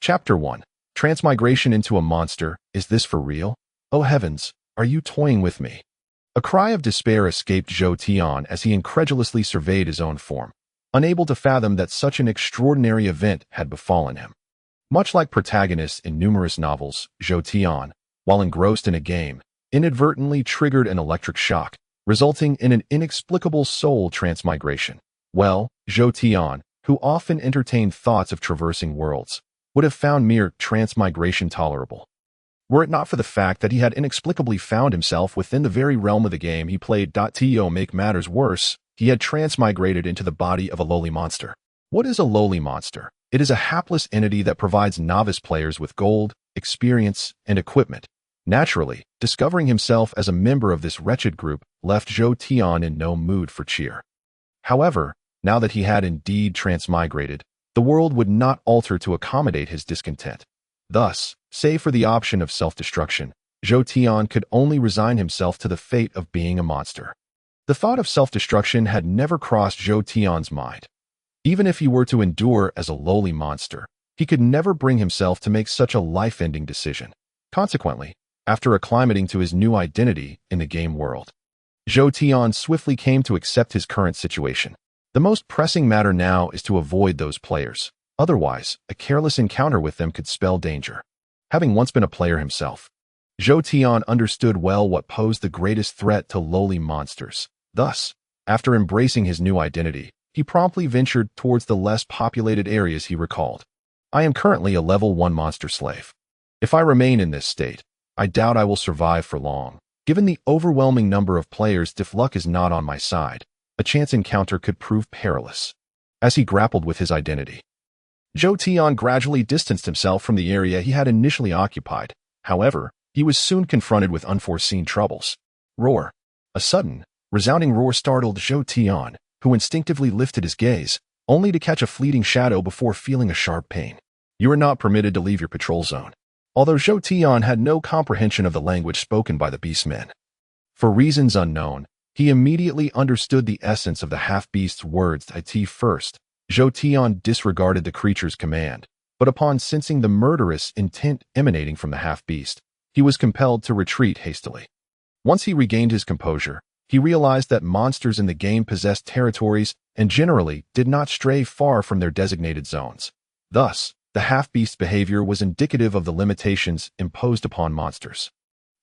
Chapter 1. Transmigration into a monster. Is this for real? Oh heavens, are you toying with me? A cry of despair escaped Zhou Tian as he incredulously surveyed his own form, unable to fathom that such an extraordinary event had befallen him. Much like protagonists in numerous novels, Zhou Tian, while engrossed in a game, inadvertently triggered an electric shock, resulting in an inexplicable soul transmigration. Well, Zhou Tian, who often entertained thoughts of traversing worlds, would have found mere transmigration tolerable, were it not for the fact that he had inexplicably found himself within the very realm of the game he played. To make matters worse, he had transmigrated into the body of a lowly monster. What is a lowly monster? It is a hapless entity that provides novice players with gold, experience, and equipment. Naturally, discovering himself as a member of this wretched group left Zhou Tian in no mood for cheer. However, now that he had indeed transmigrated, the world would not alter to accommodate his discontent. Thus, save for the option of self-destruction, Zhou Tian could only resign himself to the fate of being a monster. The thought of self-destruction had never crossed Zhou Tian's mind. Even if he were to endure as a lowly monster, he could never bring himself to make such a life-ending decision. Consequently, after acclimating to his new identity in the game world, Zhou Tian swiftly came to accept his current situation. The most pressing matter now is to avoid those players. Otherwise, a careless encounter with them could spell danger. Having once been a player himself, Zhou Tian understood well what posed the greatest threat to lowly monsters. Thus, after embracing his new identity, he promptly ventured towards the less populated areas he recalled. I am currently a level 1 monster slave. If I remain in this state, I doubt I will survive for long. Given the overwhelming number of players, if luck is not on my side, a chance encounter could prove perilous. As he grappled with his identity, Zhou Tian gradually distanced himself from the area he had initially occupied. However, he was soon confronted with unforeseen troubles. Roar. A sudden, resounding roar startled Zhou Tian, who instinctively lifted his gaze, only to catch a fleeting shadow before feeling a sharp pain. You are not permitted to leave your patrol zone. Although Zhou Tian had no comprehension of the language spoken by the beastmen, for reasons unknown, he immediately understood the essence of the half-beast's words. First, Zhou Tian disregarded the creature's command, but upon sensing the murderous intent emanating from the half-beast, he was compelled to retreat hastily. Once he regained his composure, he realized that monsters in the game possessed territories and generally did not stray far from their designated zones. Thus, the half-beast's behavior was indicative of the limitations imposed upon monsters.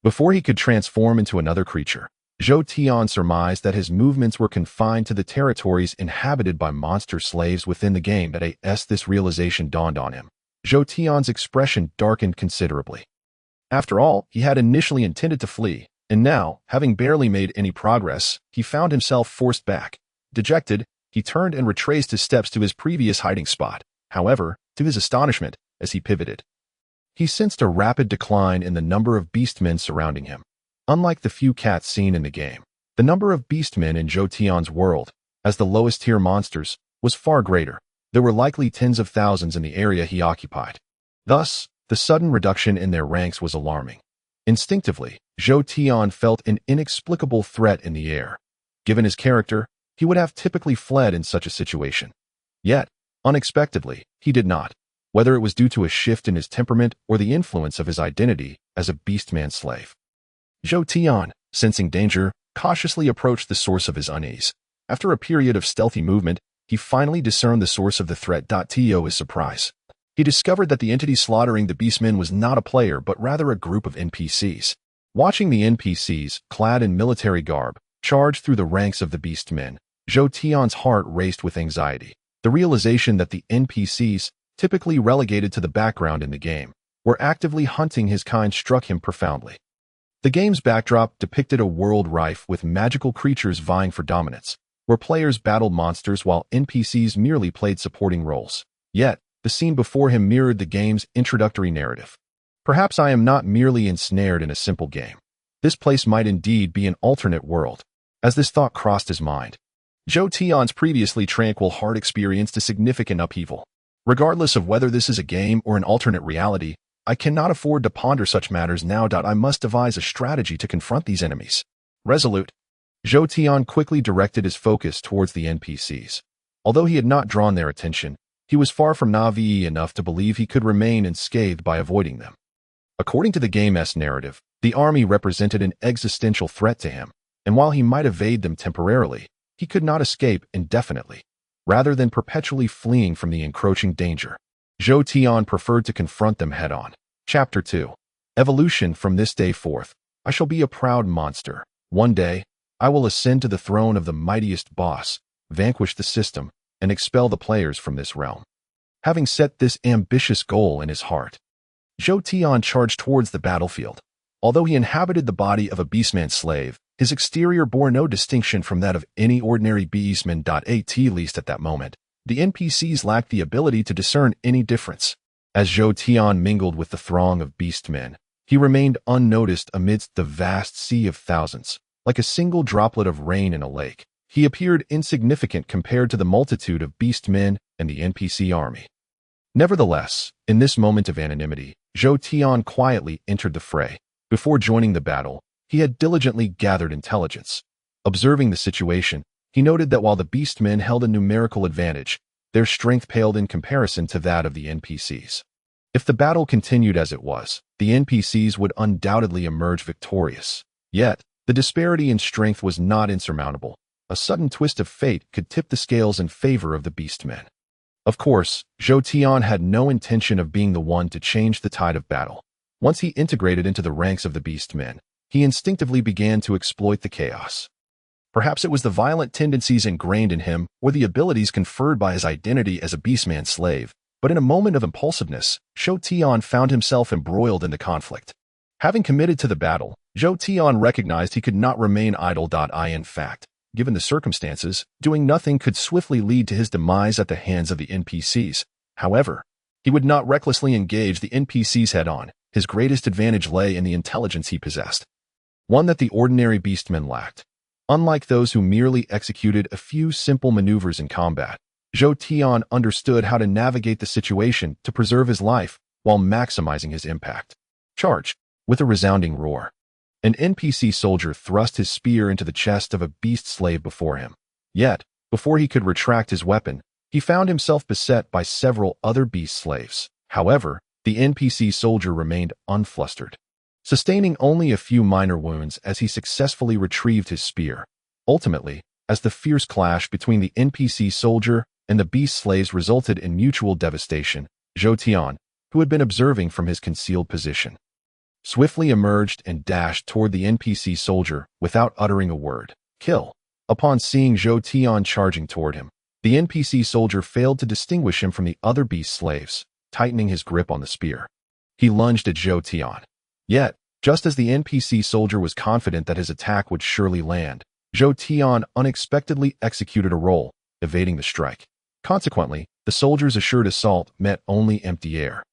Before he could transform into another creature, Zhou Tian surmised that his movements were confined to the territories inhabited by monster slaves within the game. As this realization dawned on him, Zhou Tian's expression darkened considerably. After all, he had initially intended to flee, and now, having barely made any progress, he found himself forced back. Dejected, he turned and retraced his steps to his previous hiding spot. However, to his astonishment, as he pivoted, he sensed a rapid decline in the number of beastmen surrounding him. Unlike the few cats seen in the game, the number of beastmen in Zhou Tian's world, as the lowest-tier monsters, was far greater. There were likely tens of thousands in the area he occupied. Thus, the sudden reduction in their ranks was alarming. Instinctively, Zhou Tian felt an inexplicable threat in the air. Given his character, he would have typically fled in such a situation. Yet, unexpectedly, he did not, whether it was due to a shift in his temperament or the influence of his identity as a beastman slave. Zhou Tian, sensing danger, cautiously approached the source of his unease. After a period of stealthy movement, he finally discerned the source of the threat. To his surprise, he discovered that the entity slaughtering the beastmen was not a player but rather a group of NPCs. Watching the NPCs, clad in military garb, charge through the ranks of the beastmen, Zhou Tian's heart raced with anxiety. The realization that the NPCs, typically relegated to the background in the game, were actively hunting his kind struck him profoundly. The game's backdrop depicted a world rife with magical creatures vying for dominance, where players battled monsters while NPCs merely played supporting roles. Yet, the scene before him mirrored the game's introductory narrative. Perhaps I am not merely ensnared in a simple game. This place might indeed be an alternate world. As this thought crossed his mind, Zhou Tian's previously tranquil heart experienced a significant upheaval. Regardless of whether this is a game or an alternate reality, I cannot afford to ponder such matters now. I must devise a strategy to confront these enemies. Resolute, Zhou Tian quickly directed his focus towards the NPCs. Although he had not drawn their attention, he was far from naive enough to believe he could remain unscathed by avoiding them. According to the game's narrative, the army represented an existential threat to him, and while he might evade them temporarily, he could not escape indefinitely. Rather than perpetually fleeing from the encroaching danger, Zhou Tian preferred to confront them head-on. Chapter 2. Evolution. From this day forth, I shall be a proud monster. One day, I will ascend to the throne of the mightiest boss, vanquish the system, and expel the players from this realm. Having set this ambitious goal in his heart, Zhou Tian charged towards the battlefield. Although he inhabited the body of a beastman slave, his exterior bore no distinction from that of any ordinary beastman. At least at that moment, the NPCs lacked the ability to discern any difference. As Zhou Tian mingled with the throng of beastmen, he remained unnoticed amidst the vast sea of thousands. Like a single droplet of rain in a lake, he appeared insignificant compared to the multitude of beastmen and the NPC army. Nevertheless, in this moment of anonymity, Zhou Tian quietly entered the fray. Before joining the battle, he had diligently gathered intelligence. Observing the situation, he noted that while the beastmen held a numerical advantage, their strength paled in comparison to that of the NPCs. If the battle continued as it was, the NPCs would undoubtedly emerge victorious. Yet, the disparity in strength was not insurmountable. A sudden twist of fate could tip the scales in favor of the beastmen. Of course, Zhou Tian had no intention of being the one to change the tide of battle. Once he integrated into the ranks of the beastmen, he instinctively began to exploit the chaos. Perhaps it was the violent tendencies ingrained in him or the abilities conferred by his identity as a beastman slave, but in a moment of impulsiveness, Zhou Tian found himself embroiled in the conflict. Having committed to the battle, Zhou Tian recognized he could not remain idle. In fact, given the circumstances, doing nothing could swiftly lead to his demise at the hands of the NPCs. However, he would not recklessly engage the NPCs head-on. His greatest advantage lay in the intelligence he possessed, one that the ordinary beastmen lacked. Unlike those who merely executed a few simple maneuvers in combat, Zhou Tian understood how to navigate the situation to preserve his life while maximizing his impact. Charge! With a resounding roar, an NPC soldier thrust his spear into the chest of a beast slave before him. Yet, before he could retract his weapon, he found himself beset by several other beast slaves. However, the NPC soldier remained unflustered, sustaining only a few minor wounds as he successfully retrieved his spear. Ultimately, as the fierce clash between the NPC soldier and the beast slaves resulted in mutual devastation, Zhou Tian, who had been observing from his concealed position, swiftly emerged and dashed toward the NPC soldier without uttering a word. Kill. Upon seeing Zhou Tian charging toward him, the NPC soldier failed to distinguish him from the other beast slaves, tightening his grip on the spear. He lunged at Zhou Tian. Yet, just as the NPC soldier was confident that his attack would surely land, Zhou Tian unexpectedly executed a roll, evading the strike. Consequently, the soldier's assured assault met only empty air.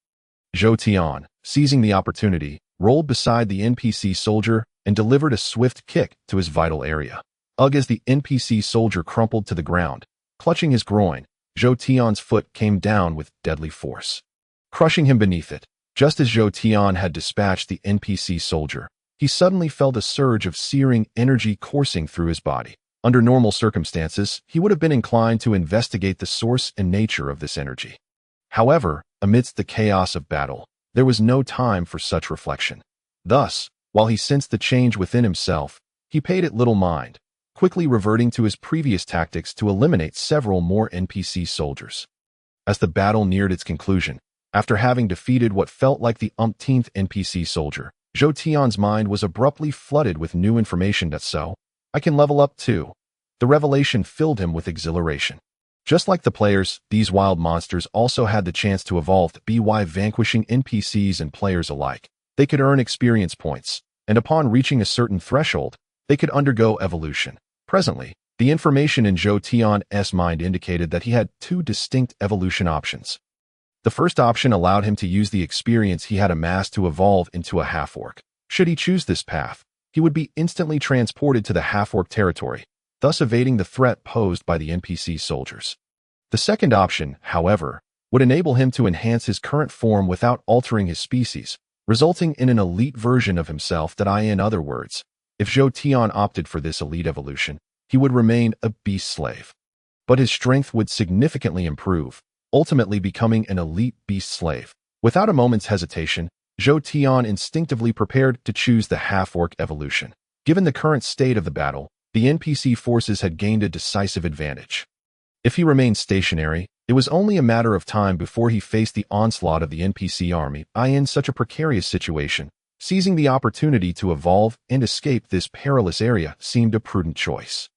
Zhou Tian, seizing the opportunity, rolled beside the NPC soldier and delivered a swift kick to his vital area. As the NPC soldier crumpled to the ground, clutching his groin, Zhou Tian's foot came down with deadly force, crushing him beneath it. Just as Zhou Tian had dispatched the NPC soldier, he suddenly felt a surge of searing energy coursing through his body. Under normal circumstances, he would have been inclined to investigate the source and nature of this energy. However, amidst the chaos of battle, there was no time for such reflection. Thus, while he sensed the change within himself, he paid it little mind, quickly reverting to his previous tactics to eliminate several more NPC soldiers. As the battle neared its conclusion, after having defeated what felt like the umpteenth NPC soldier, Zhou Tian's mind was abruptly flooded with new information. So, I can level up too. The revelation filled him with exhilaration. Just like the players, these wild monsters also had the chance to evolve by vanquishing NPCs and players alike. They could earn experience points, and upon reaching a certain threshold, they could undergo evolution. Presently, the information in Zhou Tian's mind indicated that he had two distinct evolution options. The first option allowed him to use the experience he had amassed to evolve into a half-orc. Should he choose this path, he would be instantly transported to the half-orc territory, thus evading the threat posed by the NPC soldiers. The second option, however, would enable him to enhance his current form without altering his species, resulting in an elite version of himself. In other words, if Zhou Tian opted for this elite evolution, he would remain a beast slave. But his strength would significantly improve, ultimately becoming an elite beast slave. Without a moment's hesitation, Zhou Tian instinctively prepared to choose the half-orc evolution. Given the current state of the battle, the NPC forces had gained a decisive advantage. If he remained stationary, it was only a matter of time before he faced the onslaught of the NPC army. In such a precarious situation, seizing the opportunity to evolve and escape this perilous area seemed a prudent choice.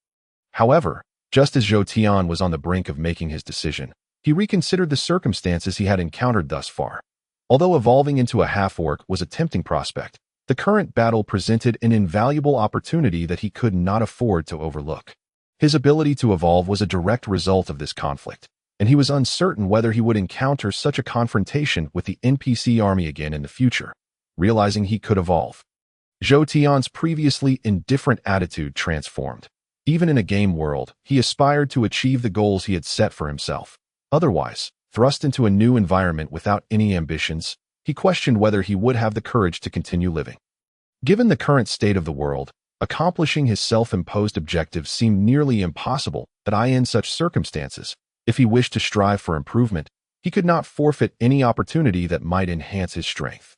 However, just as Zhou Tian was on the brink of making his decision, he reconsidered the circumstances he had encountered thus far. Although evolving into a half-orc was a tempting prospect, the current battle presented an invaluable opportunity that he could not afford to overlook. His ability to evolve was a direct result of this conflict, and he was uncertain whether he would encounter such a confrontation with the NPC army again in the future. Realizing he could evolve, Zhou Tian's previously indifferent attitude transformed. Even in a game world, he aspired to achieve the goals he had set for himself. Otherwise, thrust into a new environment without any ambitions, he questioned whether he would have the courage to continue living. Given the current state of the world, accomplishing his self-imposed objectives seemed nearly impossible. In such circumstances, if he wished to strive for improvement, he could not forfeit any opportunity that might enhance his strength.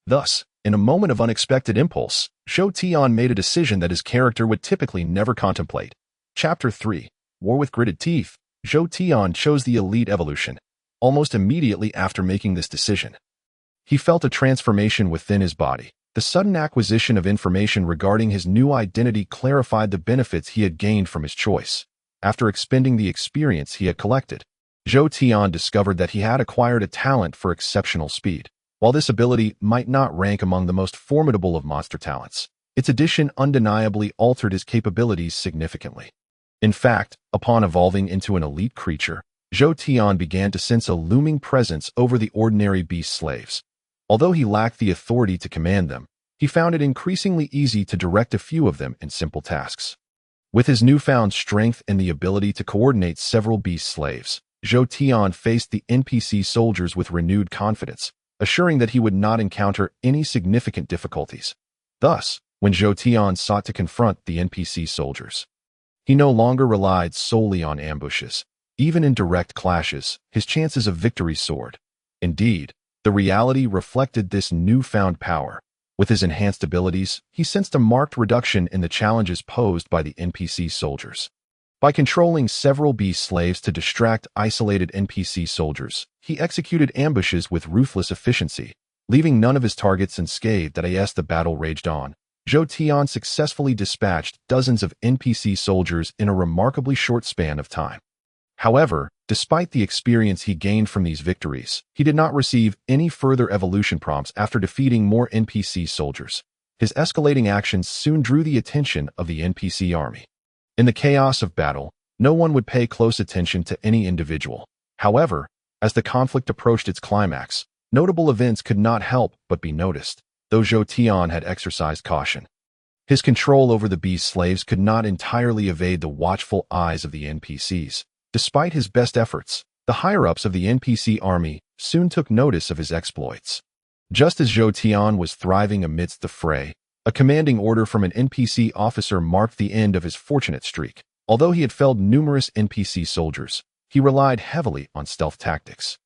Thus, in a moment of unexpected impulse, Zhou Tian made a decision that his character would typically never contemplate. Chapter 3: War with Gritted Teeth. Zhou Tian chose the elite evolution. Almost immediately after making this decision, he felt a transformation within his body. The sudden acquisition of information regarding his new identity clarified the benefits he had gained from his choice. After expending the experience he had collected, Zhou Tian discovered that he had acquired a talent for exceptional speed. While this ability might not rank among the most formidable of monster talents, its addition undeniably altered his capabilities significantly. In fact, upon evolving into an elite creature, Zhou Tian began to sense a looming presence over the ordinary beast slaves. Although he lacked the authority to command them, he found it increasingly easy to direct a few of them in simple tasks. With his newfound strength and the ability to coordinate several beast slaves, Zhou Tian faced the NPC soldiers with renewed confidence, assuring that he would not encounter any significant difficulties. Thus, when Zhou Tian sought to confront the NPC soldiers, he no longer relied solely on ambushes. Even in direct clashes, his chances of victory soared. Indeed, the reality reflected this newfound power. With his enhanced abilities, he sensed a marked reduction in the challenges posed by the NPC soldiers. By controlling several beast slaves to distract isolated NPC soldiers, he executed ambushes with ruthless efficiency, leaving none of his targets unscathed. As the battle raged on, Zhou Tian successfully dispatched dozens of NPC soldiers in a remarkably short span of time. However, despite the experience he gained from these victories, he did not receive any further evolution prompts after defeating more NPC soldiers. His escalating actions soon drew the attention of the NPC army. In the chaos of battle, no one would pay close attention to any individual. However, as the conflict approached its climax, notable events could not help but be noticed, though Zhou Tian had exercised caution. His control over the beast slaves could not entirely evade the watchful eyes of the NPCs. Despite his best efforts, the higher-ups of the NPC army soon took notice of his exploits. Just as Zhou Tian was thriving amidst the fray, a commanding order from an NPC officer marked the end of his fortunate streak. Although he had felled numerous NPC soldiers, he relied heavily on stealth tactics.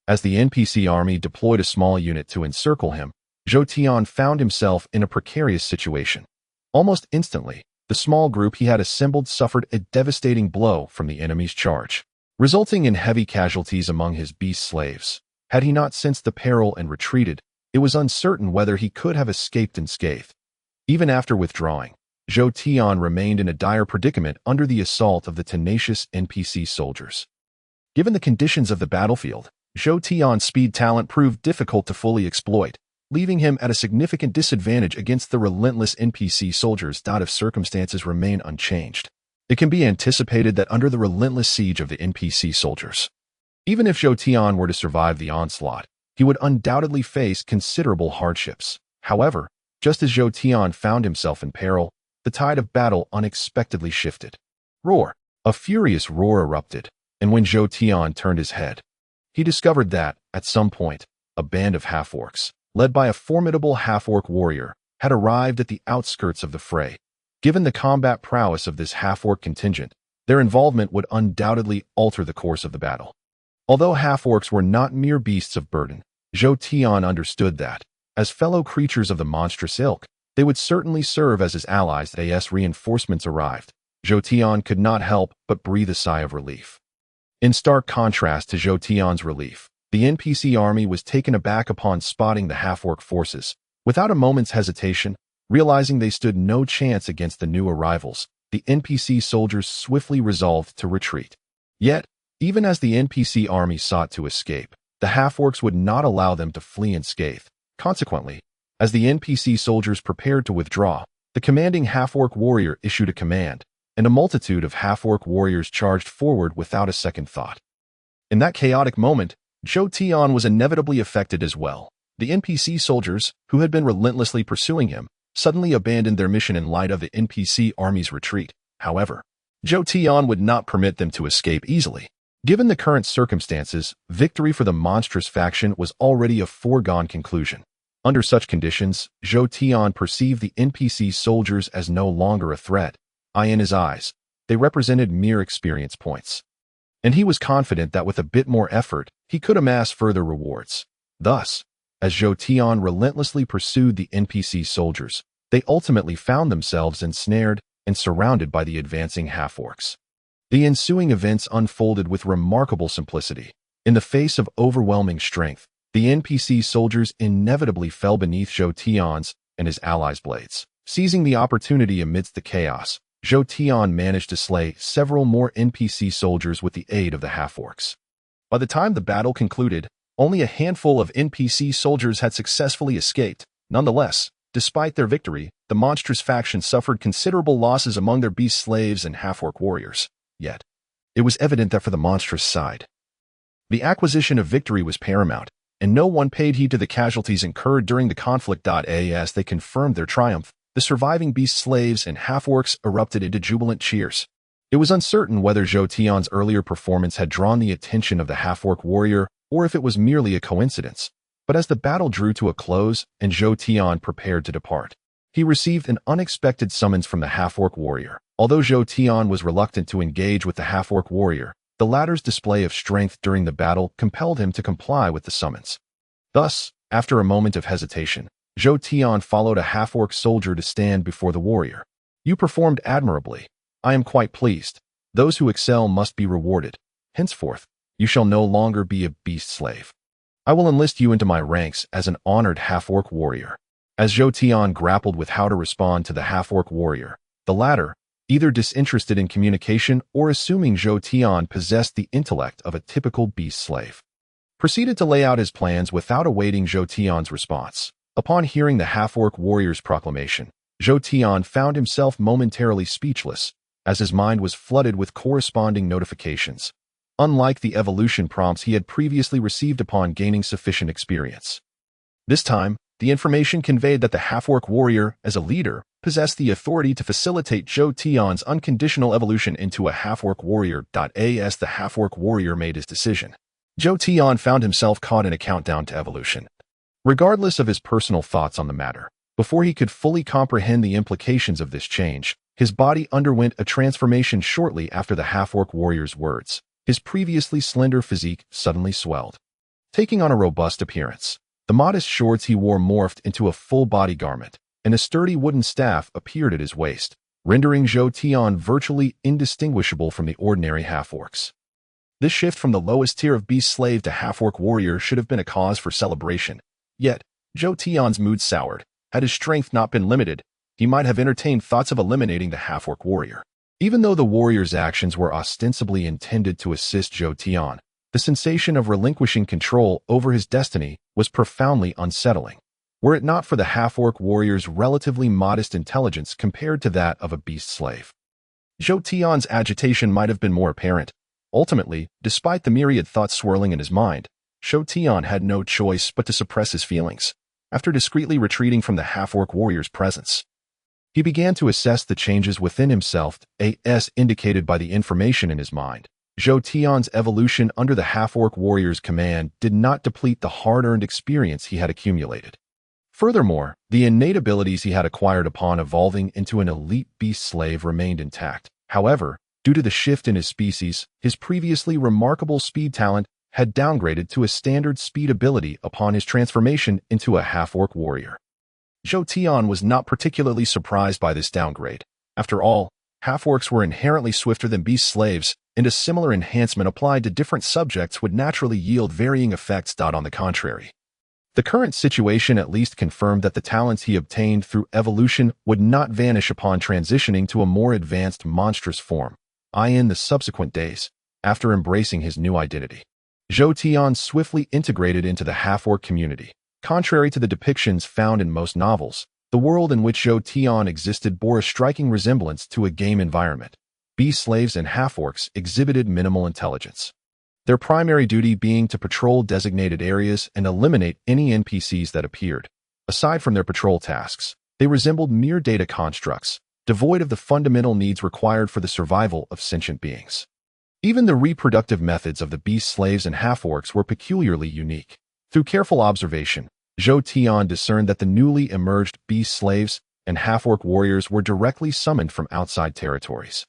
As the NPC army deployed a small unit to encircle him, Zhou Tian found himself in a precarious situation. Almost instantly, the small group he had assembled suffered a devastating blow from the enemy's charge, resulting in heavy casualties among his beast slaves. Had he not sensed the peril and retreated, it was uncertain whether he could have escaped unscathed. Even after withdrawing, Zhou Tian remained in a dire predicament under the assault of the tenacious NPC soldiers. Given the conditions of the battlefield, Zhou Tian's speed talent proved difficult to fully exploit, leaving him at a significant disadvantage against the relentless NPC soldiers. If circumstances remain unchanged, it can be anticipated that under the relentless siege of the NPC soldiers, even if Zhou Tian were to survive the onslaught, he would undoubtedly face considerable hardships. However, just as Zhou Tian found himself in peril, the tide of battle unexpectedly shifted. Roar! A furious roar erupted, and when Zhou Tian turned his head, he discovered that, at some point, a band of half-orcs, led by a formidable half-orc warrior, had arrived at the outskirts of the fray. Given the combat prowess of this half-orc contingent, their involvement would undoubtedly alter the course of the battle. Although half-orcs were not mere beasts of burden, Zhou Tian understood that, as fellow creatures of the monstrous ilk, they would certainly serve as his allies as reinforcements arrived. Zhou Tian could not help but breathe a sigh of relief. In stark contrast to Zhou Tian's relief, the NPC army was taken aback upon spotting the half-orc forces. Without a moment's hesitation, realizing they stood no chance against the new arrivals, the NPC soldiers swiftly resolved to retreat. Yet, even as the NPC army sought to escape, the half-orcs would not allow them to flee unscathed. Consequently, as the NPC soldiers prepared to withdraw, the commanding half-orc warrior issued a command, and a multitude of half-orc warriors charged forward without a second thought. In that chaotic moment, Zhou Tian was inevitably affected as well. The NPC soldiers, who had been relentlessly pursuing him, suddenly abandoned their mission in light of the NPC army's retreat. However, Zhou Tian would not permit them to escape easily. Given the current circumstances, victory for the monstrous faction was already a foregone conclusion. Under such conditions, Zhou Tian perceived the NPC soldiers as no longer a threat. In his eyes, they represented mere experience points. And he was confident that with a bit more effort, he could amass further rewards. Thus, as Zhou Tian relentlessly pursued the NPC soldiers, they ultimately found themselves ensnared and surrounded by the advancing half-orcs. The ensuing events unfolded with remarkable simplicity. In the face of overwhelming strength, the NPC soldiers inevitably fell beneath Zhou Tian's and his allies' blades. Seizing the opportunity amidst the chaos, Zhou Tian managed to slay several more NPC soldiers with the aid of the half-orcs. By the time the battle concluded, only a handful of NPC soldiers had successfully escaped. Nonetheless, despite their victory, the monstrous faction suffered considerable losses among their beast slaves and half-orc warriors. Yet, it was evident that for the monstrous side, the acquisition of victory was paramount, and no one paid heed to the casualties incurred during the conflict. As they confirmed their triumph, the surviving beast slaves and half-orcs erupted into jubilant cheers. It was uncertain whether Zhou Tian's earlier performance had drawn the attention of the half-orc warrior or if it was merely a coincidence. But as the battle drew to a close and Zhou Tian prepared to depart, he received an unexpected summons from the half-orc warrior. Although Zhou Tian was reluctant to engage with the half-orc warrior, the latter's display of strength during the battle compelled him to comply with the summons. Thus, after a moment of hesitation, Zhou Tian followed a half-orc soldier to stand before the warrior. "You performed admirably. I am quite pleased. Those who excel must be rewarded. Henceforth, you shall no longer be a beast slave. I will enlist you into my ranks as an honored half-orc warrior." As Zhou Tian grappled with how to respond to the half-orc warrior, the latter, either disinterested in communication or assuming Zhou Tian possessed the intellect of a typical beast slave, proceeded to lay out his plans without awaiting Zhou Tian's response. Upon hearing the half-orc warrior's proclamation, Zhou Tian found himself momentarily speechless, as his mind was flooded with corresponding notifications, unlike the evolution prompts he had previously received upon gaining sufficient experience. This time, the information conveyed that the half-orc warrior, as a leader, possessed the authority to facilitate Zhou Tian's unconditional evolution into a half-orc warrior. As the half-orc warrior made his decision, Zhou Tian found himself caught in a countdown to evolution. Regardless of his personal thoughts on the matter, before he could fully comprehend the implications of this change, his body underwent a transformation shortly after the half-orc warrior's words. His previously slender physique suddenly swelled, taking on a robust appearance. The modest shorts he wore morphed into a full-body garment, and a sturdy wooden staff appeared at his waist, rendering Zhou Tian virtually indistinguishable from the ordinary half-orcs. This shift from the lowest tier of beast slave to half-orc warrior should have been a cause for celebration. Yet, Zhou Tian's mood soured. Had his strength not been limited, he might have entertained thoughts of eliminating the half-orc warrior. Even though the warrior's actions were ostensibly intended to assist Zhou Tian, the sensation of relinquishing control over his destiny was profoundly unsettling. Were it not for the half-orc warrior's relatively modest intelligence compared to that of a beast slave, Zhou Tian's agitation might have been more apparent. Ultimately, despite the myriad thoughts swirling in his mind, Zhou Tian had no choice but to suppress his feelings. After discreetly retreating from the half-orc warrior's presence, he began to assess the changes within himself, as indicated by the information in his mind. Zhou Tian's evolution under the half-orc warrior's command did not deplete the hard-earned experience he had accumulated. Furthermore, the innate abilities he had acquired upon evolving into an elite beast slave remained intact. However, due to the shift in his species, his previously remarkable speed talent had downgraded to a standard speed ability upon his transformation into a half-orc warrior. Zhou Tian was not particularly surprised by this downgrade. After all, half-orcs were inherently swifter than beast slaves, and a similar enhancement applied to different subjects would naturally yield varying effects. On the contrary, the current situation at least confirmed that the talents he obtained through evolution would not vanish upon transitioning to a more advanced monstrous form. In the subsequent days, after embracing his new identity, Zhou Tian swiftly integrated into the half-orc community. Contrary to the depictions found in most novels, the world in which Zhou Tian existed bore a striking resemblance to a game environment. Beast slaves and half-orcs exhibited minimal intelligence, their primary duty being to patrol designated areas and eliminate any NPCs that appeared. Aside from their patrol tasks, they resembled mere data constructs, devoid of the fundamental needs required for the survival of sentient beings. Even the reproductive methods of the beast slaves and half-orcs were peculiarly unique. Through careful observation, Zhou Tian discerned that the newly emerged beast slaves and half-orc warriors were directly summoned from outside territories.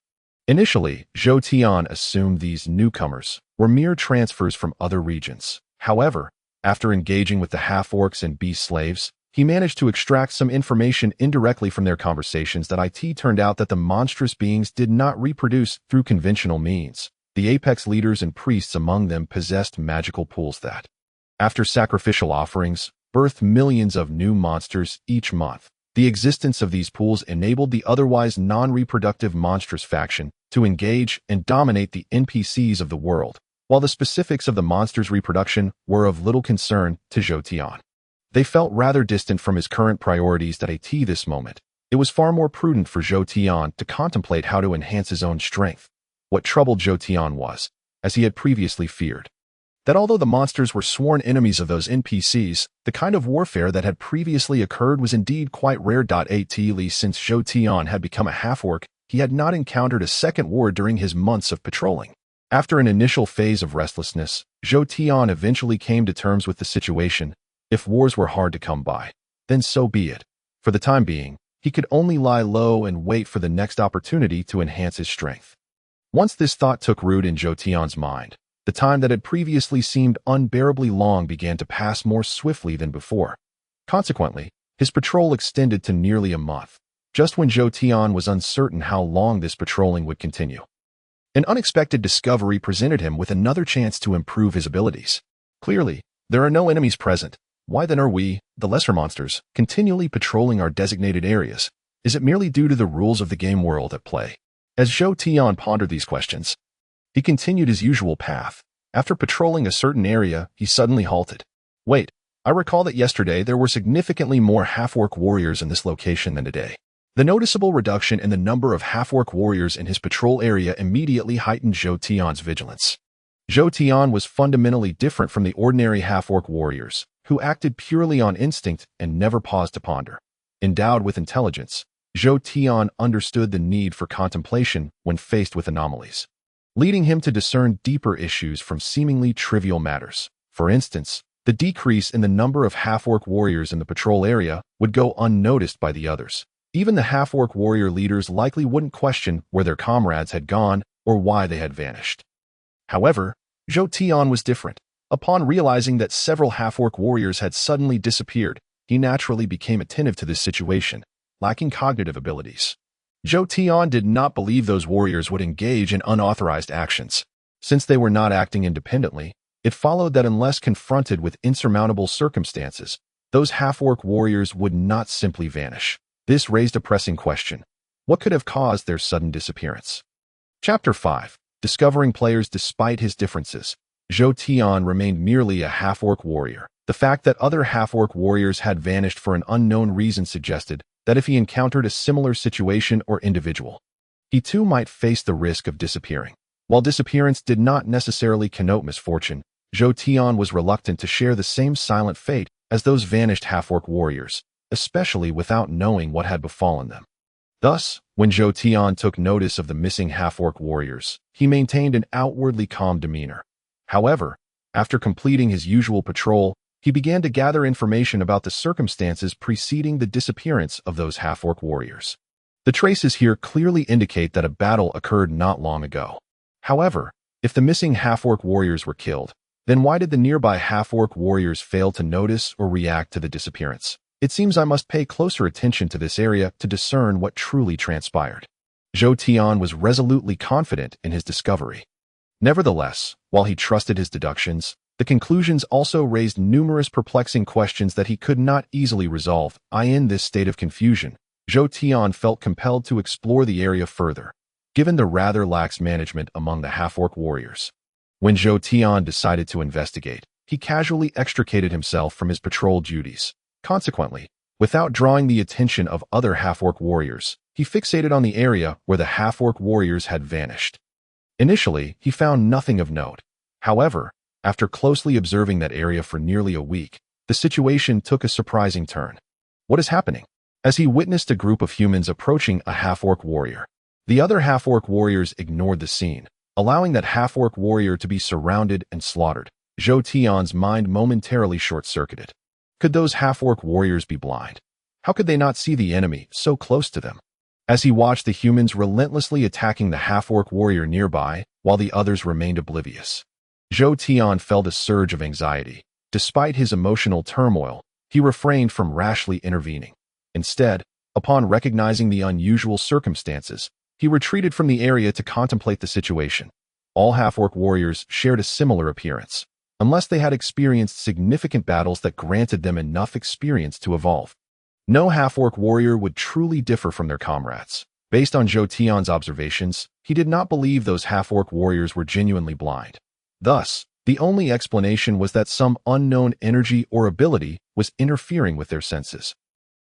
Initially, Zhou Tian assumed these newcomers were mere transfers from other regions. However, after engaging with the half-orcs and beast slaves, he managed to extract some information indirectly from their conversations that it turned out that the monstrous beings did not reproduce through conventional means. The apex leaders and priests among them possessed magical pools that, after sacrificial offerings, birthed millions of new monsters each month. The existence of these pools enabled the otherwise non-reproductive monstrous faction to engage and dominate the NPCs of the world, while the specifics of the monster's reproduction were of little concern to Zhou Tian. They felt rather distant from his current priorities at this moment. It was far more prudent for Zhou Tian to contemplate how to enhance his own strength. What troubled Zhou Tian was, as he had previously feared, that although the monsters were sworn enemies of those NPCs, the kind of warfare that had previously occurred was indeed quite rare. Since Zhou Tian had become a half-orc, he had not encountered a second war during his months of patrolling. After an initial phase of restlessness, Zhou Tian eventually came to terms with the situation. If wars were hard to come by, then so be it. For the time being, he could only lie low and wait for the next opportunity to enhance his strength. Once this thought took root in Zhou Tian's mind, the time that had previously seemed unbearably long began to pass more swiftly than before. Consequently, his patrol extended to nearly a month, just when Zhou Tian was uncertain how long this patrolling would continue. An unexpected discovery presented him with another chance to improve his abilities. Clearly, there are no enemies present. Why then are we, the lesser monsters, continually patrolling our designated areas? Is it merely due to the rules of the game world at play? As Zhou Tian pondered these questions, he continued his usual path. After patrolling a certain area, he suddenly halted. Wait, I recall that yesterday there were significantly more half-orc warriors in this location than today. The noticeable reduction in the number of half-orc warriors in his patrol area immediately heightened Zhou Tian's vigilance. Zhou Tian was fundamentally different from the ordinary half-orc warriors, who acted purely on instinct and never paused to ponder. Endowed with intelligence, Zhou Tian understood the need for contemplation when faced with anomalies, leading him to discern deeper issues from seemingly trivial matters. For instance, the decrease in the number of half-orc warriors in the patrol area would go unnoticed by the others. Even the half-orc warrior leaders likely wouldn't question where their comrades had gone or why they had vanished. However, Zhou Tian was different. Upon realizing that several half-orc warriors had suddenly disappeared, he naturally became attentive to this situation, lacking cognitive abilities. Zhou Tian did not believe those warriors would engage in unauthorized actions. Since they were not acting independently, it followed that unless confronted with insurmountable circumstances, those half-orc warriors would not simply vanish. This raised a pressing question. What could have caused their sudden disappearance? Chapter 5. Discovering players despite his differences. Zhou Tian remained merely a half-orc warrior. The fact that other half-orc warriors had vanished for an unknown reason suggested that if he encountered a similar situation or individual, he too might face the risk of disappearing. While disappearance did not necessarily connote misfortune, Zhou Tian was reluctant to share the same silent fate as those vanished half-orc warriors, especially without knowing what had befallen them. Thus, when Zhou Tian took notice of the missing half-orc warriors, he maintained an outwardly calm demeanor. However, after completing his usual patrol, he began to gather information about the circumstances preceding the disappearance of those half-orc warriors. The traces here clearly indicate that a battle occurred not long ago. However, if the missing half-orc warriors were killed, Then why did the nearby half-orc warriors fail to notice or react to the disappearance? It seems I must pay closer attention to this area to discern what truly transpired. Zhou Tian was resolutely confident in his discovery. Nevertheless, while he trusted his deductions, the conclusions also raised numerous perplexing questions that he could not easily resolve. In this state of confusion, Zhou Tian felt compelled to explore the area further, given the rather lax management among the half-orc warriors. When Zhou Tian decided to investigate, he casually extricated himself from his patrol duties. Consequently, without drawing the attention of other half-orc warriors, he fixated on the area where the half-orc warriors had vanished. Initially, he found nothing of note. However, after closely observing that area for nearly a week, the situation took a surprising turn. What is happening? As he witnessed a group of humans approaching a half-orc warrior, the other half-orc warriors ignored the scene, allowing that half-orc warrior to be surrounded and slaughtered. Zhou Tian's mind momentarily short-circuited. Could those half-orc warriors be blind? How could they not see the enemy so close to them? As he watched the humans relentlessly attacking the half-orc warrior nearby, while the others remained oblivious, Zhou Tian felt a surge of anxiety. Despite his emotional turmoil, he refrained from rashly intervening. Instead, upon recognizing the unusual circumstances, he retreated from the area to contemplate the situation. All half-orc warriors shared a similar appearance, unless they had experienced significant battles that granted them enough experience to evolve. No half-orc warrior would truly differ from their comrades. Based on Zhou Tian's observations, he did not believe those half-orc warriors were genuinely blind. Thus, the only explanation was that some unknown energy or ability was interfering with their senses,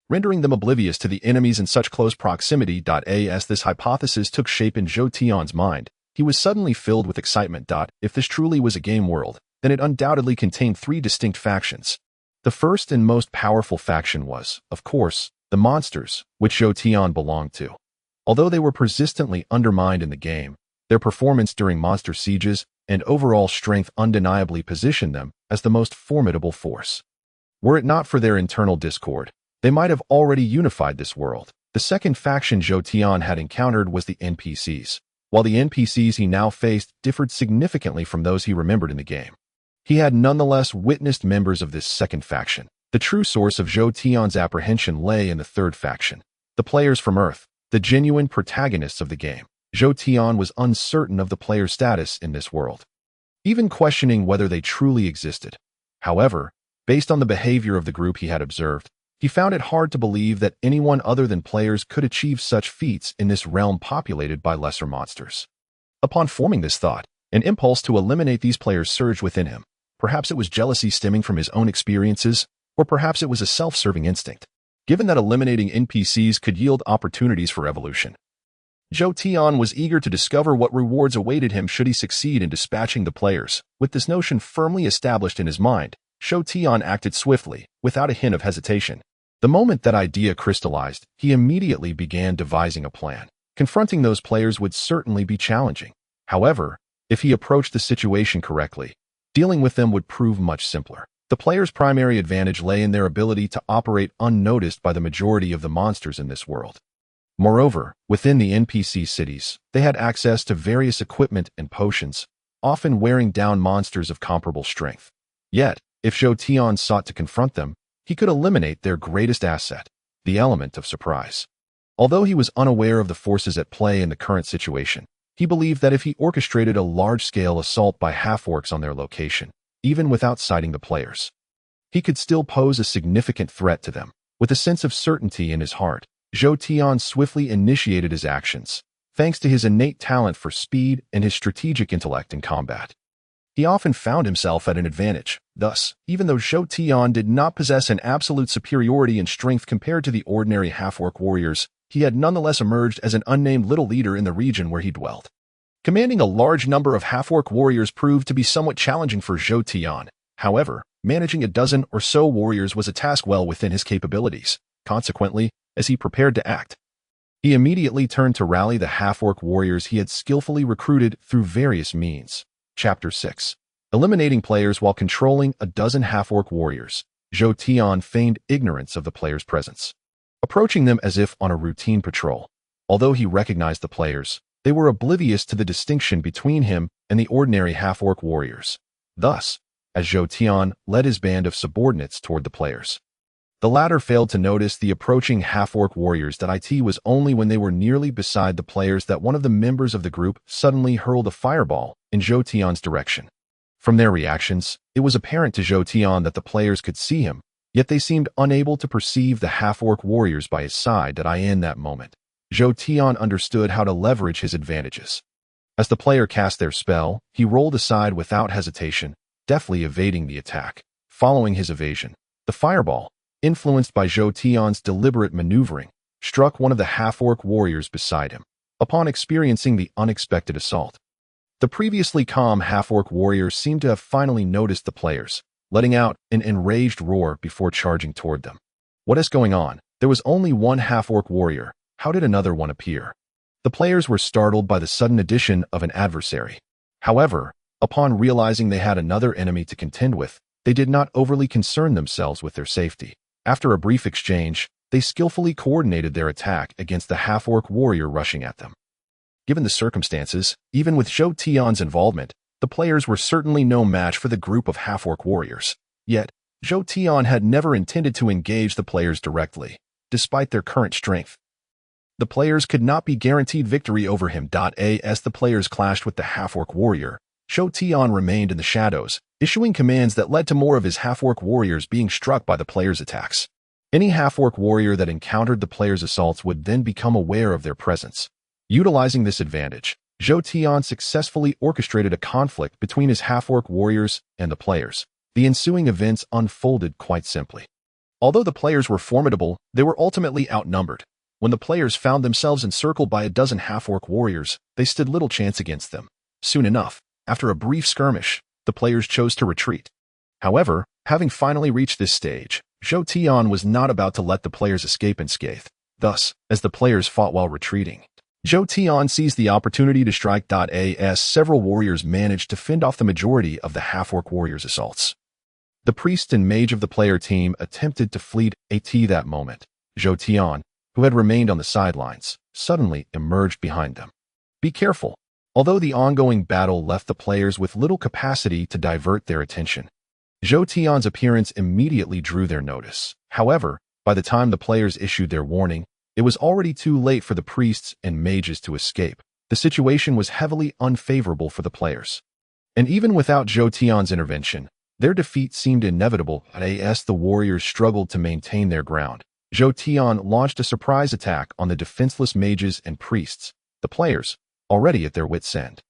rendering them oblivious to the enemies in such close proximity. As this hypothesis took shape in Zhou Tian's mind, he was suddenly filled with excitement. If this truly was a game world, then it undoubtedly contained three distinct factions. The first and most powerful faction was, of course, the monsters, which Zhou Tian belonged to. Although they were persistently undermined in the game, their performance during monster sieges and overall strength undeniably positioned them as the most formidable force. Were it not for their internal discord, they might have already unified this world. The second faction Zhou Tian had encountered was the NPCs. While the NPCs he now faced differed significantly from those he remembered in the game, he had nonetheless witnessed members of this second faction. The true source of Zhou Tian's apprehension lay in the third faction, the players from Earth, the genuine protagonists of the game. Zhou Tian was uncertain of the player's status in this world, even questioning whether they truly existed. However, based on the behavior of the group he had observed, he found it hard to believe that anyone other than players could achieve such feats in this realm populated by lesser monsters. Upon forming this thought, an impulse to eliminate these players surged within him. Perhaps it was jealousy stemming from his own experiences, or perhaps it was a self-serving instinct. Given that eliminating NPCs could yield opportunities for evolution, Zhou Tian was eager to discover what rewards awaited him should he succeed in dispatching the players. With this notion firmly established in his mind, Zhou Tian acted swiftly, without a hint of hesitation. The moment that idea crystallized, he immediately began devising a plan. Confronting those players would certainly be challenging. However, if he approached the situation correctly, dealing with them would prove much simpler. The players' primary advantage lay in their ability to operate unnoticed by the majority of the monsters in this world. Moreover, within the NPC cities, they had access to various equipment and potions, often wearing down monsters of comparable strength. Yet, if Zhou Tian sought to confront them, he could eliminate their greatest asset, the element of surprise. Although he was unaware of the forces at play in the current situation, he believed that if he orchestrated a large-scale assault by half-orcs on their location, even without sighting the players, he could still pose a significant threat to them. With a sense of certainty in his heart, Zhou Tian swiftly initiated his actions, thanks to his innate talent for speed and his strategic intellect in combat. He often found himself at an advantage. Thus, even though Zhou Tian did not possess an absolute superiority in strength compared to the ordinary half-orc warriors, he had nonetheless emerged as an unnamed little leader in the region where he dwelt. Commanding a large number of half-orc warriors proved to be somewhat challenging for Zhou Tian. However, managing a dozen or so warriors was a task well within his capabilities. Consequently, as he prepared to act, he immediately turned to rally the half-orc warriors he had skillfully recruited through various means. Chapter 6. Eliminating players while controlling a dozen half-orc warriors. Zhou Tian feigned ignorance of the players' presence, approaching them as if on a routine patrol. Although he recognized the players, they were oblivious to the distinction between him and the ordinary half-orc warriors. Thus, as Zhou Tian led his band of subordinates toward the players. The latter failed to notice the approaching half-orc warriors that it was only when they were nearly beside the players that one of the members of the group suddenly hurled a fireball in Zhou Tian's direction. From their reactions, it was apparent to Zhou Tian that the players could see him, yet they seemed unable to perceive the half-orc warriors by his side in that moment. Zhou Tian understood how to leverage his advantages. As the player cast their spell, he rolled aside without hesitation, deftly evading the attack. Following his evasion, the fireball, influenced by Zhou Tian's deliberate maneuvering, struck one of the half-orc warriors beside him. Upon experiencing the unexpected assault, the previously calm half-orc warrior seemed to have finally noticed the players, letting out an enraged roar before charging toward them. What is going on? There was only one half-orc warrior. How did another one appear? The players were startled by the sudden addition of an adversary. However, upon realizing they had another enemy to contend with, they did not overly concern themselves with their safety. After a brief exchange, they skillfully coordinated their attack against the half-orc warrior rushing at them. Given the circumstances, even with Zhou Tian's involvement, the players were certainly no match for the group of half-orc warriors. Yet, Zhou Tian had never intended to engage the players directly, despite their current strength. The players could not be guaranteed victory over him. As the players clashed with the half-orc warrior, Zhou Tian remained in the shadows, issuing commands that led to more of his half-orc warriors being struck by the players' attacks. Any half-orc warrior that encountered the players' assaults would then become aware of their presence. Utilizing this advantage, Zhou Tian successfully orchestrated a conflict between his half-orc warriors and the players. The ensuing events unfolded quite simply. Although the players were formidable, they were ultimately outnumbered. When the players found themselves encircled by a dozen half-orc warriors, they stood little chance against them. Soon enough, after a brief skirmish, the players chose to retreat. However, having finally reached this stage, Zhou Tian was not about to let the players escape unscathed. Thus, as the players fought while retreating, Zhou Tian seized the opportunity to strike. As several warriors managed to fend off the majority of the half-orc warriors' assaults. The priest and mage of the player team attempted to flee at that moment. Zhou Tian, who had remained on the sidelines, suddenly emerged behind them. Be careful. Although the ongoing battle left the players with little capacity to divert their attention, Zhou Tian's appearance immediately drew their notice. However, by the time the players issued their warning, it was already too late for the priests and mages to escape. The situation was heavily unfavorable for the players. And even without Zhou Tian's intervention, their defeat seemed inevitable. As the warriors struggled to maintain their ground, Zhou Tian launched a surprise attack on the defenseless mages and priests. The players, already at their wits' end,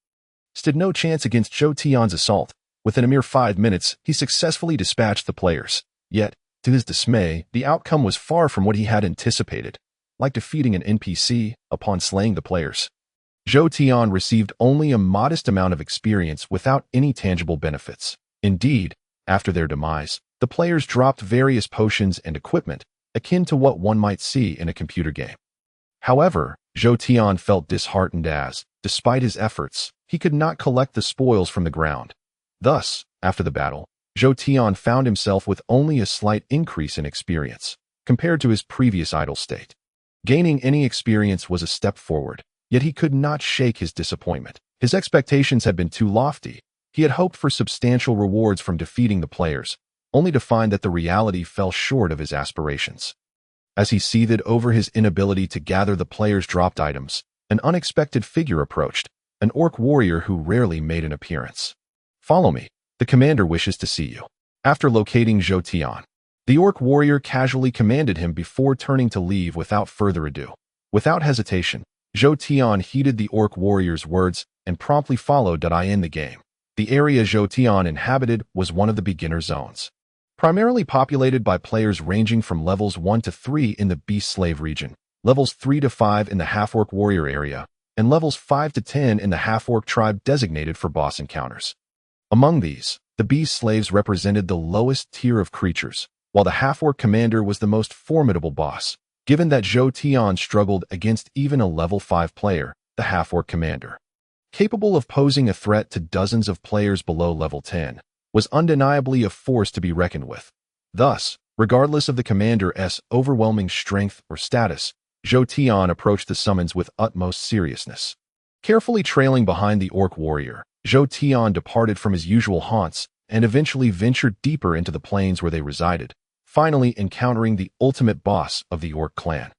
stood no chance against Zhou Tian's assault. Within a mere 5 minutes, he successfully dispatched the players. Yet, to his dismay, the outcome was far from what he had anticipated. Like defeating an NPC, upon slaying the players, Zhou Tian received only a modest amount of experience without any tangible benefits. Indeed, after their demise, the players dropped various potions and equipment, akin to what one might see in a computer game. However, Zhou Tian felt disheartened as, despite his efforts, he could not collect the spoils from the ground. Thus, after the battle, Zhou Tian found himself with only a slight increase in experience, compared to his previous idle state. Gaining any experience was a step forward, yet he could not shake his disappointment. His expectations had been too lofty. He had hoped for substantial rewards from defeating the players, only to find that the reality fell short of his aspirations. As he seethed over his inability to gather the players' dropped items, an unexpected figure approached, an orc warrior who rarely made an appearance. Follow me. The commander wishes to see you. After locating Zhou Tian, the orc warrior casually commanded him before turning to leave without further ado. Without hesitation, Zhou Tian heeded the orc warrior's words and promptly followed in the game. The area Zhou Tian inhabited was one of the beginner zones, primarily populated by players ranging from levels 1 to 3 in the Beast Slave region, levels 3 to 5 in the half-orc warrior area, and levels 5 to 10 in the half-orc tribe designated for boss encounters. Among these, the Beast Slaves represented the lowest tier of creatures, while the half-orc commander was the most formidable boss. Given that Zhou Tian struggled against even a level 5 player, the half-orc commander, capable of posing a threat to dozens of players below level 10, was undeniably a force to be reckoned with. Thus, regardless of the commander's overwhelming strength or status, Zhou Tian approached the summons with utmost seriousness. Carefully trailing behind the orc warrior, Zhou Tian departed from his usual haunts and eventually ventured deeper into the plains where they resided, finally encountering the ultimate boss of the Orc clan.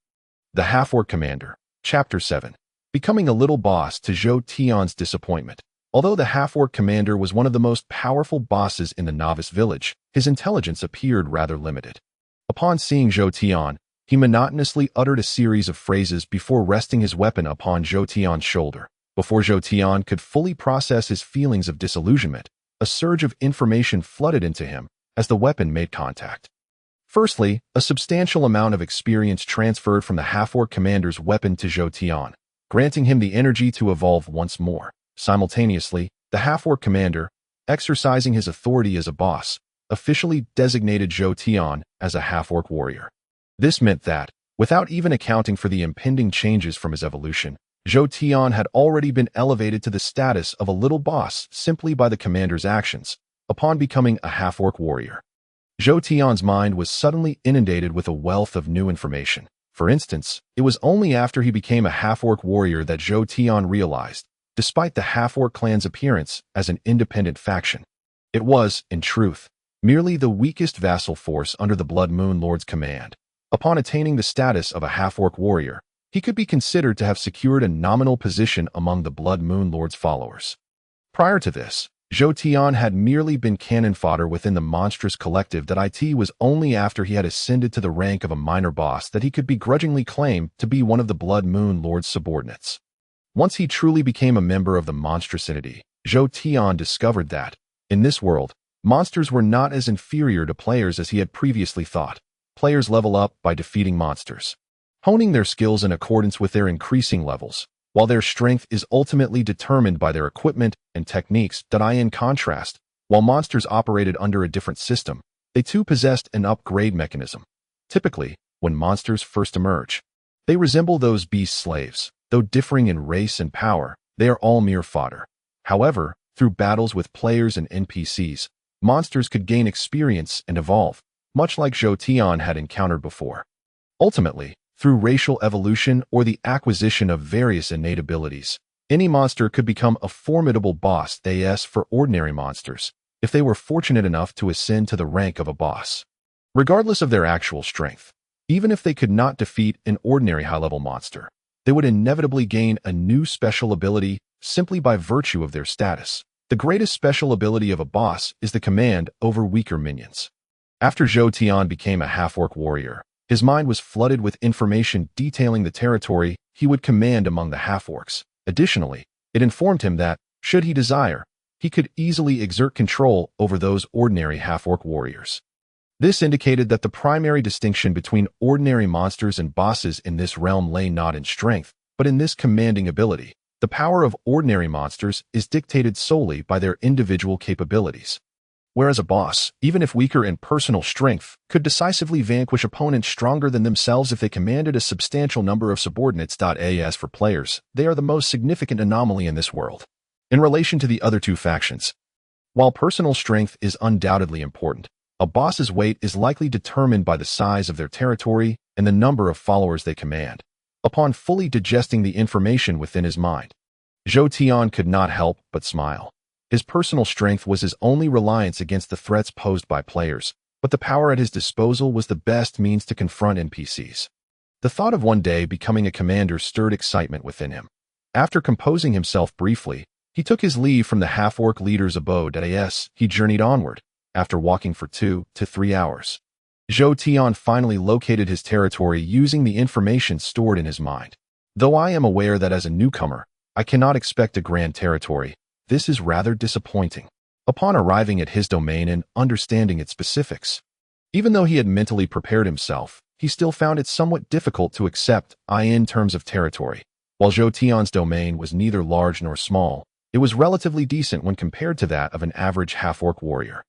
The Half-Orc Commander, Chapter 7. Becoming a little boss to Zhou Tian's disappointment. Although the Half-Orc Commander was one of the most powerful bosses in the novice village, his intelligence appeared rather limited. Upon seeing Zhou Tian, he monotonously uttered a series of phrases before resting his weapon upon Zhou Tian's shoulder. Before Zhou Tian could fully process his feelings of disillusionment, a surge of information flooded into him as the weapon made contact. Firstly, a substantial amount of experience transferred from the Half-Orc Commander's weapon to Zhou Tian, granting him the energy to evolve once more. Simultaneously, the Half-Orc Commander, exercising his authority as a boss, officially designated Zhou Tian as a Half-Orc warrior. This meant that, without even accounting for the impending changes from his evolution, Zhou Tian had already been elevated to the status of a little boss simply by the commander's actions, upon becoming a Half-Orc warrior. Zhou Tian's mind was suddenly inundated with a wealth of new information. For instance, it was only after he became a Half-Orc warrior that Zhou Tian realized, despite the Half-Orc clan's appearance as an independent faction, it was, in truth, merely the weakest vassal force under the Blood Moon Lord's command. Upon attaining the status of a Half-Orc warrior, he could be considered to have secured a nominal position among the Blood Moon Lord's followers. Prior to this, Zhou Tian had merely been cannon fodder within the monstrous collective that it was only after he had ascended to the rank of a minor boss that he could begrudgingly claim to be one of the Blood Moon Lord's subordinates. Once he truly became a member of the monstrous entity, Zhou Tian discovered that, in this world, monsters were not as inferior to players as he had previously thought. Players level up by defeating monsters, honing their skills in accordance with their increasing levels, while their strength is ultimately determined by their equipment and techniques. In contrast, while monsters operated under a different system, they too possessed an upgrade mechanism. Typically, when monsters first emerge, they resemble those beast slaves. Though differing in race and power, they are all mere fodder. However, through battles with players and NPCs, monsters could gain experience and evolve, much like Zhou Tian had encountered before. Ultimately, through racial evolution or the acquisition of various innate abilities, any monster could become a formidable boss for ordinary monsters, if they were fortunate enough to ascend to the rank of a boss. Regardless of their actual strength, even if they could not defeat an ordinary high-level monster, they would inevitably gain a new special ability simply by virtue of their status. The greatest special ability of a boss is the command over weaker minions. After Zhou Tian became a Half-Orc warrior, his mind was flooded with information detailing the territory he would command among the Half-Orcs. Additionally, it informed him that, should he desire, he could easily exert control over those ordinary Half-Orc warriors. This indicated that the primary distinction between ordinary monsters and bosses in this realm lay not in strength, but in this commanding ability. The power of ordinary monsters is dictated solely by their individual capabilities. Whereas a boss, even if weaker in personal strength, could decisively vanquish opponents stronger than themselves if they commanded a substantial number of subordinates. As for players, they are the most significant anomaly in this world. In relation to the other two factions, while personal strength is undoubtedly important, a boss's weight is likely determined by the size of their territory and the number of followers they command. Upon fully digesting the information within his mind, Zhou Tian could not help but smile. His personal strength was his only reliance against the threats posed by players, but the power at his disposal was the best means to confront NPCs. The thought of one day becoming a commander stirred excitement within him. After composing himself briefly, he took his leave from the Half-Orc leader's abode. He journeyed onward, after walking for 2 to 3 hours. Zhou Tian finally located his territory using the information stored in his mind. Though I am aware that as a newcomer, I cannot expect a grand territory, this is rather disappointing. Upon arriving at his domain and understanding its specifics, even though he had mentally prepared himself, he still found it somewhat difficult to accept in terms of territory. While Zhou Tian's domain was neither large nor small, it was relatively decent when compared to that of an average Half-Orc warrior.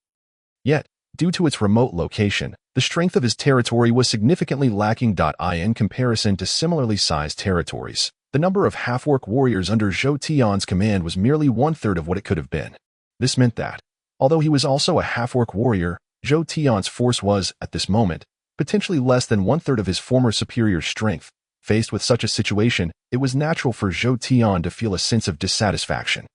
Yet, due to its remote location, the strength of his territory was significantly lacking. In comparison to similarly sized territories, the number of Half-Orc warriors under Zhou Tian's command was merely 1/3 of what it could have been. This meant that, although he was also a Half-Orc warrior, Zhou Tian's force was, at this moment, potentially less than 1/3 of his former superior strength. Faced with such a situation, it was natural for Zhou Tian to feel a sense of dissatisfaction.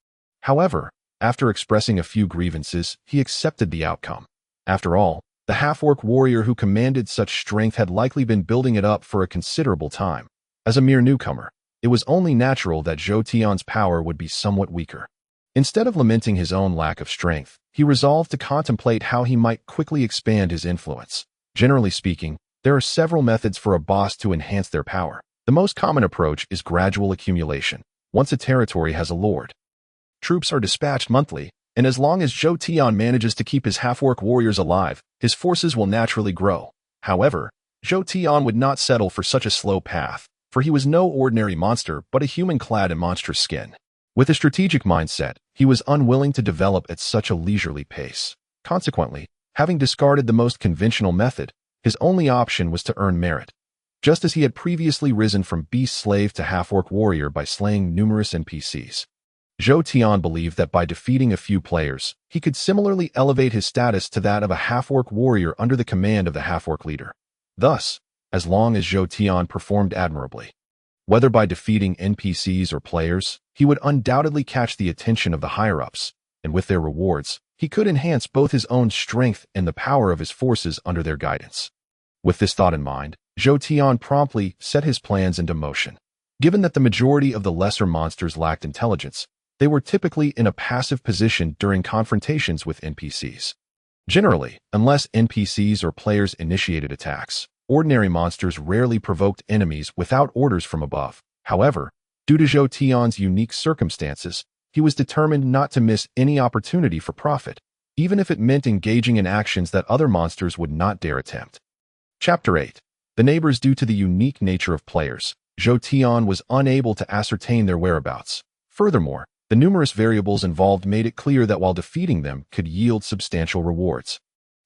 However, After expressing a few grievances, he accepted the outcome. After all, the half-orc warrior who commanded such strength had likely been building it up for a considerable time. As a mere newcomer, it was only natural that Zhou Tian's power would be somewhat weaker. Instead of lamenting his own lack of strength, he resolved to contemplate how he might quickly expand his influence. Generally speaking, there are several methods for a boss to enhance their power. The most common approach is gradual accumulation. Once a territory has a lord, troops are dispatched monthly, and as long as Zhou Tian manages to keep his half-orc warriors alive, his forces will naturally grow. However, Zhou Tian would not settle for such a slow path, for he was no ordinary monster but a human clad in monstrous skin. With a strategic mindset, he was unwilling to develop at such a leisurely pace. Consequently, having discarded the most conventional method, his only option was to earn merit. Just as he had previously risen from beast slave to half-orc warrior by slaying numerous NPCs. Zhou Tian believed that by defeating a few players, he could similarly elevate his status to that of a half-orc warrior under the command of the half-orc leader. Thus, as long as Zhou Tian performed admirably, whether by defeating NPCs or players, he would undoubtedly catch the attention of the higher-ups, and with their rewards, he could enhance both his own strength and the power of his forces under their guidance. With this thought in mind, Zhou Tian promptly set his plans into motion. Given that the majority of the lesser monsters lacked intelligence, they were typically in a passive position during confrontations with NPCs. Generally, unless NPCs or players initiated attacks, ordinary monsters rarely provoked enemies without orders from above. However, due to Zhou Tian's unique circumstances, he was determined not to miss any opportunity for profit, even if it meant engaging in actions that other monsters would not dare attempt. Chapter 8. The Neighbors. Due to the unique nature of players, Zhou Tian was unable to ascertain their whereabouts. Furthermore, the numerous variables involved made it clear that while defeating them could yield substantial rewards,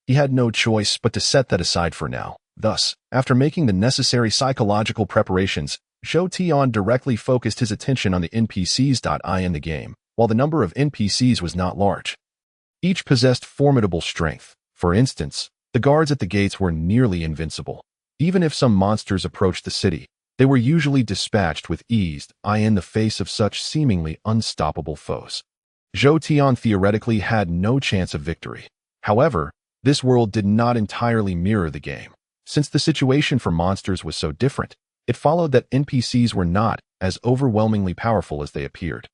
he had no choice but to set that aside for now. Thus, after making the necessary psychological preparations, Zhou Tian directly focused his attention on the NPCs in the game, while the number of NPCs was not large. Each possessed formidable strength. For instance, the guards at the gates were nearly invincible. Even if some monsters approached the city, they were usually dispatched with ease in the face of such seemingly unstoppable foes. Zhou Tian theoretically had no chance of victory. However, this world did not entirely mirror the game. Since the situation for monsters was so different, it followed that NPCs were not as overwhelmingly powerful as they appeared.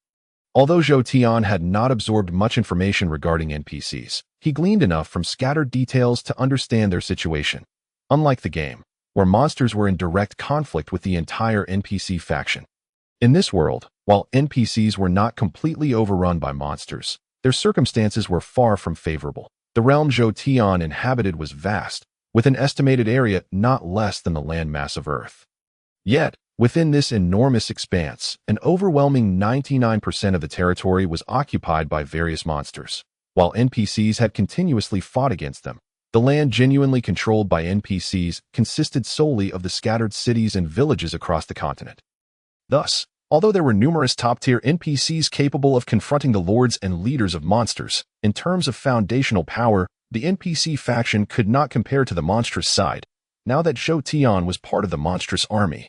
Although Zhou Tian had not absorbed much information regarding NPCs, he gleaned enough from scattered details to understand their situation. Unlike the game, where monsters were in direct conflict with the entire NPC faction. In this world, while NPCs were not completely overrun by monsters, their circumstances were far from favorable. The realm Zhou Tian inhabited was vast, with an estimated area not less than the landmass of Earth. Yet, within this enormous expanse, an overwhelming 99% of the territory was occupied by various monsters. While NPCs had continuously fought against them, the land genuinely controlled by NPCs consisted solely of the scattered cities and villages across the continent. Thus, although there were numerous top-tier NPCs capable of confronting the lords and leaders of monsters, in terms of foundational power, the NPC faction could not compare to the monstrous side, now that Zhou Tian was part of the monstrous army.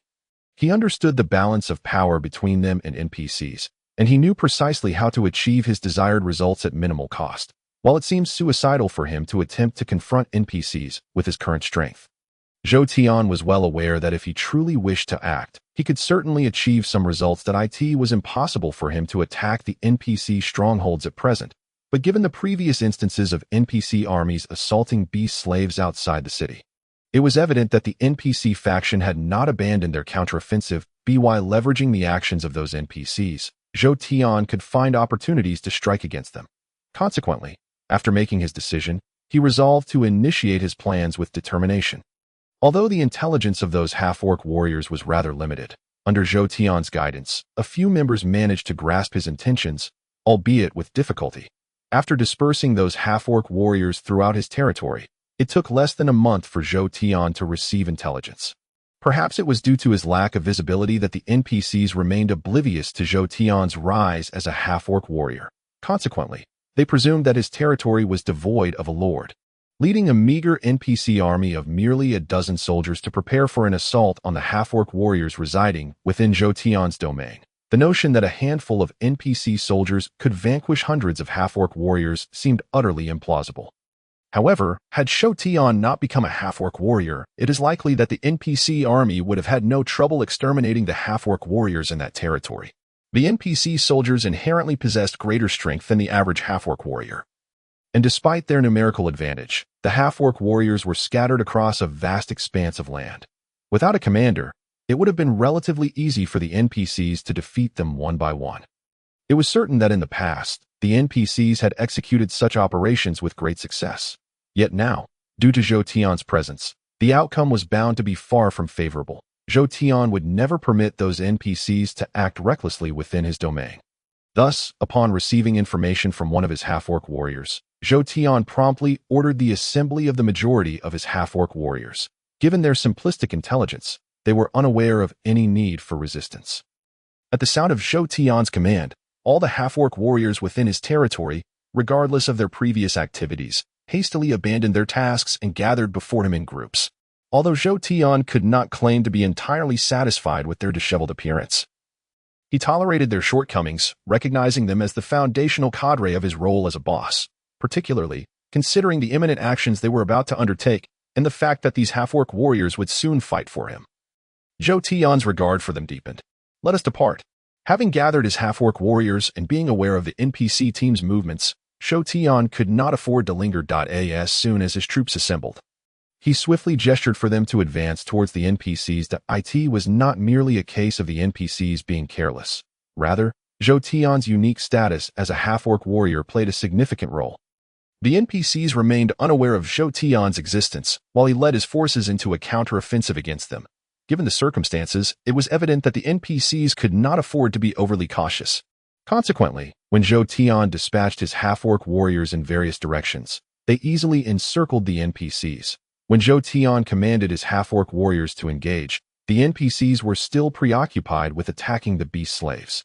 He understood the balance of power between them and NPCs, and he knew precisely how to achieve his desired results at minimal cost. While it seems suicidal for him to attempt to confront NPCs with his current strength, Zhou Tian was well aware that if he truly wished to act, he could certainly achieve some results that it was impossible for him to attack the NPC strongholds at present. But given the previous instances of NPC armies assaulting beast slaves outside the city, it was evident that the NPC faction had not abandoned their counteroffensive. By leveraging the actions of those NPCs, Zhou Tian could find opportunities to strike against them. Consequently, after making his decision, he resolved to initiate his plans with determination. Although the intelligence of those half-orc warriors was rather limited, under Zhou Tian's guidance, a few members managed to grasp his intentions, albeit with difficulty. After dispersing those half-orc warriors throughout his territory, it took less than a month for Zhou Tian to receive intelligence. Perhaps it was due to his lack of visibility that the NPCs remained oblivious to Zhou Tian's rise as a half-orc warrior. Consequently, they presumed that his territory was devoid of a lord. Leading a meager NPC army of merely a dozen soldiers to prepare for an assault on the half-orc warriors residing within Zhou Tian's domain, The notion that a handful of NPC soldiers could vanquish hundreds of half-orc warriors seemed utterly implausible. However, had Shou Tian not become a half-orc warrior, it is likely that the NPC army would have had no trouble exterminating the half-orc warriors in that territory. The NPC soldiers inherently possessed greater strength than the average half-orc warrior. And despite their numerical advantage, the half-orc warriors were scattered across a vast expanse of land. Without a commander, it would have been relatively easy for the NPCs to defeat them one by one. It was certain that in the past, the NPCs had executed such operations with great success. Yet now, due to Shou Tian's presence, the outcome was bound to be far from favorable. Shou Tian would never permit those NPCs to act recklessly within his domain. Thus, upon receiving information from one of his half-orc warriors, Shou Tian promptly ordered the assembly of the majority of his half-orc warriors. Given their simplistic intelligence, they were unaware of any need for resistance. At the sound of Shou Tian's command, all the half-orc warriors within his territory, regardless of their previous activities, hastily abandoned their tasks and gathered before him in groups. Although Shou Tian could not claim to be entirely satisfied with their disheveled appearance, he tolerated their shortcomings, recognizing them as the foundational cadre of his role as a boss, particularly considering the imminent actions they were about to undertake and the fact that these half-orc warriors would soon fight for him. Shou Tian's regard for them deepened. Let us depart. Having gathered his half-orc warriors and being aware of the NPC team's movements, Shou Tian could not afford to linger. As soon as his troops assembled, he swiftly gestured for them to advance towards the NPCs. It was not merely a case of the NPCs being careless. Rather, Shou Tian's unique status as a half-orc warrior played a significant role. The NPCs remained unaware of Shou Tian's existence while he led his forces into a counter-offensive against them. Given the circumstances, it was evident that the NPCs could not afford to be overly cautious. Consequently, when Shou Tian dispatched his half-orc warriors in various directions, they easily encircled the NPCs. When Shou Tian commanded his half-orc warriors to engage, the NPCs were still preoccupied with attacking the beast slaves.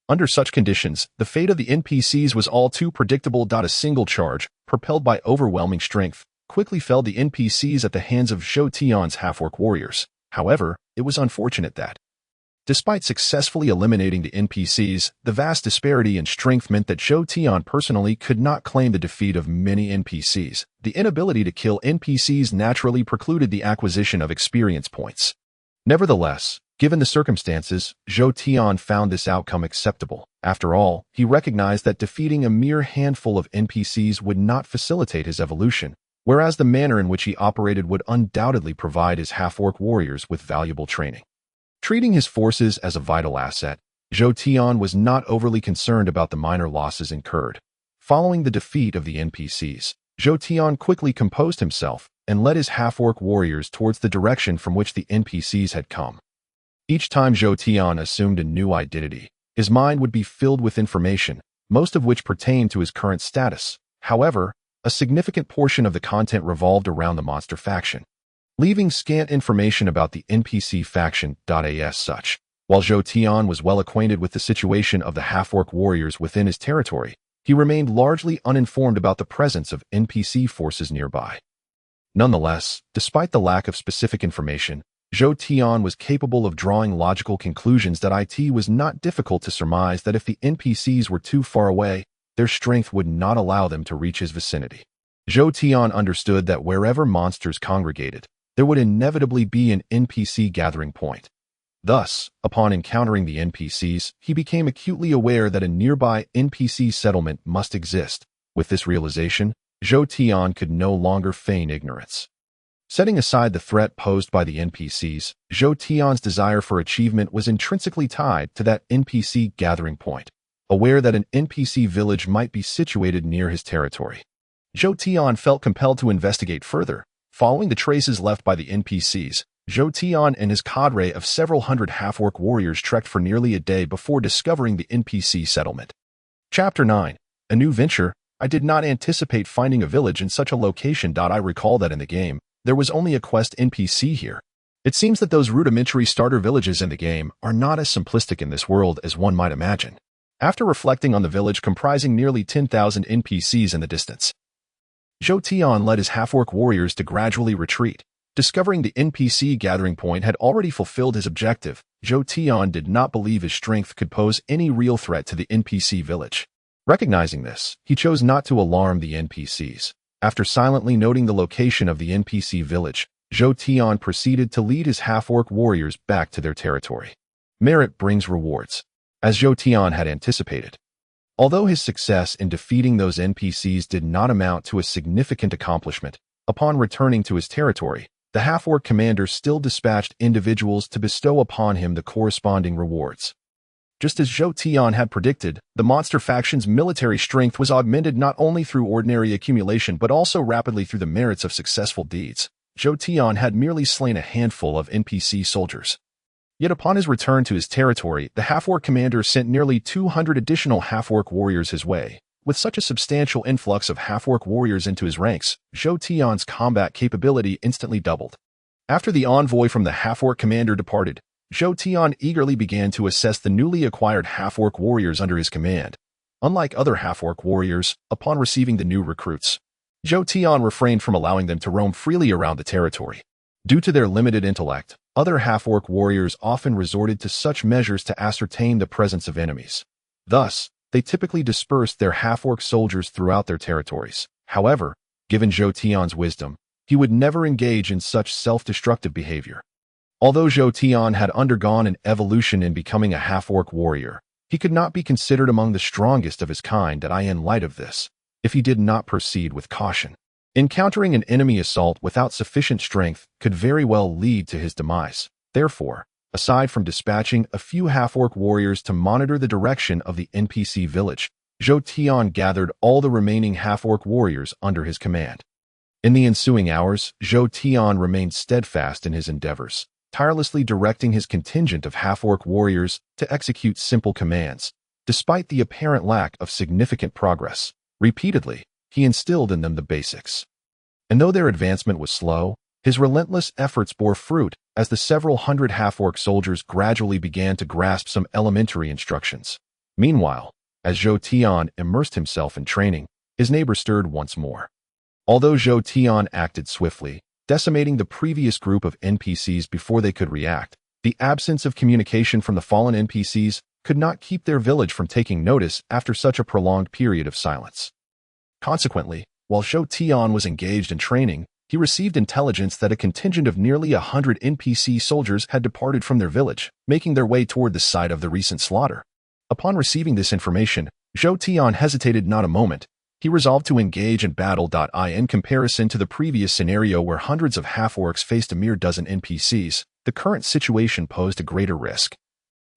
Under such conditions, the fate of the NPCs was all too predictable. A single charge, propelled by overwhelming strength, quickly felled the NPCs at the hands of Shou Tian's half-orc warriors. However, it was unfortunate that, despite successfully eliminating the NPCs, the vast disparity in strength meant that Shou Tian personally could not claim the defeat of many NPCs. The inability to kill NPCs naturally precluded the acquisition of experience points. Nevertheless, given the circumstances, Shou Tian found this outcome acceptable. After all, he recognized that defeating a mere handful of NPCs would not facilitate his evolution, whereas the manner in which he operated would undoubtedly provide his half-orc warriors with valuable training. Treating his forces as a vital asset, Shou Tian was not overly concerned about the minor losses incurred. Following the defeat of the NPCs, Shou Tian quickly composed himself and led his half-orc warriors towards the direction from which the NPCs had come. Each time Shou Tian assumed a new identity, his mind would be filled with information, most of which pertained to his current status. However, a significant portion of the content revolved around the monster faction, leaving scant information about the NPC faction. As such, while Shou Tian was well acquainted with the situation of the half-orc warriors within his territory, he remained largely uninformed about the presence of NPC forces nearby. Nonetheless, despite the lack of specific information, Shou Tian was capable of drawing logical conclusions. It was not difficult to surmise that if the NPCs were too far away, their strength would not allow them to reach his vicinity. Shou Tian understood that wherever monsters congregated, there would inevitably be an NPC gathering point. Thus, upon encountering the NPCs, he became acutely aware that a nearby NPC settlement must exist. With this realization, Shou Tian could no longer feign ignorance. Setting aside the threat posed by the NPCs, Shou Tian's desire for achievement was intrinsically tied to that NPC gathering point. Aware that an NPC village might be situated near his territory, Shou Tian felt compelled to investigate further. Following the traces left by the NPCs, Shou Tian and his cadre of several hundred half-orc warriors trekked for nearly a day before discovering the NPC settlement. Chapter 9. A New Venture. I did not anticipate finding a village in such a location. I recall that in the game, there was only a quest NPC here. It seems that those rudimentary starter villages in the game are not as simplistic in this world as one might imagine. After reflecting on the village comprising nearly 10,000 NPCs in the distance, Shou Tian led his half-orc warriors to gradually retreat. Discovering the NPC gathering point had already fulfilled his objective, Zhou Tian did not believe his strength could pose any real threat to the NPC village. Recognizing this, he chose not to alarm the NPCs. After silently noting the location of the NPC village, Zhou Tian proceeded to lead his half-orc warriors back to their territory. Merit brings rewards, as Zhou Tian had anticipated. Although his success in defeating those NPCs did not amount to a significant accomplishment, upon returning to his territory, the half-orc commander still dispatched individuals to bestow upon him the corresponding rewards. Just as Zhou Tian had predicted, the monster faction's military strength was augmented not only through ordinary accumulation but also rapidly through the merits of successful deeds. Zhou Tian had merely slain a handful of NPC soldiers. Yet upon his return to his territory, the half-orc commander sent nearly 200 additional half-orc warriors his way. With such a substantial influx of half-orc warriors into his ranks, Zhou Tian's combat capability instantly doubled. After the envoy from the half-orc commander departed, Zhou Tian eagerly began to assess the newly acquired half-orc warriors under his command. Unlike other half-orc warriors, upon receiving the new recruits, Zhou Tian refrained from allowing them to roam freely around the territory. Due to their limited intellect, other half-orc warriors often resorted to such measures to ascertain the presence of enemies. Thus, they typically dispersed their half-orc soldiers throughout their territories. However, given Zhou Tian's wisdom, he would never engage in such self-destructive behavior. Although Zhou Tian had undergone an evolution in becoming a half-orc warrior, he could not be considered among the strongest of his kind in light of this, if he did not proceed with caution. Encountering an enemy assault without sufficient strength could very well lead to his demise. Therefore, aside from dispatching a few half-orc warriors to monitor the direction of the NPC village, Zhou Tian gathered all the remaining half-orc warriors under his command. In the ensuing hours, Zhou Tian remained steadfast in his endeavors, tirelessly directing his contingent of half-orc warriors to execute simple commands. Despite the apparent lack of significant progress, repeatedly, he instilled in them the basics. And though their advancement was slow, his relentless efforts bore fruit as the several hundred half-orc soldiers gradually began to grasp some elementary instructions. Meanwhile, as Zhou Tian immersed himself in training, his neighbor stirred once more. Although Zhou Tian acted swiftly, decimating the previous group of NPCs before they could react, the absence of communication from the fallen NPCs could not keep their village from taking notice after such a prolonged period of silence. Consequently, while Zhou Tian was engaged in training, he received intelligence that a contingent of nearly 100 NPC soldiers had departed from their village, making their way toward the site of the recent slaughter. Upon receiving this information, Zhou Tian hesitated not a moment. He resolved to engage in battle. In comparison to the previous scenario where hundreds of half-orcs faced a mere dozen NPCs, the current situation posed a greater risk.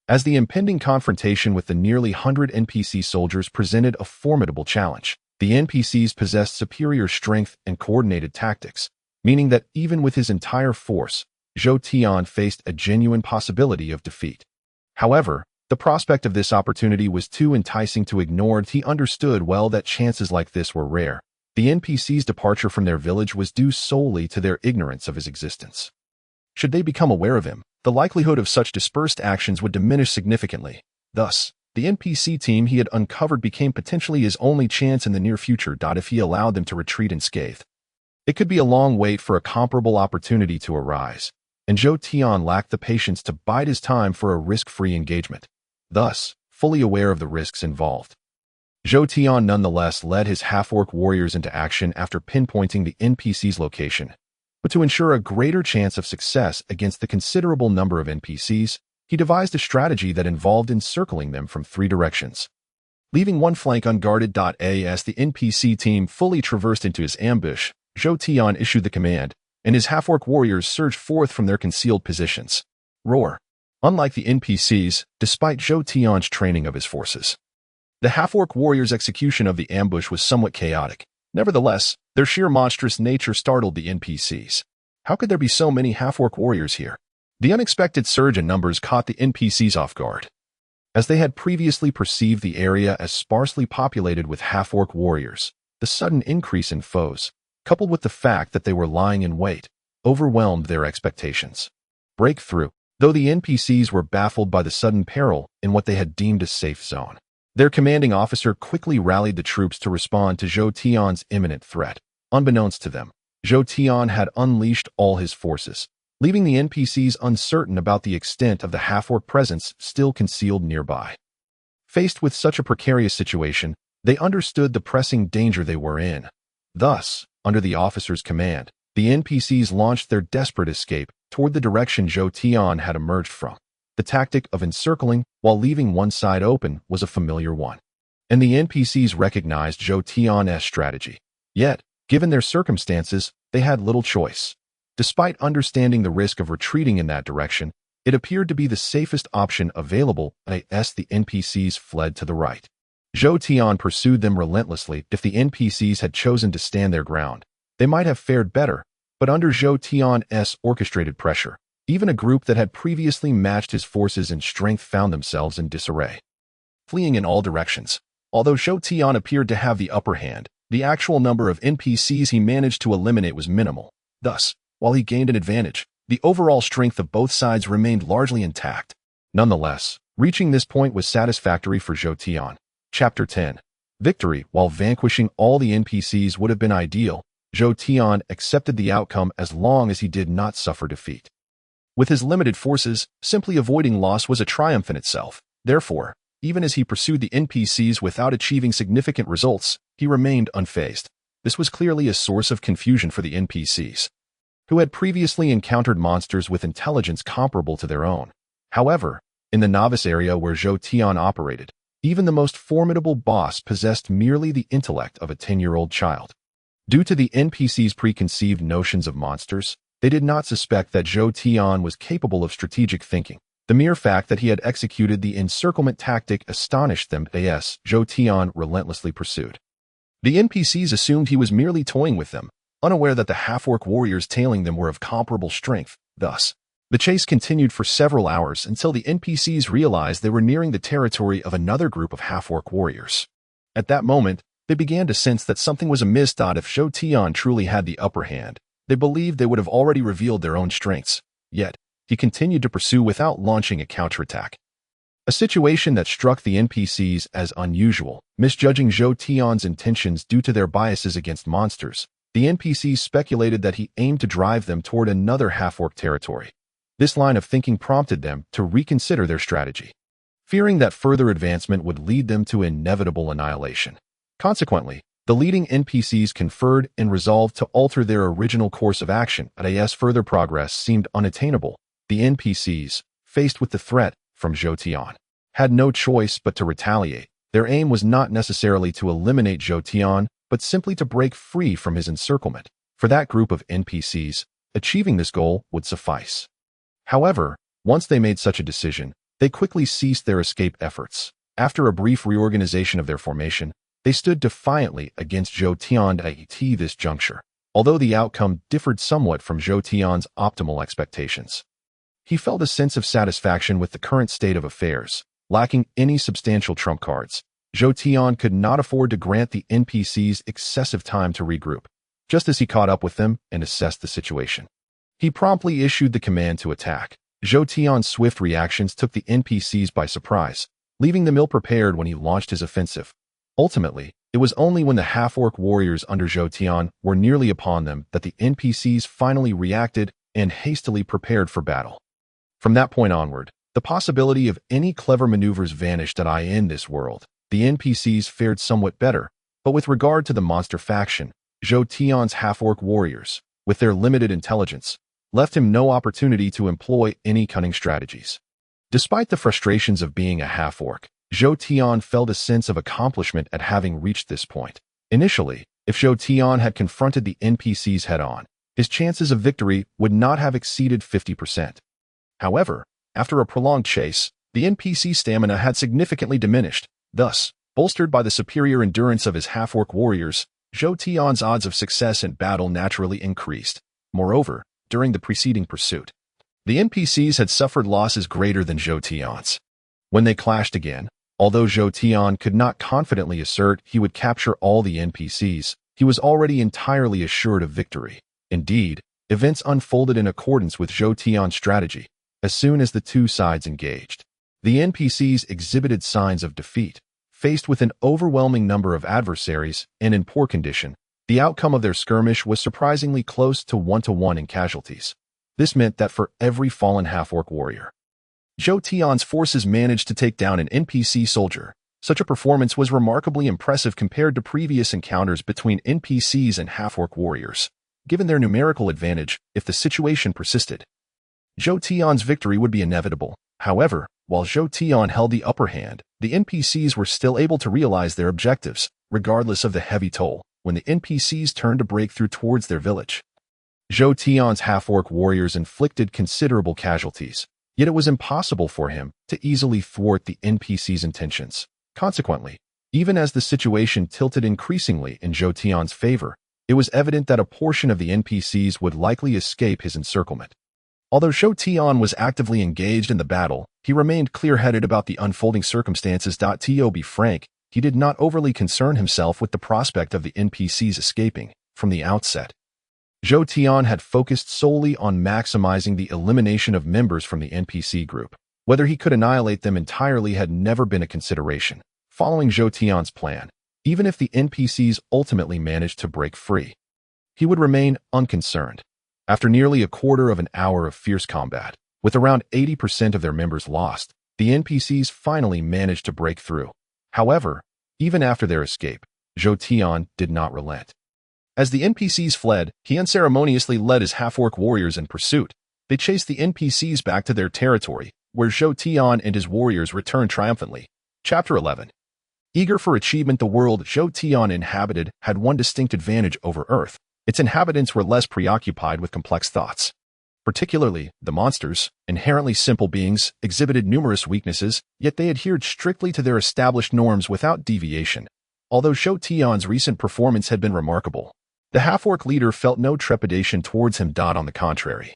As the impending confrontation with the nearly 100 NPC soldiers presented a formidable challenge, the NPCs possessed superior strength and coordinated tactics, meaning that even with his entire force, Zhou Tian faced a genuine possibility of defeat. However, the prospect of this opportunity was too enticing to ignore. He understood well that chances like this were rare. The NPCs' departure from their village was due solely to their ignorance of his existence. Should they become aware of him, the likelihood of such dispersed actions would diminish significantly. Thus, the NPC team he had uncovered became potentially his only chance in the near future. If he allowed them to retreat unscathed, it could be a long wait for a comparable opportunity to arise, and Zhou Tian lacked the patience to bide his time for a risk-free engagement. Thus, fully aware of the risks involved, Zhou Tian nonetheless led his half-orc warriors into action after pinpointing the NPC's location. But to ensure a greater chance of success against the considerable number of NPCs, he devised a strategy that involved encircling them from 3 directions. Leaving one flank unguarded. As the NPC team fully traversed into his ambush, Zhou Tian issued the command, and his half-orc warriors surged forth from their concealed positions. Roar! Unlike the NPCs, despite Zhou Tian's training of his forces, the half-orc warriors' execution of the ambush was somewhat chaotic. Nevertheless, their sheer monstrous nature startled the NPCs. How could there be so many half-orc warriors here? The unexpected surge in numbers caught the NPCs off guard. As they had previously perceived the area as sparsely populated with half-orc warriors, the sudden increase in foes, coupled with the fact that they were lying in wait, overwhelmed their expectations. Breakthrough. Though the NPCs were baffled by the sudden peril in what they had deemed a safe zone, their commanding officer quickly rallied the troops to respond to Zhou Tian's imminent threat. Unbeknownst to them, Zhou Tian had unleashed all his forces, leaving the NPCs uncertain about the extent of the half-orc presence still concealed nearby. Faced with such a precarious situation, they understood the pressing danger they were in. Thus, under the officer's command, the NPCs launched their desperate escape toward the direction Zhou Tian had emerged from. The tactic of encircling while leaving one side open was a familiar one, and the NPCs recognized Zhou Tian's strategy. Yet, given their circumstances, they had little choice. Despite understanding the risk of retreating in that direction, it appeared to be the safest option available as the NPCs fled to the right. Zhou Tian pursued them relentlessly. If the NPCs had chosen to stand their ground, they might have fared better, but under Zhou Tian's orchestrated pressure, even a group that had previously matched his forces in strength found themselves in disarray, fleeing in all directions. Although Zhou Tian appeared to have the upper hand, the actual number of NPCs he managed to eliminate was minimal. Thus, while he gained an advantage, the overall strength of both sides remained largely intact. Nonetheless, reaching this point was satisfactory for Zhou Tian. Chapter 10. Victory. While vanquishing all the NPCs would have been ideal, Zhou Tian accepted the outcome as long as he did not suffer defeat. With his limited forces, simply avoiding loss was a triumph in itself. Therefore, even as he pursued the NPCs without achieving significant results, he remained unfazed. This was clearly a source of confusion for the NPCs, who had previously encountered monsters with intelligence comparable to their own. However, in the novice area where Zhou Tian operated, even the most formidable boss possessed merely the intellect of a 10-year-old child. Due to the NPC's preconceived notions of monsters, they did not suspect that Zhou Tian was capable of strategic thinking. The mere fact that he had executed the encirclement tactic astonished them. Zhou Tian relentlessly pursued. The NPCs assumed he was merely toying with them, unaware that the half-orc warriors tailing them were of comparable strength. Thus, the chase continued for several hours until the NPCs realized they were nearing the territory of another group of half-orc warriors. At that moment, they began to sense that something was amiss. If Zhou Tian truly had the upper hand, they believed they would have already revealed their own strengths. Yet, he continued to pursue without launching a counterattack. A situation that struck the NPCs as unusual. Misjudging Zhou Tian's intentions due to their biases against monsters, the NPCs speculated that he aimed to drive them toward another half-orc territory. This line of thinking prompted them to reconsider their strategy, fearing that further advancement would lead them to inevitable annihilation. Consequently, the leading NPCs conferred and resolved to alter their original course of action. As further progress seemed unattainable, the NPCs, faced with the threat from Zhou Tian, had no choice but to retaliate. Their aim was not necessarily to eliminate Zhou Tian, but simply to break free from his encirclement. For that group of NPCs, achieving this goal would suffice. However, once they made such a decision, they quickly ceased their escape efforts. After a brief reorganization of their formation, they stood defiantly against Zhou Tian at this juncture, although the outcome differed somewhat from Zhou Tian's optimal expectations. He felt a sense of satisfaction with the current state of affairs. Lacking any substantial trump cards, Zhou Tian could not afford to grant the NPCs excessive time to regroup. Just as he caught up with them and assessed the situation, he promptly issued the command to attack. Zhou Tian's swift reactions took the NPCs by surprise, leaving them ill-prepared when he launched his offensive. Ultimately, it was only when the half-orc warriors under Zhou Tian were nearly upon them that the NPCs finally reacted and hastily prepared for battle. From that point onward, the possibility of any clever maneuvers vanished. In this world, the NPCs fared somewhat better, but with regard to the monster faction, Zhou Tian's half-orc warriors, with their limited intelligence, left him no opportunity to employ any cunning strategies. Despite the frustrations of being a half-orc, Zhou Tian felt a sense of accomplishment at having reached this point. Initially, if Zhou Tian had confronted the NPCs head-on, his chances of victory would not have exceeded 50%. However, after a prolonged chase, the NPC stamina had significantly diminished. Thus, bolstered by the superior endurance of his half-orc warriors, Zhou Tian's odds of success in battle naturally increased. Moreover, during the preceding pursuit, the NPCs had suffered losses greater than Zhou Tian's. When they clashed again, although Zhou Tian could not confidently assert he would capture all the NPCs, he was already entirely assured of victory. Indeed, events unfolded in accordance with Zhou Tian's strategy. As soon as the two sides engaged, the NPCs exhibited signs of defeat. Faced with an overwhelming number of adversaries and in poor condition, The outcome of their skirmish was surprisingly close to 1-to-1 in casualties. This meant that for every fallen half-orc warrior, Zhou Tian's forces managed to take down an NPC soldier. Such a performance was remarkably impressive compared to previous encounters between NPCs and half-orc warriors. Given their numerical advantage, if the situation persisted, Zhou Tian's victory would be inevitable. However, while Zhou Tian held the upper hand, the NPCs were still able to realize their objectives, regardless of the heavy toll, when the NPCs turned to break through towards their village. Zhou Tian's half-orc warriors inflicted considerable casualties, yet it was impossible for him to easily thwart the NPCs' intentions. Consequently, even as the situation tilted increasingly in Zhou Tian's favor, it was evident that a portion of the NPCs would likely escape his encirclement. Although Zhou Tian was actively engaged in the battle, he remained clear-headed about the unfolding circumstances. To be frank, he did not overly concern himself with the prospect of the NPCs escaping. From the outset, Zhou Tian had focused solely on maximizing the elimination of members from the NPC group. Whether he could annihilate them entirely had never been a consideration. Following Zhou Tian's plan, even if the NPCs ultimately managed to break free, he would remain unconcerned. After nearly a quarter of an hour of fierce combat, with around 80% of their members lost, the NPCs finally managed to break through. However, even after their escape, Zhou Tian did not relent. As the NPCs fled, he unceremoniously led his half-orc warriors in pursuit. They chased the NPCs back to their territory, where Zhou Tian and his warriors returned triumphantly. Chapter 11. Eager for achievement, the world Zhou Tian inhabited had one distinct advantage over Earth. Its inhabitants were less preoccupied with complex thoughts. Particularly, the monsters, inherently simple beings, exhibited numerous weaknesses, yet they adhered strictly to their established norms without deviation. Although Zhou Tian's recent performance had been remarkable, the half-orc leader felt no trepidation towards him. On the contrary,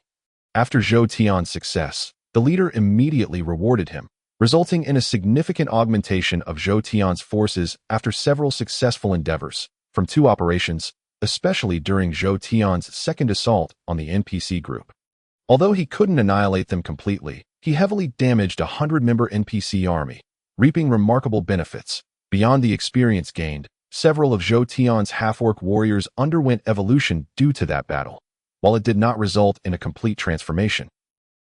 after Zhou Tian's success, the leader immediately rewarded him, resulting in a significant augmentation of Zhou Tian's forces after several successful endeavors. From 2 operations, especially during Zhou Tian's second assault on the NPC group. Although he couldn't annihilate them completely, he heavily damaged a 100-member NPC army, reaping remarkable benefits. Beyond the experience gained, several of Zhou Tian's half-orc warriors underwent evolution due to that battle, while it did not result in a complete transformation.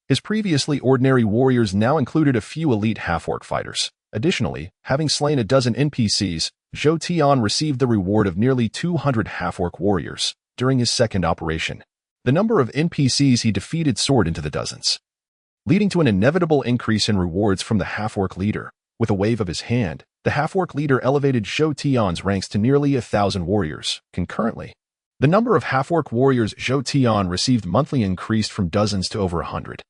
His previously ordinary warriors now included a few elite half-orc fighters. Additionally, having slain a dozen NPCs, Zhou Tian received the reward of nearly 200 half-orc warriors during his second operation. The number of NPCs he defeated soared into the dozens, leading to an inevitable increase in rewards from the half-orc leader. With a wave of his hand, the half-orc leader elevated Zhou Tian's ranks to nearly 1,000 warriors. Concurrently, the number of half-orc warriors Zhou Tian received monthly increased from dozens to over 100.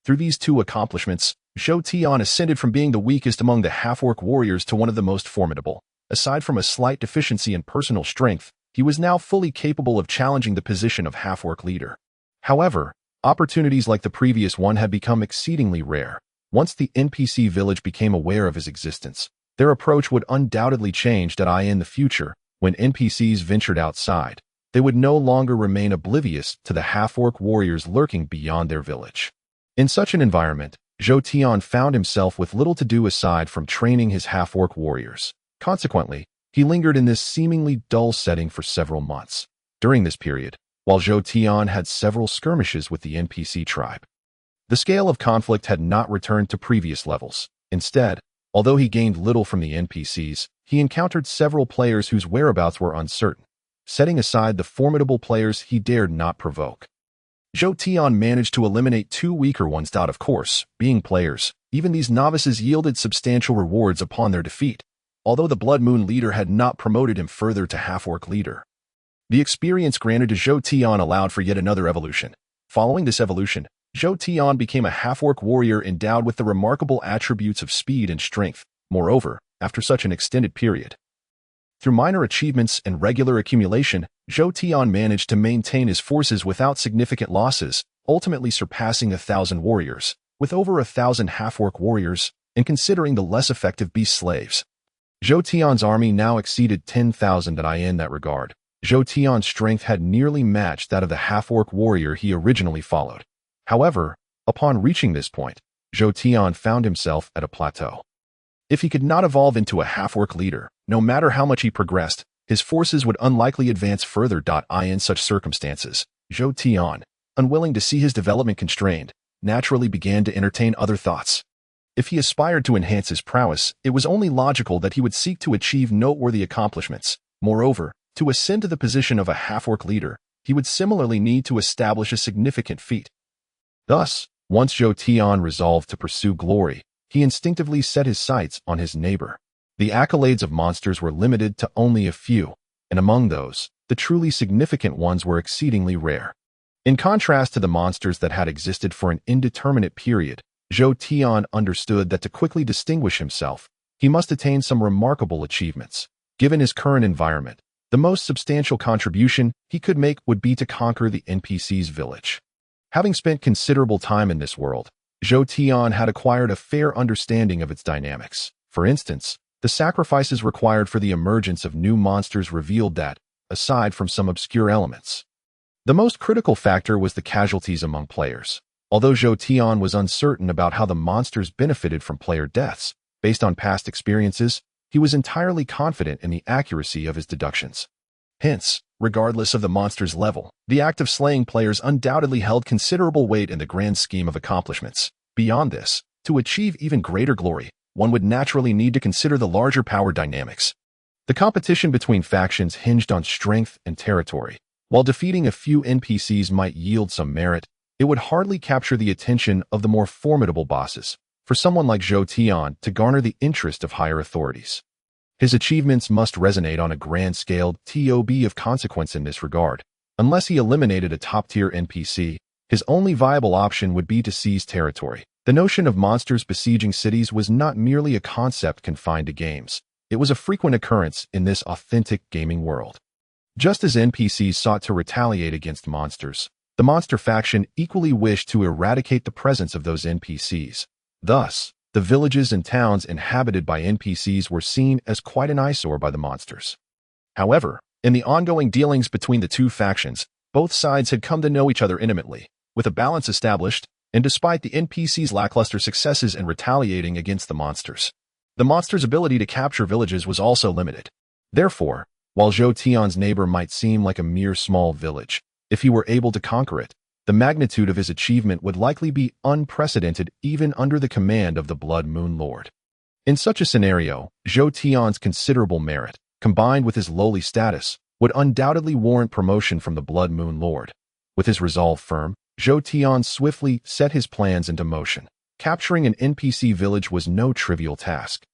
Through these 2 accomplishments, Zhou Tian ascended from being the weakest among the half-orc warriors to one of the most formidable. Aside from a slight deficiency in personal strength, he was now fully capable of challenging the position of half-orc leader. However, opportunities like the previous one had become exceedingly rare. Once the NPC village became aware of his existence, their approach would undoubtedly change. In the future, when NPCs ventured outside, they would no longer remain oblivious to the half-orc warriors lurking beyond their village. In such an environment, Zhou Tian found himself with little to do aside from training his half-orc warriors. Consequently, he lingered in this seemingly dull setting for several months. During this period, while Zhou Tian had several skirmishes with the NPC tribe, the scale of conflict had not returned to previous levels. Instead, although he gained little from the NPCs, he encountered several players whose whereabouts were uncertain. Setting aside the formidable players he dared not provoke, Zhou Tian managed to eliminate 2 weaker ones. Of course, being players, even these novices yielded substantial rewards upon their defeat. Although the Blood Moon leader had not promoted him further to half-orc leader, the experience granted to Zhou Tian allowed for yet another evolution. Following this evolution, Zhou Tian became a half-orc warrior endowed with the remarkable attributes of speed and strength. Moreover, after such an extended period, through minor achievements and regular accumulation, Zhou Tian managed to maintain his forces without significant losses, ultimately surpassing 1,000 warriors. With over 1,000 half-orc warriors, and considering the less effective beast slaves, Zhou Tian's army now exceeded 10,000. In that regard, Zhou Tian's strength had nearly matched that of the half-orc warrior he originally followed. However, upon reaching this point, Zhou Tian found himself at a plateau. If he could not evolve into a half-orc leader, no matter how much he progressed, His forces would unlikely advance further. In such circumstances, Zhou Tian, unwilling to see his development constrained, naturally began to entertain other thoughts. If he aspired to enhance his prowess, it was only logical that he would seek to achieve noteworthy accomplishments. Moreover, to ascend to the position of a half-orc leader, he would similarly need to establish a significant feat. Thus, once Zhou Tian resolved to pursue glory, he instinctively set his sights on his neighbor. The accolades of monsters were limited to only a few, and among those, the truly significant ones were exceedingly rare. In contrast to the monsters that had existed for an indeterminate period, Zhou Tian understood that to quickly distinguish himself, he must attain some remarkable achievements. Given his current environment, the most substantial contribution he could make would be to conquer the NPC's village. Having spent considerable time in this world, Zhou Tian had acquired a fair understanding of its dynamics. For instance, the sacrifices required for the emergence of new monsters revealed that, aside from some obscure elements, the most critical factor was the casualties among players. Although Zhou Tian was uncertain about how the monsters benefited from player deaths, based on past experiences, he was entirely confident in the accuracy of his deductions. Hence, regardless of the monster's level, the act of slaying players undoubtedly held considerable weight in the grand scheme of accomplishments. Beyond this, to achieve even greater glory, one would naturally need to consider the larger power dynamics. The competition between factions hinged on strength and territory. While defeating a few NPCs might yield some merit, it would hardly capture the attention of the more formidable bosses, for someone like Zhou Tian to garner the interest of higher authorities. His achievements must resonate on a grand scale of consequence in this regard. Unless he eliminated a top-tier NPC, his only viable option would be to seize territory. The notion of monsters besieging cities was not merely a concept confined to games. It was a frequent occurrence in this authentic gaming world. Just as NPCs sought to retaliate against monsters, the monster faction equally wished to eradicate the presence of those NPCs. Thus, the villages and towns inhabited by NPCs were seen as quite an eyesore by the monsters. However, in the ongoing dealings between the two factions, both sides had come to know each other intimately, with a balance established, and despite the NPCs' lackluster successes in retaliating against the monsters, the monsters' ability to capture villages was also limited. Therefore, while Zhou Tian's neighbor might seem like a mere small village, if he were able to conquer it, the magnitude of his achievement would likely be unprecedented even under the command of the Blood Moon Lord. In such a scenario, Zhou Tian's considerable merit, combined with his lowly status, would undoubtedly warrant promotion from the Blood Moon Lord. With his resolve firm, Zhou Tian swiftly set his plans into motion. Capturing an NPC village was no trivial task.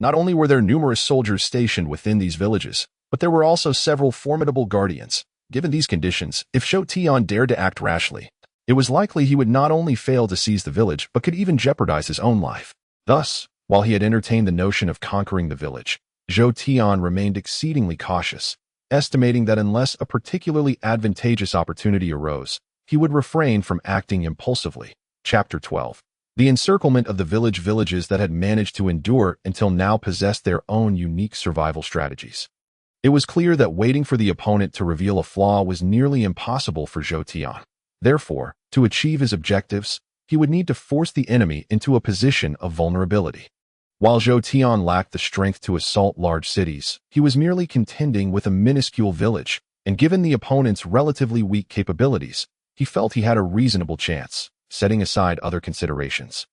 Not only were there numerous soldiers stationed within these villages, but there were also several formidable guardians. Given these conditions, if Zhou Tian dared to act rashly, it was likely he would not only fail to seize the village but could even jeopardize his own life. Thus, while he had entertained the notion of conquering the village, Zhou Tian remained exceedingly cautious, estimating that unless a particularly advantageous opportunity arose, he would refrain from acting impulsively. Chapter 12. The encirclement of the villages that had managed to endure until now possessed their own unique survival strategies. It was clear that waiting for the opponent to reveal a flaw was nearly impossible for Zhou Tian. Therefore, to achieve his objectives, he would need to force the enemy into a position of vulnerability. While Zhou Tian lacked the strength to assault large cities, he was merely contending with a minuscule village, and given the opponent's relatively weak capabilities, he felt he had a reasonable chance, setting aside other considerations.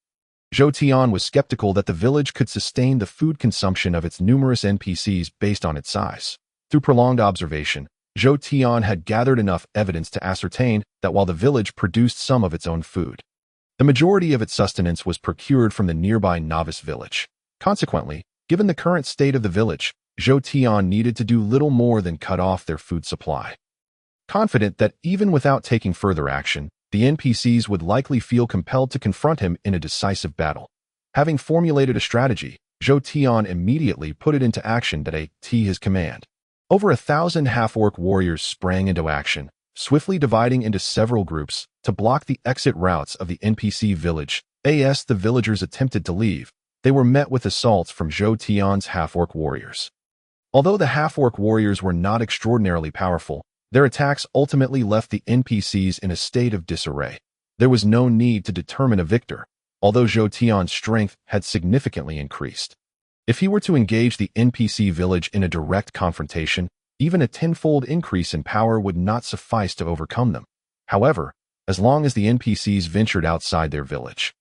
Zhou Tian was skeptical that the village could sustain the food consumption of its numerous NPCs based on its size. Through prolonged observation, Zhou Tian had gathered enough evidence to ascertain that while the village produced some of its own food, the majority of its sustenance was procured from the nearby novice village. Consequently, given the current state of the village, Zhou Tian needed to do little more than cut off their food supply. Confident that even without taking further action, the NPCs would likely feel compelled to confront him in a decisive battle. Having formulated a strategy, Zhou Tian immediately put it into action at his command. Over 1,000 half-orc warriors sprang into action, swiftly dividing into several groups to block the exit routes of the NPC village. As the villagers attempted to leave, they were met with assaults from Zhou Tian's half-orc warriors. Although the half-orc warriors were not extraordinarily powerful, their attacks ultimately left the NPCs in a state of disarray. There was no need to determine a victor, although Zhou Tian's strength had significantly increased. If he were to engage the NPC village in a direct confrontation, even a tenfold increase in power would not suffice to overcome them. However, as long as the NPCs ventured outside their village,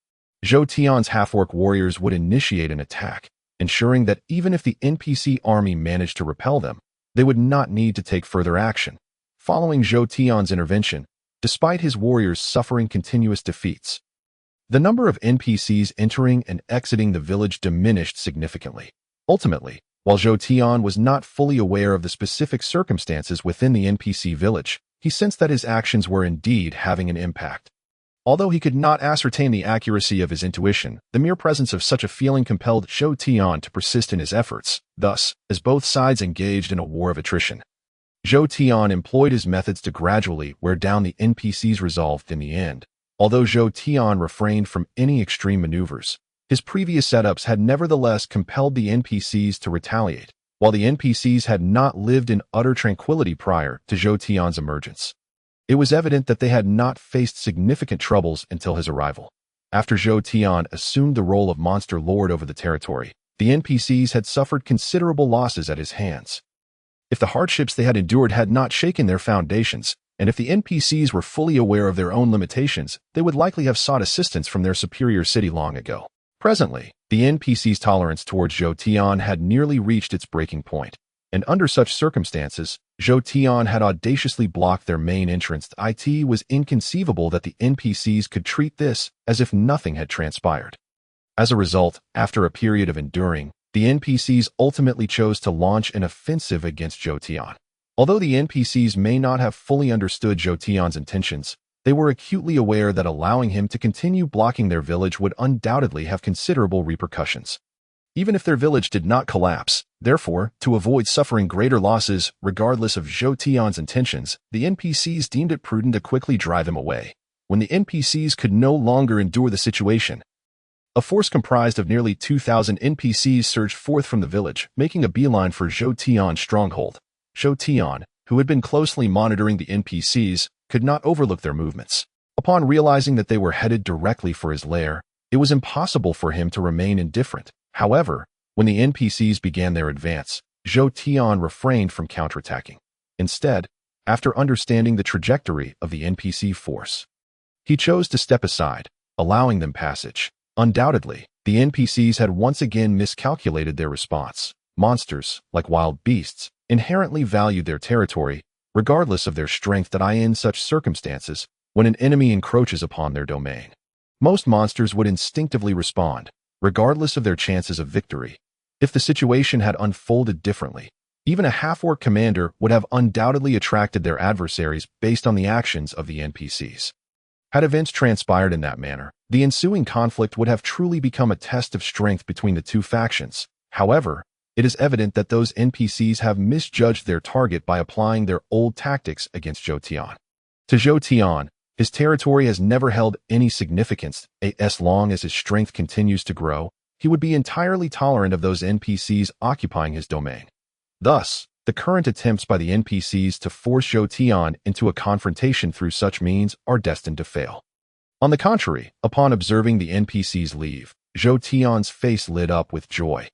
Zhou Tian's half-orc warriors would initiate an attack, ensuring that even if the NPC army managed to repel them, they would not need to take further action. Following Zhou Tian's intervention, despite his warriors suffering continuous defeats, the number of NPCs entering and exiting the village diminished significantly. Ultimately, while Zhou Tian was not fully aware of the specific circumstances within the NPC village, he sensed that his actions were indeed having an impact. Although he could not ascertain the accuracy of his intuition, the mere presence of such a feeling compelled Zhou Tian to persist in his efforts. Thus, as both sides engaged in a war of attrition, Zhou Tian employed his methods to gradually wear down the NPCs' resolve in the end. Although Zhou Tian refrained from any extreme maneuvers, his previous setups had nevertheless compelled the NPCs to retaliate, while the NPCs had not lived in utter tranquility prior to Zhou Tian's emergence. It was evident that they had not faced significant troubles until his arrival. After Zhou Tian assumed the role of monster lord over the territory, the NPCs had suffered considerable losses at his hands. If the hardships they had endured had not shaken their foundations, and if the NPCs were fully aware of their own limitations, they would likely have sought assistance from their superior city long ago. Presently, the NPCs' tolerance towards Zhou Tian had nearly reached its breaking point, and under such circumstances, Zhou Tian had audaciously blocked their main entrance. It was inconceivable that the NPCs could treat this as if nothing had transpired. As a result, after a period of enduring, the NPCs ultimately chose to launch an offensive against Zhou Tian. Although the NPCs may not have fully understood Zhou Tian's intentions, they were acutely aware that allowing him to continue blocking their village would undoubtedly have considerable repercussions. Even if their village did not collapse, therefore, to avoid suffering greater losses regardless of Zhou Tian's intentions, the NPCs deemed it prudent to quickly drive him away. When the NPCs could no longer endure the situation, a force comprised of nearly 2,000 NPCs surged forth from the village, making a beeline for Zhou Tian's stronghold. Zhou Tian, who had been closely monitoring the NPCs, could not overlook their movements. Upon realizing that they were headed directly for his lair, it was impossible for him to remain indifferent. However, when the NPCs began their advance, Zhou Tian refrained from counterattacking. Instead, after understanding the trajectory of the NPC force, he chose to step aside, allowing them passage. Undoubtedly, the NPCs had once again miscalculated their response. Monsters, like wild beasts, inherently valued their territory, regardless of their strength. In such circumstances, when an enemy encroaches upon their domain, most monsters would instinctively respond, regardless of their chances of victory. If the situation had unfolded differently, even a half-orc commander would have undoubtedly attracted their adversaries based on the actions of the NPCs. Had events transpired in that manner, the ensuing conflict would have truly become a test of strength between the two factions. However, it is evident that those NPCs have misjudged their target by applying their old tactics against Zhou Tian. To Zhou Tian, his territory has never held any significance. As long as his strength continues to grow, he would be entirely tolerant of those NPCs occupying his domain. Thus, the current attempts by the NPCs to force Zhou Tian into a confrontation through such means are destined to fail. On the contrary, upon observing the NPCs leave, Zhou Tian's face lit up with joy.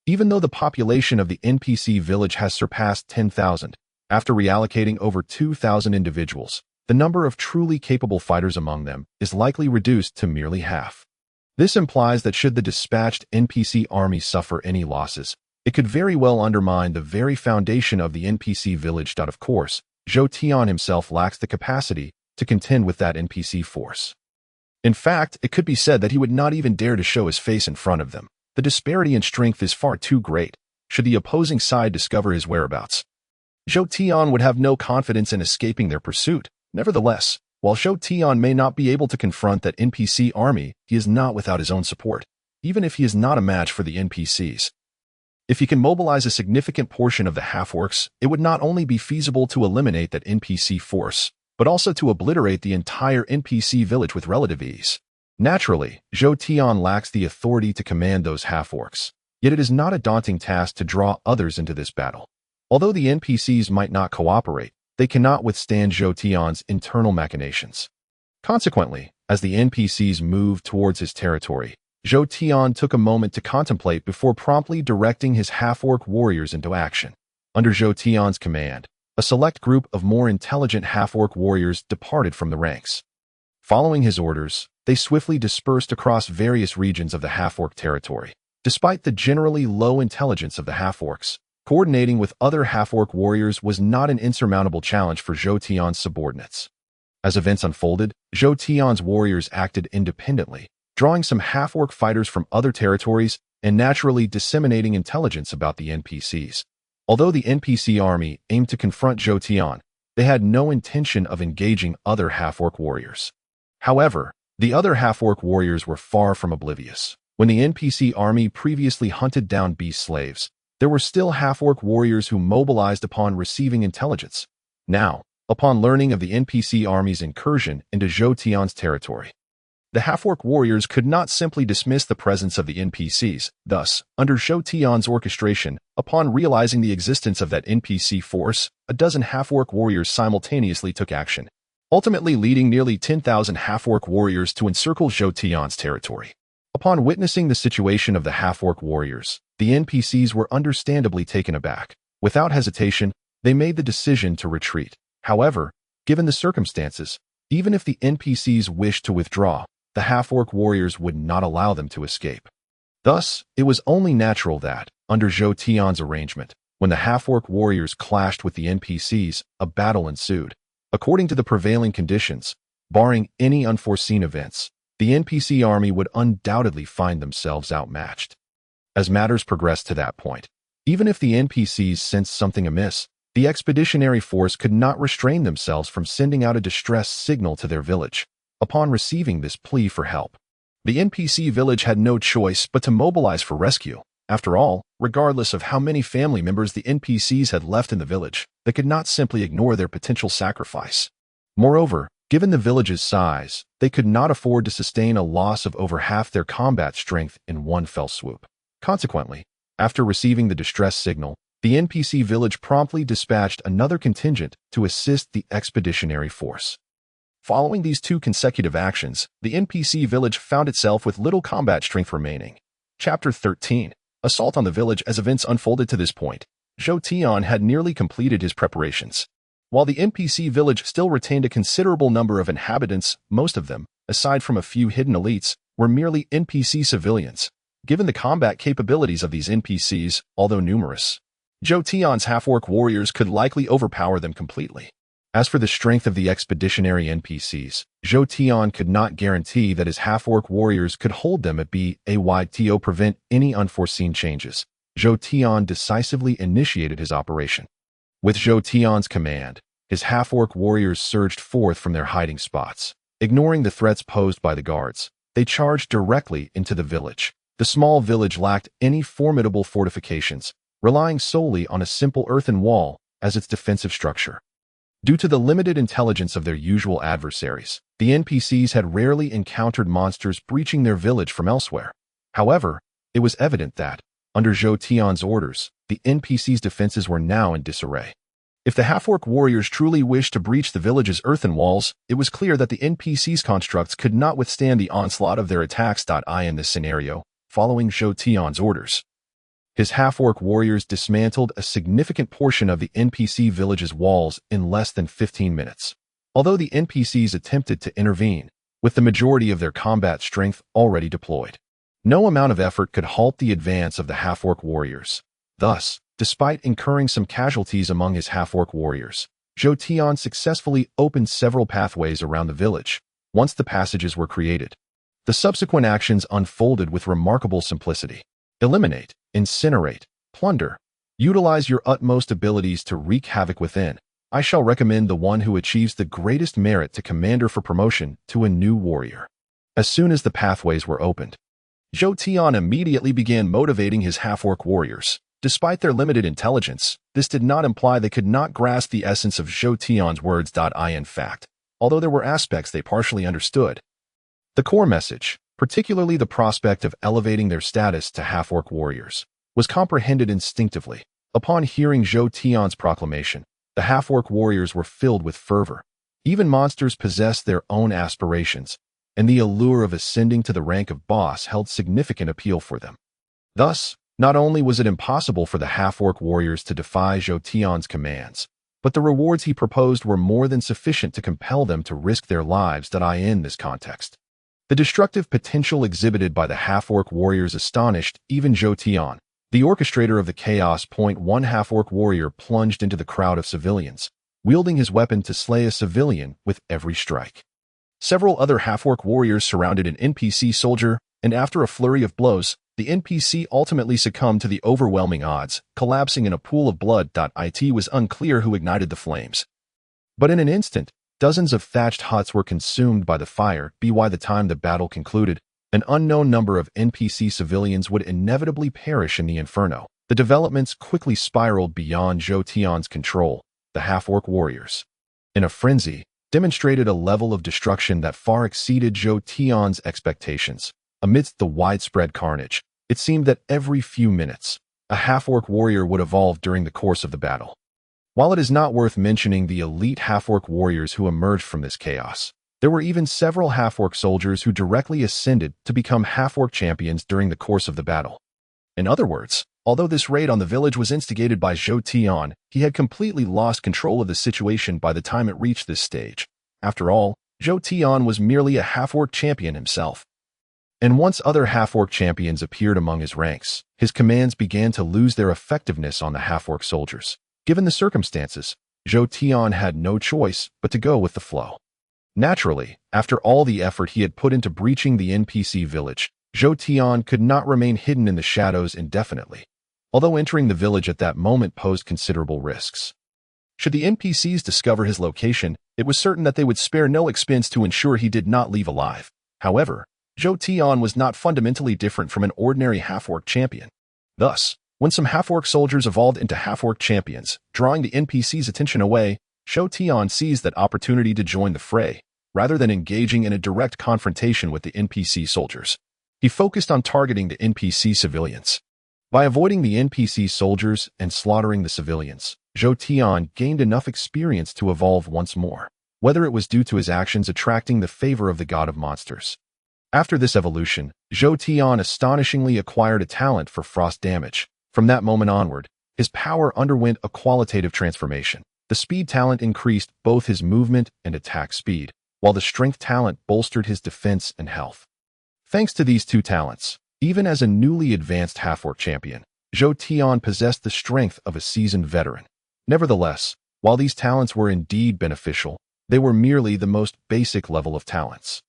Even though the population of the NPC village has surpassed 10,000, after reallocating over 2,000 individuals, the number of truly capable fighters among them is likely reduced to merely half. This implies that should the dispatched NPC army suffer any losses, it could very well undermine the very foundation of the NPC village. Of course, Zhou Tian himself lacks the capacity to contend with that NPC force. In fact, it could be said that he would not even dare to show his face in front of them. The disparity in strength is far too great, should the opposing side discover his whereabouts. Zhou Tian would have no confidence in escaping their pursuit. Nevertheless, while Zhou Tian may not be able to confront that NPC army, he is not without his own support, even if he is not a match for the NPCs. If he can mobilize a significant portion of the half-orcs, it would not only be feasible to eliminate that NPC force, but also to obliterate the entire NPC village with relative ease. Naturally, Zhou Tian lacks the authority to command those half-orcs, yet it is not a daunting task to draw others into this battle. Although the NPCs might not cooperate, they cannot withstand Zhou Tian's internal machinations. Consequently, as the NPCs moved towards his territory, Zhou Tian took a moment to contemplate before promptly directing his half-orc warriors into action. Under Zhou Tian's command, a select group of more intelligent half-orc warriors departed from the ranks. Following his orders, they swiftly dispersed across various regions of the half-orc territory. Despite the generally low intelligence of the half-orcs, coordinating with other half-orc warriors was not an insurmountable challenge for Zhou Tian's subordinates. As events unfolded, Zhou Tian's warriors acted independently, drawing some half-orc fighters from other territories and naturally disseminating intelligence about the NPCs. Although the NPC army aimed to confront Zhou Tian, they had no intention of engaging other half-orc warriors. However, the other half-orc warriors were far from oblivious. When the NPC army previously hunted down beast slaves, there were still half-orc warriors who mobilized upon receiving intelligence. Now, upon learning of the NPC army's incursion into Zhou Tian's territory, the half-orc warriors could not simply dismiss the presence of the NPCs. Thus, under Zhou Tian's orchestration, upon realizing the existence of that NPC force, a dozen half-orc warriors simultaneously took action, ultimately leading nearly 10,000 half-orc warriors to encircle Zhou Tian's territory. Upon witnessing the situation of the half-orc warriors, the NPCs were understandably taken aback. Without hesitation, they made the decision to retreat. However, given the circumstances, even if the NPCs wished to withdraw, the half-orc warriors would not allow them to escape. Thus, it was only natural that, under Zhou Tian's arrangement, when the half-orc warriors clashed with the NPCs, a battle ensued. According to the prevailing conditions, barring any unforeseen events, the NPC army would undoubtedly find themselves outmatched. As matters progressed to that point, even if the NPCs sensed something amiss, the expeditionary force could not restrain themselves from sending out a distress signal to their village. Upon receiving this plea for help, the NPC village had no choice but to mobilize for rescue. After all, regardless of how many family members the NPCs had left in the village, they could not simply ignore their potential sacrifice. Moreover, given the village's size, they could not afford to sustain a loss of over half their combat strength in one fell swoop. Consequently, after receiving the distress signal, the NPC village promptly dispatched another contingent to assist the expeditionary force. Following these two consecutive actions, the NPC village found itself with little combat strength remaining. Chapter 13. Assault on the village. As events unfolded to this point, Zhou Tian had nearly completed his preparations. While the NPC village still retained a considerable number of inhabitants, most of them, aside from a few hidden elites, were merely NPC civilians. Given the combat capabilities of these NPCs, although numerous, Zhou Tian's half-orc warriors could likely overpower them completely. As for the strength of the expeditionary NPCs, Zhou Tian could not guarantee that his half-orc warriors could hold them at BAYTO prevent any unforeseen changes. Zhou Tian decisively initiated his operation. With Zhou Tian's command, his half-orc warriors surged forth from their hiding spots. Ignoring the threats posed by the guards, they charged directly into the village. The small village lacked any formidable fortifications, relying solely on a simple earthen wall as its defensive structure. Due to the limited intelligence of their usual adversaries, the NPCs had rarely encountered monsters breaching their village from elsewhere. However, it was evident that, under Zhou Tian's orders, the NPCs' defenses were now in disarray. If the half-orc warriors truly wished to breach the village's earthen walls, it was clear that the NPCs' constructs could not withstand the onslaught of their attacks. In this scenario, following Zhou Tian's orders, his half-orc warriors dismantled a significant portion of the NPC village's walls in less than 15 minutes. Although the NPCs attempted to intervene, with the majority of their combat strength already deployed, no amount of effort could halt the advance of the half-orc warriors. Thus, despite incurring some casualties among his half-orc warriors, Zhou Tian successfully opened several pathways around the village. Once the passages were created, the subsequent actions unfolded with remarkable simplicity. Eliminate, incinerate, plunder. Utilize your utmost abilities to wreak havoc within. I shall recommend the one who achieves the greatest merit to commander for promotion to a new warrior. As soon as the pathways were opened, Zhou Tian immediately began motivating his half-orc warriors. Despite their limited intelligence, this did not imply they could not grasp the essence of Zhou Tian's words. In fact, although there were aspects they partially understood, the core message, particularly the prospect of elevating their status to half-orc warriors, was comprehended instinctively. Upon hearing Zhou Tian's proclamation, the half-orc warriors were filled with fervor. Even monsters possess their own aspirations, and the allure of ascending to the rank of boss held significant appeal for them. Thus, not only was it impossible for the half-orc warriors to defy Zhou Tian's commands, but the rewards he proposed were more than sufficient to compel them to risk their lives in this context. The destructive potential exhibited by the half-orc warriors astonished even Zhou Tian. The orchestrator of the chaos. One half-orc warrior plunged into the crowd of civilians, wielding his weapon to slay a civilian with every strike. Several other half-orc warriors surrounded an NPC soldier, and after a flurry of blows, the NPC ultimately succumbed to the overwhelming odds, collapsing in a pool of blood. It was unclear who ignited the flames. But in an instant, dozens of thatched huts were consumed by the fire. By the time the battle concluded, an unknown number of NPC civilians would inevitably perish in the inferno. The developments quickly spiraled beyond Zhou Tian's control. The half-orc warriors, in a frenzy, demonstrated a level of destruction that far exceeded Zhou Tian's expectations. Amidst the widespread carnage, it seemed that every few minutes, a half-orc warrior would evolve during the course of the battle. While it is not worth mentioning the elite half-orc warriors who emerged from this chaos, there were even several half-orc soldiers who directly ascended to become half-orc champions during the course of the battle. In other words, although this raid on the village was instigated by Zhou Tian, he had completely lost control of the situation by the time it reached this stage. After all, Zhou Tian was merely a half-orc champion himself. And once other half-orc champions appeared among his ranks, his commands began to lose their effectiveness on the half-orc soldiers. Given the circumstances, Zhou Tian had no choice but to go with the flow. Naturally, after all the effort he had put into breaching the NPC village, Zhou Tian could not remain hidden in the shadows indefinitely, although entering the village at that moment posed considerable risks. Should the NPCs discover his location, it was certain that they would spare no expense to ensure he did not leave alive. However, Zhou Tian was not fundamentally different from an ordinary half-orc champion. Thus, when some half-orc soldiers evolved into half-orc champions, drawing the NPC's attention away, Zhou Tian seized that opportunity to join the fray, rather than engaging in a direct confrontation with the NPC soldiers. He focused on targeting the NPC civilians. By avoiding the NPC soldiers and slaughtering the civilians, Zhou Tian gained enough experience to evolve once more, whether it was due to his actions attracting the favor of the god of monsters. After this evolution, Zhou Tian astonishingly acquired a talent for frost damage. From that moment onward, his power underwent a qualitative transformation. The speed talent increased both his movement and attack speed, while the strength talent bolstered his defense and health. Thanks to these two talents, even as a newly advanced half-orc champion, Zhou Tian possessed the strength of a seasoned veteran. Nevertheless, while these talents were indeed beneficial, they were merely the most basic level of talents.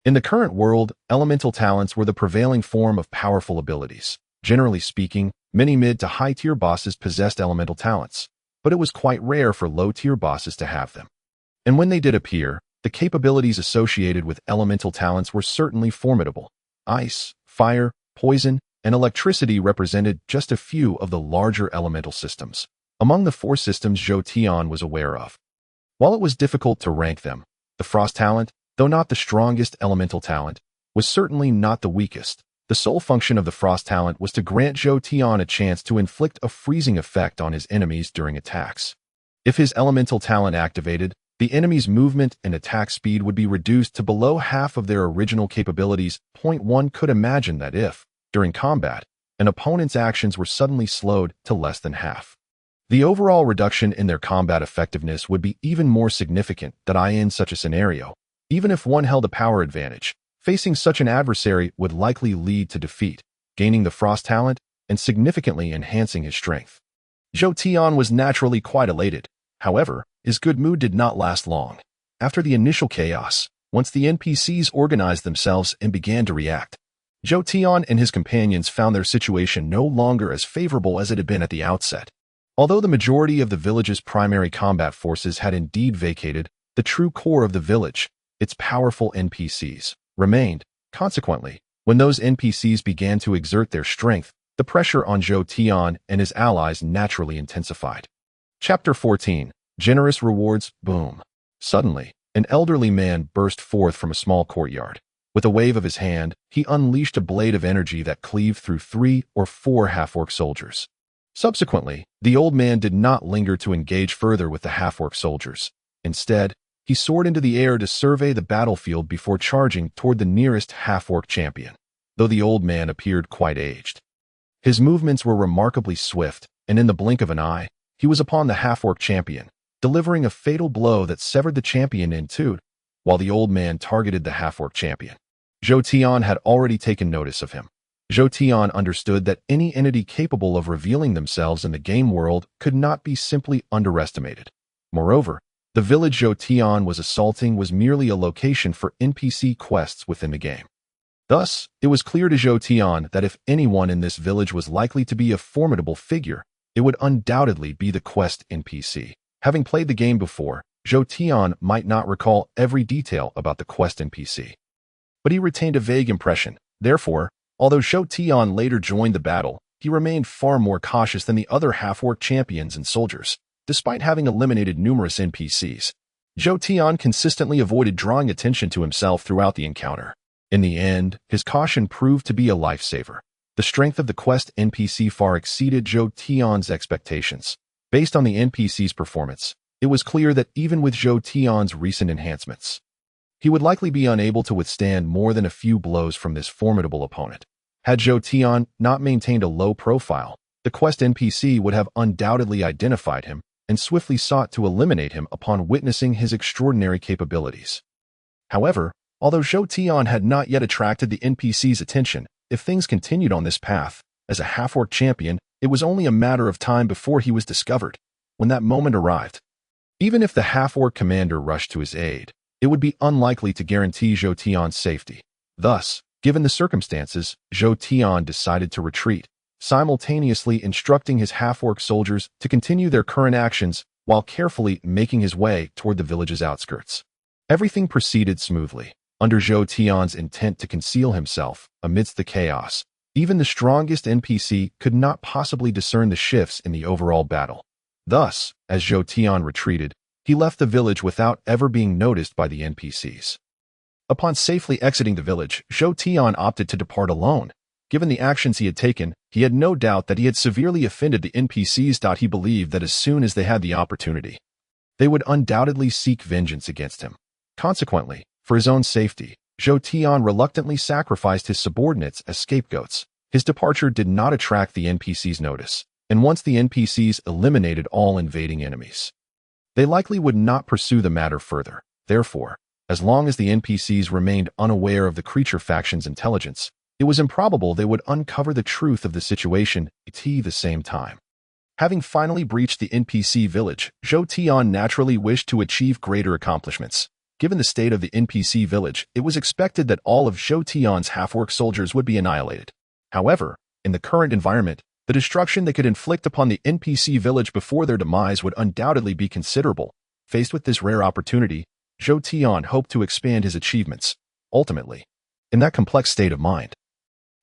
In the current world, elemental talents were the prevailing form of powerful abilities. Generally speaking, many mid to high-tier bosses possessed elemental talents, but it was quite rare for low-tier bosses to have them. And when they did appear, the capabilities associated with elemental talents were certainly formidable. Ice, fire, poison, and electricity represented just a few of the larger elemental systems among the 4 systems Zhou Tian was aware of. While it was difficult to rank them, the frost talent, though not the strongest elemental talent, was certainly not the weakest. The sole function of the frost talent was to grant Zhou Tian a chance to inflict a freezing effect on his enemies during attacks. If his elemental talent activated, the enemy's movement and attack speed would be reduced to below half of their original capabilities. One could imagine that if, during combat, an opponent's actions were suddenly slowed to less than half, the overall reduction in their combat effectiveness would be even more significant. In such a scenario, even if one held a power advantage, facing such an adversary would likely lead to defeat, gaining the frost talent and significantly enhancing his strength. Zhou Tian was naturally quite elated. However, his good mood did not last long. After the initial chaos, once the NPCs organized themselves and began to react, Zhou Tian and his companions found their situation no longer as favorable as it had been at the outset. Although the majority of the village's primary combat forces had indeed vacated, the true core of the village, its powerful NPCs, remained. Consequently, when those NPCs began to exert their strength, the pressure on Zhou Tian and his allies naturally intensified. Chapter 14. Generous Rewards. Boom. Suddenly, an elderly man burst forth from a small courtyard. With a wave of his hand, he unleashed a blade of energy that cleaved through 3 or 4 half-orc soldiers. Subsequently, the old man did not linger to engage further with the half-orc soldiers. Instead, He soared into the air to survey the battlefield before charging toward the nearest half-orc champion, though the old man appeared quite aged. His movements were remarkably swift, and in the blink of an eye, he was upon the half-orc champion, delivering a fatal blow that severed the champion in two, while the old man targeted the half-orc champion. Zhou Tian had already taken notice of him. Zhou Tian understood that any entity capable of revealing themselves in the game world could not be simply underestimated. Moreover, the village Zhou Tian was assaulting was merely a location for NPC quests within the game. Thus, it was clear to Zhou Tian that if anyone in this village was likely to be a formidable figure, it would undoubtedly be the quest NPC. Having played the game before, Zhou Tian might not recall every detail about the quest NPC. But he retained a vague impression. Therefore, although Zhou Tian later joined the battle, he remained far more cautious than the other half-orc champions and soldiers. Despite having eliminated numerous NPCs, Zhou Tian consistently avoided drawing attention to himself throughout the encounter. In the end, his caution proved to be a lifesaver. The strength of the quest NPC far exceeded Zhou Tian's expectations. Based on the NPC's performance, it was clear that even with Zhou Tian's recent enhancements, he would likely be unable to withstand more than a few blows from this formidable opponent. Had Zhou Tian not maintained a low profile, the quest NPC would have undoubtedly identified him and swiftly sought to eliminate him upon witnessing his extraordinary capabilities. However, although Zhou Tian had not yet attracted the NPC's attention, if things continued on this path, as a half-orc champion, it was only a matter of time before he was discovered. When that moment arrived, even if the half-orc commander rushed to his aid, it would be unlikely to guarantee Zhou Tian's safety. Thus, given the circumstances, Zhou Tian decided to retreat, simultaneously instructing his half-orc soldiers to continue their current actions while carefully making his way toward the village's outskirts. Everything proceeded smoothly. Under Zhou Tian's intent to conceal himself amidst the chaos, even the strongest NPC could not possibly discern the shifts in the overall battle. Thus, as Zhou Tian retreated, he left the village without ever being noticed by the NPCs. Upon safely exiting the village, Zhou Tian opted to depart alone. Given the actions he had taken, he had no doubt that he had severely offended the NPCs. He believed that as soon as they had the opportunity, they would undoubtedly seek vengeance against him. Consequently, for his own safety, Zhou Tian reluctantly sacrificed his subordinates as scapegoats. His departure did not attract the NPCs' notice, and once the NPCs eliminated all invading enemies, they likely would not pursue the matter further. Therefore, as long as the NPCs remained unaware of the creature faction's intelligence, it was improbable they would uncover the truth of the situation at the same time. Having finally breached the NPC village, Zhou Tian naturally wished to achieve greater accomplishments. Given the state of the NPC village, it was expected that all of Zhou Tian's half-orc soldiers would be annihilated. However, in the current environment, the destruction they could inflict upon the NPC village before their demise would undoubtedly be considerable. Faced with this rare opportunity, Zhou Tian hoped to expand his achievements. Ultimately, in that complex state of mind,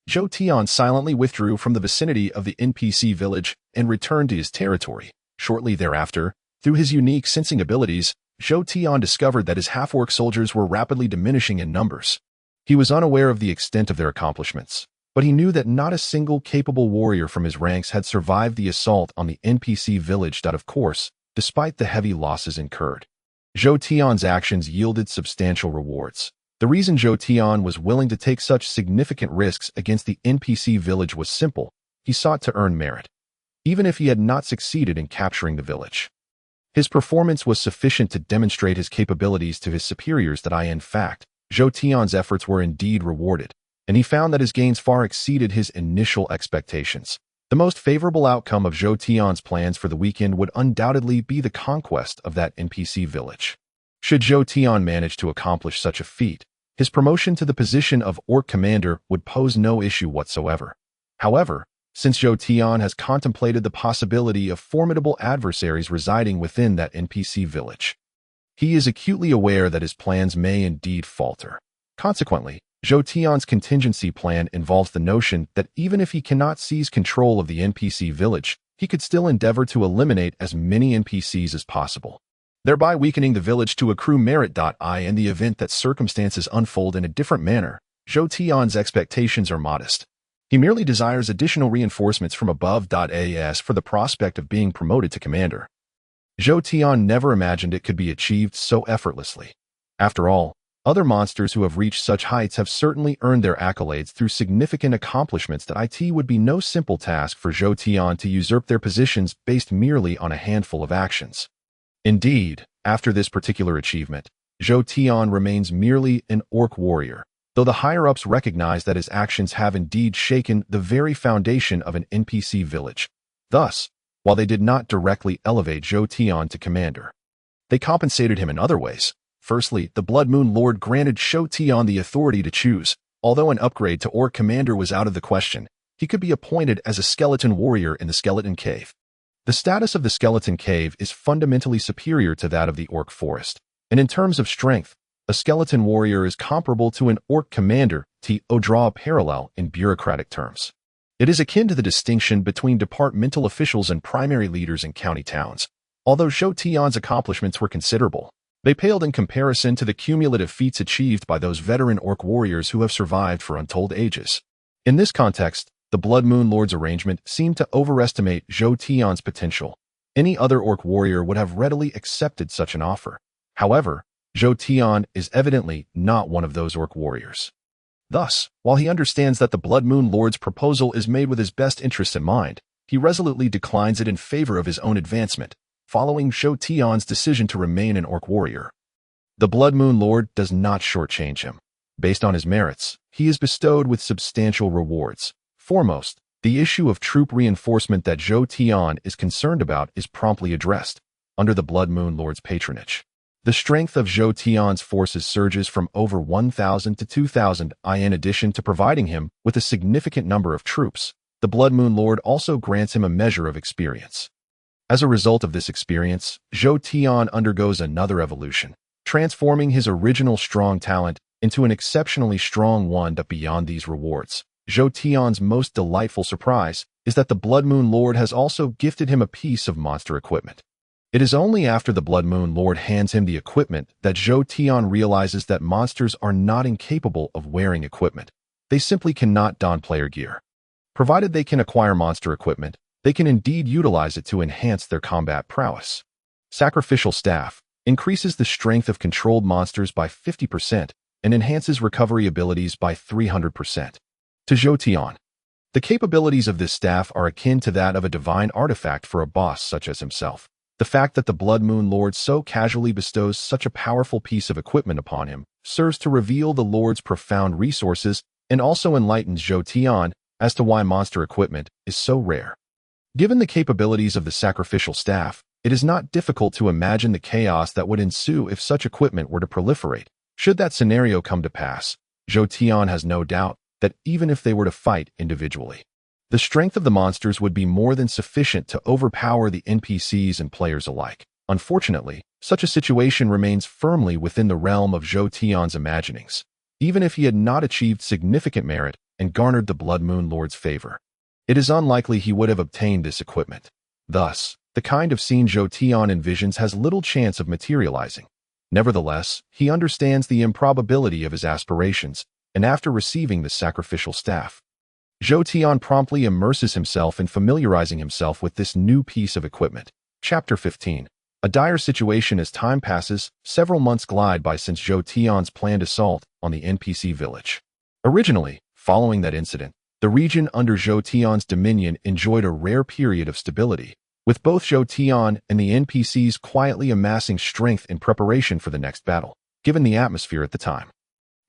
Zhou Tian silently withdrew from the vicinity of the NPC village and returned to his territory. Shortly thereafter, through his unique sensing abilities, Zhou Tian discovered that his half-orc soldiers were rapidly diminishing in numbers. He was unaware of the extent of their accomplishments, but he knew that not a single capable warrior from his ranks had survived the assault on the NPC village. Of course, despite the heavy losses incurred, Zhou Tian's actions yielded substantial rewards. The reason Zhou Tian was willing to take such significant risks against the NPC village was simple. He sought to earn merit, even if he had not succeeded in capturing the village. His performance was sufficient to demonstrate his capabilities to his superiors. In fact, Zhou Tian's efforts were indeed rewarded, and he found that his gains far exceeded his initial expectations. The most favorable outcome of Zhou Tian's plans for the weekend would undoubtedly be the conquest of that NPC village. Should Zhou Tian manage to accomplish such a feat, his promotion to the position of Orc Commander would pose no issue whatsoever. However, since Zhou Tian has contemplated the possibility of formidable adversaries residing within that NPC village, he is acutely aware that his plans may indeed falter. Consequently, Zhou Tian's contingency plan involves the notion that even if he cannot seize control of the NPC village, he could still endeavor to eliminate as many NPCs as possible, thereby weakening the village to accrue merit. In the event that circumstances unfold in a different manner, Zhou Tian's expectations are modest. He merely desires additional reinforcements from above. As for the prospect of being promoted to commander, Zhou Tian never imagined it could be achieved so effortlessly. After all, other monsters who have reached such heights have certainly earned their accolades through significant accomplishments that it would be no simple task for Zhou Tian to usurp their positions based merely on a handful of actions. Indeed, after this particular achievement, Zhou Tian remains merely an orc warrior, though the higher-ups recognize that his actions have indeed shaken the very foundation of an NPC village. Thus, while they did not directly elevate Zhou Tian to commander, they compensated him in other ways. Firstly, the Blood Moon Lord granted Zhou Tian the authority to choose. Although an upgrade to Orc Commander was out of the question, he could be appointed as a skeleton warrior in the Skeleton Cave. The status of the Skeleton Cave is fundamentally superior to that of the Orc Forest, and in terms of strength, a skeleton warrior is comparable to an Orc Commander. To draw a parallel in bureaucratic terms, it is akin to the distinction between departmental officials and primary leaders in county towns. Although Zhou Tian's accomplishments were considerable, they paled in comparison to the cumulative feats achieved by those veteran orc warriors who have survived for untold ages. In this context, the Blood Moon Lord's arrangement seemed to overestimate Zhou Tian's potential. Any other orc warrior would have readily accepted such an offer. However, Zhou Tian is evidently not one of those orc warriors. Thus, while he understands that the Blood Moon Lord's proposal is made with his best interests in mind, he resolutely declines it in favor of his own advancement, following Zhou Tian's decision to remain an orc warrior. The Blood Moon Lord does not shortchange him. Based on his merits, he is bestowed with substantial rewards. Foremost, the issue of troop reinforcement that Zhou Tian is concerned about is promptly addressed. Under the Blood Moon Lord's patronage, the strength of Zhou Tian's forces surges from over 1,000 to 2,000. In addition to providing him with a significant number of troops, the Blood Moon Lord also grants him a measure of experience. As a result of this experience, Zhou Tian undergoes another evolution, transforming his original strong talent into an exceptionally strong one. Beyond these rewards, Zhou Tian's most delightful surprise is that the Blood Moon Lord has also gifted him a piece of monster equipment. It is only after the Blood Moon Lord hands him the equipment that Zhou Tian realizes that monsters are not incapable of wearing equipment. They simply cannot don player gear. Provided they can acquire monster equipment, they can indeed utilize it to enhance their combat prowess. Sacrificial Staff increases the strength of controlled monsters by 50% and enhances recovery abilities by 300%. To Zhou Tian, the capabilities of this staff are akin to that of a divine artifact for a boss such as himself. The fact that the Blood Moon Lord so casually bestows such a powerful piece of equipment upon him serves to reveal the Lord's profound resources and also enlightens Zhou Tian as to why monster equipment is so rare. Given the capabilities of the Sacrificial Staff, it is not difficult to imagine the chaos that would ensue if such equipment were to proliferate. Should that scenario come to pass, Zhou Tian has no doubt that even if they were to fight individually, the strength of the monsters would be more than sufficient to overpower the NPCs and players alike. Unfortunately, such a situation remains firmly within the realm of Zhou Tian's imaginings, even if he had not achieved significant merit and garnered the Blood Moon Lord's favor. It is unlikely he would have obtained this equipment. Thus, the kind of scene Zhou Tian envisions has little chance of materializing. Nevertheless, he understands the improbability of his aspirations, and after receiving the Sacrificial Staff, Zhou Tian promptly immerses himself in familiarizing himself with this new piece of equipment. Chapter 15. A dire situation. As time passes, several months glide by since Zhou Tian's planned assault on the NPC village. Originally, following that incident, the region under Zhou Tian's dominion enjoyed a rare period of stability, with both Zhou Tian and the NPCs quietly amassing strength in preparation for the next battle. Given the atmosphere at the time,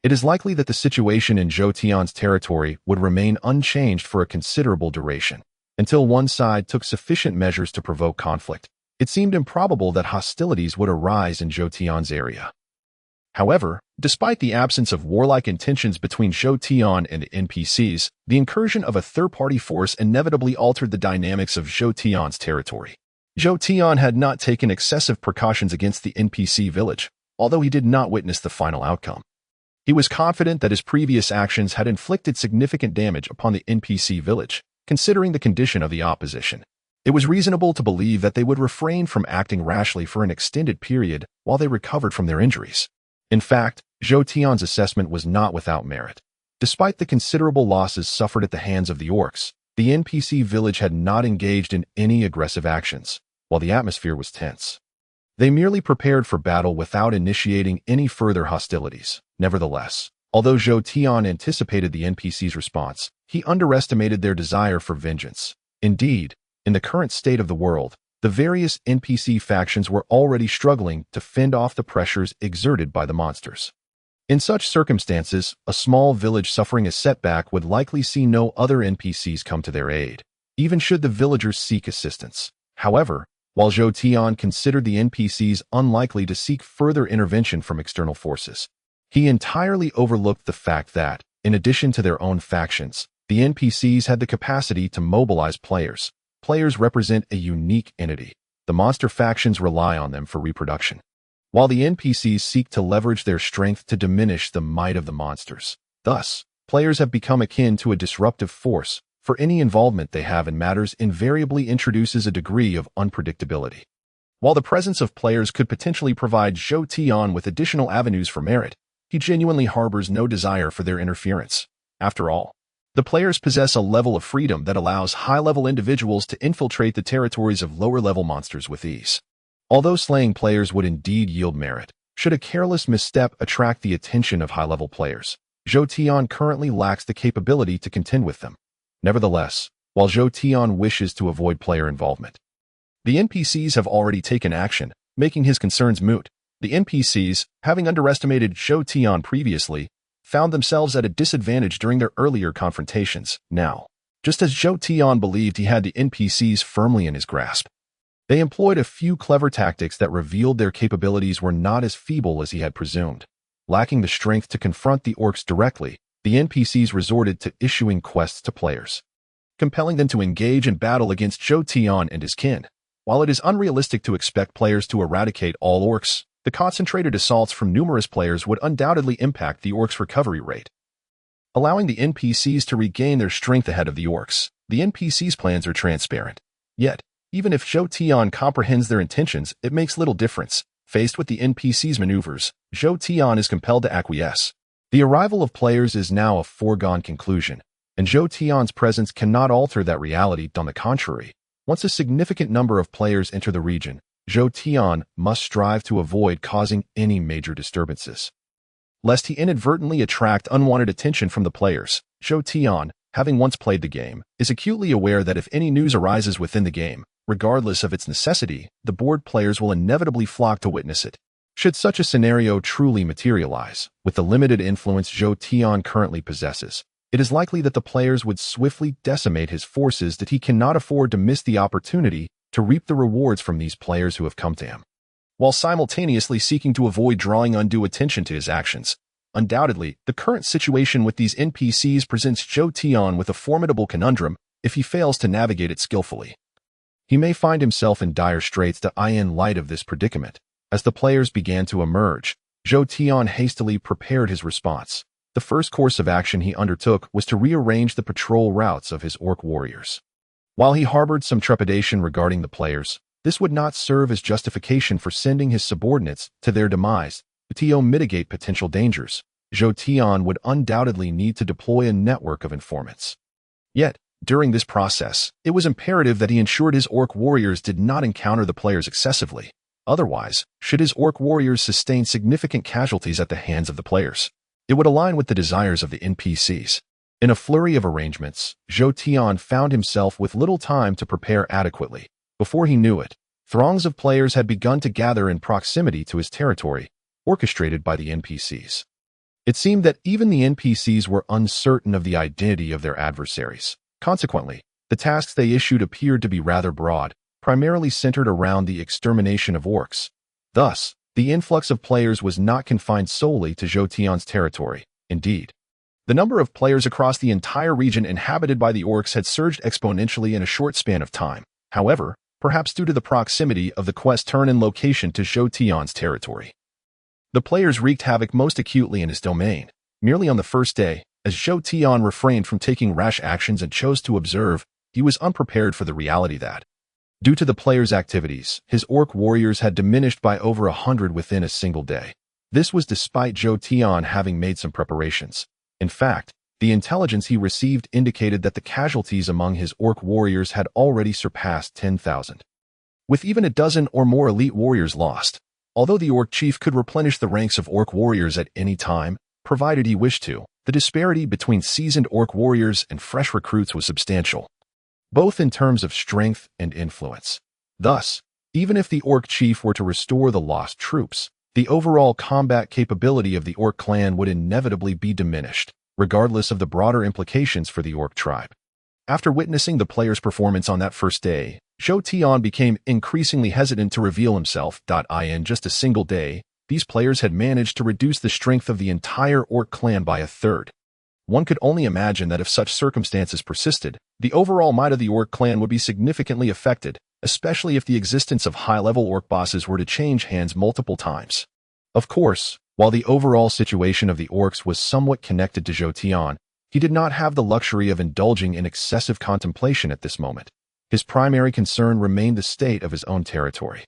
it is likely that the situation in Zhou Tian's territory would remain unchanged for a considerable duration, until one side took sufficient measures to provoke conflict. It seemed improbable that hostilities would arise in Zhou Tian's area. However, despite the absence of warlike intentions between Zhou Tian and the NPCs, the incursion of a third-party force inevitably altered the dynamics of Zhou Tian's territory. Zhou Tian had not taken excessive precautions against the NPC village, although he did not witness the final outcome. He was confident that his previous actions had inflicted significant damage upon the NPC village, considering the condition of the opposition. It was reasonable to believe that they would refrain from acting rashly for an extended period while they recovered from their injuries. In fact, Zhou Tian's assessment was not without merit. Despite the considerable losses suffered at the hands of the orcs, the NPC village had not engaged in any aggressive actions. while the atmosphere was tense. They merely prepared for battle without initiating any further hostilities. Nevertheless, although Zhou Tian anticipated the NPC's response, he underestimated their desire for vengeance. Indeed, in the current state of the world, the various NPC factions were already struggling to fend off the pressures exerted by the monsters. In such circumstances, a small village suffering a setback would likely see no other NPCs come to their aid, even should the villagers seek assistance. However, while Zhou Tian considered the NPCs unlikely to seek further intervention from external forces, he entirely overlooked the fact that, in addition to their own factions, the NPCs had the capacity to mobilize players. Players represent a unique entity. The monster factions rely on them for reproduction, while the NPCs seek to leverage their strength to diminish the might of the monsters. Thus, players have become akin to a disruptive force, for any involvement they have in matters invariably introduces a degree of unpredictability. While the presence of players could potentially provide Zhou Tian with additional avenues for merit, he genuinely harbors no desire for their interference. After all, the players possess a level of freedom that allows high-level individuals to infiltrate the territories of lower-level monsters with ease. Although slaying players would indeed yield merit, should a careless misstep attract the attention of high-level players, Zhou Tian currently lacks the capability to contend with them. Nevertheless, while Zhou Tian wishes to avoid player involvement, the NPCs have already taken action, making his concerns moot. The NPCs, having underestimated Zhou Tian previously, found themselves at a disadvantage during their earlier confrontations. Now, just as Zhou Tian believed he had the NPCs firmly in his grasp, they employed a few clever tactics that revealed their capabilities were not as feeble as he had presumed. Lacking the strength to confront the orcs directly, the NPCs resorted to issuing quests to players, compelling them to engage in battle against Zhou Tian and his kin. While it is unrealistic to expect players to eradicate all orcs, the concentrated assaults from numerous players would undoubtedly impact the orcs' recovery rate, allowing the NPCs to regain their strength ahead of the orcs. The NPCs' plans are transparent. Yet, even if Zhou Tian comprehends their intentions, it makes little difference. Faced with the NPCs' maneuvers, Zhou Tian is compelled to acquiesce. The arrival of players is now a foregone conclusion, and Zhou Tian's presence cannot alter that reality. On the contrary, once a significant number of players enter the region, Zhou Tian must strive to avoid causing any major disturbances, lest he inadvertently attract unwanted attention from the players. Zhou Tian, having once played the game, is acutely aware that if any news arises within the game, regardless of its necessity, the board players will inevitably flock to witness it. Should such a scenario truly materialize, with the limited influence Zhou Tian currently possesses, it is likely that the players would swiftly decimate his forces, that he cannot afford to miss the opportunity to reap the rewards from these players who have come to him, while simultaneously seeking to avoid drawing undue attention to his actions. Undoubtedly, the current situation with these NPCs presents Zhou Tian with a formidable conundrum if he fails to navigate it skillfully. He may find himself in dire straits. In light of this predicament, as the players began to emerge, Zhou Tian hastily prepared his response. The first course of action he undertook was to rearrange the patrol routes of his orc warriors. While he harbored some trepidation regarding the players, this would not serve as justification for sending his subordinates to their demise. To mitigate potential dangers, Zhou Tian would undoubtedly need to deploy a network of informants. Yet, during this process, it was imperative that he ensured his orc warriors did not encounter the players excessively. Otherwise, should his orc warriors sustain significant casualties at the hands of the players, it would align with the desires of the NPCs. In a flurry of arrangements, Zhou Tian found himself with little time to prepare adequately. Before he knew it, throngs of players had begun to gather in proximity to his territory, orchestrated by the NPCs. It seemed that even the NPCs were uncertain of the identity of their adversaries. Consequently, the tasks they issued appeared to be rather broad, primarily centered around the extermination of orcs. Thus, the influx of players was not confined solely to Zhou Tian's territory. Indeed, the number of players across the entire region inhabited by the orcs had surged exponentially in a short span of time. However, perhaps due to the proximity of the quest turn and location to Zhou Tian's territory, the players wreaked havoc most acutely in his domain. Merely on the first day, as Zhou Tian refrained from taking rash actions and chose to observe, he was unprepared for the reality that, due to the players' activities, his orc warriors had diminished by over 100 within a single day. This was despite Zhou Tian having made some preparations. In fact, the intelligence he received indicated that the casualties among his orc warriors had already surpassed 10,000. with even a dozen or more elite warriors lost. Although the orc chief could replenish the ranks of orc warriors at any time, provided he wished to, the disparity between seasoned orc warriors and fresh recruits was substantial, both in terms of strength and influence. Thus, even if the orc chief were to restore the lost troops, the overall combat capability of the orc clan would inevitably be diminished, regardless of the broader implications for the orc tribe. After witnessing the player's performance on that first day, Zhou Tian became increasingly hesitant to reveal himself. In just a single day, these players had managed to reduce the strength of the entire orc clan by a third. One could only imagine that if such circumstances persisted, the overall might of the orc clan would be significantly affected, especially if the existence of high-level orc bosses were to change hands multiple times. Of course, while the overall situation of the orcs was somewhat connected to Zhou Tian, he did not have the luxury of indulging in excessive contemplation at this moment. His primary concern remained the state of his own territory.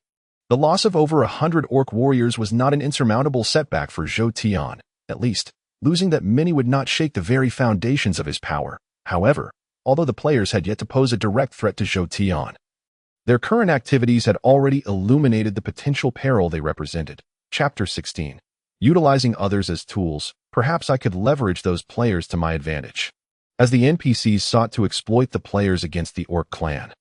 The loss of over 100 orc warriors was not an insurmountable setback for Zhou Tian. At least, losing that many would not shake the very foundations of his power. However, although the players had yet to pose a direct threat to Zhou Tian, their current activities had already illuminated the potential peril they represented. Chapter 16. Utilizing others as tools, perhaps I could leverage those players to my advantage. As the NPCs sought to exploit the players against the orc clan,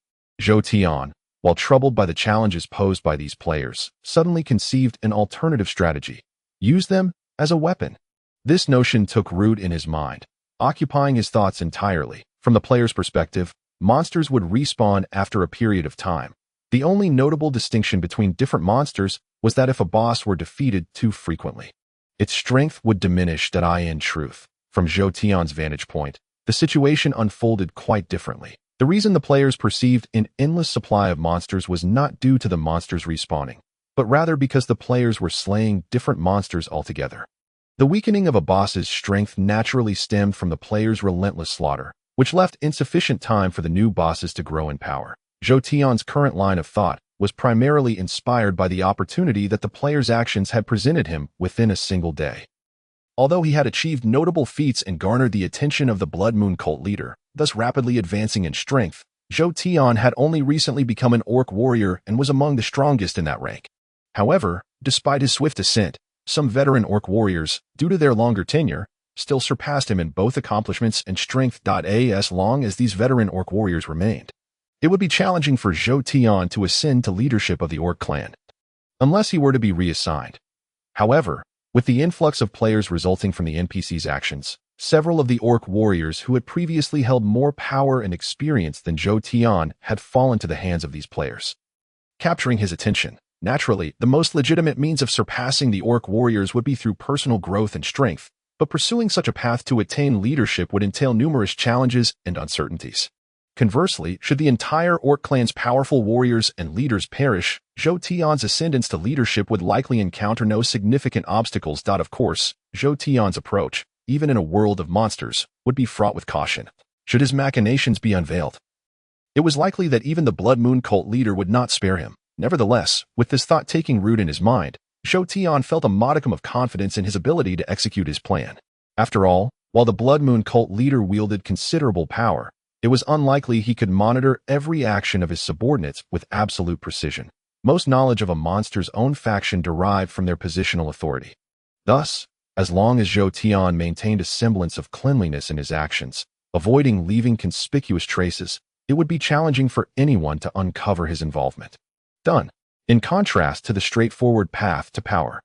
Zhou Tian, while troubled by the challenges posed by these players, suddenly conceived an alternative strategy. Use them as a weapon. This notion took root in his mind, occupying his thoughts entirely. From the player's perspective, monsters would respawn after a period of time. The only notable distinction between different monsters was that if a boss were defeated too frequently, its strength would diminish. In truth, from Zhou Tian's vantage point, the situation unfolded quite differently. The reason the players perceived an endless supply of monsters was not due to the monsters respawning, but rather because the players were slaying different monsters altogether. The weakening of a boss's strength naturally stemmed from the player's relentless slaughter, which left insufficient time for the new bosses to grow in power. Zhou Tian's current line of thought was primarily inspired by the opportunity that the player's actions had presented him within a single day. Although he had achieved notable feats and garnered the attention of the Blood Moon cult leader, thus rapidly advancing in strength, Zhou Tian had only recently become an orc warrior and was among the strongest in that rank. However, despite his swift ascent, some veteran orc warriors, due to their longer tenure, still surpassed him in both accomplishments and strength. As long as these veteran orc warriors remained, it would be challenging for Zhou Tian to ascend to leadership of the orc clan, unless he were to be reassigned. However, with the influx of players resulting from the NPC's actions, several of the orc warriors who had previously held more power and experience than Zhou Tian had fallen to the hands of these players. Capturing his attention, naturally, the most legitimate means of surpassing the orc warriors would be through personal growth and strength, but pursuing such a path to attain leadership would entail numerous challenges and uncertainties. Conversely, should the entire orc clan's powerful warriors and leaders perish, Zhou Tian's ascendance to leadership would likely encounter no significant obstacles. Of course, Zhou Tian's approach, even in a world of monsters, would be fraught with caution. Should his machinations be unveiled, it was likely that even the Blood Moon cult leader would not spare him. Nevertheless, with this thought taking root in his mind, Zhou Tian felt a modicum of confidence in his ability to execute his plan. After all, while the Blood Moon cult leader wielded considerable power, it was unlikely he could monitor every action of his subordinates with absolute precision. Most knowledge of a monster's own faction derived from their positional authority. Thus, as long as Zhou Tian maintained a semblance of cleanliness in his actions, avoiding leaving conspicuous traces, it would be challenging for anyone to uncover his involvement. In contrast to the straightforward path to power,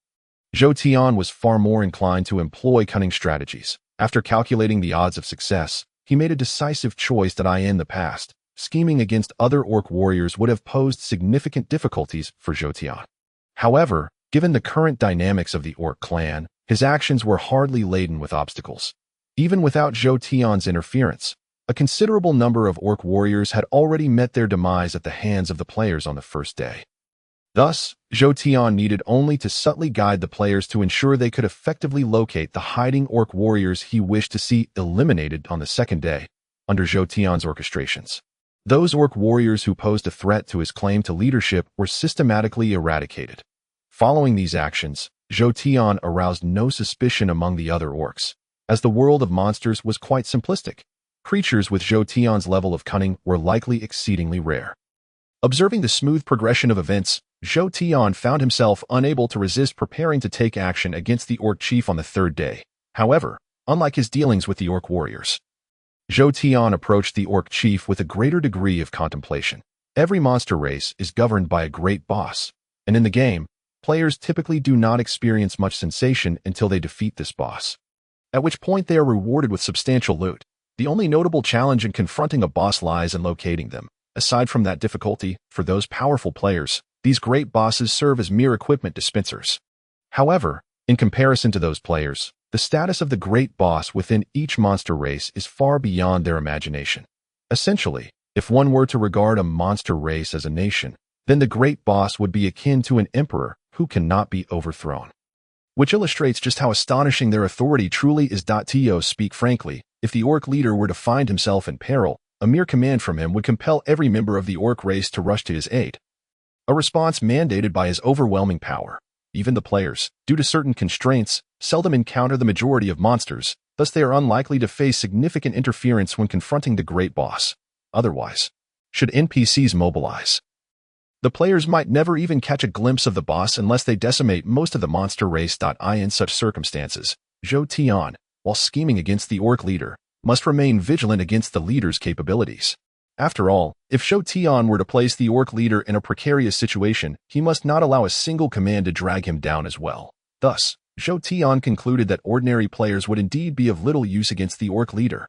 Zhou Tian was far more inclined to employ cunning strategies. After calculating the odds of success, he made a decisive choice that in the past, scheming against other orc warriors would have posed significant difficulties for Zhou Tian. However, given the current dynamics of the orc clan, his actions were hardly laden with obstacles. Even without Zhou Tian's interference, a considerable number of orc warriors had already met their demise at the hands of the players on the first day. Thus, Zhou Tian needed only to subtly guide the players to ensure they could effectively locate the hiding orc warriors he wished to see eliminated on the second day, under Zhou Tian's orchestrations. Those orc warriors who posed a threat to his claim to leadership were systematically eradicated. Following these actions, Zhou Tian aroused no suspicion among the other orcs, as the world of monsters was quite simplistic. Creatures with Zhou Tian's level of cunning were likely exceedingly rare. Observing the smooth progression of events, Zhou Tian found himself unable to resist preparing to take action against the Orc chief on the third day. However, unlike his dealings with the Orc warriors, Zhou Tian approached the Orc chief with a greater degree of contemplation. Every monster race is governed by a great boss, and in the game, players typically do not experience much sensation until they defeat this boss, at which point they are rewarded with substantial loot. The only notable challenge in confronting a boss lies in locating them. Aside from that difficulty, for those powerful players, these great bosses serve as mere equipment dispensers. However, in comparison to those players, the status of the great boss within each monster race is far beyond their imagination. Essentially, if one were to regard a monster race as a nation, then the great boss would be akin to an emperor who cannot be overthrown. Which illustrates just how astonishing their authority truly is. To speak frankly, if the Orc leader were to find himself in peril, a mere command from him would compel every member of the Orc race to rush to his aid. A response mandated by his overwhelming power. Even the players, due to certain constraints, seldom encounter the majority of monsters, thus they are unlikely to face significant interference when confronting the great boss. Otherwise, should NPCs mobilize, the players might never even catch a glimpse of the boss unless they decimate most of the monster race. In such circumstances, Zhou Tian, while scheming against the Orc leader, must remain vigilant against the leader's capabilities. After all, if Zhou Tian were to place the Orc leader in a precarious situation, he must not allow a single command to drag him down as well. Thus, Zhou Tian concluded that ordinary players would indeed be of little use against the Orc leader.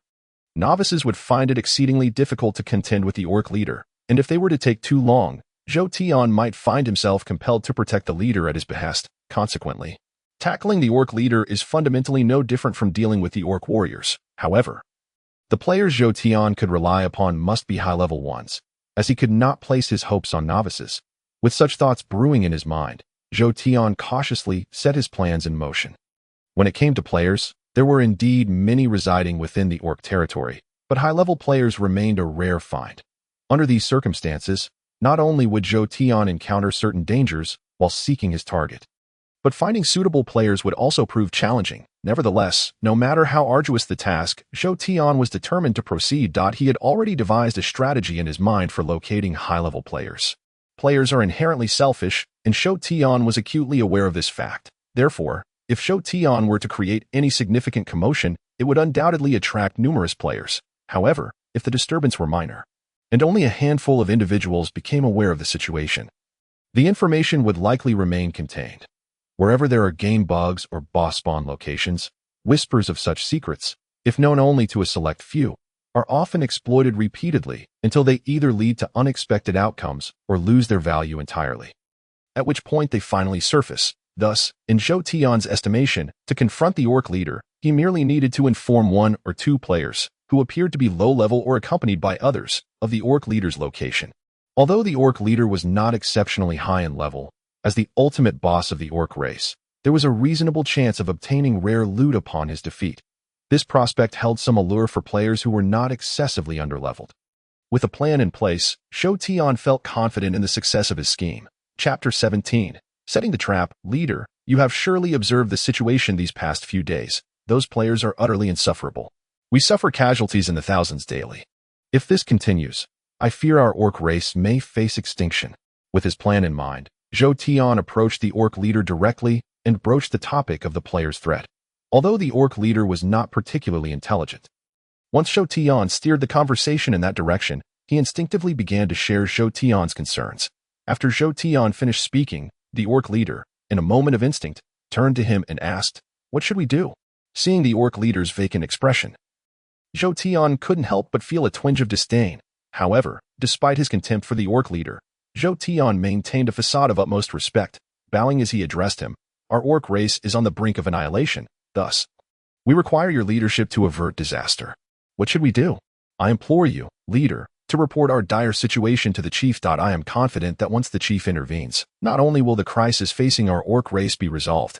Novices would find it exceedingly difficult to contend with the Orc leader, and if they were to take too long, Zhou Tian might find himself compelled to protect the leader at his behest. Consequently, tackling the Orc leader is fundamentally no different from dealing with the Orc warriors. However, the players Zhou Tian could rely upon must be high-level ones, as he could not place his hopes on novices. With such thoughts brewing in his mind, Zhou Tian cautiously set his plans in motion. When it came to players, there were indeed many residing within the Orc territory, but high-level players remained a rare find. Under these circumstances, not only would Zhou Tian encounter certain dangers while seeking his target, but finding suitable players would also prove challenging. Nevertheless, no matter how arduous the task, Zhou Tian was determined to proceed. He had already devised a strategy in his mind for locating high-level players. Players are inherently selfish, and Zhou Tian was acutely aware of this fact. Therefore, if Zhou Tian were to create any significant commotion, it would undoubtedly attract numerous players. However, if the disturbance were minor, and only a handful of individuals became aware of the situation, the information would likely remain contained. Wherever there are game bugs or boss spawn locations, whispers of such secrets, if known only to a select few, are often exploited repeatedly until they either lead to unexpected outcomes or lose their value entirely, at which point they finally surface. Thus, in Zhou Tian's estimation, to confront the Orc leader, he merely needed to inform one or two players, who appeared to be low-level or accompanied by others, of the Orc leader's location. Although the Orc leader was not exceptionally high in level, as the ultimate boss of the Orc race, there was a reasonable chance of obtaining rare loot upon his defeat. This prospect held some allure for players who were not excessively underleveled. With a plan in place, Zhou Tian felt confident in the success of his scheme. Chapter 17. Setting the trap. Leader, you have surely observed the situation these past few days. Those players are utterly insufferable. We suffer casualties in the thousands daily. If this continues, I fear our Orc race may face extinction. With his plan in mind, Zhou Tian approached the Orc leader directly and broached the topic of the player's threat. Although the Orc leader was not particularly intelligent, once Zhou Tian steered the conversation in that direction, he instinctively began to share Zhou Tian's concerns. After Zhou Tian finished speaking, the Orc leader, in a moment of instinct, turned to him and asked, "What should we do?" Seeing the Orc leader's vacant expression, Zhou Tian couldn't help but feel a twinge of disdain. However, despite his contempt for the Orc leader, Zhou Tian maintained a facade of utmost respect, bowing as he addressed him. Our Orc race is on the brink of annihilation. Thus, we require your leadership to avert disaster. What should we do? I implore you, leader, to report our dire situation to the chief. I am confident that once the chief intervenes, not only will the crisis facing our Orc race be resolved,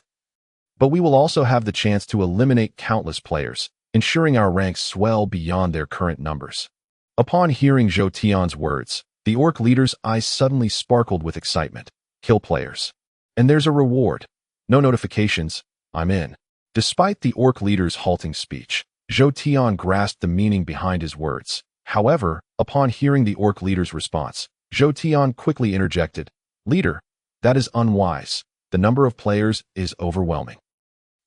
but we will also have the chance to eliminate countless players, ensuring our ranks swell beyond their current numbers. Upon hearing Zhou Tian's words, the Orc leader's eyes suddenly sparkled with excitement. Kill players. And there's a reward. No notifications. I'm in. Despite the Orc leader's halting speech, Zhou Tian grasped the meaning behind his words. However, upon hearing the Orc leader's response, Zhou Tian quickly interjected, "Leader, that is unwise. The number of players is overwhelming.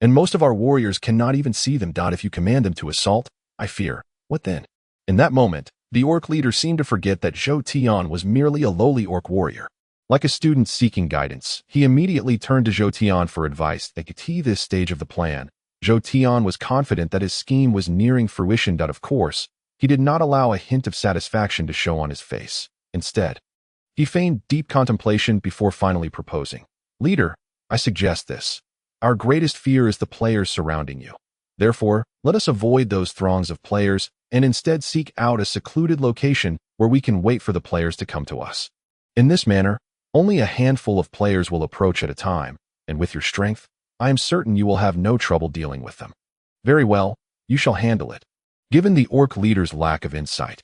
And most of our warriors cannot even see them. If you command them to assault, I fear. What then?" In that moment, the orc leader seemed to forget that Zhou Tian was merely a lowly orc warrior. Like a student seeking guidance, he immediately turned to Zhou Tian for advice. At this stage of the plan, Zhou Tian was confident that his scheme was nearing fruition. Of course, he did not allow a hint of satisfaction to show on his face. Instead, he feigned deep contemplation before finally proposing, "Leader, I suggest this. Our greatest fear is the players surrounding you. Therefore, let us avoid those throngs of players and instead seek out a secluded location where we can wait for the players to come to us. In this manner, only a handful of players will approach at a time, and with your strength, I am certain you will have no trouble dealing with them." "Very well, you shall handle it." Given the orc leader's lack of insight,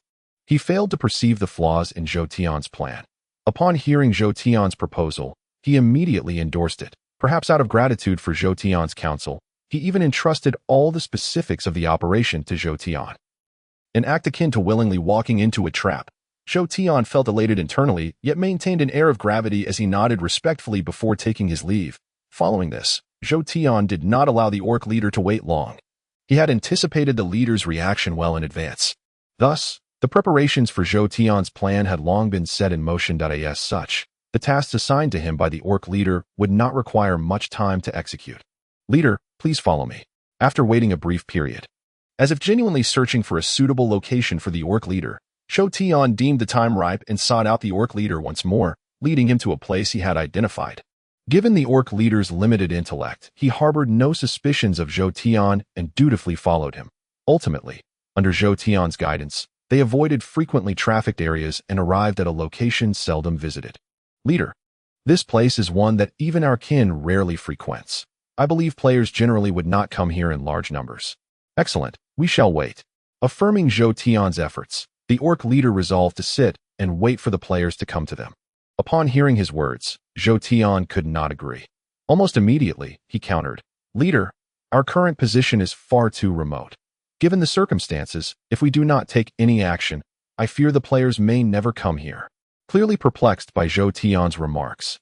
he failed to perceive the flaws in Zhou Tian's plan. Upon hearing Zhou Tian's proposal, he immediately endorsed it. Perhaps out of gratitude for Zhou Tian's counsel, he even entrusted all the specifics of the operation to Zhou Tian. An act akin to willingly walking into a trap, Zhou Tian felt elated internally, yet maintained an air of gravity as he nodded respectfully before taking his leave. Following this, Zhou Tian did not allow the orc leader to wait long. He had anticipated the leader's reaction well in advance. Thus, the preparations for Zhou Tian's plan had long been set in motion. As such, the tasks assigned to him by the orc leader would not require much time to execute. "Leader, please follow me." After waiting a brief period, as if genuinely searching for a suitable location for the orc leader, Zhou Tian deemed the time ripe and sought out the orc leader once more, leading him to a place he had identified. Given the orc leader's limited intellect, he harbored no suspicions of Zhou Tian and dutifully followed him. Ultimately, under Zhou Tian's guidance, they avoided frequently trafficked areas and arrived at a location seldom visited. "Leader, this place is one that even our kin rarely frequents. I believe players generally would not come here in large numbers." "Excellent, we shall wait." Affirming Zhou Tian's efforts, the orc leader resolved to sit and wait for the players to come to them. Upon hearing his words, Zhou Tian could not agree. Almost immediately, he countered, "Leader, our current position is far too remote. Given the circumstances, if we do not take any action, I fear the players may never come here." Clearly perplexed by Zhou Tian's remarks,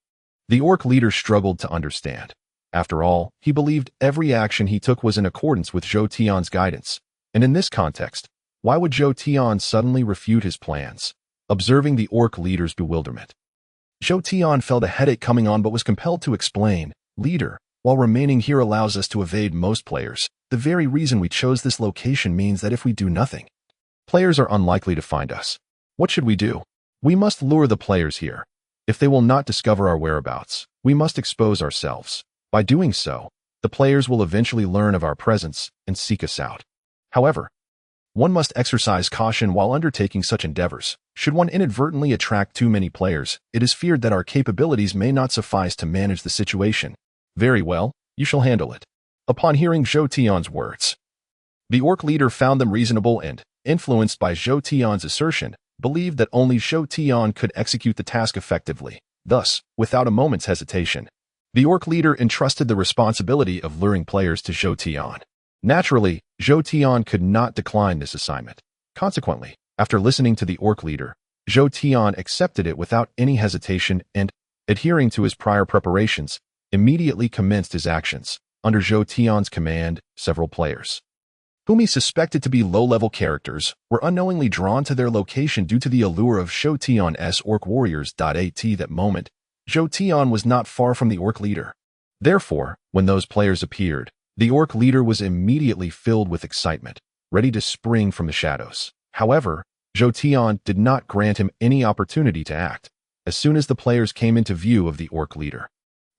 the orc leader struggled to understand. After all, he believed every action he took was in accordance with Zhou Tian's guidance, and in this context, why would Zhou Tian suddenly refute his plans? Observing the orc leader's bewilderment, Zhou Tian felt a headache coming on but was compelled to explain, "Leader, while remaining here allows us to evade most players, the very reason we chose this location means that if we do nothing, players are unlikely to find us. What should we do? We must lure the players here. If they will not discover our whereabouts, we must expose ourselves. By doing so, the players will eventually learn of our presence and seek us out. However, one must exercise caution while undertaking such endeavors. Should one inadvertently attract too many players, it is feared that our capabilities may not suffice to manage the situation." "Very well, you shall handle it." Upon hearing Zhou Tian's words, the orc leader found them reasonable and, influenced by Zhou Tian's assertion, believed that only Zhou Tian could execute the task effectively. Thus, without a moment's hesitation, the orc leader entrusted the responsibility of luring players to Zhou Tian. Naturally, Zhou Tian could not decline this assignment. Consequently, after listening to the orc leader, Zhou Tian accepted it without any hesitation and, adhering to his prior preparations, immediately commenced his actions. Under Zhou Tian's command, several players, whom he suspected to be low-level characters, were unknowingly drawn to their location due to the allure of Zhou Tian's orc warriors. At that moment, Zhou Tian was not far from the orc leader. Therefore, when those players appeared, the orc leader was immediately filled with excitement, ready to spring from the shadows. However, Zhou Tian did not grant him any opportunity to act. As soon as the players came into view of the orc leader,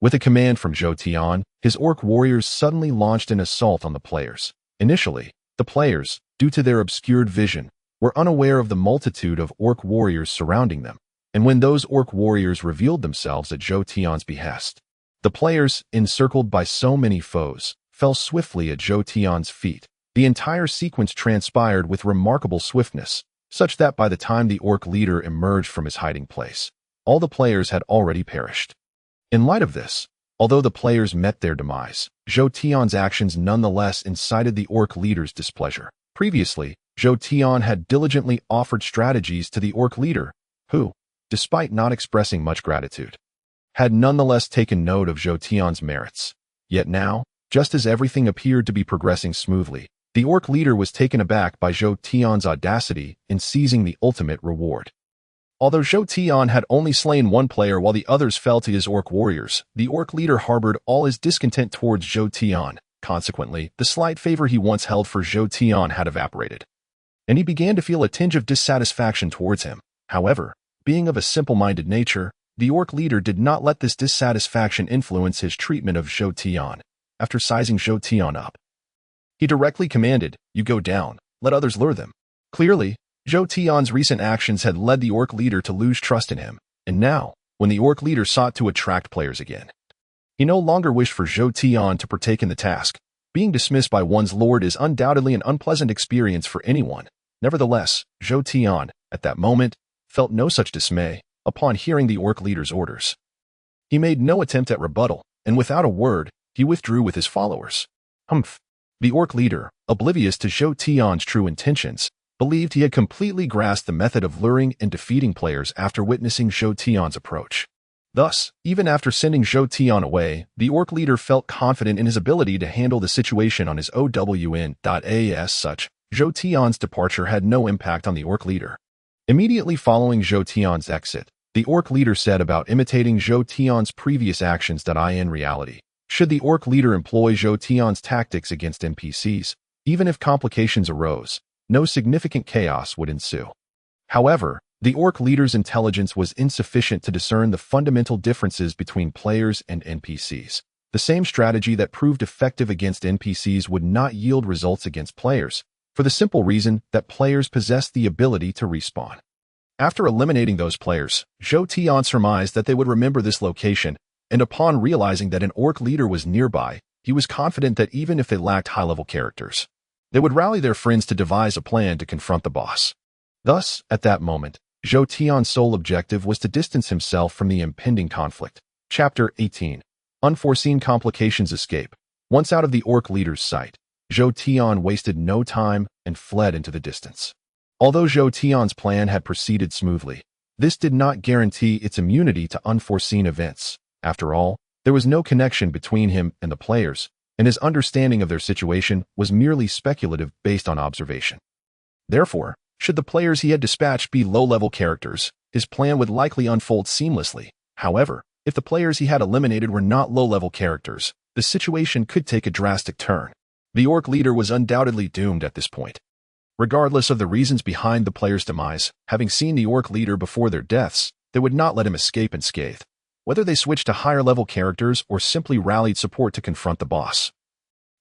with a command from Zhou Tian, his orc warriors suddenly launched an assault on the players. Initially, the players, due to their obscured vision, were unaware of the multitude of orc warriors surrounding them, and when those orc warriors revealed themselves at Zhou Tian's behest, the players, encircled by so many foes, fell swiftly at Zhou Tian's feet. The entire sequence transpired with remarkable swiftness, such that by the time the orc leader emerged from his hiding place, all the players had already perished. In light of this, although the players met their demise, Zhou Tian's actions nonetheless incited the orc leader's displeasure. Previously, Zhou Tian had diligently offered strategies to the orc leader, who, despite not expressing much gratitude, had nonetheless taken note of Zhou Tian's merits. Yet now, just as everything appeared to be progressing smoothly, the orc leader was taken aback by Zhou Tian's audacity in seizing the ultimate reward. Although Zhou Tian had only slain one player while the others fell to his orc warriors, the orc leader harbored all his discontent towards Zhou Tian. Consequently, the slight favor he once held for Zhou Tian had evaporated, and he began to feel a tinge of dissatisfaction towards him. However, being of a simple-minded nature, the orc leader did not let this dissatisfaction influence his treatment of Zhou Tian. After sizing Zhou Tian up, he directly commanded, "You go down, let others lure them." Clearly, Zhou Tian's recent actions had led the orc leader to lose trust in him, and now, when the orc leader sought to attract players again, he no longer wished for Zhou Tian to partake in the task. Being dismissed by one's lord is undoubtedly an unpleasant experience for anyone. Nevertheless, Zhou Tian, at that moment, felt no such dismay upon hearing the orc leader's orders. He made no attempt at rebuttal, and without a word, he withdrew with his followers. Humph! The orc leader, oblivious to Zhou Tian's true intentions, believed he had completely grasped the method of luring and defeating players after witnessing Zhou Tian's approach. Thus, even after sending Zhou Tian away, the orc leader felt confident in his ability to handle the situation on his own. As such, Zhou Tian's departure had no impact on the orc leader. Immediately following Zhou Tian's exit, the orc leader said about imitating Zhou Tian's previous actions that in reality, should the orc leader employ Zhou Tian's tactics against NPCs, even if complications arose, no significant chaos would ensue. However, the orc leader's intelligence was insufficient to discern the fundamental differences between players and NPCs. The same strategy that proved effective against NPCs would not yield results against players, for the simple reason that players possessed the ability to respawn. After eliminating those players, Zhou Tian surmised that they would remember this location, and upon realizing that an orc leader was nearby, he was confident that even if they lacked high-level characters, they would rally their friends to devise a plan to confront the boss. Thus, at that moment, Zhou Tian's sole objective was to distance himself from the impending conflict. Chapter 18. Unforeseen Complications Escape. Once out of the orc leader's sight, Zhou Tian wasted no time and fled into the distance. Although Zhou Tian's plan had proceeded smoothly, this did not guarantee its immunity to unforeseen events. After all, there was no connection between him and the players, and his understanding of their situation was merely speculative based on observation. Therefore, should the players he had dispatched be low-level characters, his plan would likely unfold seamlessly. However, if the players he had eliminated were not low-level characters, the situation could take a drastic turn. The orc leader was undoubtedly doomed at this point. Regardless of the reasons behind the players' demise, having seen the orc leader before their deaths, they would not let him escape unscathed. Whether they switched to higher-level characters or simply rallied support to confront the boss.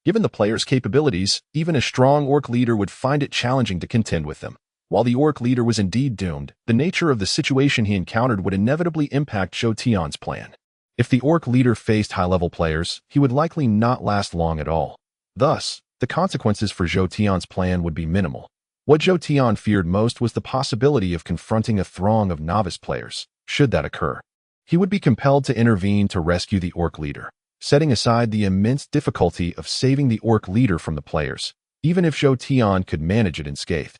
Given the players' capabilities, even a strong orc leader would find it challenging to contend with them. While the orc leader was indeed doomed, the nature of the situation he encountered would inevitably impact Zhou Tian's plan. If the orc leader faced high-level players, he would likely not last long at all. Thus, the consequences for Zhou Tian's plan would be minimal. What Zhou Tian feared most was the possibility of confronting a throng of novice players. Should that occur, he would be compelled to intervene to rescue the orc leader, setting aside the immense difficulty of saving the orc leader from the players, even if Zhou Tian could manage it unscathed.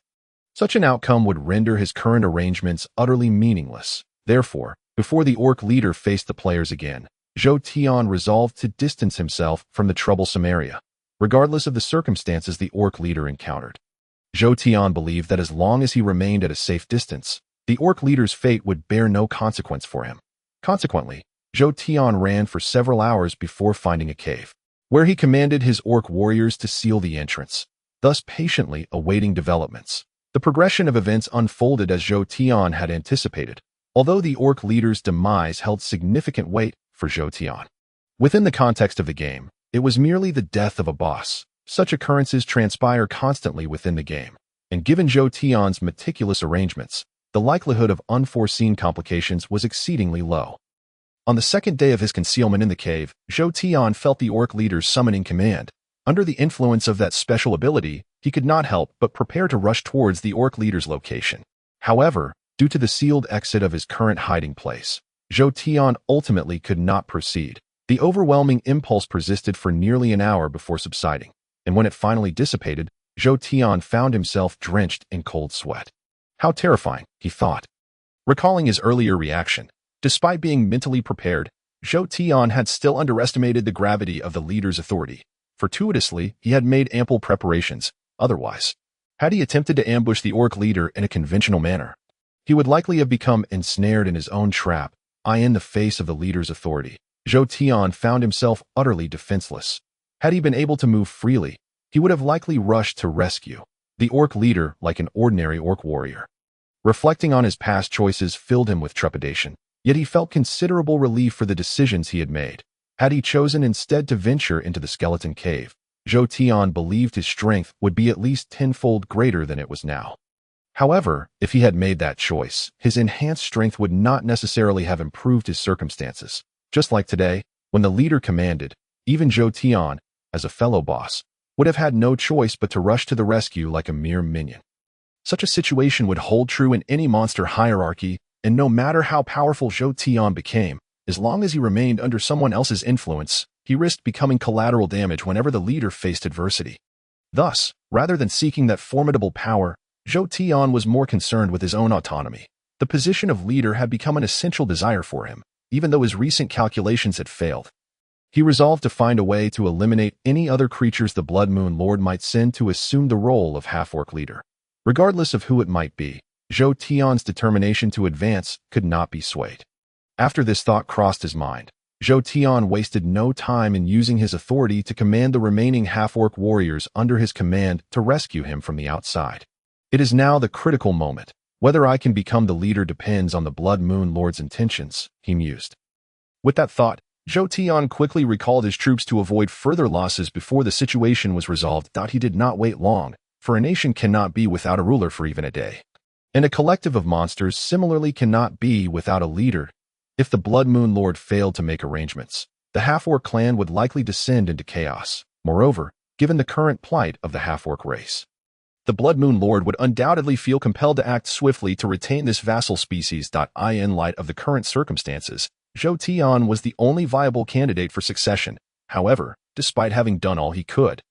Such an outcome would render his current arrangements utterly meaningless. Therefore, before the orc leader faced the players again, Zhou Tian resolved to distance himself from the troublesome area, regardless of the circumstances the orc leader encountered. Zhou Tian believed that as long as he remained at a safe distance, the orc leader's fate would bear no consequence for him. Consequently, Zhou Tian ran for several hours before finding a cave, where he commanded his orc warriors to seal the entrance, thus patiently awaiting developments. The progression of events unfolded as Zhou Tian had anticipated, although the orc leader's demise held significant weight for Zhou Tian. Within the context of the game, it was merely the death of a boss. Such occurrences transpire constantly within the game, and given Zhou Tian's meticulous arrangements, the likelihood of unforeseen complications was exceedingly low. On the second day of his concealment in the cave, Zhou Tian felt the orc leader's summoning command. Under the influence of that special ability, he could not help but prepare to rush towards the orc leader's location. However, due to the sealed exit of his current hiding place, Zhou Tian ultimately could not proceed. The overwhelming impulse persisted for nearly an hour before subsiding, and when it finally dissipated, Zhou Tian found himself drenched in cold sweat. How terrifying, he thought. Recalling his earlier reaction, despite being mentally prepared, Zhou Tian had still underestimated the gravity of the leader's authority. Fortuitously, he had made ample preparations. Otherwise, had he attempted to ambush the orc leader in a conventional manner, he would likely have become ensnared in his own trap. In the face of the leader's authority, Zhou Tian found himself utterly defenseless. Had he been able to move freely, he would have likely rushed to rescue the orc leader like an ordinary orc warrior. Reflecting on his past choices filled him with trepidation, yet he felt considerable relief for the decisions he had made. Had he chosen instead to venture into the skeleton cave, Zhou Tian believed his strength would be at least tenfold greater than it was now. However, if he had made that choice, his enhanced strength would not necessarily have improved his circumstances. Just like today, when the leader commanded, even Zhou Tian, as a fellow boss, would have had no choice but to rush to the rescue like a mere minion. Such a situation would hold true in any monster hierarchy, and no matter how powerful Zhou Tian became, as long as he remained under someone else's influence, he risked becoming collateral damage whenever the leader faced adversity. Thus, rather than seeking that formidable power, Zhou Tian was more concerned with his own autonomy. The position of leader had become an essential desire for him, even though his recent calculations had failed. He resolved to find a way to eliminate any other creatures the Blood Moon Lord might send to assume the role of half-orc leader. Regardless of who it might be, Zhou Tian's determination to advance could not be swayed. After this thought crossed his mind, Zhou Tian wasted no time in using his authority to command the remaining half-orc warriors under his command to rescue him from the outside. It is now the critical moment. Whether I can become the leader depends on the Blood Moon Lord's intentions, he mused. With that thought, Zhou Tian quickly recalled his troops to avoid further losses before the situation was resolved. He did not wait long, for a nation cannot be without a ruler for even a day. And a collective of monsters similarly cannot be without a leader. If the Blood Moon Lord failed to make arrangements, the half-orc clan would likely descend into chaos. Moreover, given the current plight of the half-orc race, the Blood Moon Lord would undoubtedly feel compelled to act swiftly to retain this vassal species. In light of the current circumstances, Zhou Tian was the only viable candidate for succession. However, despite having done all he could,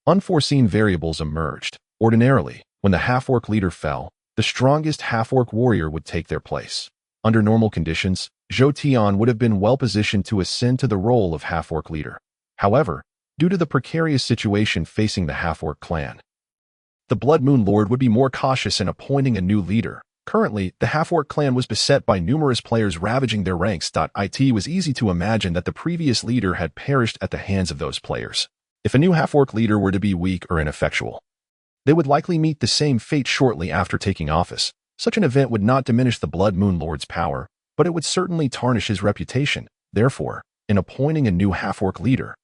unforeseen variables emerged. Ordinarily, when the half-orc leader fell, the strongest half-orc warrior would take their place. Under normal conditions, Zhou Tian would have been well-positioned to ascend to the role of half-orc leader. However, due to the precarious situation facing the half-orc clan, the Blood Moon Lord would be more cautious in appointing a new leader. Currently, the half-orc clan was beset by numerous players ravaging their ranks. It was easy to imagine that the previous leader had perished at the hands of those players. If a new half-orc leader were to be weak or ineffectual, they would likely meet the same fate shortly after taking office. Such an event would not diminish the Blood Moon Lord's power, but it would certainly tarnish his reputation. Therefore, in appointing a new half-orc leader,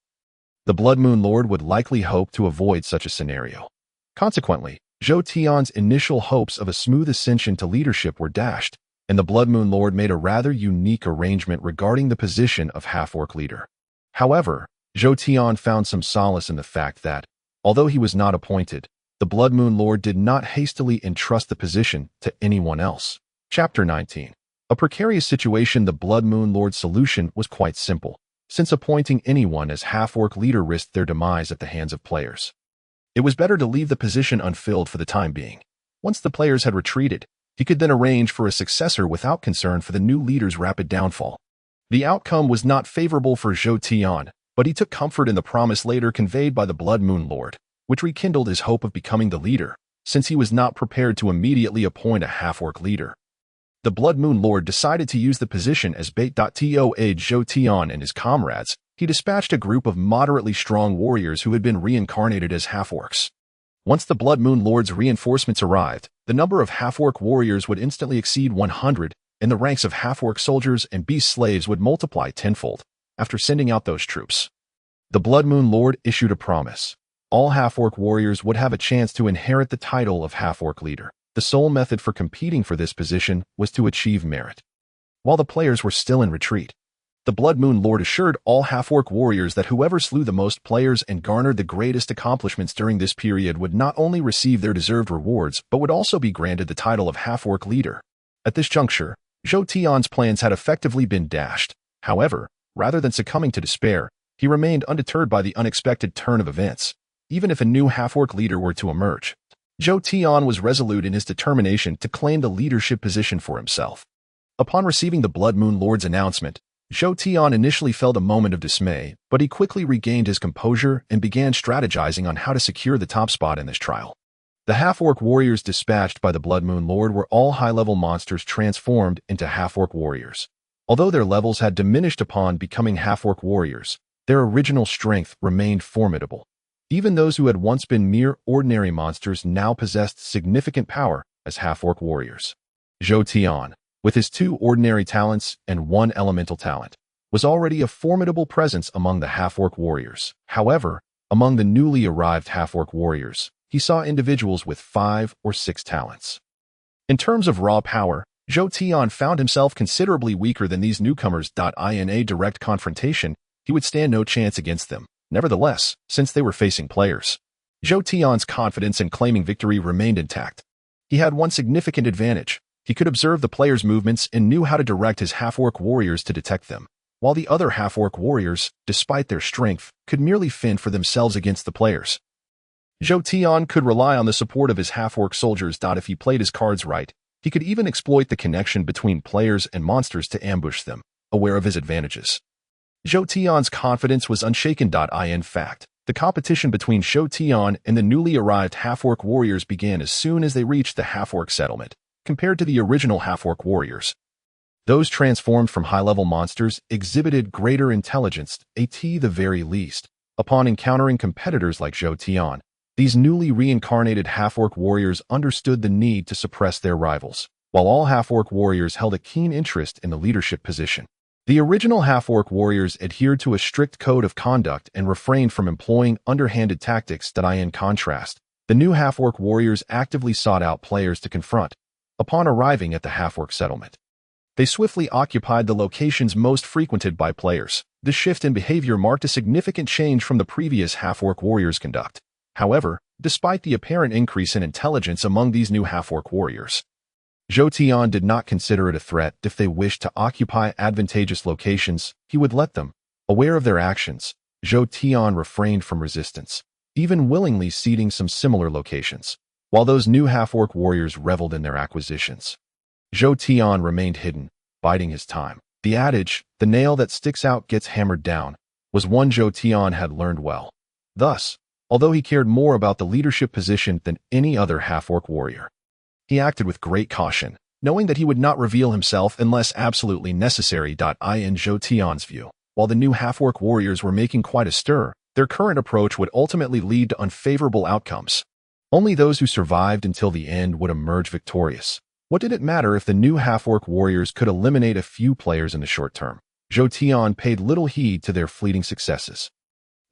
the Blood Moon Lord would likely hope to avoid such a scenario. Consequently, Zhou Tian's initial hopes of a smooth ascension to leadership were dashed, and the Blood Moon Lord made a rather unique arrangement regarding the position of half-orc leader. However, Zhou Tian found some solace in the fact that, although he was not appointed, the Blood Moon Lord did not hastily entrust the position to anyone else. Chapter 19. A precarious situation. The Blood Moon Lord's solution was quite simple, since appointing anyone as half-orc leader risked their demise at the hands of players. It was better to leave the position unfilled for the time being. Once the players had retreated, he could then arrange for a successor without concern for the new leader's rapid downfall. The outcome was not favorable for Zhou Tian, but he took comfort in the promise later conveyed by the Blood Moon Lord, which rekindled his hope of becoming the leader, since he was not prepared to immediately appoint a half-orc leader. The Blood Moon Lord decided to use the position as bait. To aid Zhou Tian and his comrades, he dispatched a group of moderately strong warriors who had been reincarnated as half-orcs. Once the Blood Moon Lord's reinforcements arrived, the number of half-orc warriors would instantly exceed 100, and the ranks of half-orc soldiers and beast slaves would multiply tenfold. After sending out those troops, the Blood Moon Lord issued a promise. All half-orc warriors would have a chance to inherit the title of half-orc leader. The sole method for competing for this position was to achieve merit. While the players were still in retreat, the Blood Moon Lord assured all half-orc warriors that whoever slew the most players and garnered the greatest accomplishments during this period would not only receive their deserved rewards, but would also be granted the title of half-orc leader. At this juncture, Zhou Tian's plans had effectively been dashed. However, rather than succumbing to despair, he remained undeterred by the unexpected turn of events. Even if a new half-orc leader were to emerge, Zhou Tian was resolute in his determination to claim the leadership position for himself. Upon receiving the Blood Moon Lord's announcement, Zhou Tian initially felt a moment of dismay, but he quickly regained his composure and began strategizing on how to secure the top spot in this trial. The half-orc warriors dispatched by the Blood Moon Lord were all high-level monsters transformed into half-orc warriors. Although their levels had diminished upon becoming half-orc warriors, their original strength remained formidable. Even those who had once been mere ordinary monsters now possessed significant power as half-orc warriors. Zhou Tian, with his 2 ordinary talents and 1 elemental talent, was already a formidable presence among the half-orc warriors. However, among the newly arrived half-orc warriors, he saw individuals with 5 or 6 talents. In terms of raw power, Zhou Tian found himself considerably weaker than these newcomers. In a direct confrontation, he would stand no chance against them. Nevertheless, since they were facing players, Zhou Tian's confidence in claiming victory remained intact. He had one significant advantage. He could observe the players' movements and knew how to direct his half-orc warriors to detect them, while the other half-orc warriors, despite their strength, could merely fend for themselves against the players. Zhou Tian could rely on the support of his half-orc soldiers. If he played his cards right, he could even exploit the connection between players and monsters to ambush them, aware of his advantages. Zhou Tian's confidence was unshaken. In fact, the competition between Zhou Tian and the newly arrived half-orc warriors began as soon as they reached the half-orc settlement. Compared to the original half-orc warriors, those transformed from high-level monsters exhibited greater intelligence, at the very least. Upon encountering competitors like Zhou Tian, these newly reincarnated half-orc warriors understood the need to suppress their rivals, while all half-orc warriors held a keen interest in the leadership position. The original half-orc warriors adhered to a strict code of conduct and refrained from employing underhanded tactics. In contrast, the new half-orc warriors actively sought out players to confront. Upon arriving at the half-orc settlement, they swiftly occupied the locations most frequented by players. This shift in behavior marked a significant change from the previous half-orc warriors' conduct. However, despite the apparent increase in intelligence among these new half-orc warriors, Zhou Tian did not consider it a threat. If they wished to occupy advantageous locations, he would let them. Aware of their actions, Zhou Tian refrained from resistance, even willingly ceding some similar locations. While those new half-orc warriors reveled in their acquisitions, Zhou Tian remained hidden, biding his time. The adage, "the nail that sticks out gets hammered down," was one Zhou Tian had learned well. Thus, although he cared more about the leadership position than any other half-orc warrior, he acted with great caution, knowing that he would not reveal himself unless absolutely necessary. In Zhou Tian's view, while the new half-orc warriors were making quite a stir, their current approach would ultimately lead to unfavorable outcomes. Only those who survived until the end would emerge victorious. What did it matter if the new half-orc warriors could eliminate a few players in the short term? Zhou Tian paid little heed to their fleeting successes.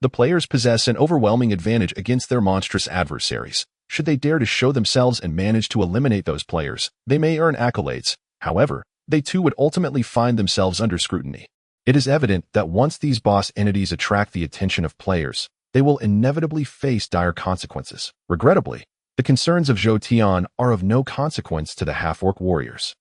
The players possess an overwhelming advantage against their monstrous adversaries. Should they dare to show themselves and manage to eliminate those players, they may earn accolades. However, they too would ultimately find themselves under scrutiny. It is evident that once these boss entities attract the attention of players, they will inevitably face dire consequences. Regrettably, the concerns of Zhou Tian are of no consequence to the half-orc warriors,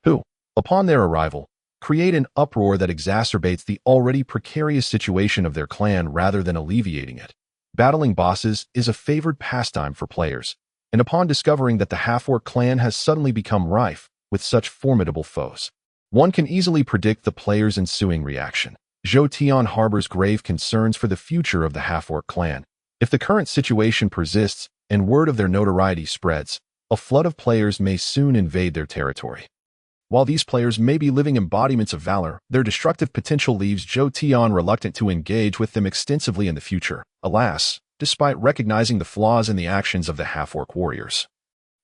who, upon their arrival, create an uproar that exacerbates the already precarious situation of their clan rather than alleviating it. Battling bosses is a favored pastime for players, and upon discovering that the half-orc clan has suddenly become rife with such formidable foes, one can easily predict the players' ensuing reaction. Zhou Tian harbors grave concerns for the future of the half-orc clan. If the current situation persists and word of their notoriety spreads, a flood of players may soon invade their territory. While these players may be living embodiments of valor, their destructive potential leaves Zhou Tian reluctant to engage with them extensively in the future. Alas, despite recognizing the flaws in the actions of the half-orc warriors,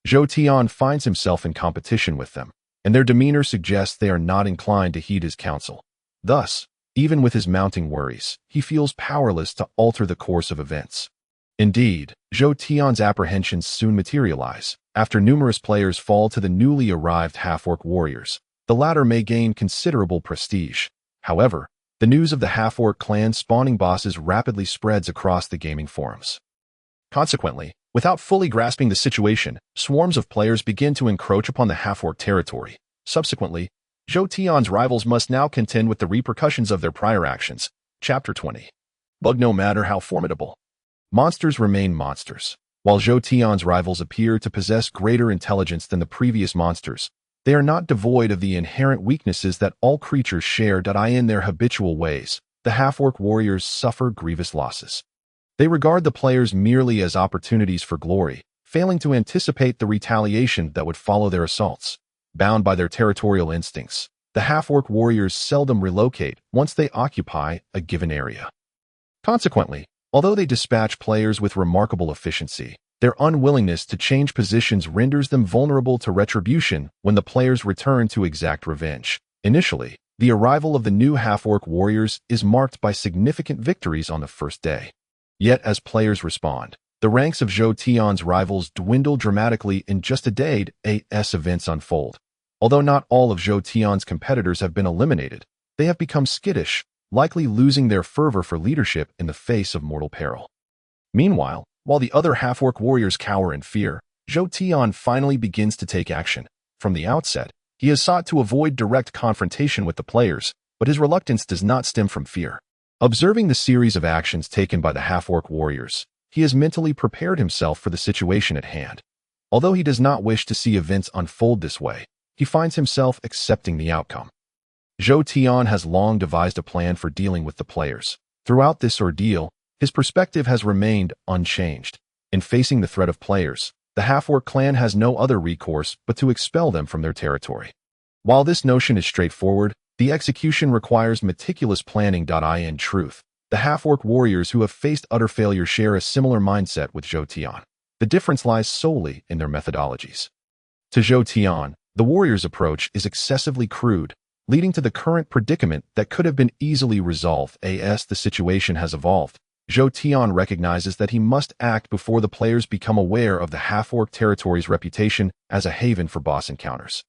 Zhou Tian finds himself in competition with them, and their demeanor suggests they are not inclined to heed his counsel. Thus, even with his mounting worries, he feels powerless to alter the course of events. Indeed, Zhou Tian's apprehensions soon materialize. After numerous players fall to the newly arrived half-orc warriors, the latter may gain considerable prestige. However, the news of the half-orc clan spawning bosses rapidly spreads across the gaming forums. Consequently, without fully grasping the situation, swarms of players begin to encroach upon the half-orc territory. Subsequently, Zhou Tian's rivals must now contend with the repercussions of their prior actions. Chapter 20. Bug. No matter how formidable, monsters remain monsters. While Zhou Tian's rivals appear to possess greater intelligence than the previous monsters, They are not devoid of the inherent weaknesses that all creatures share. In their habitual ways, the half-orc warriors suffer grievous losses. They regard the players merely as opportunities for glory, failing to anticipate the retaliation that would follow their assaults. Bound by their territorial instincts, the half-orc warriors seldom relocate once they occupy a given area. Consequently, although they dispatch players with remarkable efficiency, their unwillingness to change positions renders them vulnerable to retribution when the players return to exact revenge. Initially, the arrival of the new half-orc warriors is marked by significant victories on the first day. Yet as players respond, the ranks of Zhou Tian's rivals dwindle dramatically in just a day as events unfold. Although not all of Zhou Tian's competitors have been eliminated, they have become skittish, likely losing their fervor for leadership in the face of mortal peril. Meanwhile, while the other half-orc warriors cower in fear, Zhou Tian finally begins to take action. From the outset, he has sought to avoid direct confrontation with the players, but his reluctance does not stem from fear. Observing the series of actions taken by the half-orc warriors, he has mentally prepared himself for the situation at hand. Although he does not wish to see events unfold this way, he finds himself accepting the outcome. Zhou Tian has long devised a plan for dealing with the players. Throughout this ordeal, his perspective has remained unchanged. In facing the threat of players, the half-orc clan has no other recourse but to expel them from their territory. While this notion is straightforward, the execution requires meticulous planning. In truth, the half-orc warriors who have faced utter failure share a similar mindset with Zhou Tian. The difference lies solely in their methodologies. To Zhou Tian, the warriors' approach is excessively crude, leading to the current predicament that could have been easily resolved. As the situation has evolved, Zhou Tian recognizes that he must act before the players become aware of the half-orc territory's reputation as a haven for boss encounters.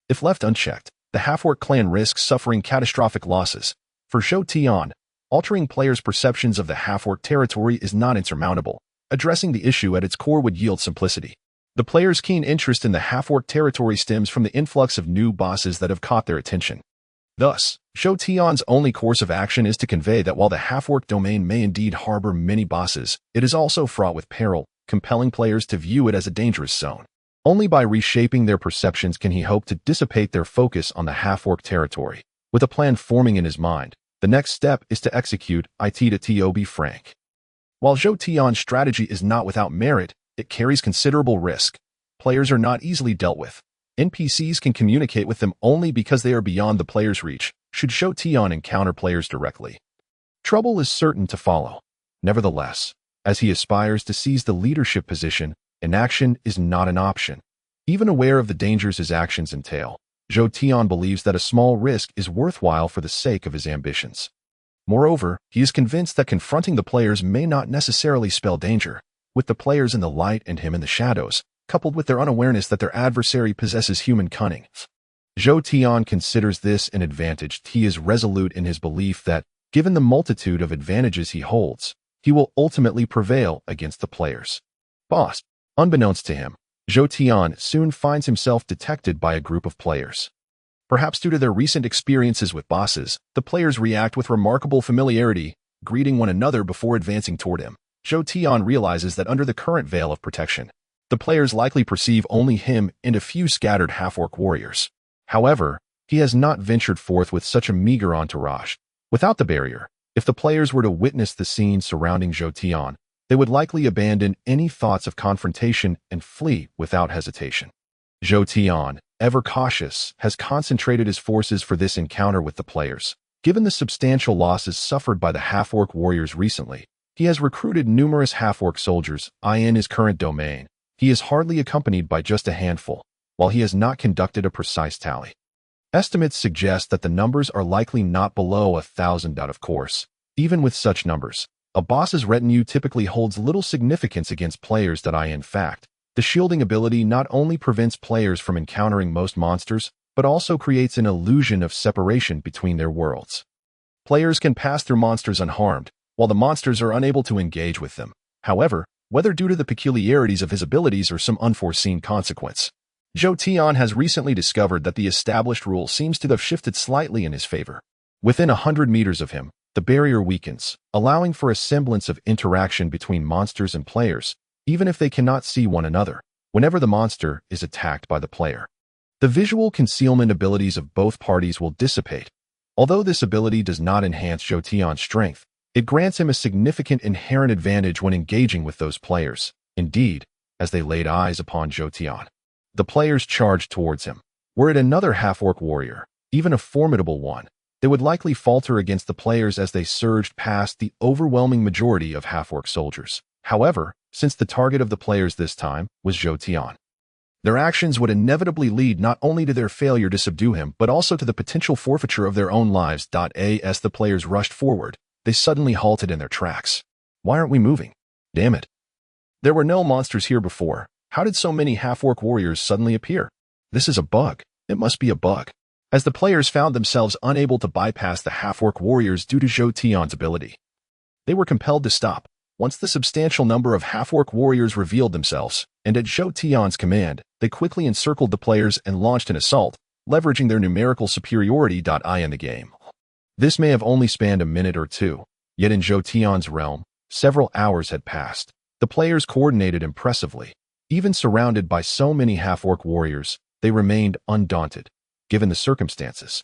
If left unchecked, the half-orc clan risks suffering catastrophic losses. For Zhou Tian, altering players' perceptions of the half-orc territory is not insurmountable. Addressing the issue at its core would yield simplicity. The players' keen interest in the half-orc territory stems from the influx of new bosses that have caught their attention. Thus, Zhou Tian's only course of action is to convey that while the half-orc domain may indeed harbor many bosses, it is also fraught with peril, compelling players to view it as a dangerous zone. Only by reshaping their perceptions can he hope to dissipate their focus on the half-orc territory. With a plan forming in his mind, the next step is to execute it. To be frank, while Zhou Tian's strategy is not without merit, it carries considerable risk. Players are not easily dealt with. NPCs can communicate with them only because they are beyond the player's reach, should Zhou Tian encounter players directly. Trouble is certain to follow. Nevertheless, as he aspires to seize the leadership position, inaction is not an option. Even aware of the dangers his actions entail, Zhou Tian believes that a small risk is worthwhile for the sake of his ambitions. Moreover, he is convinced that confronting the players may not necessarily spell danger. With the players in the light and him in the shadows, coupled with their unawareness that their adversary possesses human cunning, Zhou Tian considers this an advantage. He is resolute in his belief that, given the multitude of advantages he holds, he will ultimately prevail against the players. Boss, unbeknownst to him, Zhou Tian soon finds himself detected by a group of players. Perhaps due to their recent experiences with bosses, the players react with remarkable familiarity, greeting one another before advancing toward him. Zhou Tian realizes that under the current veil of protection, the players likely perceive only him and a few scattered half-orc warriors. However, he has not ventured forth with such a meager entourage. Without the barrier, if the players were to witness the scene surrounding Zhou Tian, they would likely abandon any thoughts of confrontation and flee without hesitation. Zhou Tian, ever cautious, has concentrated his forces for this encounter with the players. Given the substantial losses suffered by the half-orc warriors recently, he has recruited numerous half-orc soldiers in his current domain. He is hardly accompanied by just a handful, while he has not conducted a precise tally. Estimates suggest that the numbers are likely not below 1,000. Of course, even with such numbers, a boss's retinue typically holds little significance against players. In fact, the shielding ability not only prevents players from encountering most monsters, but also creates an illusion of separation between their worlds. Players can pass through monsters unharmed, while the monsters are unable to engage with them. However, whether due to the peculiarities of his abilities or some unforeseen consequence, Zhou Tian has recently discovered that the established rule seems to have shifted slightly in his favor. Within 100 meters of him, the barrier weakens, allowing for a semblance of interaction between monsters and players, even if they cannot see one another, whenever the monster is attacked by the player. The visual concealment abilities of both parties will dissipate. Although this ability does not enhance Zhou Tian's strength, it grants him a significant inherent advantage when engaging with those players. Indeed, as they laid eyes upon Zhou Tian, the players charged towards him. Were it another half-orc warrior, even a formidable one, they would likely falter against the players as they surged past the overwhelming majority of half-orc soldiers. However, since the target of the players this time was Zhou Tian, their actions would inevitably lead not only to their failure to subdue him, but also to the potential forfeiture of their own lives. As the players rushed forward, they suddenly halted in their tracks. Why aren't we moving? Damn it. There were no monsters here before. How did so many half-orc warriors suddenly appear? This is a bug. It must be a bug. As the players found themselves unable to bypass the half-orc warriors due to Zhou Tian's ability, they were compelled to stop. Once the substantial number of half-orc warriors revealed themselves, and at Zhou Tian's command, they quickly encircled the players and launched an assault, leveraging their numerical superiority. In the game. This may have only spanned a minute or two, yet in Zhou Tian's realm, several hours had passed. The players coordinated impressively. Even surrounded by so many half-orc warriors, they remained undaunted, given the circumstances.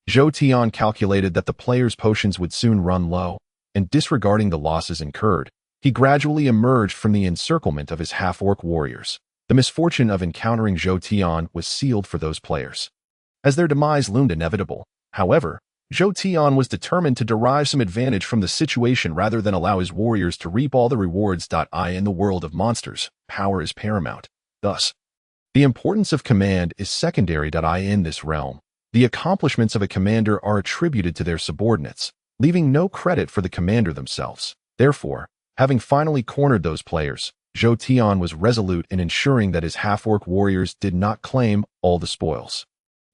Zhou Tian calculated that the players' potions would soon run low, and disregarding the losses incurred, he gradually emerged from the encirclement of his half-orc warriors. The misfortune of encountering Zhou Tian was sealed for those players, as their demise loomed inevitable. However, Zhou Tian was determined to derive some advantage from the situation rather than allow his warriors to reap all the rewards. In the world of monsters, power is paramount. Thus, the importance of command is secondary. In this realm, the accomplishments of a commander are attributed to their subordinates, leaving no credit for the commander themselves. Therefore, having finally cornered those players, Zhou Tian was resolute in ensuring that his half-orc warriors did not claim all the spoils.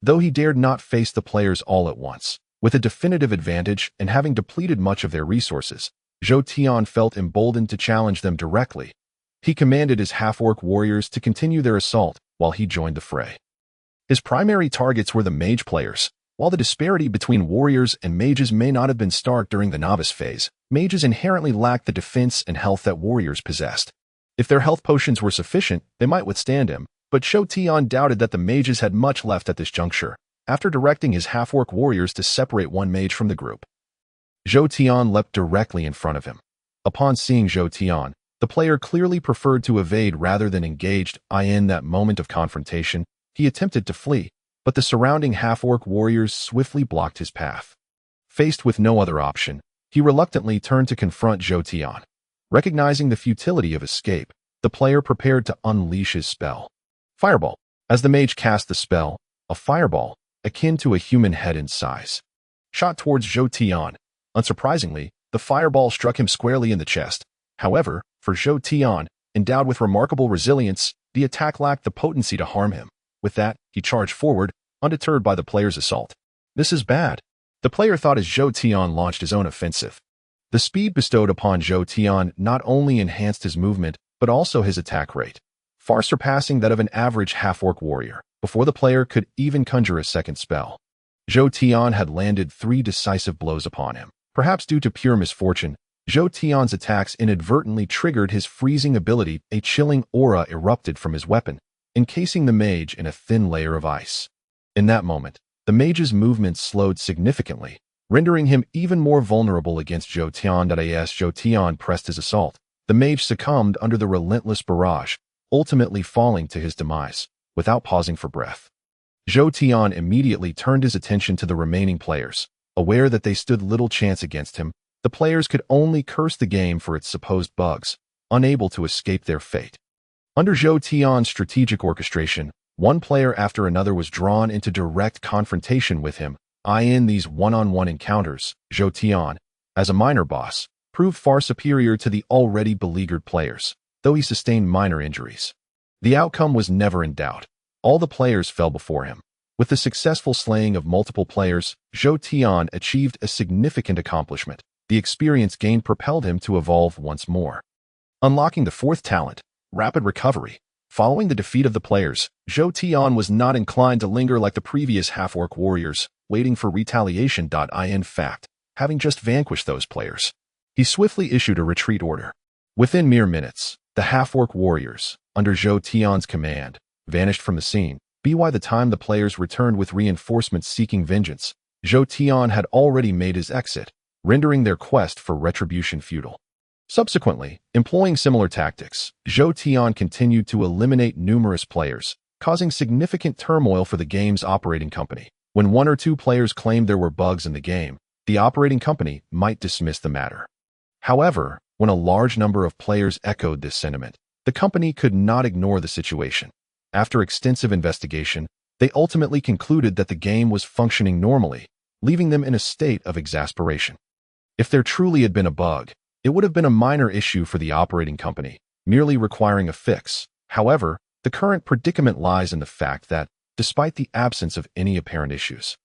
Though he dared not face the players all at once, with a definitive advantage and having depleted much of their resources, Zhou Tian felt emboldened to challenge them directly. He commanded his half-orc warriors to continue their assault while he joined the fray. His primary targets were the mage players. While the disparity between warriors and mages may not have been stark during the novice phase, mages inherently lacked the defense and health that warriors possessed. If their health potions were sufficient, they might withstand him, but Zhou Tian doubted that the mages had much left at this juncture. After directing his half-orc warriors to separate one mage from the group, Zhou Tian leapt directly in front of him. Upon seeing Zhou Tian, the player clearly preferred to evade rather than engage. In that moment of confrontation, he attempted to flee, but the surrounding half-orc warriors swiftly blocked his path. Faced with no other option, he reluctantly turned to confront Zhou Tian. Recognizing the futility of escape, the player prepared to unleash his spell. Fireball. As the mage cast the spell, a fireball, akin to a human head in size, shot towards Zhou Tian. Unsurprisingly, the fireball struck him squarely in the chest. However, for Zhou Tian, endowed with remarkable resilience, the attack lacked the potency to harm him. With that, he charged forward, undeterred by the player's assault. This is bad, the player thought as Zhou Tian launched his own offensive. The speed bestowed upon Zhou Tian not only enhanced his movement, but also his attack rate, far surpassing that of an average half-orc warrior. Before the player could even conjure a second spell, Zhou Tian had landed 3 decisive blows upon him. Perhaps due to pure misfortune, Zhou Tian's attacks inadvertently triggered his freezing ability. A chilling aura erupted from his weapon, encasing the mage in a thin layer of ice. In that moment, the mage's movements slowed significantly, rendering him even more vulnerable against Zhou Tian. As Zhou Tian pressed his assault, the mage succumbed under the relentless barrage, ultimately falling to his demise, without pausing for breath. Zhou Tian immediately turned his attention to the remaining players. Aware that they stood little chance against him, the players could only curse the game for its supposed bugs, unable to escape their fate. Under Zhou Tian's strategic orchestration, one player after another was drawn into direct confrontation with him. In these one-on-one encounters, Zhou Tian, as a minor boss, proved far superior to the already beleaguered players, though he sustained minor injuries. The outcome was never in doubt. All the players fell before him. With the successful slaying of multiple players, Zhou Tian achieved a significant accomplishment. The experience gained propelled him to evolve once more, unlocking the 4th talent, Rapid Recovery. Following the defeat of the players, Zhou Tian was not inclined to linger like the previous half-orc warriors, waiting for retaliation. In fact, having just vanquished those players, he swiftly issued a retreat order. Within mere minutes, the half-orc warriors, under Zhou Tian's command, vanished from the scene. By the time the players returned with reinforcements seeking vengeance, Zhou Tian had already made his exit, rendering their quest for retribution futile. Subsequently, employing similar tactics, Zhou Tian continued to eliminate numerous players, causing significant turmoil for the game's operating company. When one or two players claimed there were bugs in the game, the operating company might dismiss the matter. However, when a large number of players echoed this sentiment, the company could not ignore the situation. After extensive investigation, they ultimately concluded that the game was functioning normally, leaving them in a state of exasperation. If there truly had been a bug, it would have been a minor issue for the operating company, merely requiring a fix. However, the current predicament lies in the fact that, despite the absence of any apparent issues,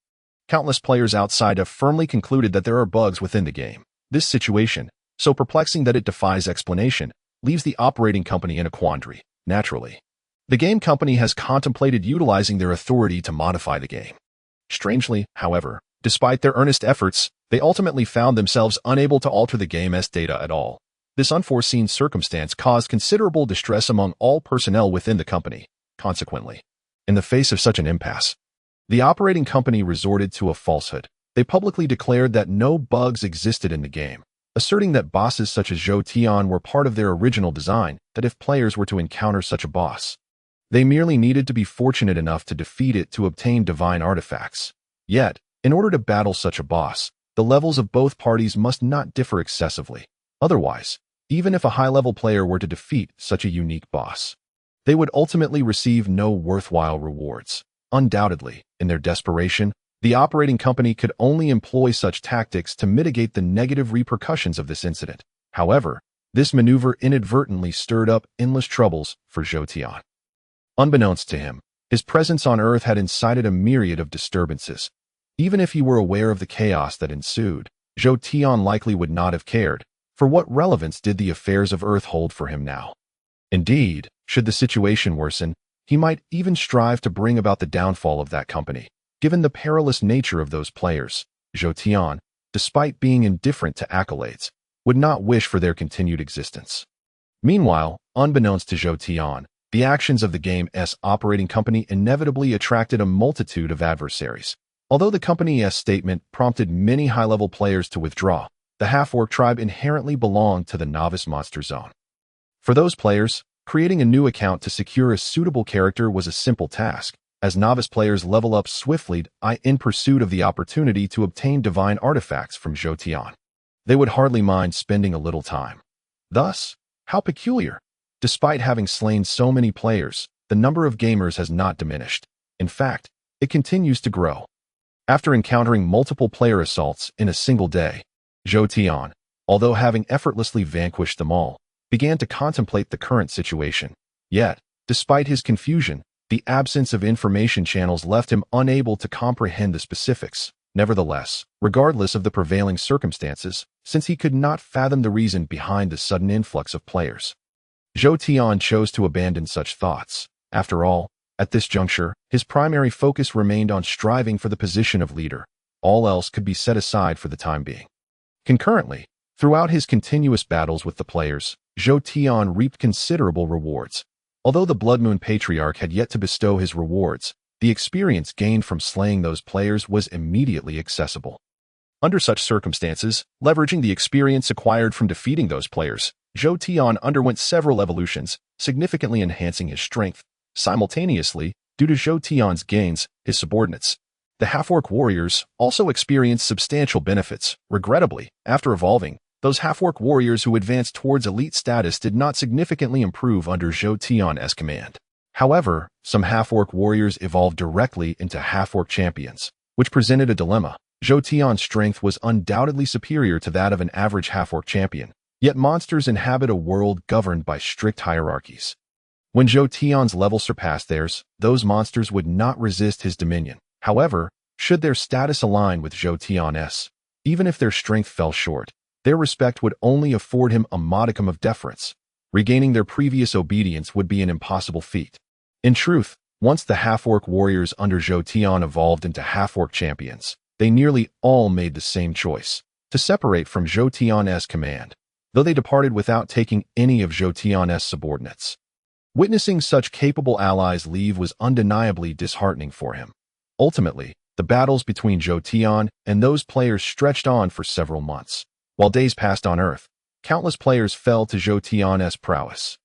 countless players outside have firmly concluded that there are bugs within the game. This situation, so perplexing that it defies explanation, leaves the operating company in a quandary. Naturally, the game company has contemplated utilizing their authority to modify the game. Strangely, however, despite their earnest efforts, they ultimately found themselves unable to alter the game's data at all. This unforeseen circumstance caused considerable distress among all personnel within the company. Consequently, in the face of such an impasse, the operating company resorted to a falsehood. They publicly declared that no bugs existed in the game, asserting that bosses such as Zhou Tian were part of their original design, that if players were to encounter such a boss, they merely needed to be fortunate enough to defeat it to obtain divine artifacts. Yet, in order to battle such a boss, the levels of both parties must not differ excessively. Otherwise, even if a high-level player were to defeat such a unique boss, they would ultimately receive no worthwhile rewards. Undoubtedly, in their desperation, the operating company could only employ such tactics to mitigate the negative repercussions of this incident. However, this maneuver inadvertently stirred up endless troubles for Zhou Tian. Unbeknownst to him, his presence on Earth had incited a myriad of disturbances. Even if he were aware of the chaos that ensued, Zhou Tian likely would not have cared, for what relevance did the affairs of Earth hold for him now? Indeed, should the situation worsen, he might even strive to bring about the downfall of that company. Given the perilous nature of those players, Zhou Tian, despite being indifferent to accolades, would not wish for their continued existence. Meanwhile, unbeknownst to Zhou Tian, the actions of the game's operating company inevitably attracted a multitude of adversaries. Although the company's statement prompted many high-level players to withdraw, the half-orc tribe inherently belonged to the novice monster zone. For those players, creating a new account to secure a suitable character was a simple task, as novice players level up swiftly in pursuit of the opportunity to obtain divine artifacts from Zhou Tian. They would hardly mind spending a little time. Thus, how peculiar! Despite having slain so many players, the number of gamers has not diminished. In fact, it continues to grow. After encountering multiple player assaults in a single day, Zhou Tian, although having effortlessly vanquished them all, began to contemplate the current situation. Yet, despite his confusion, the absence of information channels left him unable to comprehend the specifics. Nevertheless, regardless of the prevailing circumstances, since he could not fathom the reason behind the sudden influx of players, Zhou Tian chose to abandon such thoughts. After all, at this juncture, his primary focus remained on striving for the position of leader. All else could be set aside for the time being. Concurrently, throughout his continuous battles with the players, Zhou Tian reaped considerable rewards. Although the Blood Moon Patriarch had yet to bestow his rewards, the experience gained from slaying those players was immediately accessible. Under such circumstances, leveraging the experience acquired from defeating those players, Zhou Tian underwent several evolutions, significantly enhancing his strength. Simultaneously, due to Zhou Tian's gains, his subordinates, the half-orc warriors, also experienced substantial benefits. Regrettably, after evolving, those half-orc warriors who advanced towards elite status did not significantly improve under Zhou Tian's command. However, some half-orc warriors evolved directly into half-orc champions, which presented a dilemma. Zhou Tian's strength was undoubtedly superior to that of an average half-orc champion, yet monsters inhabit a world governed by strict hierarchies. When Zhou Tian's level surpassed theirs, those monsters would not resist his dominion. However, should their status align with Zhou Tian's, even if their strength fell short, their respect would only afford him a modicum of deference. Regaining their previous obedience would be an impossible feat. In truth, once the half-orc warriors under Zhou Tian evolved into half-orc champions, they nearly all made the same choice, to separate from Zhou Tian's command, though they departed without taking any of Zhou Tian's subordinates. Witnessing such capable allies leave was undeniably disheartening for him. Ultimately, the battles between Zhou Tian and those players stretched on for several months. While days passed on Earth, countless players fell to Zhou Tian's prowess.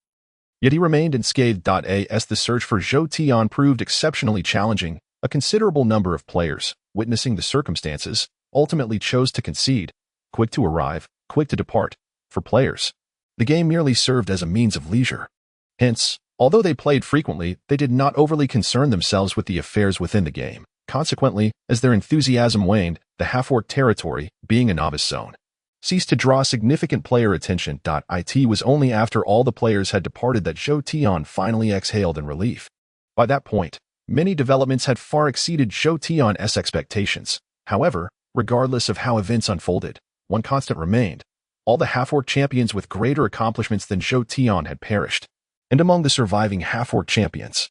Yet he remained unscathed. As the search for Zhou Tian proved exceptionally challenging, a considerable number of players, witnessing the circumstances, ultimately chose to concede. Quick to arrive, quick to depart. For players, the game merely served as a means of leisure. Hence, although they played frequently, they did not overly concern themselves with the affairs within the game. Consequently, as their enthusiasm waned, the half-orc territory, being a novice zone, ceased to draw significant player attention. It was only after all the players had departed that Zhou Tian finally exhaled in relief. By that point, many developments had far exceeded Zhou Tian's expectations. However, regardless of how events unfolded, one constant remained. All the half-orc champions with greater accomplishments than Zhou Tian had perished. And among the surviving half-orc champions,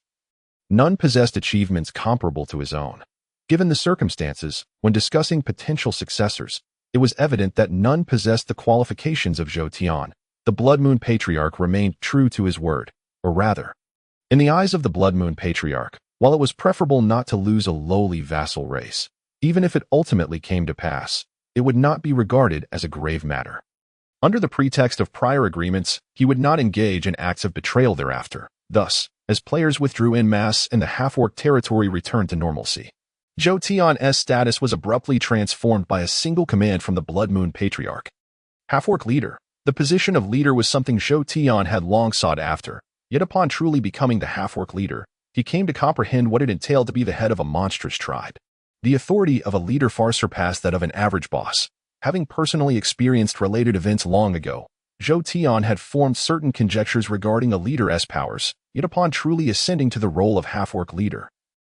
none possessed achievements comparable to his own. Given the circumstances, when discussing potential successors, it was evident that none possessed the qualifications of Zhou Tian. The Blood Moon Patriarch remained true to his word, or rather, in the eyes of the Blood Moon Patriarch, while it was preferable not to lose a lowly vassal race, even if it ultimately came to pass, it would not be regarded as a grave matter. Under the pretext of prior agreements, he would not engage in acts of betrayal thereafter. Thus, as players withdrew en masse and the half-orc territory returned to normalcy, Zhou Tian's status was abruptly transformed by a single command from the Blood Moon Patriarch. Half-orc leader. The position of leader was something Zhou Tian had long sought after, yet upon truly becoming the half-orc leader, he came to comprehend what it entailed to be the head of a monstrous tribe. The authority of a leader far surpassed that of an average boss. Having personally experienced related events long ago, Zhou Tian had formed certain conjectures regarding a leader's powers, yet upon truly ascending to the role of half-orc leader,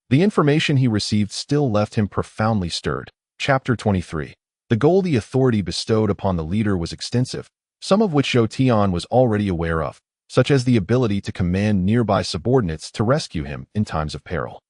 the information he received still left him profoundly stirred. Chapter 23. The goal the authority bestowed upon the leader was extensive, some of which Zhou Tian was already aware of, such as the ability to command nearby subordinates to rescue him in times of peril.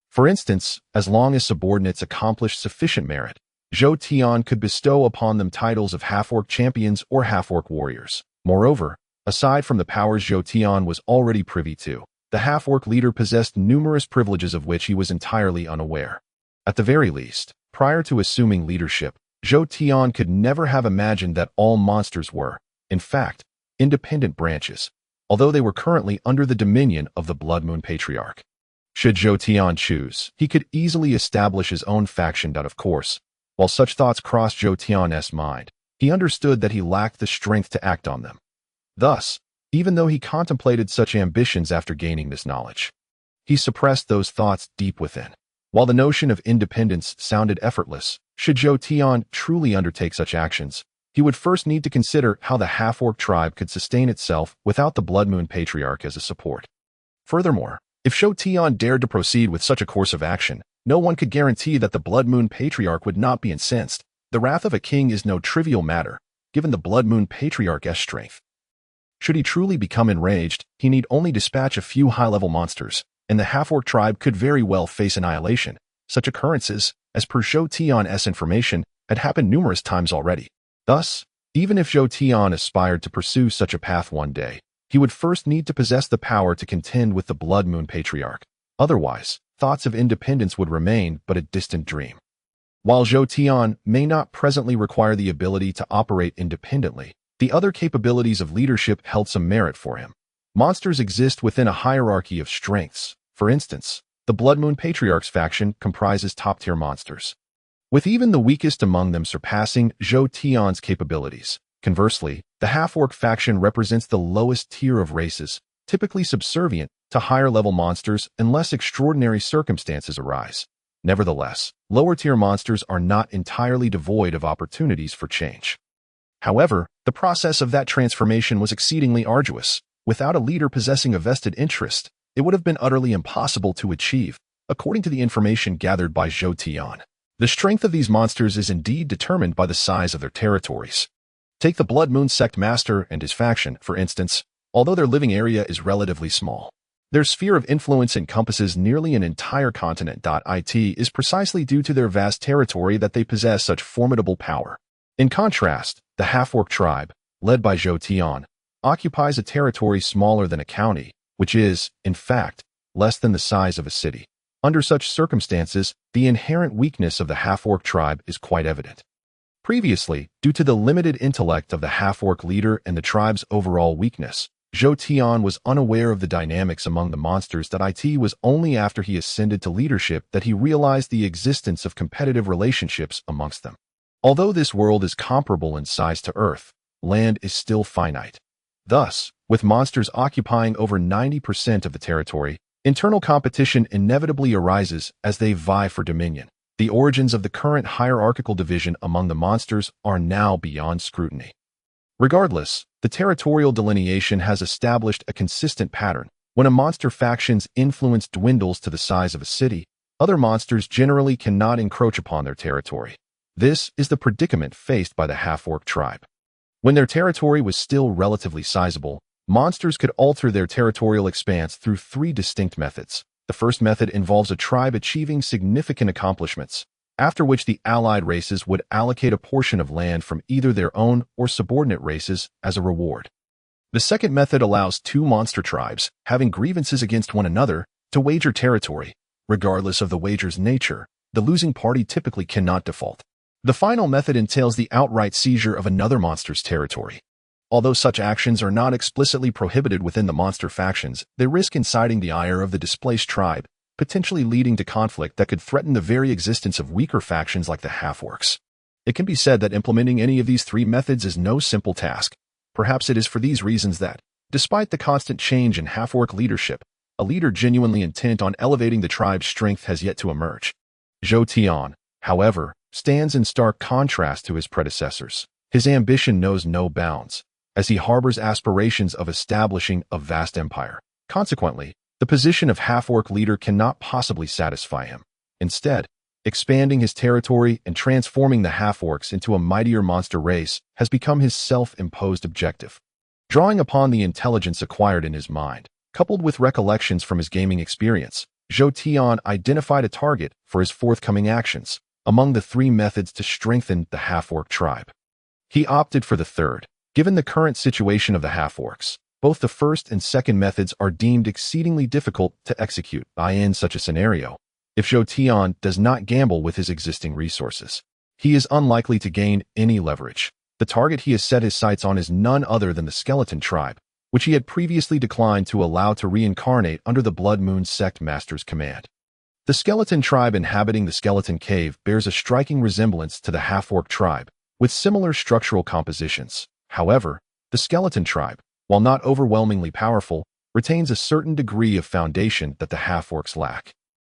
For instance, as long as subordinates accomplished sufficient merit, Zhou Tian could bestow upon them titles of half-orc champions or half-orc warriors. Moreover, aside from the powers Zhou Tian was already privy to, the half-orc leader possessed numerous privileges of which he was entirely unaware. At the very least, prior to assuming leadership, Zhou Tian could never have imagined that all monsters were, in fact, independent branches, although they were currently under the dominion of the Blood Moon Patriarch. Should Zhou Tian choose, he could easily establish his own faction. Of course, while such thoughts crossed Zhou Tian's mind, he understood that he lacked the strength to act on them. Thus, even though he contemplated such ambitions after gaining this knowledge, he suppressed those thoughts deep within. While the notion of independence sounded effortless, should Zhou Tian truly undertake such actions, he would first need to consider how the half-orc tribe could sustain itself without the Blood Moon Patriarch as a support. Furthermore, if Zhou Tian dared to proceed with such a course of action, no one could guarantee that the Blood Moon Patriarch would not be incensed. The wrath of a king is no trivial matter, given the Blood Moon Patriarch's strength. Should he truly become enraged, he need only dispatch a few high-level monsters, and the half-orc tribe could very well face annihilation. Such occurrences, as per Zhou Tian's information, had happened numerous times already. Thus, even if Zhou Tian aspired to pursue such a path one day, he would first need to possess the power to contend with the Blood Moon Patriarch. Otherwise, thoughts of independence would remain but a distant dream. While Zhou Tian may not presently require the ability to operate independently, the other capabilities of leadership held some merit for him. Monsters exist within a hierarchy of strengths. For instance, the Blood Moon Patriarch's faction comprises top-tier monsters, with even the weakest among them surpassing Zhou Tian's capabilities. Conversely, the half-orc faction represents the lowest tier of races, typically subservient to higher-level monsters unless extraordinary circumstances arise. Nevertheless, lower-tier monsters are not entirely devoid of opportunities for change. However, the process of that transformation was exceedingly arduous. Without a leader possessing a vested interest, it would have been utterly impossible to achieve, according to the information gathered by Zhou Tian. The strength of these monsters is indeed determined by the size of their territories. Take the Blood Moon Sect Master and his faction, for instance. Although their living area is relatively small, their sphere of influence encompasses nearly an entire continent. It is precisely due to their vast territory that they possess such formidable power. In contrast, the half-orc tribe, led by Zhou Tian, occupies a territory smaller than a county, which is, in fact, less than the size of a city. Under such circumstances, the inherent weakness of the half-orc tribe is quite evident. Previously, due to the limited intellect of the half-orc leader and the tribe's overall weakness, Zhou Tian was unaware of the dynamics among the monsters. It was only after he ascended to leadership that he realized the existence of competitive relationships amongst them. Although this world is comparable in size to Earth, land is still finite. Thus, with monsters occupying over 90% of the territory, internal competition inevitably arises as they vie for dominion. The origins of the current hierarchical division among the monsters are now beyond scrutiny. Regardless, the territorial delineation has established a consistent pattern. When a monster faction's influence dwindles to the size of a city, other monsters generally cannot encroach upon their territory. This is the predicament faced by the half-orc tribe. When their territory was still relatively sizable, monsters could alter their territorial expanse through three distinct methods. The first method involves a tribe achieving significant accomplishments, after which the allied races would allocate a portion of land from either their own or subordinate races as a reward. The second method allows two monster tribes, having grievances against one another, to wager territory. Regardless of the wager's nature, the losing party typically cannot default. The final method entails the outright seizure of another monster's territory. Although such actions are not explicitly prohibited within the monster factions, they risk inciting the ire of the displaced tribe, potentially leading to conflict that could threaten the very existence of weaker factions like the half-orcs. It can be said that implementing any of these three methods is no simple task. Perhaps it is for these reasons that, despite the constant change in half-orc leadership, a leader genuinely intent on elevating the tribe's strength has yet to emerge. Zhou Tian, however, stands in stark contrast to his predecessors. His ambition knows no bounds, as he harbors aspirations of establishing a vast empire. Consequently, the position of half-orc leader cannot possibly satisfy him. Instead, expanding his territory and transforming the half-orcs into a mightier monster race has become his self-imposed objective. Drawing upon the intelligence acquired in his mind, coupled with recollections from his gaming experience, Zhou Tian identified a target for his forthcoming actions among the three methods to strengthen the half-orc tribe. He opted for the third. Given the current situation of the half-orcs, both the first and second methods are deemed exceedingly difficult to execute. In such a scenario, if Zhou Tian does not gamble with his existing resources, he is unlikely to gain any leverage. The target he has set his sights on is none other than the skeleton tribe, which he had previously declined to allow to reincarnate under the Blood Moon Sect Master's command. The skeleton tribe inhabiting the skeleton cave bears a striking resemblance to the half-orc tribe, with similar structural compositions. However, the skeleton tribe, while not overwhelmingly powerful, retains a certain degree of foundation that the half-orcs lack.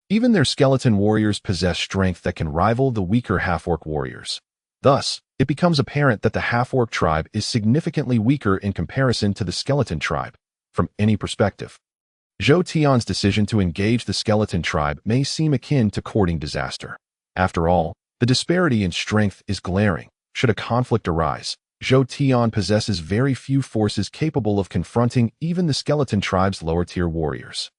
Even their skeleton warriors possess strength that can rival the weaker half-orc warriors. Thus, it becomes apparent that the half-orc tribe is significantly weaker in comparison to the skeleton tribe, from any perspective. Zhou Tian's decision to engage the skeleton tribe may seem akin to courting disaster. After all, the disparity in strength is glaring. Should a conflict arise, Zhou Tian possesses very few forces capable of confronting even the skeleton tribe's lower-tier warriors.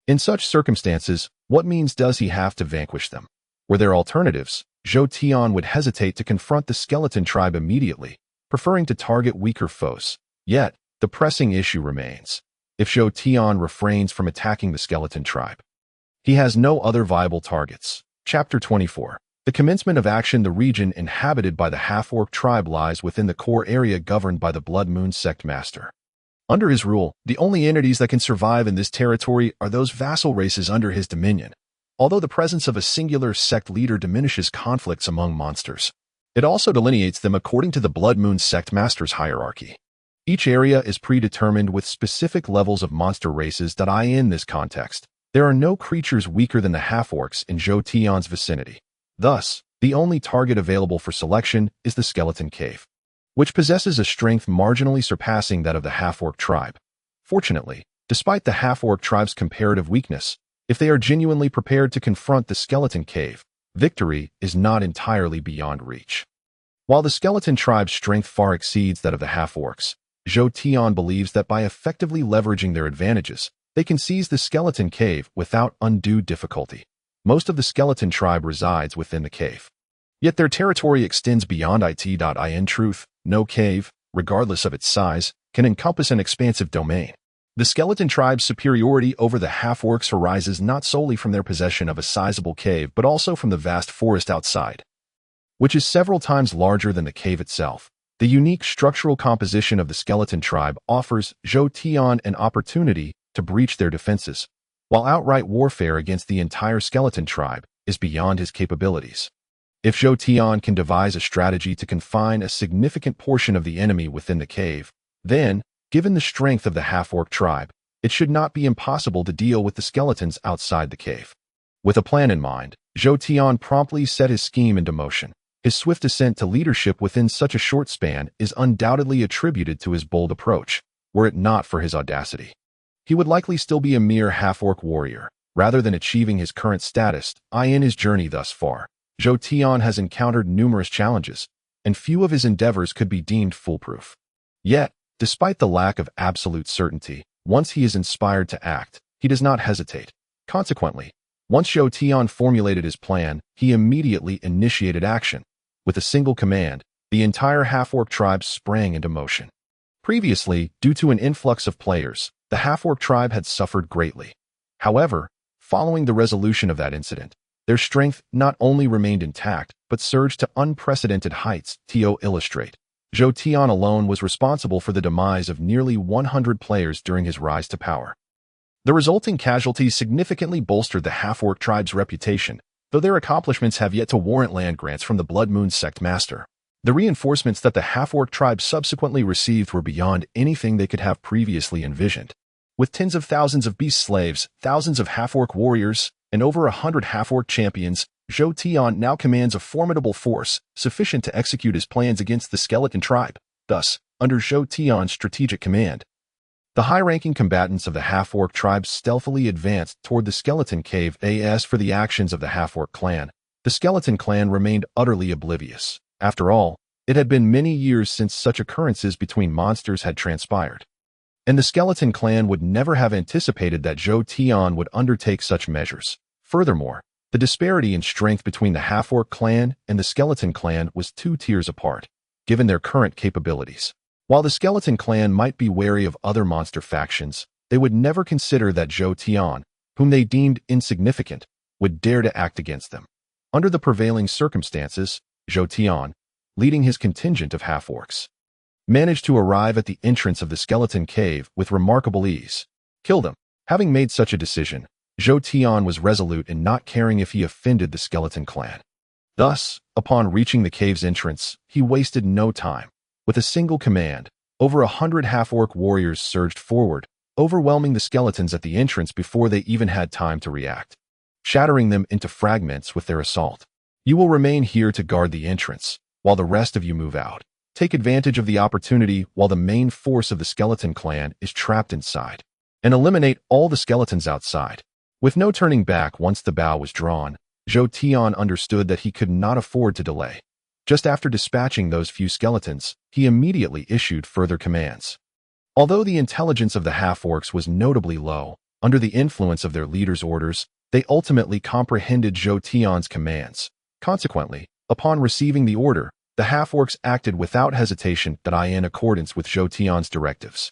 In such circumstances, what means does he have to vanquish them? Were there alternatives, Zhou Tian would hesitate to confront the skeleton tribe immediately, preferring to target weaker foes. Yet, the pressing issue remains. If Zhou Tian refrains from attacking the skeleton tribe, he has no other viable targets. Chapter 24. The commencement of action. The region inhabited by the half-orc tribe lies within the core area governed by the Blood Moon Sect Master. Under his rule, the only entities that can survive in this territory are those vassal races under his dominion. Although the presence of a singular sect leader diminishes conflicts among monsters, it also delineates them according to the Blood Moon Sect Master's hierarchy. Each area is predetermined with specific levels of monster races. In this context, there are no creatures weaker than the half-orcs in Zhou Tian's vicinity. Thus, the only target available for selection is the skeleton cave, which possesses a strength marginally surpassing that of the half-orc tribe. Fortunately, despite the half-orc tribe's comparative weakness, if they are genuinely prepared to confront the skeleton cave, victory is not entirely beyond reach. While the skeleton tribe's strength far exceeds that of the half-orcs, Zhou Tian believes that by effectively leveraging their advantages, they can seize the skeleton cave without undue difficulty. Most of the skeleton tribe resides within the cave. Yet their territory extends beyond it. In truth, no cave, regardless of its size, can encompass an expansive domain. The skeleton tribe's superiority over the half-orcs arises not solely from their possession of a sizable cave but also from the vast forest outside, which is several times larger than the cave itself. The unique structural composition of the skeleton tribe offers Zhou Tian an opportunity to breach their defenses, while outright warfare against the entire skeleton tribe is beyond his capabilities. If Zhou Tian can devise a strategy to confine a significant portion of the enemy within the cave, then, given the strength of the half-orc tribe, it should not be impossible to deal with the skeletons outside the cave. With a plan in mind, Zhou Tian promptly set his scheme into motion. His swift ascent to leadership within such a short span is undoubtedly attributed to his bold approach, were it not for his audacity. He would likely still be a mere half-orc warrior, rather than achieving his current status. In his journey thus far, Zhou Tian has encountered numerous challenges, and few of his endeavors could be deemed foolproof. Yet, despite the lack of absolute certainty, once he is inspired to act, he does not hesitate. Consequently, once Zhou Tian formulated his plan, he immediately initiated action. With a single command, the entire half-orc tribe sprang into motion. Previously, due to an influx of players, the half-orc tribe had suffered greatly. However, following the resolution of that incident, their strength not only remained intact, but surged to unprecedented heights. To illustrate, Zhou Tian alone was responsible for the demise of nearly 100 players during his rise to power. The resulting casualties significantly bolstered the half-orc tribe's reputation, though their accomplishments have yet to warrant land grants from the Blood Moon sect master. The reinforcements that the half-orc tribe subsequently received were beyond anything they could have previously envisioned. With tens of thousands of beast slaves, thousands of half-orc warriors, and over 100 half-orc champions, Zhou Tian now commands a formidable force, sufficient to execute his plans against the skeleton tribe. Thus, under Zhou Tian's strategic command, the high-ranking combatants of the half-orc tribe stealthily advanced toward the skeleton cave. As for the actions of the half-orc clan, the skeleton clan remained utterly oblivious. After all, it had been many years since such occurrences between monsters had transpired, and the skeleton clan would never have anticipated that Zhou Tian would undertake such measures. Furthermore, the disparity in strength between the half-orc clan and the skeleton clan was 2 tiers apart, given their current capabilities. While the skeleton clan might be wary of other monster factions, they would never consider that Zhou Tian, whom they deemed insignificant, would dare to act against them. Under the prevailing circumstances, Zhou Tian, leading his contingent of half-orcs, managed to arrive at the entrance of the skeleton cave with remarkable ease. Kill them. Having made such a decision, Zhou Tian was resolute in not caring if he offended the skeleton clan. Thus, upon reaching the cave's entrance, he wasted no time. With a single command, over 100 half-orc warriors surged forward, overwhelming the skeletons at the entrance before they even had time to react, shattering them into fragments with their assault. You will remain here to guard the entrance, while the rest of you move out. Take advantage of the opportunity while the main force of the skeleton clan is trapped inside, and eliminate all the skeletons outside. With no turning back once the bow was drawn, Zhou Tian understood that he could not afford to delay. Just after dispatching those few skeletons, he immediately issued further commands. Although the intelligence of the half-orcs was notably low, under the influence of their leader's orders, they ultimately comprehended Zhou Tian's commands. Consequently, upon receiving the order, the half-orcs acted without hesitation in accordance with Zhou Tian's directives.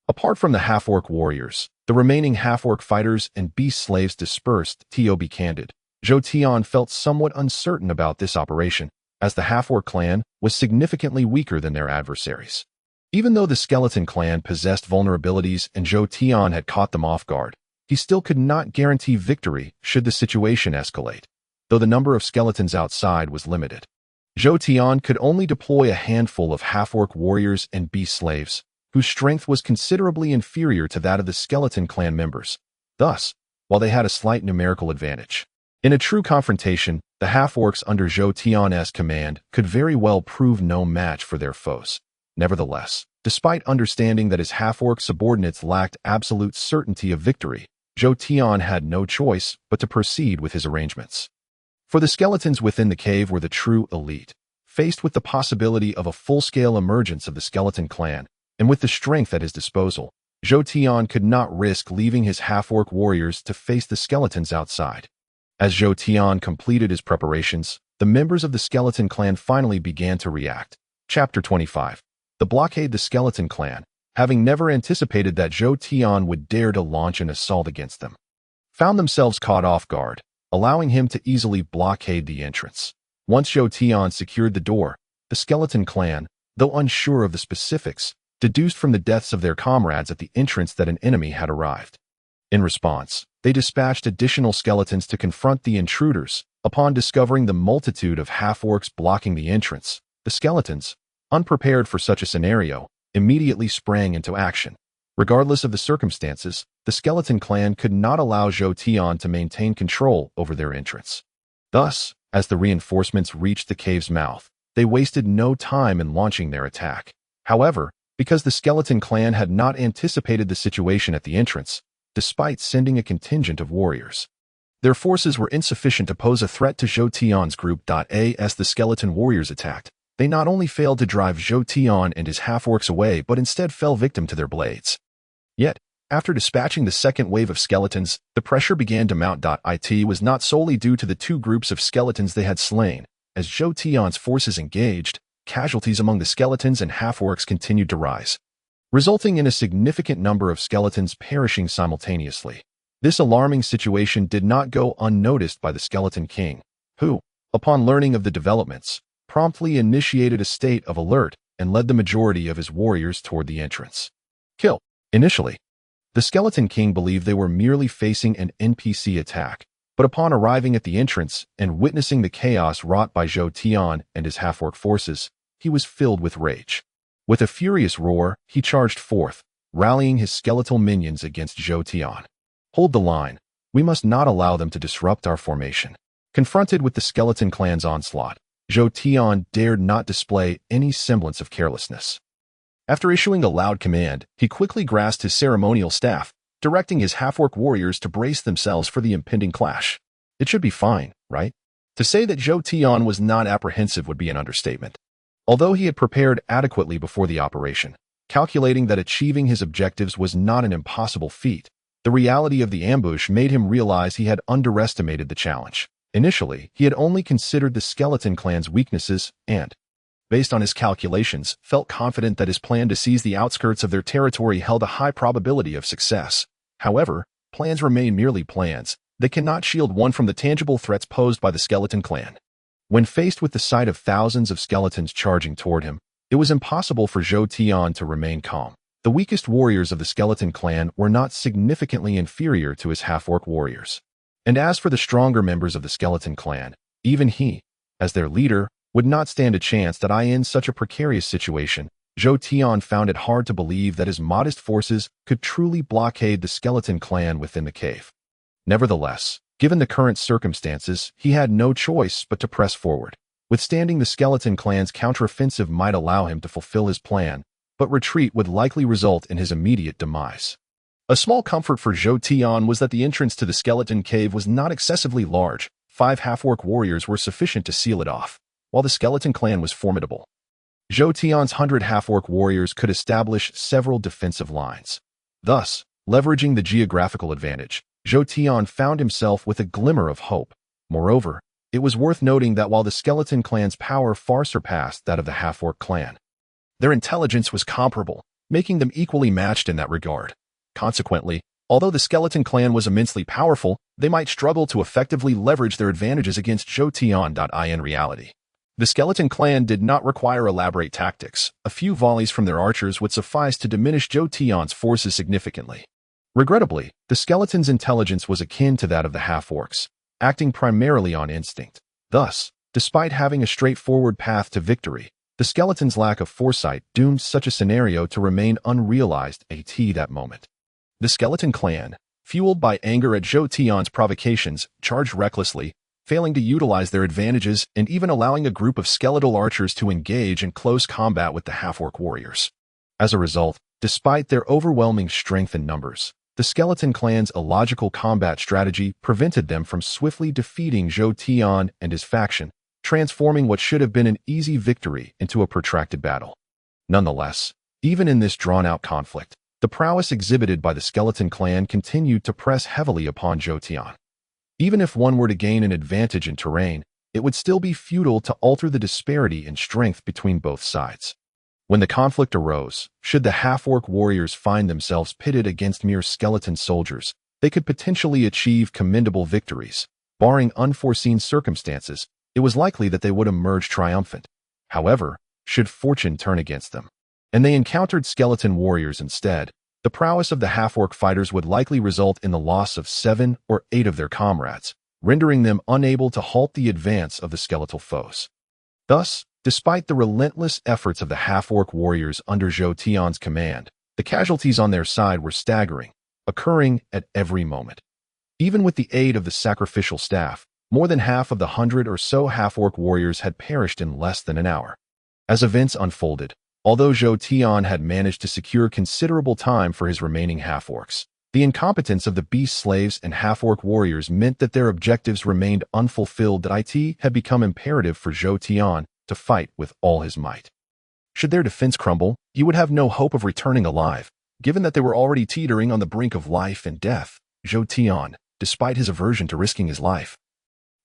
Apart from the half-orc warriors, the remaining half-orc fighters and beast slaves dispersed. To be candid, Zhou Tian felt somewhat uncertain about this operation, as the half-orc clan was significantly weaker than their adversaries. Even though the skeleton clan possessed vulnerabilities and Zhou Tian had caught them off guard, he still could not guarantee victory should the situation escalate, though the number of skeletons outside was limited. Zhou Tian could only deploy a handful of half-orc warriors and beast slaves, whose strength was considerably inferior to that of the skeleton clan members. Thus, while they had a slight numerical advantage, in a true confrontation, the half-orcs under Zhou Tian's command could very well prove no match for their foes. Nevertheless, despite understanding that his half-orc subordinates lacked absolute certainty of victory, Zhou Tian had no choice but to proceed with his arrangements. For the skeletons within the cave were the true elite. Faced with the possibility of a full-scale emergence of the skeleton clan, and with the strength at his disposal, Zhou Tian could not risk leaving his half-orc warriors to face the skeletons outside. As Zhou Tian completed his preparations, the members of the skeleton clan finally began to react. Chapter 25. The blockade. The skeleton clan, having never anticipated that Zhou Tian would dare to launch an assault against them, found themselves caught off guard, allowing him to easily blockade the entrance. Once Zhou Tian secured the door, the skeleton clan, though unsure of the specifics, deduced from the deaths of their comrades at the entrance that an enemy had arrived. In response, they dispatched additional skeletons to confront the intruders. Upon discovering the multitude of half-orcs blocking the entrance, the skeletons, unprepared for such a scenario, immediately sprang into action. Regardless of the circumstances, the skeleton clan could not allow Zhou Tian to maintain control over their entrance. Thus, as the reinforcements reached the cave's mouth, they wasted no time in launching their attack. However, because the skeleton clan had not anticipated the situation at the entrance, despite sending a contingent of warriors, their forces were insufficient to pose a threat to Zhou Tian's group. As the skeleton warriors attacked, they not only failed to drive Zhou Tian and his half-orcs away but instead fell victim to their blades. Yet, after dispatching the second wave of skeletons, the pressure began to mount. It was not solely due to the two groups of skeletons they had slain. As Zhou Tian's forces engaged, casualties among the skeletons and half-orcs continued to rise, resulting in a significant number of skeletons perishing simultaneously. This alarming situation did not go unnoticed by the Skeleton King, who, upon learning of the developments, promptly initiated a state of alert and led the majority of his warriors toward the entrance. Kill. Initially, the Skeleton King believed they were merely facing an NPC attack, but upon arriving at the entrance and witnessing the chaos wrought by Zhou Tian and his half-orc forces, he was filled with rage. With a furious roar, he charged forth, rallying his skeletal minions against Zhou Tian. Hold the line. We must not allow them to disrupt our formation. Confronted with the skeleton clan's onslaught, Zhou Tian dared not display any semblance of carelessness. After issuing a loud command, he quickly grasped his ceremonial staff, directing his half-orc warriors to brace themselves for the impending clash. It should be fine, right? To say that Zhou Tian was not apprehensive would be an understatement. Although he had prepared adequately before the operation, calculating that achieving his objectives was not an impossible feat, the reality of the ambush made him realize he had underestimated the challenge. Initially, he had only considered the skeleton clan's weaknesses and, based on his calculations, felt confident that his plan to seize the outskirts of their territory held a high probability of success. However, plans remain merely plans. They cannot shield one from the tangible threats posed by the skeleton clan. When faced with the sight of thousands of skeletons charging toward him, it was impossible for Zhou Tian to remain calm. The weakest warriors of the skeleton clan were not significantly inferior to his half-orc warriors. And as for the stronger members of the skeleton clan, even he, as their leader, would not stand a chance. In such a precarious situation, Zhou Tian found it hard to believe that his modest forces could truly blockade the skeleton clan within the cave. Nevertheless, given the current circumstances, he had no choice but to press forward. Withstanding the skeleton clan's counteroffensive might allow him to fulfill his plan, but retreat would likely result in his immediate demise. A small comfort for Zhou Tian was that the entrance to the skeleton cave was not excessively large. 5 half-orc warriors were sufficient to seal it off, while the skeleton clan was formidable. Zhou Tian's 100 half-orc warriors could establish several defensive lines. Thus, leveraging the geographical advantage, Zhou Tian found himself with a glimmer of hope. Moreover, it was worth noting that while the skeleton clan's power far surpassed that of the half-orc clan, their intelligence was comparable, making them equally matched in that regard. Consequently, although the skeleton clan was immensely powerful, they might struggle to effectively leverage their advantages against Zhou Tian. In reality, the skeleton clan did not require elaborate tactics. A few volleys from their archers would suffice to diminish Zhou Tian's forces significantly. Regrettably, the skeleton's intelligence was akin to that of the half-orcs, acting primarily on instinct. Thus, despite having a straightforward path to victory, the skeleton's lack of foresight doomed such a scenario to remain unrealized at that moment. The skeleton clan, fueled by anger at Zhou Tian's provocations, charged recklessly, failing to utilize their advantages and even allowing a group of skeletal archers to engage in close combat with the half-orc warriors. As a result, despite their overwhelming strength and numbers, the skeleton clan's illogical combat strategy prevented them from swiftly defeating Zhou Tian and his faction, transforming what should have been an easy victory into a protracted battle. Nonetheless, even in this drawn-out conflict, the prowess exhibited by the skeleton clan continued to press heavily upon Zhou Tian. Even if one were to gain an advantage in terrain, it would still be futile to alter the disparity in strength between both sides. When the conflict arose, should the half-orc warriors find themselves pitted against mere skeleton soldiers, they could potentially achieve commendable victories. Barring unforeseen circumstances, it was likely that they would emerge triumphant. However, should fortune turn against them, and they encountered skeleton warriors instead, the prowess of the half-orc fighters would likely result in the loss of 7 or 8 of their comrades, rendering them unable to halt the advance of the skeletal foes. Thus, despite the relentless efforts of the half-orc warriors under Zhou Tian's command, the casualties on their side were staggering, occurring at every moment. Even with the aid of the sacrificial staff, more than half of the 100 or so half-orc warriors had perished in less than an hour. As events unfolded, although Zhou Tian had managed to secure considerable time for his remaining half-orcs, the incompetence of the beast slaves and half-orc warriors meant that their objectives remained unfulfilled. That it had become imperative for Zhou Tian to fight with all his might. Should their defense crumble, he would have no hope of returning alive. Given that they were already teetering on the brink of life and death, Zhou Tian, despite his aversion to risking his life,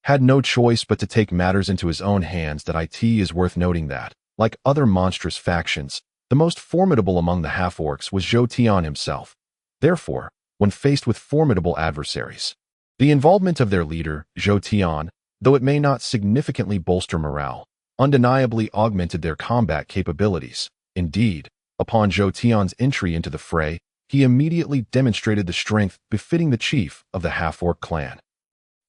had no choice but to take matters into his own hands. That it is worth noting that, like other monstrous factions, the most formidable among the half-orcs was Zhou Tian himself. Therefore, when faced with formidable adversaries, the involvement of their leader, Zhou Tian, though it may not significantly bolster morale, undeniably augmented their combat capabilities. Indeed, upon Zhou Tian's entry into the fray, he immediately demonstrated the strength befitting the chief of the half-orc clan.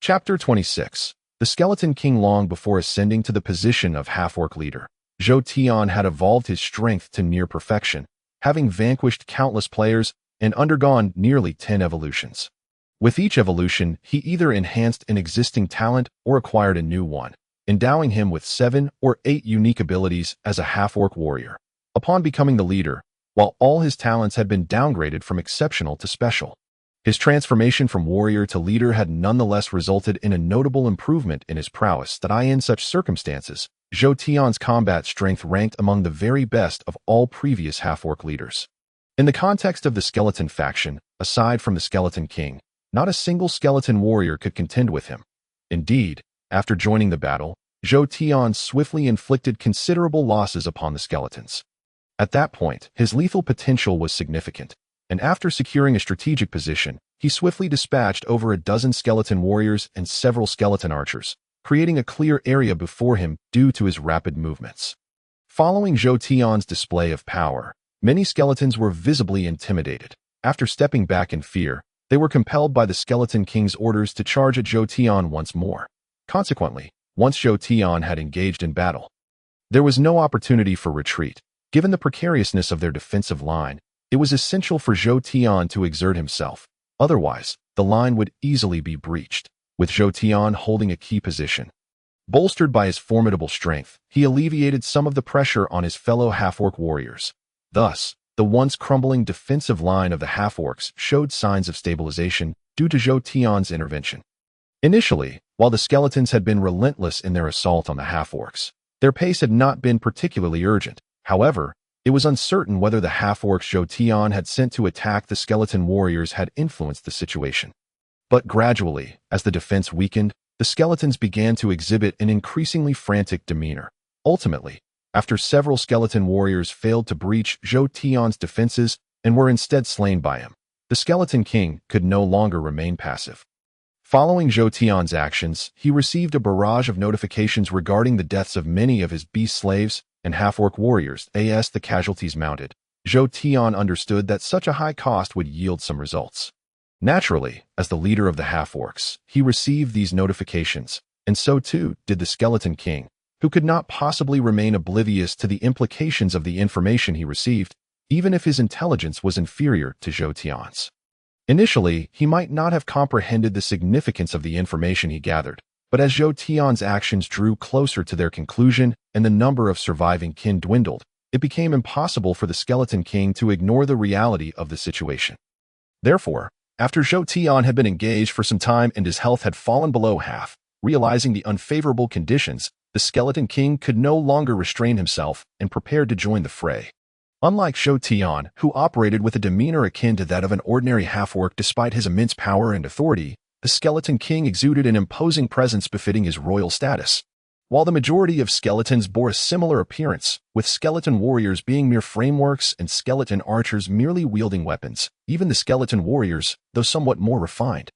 Chapter 26. The Skeleton King. Long before ascending to the position of half-orc leader, Zhou Tian had evolved his strength to near perfection, having vanquished countless players and undergone nearly 10 evolutions. With each evolution, he either enhanced an existing talent or acquired a new one, endowing him with 7 or 8 unique abilities as a half-orc warrior. Upon becoming the leader, while all his talents had been downgraded from exceptional to special, his transformation from warrior to leader had nonetheless resulted in a notable improvement in his prowess. In such circumstances, Zhou Tian's combat strength ranked among the very best of all previous half-orc leaders. In the context of the skeleton faction, aside from the Skeleton King, not a single skeleton warrior could contend with him. Indeed, after joining the battle, Zhou Tian swiftly inflicted considerable losses upon the skeletons. At that point, his lethal potential was significant, and after securing a strategic position, he swiftly dispatched over a dozen skeleton warriors and several skeleton archers, creating a clear area before him due to his rapid movements. Following Zhou Tian's display of power, many skeletons were visibly intimidated. After stepping back in fear, they were compelled by the Skeleton King's orders to charge at Zhou Tian once more. Consequently, once Zhou Tian had engaged in battle, there was no opportunity for retreat. Given the precariousness of their defensive line, it was essential for Zhou Tian to exert himself. Otherwise, the line would easily be breached. With Zhou Tian holding a key position, bolstered by his formidable strength, he alleviated some of the pressure on his fellow half-orc warriors. Thus, the once crumbling defensive line of the half-orcs showed signs of stabilization due to Zhou Tian's intervention. Initially, while the skeletons had been relentless in their assault on the half-orcs, their pace had not been particularly urgent. However, it was uncertain whether the half-orcs Zhou Tian had sent to attack the skeleton warriors had influenced the situation. But gradually, as the defense weakened, the skeletons began to exhibit an increasingly frantic demeanor. Ultimately, after several skeleton warriors failed to breach Zhou Tian's defenses and were instead slain by him, the Skeleton King could no longer remain passive. Following Zhou Tian's actions, he received a barrage of notifications regarding the deaths of many of his beast slaves and half-orc warriors. As the casualties mounted, Zhou Tian understood that such a high cost would yield some results. Naturally, as the leader of the half-orcs, he received these notifications, and so too did the Skeleton King, who could not possibly remain oblivious to the implications of the information he received, even if his intelligence was inferior to Zhou Tian's. Initially, he might not have comprehended the significance of the information he gathered, but as Zhou Tian's actions drew closer to their conclusion and the number of surviving kin dwindled, it became impossible for the Skeleton King to ignore the reality of the situation. Therefore, after Zhou Tian had been engaged for some time and his health had fallen below half, realizing the unfavorable conditions, the Skeleton King could no longer restrain himself and prepared to join the fray. Unlike Zhou Tian, who operated with a demeanor akin to that of an ordinary half-orc despite his immense power and authority, the Skeleton King exuded an imposing presence befitting his royal status. While the majority of skeletons bore a similar appearance, with skeleton warriors being mere frameworks and skeleton archers merely wielding weapons, even the skeleton warriors, though somewhat more refined,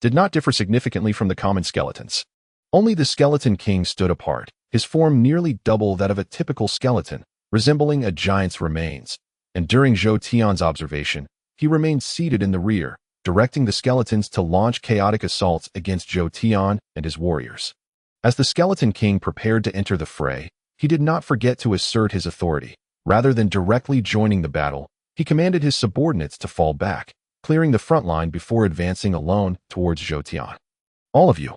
did not differ significantly from the common skeletons. Only the skeleton king stood apart, his form nearly double that of a typical skeleton, resembling a giant's remains, and during Zhou Tian's observation, he remained seated in the rear, directing the skeletons to launch chaotic assaults against Zhou Tian and his warriors. As the skeleton king prepared to enter the fray, he did not forget to assert his authority. Rather than directly joining the battle, he commanded his subordinates to fall back, clearing the front line before advancing alone towards Zhou Tian. All of you,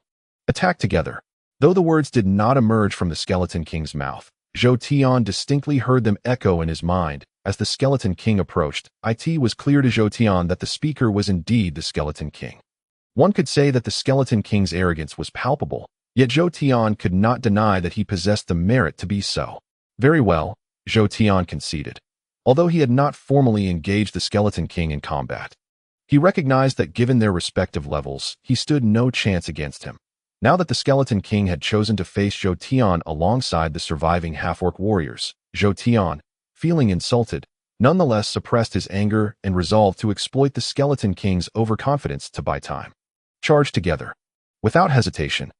attack together. Though the words did not emerge from the skeleton king's mouth, Zhou Tian distinctly heard them echo in his mind. As the skeleton king approached, it was clear to Zhou Tian that the speaker was indeed the skeleton king. One could say that the skeleton king's arrogance was palpable, yet Zhou Tian could not deny that he possessed the merit to be so. Very well, Zhou Tian conceded. Although he had not formally engaged the skeleton king in combat, he recognized that given their respective levels, he stood no chance against him. Now that the skeleton king had chosen to face Zhou Tian alongside the surviving half-orc warriors, Zhou Tian, feeling insulted, nonetheless suppressed his anger and resolved to exploit the skeleton king's overconfidence to buy time. Charge together. Without hesitation.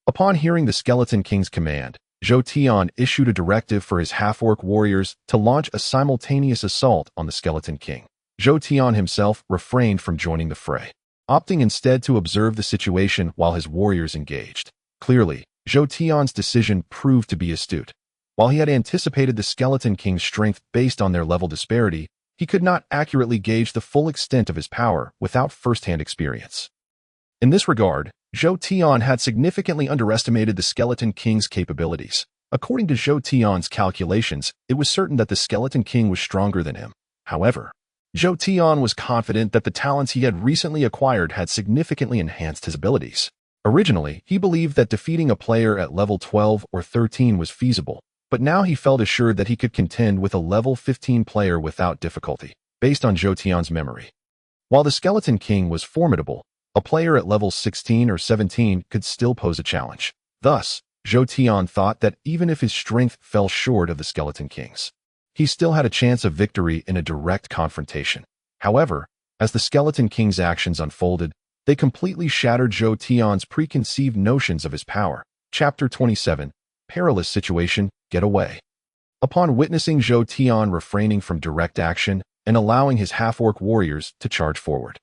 Upon hearing the skeleton king's command, Zhou Tian issued a directive for his half-orc warriors to launch a simultaneous assault on the skeleton king. Zhou Tian himself refrained from joining the fray, opting instead to observe the situation while his warriors engaged. Clearly, Zhou Tian's decision proved to be astute. While he had anticipated the skeleton king's strength based on their level disparity, he could not accurately gauge the full extent of his power without first-hand experience. In this regard, Zhou Tian had significantly underestimated the skeleton king's capabilities. According to Zhou Tian's calculations, it was certain that the skeleton king was stronger than him. However, Zhou Tian was confident that the talents he had recently acquired had significantly enhanced his abilities. Originally, he believed that defeating a player at level 12 or 13 was feasible, but now he felt assured that he could contend with a level 15 player without difficulty, based on Zhou Tian's memory. While the skeleton king was formidable, a player at level 16 or 17 could still pose a challenge. Thus, Zhou Tian thought that even if his strength fell short of the skeleton king's, he still had a chance of victory in a direct confrontation. However, as the skeleton king's actions unfolded, they completely shattered Zhou Tian's preconceived notions of his power. Chapter 27, Perilous Situation, Get Away. Upon witnessing Zhou Tian refraining from direct action and allowing his half-orc warriors to charge forward,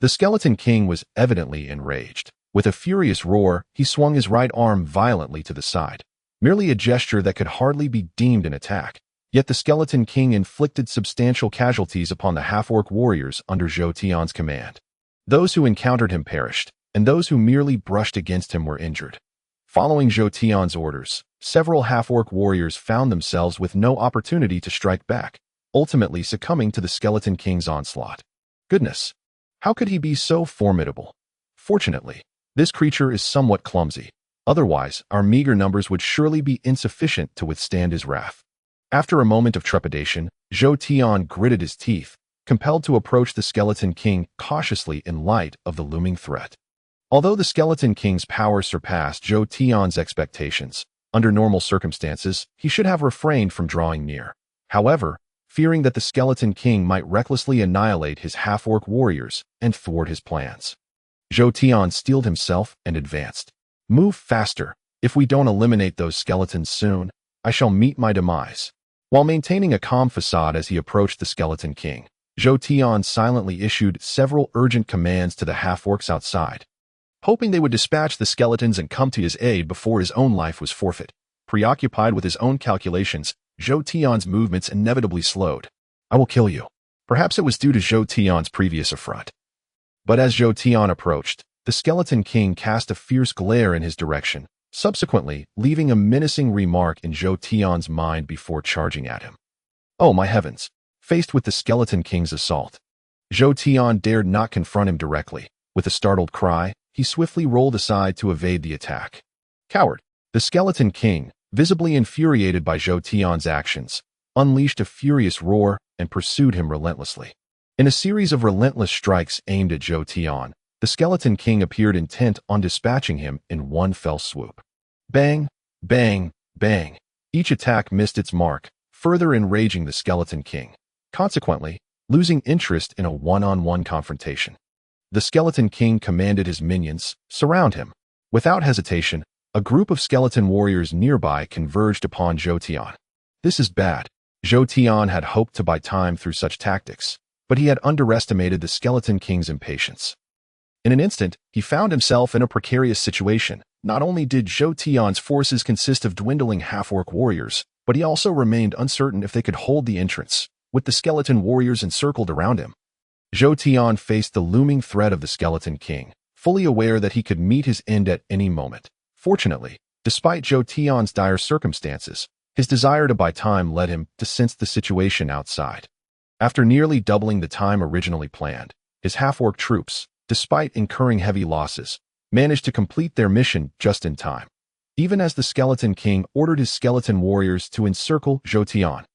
the skeleton king was evidently enraged. With a furious roar, he swung his right arm violently to the side, merely a gesture that could hardly be deemed an attack. Yet the skeleton king inflicted substantial casualties upon the half-orc warriors under Zhou Tian's command. Those who encountered him perished, and those who merely brushed against him were injured. Following Zhou Tian's orders, several half-orc warriors found themselves with no opportunity to strike back, ultimately succumbing to the skeleton king's onslaught. Goodness! How could he be so formidable? Fortunately, this creature is somewhat clumsy. Otherwise, our meager numbers would surely be insufficient to withstand his wrath. After a moment of trepidation, Zhou Tian gritted his teeth, compelled to approach the skeleton king cautiously in light of the looming threat. Although the skeleton king's power surpassed Zhou Tian's expectations, under normal circumstances, he should have refrained from drawing near. However, fearing that the skeleton king might recklessly annihilate his half-orc warriors and thwart his plans, Zhou Tian steeled himself and advanced. Move faster. If we don't eliminate those skeletons soon, I shall meet my demise. While maintaining a calm facade as he approached the skeleton king, Zhou Tian silently issued several urgent commands to the half-orcs outside, hoping they would dispatch the skeletons and come to his aid before his own life was forfeit. Preoccupied with his own calculations, Zhou Tian's movements inevitably slowed. I will kill you. Perhaps it was due to Zhou Tian's previous affront. But as Zhou Tian approached, the skeleton king cast a fierce glare in his direction, subsequently leaving a menacing remark in Zhou Tian's mind before charging at him. Oh my heavens! Faced with the skeleton king's assault, Zhou Tian dared not confront him directly. With a startled cry, he swiftly rolled aside to evade the attack. Coward! The skeleton king, visibly infuriated by Zhou Tian's actions, unleashed a furious roar and pursued him relentlessly. In a series of relentless strikes aimed at Zhou Tian, the skeleton king appeared intent on dispatching him in one fell swoop. Bang! Bang, bang. Each attack missed its mark, further enraging the Skeleton King, consequently losing interest in a one-on-one confrontation. The Skeleton King commanded his minions, surround him. Without hesitation, a group of skeleton warriors nearby converged upon Zhou Tian. This is bad. Zhou Tian had hoped to buy time through such tactics, but he had underestimated the Skeleton King's impatience. In an instant, he found himself in a precarious situation. Not only did Zhou Tian's forces consist of dwindling half-orc warriors, but he also remained uncertain if they could hold the entrance, with the skeleton warriors encircled around him. Zhou Tian faced the looming threat of the Skeleton King, fully aware that he could meet his end at any moment. Fortunately, despite Zhou Tian's dire circumstances, his desire to buy time led him to sense the situation outside. After nearly doubling the time originally planned, his half-orc troops, despite incurring heavy losses, managed to complete their mission just in time, even as the Skeleton King ordered his skeleton warriors to encircle Zhou Tian.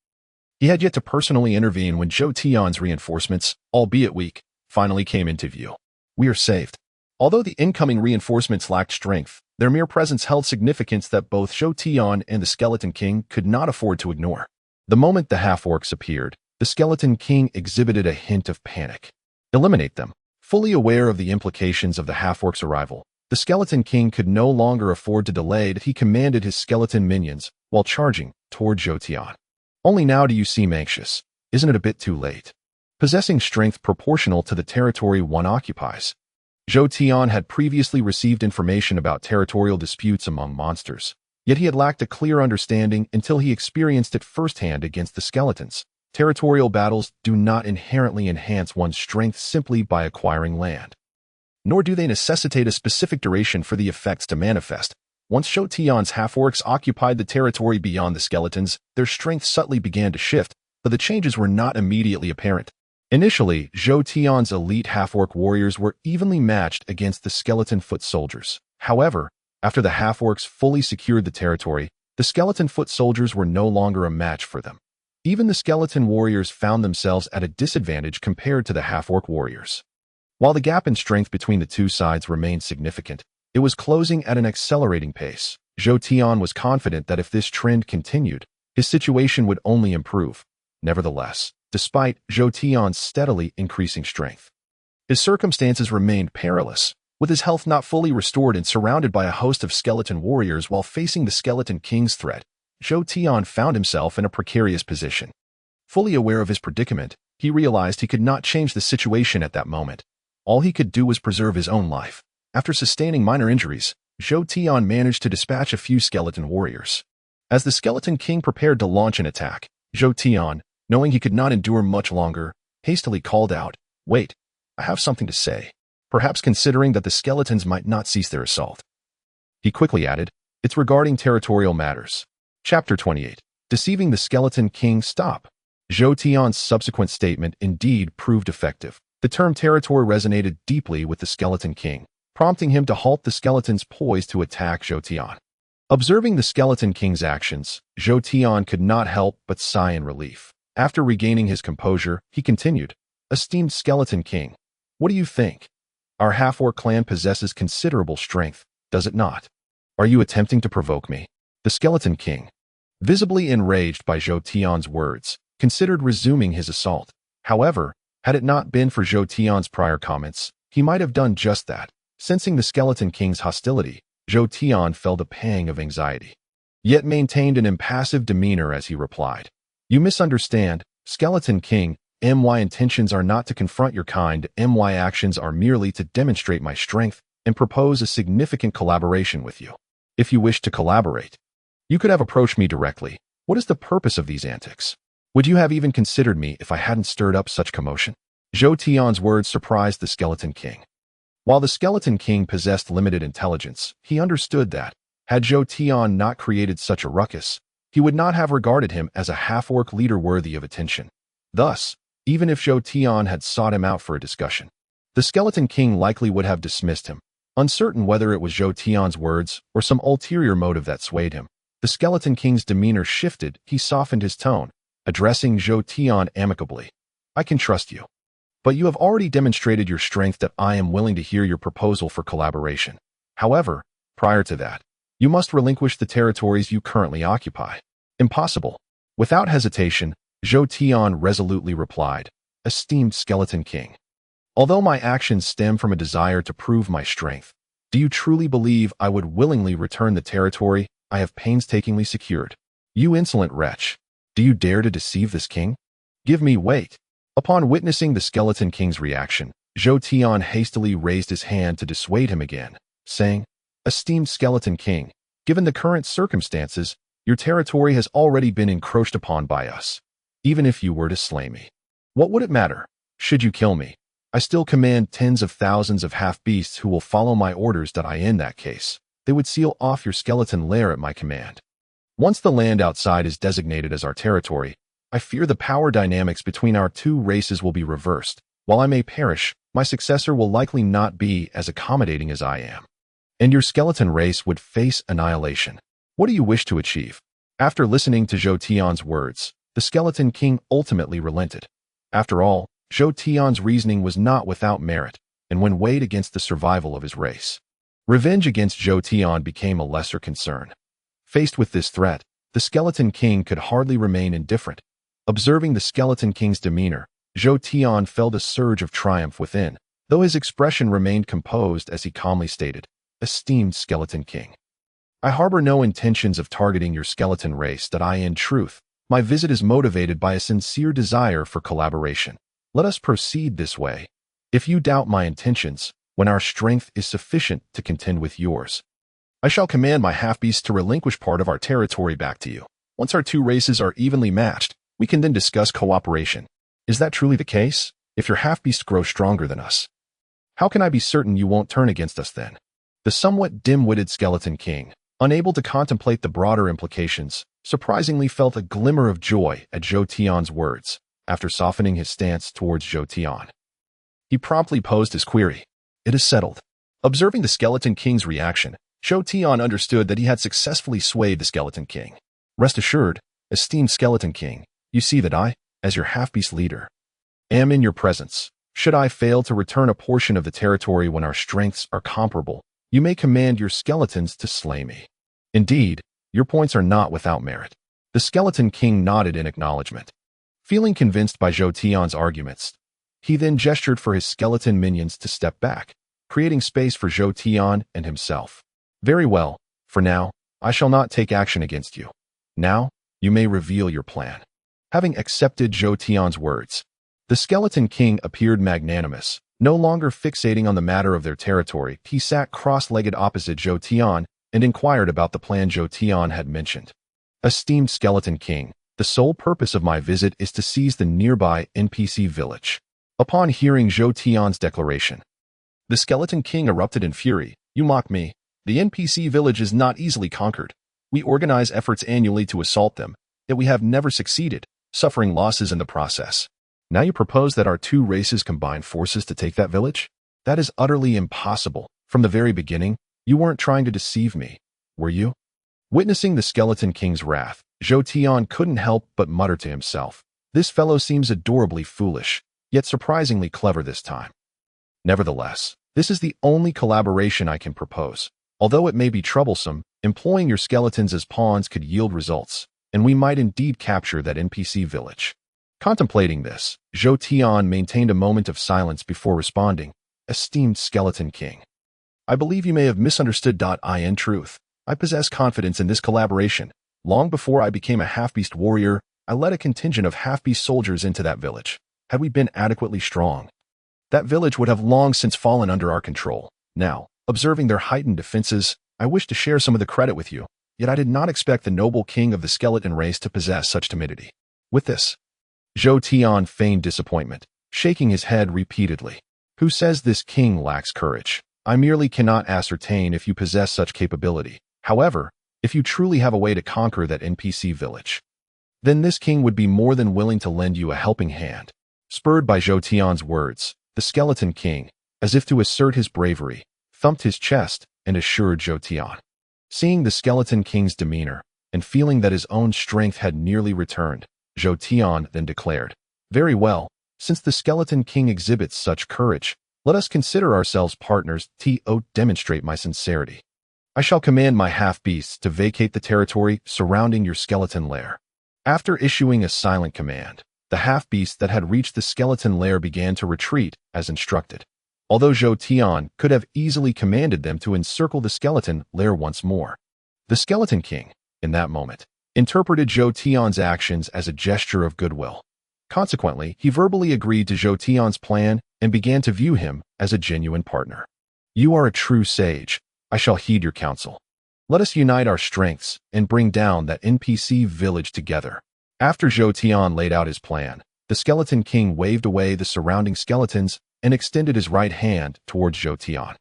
He had yet to personally intervene when Zhou Tian's reinforcements, albeit weak, finally came into view. We are saved. Although the incoming reinforcements lacked strength, their mere presence held significance that both Zhou Tian and the Skeleton King could not afford to ignore. The moment the half-orcs appeared, the Skeleton King exhibited a hint of panic. Eliminate them. Fully aware of the implications of the half-orc's arrival, the Skeleton King could no longer afford to delay. He commanded his skeleton minions while charging toward Zhou Tian. Only now do you seem anxious. Isn't it a bit too late? Possessing strength proportional to the territory one occupies, Zhou Tian had previously received information about territorial disputes among monsters, yet he had lacked a clear understanding until he experienced it firsthand against the skeletons. Territorial battles do not inherently enhance one's strength simply by acquiring land, nor do they necessitate a specific duration for the effects to manifest. Once Zhou Tian's half-orcs occupied the territory beyond the skeletons, their strength subtly began to shift, but the changes were not immediately apparent. Initially, Zhou Tian's elite half-orc warriors were evenly matched against the skeleton foot soldiers. However, after the half-orcs fully secured the territory, the skeleton foot soldiers were no longer a match for them. Even the skeleton warriors found themselves at a disadvantage compared to the half-orc warriors. While the gap in strength between the two sides remained significant, it was closing at an accelerating pace. Zhou Tian was confident that if this trend continued, his situation would only improve. Nevertheless, despite Zhou Tian's steadily increasing strength, his circumstances remained perilous. With his health not fully restored and surrounded by a host of skeleton warriors while facing the Skeleton King's threat, Zhou Tian found himself in a precarious position. Fully aware of his predicament, he realized he could not change the situation at that moment. All he could do was preserve his own life. After sustaining minor injuries, Zhou Tian managed to dispatch a few skeleton warriors. As the Skeleton King prepared to launch an attack, Zhou Tian, knowing he could not endure much longer, hastily called out, "Wait, I have something to say," perhaps considering that the skeletons might not cease their assault. He quickly added, "It's regarding territorial matters." Chapter 28. Deceiving the Skeleton King. Stop. Zhou Tian's subsequent statement indeed proved effective. The term territory resonated deeply with the Skeleton King, prompting him to halt the skeletons poised to attack Zhou Tian. Observing the Skeleton King's actions, Zhou Tian could not help but sigh in relief. After regaining his composure, he continued, "Esteemed Skeleton King, what do you think? Our half-orc clan possesses considerable strength, does it not? Are you attempting to provoke me?" The Skeleton King, visibly enraged by Zhou Tian's words, considered resuming his assault. However, had it not been for Zhou Tian's prior comments, he might have done just that. Sensing the Skeleton King's hostility, Zhou Tian felt a pang of anxiety, yet maintained an impassive demeanor as he replied, "You misunderstand, Skeleton King. My intentions are not to confront your kind. My actions are merely to demonstrate my strength and propose a significant collaboration with you. If you wish to collaborate, you could have approached me directly. What is the purpose of these antics? Would you have even considered me if I hadn't stirred up such commotion?" Zhou Tian's words surprised the Skeleton King. While the Skeleton King possessed limited intelligence, he understood that, had Zhou Tian not created such a ruckus, he would not have regarded him as a half-orc leader worthy of attention. Thus, even if Zhou Tian had sought him out for a discussion, the Skeleton King likely would have dismissed him. Uncertain whether it was Zhou Tian's words or some ulterior motive that swayed him, the Skeleton King's demeanor shifted. He softened his tone, addressing Zhou Tian amicably. "I can trust you. But you have already demonstrated your strength that I am willing to hear your proposal for collaboration. However, prior to that, You must relinquish the territories you currently occupy. Impossible. Without hesitation, Zhou Tian resolutely replied, Esteemed Skeleton King, although my actions stem from a desire to prove my strength, do you truly believe I would willingly return the territory I have painstakingly secured? You insolent wretch, do you dare to deceive this king? Give me weight. Upon witnessing the Skeleton King's reaction, Zhou Tian hastily raised his hand to dissuade him again, saying, Esteemed Skeleton King, given the current circumstances, your territory has already been encroached upon by us. Even if you were to slay me, what would it matter? Should you kill me, I still command tens of thousands of half-beasts who will follow my orders. In that case, they would seal off your skeleton lair at my command. Once the land outside is designated as our territory, I fear the power dynamics between our two races will be reversed. While I may perish, my successor will likely not be as accommodating as I am, and your skeleton race would face annihilation. What do you wish to achieve? After listening to Zhou Tian's words, the Skeleton King ultimately relented. After all, Zhou Tian's reasoning was not without merit, and when weighed against the survival of his race, revenge against Zhou Tian became a lesser concern. Faced with this threat, the Skeleton King could hardly remain indifferent. Observing the Skeleton King's demeanor, Zhou Tian felt a surge of triumph within, though his expression remained composed as he calmly stated, Esteemed Skeleton King, I harbor no intentions of targeting your skeleton race. In truth, my visit is motivated by a sincere desire for collaboration. Let us proceed this way. If you doubt my intentions, when our strength is sufficient to contend with yours, I shall command my half-beasts to relinquish part of our territory back to you. Once our two races are evenly matched, we can then discuss cooperation. Is that truly the case? If your half-beasts grow stronger than us, how can I be certain you won't turn against us then? The somewhat dim-witted Skeleton King, unable to contemplate the broader implications, surprisingly felt a glimmer of joy at Zhou Tian's words. After softening his stance towards Zhou Tian, he promptly posed his query. It is settled. Observing the Skeleton King's reaction, Zhou Tian understood that he had successfully swayed the Skeleton King. Rest assured, esteemed Skeleton King, you see that I, as your half-beast leader, am in your presence. Should I fail to return a portion of the territory when our strengths are comparable, you may command your skeletons to slay me. Indeed, your points are not without merit. The Skeleton King nodded in acknowledgement. Feeling convinced by Zhou Tian's arguments, he then gestured for his skeleton minions to step back, creating space for Zhou Tian and himself. Very well, for now, I shall not take action against you. Now, you may reveal your plan. Having accepted Zhou Tian's words, the Skeleton King appeared magnanimous. No longer fixating on the matter of their territory, he sat cross-legged opposite Zhou Tian and inquired about the plan Zhou Tian had mentioned. Esteemed Skeleton King, the sole purpose of my visit is to seize the nearby NPC village. Upon hearing Zhou Tian's declaration, the Skeleton King erupted in fury. You mock me. The NPC village is not easily conquered. We organize efforts annually to assault them, yet we have never succeeded, suffering losses in the process. Now you propose that our two races combine forces to take that village? That is utterly impossible. From the very beginning, you weren't trying to deceive me, were you? Witnessing the Skeleton King's wrath, Zhou Tian couldn't help but mutter to himself, this fellow seems adorably foolish, yet surprisingly clever this time. Nevertheless, this is the only collaboration I can propose. Although it may be troublesome, employing your skeletons as pawns could yield results, and we might indeed capture that NPC village. Contemplating this, Zhou Tian maintained a moment of silence before responding, Esteemed Skeleton King, I believe you may have misunderstood. In truth, I possess confidence in this collaboration. Long before I became a half-beast warrior, I led a contingent of half-beast soldiers into that village. Had we been adequately strong, that village would have long since fallen under our control. Now, observing their heightened defenses, I wish to share some of the credit with you, yet I did not expect the noble king of the skeleton race to possess such timidity. With this, Zhou Tian feigned disappointment, shaking his head repeatedly. Who says this king lacks courage? I merely cannot ascertain if you possess such capability. However, if you truly have a way to conquer that NPC village, then this king would be more than willing to lend you a helping hand. Spurred by Zhou Tian's words, the Skeleton King, as if to assert his bravery, thumped his chest and assured Zhou Tian. Seeing the Skeleton King's demeanor, and feeling that his own strength had nearly returned, Zhou Tian then declared, Very well, since the Skeleton King exhibits such courage, let us consider ourselves partners. To demonstrate my sincerity, I shall command my half-beasts to vacate the territory surrounding your skeleton lair. After issuing a silent command, the half-beasts that had reached the skeleton lair began to retreat as instructed, although Zhou Tian could have easily commanded them to encircle the skeleton lair once more. The Skeleton King, in that moment, interpreted Zhou Tian's actions as a gesture of goodwill. Consequently, he verbally agreed to Zhou Tian's plan and began to view him as a genuine partner. You are a true sage. I shall heed your counsel. Let us unite our strengths and bring down that NPC village together. After Zhou Tian laid out his plan, the Skeleton King waved away the surrounding skeletons and extended his right hand towards Zhou Tian.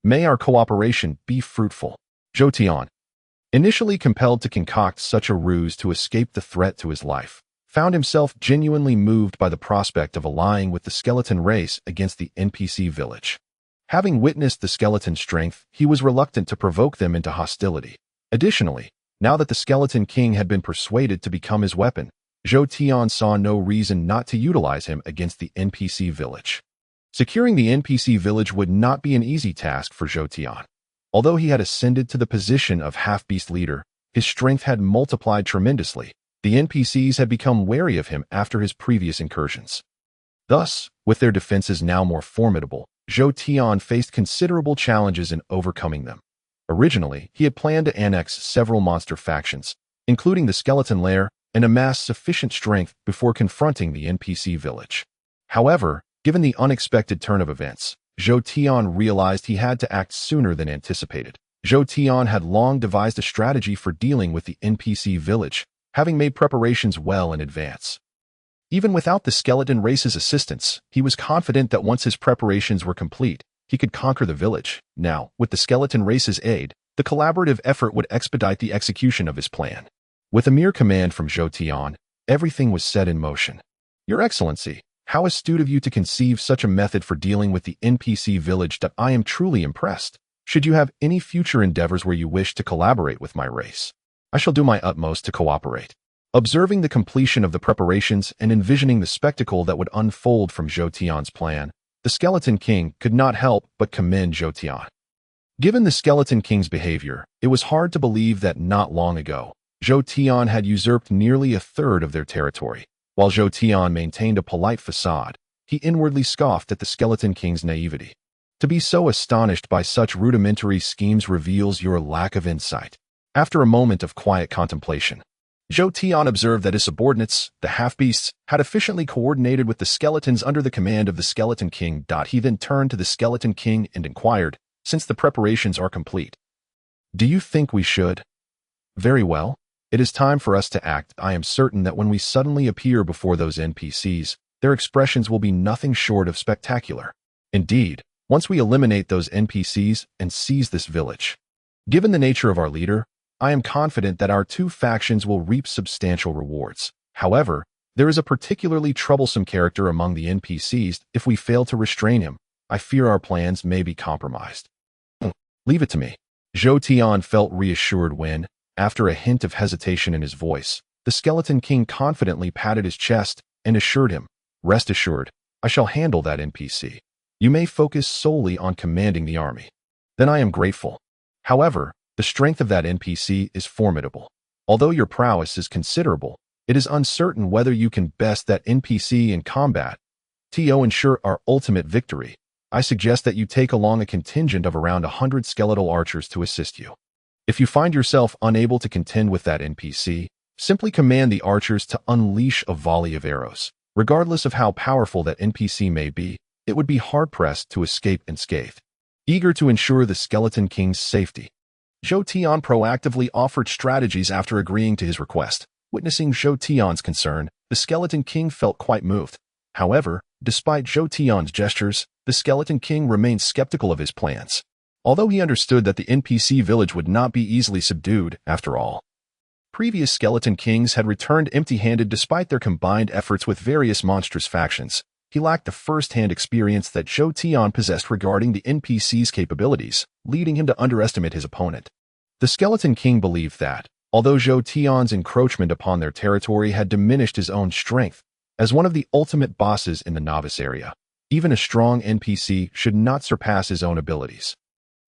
May our cooperation be fruitful. Zhou Tian, initially compelled to concoct such a ruse to escape the threat to his life, found himself genuinely moved by the prospect of allying with the skeleton race against the NPC village. Having witnessed the skeleton's strength, he was reluctant to provoke them into hostility. Additionally, now that the Skeleton King had been persuaded to become his weapon, Zhou Tian saw no reason not to utilize him against the NPC village. Securing the NPC village would not be an easy task for Zhou Tian. Although he had ascended to the position of half-beast leader, his strength had multiplied tremendously. The NPCs had become wary of him after his previous incursions. Thus, with their defenses now more formidable, Zhou Tian faced considerable challenges in overcoming them. Originally, he had planned to annex several monster factions, including the Skeleton Lair, and amass sufficient strength before confronting the NPC village. However, given the unexpected turn of events, Zhou Tian realized he had to act sooner than anticipated. Zhou Tian had long devised a strategy for dealing with the NPC village, having made preparations well in advance. Even without the skeleton race's assistance, he was confident that once his preparations were complete, he could conquer the village. Now, with the skeleton race's aid, the collaborative effort would expedite the execution of his plan. With a mere command from Zhou Tian, everything was set in motion. Your Excellency, how astute of you to conceive such a method for dealing with the NPC village that I am truly impressed. Should you have any future endeavors where you wish to collaborate with my race, I shall do my utmost to cooperate. Observing the completion of the preparations and envisioning the spectacle that would unfold from Zhou Tian's plan, the Skeleton King could not help but commend Zhou Tian. Given the Skeleton King's behavior, it was hard to believe that not long ago, Zhou Tian had usurped nearly a third of their territory. While Zhou Tian maintained a polite facade, he inwardly scoffed at the Skeleton King's naivety. To be so astonished by such rudimentary schemes reveals your lack of insight. After a moment of quiet contemplation, Zhou Tian observed that his subordinates, the half-beasts, had efficiently coordinated with the skeletons under the command of the Skeleton King. He then turned to the Skeleton King and inquired, since the preparations are complete, do you think we should? Very well. It is time for us to act. I am certain that when we suddenly appear before those NPCs, their expressions will be nothing short of spectacular. Indeed, once we eliminate those NPCs and seize this village, given the nature of our leader, I am confident that our two factions will reap substantial rewards. However, there is a particularly troublesome character among the NPCs. If we fail to restrain him, I fear our plans may be compromised. Leave it to me. Zhou Tian felt reassured when, after a hint of hesitation in his voice, the Skeleton King confidently patted his chest and assured him, rest assured, I shall handle that NPC. You may focus solely on commanding the army. Then I am grateful. However, the strength of that NPC is formidable. Although your prowess is considerable, it is uncertain whether you can best that NPC in combat. To ensure our ultimate victory, I suggest that you take along a contingent of around 100 skeletal archers to assist you. If you find yourself unable to contend with that NPC, simply command the archers to unleash a volley of arrows. Regardless of how powerful that NPC may be, it would be hard-pressed to escape unscathed. Eager to ensure the Skeleton King's safety, Zhou Tian proactively offered strategies after agreeing to his request. Witnessing Zhou Tian's concern, the Skeleton King felt quite moved. However, despite Zhou Tian's gestures, the Skeleton King remained skeptical of his plans. Although he understood that the NPC village would not be easily subdued, after all. Previous Skeleton Kings had returned empty-handed despite their combined efforts with various monstrous factions. He lacked the first-hand experience that Zhou Tian possessed regarding the NPC's capabilities, leading him to underestimate his opponent. The Skeleton King believed that, although Zhou Tian's encroachment upon their territory had diminished his own strength, as one of the ultimate bosses in the novice area, even a strong NPC should not surpass his own abilities.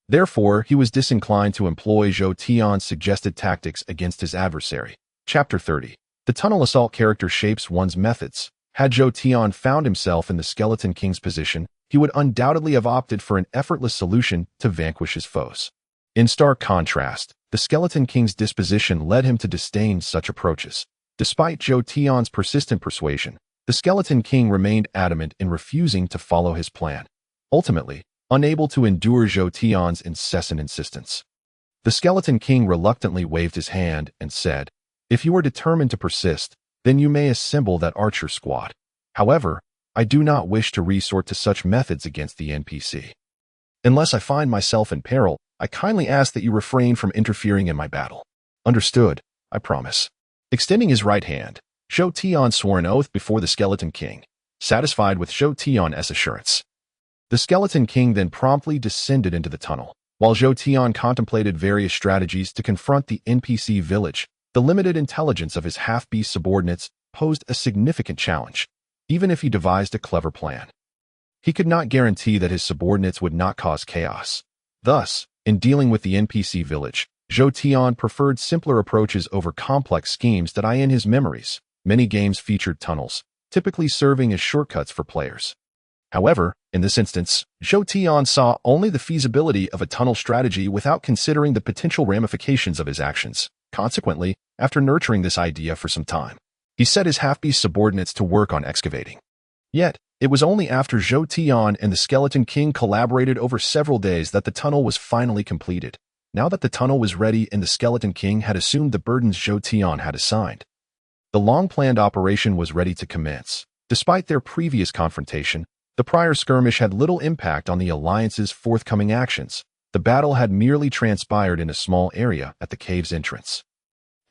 Therefore, he was disinclined to employ Zhou Tian's suggested tactics against his adversary. Chapter 30. The tunnel assault character shapes one's methods. Had Zhou Tian found himself in the Skeleton King's position, he would undoubtedly have opted for an effortless solution to vanquish his foes. In stark contrast, the Skeleton King's disposition led him to disdain such approaches. Despite Zhou Tian's persistent persuasion, the Skeleton King remained adamant in refusing to follow his plan. Ultimately, unable to endure Zhou Tian's incessant insistence, the Skeleton King reluctantly waved his hand and said, "If you are determined to persist, then you may assemble that archer squad. However, I do not wish to resort to such methods against the NPC. Unless I find myself in peril, I kindly ask that you refrain from interfering in my battle." "Understood, I promise." Extending his right hand, Zhou Tian swore an oath before the Skeleton King, satisfied with Zhou Tian's assurance. The Skeleton King then promptly descended into the tunnel. While Zhou Tian contemplated various strategies to confront the NPC village, the limited intelligence of his half-beast subordinates posed a significant challenge. Even if he devised a clever plan, he could not guarantee that his subordinates would not cause chaos. Thus, in dealing with the NPC village, Zhou Tian preferred simpler approaches over complex schemes that in his memories. Many games featured tunnels, typically serving as shortcuts for players. However, in this instance, Zhou Tian saw only the feasibility of a tunnel strategy without considering the potential ramifications of his actions. Consequently, after nurturing this idea for some time, he set his half-beast subordinates to work on excavating. Yet, it was only after Zhou Tian and the Skeleton King collaborated over several days that the tunnel was finally completed. Now that the tunnel was ready and the Skeleton King had assumed the burdens Zhou Tian had assigned, the long-planned operation was ready to commence. Despite their previous confrontation, the prior skirmish had little impact on the Alliance's forthcoming actions. The battle had merely transpired in a small area at the cave's entrance.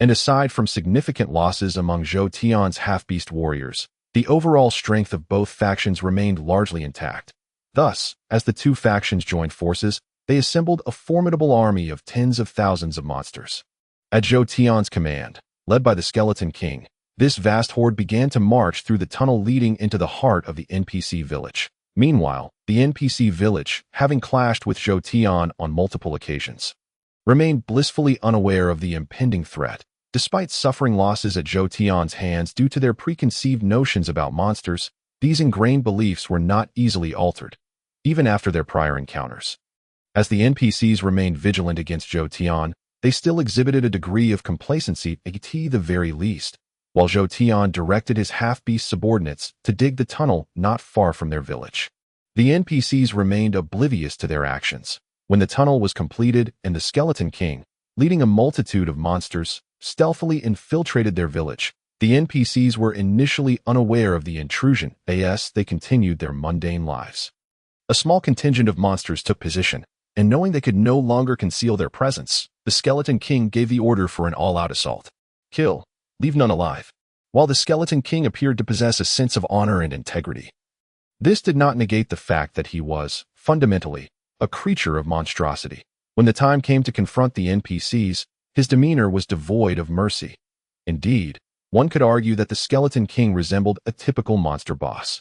And aside from significant losses among Zhou Tian's half-beast warriors, the overall strength of both factions remained largely intact. Thus, as the two factions joined forces, they assembled a formidable army of tens of thousands of monsters. At Zhou Tian's command, led by the Skeleton King, this vast horde began to march through the tunnel leading into the heart of the NPC village. Meanwhile, the NPC village, having clashed with Zhou Tian on multiple occasions, remained blissfully unaware of the impending threat. Despite suffering losses at Zhou Tian's hands due to their preconceived notions about monsters, these ingrained beliefs were not easily altered, even after their prior encounters. As the NPCs remained vigilant against Zhou Tian, they still exhibited a degree of complacency at the very least, while Zhou Tian directed his half-beast subordinates to dig the tunnel not far from their village. The NPCs remained oblivious to their actions. When the tunnel was completed and the Skeleton King, leading a multitude of monsters, stealthily infiltrated their village, the NPCs were initially unaware of the intrusion. As they continued their mundane lives, a small contingent of monsters took position, and knowing they could no longer conceal their presence, the Skeleton King gave the order for an all-out assault. Kill. Leave none alive. While the Skeleton King appeared to possess a sense of honor and integrity, this did not negate the fact that he was, fundamentally, a creature of monstrosity. When the time came to confront the NPCs, his demeanor was devoid of mercy. Indeed, one could argue that the Skeleton King resembled a typical monster boss.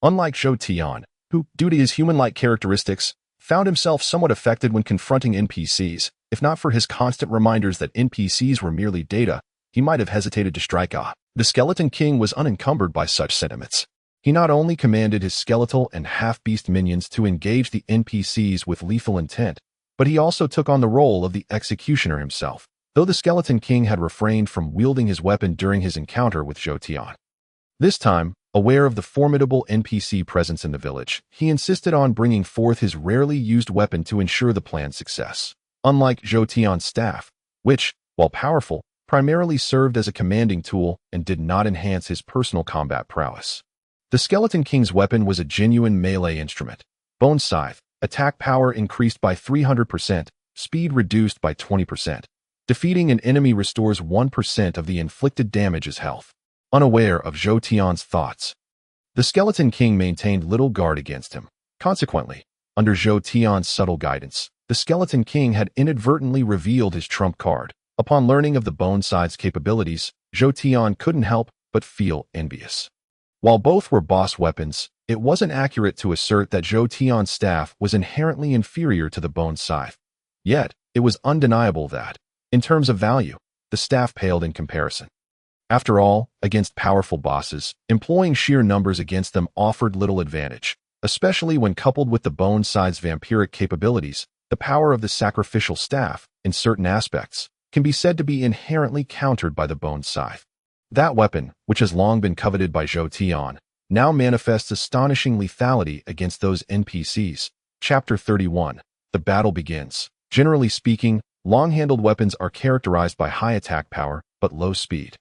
Unlike Zhou Tian, who, due to his human-like characteristics, found himself somewhat affected when confronting NPCs, if not for his constant reminders that NPCs were merely data, he might have hesitated to strike out. The Skeleton King was unencumbered by such sentiments. He not only commanded his skeletal and half-beast minions to engage the NPCs with lethal intent, but he also took on the role of the executioner himself, though the Skeleton King had refrained from wielding his weapon during his encounter with Zhou Tian. This time, aware of the formidable NPC presence in the village, he insisted on bringing forth his rarely used weapon to ensure the plan's success. Unlike Zhou Tian's staff, which, while powerful, primarily served as a commanding tool and did not enhance his personal combat prowess, the Skeleton King's weapon was a genuine melee instrument. Bone Scythe, attack power increased by 300%, speed reduced by 20%. Defeating an enemy restores 1% of the inflicted damage as health. Unaware of Zhou Tian's thoughts, the Skeleton King maintained little guard against him. Consequently, under Zhou Tian's subtle guidance, the Skeleton King had inadvertently revealed his trump card. Upon learning of the Bone Scythe's capabilities, Zhou Tian couldn't help but feel envious. While both were boss weapons, it wasn't accurate to assert that Zhou Tian's staff was inherently inferior to the bone scythe. Yet, it was undeniable that, in terms of value, the staff paled in comparison. After all, against powerful bosses, employing sheer numbers against them offered little advantage, especially when coupled with the bone scythe's vampiric capabilities. The power of the sacrificial staff, in certain aspects, can be said to be inherently countered by the bone scythe. That weapon, which has long been coveted by Zhou Tian, now manifests astonishing lethality against those NPCs. Chapter 31. The battle begins. Generally speaking, long-handled weapons are characterized by high attack power, but low speed.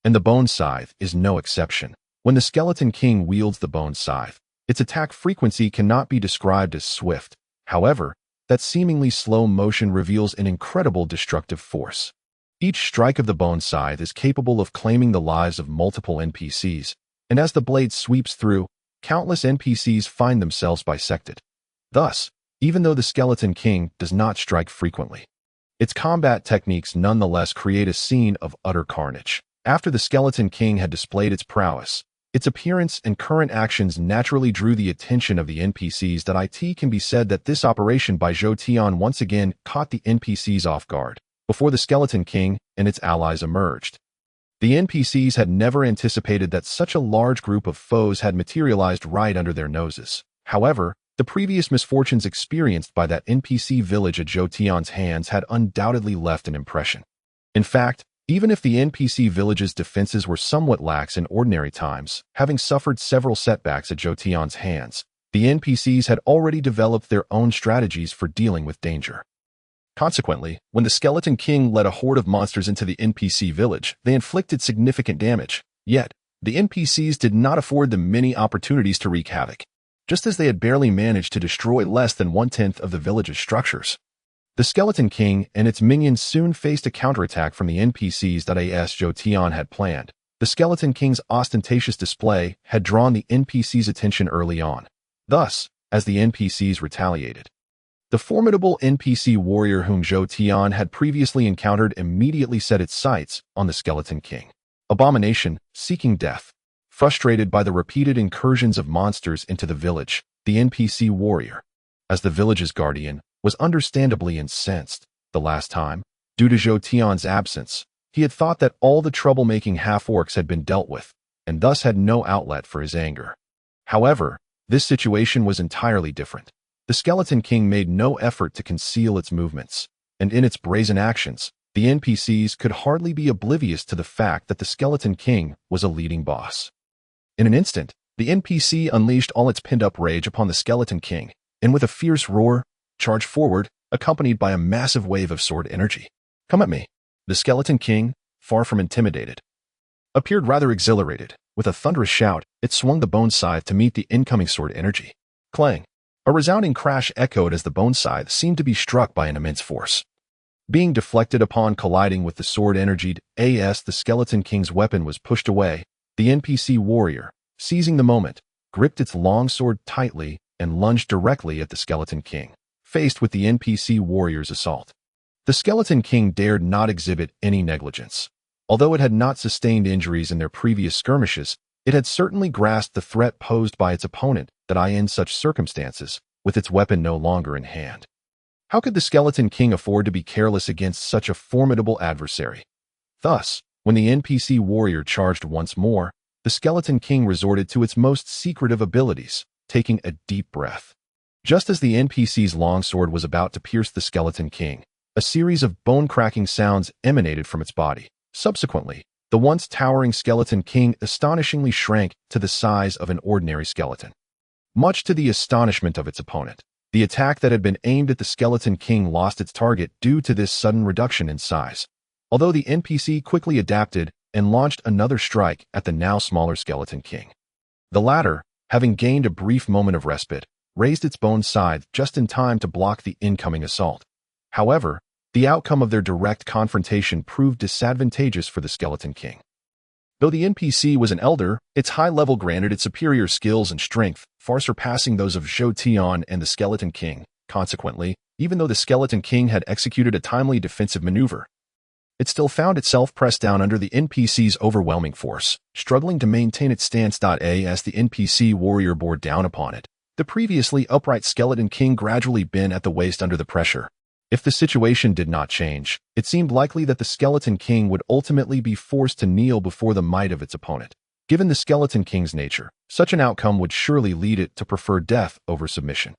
And the bone scythe is no exception. When the Skeleton King wields the bone scythe, its attack frequency cannot be described as swift. However, that seemingly slow motion reveals an incredible destructive force. Each strike of the bone scythe is capable of claiming the lives of multiple NPCs, and as the blade sweeps through, countless NPCs find themselves bisected. Thus, even though the Skeleton King does not strike frequently, its combat techniques nonetheless create a scene of utter carnage. After the Skeleton King had displayed its prowess, its appearance and current actions naturally drew the attention of the NPCs. It can be said that this operation by Zhou Tian once again caught the NPCs off guard, before the Skeleton King and its allies emerged. The NPCs had never anticipated that such a large group of foes had materialized right under their noses. However, the previous misfortunes experienced by that NPC village at Zhou Tian's hands had undoubtedly left an impression. In fact, even if the NPC village's defenses were somewhat lax in ordinary times, having suffered several setbacks at Zhou Tian's hands, the NPCs had already developed their own strategies for dealing with danger. Consequently, when the Skeleton King led a horde of monsters into the NPC village, they inflicted significant damage. Yet, the NPCs did not afford them many opportunities to wreak havoc, just as they had barely managed to destroy less than 1/10 of the village's structures. The Skeleton King and its minions soon faced a counterattack from the NPCs. As Zhou Tian had planned, the Skeleton King's ostentatious display had drawn the NPCs' attention early on. Thus, as the NPCs retaliated, the formidable NPC warrior whom Zhou Tian had previously encountered immediately set its sights on the Skeleton King. Abomination, seeking death. Frustrated by the repeated incursions of monsters into the village, the NPC warrior, as the village's guardian, was understandably incensed. The last time, due to Zhou Tian's absence, he had thought that all the troublemaking half-orcs had been dealt with, and thus had no outlet for his anger. However, this situation was entirely different. The Skeleton King made no effort to conceal its movements, and in its brazen actions, the NPCs could hardly be oblivious to the fact that the Skeleton King was a leading boss. In an instant, the NPC unleashed all its pent-up rage upon the Skeleton King, and with a fierce roar, charged forward, accompanied by a massive wave of sword energy. "Come at me." The Skeleton King, far from intimidated, appeared rather exhilarated. With a thunderous shout, it swung the bone scythe to meet the incoming sword energy. Clang! A resounding crash echoed as the bone scythe seemed to be struck by an immense force. Being deflected upon colliding with the sword-energied the Skeleton King's weapon was pushed away. The NPC warrior, seizing the moment, gripped its long sword tightly and lunged directly at the Skeleton King. Faced with the NPC warrior's assault, the Skeleton King dared not exhibit any negligence. Although it had not sustained injuries in their previous skirmishes, it had certainly grasped the threat posed by its opponent. In such circumstances, with its weapon no longer in hand, how could the Skeleton King afford to be careless against such a formidable adversary? Thus, when the NPC warrior charged once more, the Skeleton King resorted to its most secretive abilities, taking a deep breath. Just as the NPC's longsword was about to pierce the Skeleton King, a series of bone-cracking sounds emanated from its body. Subsequently, the once towering Skeleton King astonishingly shrank to the size of an ordinary skeleton. Much to the astonishment of its opponent, the attack that had been aimed at the Skeleton King lost its target due to this sudden reduction in size. Although the NPC quickly adapted and launched another strike at the now smaller Skeleton King. The latter, having gained a brief moment of respite, raised its bone scythe just in time to block the incoming assault. However, the outcome of their direct confrontation proved disadvantageous for the Skeleton King. Though the NPC was an elder, its high level granted it superior skills and strength, far surpassing those of Zhou Tian and the Skeleton King. Consequently, even though the Skeleton King had executed a timely defensive maneuver, it still found itself pressed down under the NPC's overwhelming force, struggling to maintain its stance. As the NPC warrior bore down upon it, the previously upright skeleton king gradually bent at the waist under the pressure. If the situation did not change, it seemed likely that the skeleton king would ultimately be forced to kneel before the might of its opponent. Given the skeleton king's nature, such an outcome would surely lead it to prefer death over submission.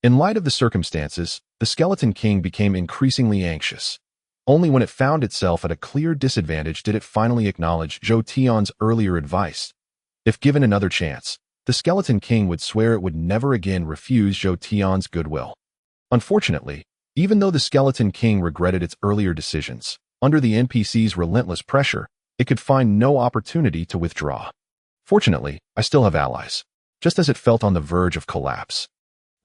In light of the circumstances, the skeleton king became increasingly anxious. Only when it found itself at a clear disadvantage did it finally acknowledge Zhou Tian's earlier advice. If given another chance, the skeleton king would swear it would never again refuse Zhou Tian's goodwill. Unfortunately, even though the skeleton king regretted its earlier decisions, under the NPC's relentless pressure, it could find no opportunity to withdraw. Fortunately, I still have allies. Just as it felt on the verge of collapse,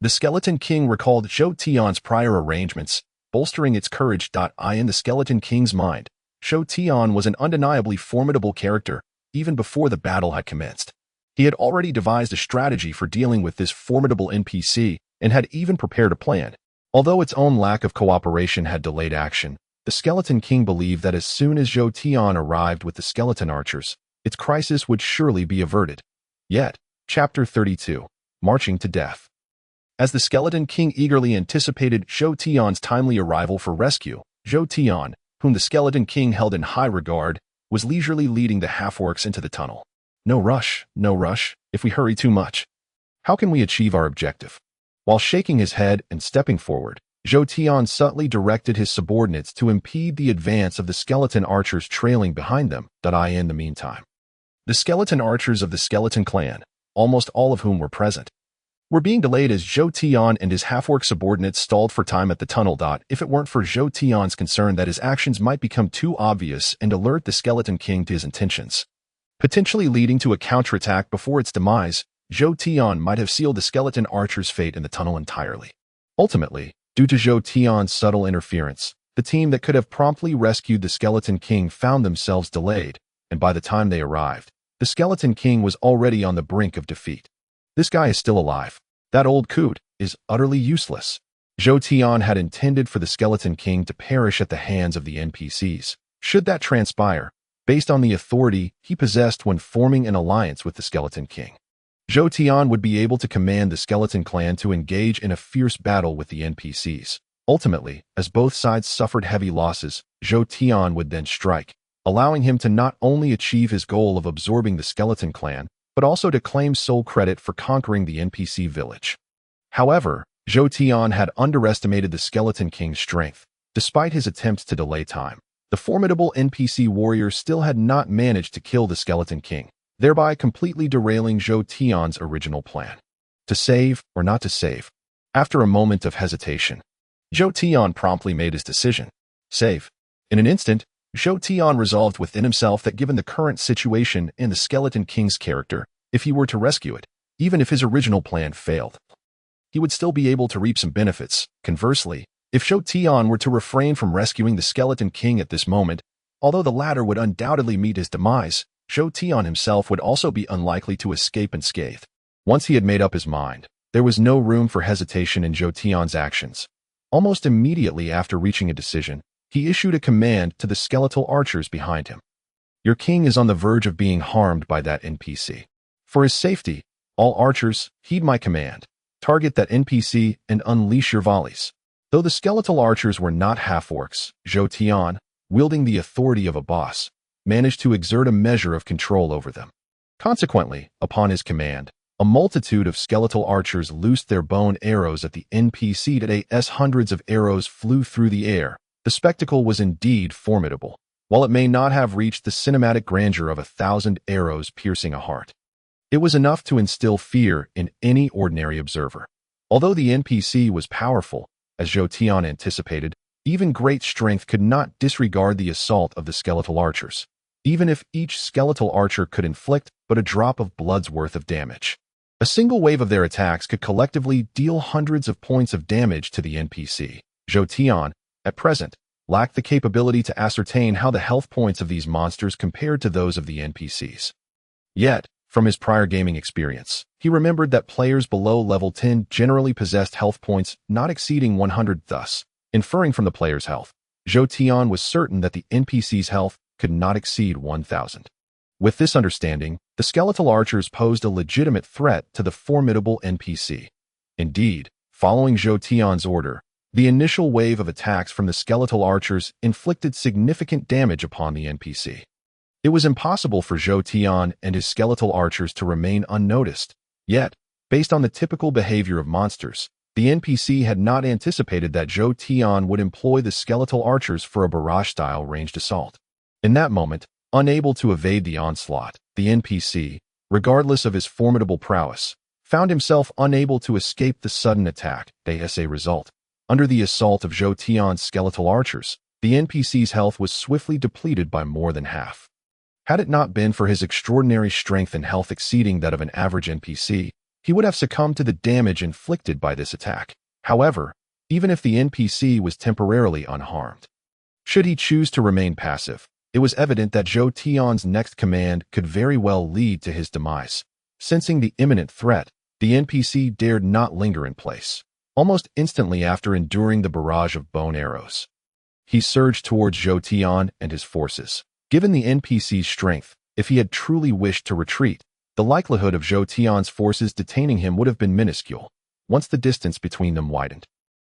the skeleton king recalled Zhou Tian's prior arrangements, bolstering its courage. In the skeleton king's mind, Zhou Tian was an undeniably formidable character, even before the battle had commenced. He had already devised a strategy for dealing with this formidable NPC and had even prepared a plan. Although its own lack of cooperation had delayed action, the skeleton king believed that as soon as Zhou Tian arrived with the skeleton archers, its crisis would surely be averted. Yet, Chapter 32, Marching to Death. As the skeleton king eagerly anticipated Zhou Tian's timely arrival for rescue, Zhou Tian, whom the skeleton king held in high regard, was leisurely leading the half-orcs into the tunnel. No rush, if we hurry too much. How can we achieve our objective? While shaking his head and stepping forward, Zhou Tian subtly directed his subordinates to impede the advance of the skeleton archers trailing behind them. In the meantime, the skeleton archers of the skeleton clan, almost all of whom were present, were being delayed as Zhou Tian and his half-orc subordinates stalled for time at the tunnel. If it weren't for Zhou Tian's concern that his actions might become too obvious and alert the skeleton king to his intentions, potentially leading to a counterattack before its demise, Zhou Tian might have sealed the skeleton archer's fate in the tunnel entirely. Ultimately, due to Zhou Tian's subtle interference, the team that could have promptly rescued the skeleton king found themselves delayed, and by the time they arrived, the skeleton king was already on the brink of defeat. This guy is still alive. That old coot is utterly useless. Zhou Tian had intended for the skeleton king to perish at the hands of the NPCs. Should that transpire, based on the authority he possessed when forming an alliance with the skeleton king, Zhou Tian would be able to command the skeleton clan to engage in a fierce battle with the NPCs. Ultimately, as both sides suffered heavy losses, Zhou Tian would then strike, allowing him to not only achieve his goal of absorbing the skeleton clan, but also to claim sole credit for conquering the NPC village. However, Zhou Tian had underestimated the skeleton king's strength. Despite his attempts to delay time, the formidable NPC warrior still had not managed to kill the skeleton king, thereby completely derailing Zhou Tian's original plan. To save or not to save? After a moment of hesitation, Zhou Tian promptly made his decision. Save. In an instant, Zhou Tian resolved within himself that given the current situation and the skeleton king's character, if he were to rescue it, even if his original plan failed, he would still be able to reap some benefits. Conversely, if Zhou Tian were to refrain from rescuing the skeleton king at this moment, although the latter would undoubtedly meet his demise, Zhou Tian himself would also be unlikely to escape unscathed. Once he had made up his mind, there was no room for hesitation in Zhou Tian's actions. Almost immediately after reaching a decision, he issued a command to the skeletal archers behind him. Your king is on the verge of being harmed by that NPC. For his safety, all archers, heed my command. Target that NPC and unleash your volleys. Though the skeletal archers were not half-orcs, Zhou Tian, wielding the authority of a boss, managed to exert a measure of control over them. Consequently, upon his command, a multitude of skeletal archers loosed their bone arrows at the NPC. As hundreds of arrows flew through the air, the spectacle was indeed formidable, while it may not have reached the cinematic grandeur of 1,000 arrows piercing a heart. It was enough to instill fear in any ordinary observer. Although the NPC was powerful, as Zhou Tian anticipated, even great strength could not disregard the assault of the skeletal archers, even if each skeletal archer could inflict but a drop of blood's worth of damage. A single wave of their attacks could collectively deal hundreds of points of damage to the NPC. Zhou Tian, at present, lacked the capability to ascertain how the health points of these monsters compared to those of the NPCs. Yet, from his prior gaming experience, he remembered that players below level 10 generally possessed health points not exceeding 100. Thus, inferring from the player's health, Zhou Tian was certain that the NPC's health could not exceed 1,000. With this understanding, the skeletal archers posed a legitimate threat to the formidable NPC. Indeed, following Zhou Tian's order, the initial wave of attacks from the skeletal archers inflicted significant damage upon the NPC. It was impossible for Zhou Tian and his skeletal archers to remain unnoticed. Yet, based on the typical behavior of monsters, the NPC had not anticipated that Zhou Tian would employ the skeletal archers for a barrage-style ranged assault. In that moment, unable to evade the onslaught, the NPC, regardless of his formidable prowess, found himself unable to escape the sudden attack. As a result, under the assault of Zhou Tian's skeletal archers, the NPC's health was swiftly depleted by more than half. Had it not been for his extraordinary strength and health exceeding that of an average NPC, he would have succumbed to the damage inflicted by this attack. However, even if the NPC was temporarily unharmed, should he choose to remain passive, it was evident that Zhou Tian's next command could very well lead to his demise. Sensing the imminent threat, the NPC dared not linger in place. Almost instantly after enduring the barrage of bone arrows, he surged towards Zhou Tian and his forces. Given the NPC's strength, if he had truly wished to retreat, the likelihood of Zhou Tian's forces detaining him would have been minuscule, once the distance between them widened.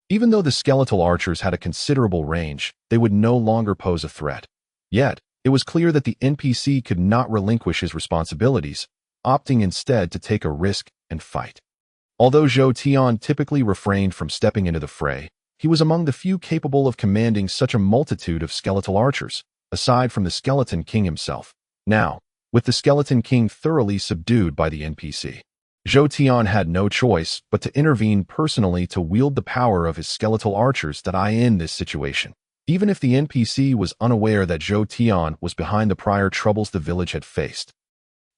Even though the skeletal archers had a considerable range, they would no longer pose a threat. Yet, it was clear that the NPC could not relinquish his responsibilities, opting instead to take a risk and fight. Although Zhou Tian typically refrained from stepping into the fray, he was among the few capable of commanding such a multitude of skeletal archers, aside from the Skeleton King himself. Now, with the Skeleton King thoroughly subdued by the NPC, Zhou Tian had no choice but to intervene personally to wield the power of his skeletal archers that in this situation. Even if the NPC was unaware that Zhou Tian was behind the prior troubles the village had faced,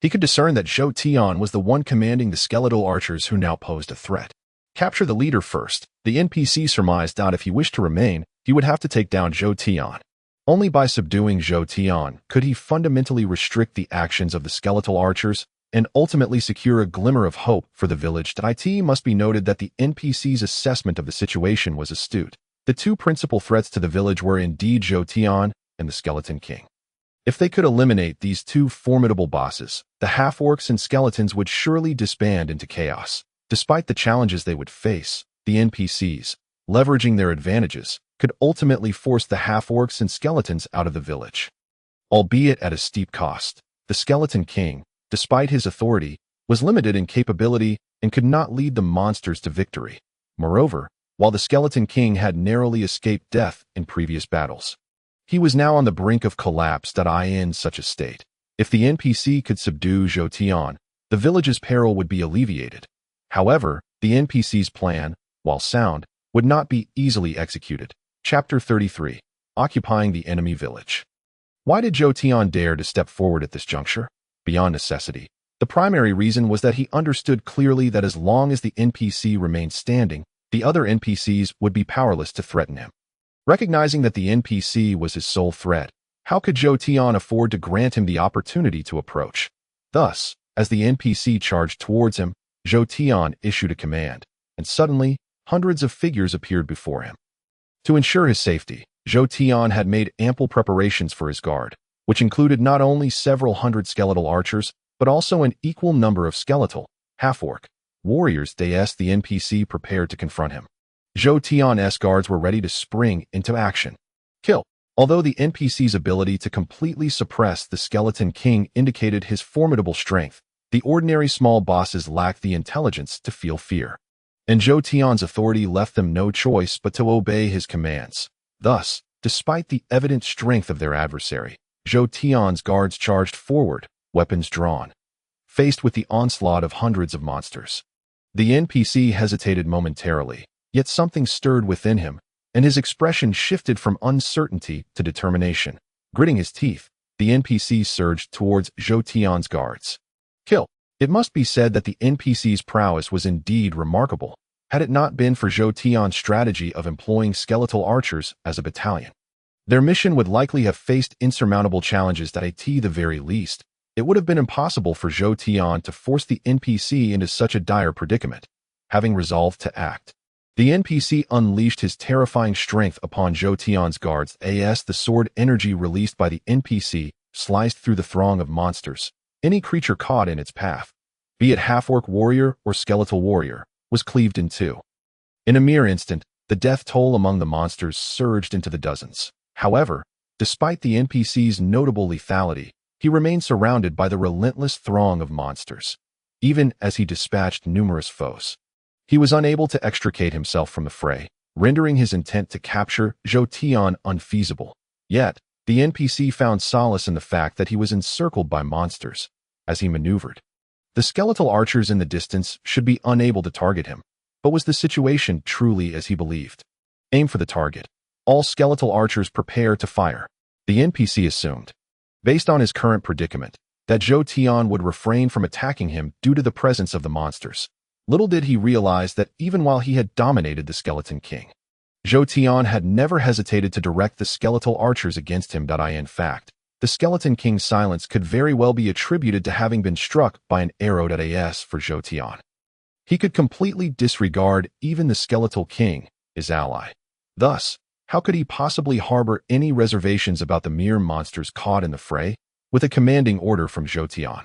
he could discern that Zhou Tian was the one commanding the skeletal archers who now posed a threat. Capture the leader first. The NPC surmised that if he wished to remain, he would have to take down Zhou Tian. Only by subduing Zhou Tian could he fundamentally restrict the actions of the skeletal archers and ultimately secure a glimmer of hope for the village. It must be noted that the NPC's assessment of the situation was astute. The two principal threats to the village were indeed Zhou Tian and the Skeleton King. If they could eliminate these two formidable bosses, the half-orcs and skeletons would surely disband into chaos. Despite the challenges they would face, the NPCs, leveraging their advantages, could ultimately force the half-orcs and skeletons out of the village. Albeit at a steep cost, the Skeleton King, despite his authority, was limited in capability and could not lead the monsters to victory. Moreover, while the Skeleton King had narrowly escaped death in previous battles, he was now on the brink of collapse. In such a state, if the NPC could subdue Zhou Tian, the village's peril would be alleviated. However, the NPC's plan, while sound, would not be easily executed. Chapter 33. Occupying the Enemy Village. Why did Zhou Tian dare to step forward at this juncture? Beyond necessity, the primary reason was that he understood clearly that as long as the NPC remained standing, the other NPCs would be powerless to threaten him. Recognizing that the NPC was his sole threat, how could Zhou Tian afford to grant him the opportunity to approach? Thus, as the NPC charged towards him, Zhou Tian issued a command, and suddenly, hundreds of figures appeared before him. To ensure his safety, Zhou Tian had made ample preparations for his guard, which included not only several hundred skeletal archers, but also an equal number of skeletal, half-orc, warriors. The NPC prepared to confront him. Zhou Tian's guards were ready to spring into action. Kill. Although the NPC's ability to completely suppress the Skeleton King indicated his formidable strength, the ordinary small bosses lacked the intelligence to feel fear. And Zhou Tian's authority left them no choice but to obey his commands. Thus, despite the evident strength of their adversary, Zhou Tian's guards charged forward, weapons drawn. Faced with the onslaught of hundreds of monsters, the NPC hesitated momentarily, yet something stirred within him, and his expression shifted from uncertainty to determination. Gritting his teeth, the NPC surged towards Zhou Tian's guards. Kill. It must be said that the NPC's prowess was indeed remarkable, had it not been for Zhou Tian's strategy of employing skeletal archers as a battalion. Their mission would likely have faced insurmountable challenges. At the very least, it would have been impossible for Zhou Tian to force the NPC into such a dire predicament. Having resolved to act, The NPC unleashed his terrifying strength upon Zhou Tian's guards. The sword energy released by the NPC sliced through the throng of monsters. Any creature caught in its path, be it half-orc warrior or skeletal warrior, was cleaved in two. In a mere instant, the death toll among the monsters surged into the dozens. However, despite the NPC's notable lethality, he remained surrounded by the relentless throng of monsters. Even as he dispatched numerous foes, he was unable to extricate himself from the fray, rendering his intent to capture Zhou Tian unfeasible. Yet, the NPC found solace in the fact that he was encircled by monsters. As he maneuvered, the skeletal archers in the distance should be unable to target him. But was the situation truly as he believed? Aim for the target. All skeletal archers prepare to fire. The NPC assumed, based on his current predicament, that Zhou Tian would refrain from attacking him due to the presence of the monsters. Little did he realize that even while he had dominated the Skeleton King, Zhou Tian had never hesitated to direct the skeletal archers against him. In fact, the Skeleton King's silence could very well be attributed to having been struck by an arrow. For Zhou Tian, he could completely disregard even the Skeletal King, his ally. Thus, how could he possibly harbor any reservations about the mere monsters caught in the fray? With a commanding order from Zhou Tian,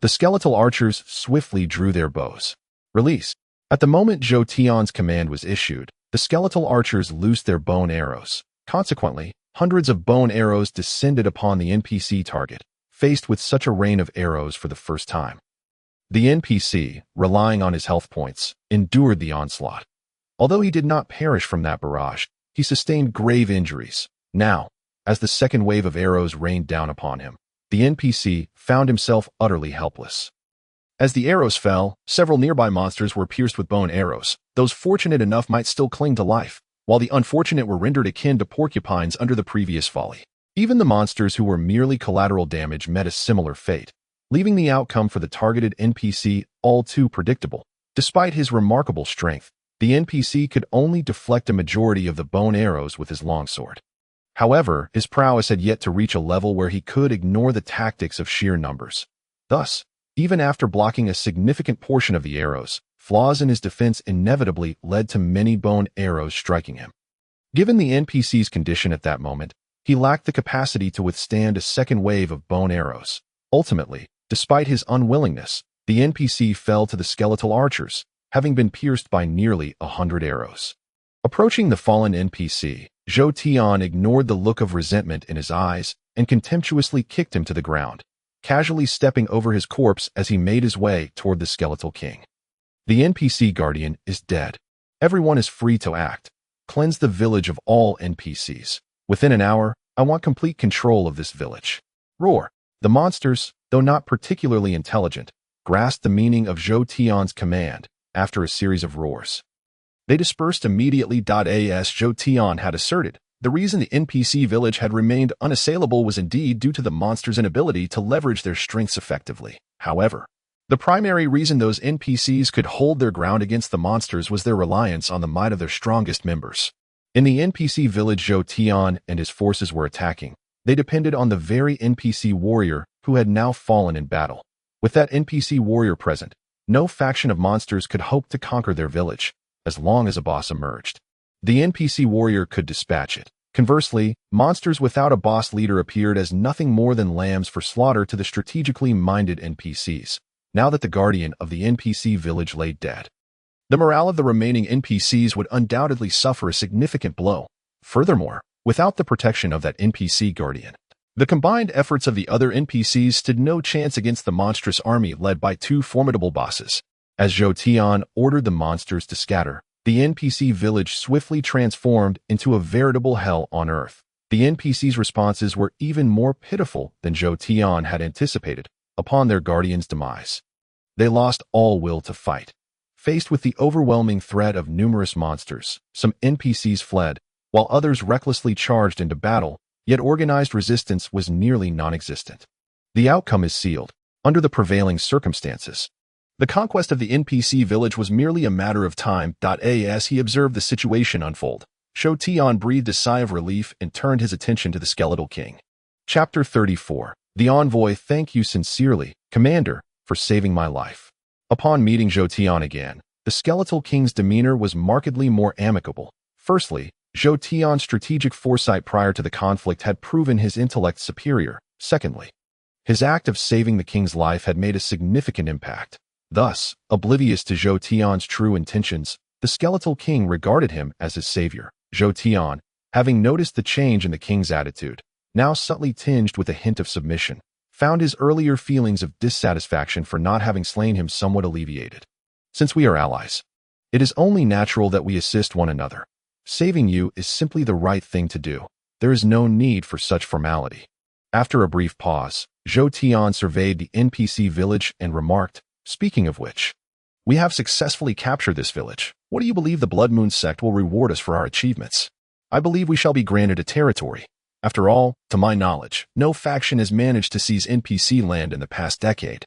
the skeletal archers swiftly drew their bows. Release. At the moment Zhou Tian's command was issued, the skeletal archers loosed their bone arrows. Consequently, hundreds of bone arrows descended upon the NPC target, faced with such a rain of arrows for the first time. The NPC, relying on his health points, endured the onslaught. Although he did not perish from that barrage, he sustained grave injuries. Now, as the second wave of arrows rained down upon him, the NPC found himself utterly helpless. As the arrows fell, several nearby monsters were pierced with bone arrows. Those fortunate enough might still cling to life, while the unfortunate were rendered akin to porcupines under the previous volley. Even the monsters who were merely collateral damage met a similar fate, leaving the outcome for the targeted NPC all too predictable. Despite his remarkable strength, the NPC could only deflect a majority of the bone arrows with his longsword. However, his prowess had yet to reach a level where he could ignore the tactics of sheer numbers. Thus, even after blocking a significant portion of the arrows, flaws in his defense inevitably led to many bone arrows striking him. Given the NPC's condition at that moment, he lacked the capacity to withstand a second wave of bone arrows. Ultimately, despite his unwillingness, the NPC fell to the skeletal archers, having been pierced by nearly 100 arrows. Approaching the fallen NPC, Zhou Tian ignored the look of resentment in his eyes and contemptuously kicked him to the ground, casually stepping over his corpse as he made his way toward the Skeletal King. The NPC guardian is dead. Everyone is free to act. Cleanse the village of all NPCs. Within an hour, I want complete control of this village. Roar. The monsters, though not particularly intelligent, grasped the meaning of Zhou Tian's command after a series of roars. They dispersed immediately. As Zhou Tian had asserted, the reason the NPC village had remained unassailable was indeed due to the monsters' inability to leverage their strengths effectively. However, the primary reason those NPCs could hold their ground against the monsters was their reliance on the might of their strongest members. In the NPC village Zhou Tian and his forces were attacking, they depended on the very NPC warrior who had now fallen in battle. With that NPC warrior present, no faction of monsters could hope to conquer their village, as long as a boss emerged. The NPC warrior could dispatch it. Conversely, monsters without a boss leader appeared as nothing more than lambs for slaughter to the strategically minded NPCs, now that the guardian of the NPC village lay dead. The morale of the remaining NPCs would undoubtedly suffer a significant blow. Furthermore, without the protection of that NPC guardian, the combined efforts of the other NPCs stood no chance against the monstrous army led by two formidable bosses. As Zhou Tian ordered the monsters to scatter, the NPC village swiftly transformed into a veritable hell on earth. The NPC's responses were even more pitiful than Zhou Tian had anticipated upon their guardian's demise. They lost all will to fight. Faced with the overwhelming threat of numerous monsters, some NPCs fled, while others recklessly charged into battle, yet organized resistance was nearly non-existent. The outcome is sealed. Under the prevailing circumstances, the conquest of the NPC village was merely a matter of time. As he observed the situation unfold, Zhou Tian breathed a sigh of relief and turned his attention to the Skeletal King. Chapter 34. The Envoy. Thank you sincerely, Commander, for saving my life. Upon meeting Zhou Tian again, the Skeletal King's demeanor was markedly more amicable. Firstly, Zhou Tian's strategic foresight prior to the conflict had proven his intellect superior. Secondly, his act of saving the king's life had made a significant impact. Thus, oblivious to Zhou Tian's true intentions, the Skeletal King regarded him as his savior. Zhou Tian, having noticed the change in the king's attitude, now subtly tinged with a hint of submission, found his earlier feelings of dissatisfaction for not having slain him somewhat alleviated. Since we are allies, it is only natural that we assist one another. Saving you is simply the right thing to do. There is no need for such formality. After a brief pause, Zhou Tian surveyed the NPC village and remarked, speaking of which, we have successfully captured this village. What do you believe the Blood Moon sect will reward us for our achievements? I believe we shall be granted a territory. After all, to my knowledge, no faction has managed to seize NPC land in the past decade.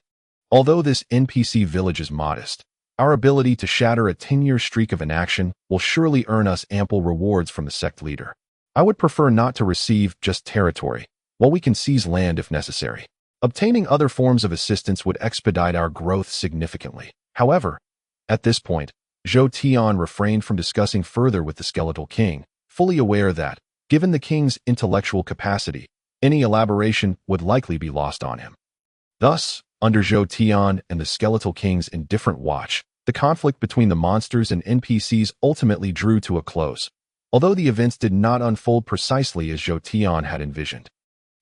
Although this NPC village is modest, our ability to shatter a 10-year streak of inaction will surely earn us ample rewards from the sect leader. I would prefer not to receive just territory, while we can seize land if necessary. Obtaining other forms of assistance would expedite our growth significantly. However, at this point, Zhou Tian refrained from discussing further with the Skeletal King, fully aware that, given the king's intellectual capacity, any elaboration would likely be lost on him. Thus, under Zhou Tian and the Skeletal King's indifferent watch, the conflict between the monsters and NPCs ultimately drew to a close, although the events did not unfold precisely as Zhou Tian had envisioned.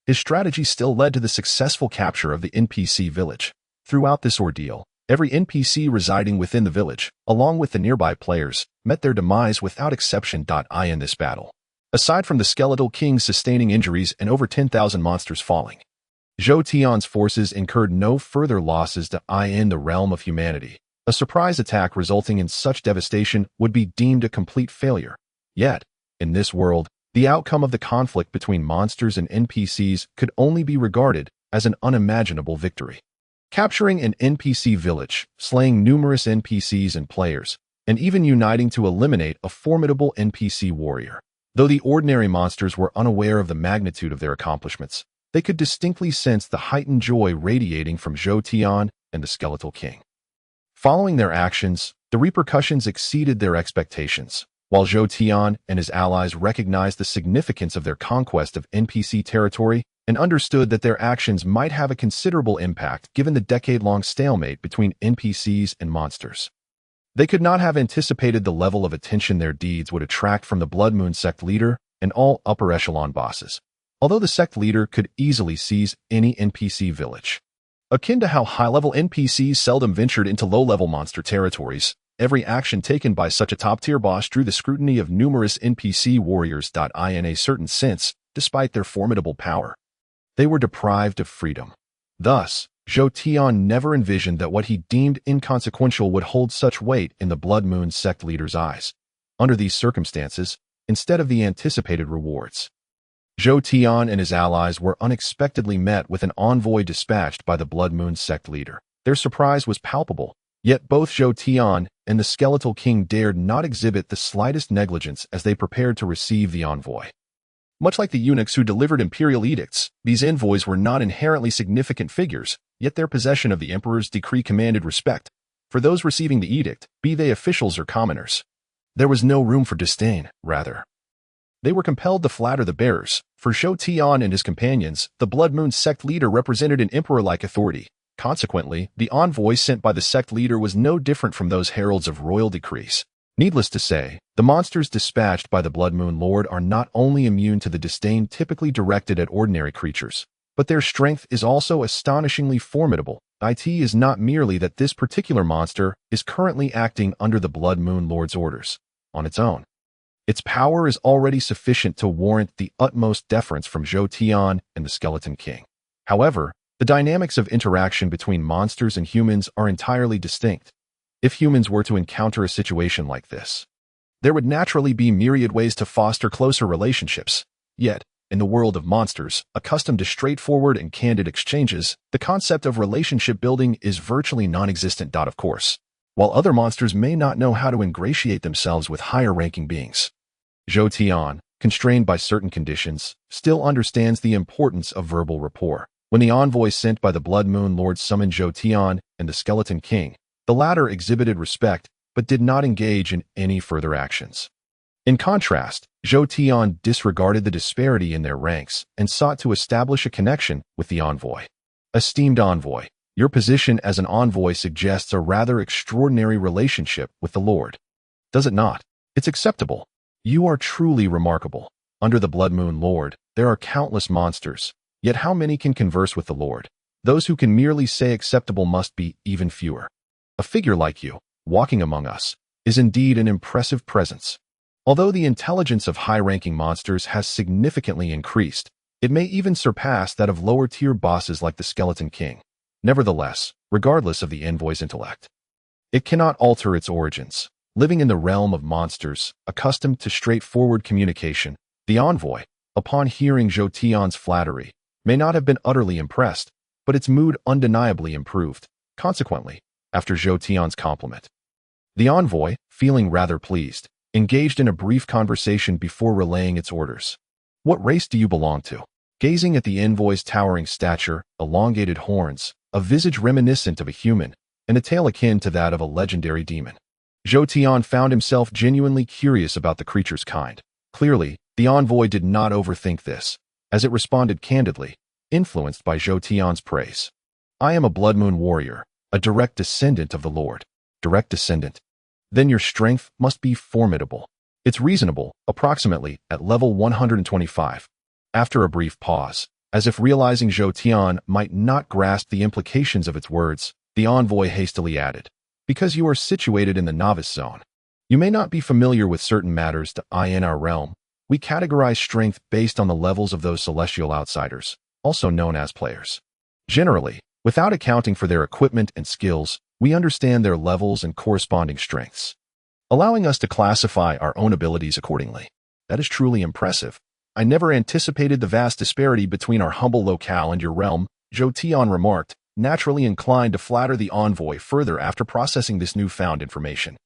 His strategy still led to the successful capture of the NPC village. Throughout this ordeal, every NPC residing within the village, along with the nearby players, met their demise without exception. In this battle, aside from the Skeletal King sustaining injuries and over 10,000 monsters falling, Zhou Tian's forces incurred no further losses. In the realm of humanity, a surprise attack resulting in such devastation would be deemed a complete failure. Yet, in this world, the outcome of the conflict between monsters and NPCs could only be regarded as an unimaginable victory. Capturing an NPC village, slaying numerous NPCs and players, and even uniting to eliminate a formidable NPC warrior. Though the ordinary monsters were unaware of the magnitude of their accomplishments, they could distinctly sense the heightened joy radiating from Zhou Tian and the Skeletal King. Following their actions, the repercussions exceeded their expectations. While Zhou Tian and his allies recognized the significance of their conquest of NPC territory and understood that their actions might have a considerable impact given the decade-long stalemate between NPCs and monsters, they could not have anticipated the level of attention their deeds would attract from the Blood Moon sect leader and all upper echelon bosses. Although the sect leader could easily seize any NPC village, akin to how high-level NPCs seldom ventured into low-level monster territories, every action taken by such a top-tier boss drew the scrutiny of numerous NPC warriors. In a certain sense, despite their formidable power, they were deprived of freedom. Thus, Zhou Tian never envisioned that what he deemed inconsequential would hold such weight in the Blood Moon sect leader's eyes. Under these circumstances, instead of the anticipated rewards, Zhou Tian and his allies were unexpectedly met with an envoy dispatched by the Blood Moon sect leader. Their surprise was palpable, yet both Zhou Tian and the Skeletal King dared not exhibit the slightest negligence as they prepared to receive the envoy. Much like the eunuchs who delivered imperial edicts, these envoys were not inherently significant figures, yet their possession of the emperor's decree commanded respect. For those receiving the edict, be they officials or commoners, there was no room for disdain. Rather, they were compelled to flatter the bearers. For Zhou Tian and his companions, the Blood Moon sect leader represented an emperor-like authority. Consequently, the envoy sent by the sect leader was no different from those heralds of royal decrees. Needless to say, the monsters dispatched by the Blood Moon Lord are not only immune to the disdain typically directed at ordinary creatures, but their strength is also astonishingly formidable. It is not merely that this particular monster is currently acting under the Blood Moon Lord's orders. On its own, its power is already sufficient to warrant the utmost deference from Zhou Tian and the Skeleton King. However, the dynamics of interaction between monsters and humans are entirely distinct. If humans were to encounter a situation like this, there would naturally be myriad ways to foster closer relationships. Yet, in the world of monsters, accustomed to straightforward and candid exchanges, the concept of relationship building is virtually non-existent. Of course, while other monsters may not know how to ingratiate themselves with higher-ranking beings, Zhou Tian, constrained by certain conditions, still understands the importance of verbal rapport. When the envoy sent by the Blood Moon Lord summoned Zhou Tian and the Skeleton King, the latter exhibited respect, but did not engage in any further actions. In contrast, Zhou Tian disregarded the disparity in their ranks and sought to establish a connection with the envoy. Esteemed envoy, your position as an envoy suggests a rather extraordinary relationship with the Lord. Does it not? It's acceptable. You are truly remarkable. Under the Blood Moon Lord, there are countless monsters, yet how many can converse with the Lord? Those who can merely say acceptable must be even fewer. A figure like you, walking among us, is indeed an impressive presence. Although the intelligence of high-ranking monsters has significantly increased, it may even surpass that of lower-tier bosses like the Skeleton King. Nevertheless, regardless of the envoy's intellect, it cannot alter its origins. Living in the realm of monsters, accustomed to straightforward communication, the envoy, upon hearing Zhou Tian's flattery, may not have been utterly impressed, but its mood undeniably improved. Consequently, after Zhou Tian's compliment, the envoy, feeling rather pleased, engaged in a brief conversation before relaying its orders. What race do you belong to? Gazing at the envoy's towering stature, elongated horns, a visage reminiscent of a human, and a tail akin to that of a legendary demon, Zhou Tian found himself genuinely curious about the creature's kind. Clearly, the envoy did not overthink this, as it responded candidly, influenced by Zhou Tian's praise. I am a Blood Moon warrior, a direct descendant of the Lord. Direct descendant? Then your strength must be formidable. It's reasonable, approximately, at level 125. After a brief pause, as if realizing Zhou Tian might not grasp the implications of its words, the envoy hastily added, because you are situated in the novice zone. You may not be familiar with certain matters in our realm. We categorize strength based on the levels of those celestial outsiders, also known as players. Generally, without accounting for their equipment and skills, we understand their levels and corresponding strengths, allowing us to classify our own abilities accordingly. That is truly impressive. I never anticipated the vast disparity between our humble locale and your realm, Zhou Tian remarked, naturally inclined to flatter the envoy further after processing this newfound information.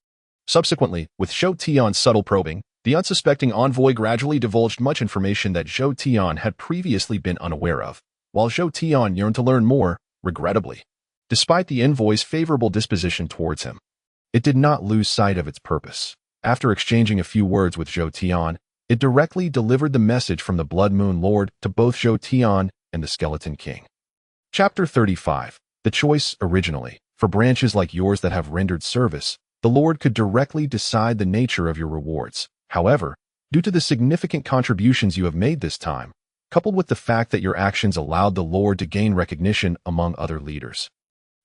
Subsequently, with Zhou Tian's subtle probing, the unsuspecting envoy gradually divulged much information that Zhou Tian had previously been unaware of, while Zhou Tian yearned to learn more, regrettably. Despite the envoy's favorable disposition towards him, it did not lose sight of its purpose. After exchanging a few words with Zhou Tian, it directly delivered the message from the Blood Moon Lord to both Zhou Tian and the Skeleton King. Chapter 35. The choice, originally, for branches like yours that have rendered service, the Lord could directly decide the nature of your rewards. However, due to the significant contributions you have made this time, coupled with the fact that your actions allowed the Lord to gain recognition among other leaders,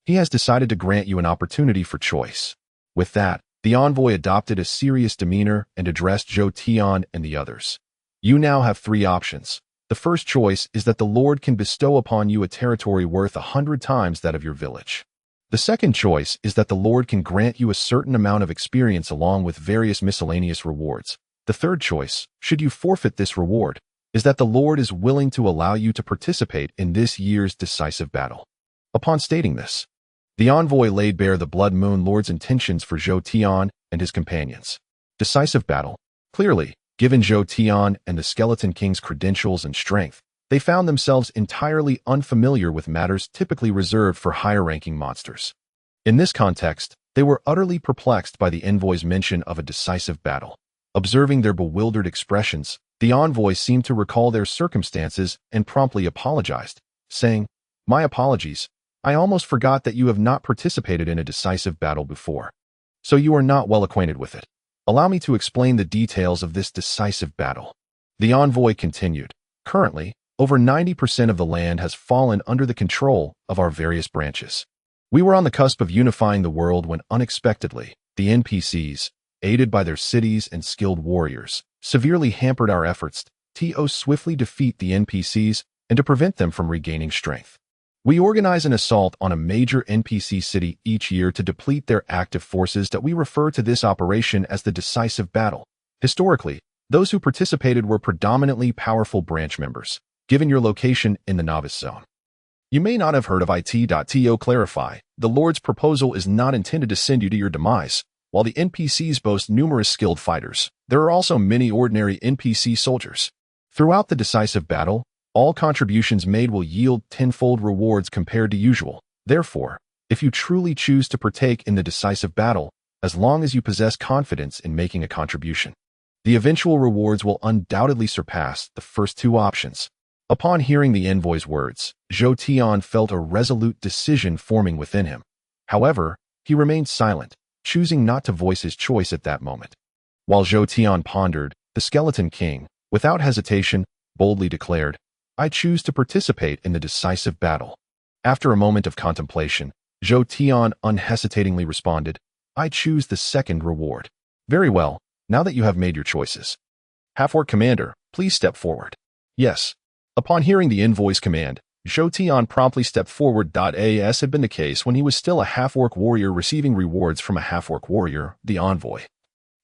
he has decided to grant you an opportunity for choice. With that, the envoy adopted a serious demeanor and addressed Zhou Tian and the others. You now have 3 options. The first choice is that the Lord can bestow upon you a territory worth 100 times that of your village. The second choice is that the Lord can grant you a certain amount of experience along with various miscellaneous rewards. The third choice, should you forfeit this reward, is that the Lord is willing to allow you to participate in this year's decisive battle. Upon stating this, the envoy laid bare the Blood Moon Lord's intentions for Zhou Tian and his companions. Decisive battle. Clearly, given Zhou Tian and the Skeleton King's credentials and strength, they found themselves entirely unfamiliar with matters typically reserved for higher-ranking monsters. In this context, they were utterly perplexed by the envoy's mention of a decisive battle. Observing their bewildered expressions, the envoy seemed to recall their circumstances and promptly apologized, saying, "My apologies. I almost forgot that you have not participated in a decisive battle before, so you are not well acquainted with it. Allow me to explain the details of this decisive battle." The envoy continued, "Currently, over 90% of the land has fallen under the control of our various branches. We were on the cusp of unifying the world when unexpectedly, the NPCs, aided by their cities and skilled warriors, severely hampered our efforts to swiftly defeat the NPCs and to prevent them from regaining strength. We organize an assault on a major NPC city each year to deplete their active forces that we refer to this operation as the decisive battle. Historically, those who participated were predominantly powerful branch members, given your location in the novice zone. You may not have heard of it. Clarify, the Lord's proposal is not intended to send you to your demise. While the NPCs boast numerous skilled fighters, there are also many ordinary NPC soldiers. Throughout the decisive battle, all contributions made will yield tenfold rewards compared to usual. Therefore, if you truly choose to partake in the decisive battle, as long as you possess confidence in making a contribution. The eventual rewards will undoubtedly surpass the first two options. Upon hearing the envoy's words, Zhou Tian felt a resolute decision forming within him. However, he remained silent, choosing not to voice his choice at that moment. While Zhou Tian pondered, the Skeleton King, without hesitation, boldly declared, "I choose to participate in the decisive battle." After a moment of contemplation, Zhou Tian unhesitatingly responded, "I choose the second reward." "Very well, now that you have made your choices. Half-orc commander, please step forward." "Yes." Upon hearing the envoy's command, Zhou Tian promptly stepped forward. As had been the case when he was still a half-orc warrior receiving rewards from a half-orc warrior, the envoy,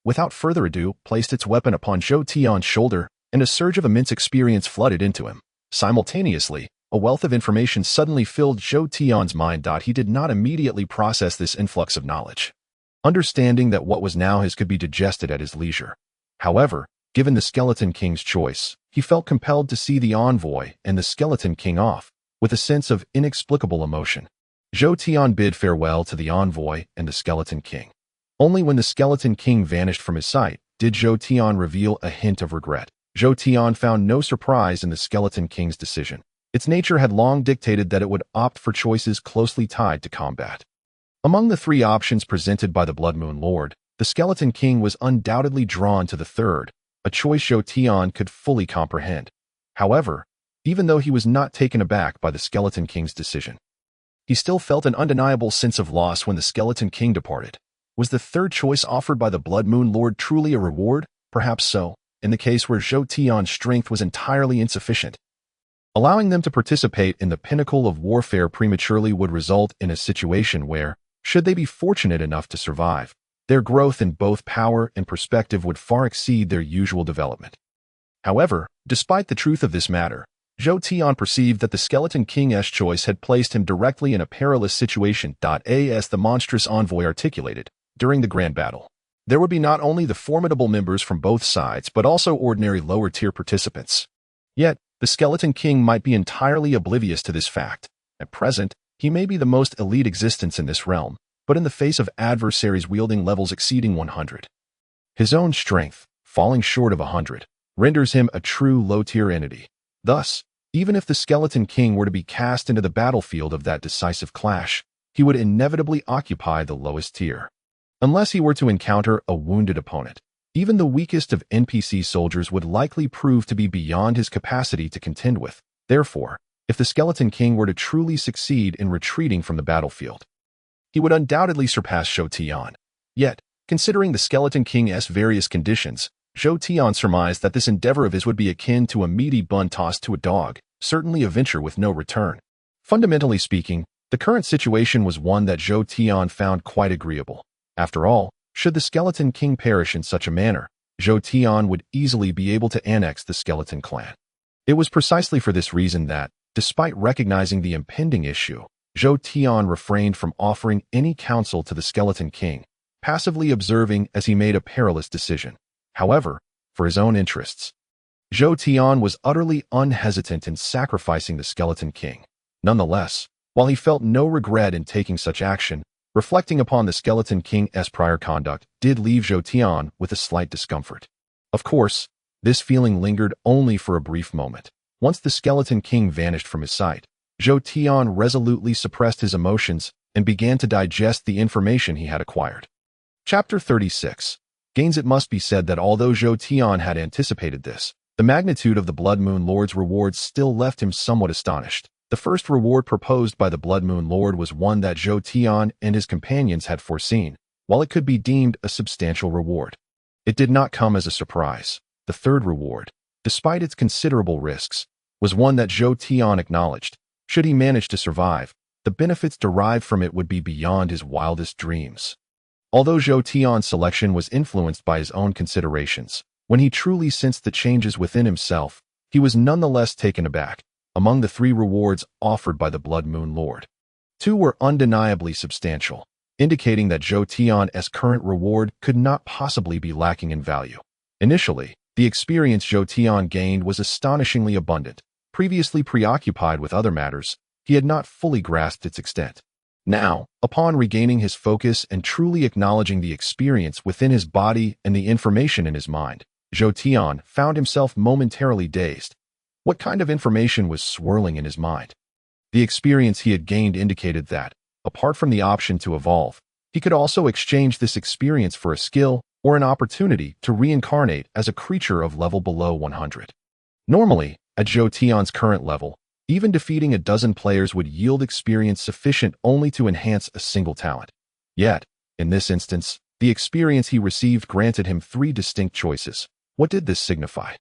without further ado, placed its weapon upon Zhou Tian's shoulder, and a surge of immense experience flooded into him. Simultaneously, a wealth of information suddenly filled Zhou Tian's mind. He did not immediately process this influx of knowledge, understanding that what was now his could be digested at his leisure. However, given the Skeleton King's choice, he felt compelled to see the envoy and the Skeleton King off, with a sense of inexplicable emotion. Zhou Tian bid farewell to the envoy and the Skeleton King. Only when the Skeleton King vanished from his sight did Zhou Tian reveal a hint of regret. Zhou Tian found no surprise in the Skeleton King's decision. Its nature had long dictated that it would opt for choices closely tied to combat. Among the three options presented by the Blood Moon Lord, the Skeleton King was undoubtedly drawn to the third, a choice Zhou Tian could fully comprehend. However, even though he was not taken aback by the Skeleton King's decision, he still felt an undeniable sense of loss when the Skeleton King departed. Was the third choice offered by the Blood Moon Lord truly a reward? Perhaps so, in the case where Zhou Tian's strength was entirely insufficient. Allowing them to participate in the pinnacle of warfare prematurely would result in a situation where, should they be fortunate enough to survive, their growth in both power and perspective would far exceed their usual development. However, despite the truth of this matter, Zhou Tian perceived that the Skeleton King's choice had placed him directly in a perilous situation. As the monstrous envoy articulated, during the grand battle, there would be not only the formidable members from both sides but also ordinary lower-tier participants. Yet, the Skeleton King might be entirely oblivious to this fact. At present, he may be the most elite existence in this realm, but in the face of adversaries wielding levels exceeding 100. His own strength, falling short of 100, renders him a true low-tier entity. Thus, even if the Skeleton King were to be cast into the battlefield of that decisive clash, he would inevitably occupy the lowest tier. Unless he were to encounter a wounded opponent, even the weakest of NPC soldiers would likely prove to be beyond his capacity to contend with. Therefore, if the Skeleton King were to truly succeed in retreating from the battlefield, he would undoubtedly surpass Zhou Tian. Yet, considering the Skeleton King's various conditions, Zhou Tian surmised that this endeavor of his would be akin to a meaty bun tossed to a dog, certainly a venture with no return. Fundamentally speaking, the current situation was one that Zhou Tian found quite agreeable. After all, should the Skeleton King perish in such a manner, Zhou Tian would easily be able to annex the Skeleton clan. It was precisely for this reason that, despite recognizing the impending issue, Zhou Tian refrained from offering any counsel to the Skeleton King, passively observing as he made a perilous decision. However, for his own interests, Zhou Tian was utterly unhesitant in sacrificing the Skeleton King. Nonetheless, while he felt no regret in taking such action, reflecting upon the Skeleton King's prior conduct did leave Zhou Tian with a slight discomfort. Of course, this feeling lingered only for a brief moment. Once the Skeleton King vanished from his sight, Zhou Tian resolutely suppressed his emotions and began to digest the information he had acquired. Chapter 36. Gains. It must be said that although Zhou Tian had anticipated this, the magnitude of the Blood Moon Lord's rewards still left him somewhat astonished. The first reward proposed by the Blood Moon Lord was one that Zhou Tian and his companions had foreseen, while it could be deemed a substantial reward. It did not come as a surprise. The third reward, despite its considerable risks, was one that Zhou Tian acknowledged. Should he manage to survive, the benefits derived from it would be beyond his wildest dreams. Although Zhou Tian's selection was influenced by his own considerations, when he truly sensed the changes within himself, he was nonetheless taken aback. Among the three rewards offered by the Blood Moon Lord, two were undeniably substantial, indicating that Zhou Tian's current reward could not possibly be lacking in value. Initially, the experience Zhou Tian gained was astonishingly abundant. Previously preoccupied with other matters, he had not fully grasped its extent. Now, upon regaining his focus and truly acknowledging the experience within his body and the information in his mind, Zhou Tian found himself momentarily dazed. What kind of information was swirling in his mind? The experience he had gained indicated that, apart from the option to evolve, he could also exchange this experience for a skill or an opportunity to reincarnate as a creature of level below 100. Normally, at Zhou Tian's current level, even defeating a dozen players would yield experience sufficient only to enhance a single talent. Yet, in this instance, the experience he received granted him 3 distinct choices. What did this signify?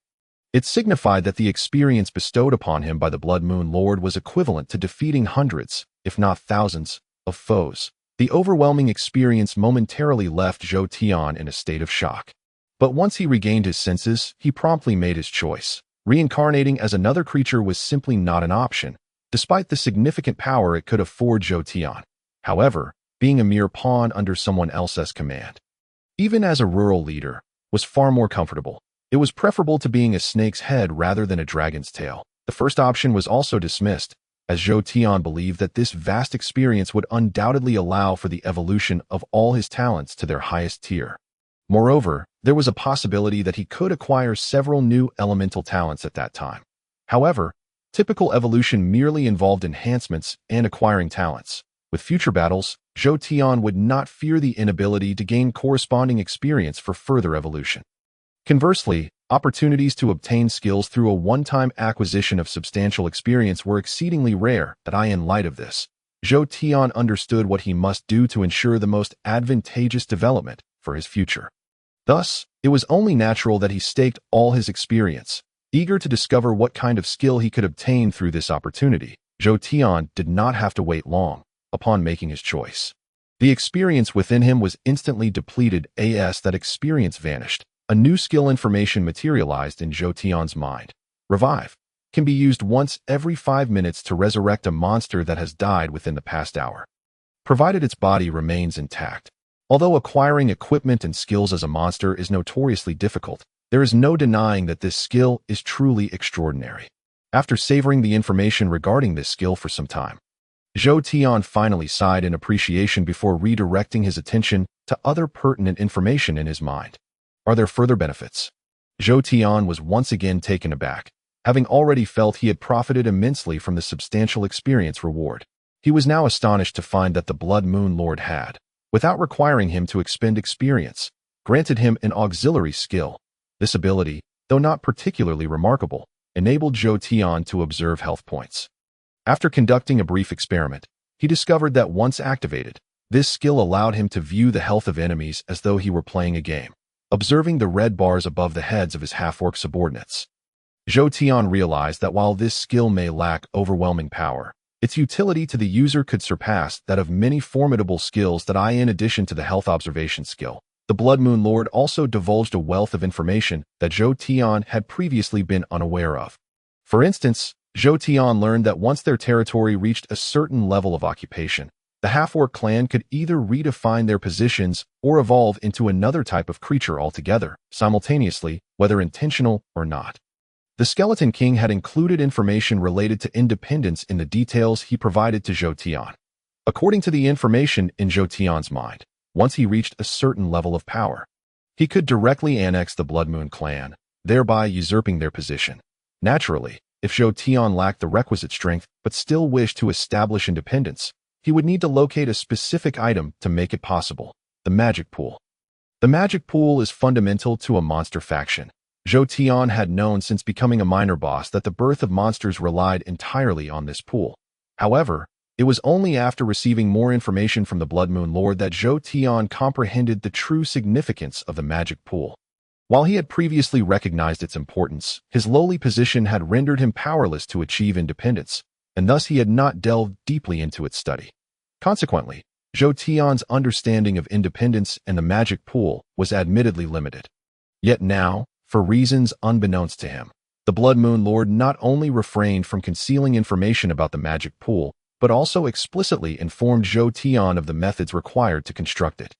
It signified that the experience bestowed upon him by the Blood Moon Lord was equivalent to defeating hundreds, if not thousands, of foes. The overwhelming experience momentarily left Zhou Tian in a state of shock. But once he regained his senses, he promptly made his choice. Reincarnating as another creature was simply not an option, despite the significant power it could afford Zhou Tian. However, being a mere pawn under someone else's command, even as a rural leader, was far more comfortable. It was preferable to being a snake's head rather than a dragon's tail. The first option was also dismissed, as Zhou Tian believed that this vast experience would undoubtedly allow for the evolution of all his talents to their highest tier. Moreover, there was a possibility that he could acquire several new elemental talents at that time. However, typical evolution merely involved enhancements and acquiring talents. With future battles, Zhou Tian would not fear the inability to gain corresponding experience for further evolution. Conversely, opportunities to obtain skills through a one-time acquisition of substantial experience were exceedingly rare. In light of this, Zhou Tian understood what he must do to ensure the most advantageous development for his future. Thus, it was only natural that he staked all his experience, eager to discover what kind of skill he could obtain through this opportunity. Zhou Tian did not have to wait long upon making his choice. The experience within him was instantly depleted as that experience vanished. A new skill information materialized in Zhou Tian's mind. Revive can be used once every 5 minutes to resurrect a monster that has died within the past hour, provided its body remains intact. Although acquiring equipment and skills as a monster is notoriously difficult, there is no denying that this skill is truly extraordinary. After savoring the information regarding this skill for some time, Zhou Tian finally sighed in appreciation before redirecting his attention to other pertinent information in his mind. Are there further benefits? Zhou Tian was once again taken aback, having already felt he had profited immensely from the substantial experience reward. He was now astonished to find that the Blood Moon Lord had, without requiring him to expend experience, granted him an auxiliary skill. This ability, though not particularly remarkable, enabled Zhou Tian to observe health points. After conducting a brief experiment, he discovered that once activated, this skill allowed him to view the health of enemies as though he were playing a game, observing the red bars above the heads of his half-orc subordinates. Zhou Tian realized that while this skill may lack overwhelming power, its utility to the user could surpass that of many formidable skills that in addition to the health observation skill. The Blood Moon Lord also divulged a wealth of information that Zhou Tian had previously been unaware of. For instance, Zhou Tian learned that once their territory reached a certain level of occupation, the half-orc clan could either redefine their positions or evolve into another type of creature altogether, simultaneously, whether intentional or not. The Skeleton King had included information related to independence in the details he provided to Zhou Tian. According to the information in Zhou Tian's mind, once he reached a certain level of power, he could directly annex the Blood Moon clan, thereby usurping their position. Naturally, if Zhou Tian lacked the requisite strength but still wished to establish independence, he would need to locate a specific item to make it possible: the magic pool. The magic pool is fundamental to a monster faction. Zhou Tian had known since becoming a minor boss that the birth of monsters relied entirely on this pool. However, it was only after receiving more information from the Blood Moon Lord that Zhou Tian comprehended the true significance of the magic pool. While he had previously recognized its importance, his lowly position had rendered him powerless to achieve independence, and thus he had not delved deeply into its study. Consequently, Zhou Tian's understanding of independence and the magic pool was admittedly limited. Yet now, for reasons unbeknownst to him, the Blood Moon Lord not only refrained from concealing information about the magic pool, but also explicitly informed Zhou Tian of the methods required to construct it.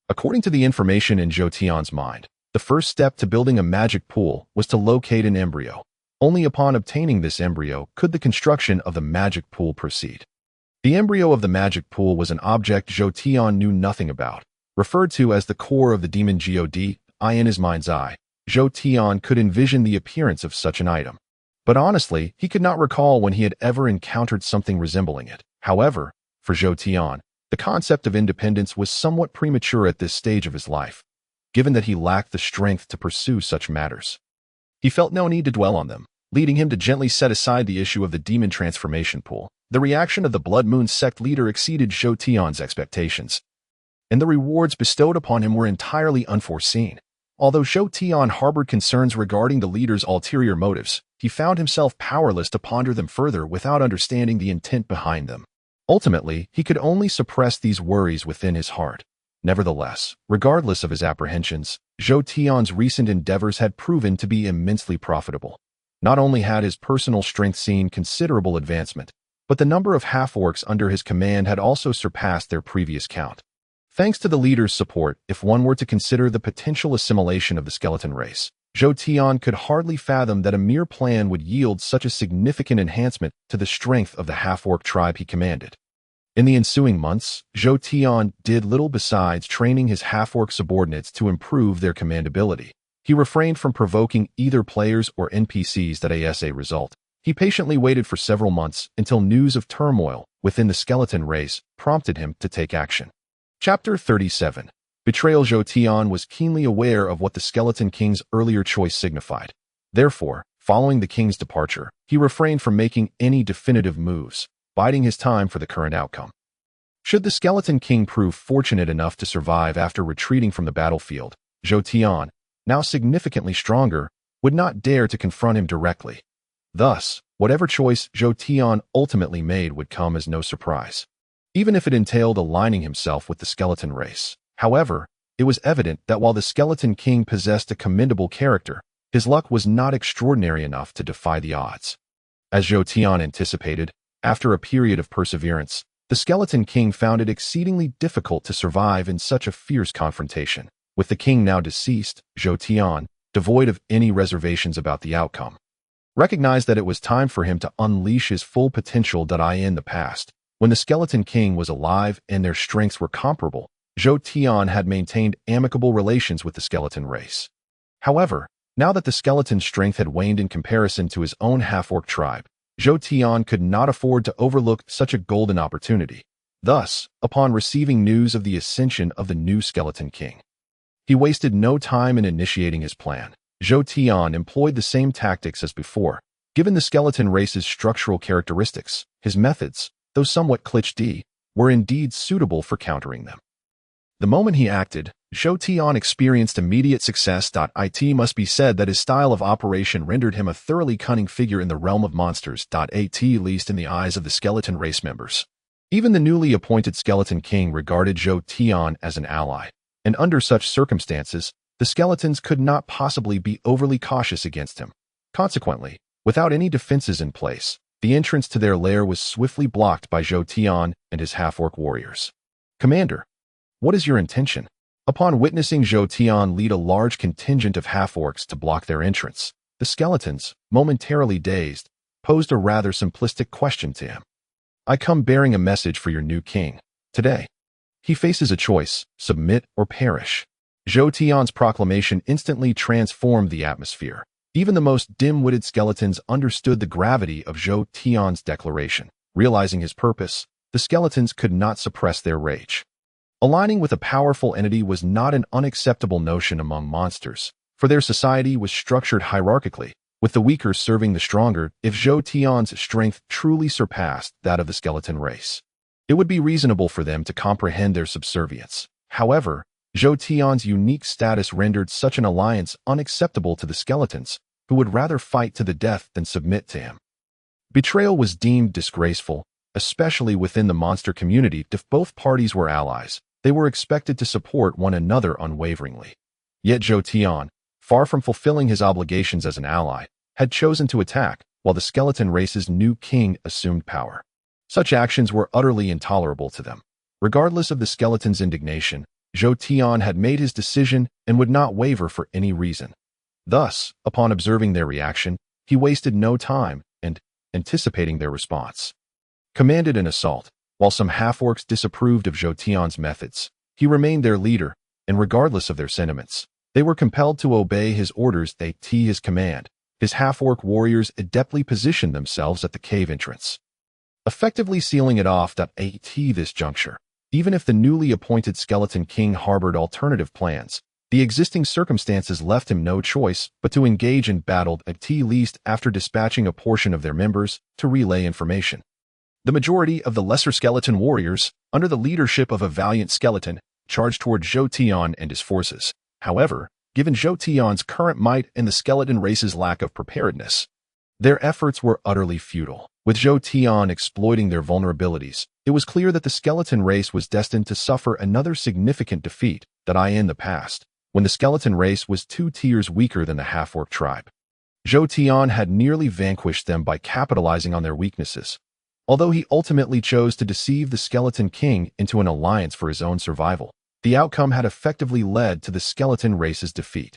According to the information in Zhou Tian's mind, the first step to building a magic pool was to locate an embryo. Only upon obtaining this embryo could the construction of the magic pool proceed. The embryo of the magic pool was an object Zhou Tian knew nothing about. Referred to as the core of the demon God, in his mind's eye, Zhou Tian could envision the appearance of such an item. But honestly, he could not recall when he had ever encountered something resembling it. However, for Zhou Tian, the concept of independence was somewhat premature at this stage of his life, given that he lacked the strength to pursue such matters. He felt no need to dwell on them, leading him to gently set aside the issue of the demon transformation pool. The reaction of the Blood Moon sect leader exceeded Zhou Tian's expectations, and the rewards bestowed upon him were entirely unforeseen. Although Zhou Tian harbored concerns regarding the leader's ulterior motives, he found himself powerless to ponder them further without understanding the intent behind them. Ultimately, he could only suppress these worries within his heart. Nevertheless, regardless of his apprehensions, Zhou Tian's recent endeavors had proven to be immensely profitable. Not only had his personal strength seen considerable advancement, but the number of half-orcs under his command had also surpassed their previous count. Thanks to the leader's support, if one were to consider the potential assimilation of the skeleton race, Zhou Tian could hardly fathom that a mere plan would yield such a significant enhancement to the strength of the half-orc tribe he commanded. In the ensuing months, Zhou Tian did little besides training his half-orc subordinates to improve their commandability. He refrained from provoking either players or NPCs that as a result. He patiently waited for several months until news of turmoil within the skeleton race prompted him to take action. Chapter 37. Betrayal. Zhou Tian was keenly aware of what the Skeleton King's earlier choice signified. Therefore, following the king's departure, he refrained from making any definitive moves, biding his time for the current outcome. Should the Skeleton King prove fortunate enough to survive after retreating from the battlefield, Zhou Tian, now significantly stronger, would not dare to confront him directly. Thus, whatever choice Zhou Tian ultimately made would come as no surprise, even if it entailed aligning himself with the skeleton race. However, it was evident that while the Skeleton King possessed a commendable character, his luck was not extraordinary enough to defy the odds. As Zhou Tian anticipated, after a period of perseverance, the Skeleton King found it exceedingly difficult to survive in such a fierce confrontation. With the king now deceased, Zhou Tian, devoid of any reservations about the outcome, recognized that it was time for him to unleash his full potential. In the past, when the Skeleton King was alive and their strengths were comparable, Zhou Tian had maintained amicable relations with the skeleton race. However, now that the skeleton's strength had waned in comparison to his own half-orc tribe, Zhou Tian could not afford to overlook such a golden opportunity. Thus, upon receiving news of the ascension of the new Skeleton King, he wasted no time in initiating his plan. Zhou Tian employed the same tactics as before. Given the skeleton race's structural characteristics, his methods, though somewhat cliché, were indeed suitable for countering them. The moment he acted, Zhou Tian experienced immediate success. It must be said that his style of operation rendered him a thoroughly cunning figure in the realm of monsters. At least in the eyes of the skeleton race members. Even the newly appointed Skeleton King regarded Zhou Tian as an ally, and under such circumstances, the skeletons could not possibly be overly cautious against him. Consequently, without any defenses in place, the entrance to their lair was swiftly blocked by Zhou Tian and his half-orc warriors. "Commander, what is your intention?" Upon witnessing Zhou Tian lead a large contingent of half-orcs to block their entrance, the skeletons, momentarily dazed, posed a rather simplistic question to him. "I come bearing a message for your new king. Today, he faces a choice: submit or perish." Zhou Tian's proclamation instantly transformed the atmosphere. Even the most dim-witted skeletons understood the gravity of Zhou Tian's declaration. Realizing his purpose, the skeletons could not suppress their rage. Aligning with a powerful entity was not an unacceptable notion among monsters, for their society was structured hierarchically, with the weaker serving the stronger. If Zhou Tian's strength truly surpassed that of the skeleton race, it would be reasonable for them to comprehend their subservience. However, Zhou Tian's unique status rendered such an alliance unacceptable to the skeletons, who would rather fight to the death than submit to him. Betrayal was deemed disgraceful, especially within the monster community. If both parties were allies, they were expected to support one another unwaveringly. Yet Zhou Tian, far from fulfilling his obligations as an ally, had chosen to attack, while the skeleton race's new king assumed power. Such actions were utterly intolerable to them. Regardless of the skeleton's indignation, Zhou Tian had made his decision and would not waver for any reason. Thus, upon observing their reaction, he wasted no time and, anticipating their response, commanded an assault. While some half-orcs disapproved of Jotion's methods, he remained their leader, and regardless of their sentiments, they were compelled to obey his orders. His command. His half-orc warriors adeptly positioned themselves at the cave entrance, effectively sealing it off. At this juncture, even if the newly appointed Skeleton King harbored alternative plans, the existing circumstances left him no choice but to engage in battle, at least after dispatching a portion of their members to relay information. The majority of the lesser skeleton warriors, under the leadership of a valiant skeleton, charged toward Jotion and his forces. However, given Jotion's current might and the skeleton race's lack of preparedness, their efforts were utterly futile. With Jotion exploiting their vulnerabilities, it was clear that the skeleton race was destined to suffer another significant defeat. In the past, when the skeleton race was 2 tiers weaker than the half-orc tribe, Jotion had nearly vanquished them by capitalizing on their weaknesses. Although he ultimately chose to deceive the Skeleton King into an alliance for his own survival, the outcome had effectively led to the skeleton race's defeat.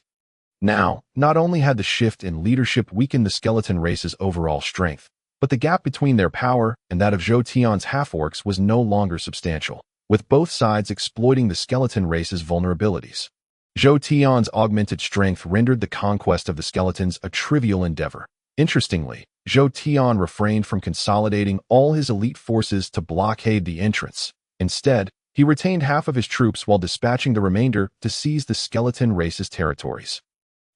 Now, not only had the shift in leadership weakened the skeleton race's overall strength, but the gap between their power and that of Jotion's half-orcs was no longer substantial, with both sides exploiting the skeleton race's vulnerabilities. Jotion's augmented strength rendered the conquest of the skeletons a trivial endeavor. Interestingly, Jotion refrained from consolidating all his elite forces to blockade the entrance. Instead, he retained half of his troops while dispatching the remainder to seize the skeleton race's territories.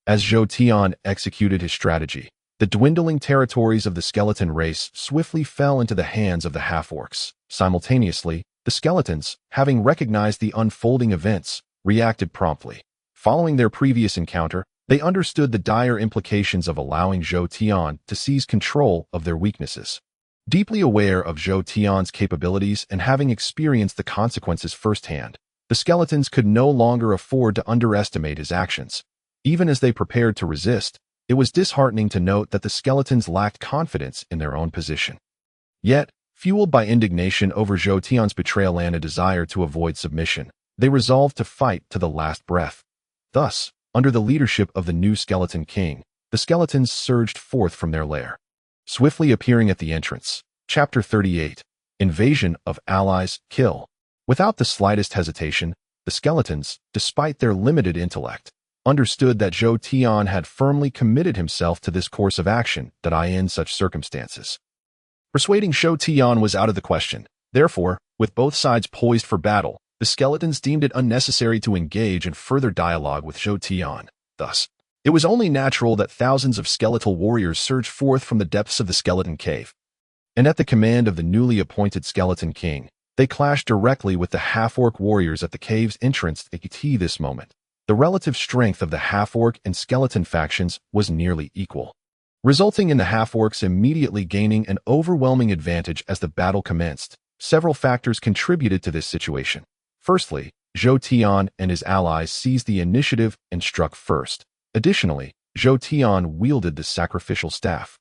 As Jotion executed his strategy, the dwindling territories of the skeleton race swiftly fell into the hands of the half-orcs. Simultaneously, the skeletons, having recognized the unfolding events, reacted promptly. Following their previous encounter, they understood the dire implications of allowing Jotion to seize control of their weaknesses. Deeply aware of Jotion's capabilities and having experienced the consequences firsthand, the skeletons could no longer afford to underestimate his actions. Even as they prepared to resist, it was disheartening to note that the skeletons lacked confidence in their own position. Yet, fueled by indignation over Jotion's betrayal and a desire to avoid submission, they resolved to fight to the last breath. Thus, under the leadership of the new Skeleton King, the skeletons surged forth from their lair, swiftly appearing at the entrance. Chapter 38. Invasion of Allies. Kill. Without the slightest hesitation, the skeletons, despite their limited intellect, understood that Jotion had firmly committed himself to this course of action. In such circumstances, persuading Jotion was out of the question. Therefore, with both sides poised for battle, the skeletons deemed it unnecessary to engage in further dialogue with Jotion. Thus, it was only natural that thousands of skeletal warriors surged forth from the depths of the skeleton cave. And at the command of the newly appointed Skeleton King, they clashed directly with the half-orc warriors at the cave's entrance. At this moment, the relative strength of the half-orc and skeleton factions was nearly equal, resulting in the half-orcs immediately gaining an overwhelming advantage as the battle commenced. Several factors contributed to this situation. Firstly, Jotion and his allies seized the initiative and struck first. Additionally, Jotion wielded the sacrificial staff,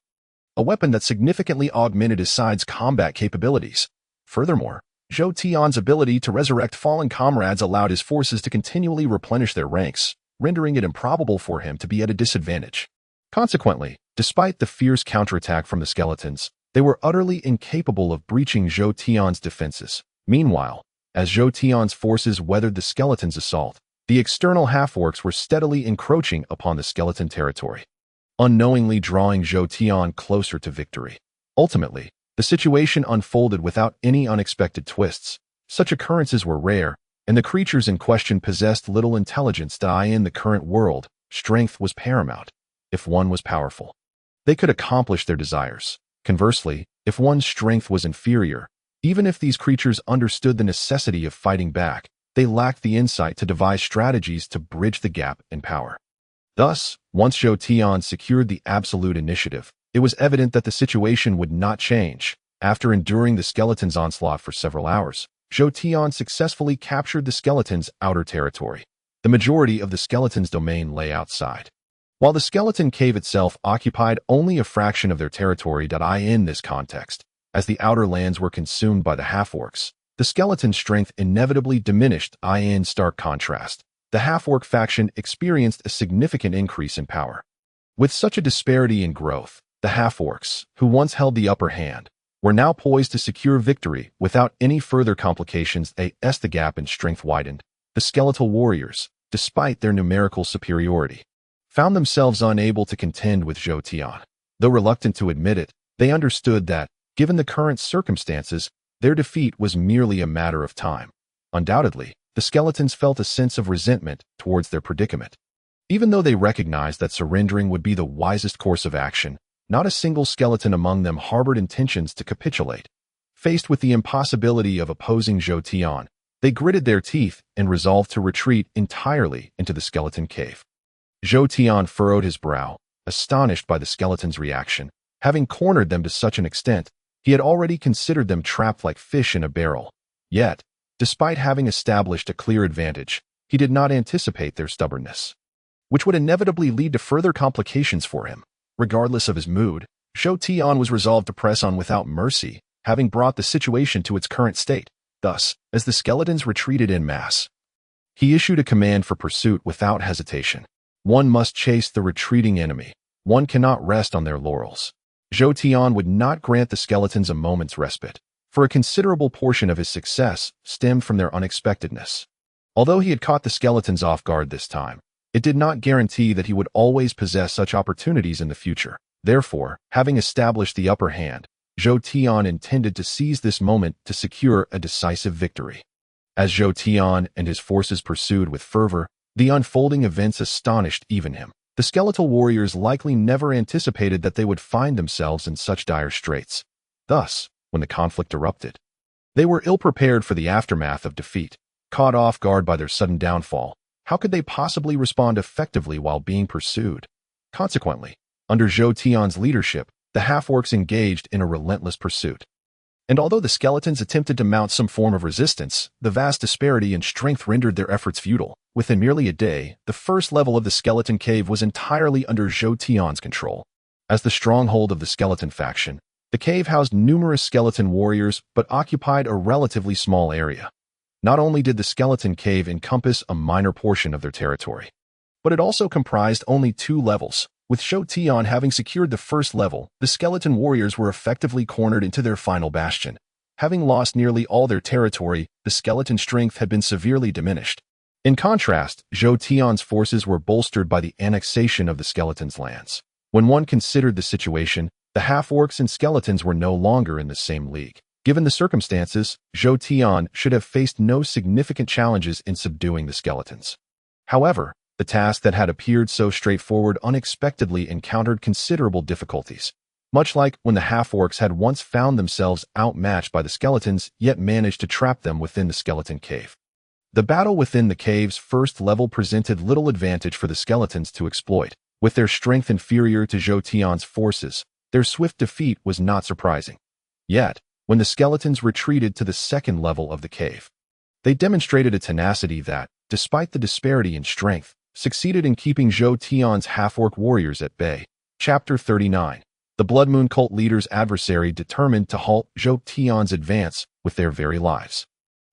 a weapon that significantly augmented his side's combat capabilities. Furthermore, Jotion's ability to resurrect fallen comrades allowed his forces to continually replenish their ranks, rendering it improbable for him to be at a disadvantage. Consequently, despite the fierce counterattack from the skeletons, they were utterly incapable of breaching Jotion's defenses. Meanwhile, as Jotion's forces weathered the skeletons' assault, the external half-orcs were steadily encroaching upon the skeleton territory, unknowingly drawing Jotion closer to victory. Ultimately, the situation unfolded without any unexpected twists. Such occurrences were rare, and the creatures in question possessed little intelligence. In the current world, strength was paramount. If one was powerful, they could accomplish their desires. Conversely, if one's strength was inferior, even if these creatures understood the necessity of fighting back, they lacked the insight to devise strategies to bridge the gap in power. Thus, once Jotion secured the absolute initiative, it was evident that the situation would not change. After enduring the skeletons' onslaught for several hours, Jotion successfully captured the skeletons' outer territory. The majority of the skeletons' domain lay outside, while the skeleton cave itself occupied only a fraction of their territory. In this context, as the outer lands were consumed by the half-orcs, the skeleton strength inevitably diminished. In stark contrast, the half-orc faction experienced a significant increase in power. With such a disparity in growth, the half-orcs, who once held the upper hand, were now poised to secure victory without any further complications. As the gap in strength widened, the skeletal warriors, despite their numerical superiority, found themselves unable to contend with Zhou Tian. Though reluctant to admit it, they understood that, given the current circumstances, their defeat was merely a matter of time. Undoubtedly, the skeletons felt a sense of resentment towards their predicament. Even though they recognized that surrendering would be the wisest course of action, not a single skeleton among them harbored intentions to capitulate. Faced with the impossibility of opposing Zhou Tian, they gritted their teeth and resolved to retreat entirely into the skeleton cave. Zhou Tian furrowed his brow, astonished by the skeleton's reaction. Having cornered them to such an extent, he had already considered them trapped like fish in a barrel. Yet, despite having established a clear advantage, he did not anticipate their stubbornness, which would inevitably lead to further complications for him. Regardless of his mood, Zhou Tian was resolved to press on without mercy, having brought the situation to its current state. Thus, as the skeletons retreated en masse, he issued a command for pursuit without hesitation. One must chase the retreating enemy. One cannot rest on their laurels. Zhou Tian would not grant the skeletons a moment's respite, for a considerable portion of his success stemmed from their unexpectedness. Although he had caught the skeletons off guard this time, it did not guarantee that he would always possess such opportunities in the future. Therefore, having established the upper hand, Zhou Tian intended to seize this moment to secure a decisive victory. As Zhou Tian and his forces pursued with fervor, the unfolding events astonished even him. The skeletal warriors likely never anticipated that they would find themselves in such dire straits. Thus, when the conflict erupted, they were ill-prepared for the aftermath of defeat. Caught off guard by their sudden downfall, how could they possibly respond effectively while being pursued? Consequently, under Zhou Tian's leadership, the half-orcs engaged in a relentless pursuit. And although the skeletons attempted to mount some form of resistance, the vast disparity in strength rendered their efforts futile. Within merely a day, the first level of the skeleton cave was entirely under Zhou Tian's control. As the stronghold of the skeleton faction, the cave housed numerous skeleton warriors but occupied a relatively small area. Not only did the skeleton cave encompass a minor portion of their territory, but it also comprised only 2 levels. With Zhou Tian having secured the first level, the skeleton warriors were effectively cornered into their final bastion. Having lost nearly all their territory, the skeleton strength had been severely diminished. In contrast, Zhou Tian's forces were bolstered by the annexation of the skeletons' lands. When one considered the situation, the half-orcs and skeletons were no longer in the same league. Given the circumstances, Zhou Tian should have faced no significant challenges in subduing the skeletons. However, the task that had appeared so straightforward unexpectedly encountered considerable difficulties. Much like when the half-orcs had once found themselves outmatched by the skeletons yet managed to trap them within the skeleton cave. The battle within the cave's first level presented little advantage for the skeletons to exploit. With their strength inferior to Zhou Tian's forces, their swift defeat was not surprising. Yet, when the skeletons retreated to the second level of the cave, they demonstrated a tenacity that, despite the disparity in strength, succeeded in keeping Zhou Tian's half-orc warriors at bay. Chapter 39. The Blood Moon cult leader's adversary determined to halt Zhou Tian's advance with their very lives.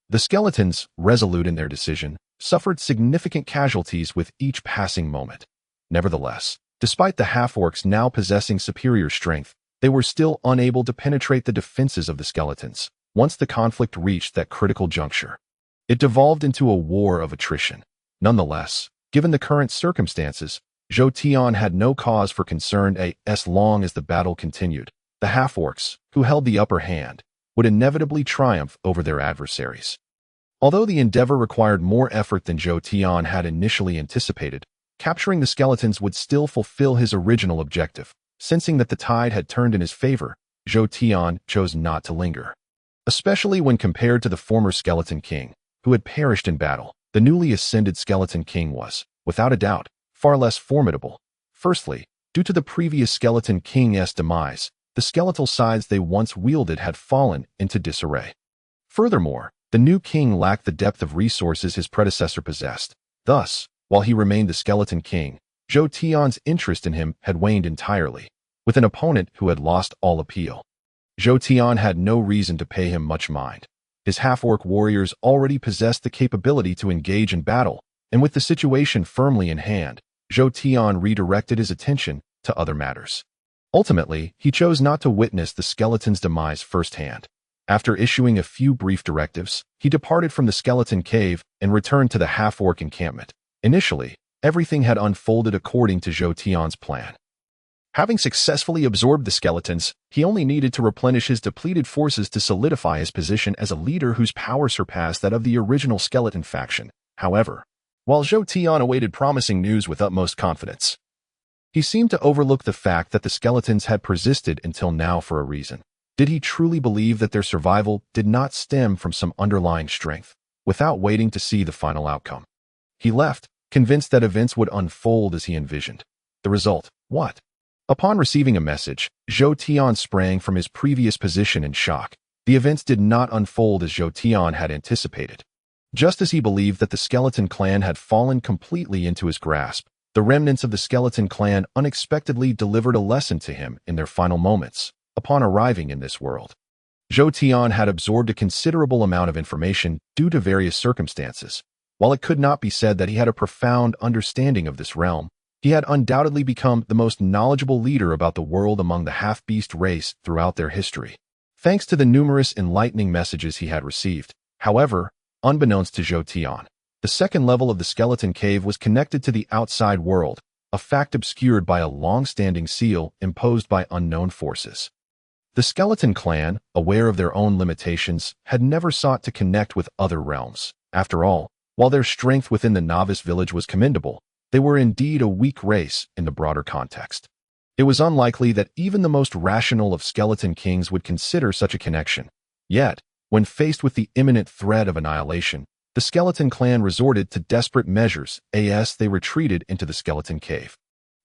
The skeletons, resolute in their decision, suffered significant casualties with each passing moment. Nevertheless, despite the half-orcs now possessing superior strength, they were still unable to penetrate the defenses of the skeletons. Once the conflict reached that critical juncture, it devolved into a war of attrition. Nonetheless, given the current circumstances, Zhou Tian had no cause for concern as long as the battle continued. The half-orcs, who held the upper hand, would inevitably triumph over their adversaries. Although the endeavor required more effort than Zhou Tian had initially anticipated, capturing the skeletons would still fulfill his original objective. Sensing that the tide had turned in his favor, Zhou Tian chose not to linger. Especially when compared to the former Skeleton King, who had perished in battle, the newly ascended Skeleton King was, without a doubt, far less formidable. Firstly, due to the previous Skeleton King's demise, the skeletal sides they once wielded had fallen into disarray. Furthermore, the new king lacked the depth of resources his predecessor possessed. Thus, while he remained the Skeleton King, Zhou Tian's interest in him had waned entirely. With an opponent who had lost all appeal, Zhou Tian had no reason to pay him much mind. His half-orc warriors already possessed the capability to engage in battle, and with the situation firmly in hand, Zhou Tian redirected his attention to other matters. Ultimately, he chose not to witness the skeleton's demise firsthand. After issuing a few brief directives, he departed from the skeleton cave and returned to the half-orc encampment. Initially, everything had unfolded according to Zhou Tian's plan. Having successfully absorbed the skeletons, he only needed to replenish his depleted forces to solidify his position as a leader whose power surpassed that of the original skeleton faction. However, while Zhou Tian awaited promising news with utmost confidence, he seemed to overlook the fact that the skeletons had persisted until now for a reason. Did he truly believe that their survival did not stem from some underlying strength? Without waiting to see the final outcome, he left, convinced that events would unfold as he envisioned. The result, what? Upon receiving a message, Zhou Tian sprang from his previous position in shock. The events did not unfold as Zhou Tian had anticipated. Just as he believed that the skeleton clan had fallen completely into his grasp, the remnants of the skeleton clan unexpectedly delivered a lesson to him in their final moments. Upon arriving in this world, Zhou Tian had absorbed a considerable amount of information due to various circumstances. While it could not be said that he had a profound understanding of this realm, he had undoubtedly become the most knowledgeable leader about the world among the half-beast race throughout their history, thanks to the numerous enlightening messages he had received. However, unbeknownst to Zhou Tian, the second level of the skeleton cave was connected to the outside world, a fact obscured by a long-standing seal imposed by unknown forces. The skeleton clan, aware of their own limitations, had never sought to connect with other realms. After all, while their strength within the novice village was commendable, they were indeed a weak race in the broader context. It was unlikely that even the most rational of skeleton kings would consider such a connection. Yet, when faced with the imminent threat of annihilation, the skeleton clan resorted to desperate measures as they retreated into the skeleton cave.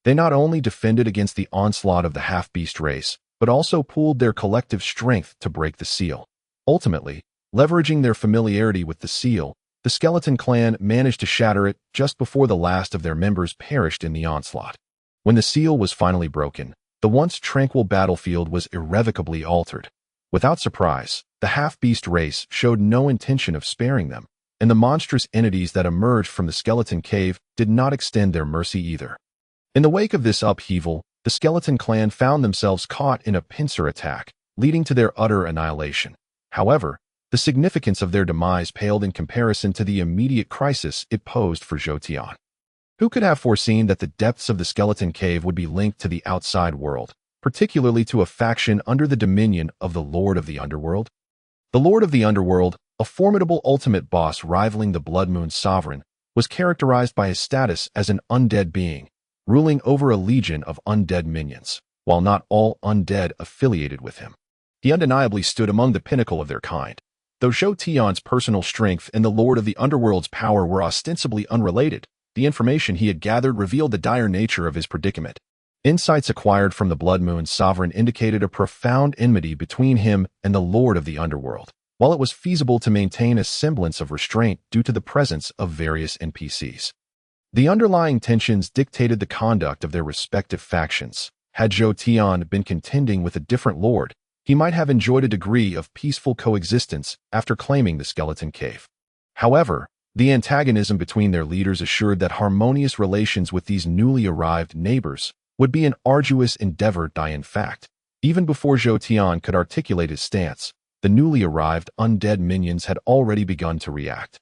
They not only defended against the onslaught of the half-beast race, but also pooled their collective strength to break the seal. Ultimately, leveraging their familiarity with the seal, the skeleton clan managed to shatter it just before the last of their members perished in the onslaught. When the seal was finally broken, the once tranquil battlefield was irrevocably altered. Without surprise, the half-beast race showed no intention of sparing them, and the monstrous entities that emerged from the skeleton cave did not extend their mercy either. In the wake of this upheaval, the skeleton clan found themselves caught in a pincer attack, leading to their utter annihilation. However, the significance of their demise paled in comparison to the immediate crisis it posed for Zhou Tian. Who could have foreseen that the depths of the skeleton cave would be linked to the outside world, particularly to a faction under the dominion of the Lord of the Underworld? The Lord of the Underworld, a formidable ultimate boss rivaling the Blood Moon Sovereign, was characterized by his status as an undead being, ruling over a legion of undead minions, while not all undead affiliated with him. He undeniably stood among the pinnacle of their kind. Though Zhou Tian's personal strength and the Lord of the Underworld's power were ostensibly unrelated, the information he had gathered revealed the dire nature of his predicament. Insights acquired from the Blood Moon Sovereign indicated a profound enmity between him and the Lord of the Underworld, while it was feasible to maintain a semblance of restraint due to the presence of various NPCs. The underlying tensions dictated the conduct of their respective factions. Had Zhou Tian been contending with a different lord, he might have enjoyed a degree of peaceful coexistence after claiming the skeleton cave. However, the antagonism between their leaders assured that harmonious relations with these newly arrived neighbors would be an arduous endeavor. In fact, even before Zhou Tian could articulate his stance, the newly arrived undead minions had already begun to react.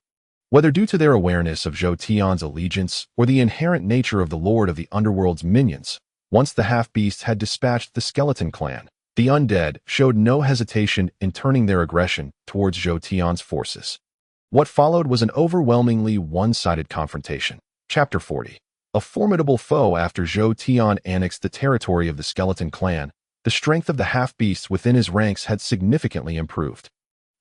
Whether due to their awareness of Zhou Tian's allegiance or the inherent nature of the Lord of the Underworld's minions, once the half-beasts had dispatched the skeleton clan, the undead showed no hesitation in turning their aggression towards Zhou Tian's forces. What followed was an overwhelmingly one-sided confrontation. Chapter 40. A formidable foe. After Zhou Tian annexed the territory of the skeleton clan, the strength of the half-beasts within his ranks had significantly improved.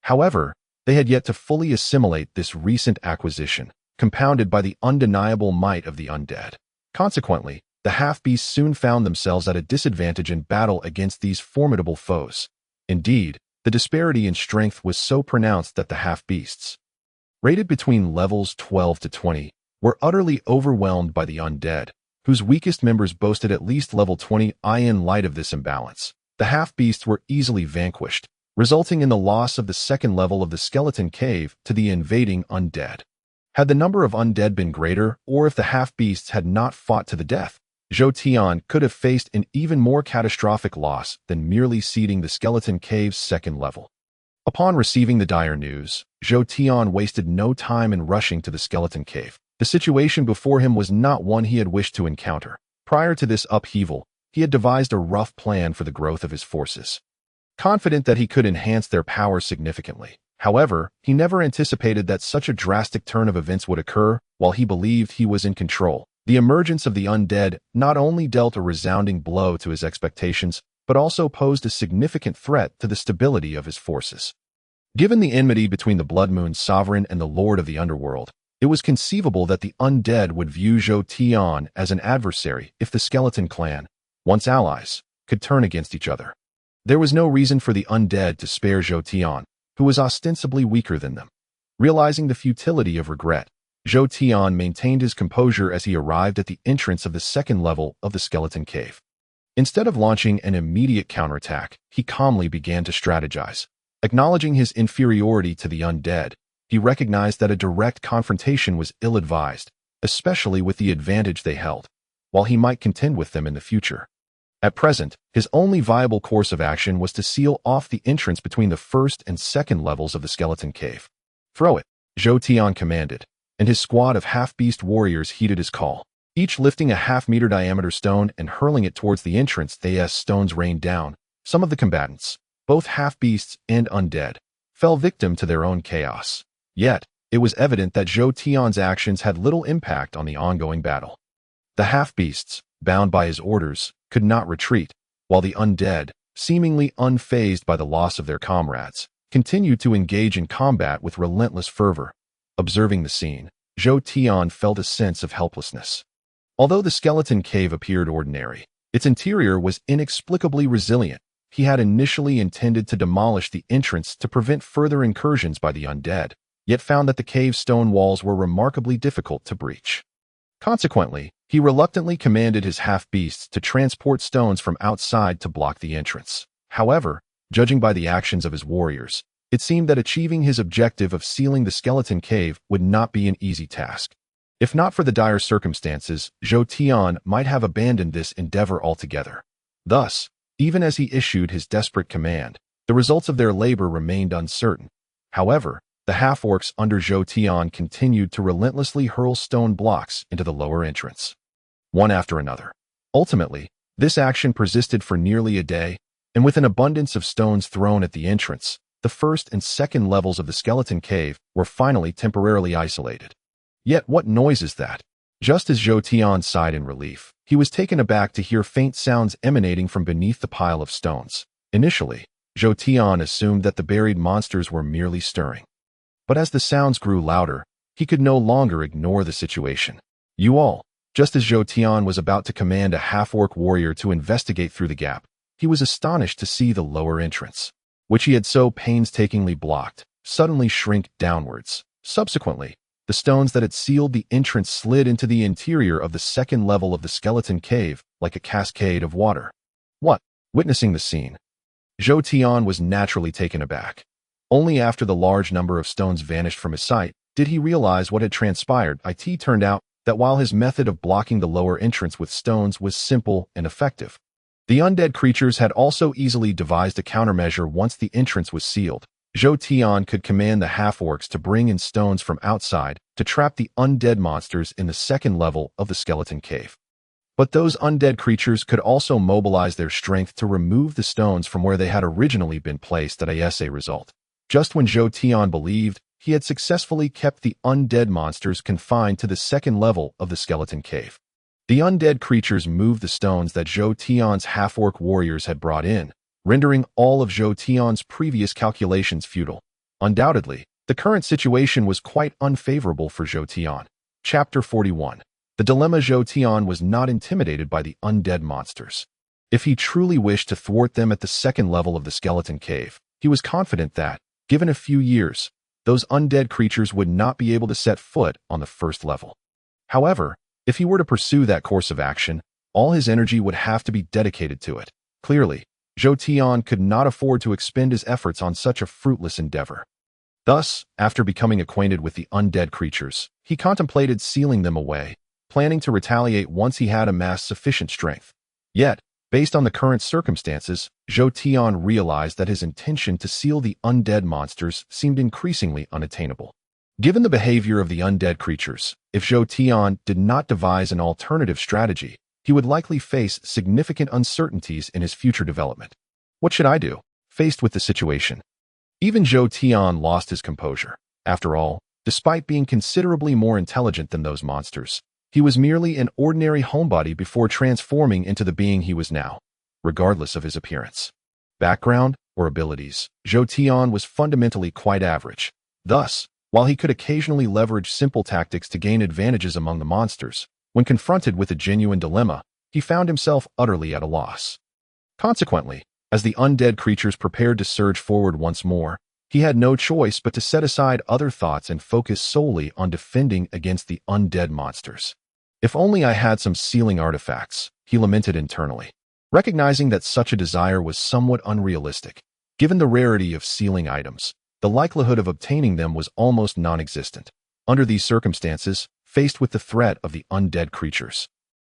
However, they had yet to fully assimilate this recent acquisition, compounded by the undeniable might of the undead. Consequently, the half-beasts soon found themselves at a disadvantage in battle against these formidable foes. Indeed, the disparity in strength was so pronounced that the half-beasts, rated between levels 12 to 20, were utterly overwhelmed by the undead, whose weakest members boasted at least level 20. In light of this imbalance, the half-beasts were easily vanquished, resulting in the loss of the second level of the skeleton cave to the invading undead. Had the number of undead been greater, or if the half-beasts had not fought to the death, Zhou Tian could have faced an even more catastrophic loss than merely ceding the skeleton cave's second level. Upon receiving the dire news, Zhou Tian wasted no time in rushing to the skeleton cave. The situation before him was not one he had wished to encounter. Prior to this upheaval, he had devised a rough plan for the growth of his forces, confident that he could enhance their power significantly. However, he never anticipated that such a drastic turn of events would occur while he believed he was in control. The emergence of the undead not only dealt a resounding blow to his expectations, but also posed a significant threat to the stability of his forces. Given the enmity between the Blood Moon's sovereign and the Lord of the Underworld, it was conceivable that the undead would view Zhou Tian as an adversary if the skeleton clan, once allies, could turn against each other. There was no reason for the undead to spare Zhou Tian, who was ostensibly weaker than them. Realizing the futility of regret, Zhou Tian maintained his composure as he arrived at the entrance of the second level of the skeleton cave. Instead of launching an immediate counterattack, he calmly began to strategize. Acknowledging his inferiority to the undead, he recognized that a direct confrontation was ill-advised, especially with the advantage they held, while he might contend with them in the future. At present, his only viable course of action was to seal off the entrance between the first and second levels of the skeleton cave. "Throw it," Zhou Tian commanded, and his squad of half-beast warriors heeded his call. Each lifting a half-meter diameter stone and hurling it towards the entrance, as stones rained down. Some of the combatants, both half-beasts and undead, fell victim to their own chaos. Yet, it was evident that Zhou Tian's actions had little impact on the ongoing battle. The half-beasts, bound by his orders, could not retreat, while the undead, seemingly unfazed by the loss of their comrades, continued to engage in combat with relentless fervor. Observing the scene, Zhou Tian felt a sense of helplessness. Although the skeleton cave appeared ordinary, its interior was inexplicably resilient. He had initially intended to demolish the entrance to prevent further incursions by the undead, yet found that the cave's stone walls were remarkably difficult to breach. Consequently, he reluctantly commanded his half-beasts to transport stones from outside to block the entrance. However, judging by the actions of his warriors, it seemed that achieving his objective of sealing the skeleton cave would not be an easy task. If not for the dire circumstances, Zhou Tian might have abandoned this endeavor altogether. Thus, even as he issued his desperate command, the results of their labor remained uncertain. However, the half-orcs under Zhou Tian continued to relentlessly hurl stone blocks into the lower entrance, one after another. Ultimately, this action persisted for nearly a day, and with an abundance of stones thrown at the entrance, the first and second levels of the skeleton cave were finally temporarily isolated. Yet what noise is that? Just as Zhou Tian sighed in relief, he was taken aback to hear faint sounds emanating from beneath the pile of stones. Initially, Zhou Tian assumed that the buried monsters were merely stirring. But as the sounds grew louder, he could no longer ignore the situation. "You all," just as Zhou Tian was about to command a half-orc warrior to investigate through the gap, he was astonished to see the lower entrance, which he had so painstakingly blocked, suddenly shrink downwards. Subsequently, the stones that had sealed the entrance slid into the interior of the second level of the skeleton cave like a cascade of water. What? Witnessing the scene, Zhou Tian was naturally taken aback. Only after the large number of stones vanished from his sight did he realize what had transpired. It turned out that while his method of blocking the lower entrance with stones was simple and effective, the undead creatures had also easily devised a countermeasure. Once the entrance was sealed, Zhou Tian could command the half-orcs to bring in stones from outside to trap the undead monsters in the second level of the skeleton cave. But those undead creatures could also mobilize their strength to remove the stones from where they had originally been placed. As a result, just when Zhou Tian believed he had successfully kept the undead monsters confined to the second level of the skeleton cave, the undead creatures moved the stones that Zhou Tian's half-orc warriors had brought in, rendering all of Zhou Tian's previous calculations futile. Undoubtedly, the current situation was quite unfavorable for Zhou Tian. Chapter 41. The dilemma. Zhou Tian was not intimidated by the undead monsters. If he truly wished to thwart them at the second level of the skeleton cave, he was confident that, given a few years, those undead creatures would not be able to set foot on the first level. However, if he were to pursue that course of action, all his energy would have to be dedicated to it. Clearly, Zhou Tian could not afford to expend his efforts on such a fruitless endeavor. Thus, after becoming acquainted with the undead creatures, he contemplated sealing them away, planning to retaliate once he had amassed sufficient strength. Yet, based on the current circumstances, Zhou Tian realized that his intention to seal the undead monsters seemed increasingly unattainable. Given the behavior of the undead creatures, if Zhou Tian did not devise an alternative strategy, he would likely face significant uncertainties in his future development. What should I do? Faced with the situation, even Zhou Tian lost his composure. After all, despite being considerably more intelligent than those monsters, he was merely an ordinary homebody before transforming into the being he was now, regardless of his appearance, background, or abilities. Zhou Tian was fundamentally quite average. Thus, while he could occasionally leverage simple tactics to gain advantages among the monsters, when confronted with a genuine dilemma, he found himself utterly at a loss. Consequently, as the undead creatures prepared to surge forward once more, he had no choice but to set aside other thoughts and focus solely on defending against the undead monsters. If only I had some sealing artifacts, he lamented internally, recognizing that such a desire was somewhat unrealistic. Given the rarity of sealing items, the likelihood of obtaining them was almost non-existent. Under these circumstances, faced with the threat of the undead creatures,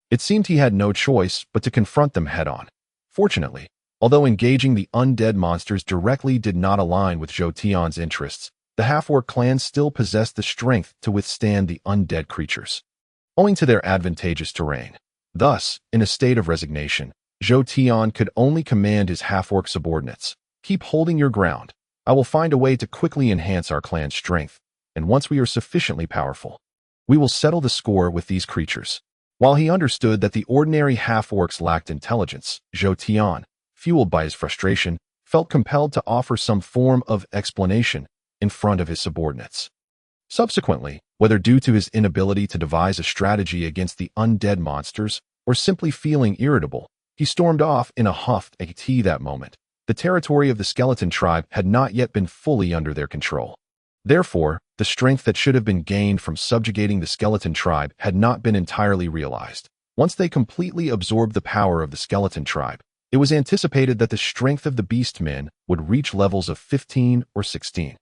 it seemed he had no choice but to confront them head-on. Fortunately, although engaging the undead monsters directly did not align with Zhou Tian's interests, the half-orc clan still possessed the strength to withstand the undead creatures, owing to their advantageous terrain. Thus, in a state of resignation, Zhou Tian could only command his half-orc subordinates, "Keep holding your ground. I will find a way to quickly enhance our clan's strength, and once we are sufficiently powerful, we will settle the score with these creatures." While he understood that the ordinary half-orcs lacked intelligence, Zhou Tian, fueled by his frustration, felt compelled to offer some form of explanation in front of his subordinates. Subsequently, whether due to his inability to devise a strategy against the undead monsters or simply feeling irritable, he stormed off in a huff. At that moment, the territory of the skeleton tribe had not yet been fully under their control. Therefore, the strength that should have been gained from subjugating the skeleton tribe had not been entirely realized. Once they completely absorbed the power of the skeleton tribe, it was anticipated that the strength of the beastmen would reach levels of 15 or 16.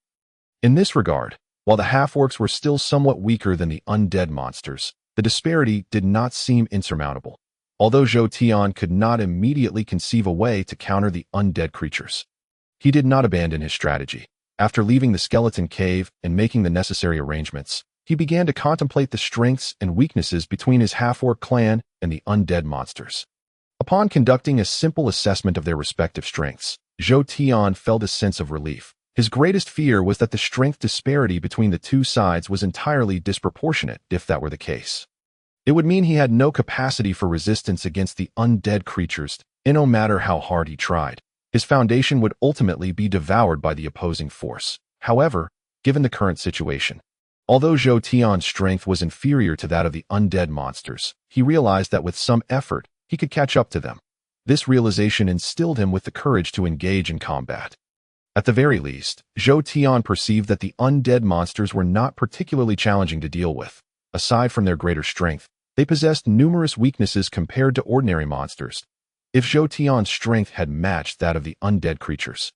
In this regard, while the half-orcs were still somewhat weaker than the undead monsters, the disparity did not seem insurmountable. Although Zhou Tian could not immediately conceive a way to counter the undead creatures, he did not abandon his strategy. After leaving the skeleton cave and making the necessary arrangements, he began to contemplate the strengths and weaknesses between his half-orc clan and the undead monsters. Upon conducting a simple assessment of their respective strengths, Zhou Tian felt a sense of relief. His greatest fear was that the strength disparity between the two sides was entirely disproportionate. If that were the case, it would mean he had no capacity for resistance against the undead creatures, and no matter how hard he tried, his foundation would ultimately be devoured by the opposing force. However, given the current situation, although Zhou Tian's strength was inferior to that of the undead monsters, he realized that with some effort, he could catch up to them. This realization instilled him with the courage to engage in combat. At the very least, Zhou Tian perceived that the undead monsters were not particularly challenging to deal with. Aside from their greater strength, they possessed numerous weaknesses compared to ordinary monsters. If Zhou Tian's strength had matched that of the undead creatures,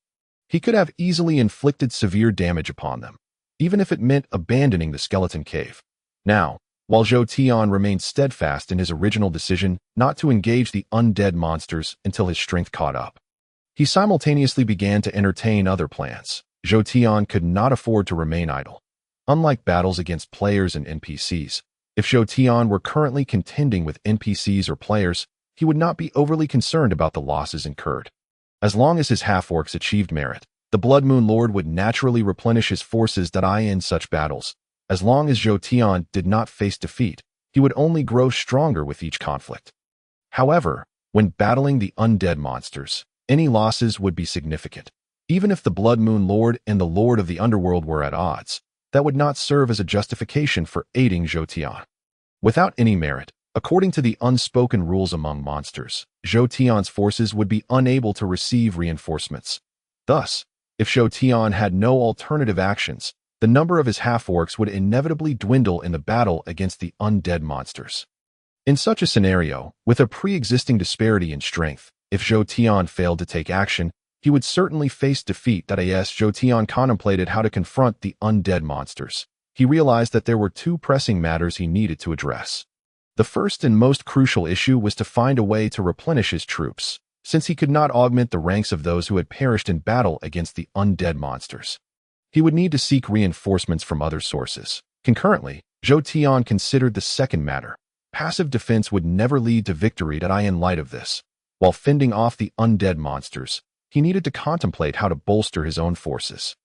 he could have easily inflicted severe damage upon them, even if it meant abandoning the skeleton cave. Now, while Zhou Tian remained steadfast in his original decision not to engage the undead monsters until his strength caught up, he simultaneously began to entertain other plans. Zhou Tian could not afford to remain idle. Unlike battles against players and NPCs, if Zhou Tian were currently contending with NPCs or players, he would not be overly concerned about the losses incurred. As long as his half-orcs achieved merit, the Blood Moon Lord would naturally replenish his forces in such battles. As long as Zhou Tian did not face defeat, he would only grow stronger with each conflict. However, when battling the undead monsters, any losses would be significant. Even if the Blood Moon Lord and the Lord of the Underworld were at odds, that would not serve as a justification for aiding Zhou Tian. Without any merit, according to the unspoken rules among monsters, Zhou Tian's forces would be unable to receive reinforcements. Thus, if Zhou Tian had no alternative actions, the number of his half-orcs would inevitably dwindle in the battle against the undead monsters. In such a scenario, with a pre-existing disparity in strength, if Zhou Tian failed to take action, he would certainly face defeat. As Zhou Tian contemplated how to confront the undead monsters, he realized that there were two pressing matters he needed to address. The first and most crucial issue was to find a way to replenish his troops, since he could not augment the ranks of those who had perished in battle against the undead monsters. He would need to seek reinforcements from other sources. Concurrently, Zhou Tian considered the second matter. Passive defense would never lead to victory. In light of this, while fending off the undead monsters, he needed to contemplate how to bolster his own forces.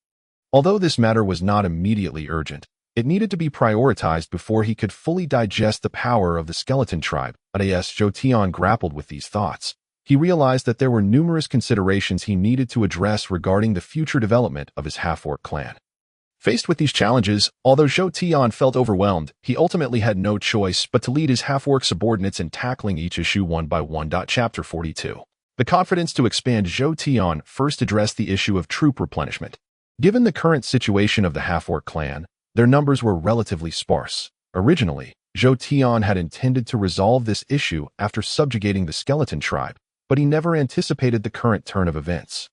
Although this matter was not immediately urgent, it needed to be prioritized before he could fully digest the power of the skeleton tribe. As Zhou Tian grappled with these thoughts, he realized that there were numerous considerations he needed to address regarding the future development of his half-orc clan. Faced with these challenges, although Zhou Tian felt overwhelmed, he ultimately had no choice but to lead his half-orc subordinates in tackling each issue one by one. Chapter 42. The confidence to expand. Zhou Tian first addressed the issue of troop replenishment. Given the current situation of the half-orc clan, their numbers were relatively sparse. Originally, Zhou Tian had intended to resolve this issue after subjugating the skeleton tribe, but he never anticipated the current turn of events.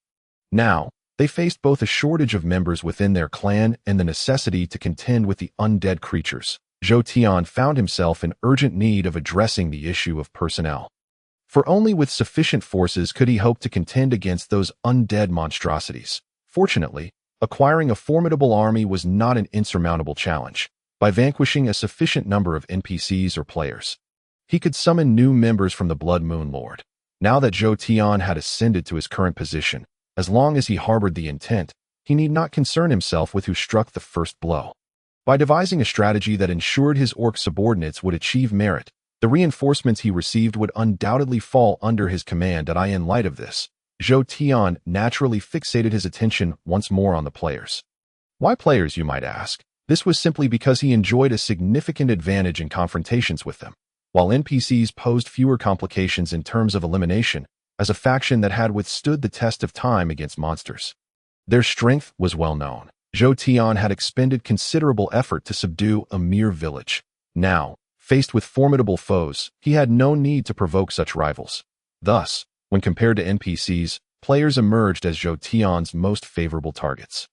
Now, they faced both a shortage of members within their clan and the necessity to contend with the undead creatures. Zhou Tian found himself in urgent need of addressing the issue of personnel. For only with sufficient forces could he hope to contend against those undead monstrosities. Fortunately, acquiring a formidable army was not an insurmountable challenge. By vanquishing a sufficient number of NPCs or players, he could summon new members from the Blood Moon Lord. Now that Zhou Tian had ascended to his current position, as long as he harbored the intent, he need not concern himself with who struck the first blow. By devising a strategy that ensured his orc subordinates would achieve merit, the reinforcements he received would undoubtedly fall under his command. In light of this, Zhou Tian naturally fixated his attention once more on the players. Why players, you might ask? This was simply because he enjoyed a significant advantage in confrontations with them. While NPCs posed fewer complications in terms of elimination, as a faction that had withstood the test of time against monsters. Their strength was well known. Zhou Tian had expended considerable effort to subdue a mere village. Now, faced with formidable foes, he had no need to provoke such rivals. Thus, when compared to NPCs, players emerged as Zhou Tian's most favorable targets.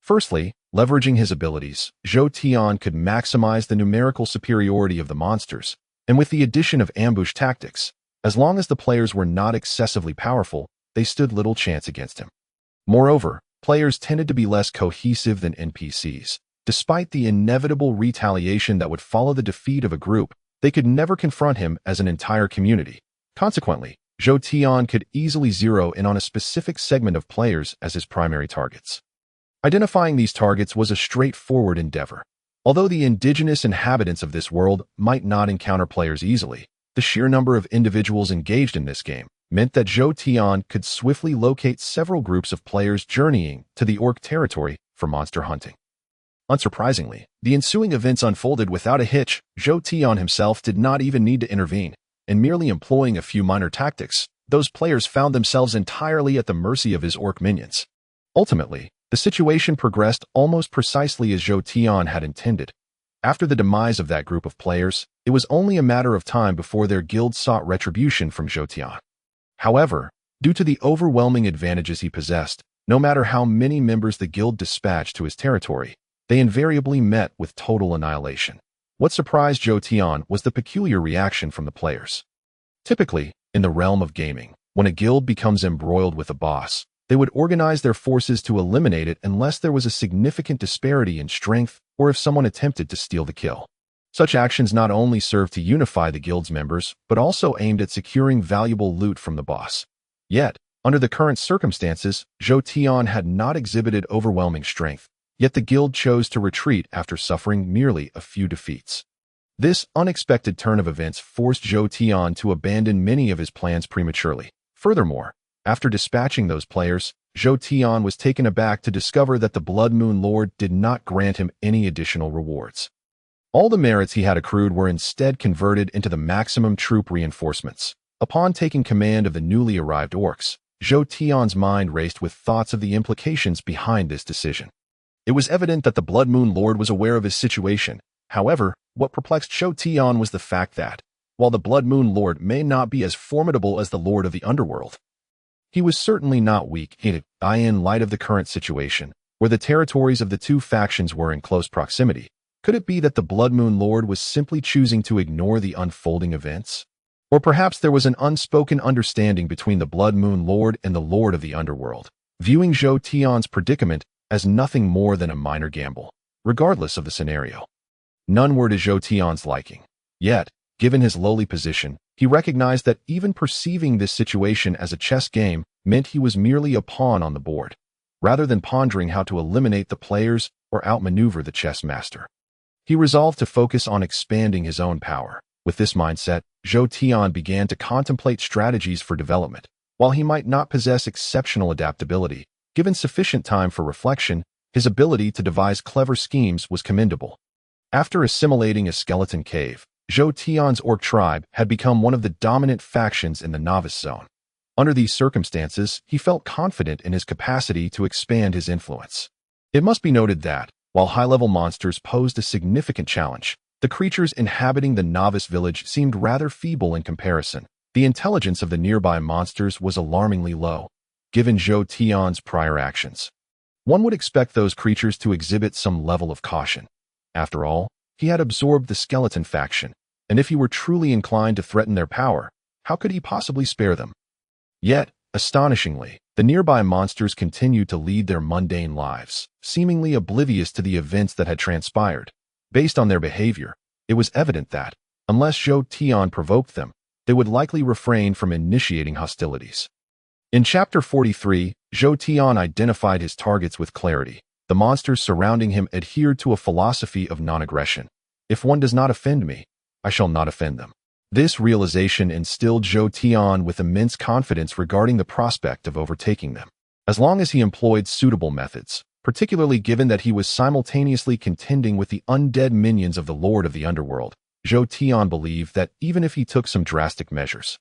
Firstly, leveraging his abilities, Zhou Tian could maximize the numerical superiority of the monsters, and with the addition of ambush tactics, as long as the players were not excessively powerful, they stood little chance against him. Moreover, players tended to be less cohesive than NPCs. Despite the inevitable retaliation that would follow the defeat of a group, they could never confront him as an entire community. Consequently, Zhou Tian could easily zero in on a specific segment of players as his primary targets. Identifying these targets was a straightforward endeavor. Although the indigenous inhabitants of this world might not encounter players easily, the sheer number of individuals engaged in this game meant that Zhou Tian could swiftly locate several groups of players journeying to the orc territory for monster hunting. Unsurprisingly, the ensuing events unfolded without a hitch. Zhou Tian himself did not even need to intervene. In merely employing a few minor tactics, those players found themselves entirely at the mercy of his orc minions. Ultimately, the situation progressed almost precisely as Zhou Tian had intended. After the demise of that group of players, it was only a matter of time before their guild sought retribution from Zhou Tian. However, due to the overwhelming advantages he possessed, no matter how many members the guild dispatched to his territory, they invariably met with total annihilation. What surprised Zhou Tian was the peculiar reaction from the players. Typically, in the realm of gaming, when a guild becomes embroiled with a boss, they would organize their forces to eliminate it unless there was a significant disparity in strength or if someone attempted to steal the kill. Such actions not only served to unify the guild's members, but also aimed at securing valuable loot from the boss. Yet, under the current circumstances, Zhou Tian had not exhibited overwhelming strength, yet the guild chose to retreat after suffering merely a few defeats. This unexpected turn of events forced Zhou Tian to abandon many of his plans prematurely. Furthermore, after dispatching those players, Zhou Tian was taken aback to discover that the Blood Moon Lord did not grant him any additional rewards. All the merits he had accrued were instead converted into the maximum troop reinforcements. Upon taking command of the newly arrived orcs, Zhou Tian's mind raced with thoughts of the implications behind this decision. It was evident that the Blood Moon Lord was aware of his situation. However, what perplexed Zhou Tian was the fact that, while the Blood Moon Lord may not be as formidable as the Lord of the Underworld, he was certainly not weak-headed. In light of the current situation, where the territories of the two factions were in close proximity, Could it be that the Blood Moon Lord was simply choosing to ignore the unfolding events? Or perhaps there was an unspoken understanding between the Blood Moon Lord and the Lord of the Underworld, viewing Zhou Tian's predicament as nothing more than a minor gamble, regardless of the scenario. None were to Zhou Tian's liking. Yet, given his lowly position, he recognized that even perceiving this situation as a chess game meant he was merely a pawn on the board, rather than pondering how to eliminate the players or outmaneuver the chess master. He resolved to focus on expanding his own power. With this mindset, Zhou Tian began to contemplate strategies for development. While he might not possess exceptional adaptability, given sufficient time for reflection, his ability to devise clever schemes was commendable. After assimilating a skeleton cave, Zhou Tian's orc tribe had become one of the dominant factions in the novice zone. Under these circumstances, he felt confident in his capacity to expand his influence. It must be noted that, while high-level monsters posed a significant challenge, the creatures inhabiting the novice village seemed rather feeble in comparison. The intelligence of the nearby monsters was alarmingly low, given Zhou Tian's prior actions. One would expect those creatures to exhibit some level of caution. After all, he had absorbed the skeleton faction, and if he were truly inclined to threaten their power, how could he possibly spare them? Yet, astonishingly, the nearby monsters continued to lead their mundane lives, seemingly oblivious to the events that had transpired. Based on their behavior, it was evident that, unless Zhou Tian provoked them, they would likely refrain from initiating hostilities. In Chapter 43, Zhou Tian identified his targets with clarity. The monsters surrounding him adhered to a philosophy of non-aggression. If one does not offend me, I shall not offend them. This realization instilled Zhou Tian with immense confidence regarding the prospect of overtaking them. As long as he employed suitable methods, particularly given that he was simultaneously contending with the undead minions of the Lord of the Underworld, Zhou Tian believed that even if he took some drastic measures,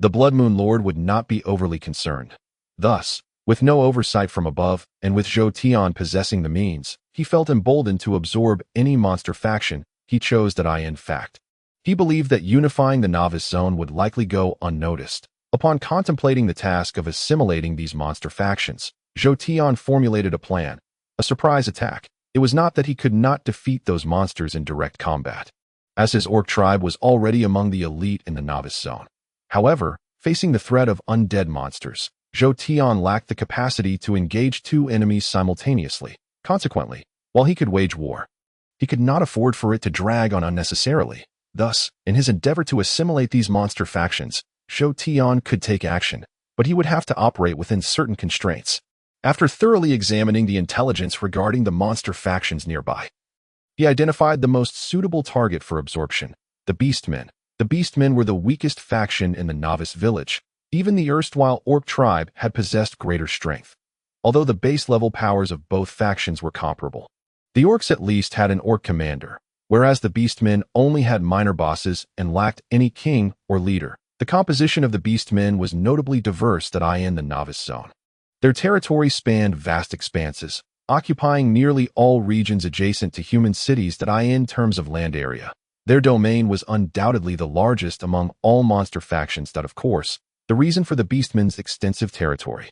the Blood Moon Lord would not be overly concerned. Thus, with no oversight from above, and with Zhou Tian possessing the means, he felt emboldened to absorb any monster faction he chose that in fact. He believed that unifying the novice zone would likely go unnoticed. Upon contemplating the task of assimilating these monster factions, Zhou Tian formulated a plan, a surprise attack. It was not that he could not defeat those monsters in direct combat, as his orc tribe was already among the elite in the novice zone. However, facing the threat of undead monsters, Zhou Tian lacked the capacity to engage two enemies simultaneously. Consequently, while he could wage war, he could not afford for it to drag on unnecessarily. Thus, in his endeavor to assimilate these monster factions, Zhou Tian could take action, but he would have to operate within certain constraints. After thoroughly examining the intelligence regarding the monster factions nearby, he identified the most suitable target for absorption: the Beastmen. The Beastmen were the weakest faction in the novice village. Even the erstwhile orc tribe had possessed greater strength, although the base-level powers of both factions were comparable. The orcs at least had an orc commander, whereas the Beastmen only had minor bosses and lacked any king or leader. The composition of the Beastmen was notably diverse in the novice zone. Their territory spanned vast expanses, occupying nearly all regions adjacent to human cities in terms of land area. Their domain was undoubtedly the largest among all monster factions. Of course, the reason for the Beastmen's extensive territory,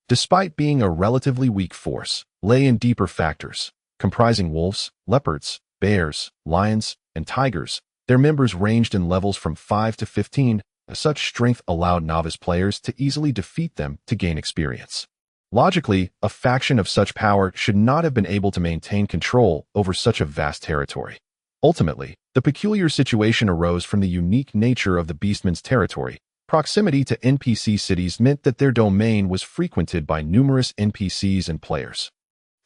despite being a relatively weak force, lay in deeper factors, comprising wolves, leopards, bears, lions, and tigers. Their members ranged in levels from 5 to 15. Such strength allowed novice players to easily defeat them to gain experience. Logically, a faction of such power should not have been able to maintain control over such a vast territory. Ultimately, the peculiar situation arose from the unique nature of the Beastmen's territory. Proximity to NPC cities meant that their domain was frequented by numerous NPCs and players.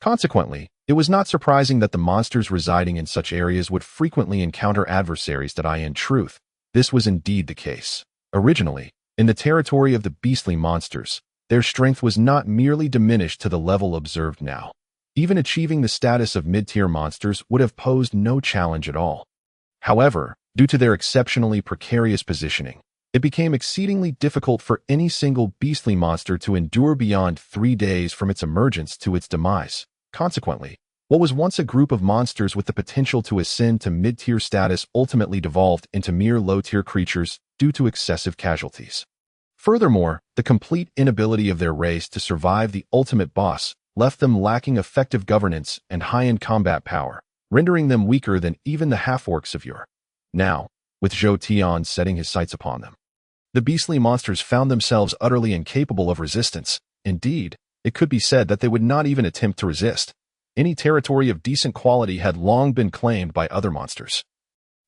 Consequently, it was not surprising that the monsters residing in such areas would frequently encounter adversaries. In truth, this was indeed the case. Originally, in the territory of the beastly monsters, their strength was not merely diminished to the level observed now. Even achieving the status of mid-tier monsters would have posed no challenge at all. However, due to their exceptionally precarious positioning, it became exceedingly difficult for any single beastly monster to endure beyond 3 days from its emergence to its demise. Consequently, what was once a group of monsters with the potential to ascend to mid-tier status ultimately devolved into mere low-tier creatures due to excessive casualties. Furthermore, the complete inability of their race to survive the ultimate boss left them lacking effective governance and high-end combat power. rendering them weaker than even the half-orcs of yore. Now, with Zhou Tian setting his sights upon them, the beastly monsters found themselves utterly incapable of resistance. Indeed, it could be said that they would not even attempt to resist. Any territory of decent quality had long been claimed by other monsters,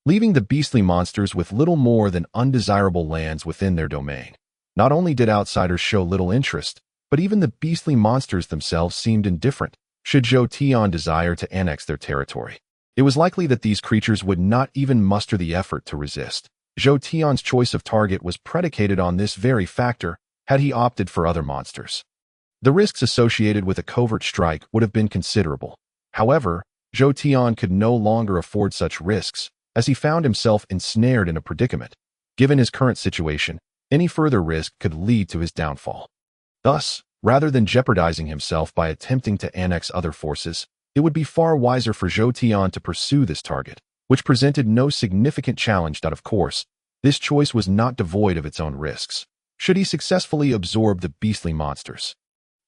leaving the beastly monsters with little more than undesirable lands within their domain. Not only did outsiders show little interest, but even the beastly monsters themselves seemed indifferent should Zhou Tian desire to annex their territory. It was likely that these creatures would not even muster the effort to resist. Zhou Tian's choice of target was predicated on this very factor had he opted for other monsters. The risks associated with a covert strike would have been considerable. However, Zhou Tian could no longer afford such risks, as he found himself ensnared in a predicament. Given his current situation, any further risk could lead to his downfall. Thus, rather than jeopardizing himself by attempting to annex other forces, it would be far wiser for Zhou Tian to pursue this target, which presented no significant challenge. Of course, this choice was not devoid of its own risks, should he successfully absorb the beastly monsters.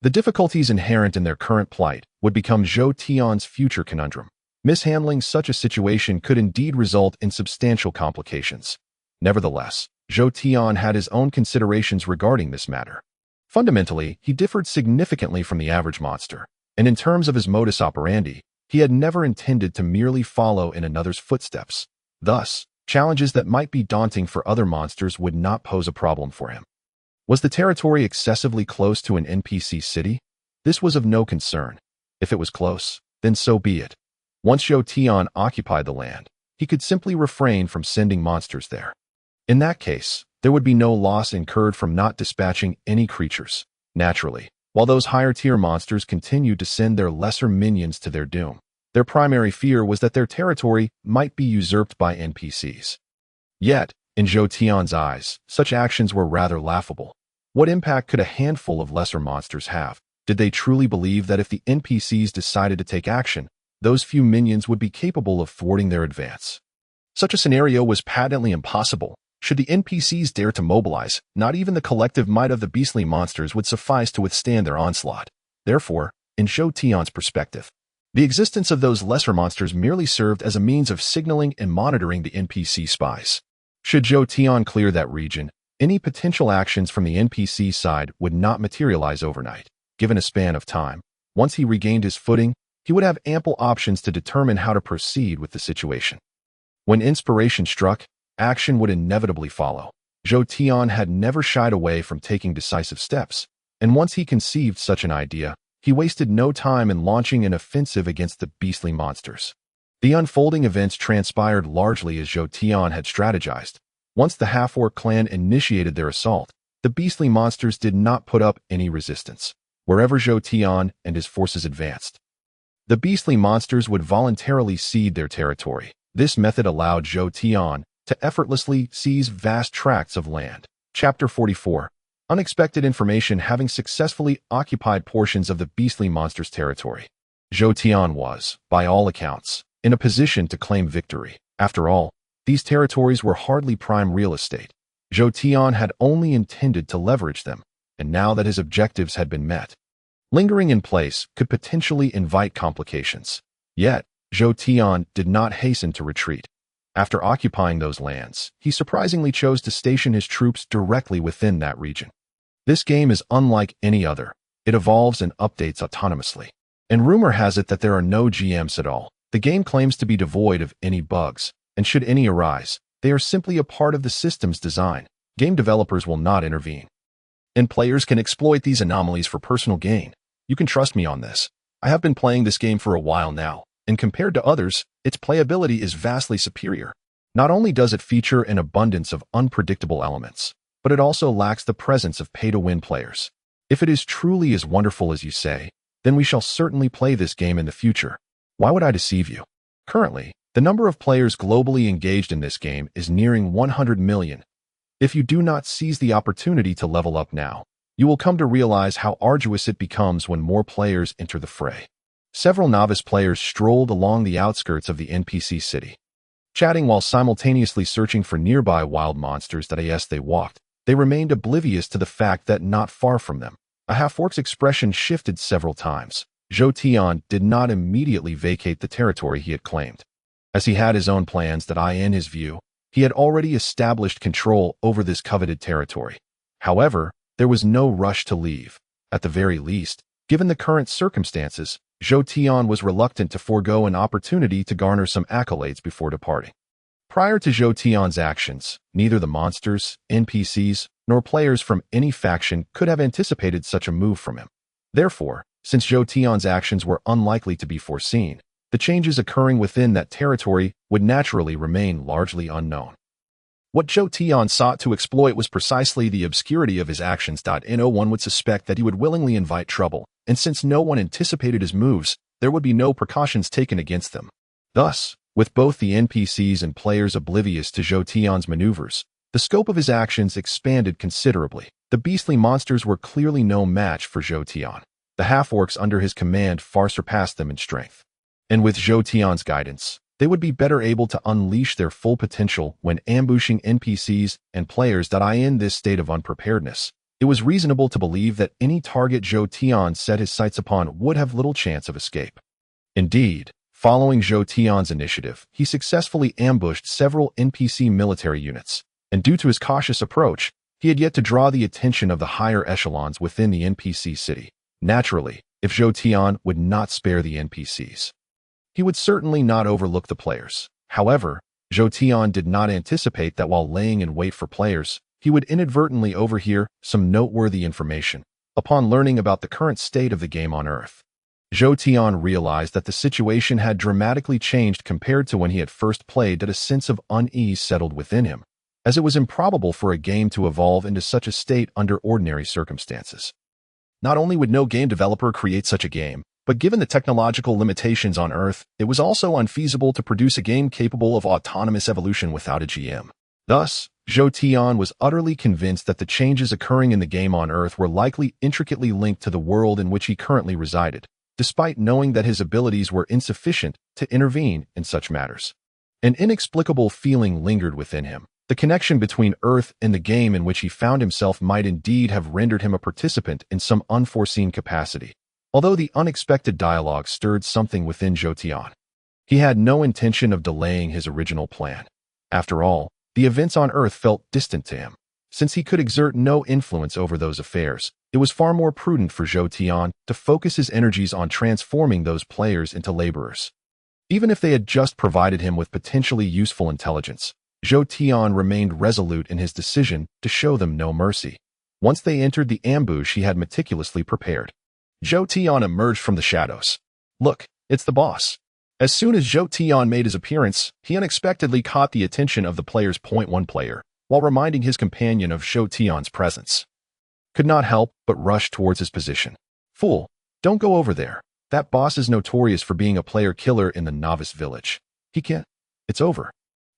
The difficulties inherent in their current plight would become Zhou Tian's future conundrum. Mishandling such a situation could indeed result in substantial complications. Nevertheless, Zhou Tian had his own considerations regarding this matter. Fundamentally, he differed significantly from the average monster, and in terms of his modus operandi, he had never intended to merely follow in another's footsteps. Thus, challenges that might be daunting for other monsters would not pose a problem for him. Was the territory excessively close to an NPC city? This was of no concern. If it was close, then so be it. Once Zhou Tian occupied the land, he could simply refrain from sending monsters there. In that case, there would be no loss incurred from not dispatching any creatures. Naturally, while those higher-tier monsters continued to send their lesser minions to their doom, their primary fear was that their territory might be usurped by NPCs. Yet, in Zhou Tian's eyes, such actions were rather laughable. What impact could a handful of lesser monsters have? Did they truly believe that if the NPCs decided to take action, those few minions would be capable of thwarting their advance? Such a scenario was patently impossible. Should the NPCs dare to mobilize, not even the collective might of the beastly monsters would suffice to withstand their onslaught. Therefore, in Zhou Tian's perspective, the existence of those lesser monsters merely served as a means of signaling and monitoring the NPC spies. Should Zhou Tian clear that region, any potential actions from the NPC side would not materialize overnight. Given a span of time, once he regained his footing, he would have ample options to determine how to proceed with the situation. When inspiration struck, action would inevitably follow. Zhou Tian had never shied away from taking decisive steps, and once he conceived such an idea, he wasted no time in launching an offensive against the beastly monsters. The unfolding events transpired largely as Zhou Tian had strategized. Once the half-orc clan initiated their assault, the beastly monsters did not put up any resistance. Wherever Zhou Tian and his forces advanced, the beastly monsters would voluntarily cede their territory. This method allowed Zhou Tian to effortlessly seize vast tracts of land. Chapter 44. Unexpected information. Having successfully occupied portions of the beastly monster's territory, Zhou Tian was, by all accounts, in a position to claim victory. After all, these territories were hardly prime real estate. Zhou Tian had only intended to leverage them, and now that his objectives had been met, lingering in place could potentially invite complications. Yet, Zhou Tian did not hasten to retreat. After occupying those lands, he surprisingly chose to station his troops directly within that region. This game is unlike any other. It evolves and updates autonomously. And rumor has it that there are no GMs at all. The game claims to be devoid of any bugs, and should any arise, they are simply a part of the system's design. Game developers will not intervene, and players can exploit these anomalies for personal gain. You can trust me on this. I have been playing this game for a while now, and compared to others, its playability is vastly superior. Not only does it feature an abundance of unpredictable elements, but it also lacks the presence of pay-to-win players. If it is truly as wonderful as you say, then we shall certainly play this game in the future. Why would I deceive you? Currently, the number of players globally engaged in this game is nearing 100 million. If you do not seize the opportunity to level up now, you will come to realize how arduous it becomes when more players enter the fray. Several novice players strolled along the outskirts of the NPC city, chatting while simultaneously searching for nearby wild monsters that as they walked, they remained oblivious to the fact that not far from them, a half-orc's expression shifted several times. Zhou Tian did not immediately vacate the territory he had claimed. As he had his own plans that in his view, he had already established control over this coveted territory. However, there was no rush to leave. At the very least, given the current circumstances, Zhou Tian was reluctant to forego an opportunity to garner some accolades before departing. Prior to Zhou Tian's actions, neither the monsters, NPCs, nor players from any faction could have anticipated such a move from him. Therefore, since Zhou Tian's actions were unlikely to be foreseen, the changes occurring within that territory would naturally remain largely unknown. What Zhou Tian sought to exploit was precisely the obscurity of his actions. No one would suspect that he would willingly invite trouble, and since no one anticipated his moves, there would be no precautions taken against them. Thus, with both the NPCs and players oblivious to Zhou Tian's maneuvers, the scope of his actions expanded considerably. The beastly monsters were clearly no match for Zhou Tian. The half-orcs under his command far surpassed them in strength. And with Zhou Tian's guidance, they would be better able to unleash their full potential when ambushing NPCs and players. In this state of unpreparedness, it was reasonable to believe that any target Zhou Tian set his sights upon would have little chance of escape. Indeed, following Zhou Tian's initiative, he successfully ambushed several NPC military units, and due to his cautious approach, he had yet to draw the attention of the higher echelons within the NPC city. Naturally, if Zhou Tian would not spare the NPCs, he would certainly not overlook the players. However, Zhou Tian did not anticipate that while laying in wait for players, he would inadvertently overhear some noteworthy information. Upon learning about the current state of the game on Earth, Zhou Tian realized that the situation had dramatically changed compared to when he had first played. That a sense of unease settled within him, as it was improbable for a game to evolve into such a state under ordinary circumstances. Not only would no game developer create such a game, but given the technological limitations on Earth, it was also unfeasible to produce a game capable of autonomous evolution without a GM. Thus, Zhou Tian was utterly convinced that the changes occurring in the game on Earth were likely intricately linked to the world in which he currently resided, despite knowing that his abilities were insufficient to intervene in such matters. An inexplicable feeling lingered within him. The connection between Earth and the game in which he found himself might indeed have rendered him a participant in some unforeseen capacity. Although the unexpected dialogue stirred something within Zhou Tian, he had no intention of delaying his original plan. After all, the events on Earth felt distant to him. Since he could exert no influence over those affairs, it was far more prudent for Zhou Tian to focus his energies on transforming those players into laborers. Even if they had just provided him with potentially useful intelligence, Zhou Tian remained resolute in his decision to show them no mercy. Once they entered the ambush he had meticulously prepared, Zhou Tian emerged from the shadows. "Look, it's the boss." As soon as Zhou Tian made his appearance, he unexpectedly caught the attention of the player's .1 player, while reminding his companion of Zhou Tian's presence. Could not help but rush towards his position. "Fool, don't go over there. That boss is notorious for being a player killer in the novice village. He can't. It's over."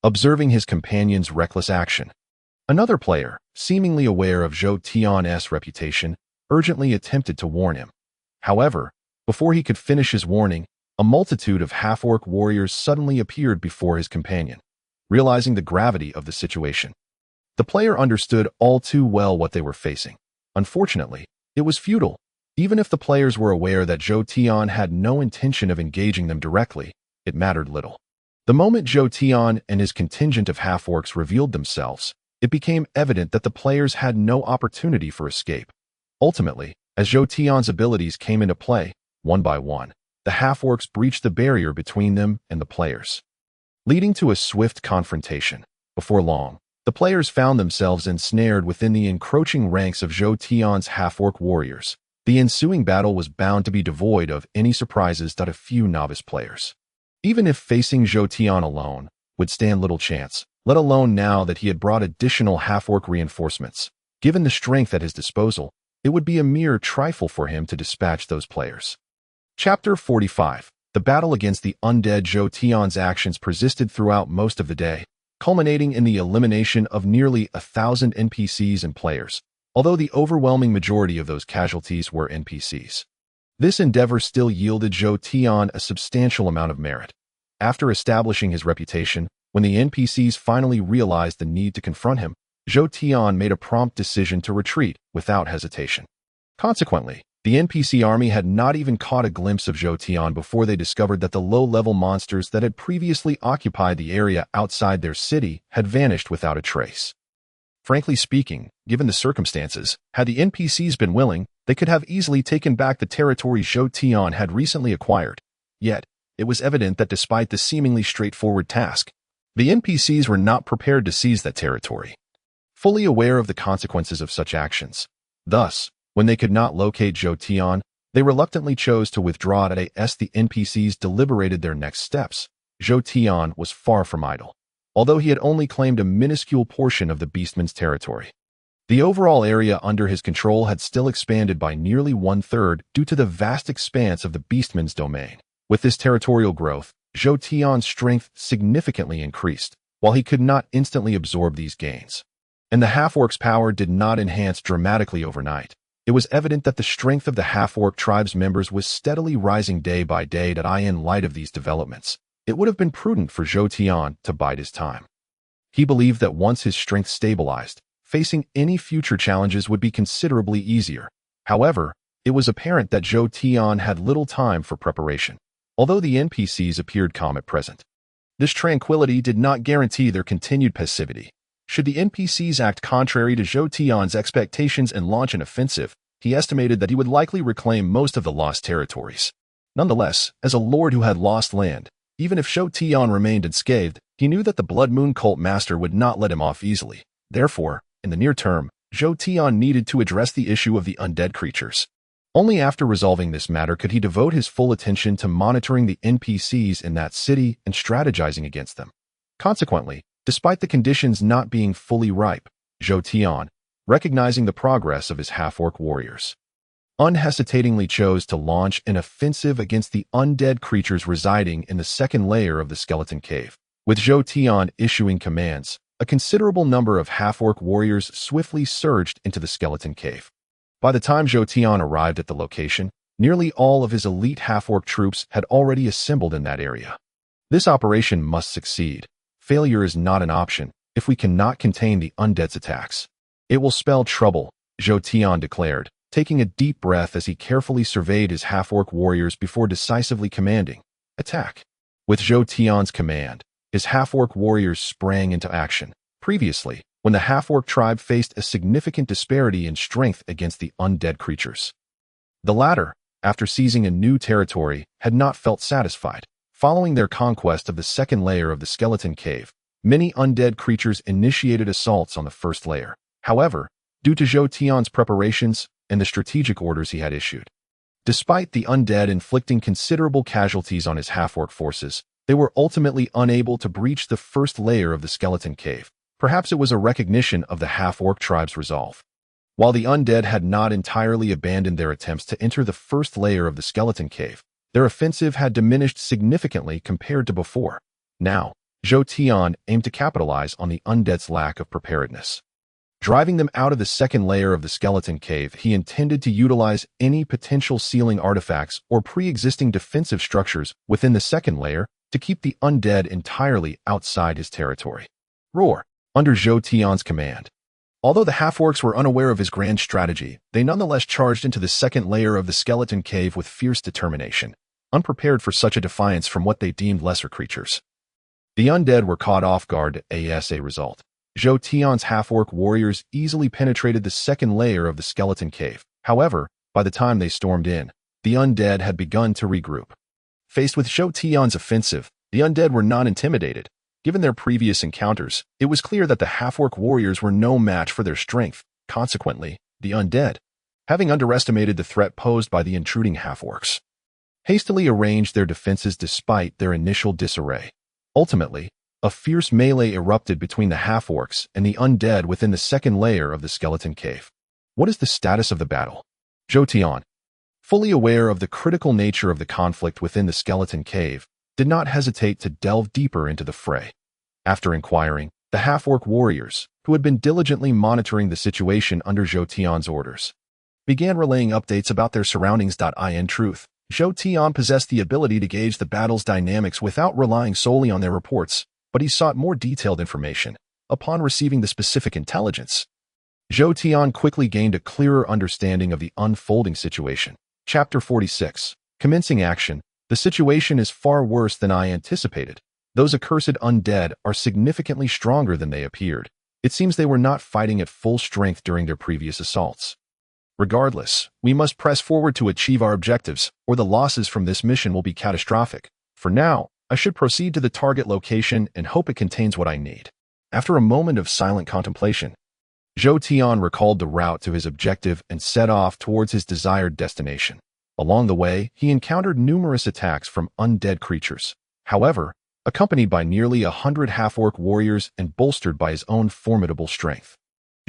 Observing his companion's reckless action, another player, seemingly aware of Zhou Tian's reputation, urgently attempted to warn him. However, before he could finish his warning, a multitude of half-orc warriors suddenly appeared before his companion. Realizing the gravity of the situation, the player understood all too well what they were facing. Unfortunately, it was futile. Even if the players were aware that Zhou Tian had no intention of engaging them directly, it mattered little. The moment Zhou Tian and his contingent of half-orcs revealed themselves, it became evident that the players had no opportunity for escape. Ultimately, as Zhou Tian's abilities came into play, one by one, the half-orcs breached the barrier between them and the players, leading to a swift confrontation. Before long, the players found themselves ensnared within the encroaching ranks of Zhou Tian's half-orc warriors. The ensuing battle was bound to be devoid of any surprises that a few novice players, even if facing Zhou Tian alone, would stand little chance, let alone now that he had brought additional half-orc reinforcements. Given the strength at his disposal, it would be a mere trifle for him to dispatch those players. Chapter 45. The battle against the undead. Zhou Tian's actions persisted throughout most of the day, culminating in the elimination of nearly 1,000 NPCs and players, although the overwhelming majority of those casualties were NPCs. This endeavor still yielded Zhou Tian a substantial amount of merit. After establishing his reputation, when the NPCs finally realized the need to confront him, Zhou Tian made a prompt decision to retreat without hesitation. Consequently, The NPC army had not even caught a glimpse of Zhou Tian before they discovered that the low-level monsters that had previously occupied the area outside their city had vanished without a trace. Frankly speaking, given the circumstances, had the NPCs been willing, they could have easily taken back the territory Zhou Tian had recently acquired. Yet, it was evident that despite the seemingly straightforward task, the NPCs were not prepared to seize that territory, fully aware of the consequences of such actions. Thus, when they could not locate Zhou Tian, they reluctantly chose to withdraw. As the NPCs deliberated their next steps, Zhou Tian was far from idle. Although he had only claimed a minuscule portion of the beastman's territory, the overall area under his control had still expanded by nearly 1/3 due to the vast expanse of the beastman's domain. With this territorial growth, Zhou Tian's strength significantly increased, while he could not instantly absorb these gains. And the half-orc's power did not enhance dramatically overnight. It was evident that the strength of the half-orc tribe's members was steadily rising day by day. In light of these developments, it would have been prudent for Zhou Tian to bide his time. He believed that once his strength stabilized, facing any future challenges would be considerably easier. However, it was apparent that Zhou Tian had little time for preparation, although the NPCs appeared calm at present. This tranquility did not guarantee their continued passivity. Should the NPCs act contrary to Zhou Tian's expectations and launch an offensive, he estimated that he would likely reclaim most of the lost territories. Nonetheless, as a lord who had lost land, even if Zhou Tian remained unscathed, he knew that the Blood Moon cult master would not let him off easily. Therefore, in the near term, Zhou Tian needed to address the issue of the undead creatures. Only after resolving this matter could he devote his full attention to monitoring the NPCs in that city and strategizing against them. Consequently, despite the conditions not being fully ripe, Zhou Tian, recognizing the progress of his half-orc warriors, unhesitatingly chose to launch an offensive against the undead creatures residing in the second layer of the skeleton cave. With Zhou Tian issuing commands, a considerable number of half-orc warriors swiftly surged into the skeleton cave. By the time Zhou Tian arrived at the location, nearly all of his elite half-orc troops had already assembled in that area. This operation must succeed. Failure is not an option if we cannot contain the undead's attacks. It will spell trouble, Zhou Tian declared, taking a deep breath as he carefully surveyed his half-orc warriors before decisively commanding, "Attack." With Zhou Tian's command, his half-orc warriors sprang into action. Previously, when the half-orc tribe faced a significant disparity in strength against the undead creatures, the latter, after seizing a new territory, had not felt satisfied. Following their conquest of the second layer of the skeleton cave, many undead creatures initiated assaults on the first layer. However, due to Zhou Tian's preparations and the strategic orders he had issued, despite the undead inflicting considerable casualties on his half-orc forces, they were ultimately unable to breach the first layer of the skeleton cave. Perhaps it was a recognition of the half-orc tribe's resolve. While the undead had not entirely abandoned their attempts to enter the first layer of the skeleton cave, their offensive had diminished significantly compared to before. Now, Zhou Tian aimed to capitalize on the undead's lack of preparedness. Driving them out of the second layer of the skeleton cave, he intended to utilize any potential sealing artifacts or pre-existing defensive structures within the second layer to keep the undead entirely outside his territory. Roar! Under Zhou Tian's command. Although the half-orcs were unaware of his grand strategy, they nonetheless charged into the second layer of the skeleton cave with fierce determination, unprepared for such a defiance from what they deemed lesser creatures. The undead were caught off guard as a result. Zhou Tian's half-orc warriors easily penetrated the second layer of the skeleton cave. However, by the time they stormed in, the undead had begun to regroup. Faced with Zhou Tian's offensive, the undead were not intimidated. Given their previous encounters, it was clear that the half-orc warriors were no match for their strength. Consequently, the undead, having underestimated the threat posed by the intruding half-orcs, hastily arranged their defenses despite their initial disarray. Ultimately, a fierce melee erupted between the half-orcs and the undead within the second layer of the skeleton cave. What is the status of the battle? Zhou Tian, fully aware of the critical nature of the conflict within the skeleton cave, did not hesitate to delve deeper into the fray. After inquiring, the half-orc warriors, who had been diligently monitoring the situation under Zhou Tian's orders, began relaying updates about their surroundings. In truth, Zhou Tian possessed the ability to gauge the battle's dynamics without relying solely on their reports, but he sought more detailed information. Upon receiving the specific intelligence, Zhou Tian quickly gained a clearer understanding of the unfolding situation. Chapter 46. Commencing action. The situation is far worse than I anticipated. Those accursed undead are significantly stronger than they appeared. It seems they were not fighting at full strength during their previous assaults. Regardless, we must press forward to achieve our objectives, or the losses from this mission will be catastrophic. For now, I should proceed to the target location and hope it contains what I need. After a moment of silent contemplation, Zhou Tian recalled the route to his objective and set off towards his desired destination. Along the way, he encountered numerous attacks from undead creatures. However, accompanied by nearly 100 half-orc warriors and bolstered by his own formidable strength,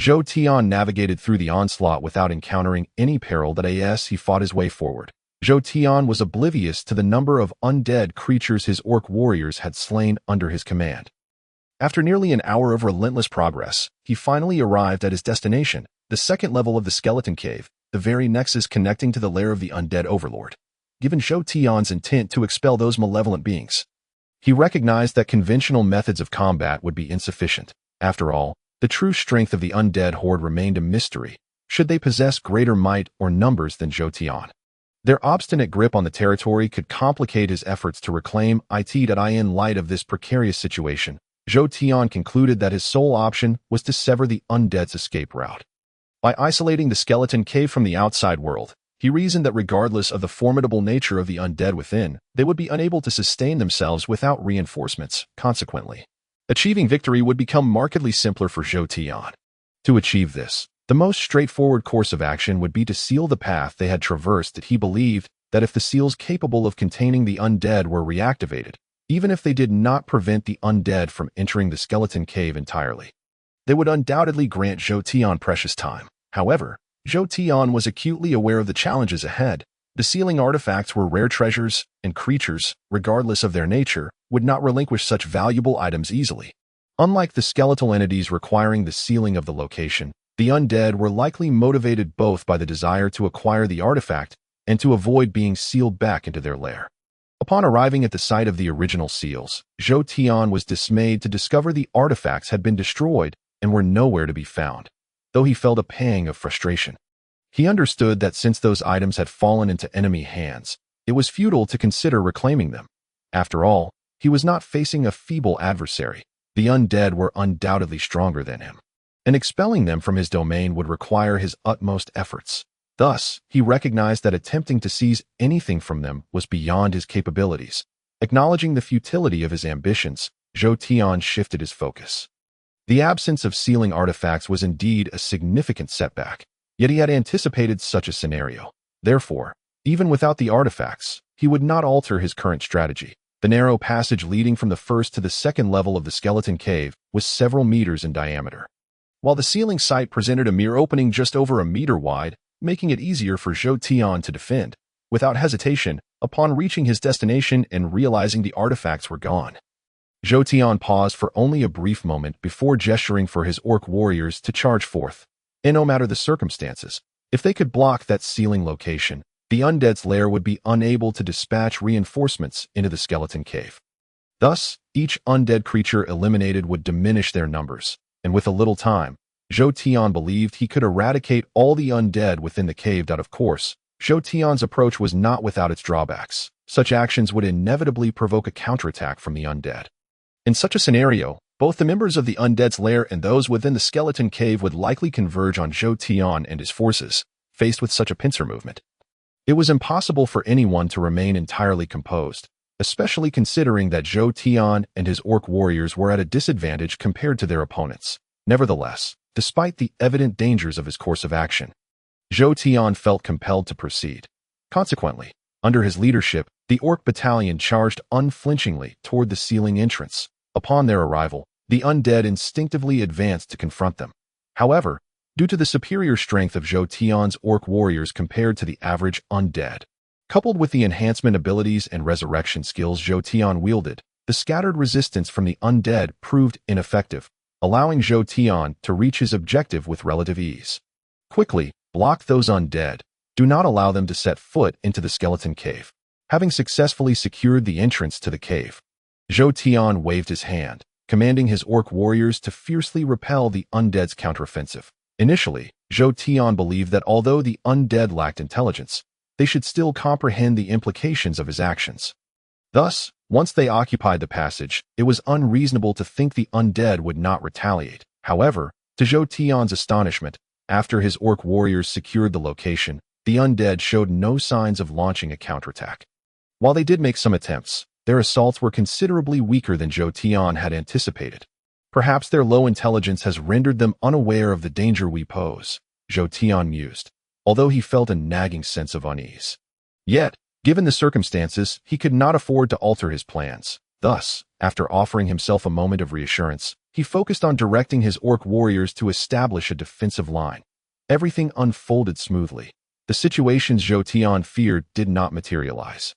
Zhou Tian navigated through the onslaught without encountering any peril as he fought his way forward. Zhou Tian was oblivious to the number of undead creatures his orc warriors had slain under his command. After nearly an hour of relentless progress, he finally arrived at his destination, the second level of the skeleton cave, the very nexus connecting to the lair of the undead overlord. Given Zhou Tian's intent to expel those malevolent beings, he recognized that conventional methods of combat would be insufficient. After all, the true strength of the undead horde remained a mystery, should they possess greater might or numbers than Zhou Tian. Their obstinate grip on the territory could complicate his efforts to reclaim it. In light of this precarious situation, Zhou Tian concluded that his sole option was to sever the undead's escape route. By isolating the skeleton cave from the outside world, he reasoned that regardless of the formidable nature of the undead within, they would be unable to sustain themselves without reinforcements. Consequently, achieving victory would become markedly simpler for Zhou Tian. To achieve this, the most straightforward course of action would be to seal the path they had traversed. He believed that if the seals capable of containing the undead were reactivated, even if they did not prevent the undead from entering the skeleton cave entirely, they would undoubtedly grant Zhou Tian precious time. However, Zhou Tian was acutely aware of the challenges ahead. The sealing artifacts were rare treasures, and creatures, regardless of their nature, would not relinquish such valuable items easily. Unlike the skeletal entities requiring the sealing of the location, the undead were likely motivated both by the desire to acquire the artifact and to avoid being sealed back into their lair. Upon arriving at the site of the original seals, Zhou Tian was dismayed to discover the artifacts had been destroyed and were nowhere to be found. Though he felt a pang of frustration, he understood that since those items had fallen into enemy hands, it was futile to consider reclaiming them. After all, he was not facing a feeble adversary. The undead were undoubtedly stronger than him, and expelling them from his domain would require his utmost efforts. Thus, he recognized that attempting to seize anything from them was beyond his capabilities. Acknowledging the futility of his ambitions, Zhou Tian shifted his focus. The absence of sealing artifacts was indeed a significant setback, yet he had anticipated such a scenario. Therefore, even without the artifacts, he would not alter his current strategy. The narrow passage leading from the first to the second level of the skeleton cave was several meters in diameter, while the sealing site presented a mere opening just over a meter wide, making it easier for Zhou Tian to defend. Without hesitation, upon reaching his destination and realizing the artifacts were gone, Zhou Tian paused for only a brief moment before gesturing for his orc warriors to charge forth. And no matter the circumstances, if they could block that sealing location, the undead's lair would be unable to dispatch reinforcements into the skeleton cave. Thus, each undead creature eliminated would diminish their numbers, and with a little time, Zhou Tian believed he could eradicate all the undead within the cave. Of course, Zhou Tian's approach was not without its drawbacks. Such actions would inevitably provoke a counterattack from the undead. In such a scenario, both the members of the undead's lair and those within the skeleton cave would likely converge on Zhou Tian and his forces. Faced with such a pincer movement, it was impossible for anyone to remain entirely composed, especially considering that Zhou Tian and his orc warriors were at a disadvantage compared to their opponents. Nevertheless, despite the evident dangers of his course of action, Zhou Tian felt compelled to proceed. Consequently, under his leadership, the orc battalion charged unflinchingly toward the sealing entrance. Upon their arrival, the undead instinctively advanced to confront them. However, due to the superior strength of Zhou Tian's orc warriors compared to the average undead, coupled with the enhancement abilities and resurrection skills Zhou Tian wielded, the scattered resistance from the undead proved ineffective, allowing Zhou Tian to reach his objective with relative ease. Quickly, block those undead. Do not allow them to set foot into the skeleton cave. Having successfully secured the entrance to the cave, Zhou Tian waved his hand, commanding his orc warriors to fiercely repel the undead's counteroffensive. Initially, Zhou Tian believed that although the undead lacked intelligence, they should still comprehend the implications of his actions. Thus, once they occupied the passage, it was unreasonable to think the undead would not retaliate. However, to Zhou Tian's astonishment, after his orc warriors secured the location, the undead showed no signs of launching a counterattack. While they did make some attempts, their assaults were considerably weaker than Zhou Tian had anticipated. Perhaps their low intelligence has rendered them unaware of the danger we pose, Zhou Tian mused, although he felt a nagging sense of unease. Yet, given the circumstances, he could not afford to alter his plans. Thus, after offering himself a moment of reassurance, he focused on directing his orc warriors to establish a defensive line. Everything unfolded smoothly. The situations Zhou Tian feared did not materialize.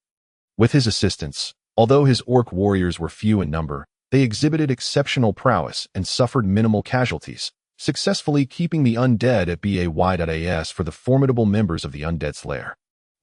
With his assistance, although his orc warriors were few in number, they exhibited exceptional prowess and suffered minimal casualties, successfully keeping the undead at bay.as for the formidable members of the Undead Slayer.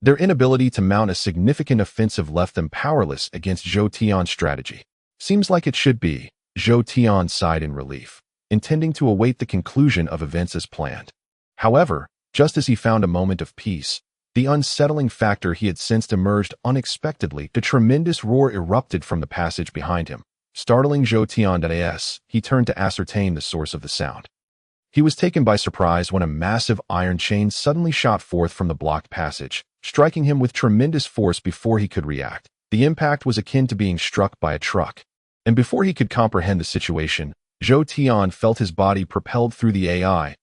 Their inability to mount a significant offensive left them powerless against Zhou Tian's strategy. Seems like it should be, Zhou Tian sighed in relief, intending to await the conclusion of events as planned. However, just as he found a moment of peace, the unsettling factor he had sensed emerged unexpectedly. A tremendous roar erupted from the passage behind him. Startling Zhou Tian, he turned to ascertain the source of the sound. He was taken by surprise when a massive iron chain suddenly shot forth from the blocked passage, striking him with tremendous force before he could react. The impact was akin to being struck by a truck. And before he could comprehend the situation, Zhou Tian felt his body propelled through the AI,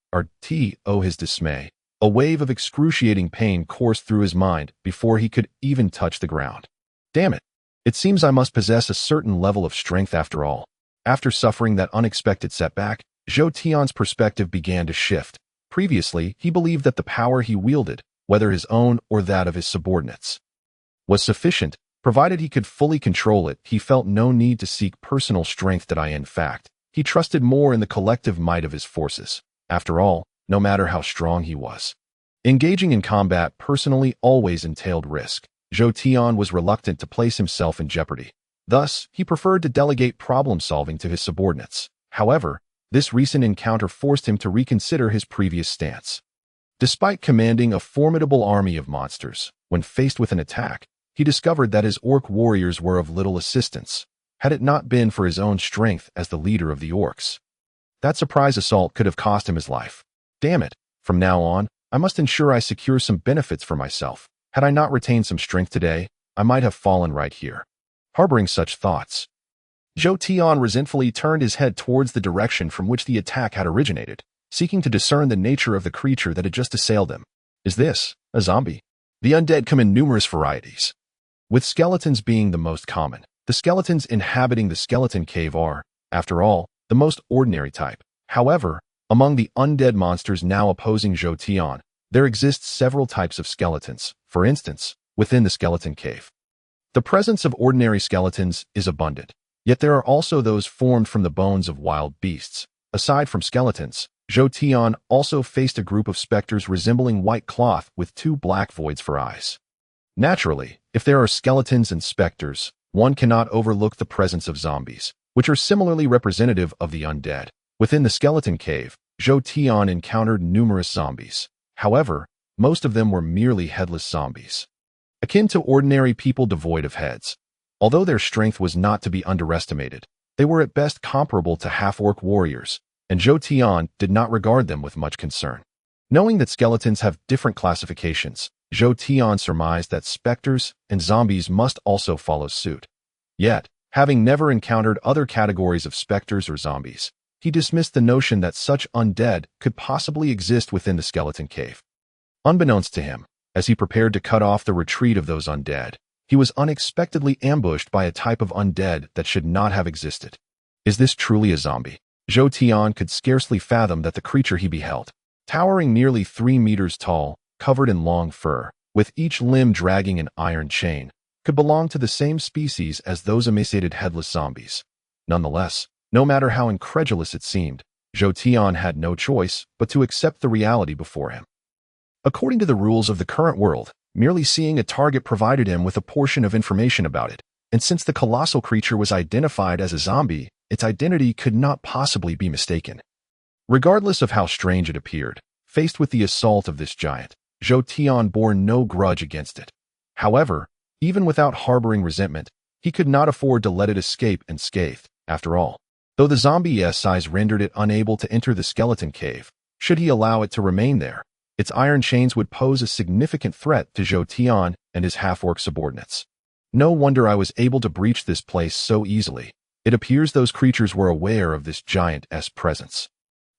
his dismay. A wave of excruciating pain coursed through his mind before he could even touch the ground. Damn it! It seems I must possess a certain level of strength after all. After suffering that unexpected setback, Zhou Tian's perspective began to shift. Previously, he believed that the power he wielded, whether his own or that of his subordinates, was sufficient. Provided he could fully control it, he felt no need to seek personal strength. In fact, he trusted more in the collective might of his forces. After all, no matter how strong he was, engaging in combat personally always entailed risk. Zhou Tian was reluctant to place himself in jeopardy. Thus, he preferred to delegate problem-solving to his subordinates. However, this recent encounter forced him to reconsider his previous stance. Despite commanding a formidable army of monsters, when faced with an attack, he discovered that his orc warriors were of little assistance, had it not been for his own strength as the leader of the orcs. That surprise assault could have cost him his life. Damn it, from now on, I must ensure I secure some benefits for myself. Had I not retained some strength today, I might have fallen right here. Harboring such thoughts, Zhou Tian resentfully turned his head towards the direction from which the attack had originated, seeking to discern the nature of the creature that had just assailed him. Is this a zombie? The undead come in numerous varieties, with skeletons being the most common. The skeletons inhabiting the skeleton cave are, after all, the most ordinary type. However, among the undead monsters now opposing Zhou Tian, there exist several types of skeletons. For instance, within the skeleton cave, the presence of ordinary skeletons is abundant, yet there are also those formed from the bones of wild beasts. Aside from skeletons, Zhou Tian also faced a group of specters resembling white cloth with two black voids for eyes. Naturally, if there are skeletons and specters, one cannot overlook the presence of zombies, which are similarly representative of the undead. Within the skeleton cave, Zhou Tian encountered numerous zombies. However, most of them were merely headless zombies, akin to ordinary people devoid of heads. Although their strength was not to be underestimated, they were at best comparable to half-orc warriors, and Zhou Tian did not regard them with much concern. Knowing that skeletons have different classifications, Zhou Tian surmised that specters and zombies must also follow suit. Yet, having never encountered other categories of specters or zombies, he dismissed the notion that such undead could possibly exist within the skeleton cave. Unbeknownst to him, as he prepared to cut off the retreat of those undead, he was unexpectedly ambushed by a type of undead that should not have existed. Is this truly a zombie? Zhou Tian could scarcely fathom that the creature he beheld, towering nearly 3 meters tall, covered in long fur, with each limb dragging an iron chain, could belong to the same species as those emaciated headless zombies. Nonetheless, no matter how incredulous it seemed, Zhou Tian had no choice but to accept the reality before him. According to the rules of the current world, merely seeing a target provided him with a portion of information about it, and since the colossal creature was identified as a zombie, its identity could not possibly be mistaken. Regardless of how strange it appeared, faced with the assault of this giant, Zhou Tian bore no grudge against it. However, even without harboring resentment, he could not afford to let it escape unscathed. After all, though the zombie's size rendered it unable to enter the skeleton cave, should he allow it to remain there, its iron chains would pose a significant threat to Zhou Tian and his half-orc subordinates. No wonder I was able to breach this place so easily. It appears those creatures were aware of this giant's presence.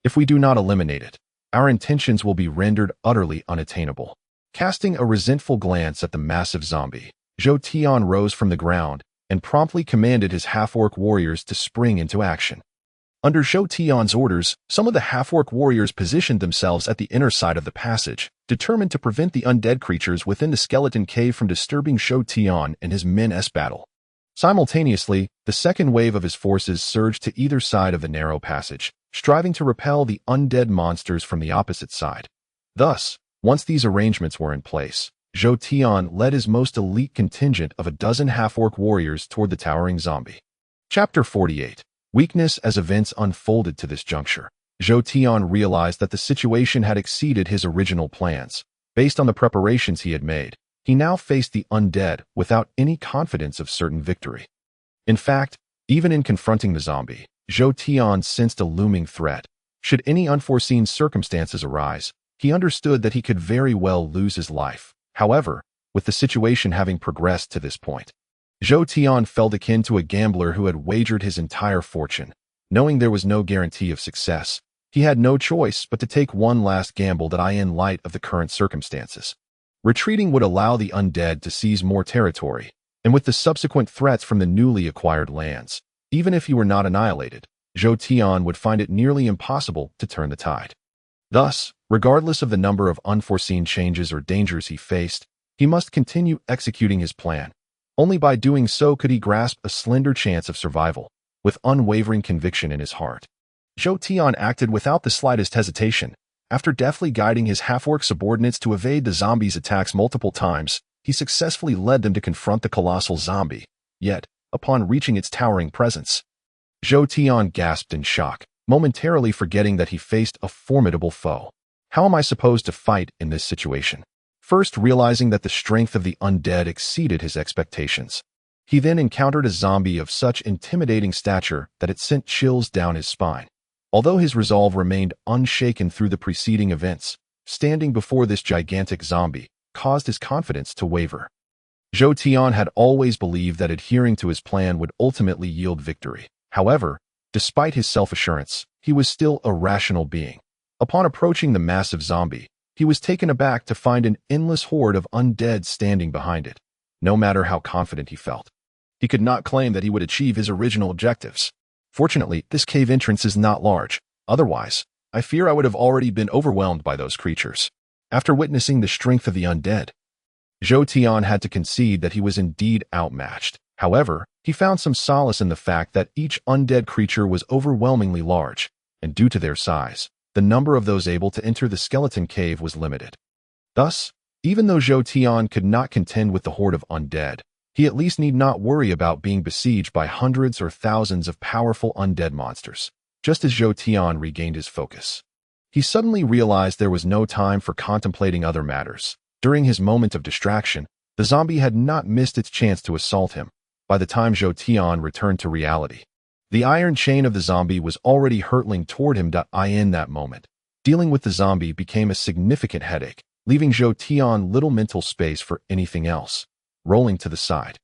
If we do not eliminate it, our intentions will be rendered utterly unattainable. Casting a resentful glance at the massive zombie, Zhou Tian rose from the ground and promptly commanded his half-orc warriors to spring into action. Under Zhou Tian's orders, some of the half-orc warriors positioned themselves at the inner side of the passage, determined to prevent the undead creatures within the skeleton cave from disturbing Zhou Tian and his men's battle. Simultaneously, the second wave of his forces surged to either side of the narrow passage, striving to repel the undead monsters from the opposite side. Thus, once these arrangements were in place, Zhou Tian led his most elite contingent of a dozen half-orc warriors toward the towering zombie. Chapter 48. Weakness. As events unfolded to this juncture, Zhou Tian realized that the situation had exceeded his original plans. Based on the preparations he had made, he now faced the undead without any confidence of certain victory. In fact, even in confronting the zombie, Zhou Tian sensed a looming threat. Should any unforeseen circumstances arise, he understood that he could very well lose his life. However, with the situation having progressed to this point, Zhou Tian felt akin to a gambler who had wagered his entire fortune. Knowing there was no guarantee of success, he had no choice but to take one last gamble in light of the current circumstances. Retreating would allow the undead to seize more territory, and with the subsequent threats from the newly acquired lands, even if he were not annihilated, Zhou Tian would find it nearly impossible to turn the tide. Thus, regardless of the number of unforeseen changes or dangers he faced, he must continue executing his plan. Only by doing so could he grasp a slender chance of survival, with unwavering conviction in his heart. Zhou Tian acted without the slightest hesitation. After deftly guiding his half-orc subordinates to evade the zombie's attacks multiple times, he successfully led them to confront the colossal zombie. Yet, upon reaching its towering presence, Zhou Tian gasped in shock, momentarily forgetting that he faced a formidable foe. How am I supposed to fight in this situation? First realizing that the strength of the undead exceeded his expectations, he then encountered a zombie of such intimidating stature that it sent chills down his spine. Although his resolve remained unshaken through the preceding events, standing before this gigantic zombie caused his confidence to waver. Zhou Tian had always believed that adhering to his plan would ultimately yield victory. However, despite his self-assurance, he was still a rational being. Upon approaching the massive zombie, he was taken aback to find an endless horde of undead standing behind it. No matter how confident he felt, he could not claim that he would achieve his original objectives. Fortunately, this cave entrance is not large. Otherwise, I fear I would have already been overwhelmed by those creatures. After witnessing the strength of the undead, Zhou Tian had to concede that he was indeed outmatched. However, he found some solace in the fact that each undead creature was overwhelmingly large, and due to their size, the number of those able to enter the skeleton cave was limited. Thus, even though Zhou Tian could not contend with the horde of undead, he at least need not worry about being besieged by hundreds or thousands of powerful undead monsters. Just as Zhou Tian regained his focus, he suddenly realized there was no time for contemplating other matters. During his moment of distraction, the zombie had not missed its chance to assault him. By the time Zhou Tian returned to reality, the iron chain of the zombie was already hurtling toward him. In that moment, dealing with the zombie became a significant headache, leaving Zhou Tian little mental space for anything else. Rolling to the side,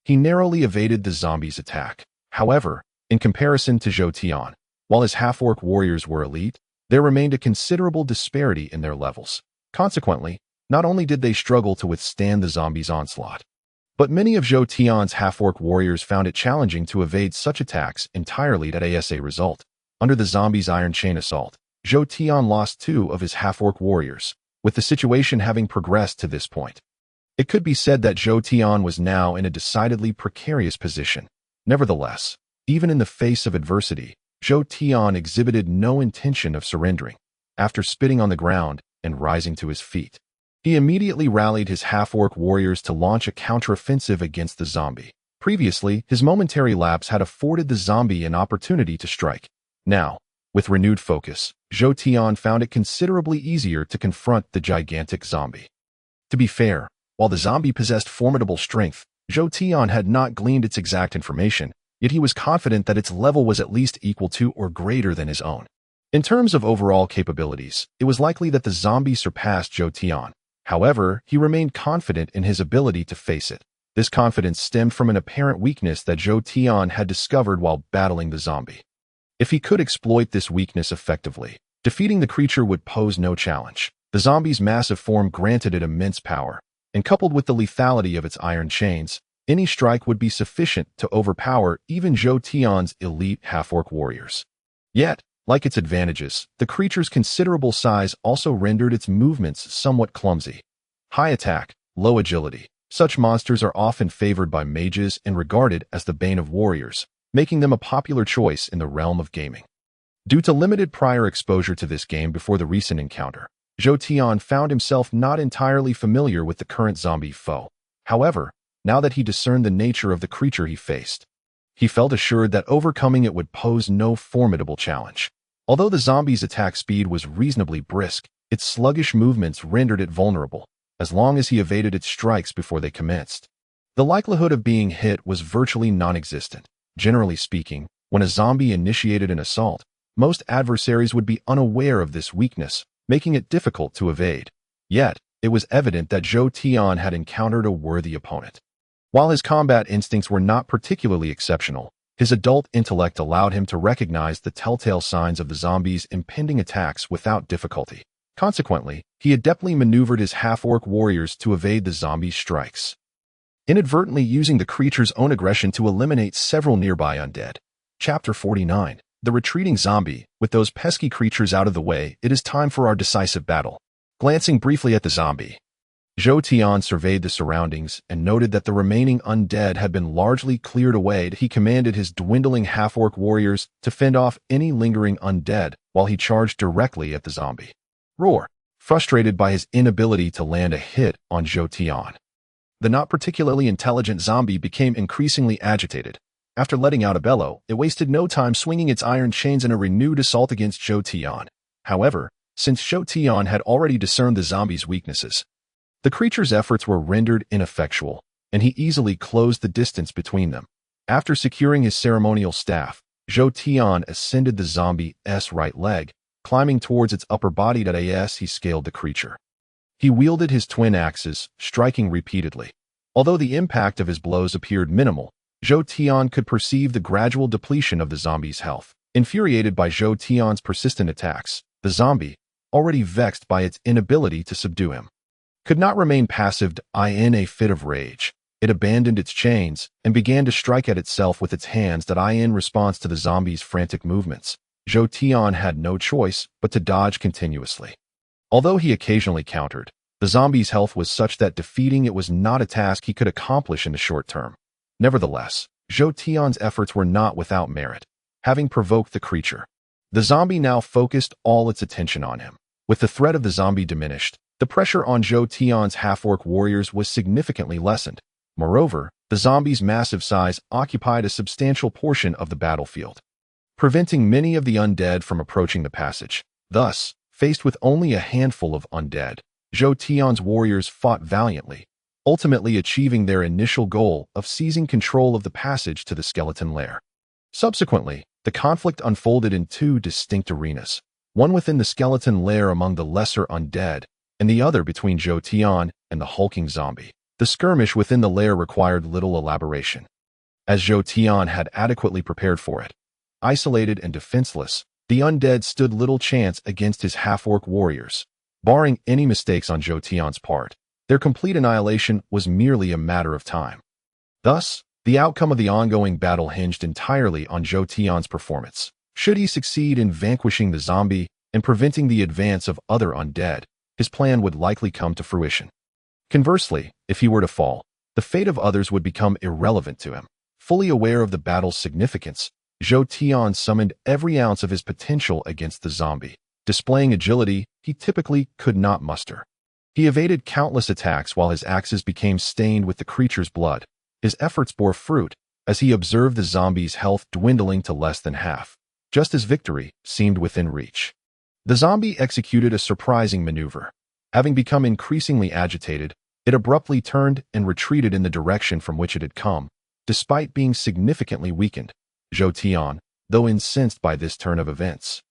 he narrowly evaded the zombie's attack. However, in comparison to Zhou Tian, while his half-orc warriors were elite, there remained a considerable disparity in their levels. Consequently, not only did they struggle to withstand the zombie's onslaught, but many of Zhou Tian's half-orc warriors found it challenging to evade such attacks entirely. As a result, under the zombie's iron chain assault, Zhou Tian lost 2 of his half-orc warriors, with the situation having progressed to this point. It could be said that Zhou Tian was now in a decidedly precarious position. Nevertheless, even in the face of adversity, Zhou Tian exhibited no intention of surrendering. After spitting on the ground and rising to his feet, he immediately rallied his half-orc warriors to launch a counteroffensive against the zombie. Previously, his momentary lapse had afforded the zombie an opportunity to strike. Now, With renewed focus, Zhou Tian found it considerably easier to confront the gigantic zombie. To be fair, while the zombie possessed formidable strength, Zhou Tian had not gleaned its exact information, yet he was confident that its level was at least equal to or greater than his own. In terms of overall capabilities, it was likely that the zombie surpassed Zhou Tian. However, he remained confident in his ability to face it. This confidence stemmed from an apparent weakness that Zhou Tian had discovered while battling the zombie. If he could exploit this weakness effectively, defeating the creature would pose no challenge. The zombie's massive form granted it immense power, and coupled with the lethality of its iron chains, any strike would be sufficient to overpower even Zhou Tian's elite half-orc warriors. Yet, like its advantages, the creature's considerable size also rendered its movements somewhat clumsy. High attack, low agility. Such monsters are often favored by mages and regarded as the bane of warriors, making them a popular choice in the realm of gaming. Due to limited prior exposure to this game before the recent encounter, Zhou Tian found himself not entirely familiar with the current zombie foe. However, now that he discerned the nature of the creature he faced, he felt assured that overcoming it would pose no formidable challenge. Although the zombie's attack speed was reasonably brisk, its sluggish movements rendered it vulnerable, as long as he evaded its strikes before they commenced. The likelihood of being hit was virtually non-existent. Generally speaking, when a zombie initiated an assault, most adversaries would be unaware of this weakness, making it difficult to evade. Yet, it was evident that Zhou Tian had encountered a worthy opponent. While his combat instincts were not particularly exceptional, his adult intellect allowed him to recognize the telltale signs of the zombie's impending attacks without difficulty. Consequently, he adeptly maneuvered his half-orc warriors to evade the zombie's strikes, inadvertently using the creature's own aggression to eliminate several nearby undead. Chapter 49. The retreating zombie. With those pesky creatures out of the way, it is time for our decisive battle. Glancing briefly at the zombie, Zhou Tian surveyed the surroundings and noted that the remaining undead had been largely cleared away. He commanded his dwindling half-orc warriors to fend off any lingering undead while he charged directly at the zombie. Roar! Frustrated by his inability to land a hit on Zhou Tian, the not particularly intelligent zombie became increasingly agitated. After letting out a bellow, it wasted no time swinging its iron chains in a renewed assault against Zhou Tian. However, since Zhou Tian had already discerned the zombie's weaknesses, the creature's efforts were rendered ineffectual, and he easily closed the distance between them. After securing his ceremonial staff, Zhou Tian ascended the zombie's right leg, climbing towards its upper body. As he scaled the creature, he wielded his twin axes, striking repeatedly. Although the impact of his blows appeared minimal, Zhou Tian could perceive the gradual depletion of the zombie's health. Infuriated by Zhou Tian's persistent attacks, the zombie, already vexed by its inability to subdue him, could not remain passive. In a fit of rage, it abandoned its chains and began to strike at itself with its hands. In response to the zombie's frantic movements, Zhou Tian had no choice but to dodge continuously. Although he occasionally countered, the zombie's health was such that defeating it was not a task he could accomplish in the short term. Nevertheless, Zhou Tian's efforts were not without merit. Having provoked the creature, the zombie now focused all its attention on him. With the threat of the zombie diminished, the pressure on Zhou Tian's half-orc warriors was significantly lessened. Moreover, the zombie's massive size occupied a substantial portion of the battlefield, preventing many of the undead from approaching the passage. Thus, faced with only a handful of undead, Zhou Tian's warriors fought valiantly, ultimately achieving their initial goal of seizing control of the passage to the skeleton lair. Subsequently, the conflict unfolded in two distinct arenas, one within the skeleton lair among the lesser undead, and the other between Zhou Tian and the hulking zombie. The skirmish within the lair required little elaboration, as Zhou Tian had adequately prepared for it. Isolated and defenseless, the undead stood little chance against his half-orc warriors. Barring any mistakes on Zhou Tian's part, their complete annihilation was merely a matter of time. Thus, the outcome of the ongoing battle hinged entirely on Zhou Tian's performance. Should he succeed in vanquishing the zombie and preventing the advance of other undead, his plan would likely come to fruition. Conversely, if he were to fall, the fate of others would become irrelevant to him. Fully aware of the battle's significance, Zhou Tian summoned every ounce of his potential against the zombie, displaying agility he typically could not muster. He evaded countless attacks while his axes became stained with the creature's blood. His efforts bore fruit, as he observed the zombie's health dwindling to less than half. just as victory seemed within reach. The zombie executed a surprising maneuver. Having become increasingly agitated, it abruptly turned and retreated in the direction from which it had come, despite being significantly weakened. Zhou Tian, though incensed by this turn of events,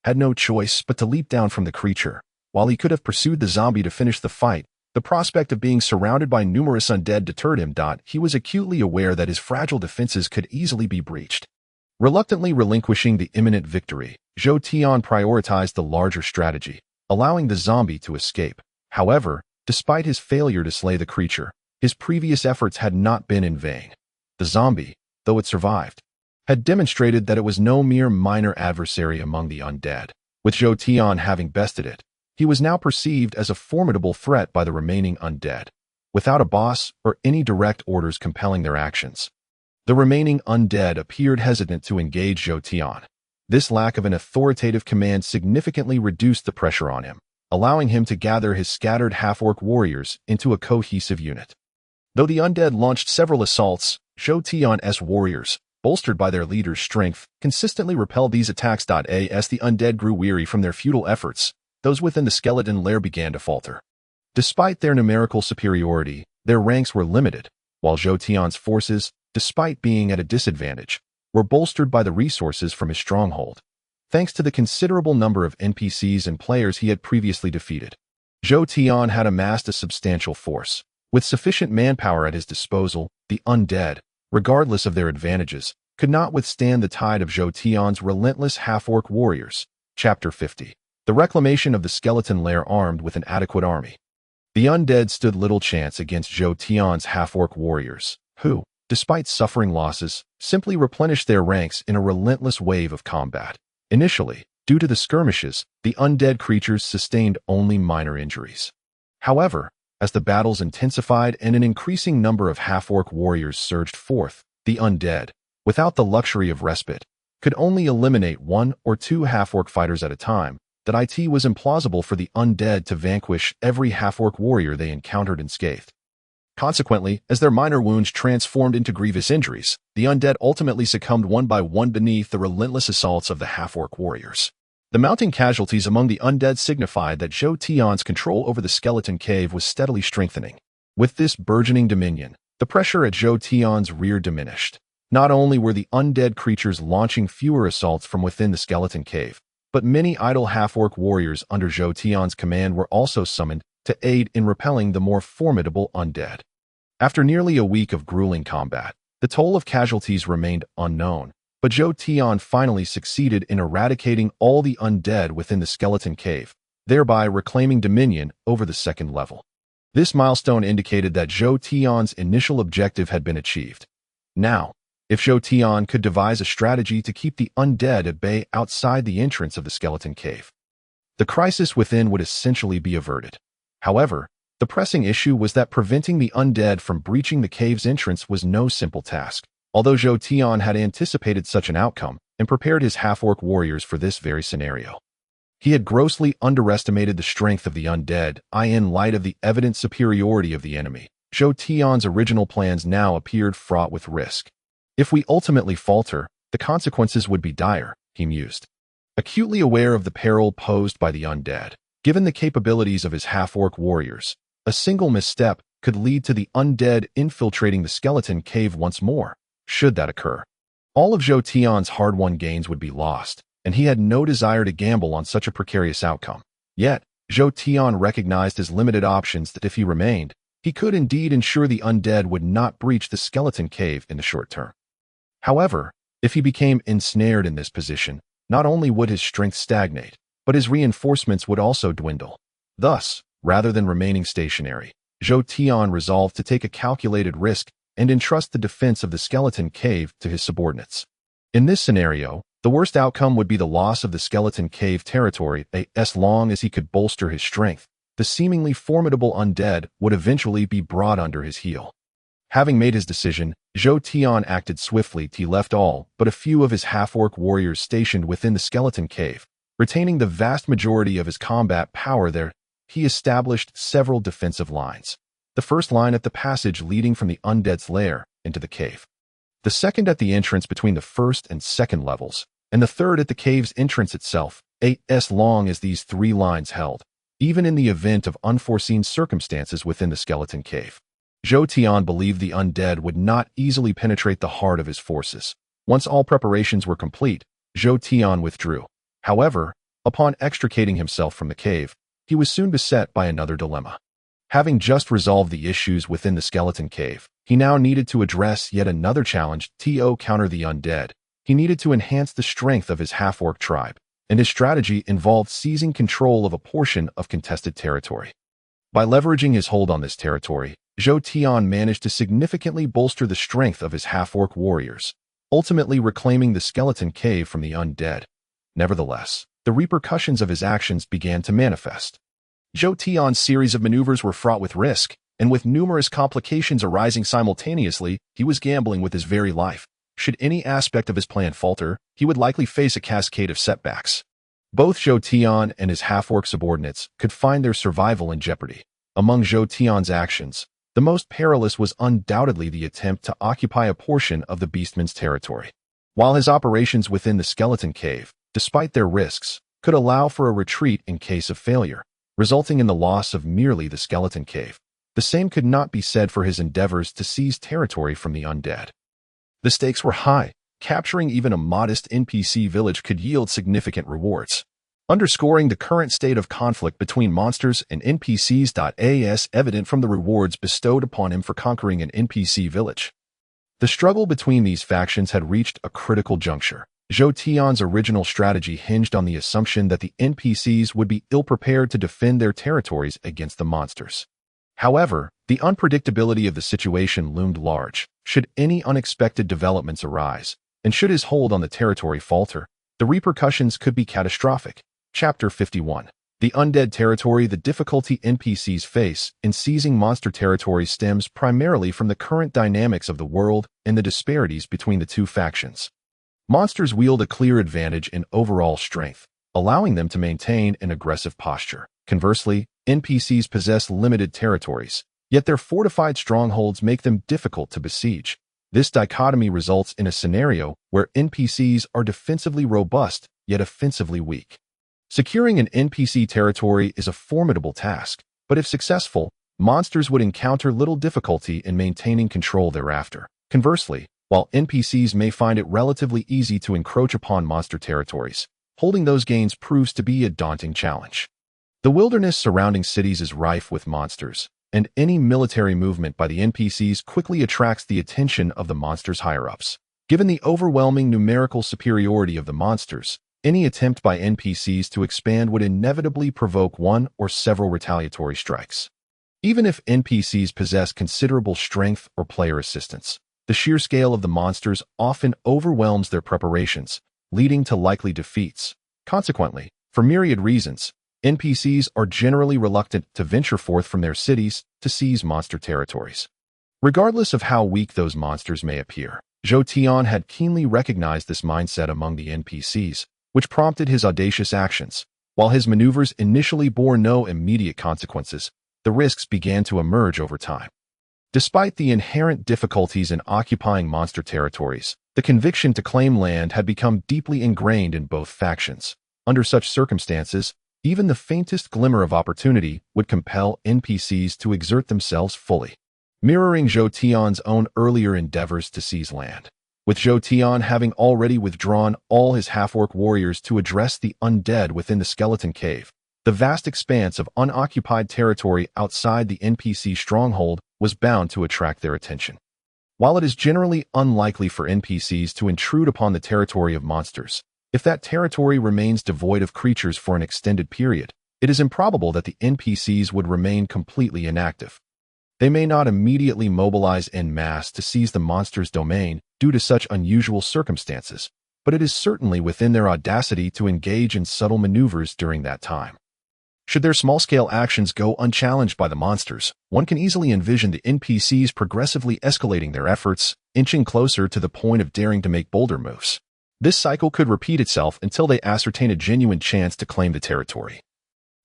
had no choice but to leap down from the creature. While he could have pursued the zombie to finish the fight, the prospect of being surrounded by numerous undead deterred him. He was acutely aware that his fragile defenses could easily be breached. Reluctantly relinquishing the imminent victory, Zhou Tian prioritized the larger strategy, allowing the zombie to escape. However, despite his failure to slay the creature, his previous efforts had not been in vain. The zombie, though it survived, had demonstrated that it was no mere minor adversary among the undead. With Zhou Tian having bested it, he was now perceived as a formidable threat by the remaining undead. Without a boss or any direct orders compelling their actions, the remaining undead appeared hesitant to engage Zhou Tian. This lack of an authoritative command significantly reduced the pressure on him, allowing him to gather his scattered half-orc warriors into a cohesive unit. Though the undead launched several assaults, Zhou Tian's warriors, bolstered by their leader's strength, consistently repelled these attacks. As the undead grew weary from their futile efforts, those within the skeleton lair began to falter. Despite their numerical superiority, their ranks were limited, while Zhou Tian's forces, despite being at a disadvantage, were bolstered by the resources from his stronghold. Thanks to the considerable number of NPCs and players he had previously defeated, Zhou Tian had amassed a substantial force. With sufficient manpower at his disposal, the undead, regardless of their advantages, could not withstand the tide of Zhou Tian's relentless half-orc warriors. Chapter 50. The reclamation of the skeleton lair armed with an adequate army. The undead stood little chance against Zhou Tian's half-orc warriors, who, despite suffering losses, simply replenished their ranks in a relentless wave of combat. Initially, due to the skirmishes, the undead creatures sustained only minor injuries. However, as the battles intensified and an increasing number of half-orc warriors surged forth, the undead, without the luxury of respite, could only eliminate 1 or 2 half-orc fighters at a time. That it was implausible for the undead to vanquish every half-orc warrior they encountered unscathed. Consequently, as their minor wounds transformed into grievous injuries, the undead ultimately succumbed one by one beneath the relentless assaults of the half-orc warriors. The mounting casualties among the undead signified that Zhou Tian's control over the skeleton cave was steadily strengthening. With this burgeoning dominion, the pressure at Zhou Tian's rear diminished. Not only were the undead creatures launching fewer assaults from within the skeleton cave, but many idle half-orc warriors under Zhou Tian's command were also summoned to aid in repelling the more formidable undead. After nearly a week of grueling combat, the toll of casualties remained unknown, but Zhou Tian finally succeeded in eradicating all the undead within the skeleton cave, thereby reclaiming dominion over the second level. This milestone indicated that Zhou Tian's initial objective had been achieved. Now, if Zhou Tian could devise a strategy to keep the undead at bay outside the entrance of the skeleton cave, the crisis within would essentially be averted. However, the pressing issue was that preventing the undead from breaching the cave's entrance was no simple task. Although Zhou Tian had anticipated such an outcome and prepared his half-orc warriors for this very scenario, he had grossly underestimated the strength of the undead. In light of the evident superiority of the enemy, Zhou Tian's original plans now appeared fraught with risk. If we ultimately falter, the consequences would be dire, he mused. Acutely aware of the peril posed by the undead, given the capabilities of his half-orc warriors, a single misstep could lead to the undead infiltrating the skeleton cave once more. Should that occur, all of Zhou Tian's hard-won gains would be lost, and he had no desire to gamble on such a precarious outcome. Yet, Zhou Tian recognized his limited options that if he remained, he could indeed ensure the undead would not breach the skeleton cave in the short term. However, if he became ensnared in this position, not only would his strength stagnate, but his reinforcements would also dwindle. Thus, rather than remaining stationary, Zhou Tian resolved to take a calculated risk and entrust the defense of the skeleton cave to his subordinates. In this scenario, the worst outcome would be the loss of the skeleton cave territory. As long as he could bolster his strength, the seemingly formidable undead would eventually be brought under his heel. Having made his decision, Zhou Tian acted swiftly. He left all but a few of his half-orc warriors stationed within the skeleton cave. Retaining the vast majority of his combat power there, he established several defensive lines. The first line at the passage leading from the undead's lair into the cave. The second at the entrance between the first and second levels. and the third at the cave's entrance itself, as long as these 3 lines held, even in the event of unforeseen circumstances within the skeleton cave. Zhou Tian believed the undead would not easily penetrate the heart of his forces. Once all preparations were complete, Zhou Tian withdrew. However, upon extricating himself from the cave, he was soon beset by another dilemma. Having just resolved the issues within the skeleton cave, he now needed to address yet another challenge to counter the undead. He needed to enhance the strength of his half-orc tribe, and his strategy involved seizing control of a portion of contested territory. By leveraging his hold on this territory, Zhou Tian managed to significantly bolster the strength of his half-orc warriors, ultimately reclaiming the skeleton cave from the undead. Nevertheless, the repercussions of his actions began to manifest. Zhou Tian's series of maneuvers were fraught with risk, and with numerous complications arising simultaneously, he was gambling with his very life. Should any aspect of his plan falter, he would likely face a cascade of setbacks. Both Zhou Tian and his half-orc subordinates could find their survival in jeopardy. Among Zhou Tian's actions, the most perilous was undoubtedly the attempt to occupy a portion of the beastman's territory. While his operations within the skeleton cave, despite their risks, could allow for a retreat in case of failure, resulting in the loss of merely the skeleton cave, the same could not be said for his endeavors to seize territory from the undead. The stakes were high. Capturing even a modest NPC village could yield significant rewards, underscoring the current state of conflict between monsters and NPCs. As evident from the rewards bestowed upon him for conquering an NPC village. The struggle between these factions had reached a critical juncture. Zhou Tian's original strategy hinged on the assumption that the NPCs would be ill-prepared to defend their territories against the monsters. However, the unpredictability of the situation loomed large. Should any unexpected developments arise, and should his hold on the territory falter, the repercussions could be catastrophic. Chapter 51. The Undead Territory. The difficulty NPCs face in seizing monster territory stems primarily from the current dynamics of the world and the disparities between the two factions. Monsters wield a clear advantage in overall strength, allowing them to maintain an aggressive posture. Conversely, NPCs possess limited territories, yet their fortified strongholds make them difficult to besiege. This dichotomy results in a scenario where NPCs are defensively robust, yet offensively weak. Securing an NPC territory is a formidable task, but if successful, monsters would encounter little difficulty in maintaining control thereafter. Conversely, while NPCs may find it relatively easy to encroach upon monster territories, holding those gains proves to be a daunting challenge. The wilderness surrounding cities is rife with monsters, and any military movement by the NPCs quickly attracts the attention of the monsters' higher-ups. Given the overwhelming numerical superiority of the monsters, any attempt by NPCs to expand would inevitably provoke one or several retaliatory strikes. Even if NPCs possess considerable strength or player assistance, the sheer scale of the monsters often overwhelms their preparations, leading to likely defeats. Consequently, for myriad reasons, NPCs are generally reluctant to venture forth from their cities to seize monster territories. Regardless of how weak those monsters may appear, Zhou Tian had keenly recognized this mindset among the NPCs, which prompted his audacious actions. While his maneuvers initially bore no immediate consequences, the risks began to emerge over time. Despite the inherent difficulties in occupying monster territories, the conviction to claim land had become deeply ingrained in both factions. Under such circumstances, even the faintest glimmer of opportunity would compel NPCs to exert themselves fully, mirroring Zhou Tian's own earlier endeavors to seize land. With Zhou Tian having already withdrawn all his half-orc warriors to address the undead within the skeleton cave, the vast expanse of unoccupied territory outside the NPC stronghold was bound to attract their attention. While it is generally unlikely for NPCs to intrude upon the territory of monsters, if that territory remains devoid of creatures for an extended period, it is improbable that the NPCs would remain completely inactive. They may not immediately mobilize en masse to seize the monster's domain due to such unusual circumstances, but it is certainly within their audacity to engage in subtle maneuvers during that time. Should their small-scale actions go unchallenged by the monsters, one can easily envision the NPCs progressively escalating their efforts, inching closer to the point of daring to make bolder moves. This cycle could repeat itself until they ascertain a genuine chance to claim the territory,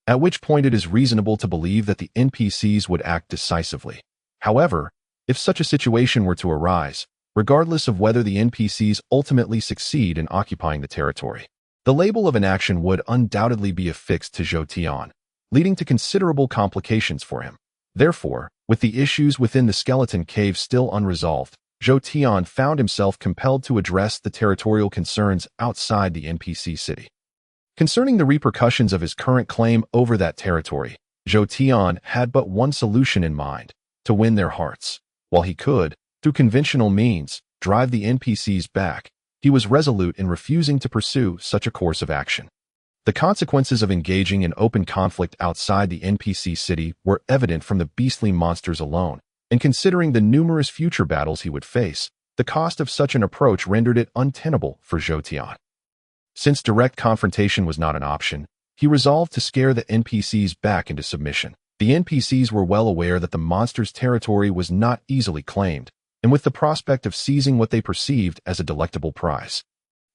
at which point it is reasonable to believe that the NPCs would act decisively. However, if such a situation were to arise, regardless of whether the NPCs ultimately succeed in occupying the territory. The label of an action would undoubtedly be affixed to Zhou Tian, leading to considerable complications for him. Therefore, with the issues within the skeleton cave still unresolved, Zhou Tian found himself compelled to address the territorial concerns outside the NPC city. Concerning the repercussions of his current claim over that territory, Zhou Tian had but one solution in mind: to win their hearts. While he could, through conventional means, drive the NPCs back, he was resolute in refusing to pursue such a course of action. The consequences of engaging in open conflict outside the NPC city were evident from the beastly monsters alone, and considering the numerous future battles he would face, the cost of such an approach rendered it untenable for Zhou Tian. Since direct confrontation was not an option, he resolved to scare the NPCs back into submission. The NPCs were well aware that the monster's territory was not easily claimed, and with the prospect of seizing what they perceived as a delectable prize,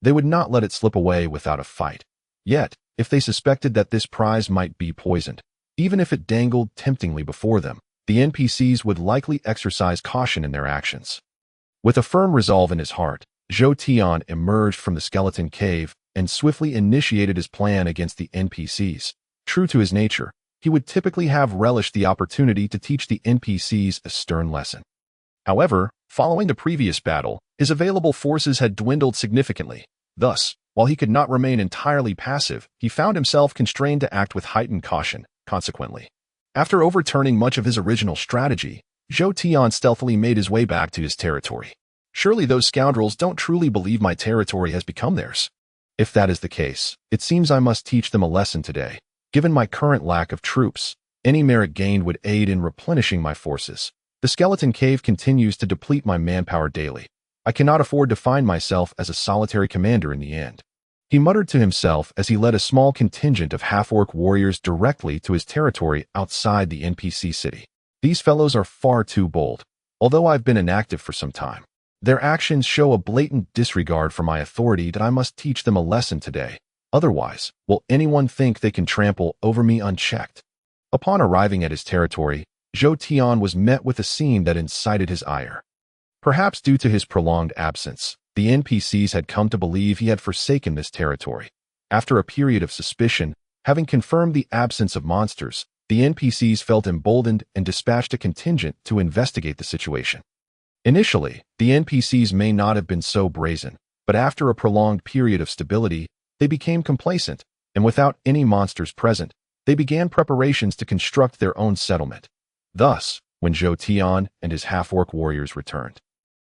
they would not let it slip away without a fight. Yet, if they suspected that this prize might be poisoned, even if it dangled temptingly before them, the NPCs would likely exercise caution in their actions. With a firm resolve in his heart, Zhou Tian emerged from the skeleton cave and swiftly initiated his plan against the NPCs. True to his nature, he would typically have relished the opportunity to teach the NPCs a stern lesson. However, following the previous battle, his available forces had dwindled significantly. Thus, while he could not remain entirely passive, he found himself constrained to act with heightened caution. Consequently, after overturning much of his original strategy, Zhou Tian stealthily made his way back to his territory. Surely those scoundrels don't truly believe my territory has become theirs. If that is the case, it seems I must teach them a lesson today. Given my current lack of troops, any merit gained would aid in replenishing my forces. The skeleton cave continues to deplete my manpower daily. I cannot afford to find myself as a solitary commander in the end. He muttered to himself as he led a small contingent of half-orc warriors directly to his territory outside the NPC city. These fellows are far too bold, although I've been inactive for some time. Their actions show a blatant disregard for my authority that I must teach them a lesson today. Otherwise, will anyone think they can trample over me unchecked? Upon arriving at his territory, Zhou Tian was met with a scene that incited his ire. Perhaps due to his prolonged absence, the NPCs had come to believe he had forsaken this territory. After a period of suspicion, having confirmed the absence of monsters, the NPCs felt emboldened and dispatched a contingent to investigate the situation. Initially, the NPCs may not have been so brazen, but after a prolonged period of stability, they became complacent, and without any monsters present, they began preparations to construct their own settlement. Thus, when Zhou Tian and his half-orc warriors returned,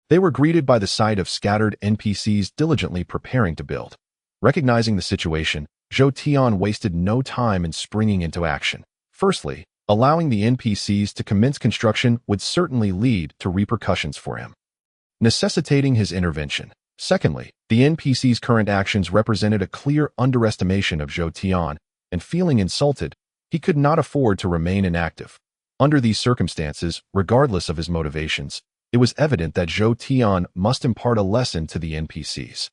they were greeted by the sight of scattered NPCs diligently preparing to build. Recognizing the situation, Zhou Tian wasted no time in springing into action. Firstly, allowing the NPCs to commence construction would certainly lead to repercussions for him, necessitating his intervention. Secondly, the NPC's current actions represented a clear underestimation of Zhou Tian, and feeling insulted, he could not afford to remain inactive. Under these circumstances, regardless of his motivations, it was evident that Zhou Tian must impart a lesson to the NPCs.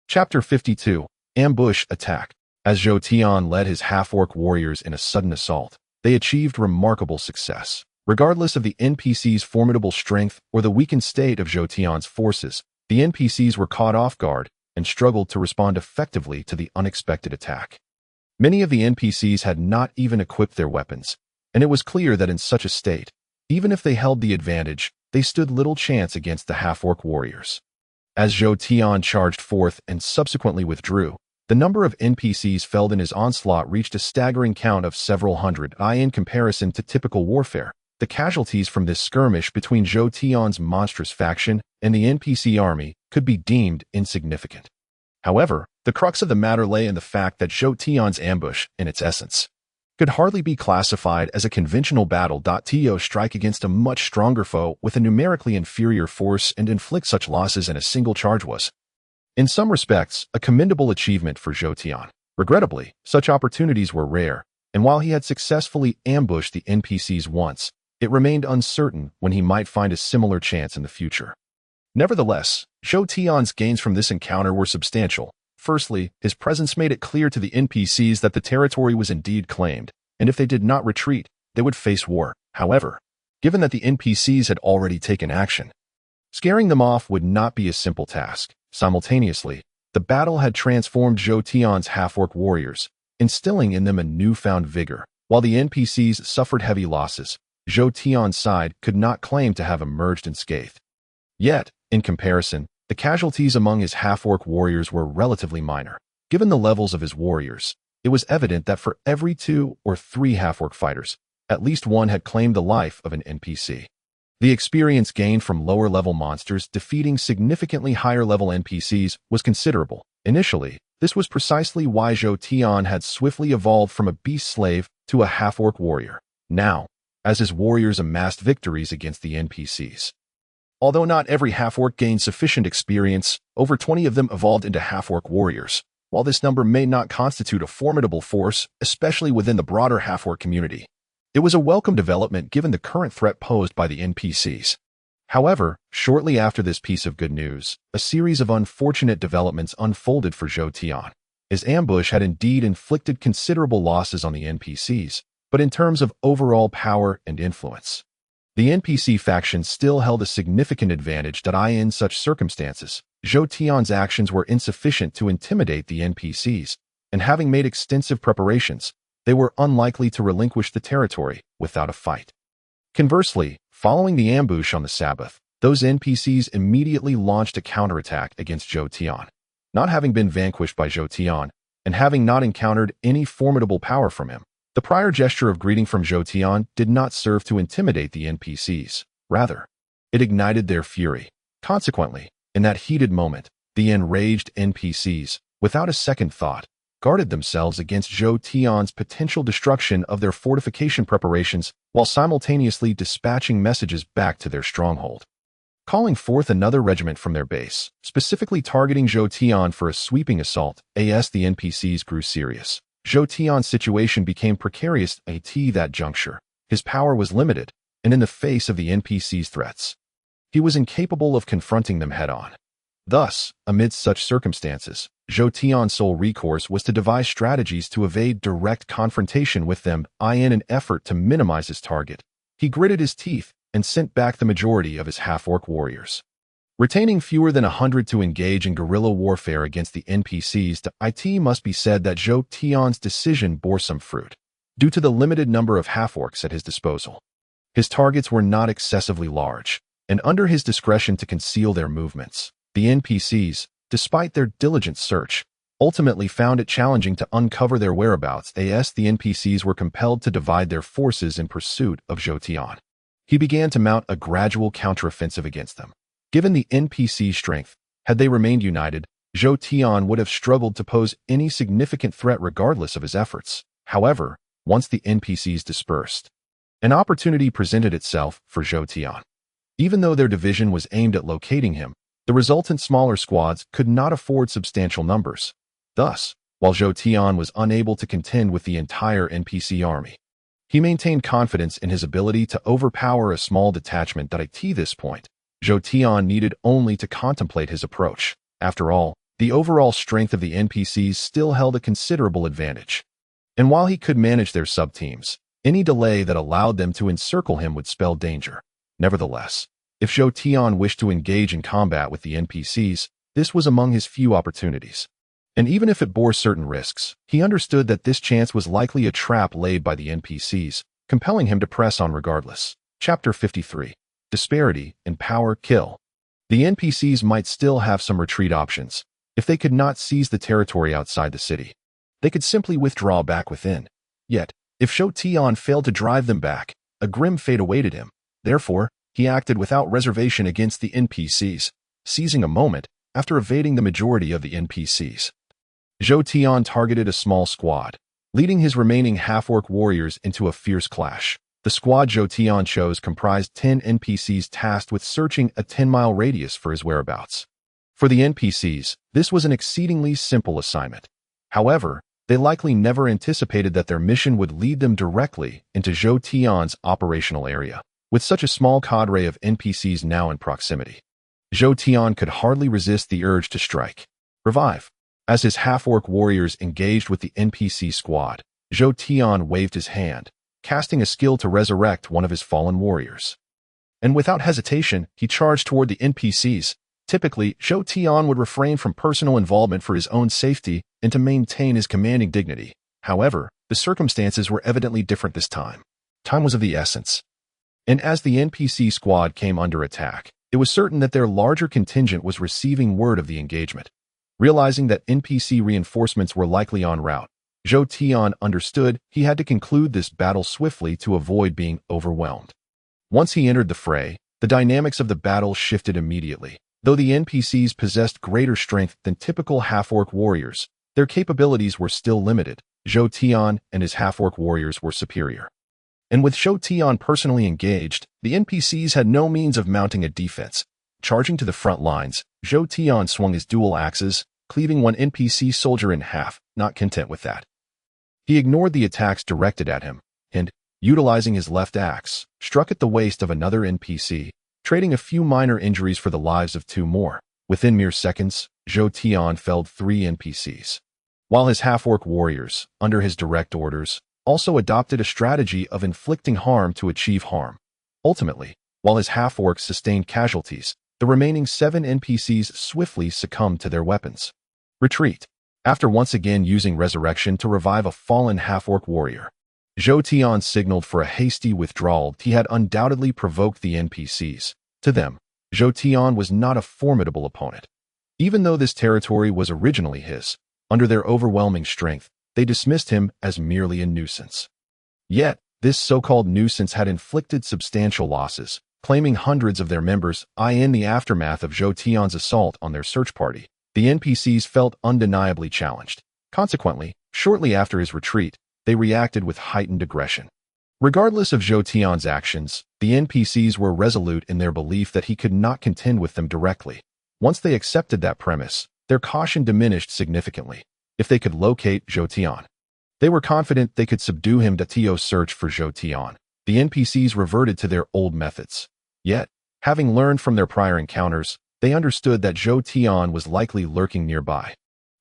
Chapter 52. Ambush Attack. As Zhou Tian led his half-orc warriors in a sudden assault, they achieved remarkable success. Regardless of the NPC's formidable strength or the weakened state of Zhou Tian's forces, the NPCs were caught off guard and struggled to respond effectively to the unexpected attack. Many of the NPCs had not even equipped their weapons, and it was clear that in such a state, even if they held the advantage, they stood little chance against the half-orc warriors. As Zhou Tian charged forth and subsequently withdrew, the number of NPCs felled in his onslaught reached a staggering count of several hundred. In comparison to typical warfare, the casualties from this skirmish between Zhou Tian's monstrous faction and the NPC army could be deemed insignificant. However, the crux of the matter lay in the fact that Zhou Tian's ambush, in its essence, could hardly be classified as a conventional battle. To strike against a much stronger foe with a numerically inferior force and inflict such losses in a single charge was, in some respects, a commendable achievement for Zhou Tian. Regrettably, such opportunities were rare, and while he had successfully ambushed the NPCs once, it remained uncertain when he might find a similar chance in the future. Nevertheless, Zhou Tian's gains from this encounter were substantial. Firstly, his presence made it clear to the NPCs that the territory was indeed claimed, and if they did not retreat, they would face war. However, given that the NPCs had already taken action, Scaring them off would not be a simple task. Simultaneously, the battle had transformed Zhou Tian's half-orc warriors, instilling in them a newfound vigor. While the NPCs suffered heavy losses, Zhou Tian's side could not claim to have emerged unscathed. Yet, in comparison, the casualties among his half-orc warriors were relatively minor. Given the levels of his warriors, it was evident that for every 2 or 3 half-orc fighters, at least one had claimed the life of an NPC. The experience gained from lower-level monsters defeating significantly higher-level NPCs was considerable. Initially, this was precisely why Zhou Tian had swiftly evolved from a beast slave to a half-orc warrior. Now, as his warriors amassed victories against the NPCs. Although not every half-orc gained sufficient experience, over 20 of them evolved into half-orc warriors. While this number may not constitute a formidable force, especially within the broader half-orc community, it was a welcome development given the current threat posed by the NPCs. However, shortly after this piece of good news, a series of unfortunate developments unfolded for Zhou Tian. His ambush had indeed inflicted considerable losses on the NPCs, but in terms of overall power and influence, the NPC faction still held a significant advantage. In such circumstances, Zhou Tian's actions were insufficient to intimidate the NPCs, and having made extensive preparations, they were unlikely to relinquish the territory without a fight. Conversely, following the ambush on the Sabbath, those NPCs immediately launched a counterattack against Zhou Tian. Not having been vanquished by Zhou Tian, and having not encountered any formidable power from him, the prior gesture of greeting from Zhou Tian did not serve to intimidate the NPCs. Rather, it ignited their fury. Consequently, in that heated moment, the enraged NPCs, without a second thought, guarded themselves against Zhou Tian's potential destruction of their fortification preparations while simultaneously dispatching messages back to their stronghold. Calling forth another regiment from their base, specifically targeting Zhou Tian for a sweeping assault, the NPCs grew serious. Zhou Tian's situation became precarious at that juncture. His power was limited, and in the face of the NPC's threats, he was incapable of confronting them head-on. Thus, amidst such circumstances, Zhou Tian's sole recourse was to devise strategies to evade direct confrontation with them. In an effort to minimize his target, he gritted his teeth and sent back the majority of his half-orc warriors. Retaining fewer than 100 to engage in guerrilla warfare against the NPCs, it must be said that Zhou Tian's decision bore some fruit, due to the limited number of half-orcs at his disposal. His targets were not excessively large, and under his discretion to conceal their movements, the NPCs, despite their diligent search, ultimately found it challenging to uncover their whereabouts. The NPCs were compelled to divide their forces in pursuit of Zhou Tian. He began to mount a gradual counteroffensive against them. Given the NPC's strength, had they remained united, Zhou Tian would have struggled to pose any significant threat regardless of his efforts. However, once the NPCs dispersed, an opportunity presented itself for Zhou Tian. Even though their division was aimed at locating him, the resultant smaller squads could not afford substantial numbers. Thus, while Zhou Tian was unable to contend with the entire NPC army, he maintained confidence in his ability to overpower a small detachment. At this point, Zhou Tian needed only to contemplate his approach. After all, the overall strength of the NPCs still held a considerable advantage. And while he could manage their sub-teams, any delay that allowed them to encircle him would spell danger. Nevertheless, if Zhou Tian wished to engage in combat with the NPCs, this was among his few opportunities. And even if it bore certain risks, he understood that this chance was likely a trap laid by the NPCs, compelling him to press on regardless. Chapter 53. Disparity in Power Kill. The NPCs might still have some retreat options. If they could not seize the territory outside the city, they could simply withdraw back within. Yet, if Zhou Tian failed to drive them back, a grim fate awaited him. Therefore, he acted without reservation against the NPCs, seizing a moment after evading the majority of the NPCs. Zhou Tian targeted a small squad, leading his remaining half-orc warriors into a fierce clash. The squad Zhou Tian chose comprised 10 NPCs tasked with searching a 10-mile radius for his whereabouts. For the NPCs, this was an exceedingly simple assignment. However, they likely never anticipated that their mission would lead them directly into Zhou Tian's operational area. With such a small cadre of NPCs now in proximity, Zhou Tian could hardly resist the urge to strike. Revive. As his half-orc warriors engaged with the NPC squad, Zhou Tian waved his hand, casting a skill to resurrect one of his fallen warriors. And without hesitation, he charged toward the NPCs. Typically, Zhou Tian would refrain from personal involvement for his own safety and to maintain his commanding dignity. However, the circumstances were evidently different this time. Time was of the essence. And as the NPC squad came under attack, it was certain that their larger contingent was receiving word of the engagement. Realizing that NPC reinforcements were likely en route, Zhou Tian understood he had to conclude this battle swiftly to avoid being overwhelmed. Once he entered the fray, the dynamics of the battle shifted immediately. Though the NPCs possessed greater strength than typical half-orc warriors, their capabilities were still limited. Zhou Tian and his half-orc warriors were superior. And with Zhou Tian personally engaged, the NPCs had no means of mounting a defense. Charging to the front lines, Zhou Tian swung his dual axes, cleaving one NPC soldier in half. Not content with that, he ignored the attacks directed at him, and, utilizing his left axe, struck at the waist of another NPC, trading a few minor injuries for the lives of two more. Within mere seconds, Zhou Tian felled 3 NPCs. While his half-orc warriors, under his direct orders, also adopted a strategy of inflicting harm to achieve harm. Ultimately, while his half-orcs sustained casualties, the remaining 7 NPCs swiftly succumbed to their weapons. Retreat. After once again using resurrection to revive a fallen half-orc warrior, Zhou Tian signaled for a hasty withdrawal. He had undoubtedly provoked the NPCs. To them, Zhou Tian was not a formidable opponent. Even though this territory was originally his, under their overwhelming strength, they dismissed him as merely a nuisance. Yet, this so-called nuisance had inflicted substantial losses, claiming hundreds of their members. In the aftermath of Zhou Tian's assault on their search party, the NPCs felt undeniably challenged. Consequently, shortly after his retreat, they reacted with heightened aggression. Regardless of Zhou Tian's actions, the NPCs were resolute in their belief that he could not contend with them directly. Once they accepted that premise, their caution diminished significantly. If they could locate Zhou Tian, they were confident they could subdue him. To search for Zhou Tian, the NPCs reverted to their old methods. Yet, having learned from their prior encounters, they understood that Zhou Tian was likely lurking nearby,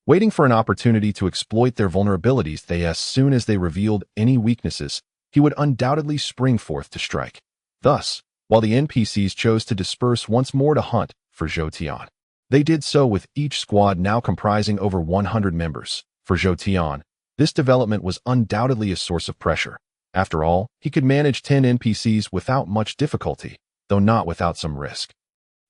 waiting for an opportunity to exploit their vulnerabilities. As soon as they revealed any weaknesses, he would undoubtedly spring forth to strike. Thus, while the NPCs chose to disperse once more to hunt for Zhou Tian, they did so with each squad now comprising over 100 members. For Zhou Tian, this development was undoubtedly a source of pressure. After all, he could manage 10 NPCs without much difficulty, though not without some risk.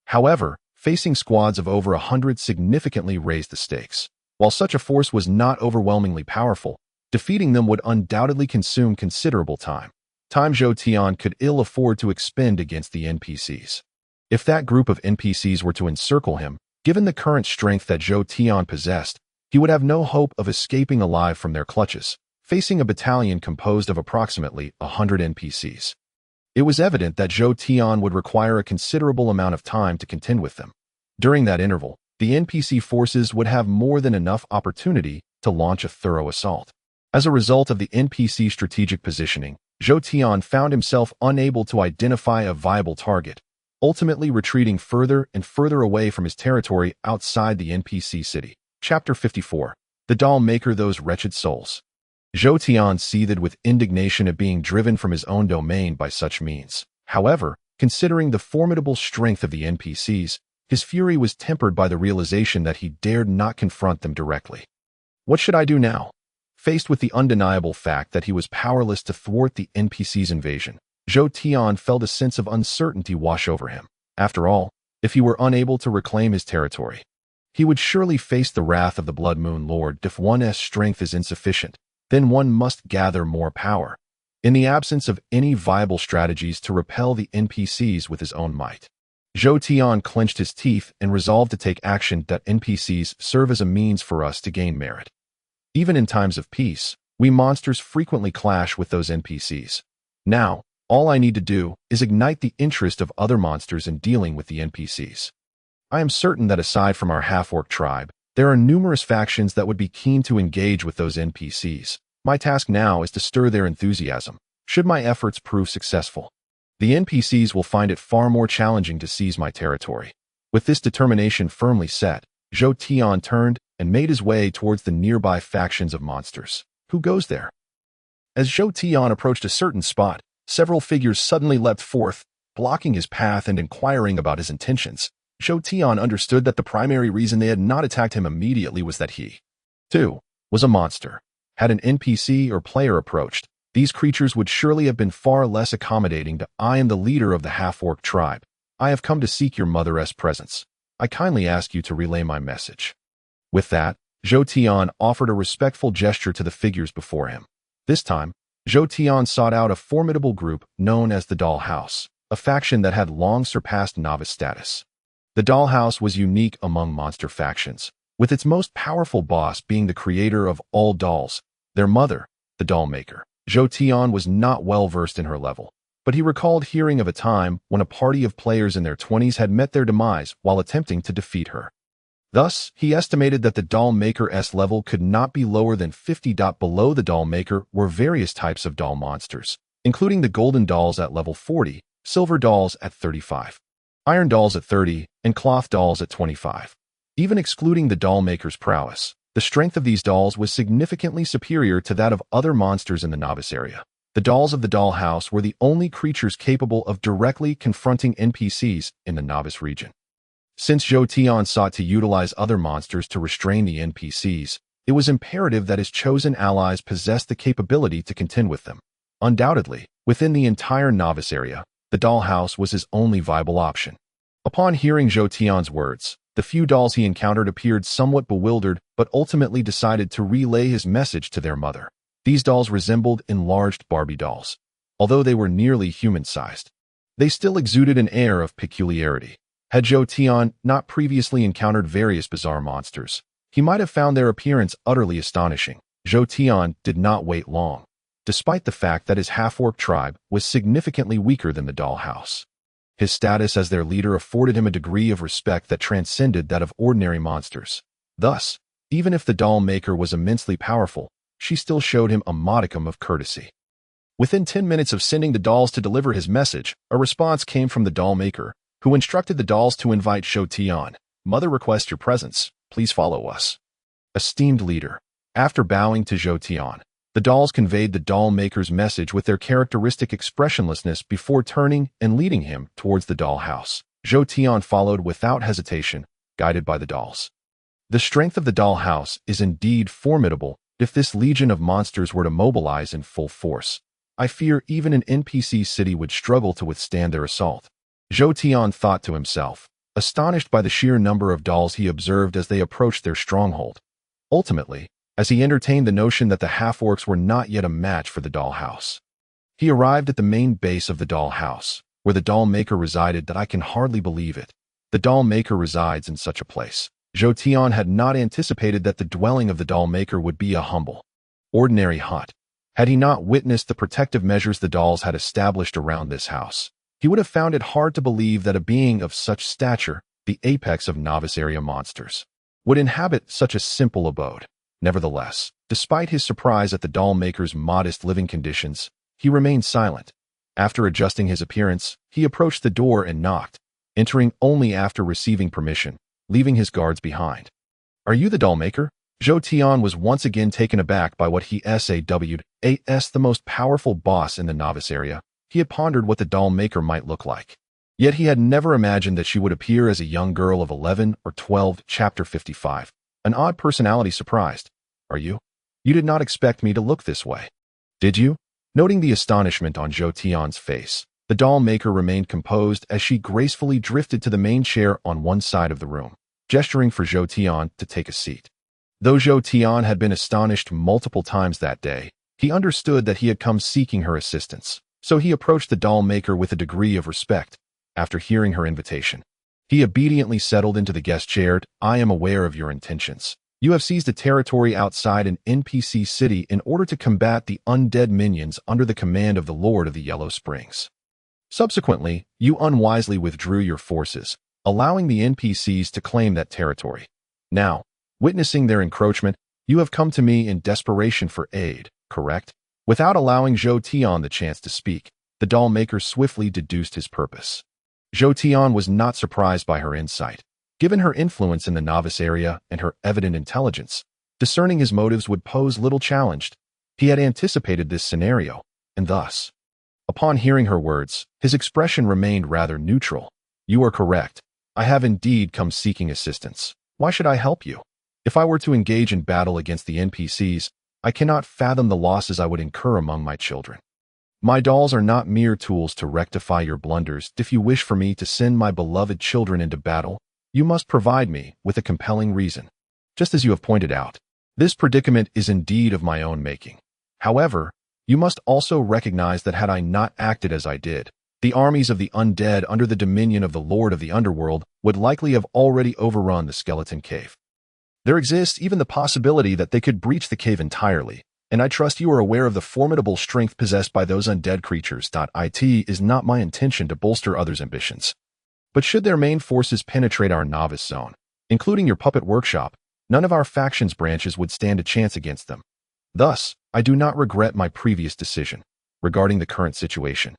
However, facing squads of over 100 significantly raised the stakes. While such a force was not overwhelmingly powerful, defeating them would undoubtedly consume considerable time. Time Zhou Tian could ill afford to expend against the NPCs. If that group of NPCs were to encircle him, given the current strength that Zhou Tian possessed, he would have no hope of escaping alive from their clutches, facing a battalion composed of approximately 100 NPCs. It was evident that Zhou Tian would require a considerable amount of time to contend with them. During that interval, the NPC forces would have more than enough opportunity to launch a thorough assault. As a result of the NPC strategic positioning, Zhou Tian found himself unable to identify a viable target, ultimately retreating further and further away from his territory outside the NPC city. Chapter 54. The Doll Maker. Those wretched souls. Zhou Tian seethed with indignation at being driven from his own domain by such means. However, considering the formidable strength of the NPCs, his fury was tempered by the realization that he dared not confront them directly. What should I do now? Faced with the undeniable fact that he was powerless to thwart the NPC's invasion, Zhou Tian felt a sense of uncertainty wash over him. After all, if he were unable to reclaim his territory, he would surely face the wrath of the Blood Moon Lord. If one's strength is insufficient, then one must gather more power, in the absence of any viable strategies to repel the NPCs with his own might. Zhou Tian clenched his teeth and resolved to take action. NPCs serve as a means for us to gain merit. Even in times of peace, we monsters frequently clash with those NPCs. Now, all I need to do is ignite the interest of other monsters in dealing with the NPCs. I am certain that aside from our half-orc tribe, there are numerous factions that would be keen to engage with those NPCs. My task now is to stir their enthusiasm, should my efforts prove successful. The NPCs will find it far more challenging to seize my territory. With this determination firmly set, Zhou Tian turned and made his way towards the nearby factions of monsters. Who goes there? As Zhou Tian approached a certain spot, several figures suddenly leapt forth, blocking his path and inquiring about his intentions. Zhou Tian understood that the primary reason they had not attacked him immediately was that he, too, was a monster. Had an NPC or player approached, these creatures would surely have been far less accommodating to I am the leader of the half-orc tribe. I have come to seek your mother's presence. I kindly ask you to relay my message. With that, Zhou Tian offered a respectful gesture to the figures before him. This time, Zhou Tian sought out a formidable group known as the Doll House, a faction that had long surpassed novice status. The Doll House was unique among monster factions, with its most powerful boss being the creator of all dolls, their mother, the Doll Maker. Zhou Tian was not well versed in her level, but he recalled hearing of a time when a party of players in their 20s had met their demise while attempting to defeat her. Thus, he estimated that the Doll Maker's level could not be lower than 50. Below the Doll Maker were various types of doll monsters, including the golden dolls at level 40, silver dolls at 35, iron dolls at 30, and cloth dolls at 25. Even excluding the Doll Maker's prowess, the strength of these dolls was significantly superior to that of other monsters in the novice area. The dolls of the Doll House were the only creatures capable of directly confronting NPCs in the novice region. Since Zhou Tian sought to utilize other monsters to restrain the NPCs, it was imperative that his chosen allies possessed the capability to contend with them. Undoubtedly, within the entire novice area, the Doll House was his only viable option. Upon hearing Zhou Tian's words, the few dolls he encountered appeared somewhat bewildered but ultimately decided to relay his message to their mother. These dolls resembled enlarged Barbie dolls. Although they were nearly human-sized, they still exuded an air of peculiarity. Had Zhou Tian not previously encountered various bizarre monsters, he might have found their appearance utterly astonishing. Zhou Tian did not wait long, despite the fact that his half-orc tribe was significantly weaker than the Doll House. His status as their leader afforded him a degree of respect that transcended that of ordinary monsters. Thus, even if the Doll Maker was immensely powerful, she still showed him a modicum of courtesy. Within 10 minutes of sending the dolls to deliver his message, a response came from the Doll Maker, who instructed the dolls to invite Zhou Tian. Mother requests your presence. Please follow us. Esteemed leader. After bowing to Zhou Tian, the dolls conveyed the Doll Maker's message with their characteristic expressionlessness before turning and leading him towards the Doll House. Zhou Tian followed without hesitation, guided by the dolls. The strength of the Doll House is indeed formidable. If this legion of monsters were to mobilize in full force, I fear even an NPC city would struggle to withstand their assault. Zhou Tian thought to himself, astonished by the sheer number of dolls he observed as they approached their stronghold. Ultimately, as he entertained the notion that the half-orcs were not yet a match for the Doll House, he arrived at the main base of the Doll House, where the Doll Maker resided. That I can hardly believe it. The Doll Maker resides in such a place. Zhou Tian had not anticipated that the dwelling of the Doll Maker would be a humble, ordinary hut. Had he not witnessed the protective measures the dolls had established around this house, he would have found it hard to believe that a being of such stature, the apex of novice area monsters, would inhabit such a simple abode. Nevertheless, despite his surprise at the Doll Maker's modest living conditions, he remained silent. After adjusting his appearance, he approached the door and knocked, entering only after receiving permission, leaving his guards behind. Are you the Doll Maker? Zhou Tian was once again taken aback by what he sawed as the most powerful boss in the novice area. He had pondered what the Doll Maker might look like. Yet he had never imagined that she would appear as a young girl of 11 or 12. Chapter 55. An odd personality surprised. Are you? You did not expect me to look this way, did you? Noting the astonishment on Zhou Tian's face, the Doll Maker remained composed as she gracefully drifted to the main chair on one side of the room, gesturing for Zhou Tian to take a seat. Though Zhou Tian had been astonished multiple times that day, he understood that he had come seeking her assistance, so he approached the Doll Maker with a degree of respect. After hearing her invitation, he obediently settled into the guest chair. I am aware of your intentions. You have seized a territory outside an NPC city in order to combat the undead minions under the command of the Lord of the Yellow Springs. Subsequently, you unwisely withdrew your forces, allowing the NPCs to claim that territory. Now, witnessing their encroachment, you have come to me in desperation for aid, correct? Without allowing Zhou Tian the chance to speak, the Doll Maker swiftly deduced his purpose. Zhou Tian was not surprised by her insight. Given her influence in the novice area and her evident intelligence, discerning his motives would pose little challenge. He had anticipated this scenario, and thus, Upon hearing her words, his expression remained rather neutral. You are correct. I have indeed come seeking assistance. Why should I help you? If I were to engage in battle against the NPCs, I cannot fathom the losses I would incur among my children. My dolls are not mere tools to rectify your blunders. If you wish for me to send my beloved children into battle, you must provide me with a compelling reason. Just as you have pointed out, this predicament is indeed of my own making. However, you must also recognize that had I not acted as I did, the armies of the undead under the dominion of the Lord of the Underworld would likely have already overrun the skeleton cave. There exists even the possibility that they could breach the cave entirely, and I trust you are aware of the formidable strength possessed by those undead creatures. It is not my intention to bolster others' ambitions. But should their main forces penetrate our novice zone, including your puppet workshop, none of our faction's branches would stand a chance against them. Thus, I do not regret my previous decision regarding the current situation.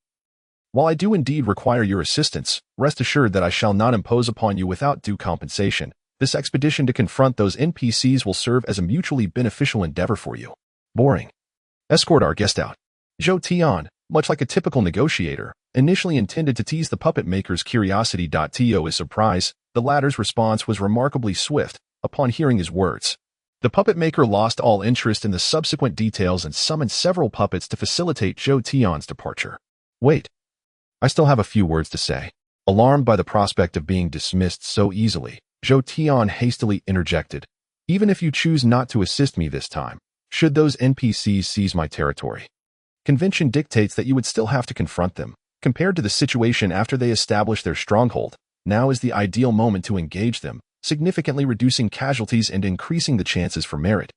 While I do indeed require your assistance, rest assured that I shall not impose upon you without due compensation. This expedition to confront those NPCs will serve as a mutually beneficial endeavor for you. Boring. Escort our guest out. Zhou Tian, much like a typical negotiator, initially intended to tease the puppet maker's curiosity. To his surprise, the latter's response was remarkably swift upon hearing his words. The puppet maker lost all interest in the subsequent details and summoned several puppets to facilitate Zhou Tian's departure. Wait. I still have a few words to say. Alarmed by the prospect of being dismissed so easily, Zhou Tian hastily interjected. Even if you choose not to assist me this time, should those NPCs seize my territory, convention dictates that you would still have to confront them. Compared to the situation after they establish their stronghold, now is the ideal moment to engage them, significantly reducing casualties and increasing the chances for merit.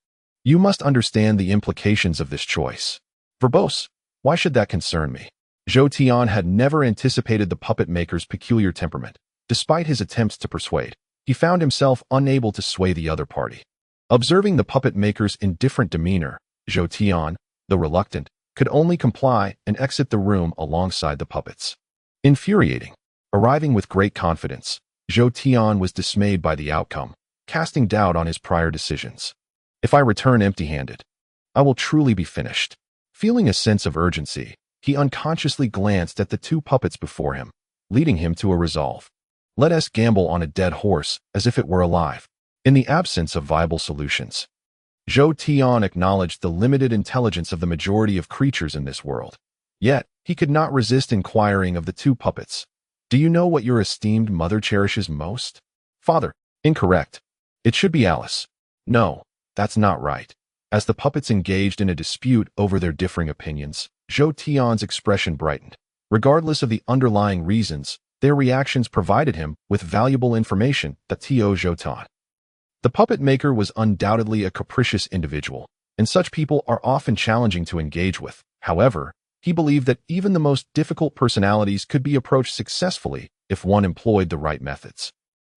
You must understand the implications of this choice. Verbose, why should that concern me? Zhou Tian had never anticipated the puppet maker's peculiar temperament. Despite his attempts to persuade, he found himself unable to sway the other party. Observing the puppet maker's indifferent demeanor, Zhou Tian, though reluctant, could only comply and exit the room alongside the puppets. Infuriating. Arriving with great confidence, Zhou Tian was dismayed by the outcome, casting doubt on his prior decisions. If I return empty-handed, I will truly be finished. Feeling a sense of urgency, he unconsciously glanced at the two puppets before him, leading him to a resolve. Let us gamble on a dead horse as if it were alive. In the absence of viable solutions, Zhou Tian acknowledged the limited intelligence of the majority of creatures in this world. Yet, he could not resist inquiring of the two puppets. Do you know what your esteemed mother cherishes most? Father. Incorrect. It should be Alice. No, that's not right. As the puppets engaged in a dispute over their differing opinions, Zhou Tian's expression brightened. Regardless of the underlying reasons, their reactions provided him with valuable information. Zhou Tian. The puppet maker was undoubtedly a capricious individual, and such people are often challenging to engage with. However, he believed that even the most difficult personalities could be approached successfully if one employed the right methods.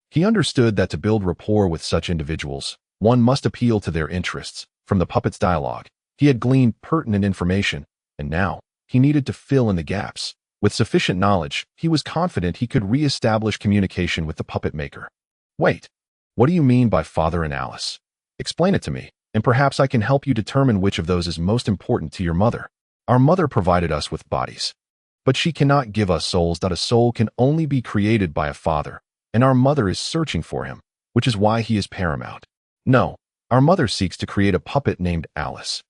He understood that to build rapport with such individuals, one must appeal to their interests. From the puppet's dialogue, he had gleaned pertinent information, and now he needed to fill in the gaps. With sufficient knowledge, he was confident he could re-establish communication with the puppet maker. Wait. What do you mean by Father and Alice? Explain it to me, and perhaps I can help you determine which of those is most important to your mother. Our mother provided us with bodies, but she cannot give us souls. A soul can only be created by a father, and our mother is searching for him, which is why he is paramount. No, our mother seeks to create a puppet named Alice.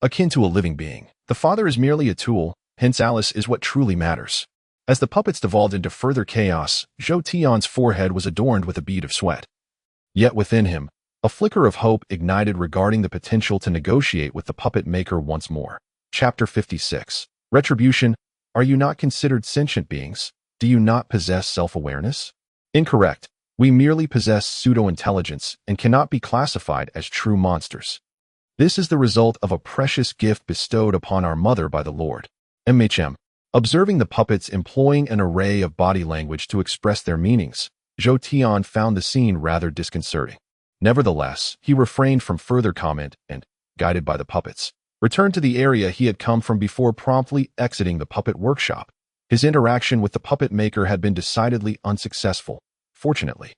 Akin to a living being, the father is merely a tool, hence Alice is what truly matters. As the puppets devolved into further chaos, Zhou Tian's forehead was adorned with a bead of sweat. Yet within him, a flicker of hope ignited regarding the potential to negotiate with the puppet maker once more. Chapter 56. Retribution. Are you not considered sentient beings? Do you not possess self-awareness? Incorrect. We merely possess pseudo-intelligence and cannot be classified as true monsters. This is the result of a precious gift bestowed upon our mother by the Lord. MHM. Observing the puppets employing an array of body language to express their meanings, Zhou Tian found the scene rather disconcerting. Nevertheless, he refrained from further comment and, guided by the puppets, returned to the area he had come from before promptly exiting the puppet workshop. His interaction with the puppet maker had been decidedly unsuccessful. Fortunately,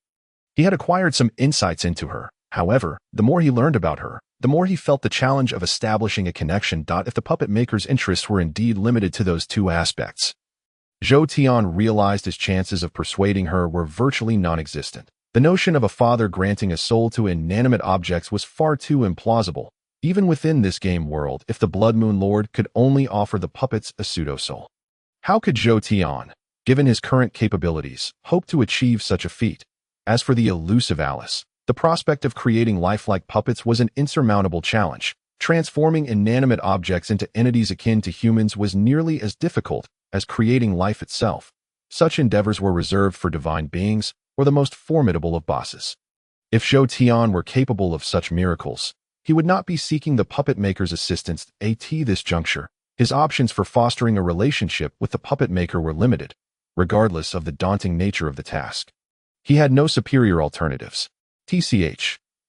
he had acquired some insights into her. However, the more he learned about her, the more he felt the challenge of establishing a connection. If the puppet maker's interests were indeed limited to those two aspects, Zhou Tian realized his chances of persuading her were virtually non-existent. The notion of a father granting a soul to inanimate objects was far too implausible. Even within this game world, if the Blood Moon Lord could only offer the puppets a pseudo-soul, how could Zhou Tian, given his current capabilities, hope to achieve such a feat? As for the elusive Alice, the prospect of creating lifelike puppets was an insurmountable challenge. Transforming inanimate objects into entities akin to humans was nearly as difficult as creating life itself. Such endeavors were reserved for divine beings or the most formidable of bosses. If Zhou Tian were capable of such miracles, he would not be seeking the puppet maker's assistance at this juncture. His options for fostering a relationship with the puppet maker were limited, regardless of the daunting nature of the task. He had no superior alternatives.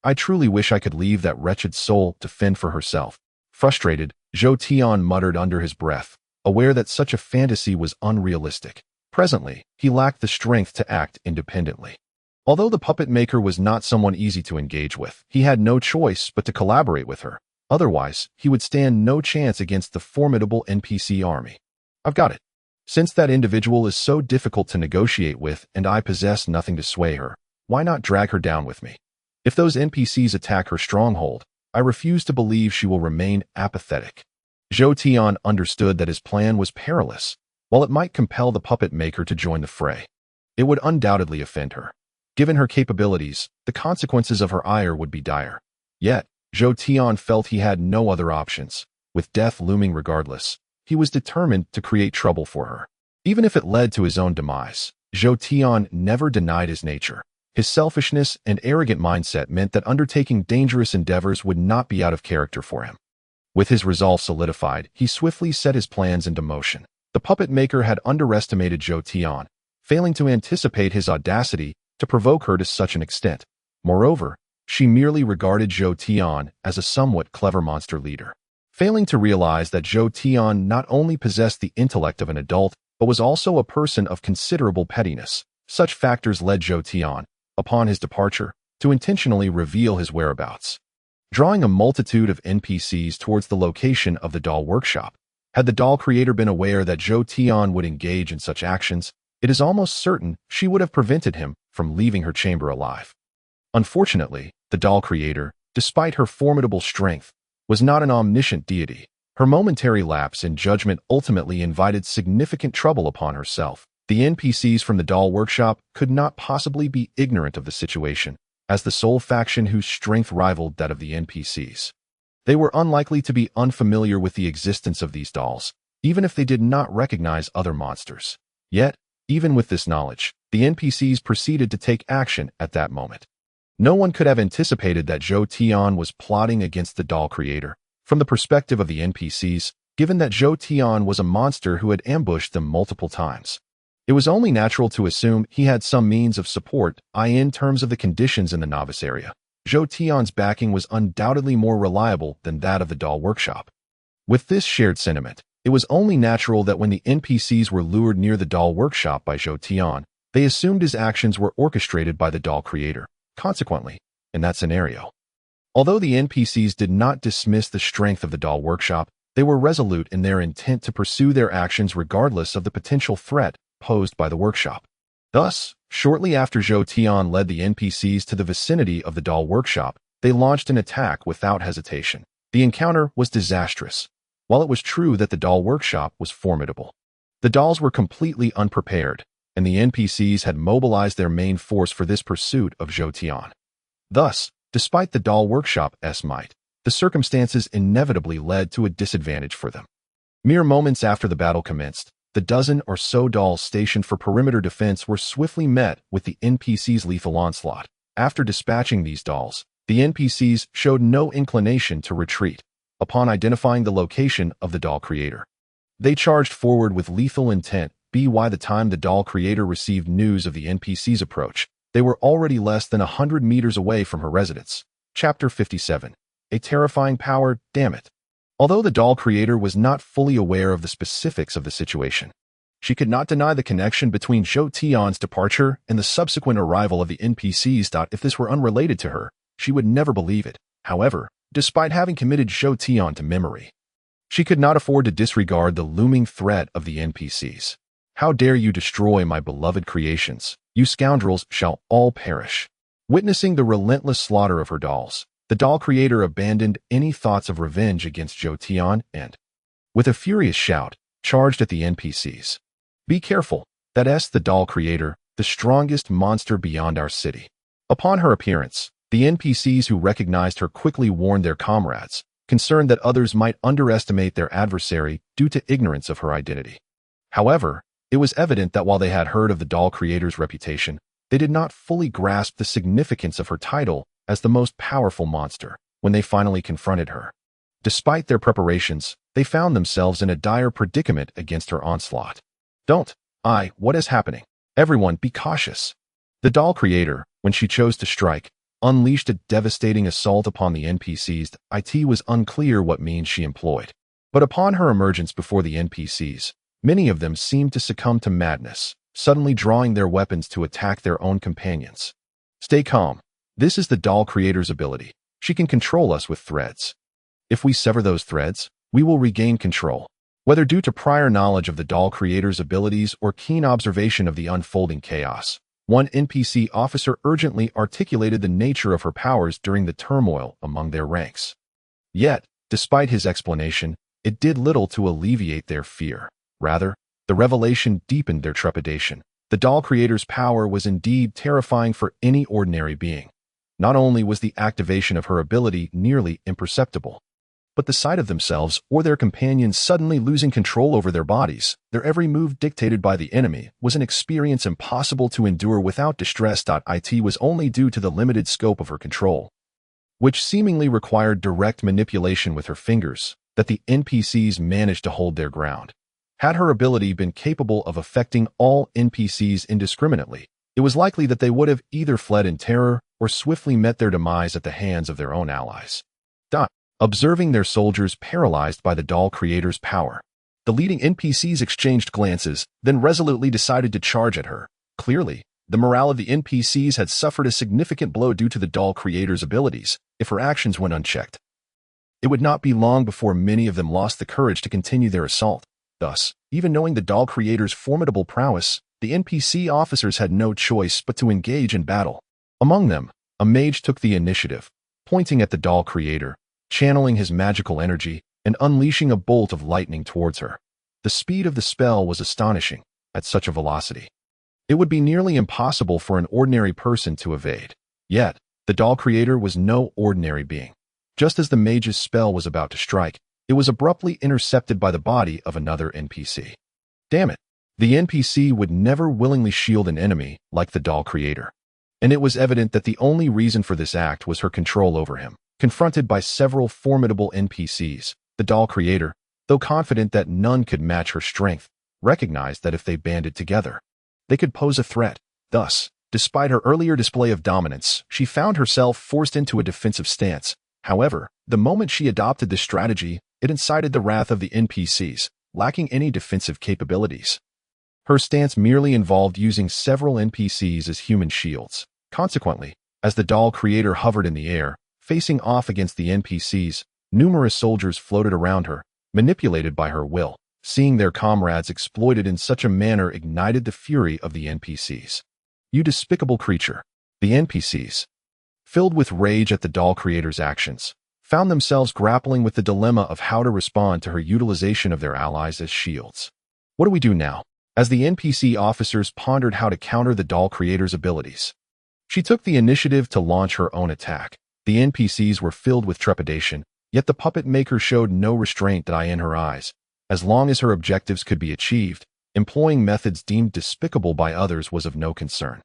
I truly wish I could leave that wretched soul to fend for herself. Frustrated, Zhou Tian muttered under his breath, aware that such a fantasy was unrealistic. Presently, he lacked the strength to act independently. Although the puppet maker was not someone easy to engage with, he had no choice but to collaborate with her. Otherwise, he would stand no chance against the formidable NPC army. I've got it. Since that individual is so difficult to negotiate with and I possess nothing to sway her, why not drag her down with me? If those NPCs attack her stronghold, I refuse to believe she will remain apathetic. Zhou Tian understood that his plan was perilous. While it might compel the puppet maker to join the fray, it would undoubtedly offend her. Given her capabilities, the consequences of her ire would be dire. Yet, Zhou Tian felt he had no other options. With death looming regardless, he was determined to create trouble for her. Even if it led to his own demise, Zhou Tian never denied his nature. His selfishness and arrogant mindset meant that undertaking dangerous endeavors would not be out of character for him. With his resolve solidified, he swiftly set his plans into motion. The puppet maker had underestimated Zhou Tian, failing to anticipate his audacity to provoke her to such an extent. Moreover, she merely regarded Zhou Tian as a somewhat clever monster leader, failing to realize that Zhou Tian not only possessed the intellect of an adult, but was also a person of considerable pettiness. Such factors led Zhou Tian, upon his departure, to intentionally reveal his whereabouts, drawing a multitude of NPCs towards the location of the doll workshop. Had the doll creator been aware that Zhou Tian would engage in such actions, it is almost certain she would have prevented him from leaving her chamber alive. Unfortunately, the doll creator, despite her formidable strength, was not an omniscient deity. Her momentary lapse in judgment ultimately invited significant trouble upon herself. The NPCs from the doll workshop could not possibly be ignorant of the situation, as the sole faction whose strength rivaled that of the NPCs. They were unlikely to be unfamiliar with the existence of these dolls, even if they did not recognize other monsters. Yet, even with this knowledge, the NPCs proceeded to take action at that moment. No one could have anticipated that Zhou Tian was plotting against the doll creator. From the perspective of the NPCs, given that Zhou Tian was a monster who had ambushed them multiple times, it was only natural to assume he had some means of support, in terms of the conditions in the novice area. Zhou Tian's backing was undoubtedly more reliable than that of the doll workshop. With this shared sentiment, it was only natural that when the NPCs were lured near the doll workshop by Zhou Tian, they assumed his actions were orchestrated by the doll creator. Consequently, in that scenario, although the NPCs did not dismiss the strength of the doll workshop, they were resolute in their intent to pursue their actions regardless of the potential threat posed by the workshop. Thus, shortly after Zhou Tian led the NPCs to the vicinity of the doll workshop, they launched an attack without hesitation. The encounter was disastrous. While it was true that the doll workshop was formidable, the dolls were completely unprepared, and the NPCs had mobilized their main force for this pursuit of Zhou Tian. Thus, despite the doll workshop's might, the circumstances inevitably led to a disadvantage for them. Mere moments after the battle commenced, the dozen or so dolls stationed for perimeter defense were swiftly met with the NPCs' lethal onslaught. After dispatching these dolls, the NPCs showed no inclination to retreat. Upon identifying the location of the doll creator, they charged forward with lethal intent. By the time the doll creator received news of the NPC's approach, they were already less than 100 meters away from her residence. Chapter 57. A terrifying power, damn it. Although the doll creator was not fully aware of the specifics of the situation, she could not deny the connection between Zhou Tian's departure and the subsequent arrival of the NPCs. If this were unrelated to her, she would never believe it. However, despite having committed Zhou Tian to memory, she could not afford to disregard the looming threat of the NPCs. How dare you destroy my beloved creations? You scoundrels shall all perish. Witnessing the relentless slaughter of her dolls, the doll creator abandoned any thoughts of revenge against Zhou Tian and, with a furious shout, charged at the NPCs. Be careful, that's the doll creator, the strongest monster beyond our city. Upon her appearance, the NPCs who recognized her quickly warned their comrades, concerned that others might underestimate their adversary due to ignorance of her identity. However, it was evident that while they had heard of the doll creator's reputation, they did not fully grasp the significance of her title as the most powerful monster when they finally confronted her. Despite their preparations, they found themselves in a dire predicament against her onslaught. What is happening? Everyone, be cautious. The doll creator, when she chose to strike, unleashed a devastating assault upon the NPCs. It was unclear what means she employed. But upon her emergence before the NPCs, many of them seemed to succumb to madness, suddenly drawing their weapons to attack their own companions. Stay calm. This is the doll creator's ability. She can control us with threads. If we sever those threads, we will regain control. Whether due to prior knowledge of the doll creator's abilities or keen observation of the unfolding chaos, one NPC officer urgently articulated the nature of her powers during the turmoil among their ranks. Yet, despite his explanation, it did little to alleviate their fear. Rather, the revelation deepened their trepidation. The doll creator's power was indeed terrifying for any ordinary being. Not only was the activation of her ability nearly imperceptible, but the sight of themselves or their companions suddenly losing control over their bodies, their every move dictated by the enemy, was an experience impossible to endure without distress. It was only due to the limited scope of her control, which seemingly required direct manipulation with her fingers, that the NPCs managed to hold their ground. Had her ability been capable of affecting all NPCs indiscriminately, it was likely that they would have either fled in terror or swiftly met their demise at the hands of their own allies. Observing their soldiers paralyzed by the doll creator's power, the leading NPCs exchanged glances, then resolutely decided to charge at her. Clearly, the morale of the NPCs had suffered a significant blow due to the doll creator's abilities. If her actions went unchecked, it would not be long before many of them lost the courage to continue their assault. Thus, even knowing the doll creator's formidable prowess, the NPC officers had no choice but to engage in battle. Among them, a mage took the initiative, pointing at the doll creator, channeling his magical energy, and unleashing a bolt of lightning towards her. The speed of the spell was astonishing. At such a velocity, it would be nearly impossible for an ordinary person to evade. Yet, the doll creator was no ordinary being. Just as the mage's spell was about to strike, it was abruptly intercepted by the body of another NPC. Damn it! The NPC would never willingly shield an enemy like the doll creator. And it was evident that the only reason for this act was her control over him. Confronted by several formidable NPCs, the doll creator, though confident that none could match her strength, recognized that if they banded together, they could pose a threat. Thus, despite her earlier display of dominance, she found herself forced into a defensive stance. However, the moment she adopted this strategy, it incited the wrath of the NPCs, lacking any defensive capabilities. Her stance merely involved using several NPCs as human shields. Consequently, as the doll creator hovered in the air, facing off against the NPCs, numerous soldiers floated around her, manipulated by her will. Seeing their comrades exploited in such a manner ignited the fury of the NPCs. You despicable creature! The NPCs, filled with rage at the doll creator's actions, found themselves grappling with the dilemma of how to respond to her utilization of their allies as shields. What do we do now? As the NPC officers pondered how to counter the doll creator's abilities, she took the initiative to launch her own attack. The NPCs were filled with trepidation, yet the puppet maker showed no restraint in her eyes. As long as her objectives could be achieved, employing methods deemed despicable by others was of no concern.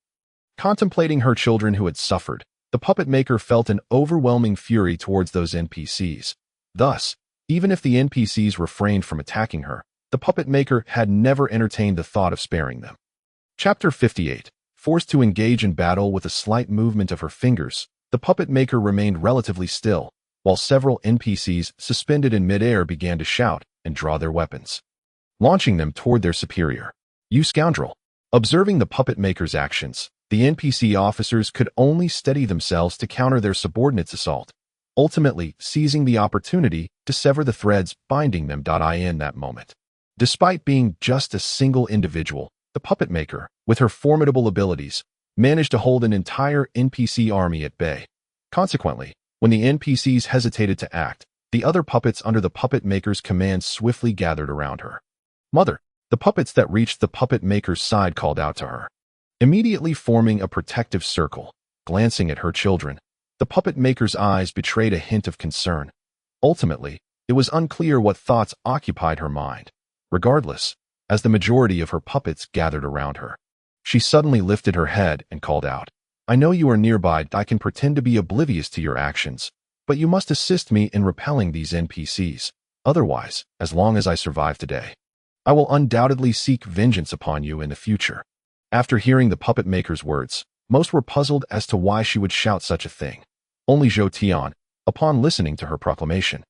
Contemplating her children who had suffered, the puppet maker felt an overwhelming fury towards those NPCs. Thus, even if the NPCs refrained from attacking her, the puppet maker had never entertained the thought of sparing them. Chapter 58. Forced to engage in battle with a slight movement of her fingers, the puppet maker remained relatively still, while several NPCs suspended in midair began to shout and draw their weapons, launching them toward their superior. You scoundrel! Observing the puppet maker's actions, The NPC officers could only steady themselves to counter their subordinates' assault, ultimately seizing the opportunity to sever the threads binding them. In that moment, despite being just a single individual, the puppet maker, with her formidable abilities, managed to hold an entire NPC army at bay. Consequently, when the NPCs hesitated to act, the other puppets under the puppet maker's command swiftly gathered around her. "Mother!" The puppets that reached the puppet maker's side called out to her, immediately forming a protective circle. Glancing at her children, the puppet maker's eyes betrayed a hint of concern. Ultimately, it was unclear what thoughts occupied her mind. Regardless, as the majority of her puppets gathered around her, she suddenly lifted her head and called out, "I know you are nearby. I can pretend to be oblivious to your actions, but you must assist me in repelling these NPCs. Otherwise, as long as I survive today, I will undoubtedly seek vengeance upon you in the future." After hearing the puppet maker's words, most were puzzled as to why she would shout such a thing. Only Zhou Tian, upon listening to her proclamation,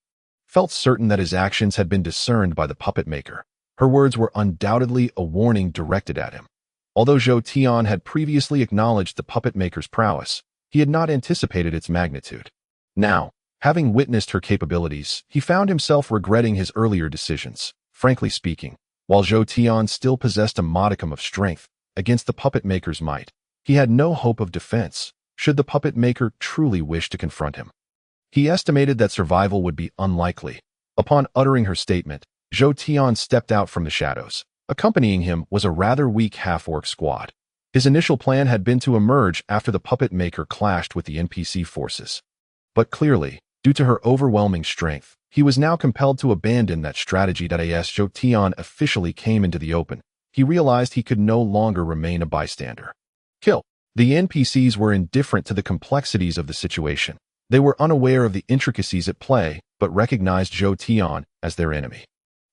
felt certain that his actions had been discerned by the puppet maker. Her words were undoubtedly a warning directed at him. Although Zhou Tian had previously acknowledged the puppet maker's prowess, he had not anticipated its magnitude. Now, having witnessed her capabilities, he found himself regretting his earlier decisions. Frankly speaking, while Zhou Tian still possessed a modicum of strength against the puppet maker's might, he had no hope of defense should the puppet maker truly wish to confront him. He estimated that survival would be unlikely. Upon uttering her statement, Zhou Tian stepped out from the shadows. Accompanying him was a rather weak half-orc squad. His initial plan had been to emerge after the puppet maker clashed with the NPC forces. But clearly, due to her overwhelming strength, he was now compelled to abandon that strategy. As Zhou Tian officially came into the open, he realized he could no longer remain a bystander. Kill. The NPCs were indifferent to the complexities of the situation. They were unaware of the intricacies at play, but recognized Zhou Tian as their enemy.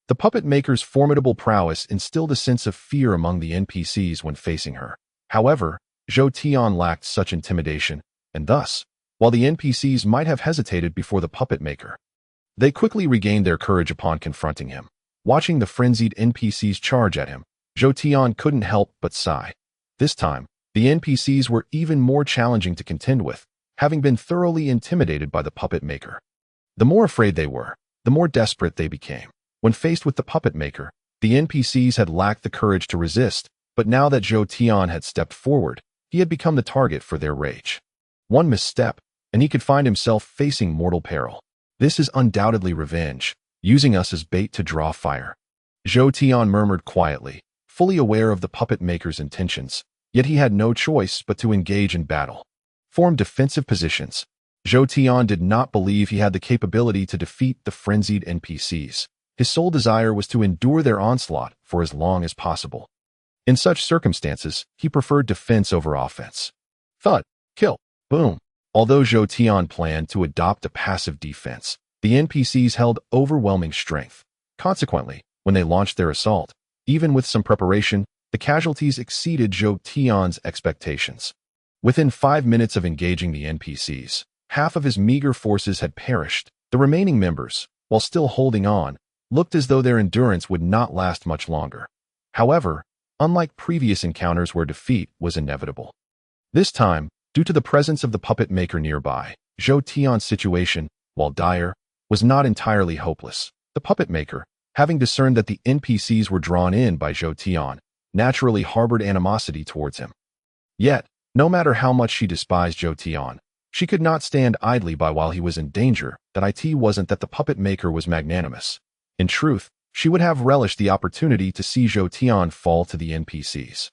The puppet maker's formidable prowess instilled a sense of fear among the NPCs when facing her. However, Zhou Tian lacked such intimidation, and thus, while the NPCs might have hesitated before the puppet maker, they quickly regained their courage upon confronting him. Watching the frenzied NPCs charge at him, Zhou Tian couldn't help but sigh. This time, the NPCs were even more challenging to contend with, having been thoroughly intimidated by the puppet maker. The more afraid they were, the more desperate they became. When faced with the puppet maker, the NPCs had lacked the courage to resist, but now that Zhou Tian had stepped forward, he had become the target for their rage. One misstep, and he could find himself facing mortal peril. "This is undoubtedly revenge, using us as bait to draw fire," Zhou Tian murmured quietly, fully aware of the puppet maker's intentions, yet he had no choice but to engage in battle. Form defensive positions. Zhou Tian did not believe he had the capability to defeat the frenzied NPCs. His sole desire was to endure their onslaught for as long as possible. In such circumstances, he preferred defense over offense. Thud, kill, boom. Although Zhou Tian planned to adopt a passive defense, the NPCs held overwhelming strength. Consequently, when they launched their assault, even with some preparation, the casualties exceeded Zhou Tian's expectations. Within 5 minutes of engaging the NPCs, half of his meager forces had perished. The remaining members, while still holding on, looked as though their endurance would not last much longer. However, unlike previous encounters where defeat was inevitable, this time, due to the presence of the puppet maker nearby, Zhou Tian's situation, while dire, was not entirely hopeless. The puppet maker, having discerned that the NPCs were drawn in by Zhou Tian, naturally harbored animosity towards him. Yet, no matter how much she despised Zhou Tian, she could not stand idly by while he was in danger. It wasn't that the puppet maker was magnanimous. In truth, she would have relished the opportunity to see Zhou Tian fall to the NPCs.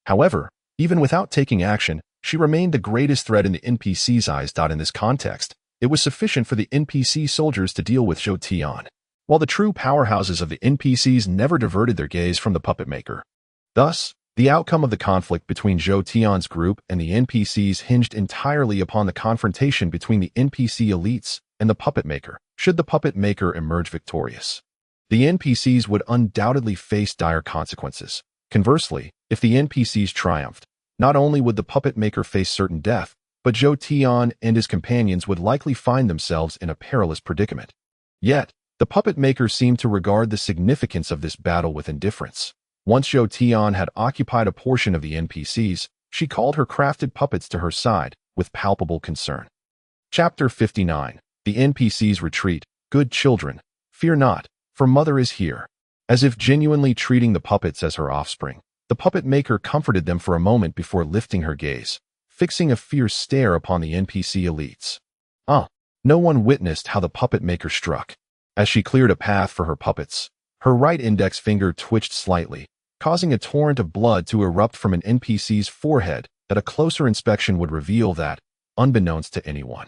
However, even without taking action, she remained the greatest threat in the NPCs' eyes. In this context, it was sufficient for the NPC soldiers to deal with Zhou Tian, while the true powerhouses of the NPCs never diverted their gaze from the puppet maker. Thus, the outcome of the conflict between Zhou Tian's group and the NPCs hinged entirely upon the confrontation between the NPC elites and the puppet maker. Should the puppet maker emerge victorious, the NPCs would undoubtedly face dire consequences. Conversely, if the NPCs triumphed, not only would the puppet maker face certain death, but Zhou Tian and his companions would likely find themselves in a perilous predicament. Yet, the puppet maker seemed to regard the significance of this battle with indifference. Once Zhou Tian had occupied a portion of the NPCs, She called her crafted puppets to her side with palpable concern. Chapter 59. The NPC's Retreat. Good children, fear not, for Mother is here. As if genuinely treating the puppets as her offspring, the puppet maker comforted them for a moment before lifting her gaze, fixing a fierce stare upon the NPC elites. No one witnessed how the puppet maker struck. As she cleared a path for her puppets, her right index finger twitched slightly, causing a torrent of blood to erupt from an NPC's forehead that a closer inspection would reveal that, unbeknownst to anyone,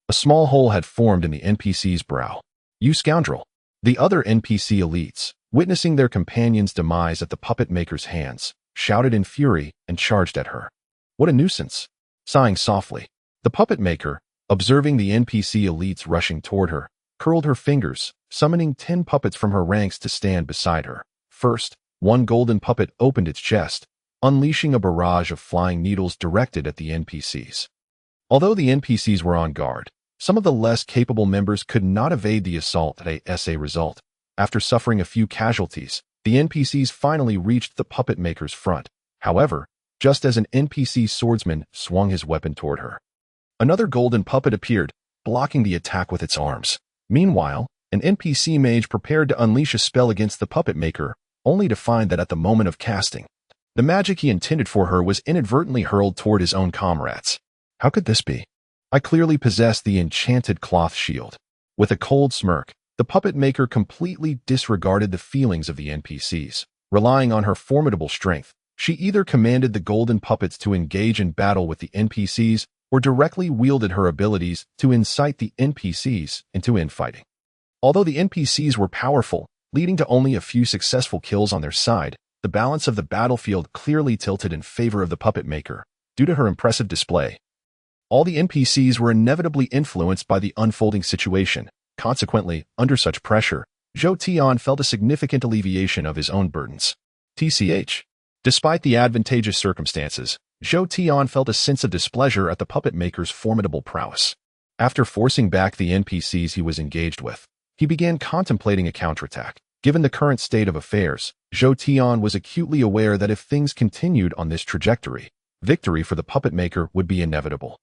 a small hole had formed in the NPC's brow. You scoundrel! The other NPC elites, witnessing their companion's demise at the puppet maker's hands, shouted in fury and charged at her. What a nuisance! Sighing softly, the puppet maker, observing the NPC elites rushing toward her, curled her fingers, summoning 10 puppets from her ranks to stand beside her. First, one golden puppet opened its chest, unleashing a barrage of flying needles directed at the NPCs. Although the NPCs were on guard, some of the less capable members could not evade the assault as a result. After suffering a few casualties, the NPCs finally reached the puppet maker's front. However, just as an NPC swordsman swung his weapon toward her, another golden puppet appeared, blocking the attack with its arms. Meanwhile, an NPC mage prepared to unleash a spell against the puppet maker, only to find that at the moment of casting, the magic he intended for her was inadvertently hurled toward his own comrades. How could this be? I clearly possess the enchanted cloth shield. With a cold smirk, the puppet maker completely disregarded the feelings of the NPCs. Relying on her formidable strength, she either commanded the golden puppets to engage in battle with the NPCs or directly wielded her abilities to incite the NPCs into infighting. Although the NPCs were powerful, leading to only a few successful kills on their side, the balance of the battlefield clearly tilted in favor of the puppet maker, due to her impressive display. All the NPCs were inevitably influenced by the unfolding situation. Consequently, under such pressure, Zhou Tian felt a significant alleviation of his own burdens. TCH. Despite the advantageous circumstances, Zhou Tian felt a sense of displeasure at the puppet maker's formidable prowess. After forcing back the NPCs he was engaged with, he began contemplating a counterattack. Given the current state of affairs, Zhou Tian was acutely aware that if things continued on this trajectory, victory for the puppet maker would be inevitable.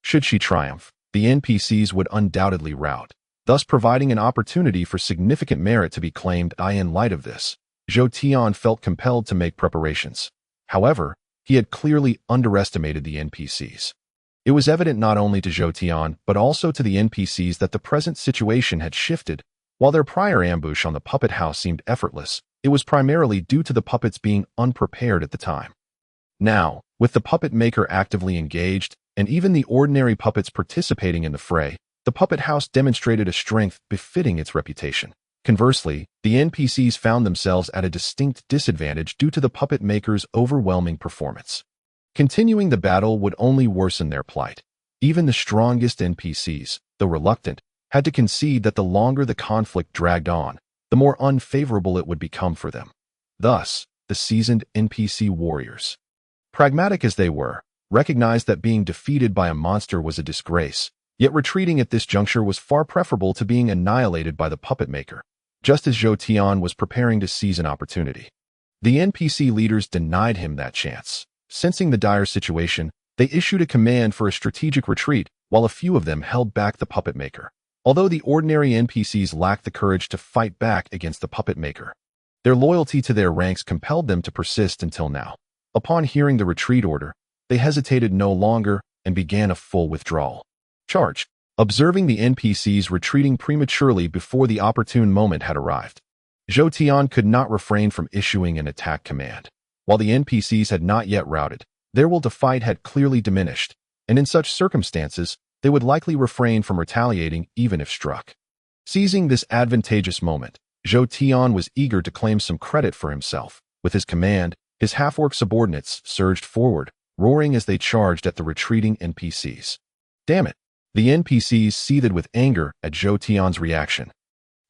Should she triumph, the NPCs would undoubtedly rout, thus providing an opportunity for significant merit to be claimed. In light of this, Zhou Tian felt compelled to make preparations. However, he had clearly underestimated the NPCs. It was evident not only to Zhou Tian but also to the NPCs that the present situation had shifted. While their prior ambush on the puppet house seemed effortless, it was primarily due to the puppets being unprepared at the time. Now, with the puppet maker actively engaged, and even the ordinary puppets participating in the fray, the puppet house demonstrated a strength befitting its reputation. Conversely, the NPCs found themselves at a distinct disadvantage due to the puppet maker's overwhelming performance. Continuing the battle would only worsen their plight. Even the strongest NPCs, though reluctant, had to concede that the longer the conflict dragged on, the more unfavorable it would become for them. Thus, the seasoned NPC warriors, pragmatic as they were, recognized that being defeated by a monster was a disgrace, yet retreating at this juncture was far preferable to being annihilated by the puppet maker, just as Zhou Tian was preparing to seize an opportunity. The NPC leaders denied him that chance. Sensing the dire situation, they issued a command for a strategic retreat, while a few of them held back the puppet maker. Although the ordinary NPCs lacked the courage to fight back against the puppet maker, their loyalty to their ranks compelled them to persist until now. Upon hearing the retreat order, they hesitated no longer and began a full withdrawal. Charge. Observing the NPCs retreating prematurely before the opportune moment had arrived, Zhou Tian could not refrain from issuing an attack command. While the NPCs had not yet routed, their will to fight had clearly diminished, and in such circumstances, they would likely refrain from retaliating even if struck. Seizing this advantageous moment, Zhou Tian was eager to claim some credit for himself. With his command, his half-orc subordinates surged forward, roaring as they charged at the retreating NPCs. Damn it! The NPCs seethed with anger at Zhou Tian's reaction.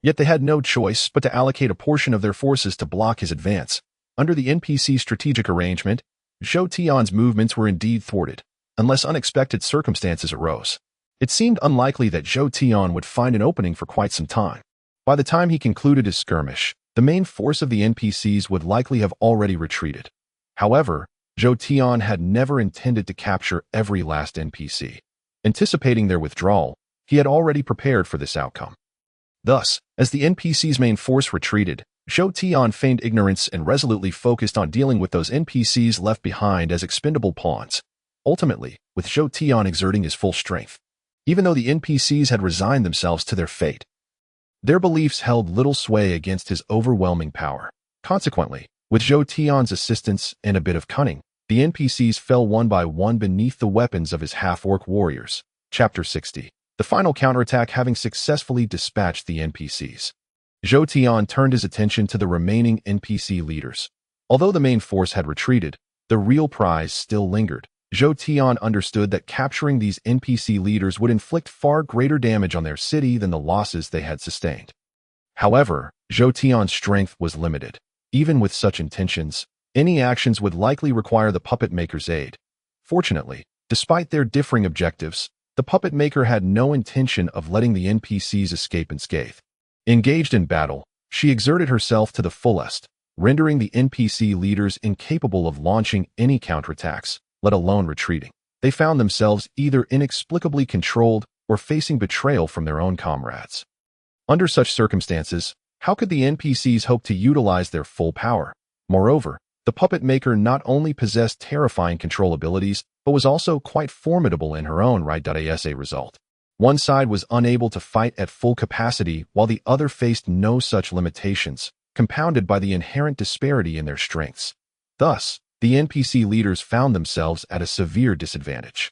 Yet they had no choice but to allocate a portion of their forces to block his advance. Under the NPC strategic arrangement, Zhou Tian's movements were indeed thwarted, unless unexpected circumstances arose. It seemed unlikely that Zhou Tian would find an opening for quite some time. By the time he concluded his skirmish, the main force of the NPCs would likely have already retreated. However, Zhou Tian had never intended to capture every last NPC. Anticipating their withdrawal, he had already prepared for this outcome. Thus, as the NPC's main force retreated, Zhou Tian feigned ignorance and resolutely focused on dealing with those NPCs left behind as expendable pawns. Ultimately, with Zhou Tian exerting his full strength, even though the NPCs had resigned themselves to their fate, their beliefs held little sway against his overwhelming power. Consequently, with Zhou Tian's assistance and a bit of cunning, the NPCs fell one by one beneath the weapons of his half-orc warriors. Chapter 60. The final counterattack having successfully dispatched the NPCs. Zhou Tian turned his attention to the remaining NPC leaders. Although the main force had retreated, the real prize still lingered. Zhou Tian understood that capturing these NPC leaders would inflict far greater damage on their city than the losses they had sustained. However, Zhou Tian's strength was limited. Even with such intentions, any actions would likely require the puppet maker's aid. Fortunately, despite their differing objectives, the puppet maker had no intention of letting the NPCs escape unscathed. Engaged in battle, she exerted herself to the fullest, rendering the NPC leaders incapable of launching any counterattacks, let alone retreating. They found themselves either inexplicably controlled or facing betrayal from their own comrades. Under such circumstances, how could the NPCs hope to utilize their full power? Moreover, the puppet maker not only possessed terrifying control abilities, but was also quite formidable in her own right. As a result, one side was unable to fight at full capacity while the other faced no such limitations, compounded by the inherent disparity in their strengths. Thus, the NPC leaders found themselves at a severe disadvantage.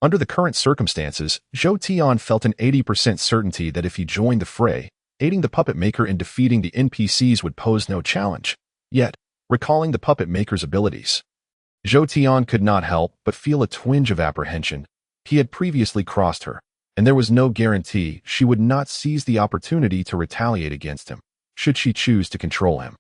Under the current circumstances, Zhou Tian felt an 80% certainty that if he joined the fray, aiding the puppet maker in defeating the NPCs would pose no challenge. Yet, recalling the puppet maker's abilities, Zhou Tian could not help but feel a twinge of apprehension. He had previously crossed her, and there was no guarantee she would not seize the opportunity to retaliate against him, should she choose to control him.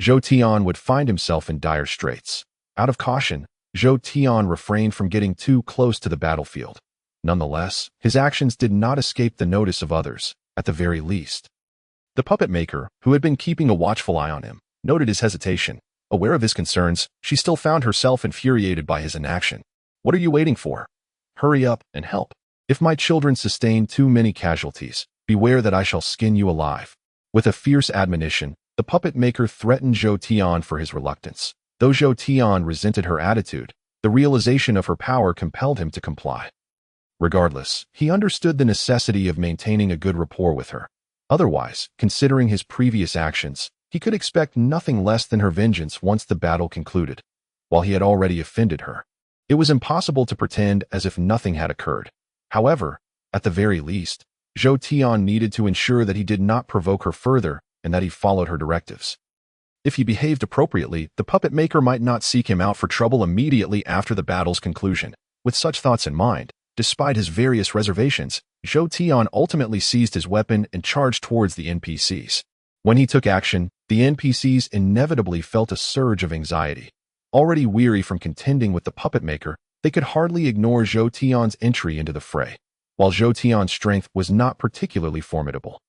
Zhou Tian would find himself in dire straits. Out of caution, Zhou Tian refrained from getting too close to the battlefield. Nonetheless, his actions did not escape the notice of others, at the very least. The puppet maker, who had been keeping a watchful eye on him, noted his hesitation. Aware of his concerns, she still found herself infuriated by his inaction. What are you waiting for? Hurry up and help. If my children sustain too many casualties, beware that I shall skin you alive. With a fierce admonition, the puppet maker threatened Zhou Tian for his reluctance. Though Zhou Tian resented her attitude, the realization of her power compelled him to comply. Regardless, he understood the necessity of maintaining a good rapport with her. Otherwise, considering his previous actions, he could expect nothing less than her vengeance once the battle concluded. While he had already offended her, it was impossible to pretend as if nothing had occurred. However, at the very least, Zhou Tian needed to ensure that he did not provoke her further and that he followed her directives. If he behaved appropriately, the puppet maker might not seek him out for trouble immediately after the battle's conclusion. With such thoughts in mind, despite his various reservations, Zhou Tian ultimately seized his weapon and charged towards the NPCs. When he took action, the NPCs inevitably felt a surge of anxiety. Already weary from contending with the puppet maker, they could hardly ignore Zhou Tian's entry into the fray. While Zhou Tian's strength was not particularly formidable,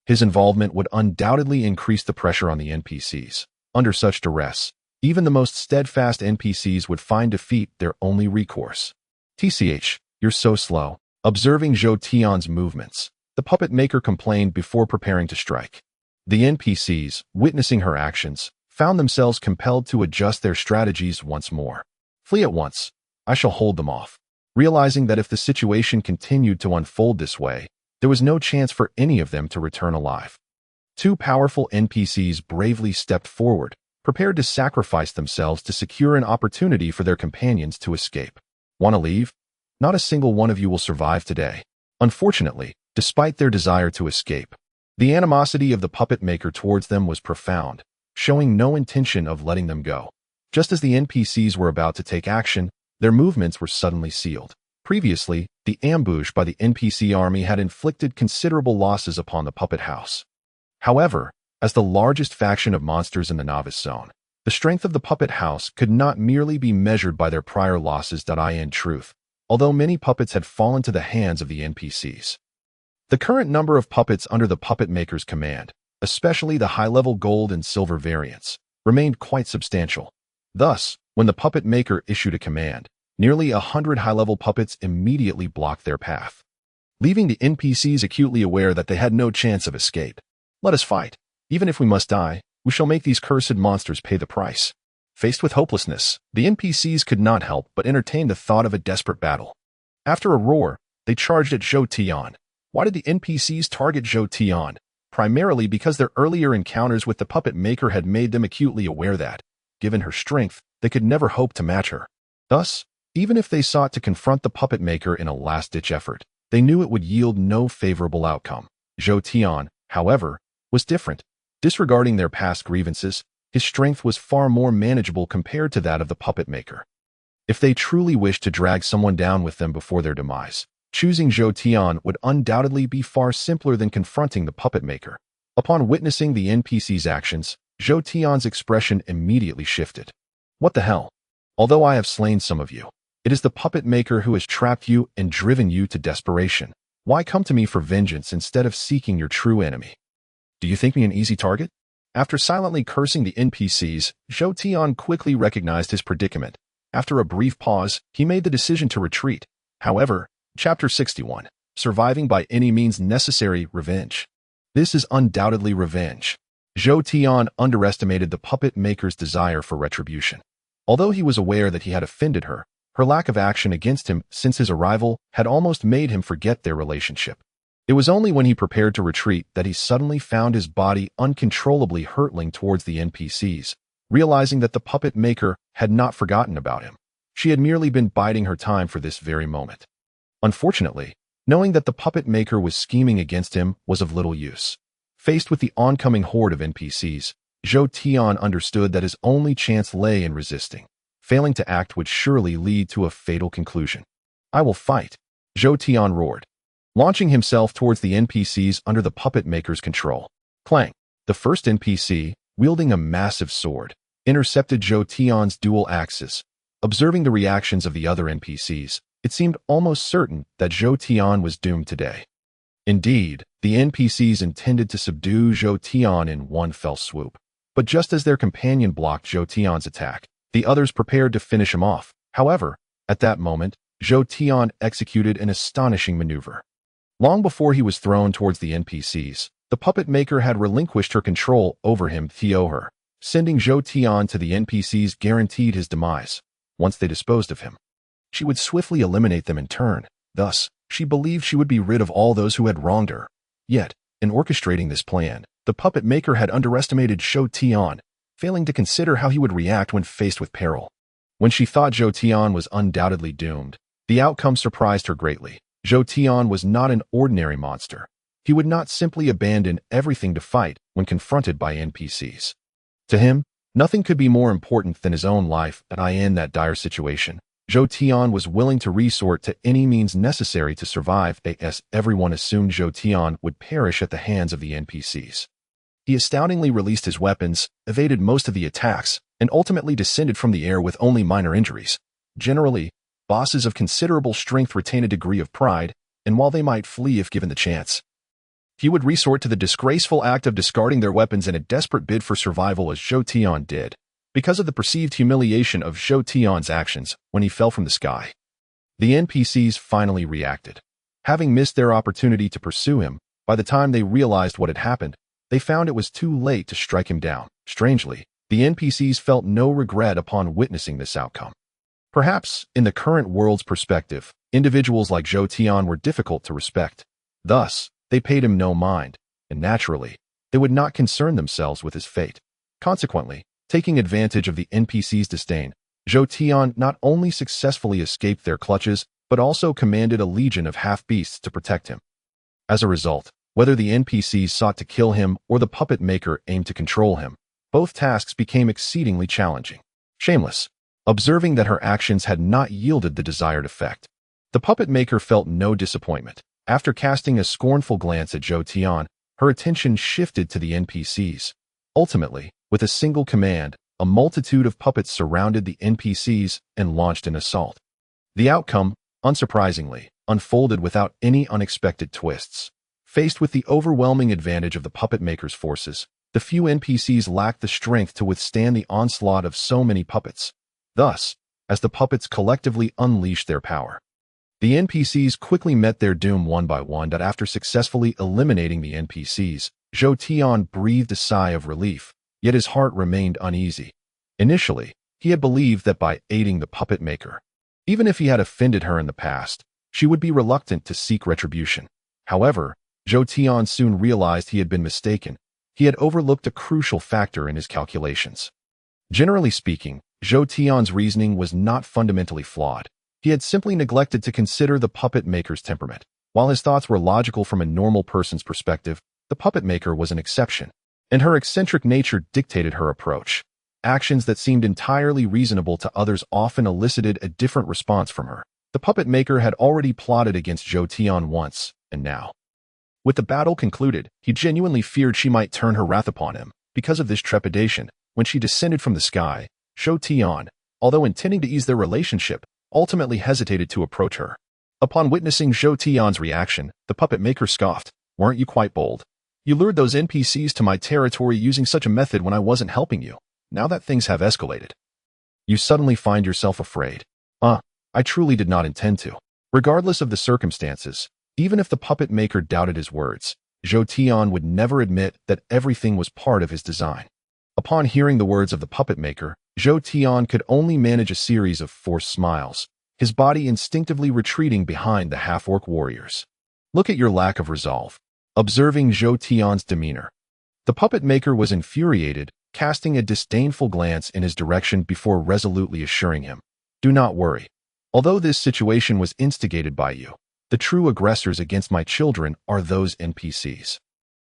his involvement would undoubtedly increase the pressure on the NPCs. Under such duress, even the most steadfast NPCs would find defeat their only recourse. "TCH, you're so slow." Observing Zhou Tian's movements, the puppet maker complained before preparing to strike. The NPCs, witnessing her actions, found themselves compelled to adjust their strategies once more. "Flee at once. I shall hold them off." Realizing that if the situation continued to unfold this way, there was no chance for any of them to return alive. Two powerful NPCs bravely stepped forward, prepared to sacrifice themselves to secure an opportunity for their companions to escape. "Want to leave? Not a single one of you will survive today." Unfortunately, despite their desire to escape, the animosity of the puppet maker towards them was profound, showing no intention of letting them go. Just as the NPCs were about to take action, their movements were suddenly sealed. Previously, the ambush by the NPC army had inflicted considerable losses upon the puppet house. However, as the largest faction of monsters in the novice zone, the strength of the puppet house could not merely be measured by their prior losses. In truth, although many puppets had fallen to the hands of the NPCs, the current number of puppets under the puppet maker's command, especially the high-level gold and silver variants, remained quite substantial. Thus, when the puppet maker issued a command, nearly 100 high-level puppets immediately blocked their path, leaving the NPCs acutely aware that they had no chance of escape. Let us fight. Even if we must die, we shall make these cursed monsters pay the price. Faced with hopelessness, the NPCs could not help but entertain the thought of a desperate battle. After a roar, they charged at Zhou Tian. Why did the NPCs target Zhou Tian? Primarily because their earlier encounters with the puppet maker had made them acutely aware that, given her strength, they could never hope to match her. Thus, even if they sought to confront the puppet maker in a last-ditch effort, they knew it would yield no favorable outcome. Zhou Tian, however, was different. Disregarding their past grievances, his strength was far more manageable compared to that of the puppet maker. If they truly wished to drag someone down with them before their demise, choosing Zhou Tian would undoubtedly be far simpler than confronting the puppet maker. Upon witnessing the NPC's actions, Zhou Tian's expression immediately shifted. What the hell? Although I have slain some of you, it is the puppet maker who has trapped you and driven you to desperation. Why come to me for vengeance instead of seeking your true enemy? Do you think me an easy target? After silently cursing the NPCs, Zhou Tian quickly recognized his predicament. After a brief pause, he made the decision to retreat. However, Chapter 61, Surviving by Any Means Necessary, Revenge. This is undoubtedly revenge. Zhou Tian underestimated the puppet maker's desire for retribution. Although he was aware that he had offended her, her lack of action against him since his arrival had almost made him forget their relationship. It was only when he prepared to retreat that he suddenly found his body uncontrollably hurtling towards the NPCs, realizing that the puppet maker had not forgotten about him. She had merely been biding her time for this very moment. Unfortunately, knowing that the puppet maker was scheming against him was of little use. Faced with the oncoming horde of NPCs, Zhou Tian understood that his only chance lay in resisting. Failing to act would surely lead to a fatal conclusion. I will fight, Zhou Tian roared, launching himself towards the NPCs under the puppet maker's control. Clang! The first NPC, wielding a massive sword, intercepted Zhou Tian's dual axes. Observing the reactions of the other NPCs, it seemed almost certain that Zhou Tian was doomed today. Indeed, the NPCs intended to subdue Zhou Tian in one fell swoop. But just as their companion blocked Zhou Tian's attack, the others prepared to finish him off. However, at that moment, Zhou Tian executed an astonishing maneuver. Long before he was thrown towards the NPCs, the puppet maker had relinquished her control over him. Her sending Zhou Tian to the NPCs guaranteed his demise. Once they disposed of him, she would swiftly eliminate them in turn. Thus, she believed she would be rid of all those who had wronged her. Yet, in orchestrating this plan, the puppet maker had underestimated Zhou Tian, failing to consider how he would react when faced with peril. When she thought Zhou Tian was undoubtedly doomed, the outcome surprised her greatly. Zhou Tian was not an ordinary monster. He would not simply abandon everything to fight when confronted by NPCs. To him, nothing could be more important than his own life, and in that dire situation, Zhou Tian was willing to resort to any means necessary to survive, as everyone assumed Zhou Tian would perish at the hands of the NPCs. He astoundingly released his weapons, evaded most of the attacks, and ultimately descended from the air with only minor injuries. Generally, bosses of considerable strength retain a degree of pride, and while they might flee if given the chance, he would resort to the disgraceful act of discarding their weapons in a desperate bid for survival, as Zhou Tian did, because of the perceived humiliation of Zhou Tian's actions when he fell from the sky. The NPCs finally reacted. Having missed their opportunity to pursue him, by the time they realized what had happened, they found it was too late to strike him down. Strangely, the NPCs felt no regret upon witnessing this outcome. Perhaps, in the current world's perspective, individuals like Zhou Tian were difficult to respect. Thus, they paid him no mind, and naturally, they would not concern themselves with his fate. Consequently, taking advantage of the NPC's disdain, Zhou Tian not only successfully escaped their clutches, but also commanded a legion of half-beasts to protect him. As a result, whether the NPCs sought to kill him or the puppet maker aimed to control him, both tasks became exceedingly challenging. Shameless, observing that her actions had not yielded the desired effect, the puppet maker felt no disappointment. After casting a scornful glance at Zhou Tian, her attention shifted to the NPCs. Ultimately, with a single command, a multitude of puppets surrounded the NPCs and launched an assault. The outcome, unsurprisingly, unfolded without any unexpected twists. Faced with the overwhelming advantage of the puppet maker's forces, The few NPCs lacked the strength to withstand the onslaught of so many puppets. Thus, as the puppets collectively unleashed their power, the NPCs quickly met their doom one by one. After successfully eliminating the NPCs, Zhou Tian breathed a sigh of relief, yet his heart remained uneasy. Initially, he had believed that by aiding the puppet maker, even if he had offended her in the past, she would be reluctant to seek retribution. However, Zhou Tian soon realized he had been mistaken. He had overlooked a crucial factor in his calculations. Generally speaking, Zhou Tian's reasoning was not fundamentally flawed. He had simply neglected to consider the puppet maker's temperament. While his thoughts were logical from a normal person's perspective, the puppet maker was an exception, and her eccentric nature dictated her approach. Actions that seemed entirely reasonable to others often elicited a different response from her. The puppet maker had already plotted against Zhou Tian once, and now, with the battle concluded, he genuinely feared she might turn her wrath upon him. Because of this trepidation, when she descended from the sky, Zhou Tian, although intending to ease their relationship, ultimately hesitated to approach her. Upon witnessing Zhou Tian's reaction, the puppet maker scoffed. "Weren't you quite bold? You lured those NPCs to my territory using such a method when I wasn't helping you. Now that things have escalated, you suddenly find yourself afraid." I truly did not intend to. Regardless of the circumstances, even if the puppet maker doubted his words, Zhou Tian would never admit that everything was part of his design. Upon hearing the words of the puppet maker, Zhou Tian could only manage a series of forced smiles, his body instinctively retreating behind the half-orc warriors. "Look at your lack of resolve." Observing Zhou Tian's demeanor, the puppet maker was infuriated, casting a disdainful glance in his direction before resolutely assuring him, "Do not worry. Although this situation was instigated by you, the true aggressors against my children are those NPCs.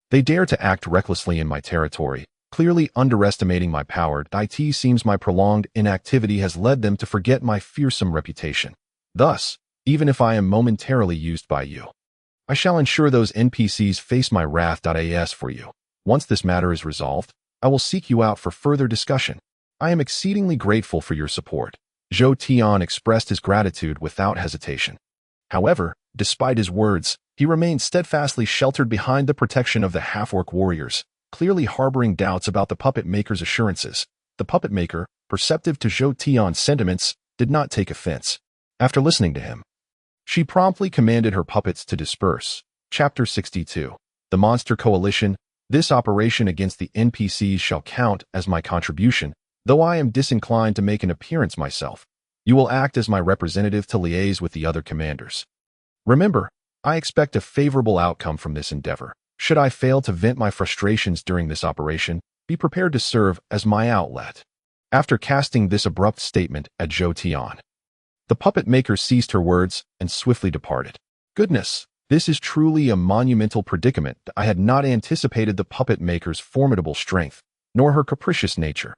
They dare to act recklessly in my territory, clearly underestimating my power. It seems my prolonged inactivity has led them to forget my fearsome reputation. Thus, even if I am momentarily used by you, I shall ensure those NPCs face my wrath. As for you, once this matter is resolved, I will seek you out for further discussion. I am exceedingly grateful for your support." Zhou Tian expressed his gratitude without hesitation. However, despite his words, he remained steadfastly sheltered behind the protection of the half-orc warriors, clearly harboring doubts about the puppet maker's assurances. The puppet maker, perceptive to Zhou Tian's sentiments, did not take offense. After listening to him, she promptly commanded her puppets to disperse. Chapter 62. The Monster Coalition. This operation against the NPCs shall count as my contribution, though I am disinclined to make an appearance myself. You will act as my representative to liaise with the other commanders. Remember, I expect a favorable outcome from this endeavor. Should I fail to vent my frustrations during this operation, be prepared to serve as my outlet." After casting this abrupt statement at Zhou Tian, the puppet maker ceased her words and swiftly departed. Goodness, this is truly a monumental predicament. I had not anticipated the puppet maker's formidable strength, nor her capricious nature.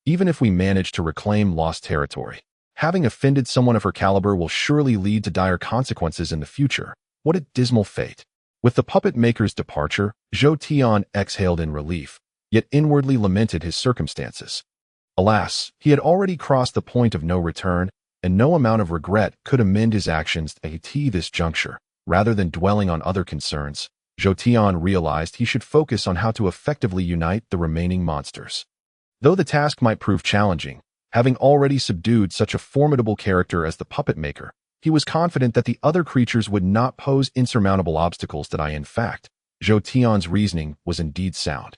Even if we manage to reclaim lost territory, having offended someone of her caliber will surely lead to dire consequences in the future. What a dismal fate. With the puppet maker's departure, Zhou Tian exhaled in relief, yet inwardly lamented his circumstances. Alas, he had already crossed the point of no return, and no amount of regret could amend his actions at this juncture. Rather than dwelling on other concerns, Zhou Tian realized he should focus on how to effectively unite the remaining monsters. Though the task might prove challenging, having already subdued such a formidable character as the puppet maker, he was confident that the other creatures would not pose insurmountable obstacles. In fact, Zhou Tian's reasoning was indeed sound.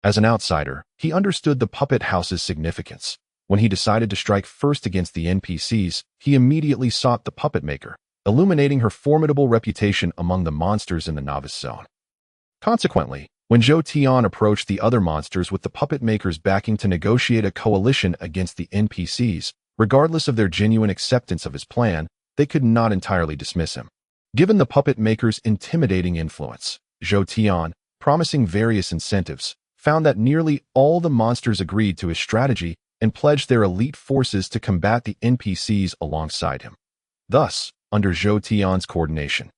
As an outsider, he understood the puppet house's significance. When he decided to strike first against the NPCs, he immediately sought the puppet maker, illuminating her formidable reputation among the monsters in the novice zone. Consequently, when Zhou Tian approached the other monsters with the puppet maker's backing to negotiate a coalition against the NPCs, regardless of their genuine acceptance of his plan, they could not entirely dismiss him. Given the puppet maker's intimidating influence, Zhou Tian, promising various incentives, found that nearly all the monsters agreed to his strategy and pledged their elite forces to combat the NPCs alongside him. Thus, under Zhou Tian's coordination,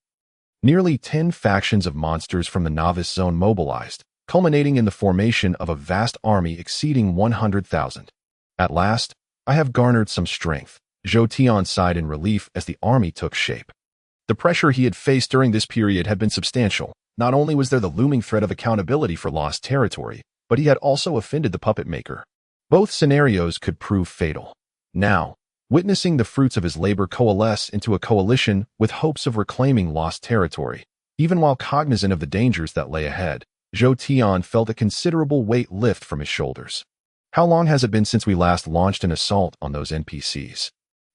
nearly 10 factions of monsters from the novice zone mobilized, culminating in the formation of a vast army exceeding 100,000. At last, I have garnered some strength. Zhou Tian sighed in relief as the army took shape. The pressure he had faced during this period had been substantial. Not only was there the looming threat of accountability for lost territory, but he had also offended the puppet maker. Both scenarios could prove fatal. Now, witnessing the fruits of his labor coalesce into a coalition with hopes of reclaiming lost territory, even while cognizant of the dangers that lay ahead, Zhou Tian felt a considerable weight lift from his shoulders. How long has it been since we last launched an assault on those NPCs?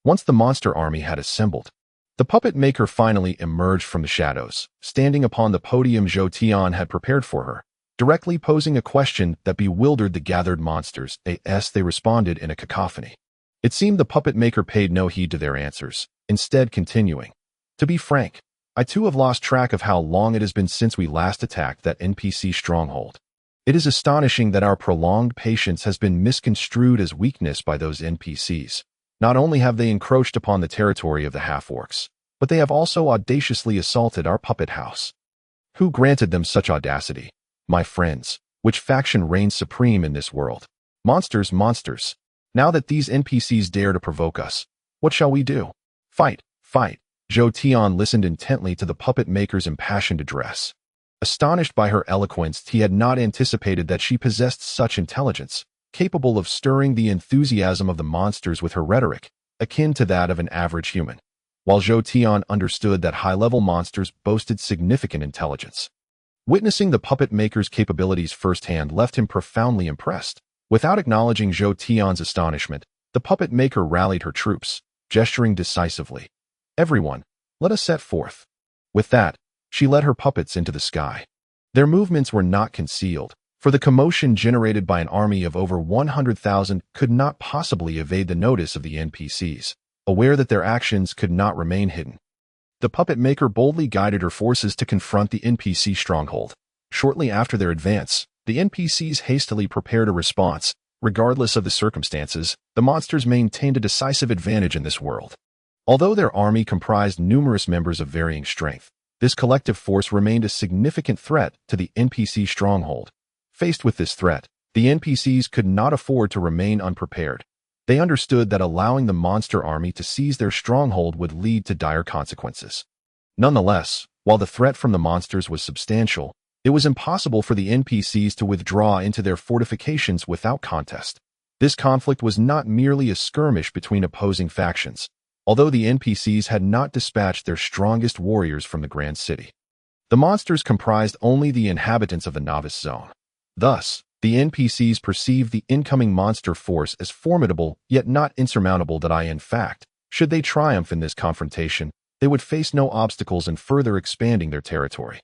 Once the monster army had assembled, the puppet maker finally emerged from the shadows, standing upon the podium Zhou Tian had prepared for her, directly posing a question that bewildered the gathered monsters. They responded in a cacophony. It seemed the puppet maker paid no heed to their answers, instead continuing. To be frank, I too have lost track of how long it has been since we last attacked that NPC stronghold. It is astonishing that our prolonged patience has been misconstrued as weakness by those NPCs. Not only have they encroached upon the territory of the half-orcs, but they have also audaciously assaulted our puppet house. Who granted them such audacity? My friends, which faction reigns supreme in this world? Monsters, monsters. Now that these NPCs dare to provoke us, what shall we do? Fight, fight. Zhou Tian listened intently to the puppet maker's impassioned address. Astonished by her eloquence, he had not anticipated that she possessed such intelligence, capable of stirring the enthusiasm of the monsters with her rhetoric, akin to that of an average human. While Zhou Tian understood that high-level monsters boasted significant intelligence, witnessing the puppet maker's capabilities firsthand left him profoundly impressed. Without acknowledging Zhou Tian's astonishment, the puppet maker rallied her troops, gesturing decisively. Everyone, let us set forth. With that, she led her puppets into the sky. Their movements were not concealed, for the commotion generated by an army of over 100,000 could not possibly evade the notice of the NPCs, aware that their actions could not remain hidden. The puppet maker boldly guided her forces to confront the NPC stronghold. Shortly after their advance, the NPCs hastily prepared a response. Regardless of the circumstances, the monsters maintained a decisive advantage in this world. Although their army comprised numerous members of varying strength, this collective force remained a significant threat to the NPC stronghold. Faced with this threat, the NPCs could not afford to remain unprepared. They understood that allowing the monster army to seize their stronghold would lead to dire consequences. Nonetheless, while the threat from the monsters was substantial, it was impossible for the NPCs to withdraw into their fortifications without contest. This conflict was not merely a skirmish between opposing factions, although the NPCs had not dispatched their strongest warriors from the Grand City. The monsters comprised only the inhabitants of the Novice Zone. Thus, the NPCs perceived the incoming monster force as formidable yet not insurmountable. In fact, should they triumph in this confrontation, they would face no obstacles in further expanding their territory.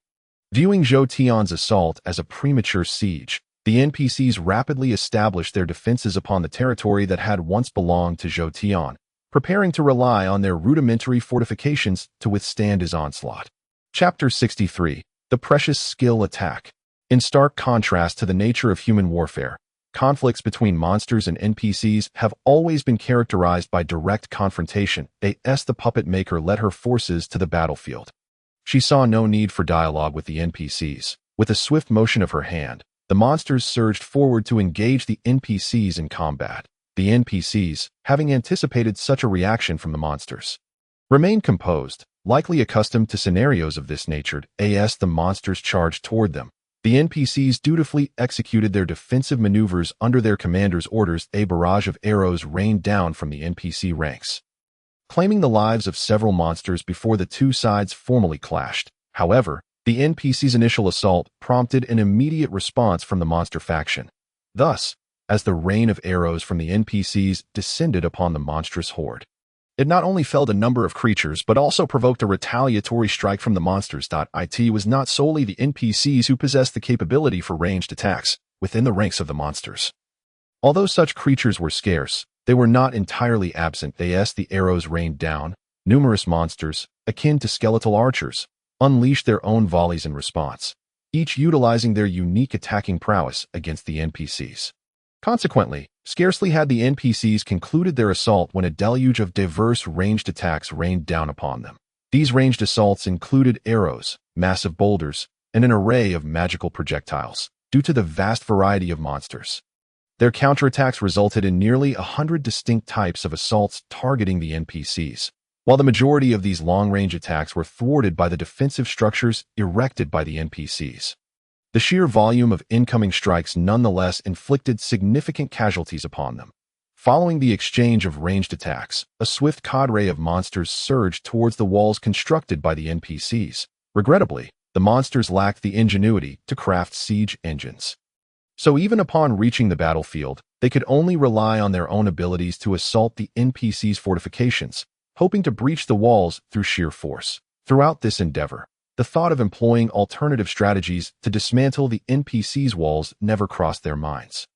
Viewing Zhou Tian's assault as a premature siege, the NPCs rapidly established their defenses upon the territory that had once belonged to Zhou Tian, preparing to rely on their rudimentary fortifications to withstand his onslaught. Chapter 63. The Precious Skill Attack. In stark contrast to the nature of human warfare, conflicts between monsters and NPCs have always been characterized by direct confrontation. The puppet maker led her forces to the battlefield. She saw no need for dialogue with the NPCs. With a swift motion of her hand, the monsters surged forward to engage the NPCs in combat. The NPCs, having anticipated such a reaction from the monsters, remained composed, likely accustomed to scenarios of this nature. As the monsters charged toward them, the NPCs dutifully executed their defensive maneuvers under their commander's orders. A barrage of arrows rained down from the NPC ranks, claiming the lives of several monsters before the two sides formally clashed. However, the NPC's initial assault prompted an immediate response from the monster faction. Thus, as the rain of arrows from the NPCs descended upon the monstrous horde, it not only felled a number of creatures but also provoked a retaliatory strike from the monsters. It was not solely the NPCs who possessed the capability for ranged attacks within the ranks of the monsters. Although such creatures were scarce, they were not entirely absent. As the arrows rained down, numerous monsters, akin to skeletal archers, unleashed their own volleys in response, each utilizing their unique attacking prowess against the NPCs. Consequently, scarcely had the NPCs concluded their assault when a deluge of diverse ranged attacks rained down upon them. These ranged assaults included arrows, massive boulders, and an array of magical projectiles, due to the vast variety of monsters. Their counterattacks resulted in nearly 100 distinct types of assaults targeting the NPCs, while the majority of these long-range attacks were thwarted by the defensive structures erected by the NPCs. The sheer volume of incoming strikes nonetheless inflicted significant casualties upon them. Following the exchange of ranged attacks, a swift cadre of monsters surged towards the walls constructed by the NPCs. Regrettably, the monsters lacked the ingenuity to craft siege engines. So even upon reaching the battlefield, they could only rely on their own abilities to assault the NPCs' fortifications, hoping to breach the walls through sheer force. Throughout this endeavor, the thought of employing alternative strategies to dismantle the NPCs' walls never crossed their minds.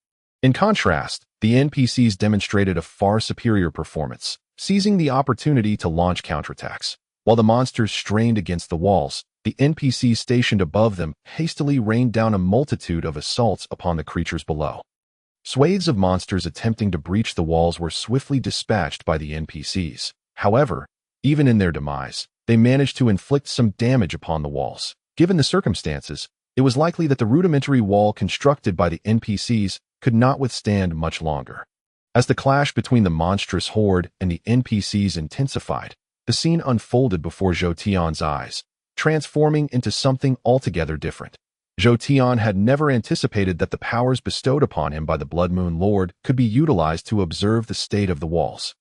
In contrast, the NPCs demonstrated a far superior performance, seizing the opportunity to launch counterattacks. While the monsters strained against the walls, the NPCs stationed above them hastily rained down a multitude of assaults upon the creatures below. Swathes of monsters attempting to breach the walls were swiftly dispatched by the NPCs. However, even in their demise, they managed to inflict some damage upon the walls. Given the circumstances, it was likely that the rudimentary wall constructed by the NPCs could not withstand much longer. As the clash between the monstrous horde and the NPCs intensified, the scene unfolded before Zhou Tian's eyes, transforming into something altogether different. Zhou Tian had never anticipated that the powers bestowed upon him by the Blood Moon Lord could be utilized to observe the state of the walls.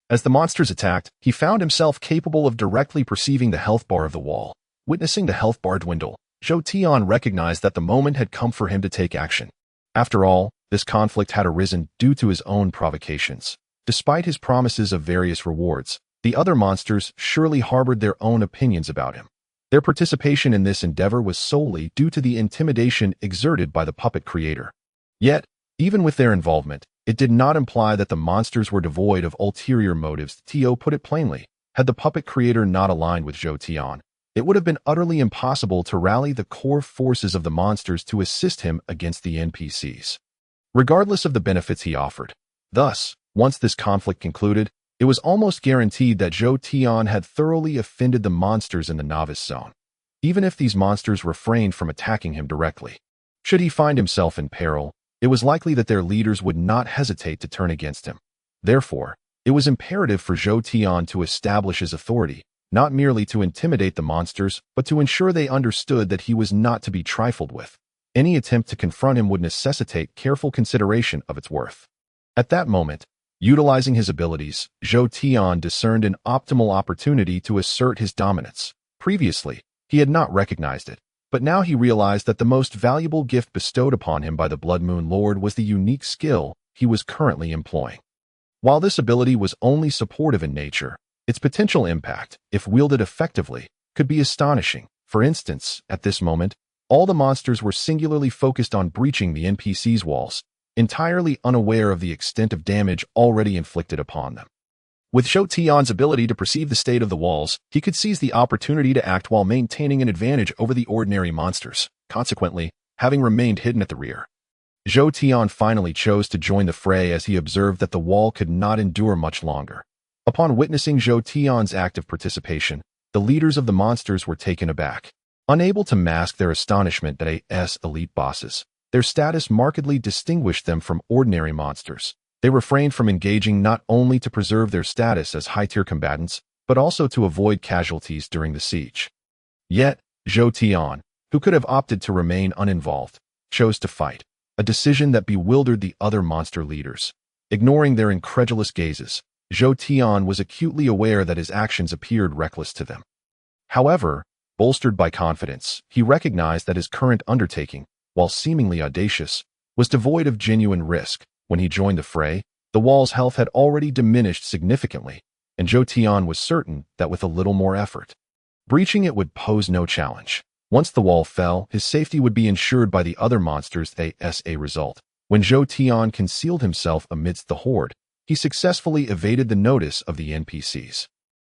As the monsters attacked, he found himself capable of directly perceiving the health bar of the wall. Witnessing the health bar dwindle, Zhou Tian recognized that the moment had come for him to take action. After all, this conflict had arisen due to his own provocations. Despite his promises of various rewards, the other monsters surely harbored their own opinions about him. Their participation in this endeavor was solely due to the intimidation exerted by the puppet creator. Yet, even with their involvement, it did not imply that the monsters were devoid of ulterior motives. Tio put it plainly. Had the puppet creator not aligned with Zhou Tian, it would have been utterly impossible to rally the core forces of the monsters to assist him against the NPCs, regardless of the benefits he offered. Thus, once this conflict concluded, it was almost guaranteed that Zhou Tian had thoroughly offended the monsters in the novice zone, even if these monsters refrained from attacking him directly. Should he find himself in peril, it was likely that their leaders would not hesitate to turn against him. Therefore, it was imperative for Zhou Tian to establish his authority, not merely to intimidate the monsters, but to ensure they understood that he was not to be trifled with. Any attempt to confront him would necessitate careful consideration of its worth. At that moment, utilizing his abilities, Zhou Tian discerned an optimal opportunity to assert his dominance. Previously, he had not recognized it, but now he realized that the most valuable gift bestowed upon him by the Blood Moon Lord was the unique skill he was currently employing. While this ability was only supportive in nature, its potential impact, if wielded effectively, could be astonishing. For instance, at this moment, all the monsters were singularly focused on breaching the NPCs' walls, entirely unaware of the extent of damage already inflicted upon them. With Zhou Tian's ability to perceive the state of the walls, he could seize the opportunity to act while maintaining an advantage over the ordinary monsters, consequently, having remained hidden at the rear. Zhou Tian finally chose to join the fray as he observed that the wall could not endure much longer. Upon witnessing Zhou Tian's active participation, the leaders of the monsters were taken aback. Unable to mask their astonishment at AS elite bosses, their status markedly distinguished them from ordinary monsters. They refrained from engaging not only to preserve their status as high-tier combatants, but also to avoid casualties during the siege. Yet, Zhou Tian, who could have opted to remain uninvolved, chose to fight, a decision that bewildered the other monster leaders. Ignoring their incredulous gazes, Zhou Tian was acutely aware that his actions appeared reckless to them. However, bolstered by confidence, he recognized that his current undertaking, while seemingly audacious, was devoid of genuine risk. When he joined the fray, the wall's health had already diminished significantly, and Zhou Tian was certain that with a little more effort, breaching it would pose no challenge. Once the wall fell, his safety would be ensured by the other monsters. As a result, when Zhou Tian concealed himself amidst the horde, he successfully evaded the notice of the NPCs.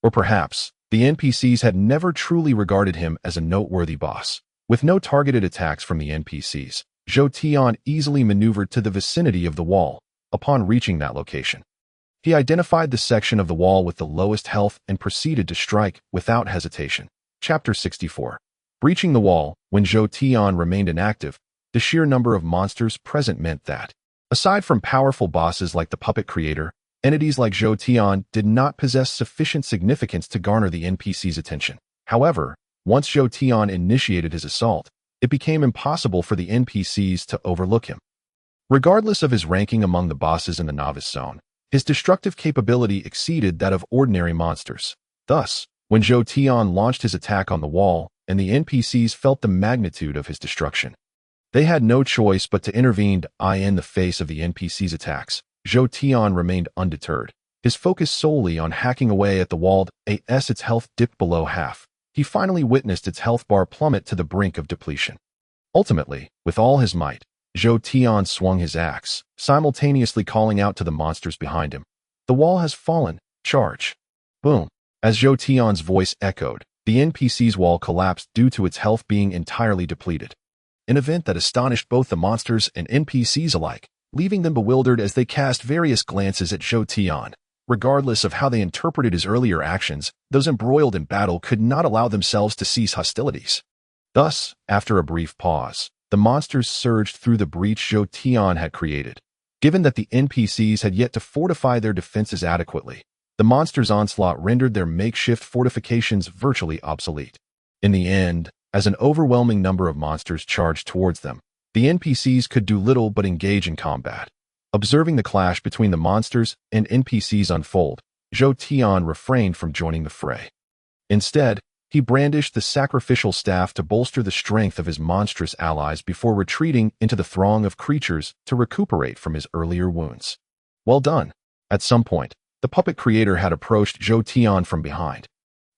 Or perhaps, the NPCs had never truly regarded him as a noteworthy boss. With no targeted attacks from the NPCs, Zhou Tian easily maneuvered to the vicinity of the wall. Upon reaching that location, he identified the section of the wall with the lowest health and proceeded to strike without hesitation. Chapter 64. Breaching the wall. When Zhou Tian remained inactive, the sheer number of monsters present meant that, aside from powerful bosses like the puppet creator, entities like Zhou Tian did not possess sufficient significance to garner the NPC's attention. However, once Zhou Tian initiated his assault, it became impossible for the NPCs to overlook him. Regardless of his ranking among the bosses in the novice zone, his destructive capability exceeded that of ordinary monsters. Thus, when Zhou Tian launched his attack on the wall, and the NPCs felt the magnitude of his destruction, they had no choice but to intervene. In the face of the NPCs' attacks, Zhou Tian remained undeterred. His focus solely on hacking away at the wall. As its health dipped below half, he finally witnessed its health bar plummet to the brink of depletion. Ultimately, with all his might, Zhou Tian swung his axe, simultaneously calling out to the monsters behind him, "The wall has fallen, charge!" Boom! As Zhou Tian's voice echoed, the NPC's wall collapsed due to its health being entirely depleted. An event that astonished both the monsters and NPCs alike, leaving them bewildered as they cast various glances at Zhou Tian. Regardless of how they interpreted his earlier actions, those embroiled in battle could not allow themselves to cease hostilities. Thus, after a brief pause, the monsters surged through the breach Zhou Tian had created. Given that the NPCs had yet to fortify their defenses adequately, the monsters' onslaught rendered their makeshift fortifications virtually obsolete. In the end, as an overwhelming number of monsters charged towards them, the NPCs could do little but engage in combat. Observing the clash between the monsters and NPCs unfold, Zhou Tian refrained from joining the fray. Instead, he brandished the sacrificial staff to bolster the strength of his monstrous allies before retreating into the throng of creatures to recuperate from his earlier wounds. Well done. At some point, the puppet creator had approached Zhou Tian from behind,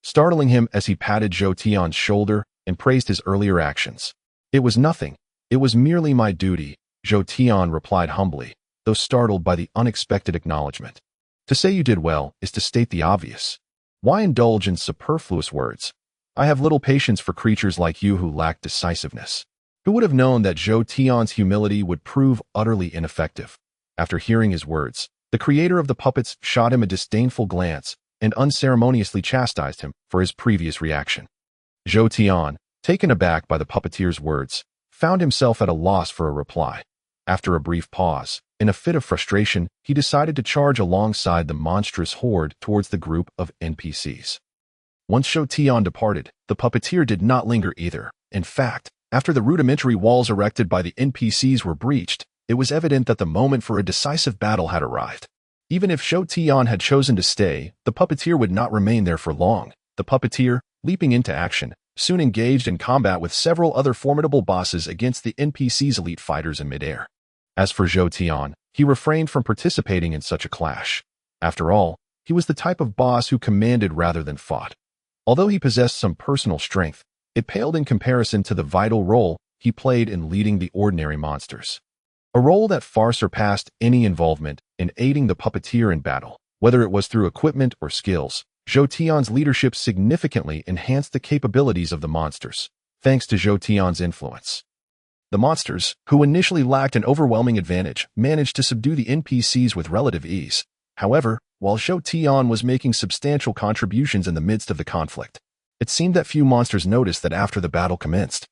startling him as he patted Zhou Tian's shoulder and praised his earlier actions. "It was nothing. It was merely my duty," Zhou Tian replied humbly, though startled by the unexpected acknowledgement. To say you did well is to state the obvious. Why indulge in superfluous words? I have little patience for creatures like you who lack decisiveness. Who would have known that Zhou Tian's humility would prove utterly ineffective? After hearing his words, the creator of the puppets shot him a disdainful glance and unceremoniously chastised him for his previous reaction. Zhou Tian, taken aback by the puppeteer's words, found himself at a loss for a reply. After a brief pause, in a fit of frustration, he decided to charge alongside the monstrous horde towards the group of NPCs. Once Zhou Tian departed, the puppeteer did not linger either. In fact, after the rudimentary walls erected by the NPCs were breached, it was evident that the moment for a decisive battle had arrived. Even if Zhou Tian had chosen to stay, the puppeteer would not remain there for long. The puppeteer, leaping into action, soon engaged in combat with several other formidable bosses against the NPC's elite fighters in midair. As for Zhou Tian, he refrained from participating in such a clash. After all, he was the type of boss who commanded rather than fought. Although he possessed some personal strength, it paled in comparison to the vital role he played in leading the ordinary monsters. A role that far surpassed any involvement in aiding the puppeteer in battle. Whether it was through equipment or skills, Zhou Tian's leadership significantly enhanced the capabilities of the monsters, thanks to Zhou Tian's influence. The monsters, who initially lacked an overwhelming advantage, managed to subdue the NPCs with relative ease. However, while Zhou Tian was making substantial contributions in the midst of the conflict, it seemed that few monsters noticed that after the battle commenced.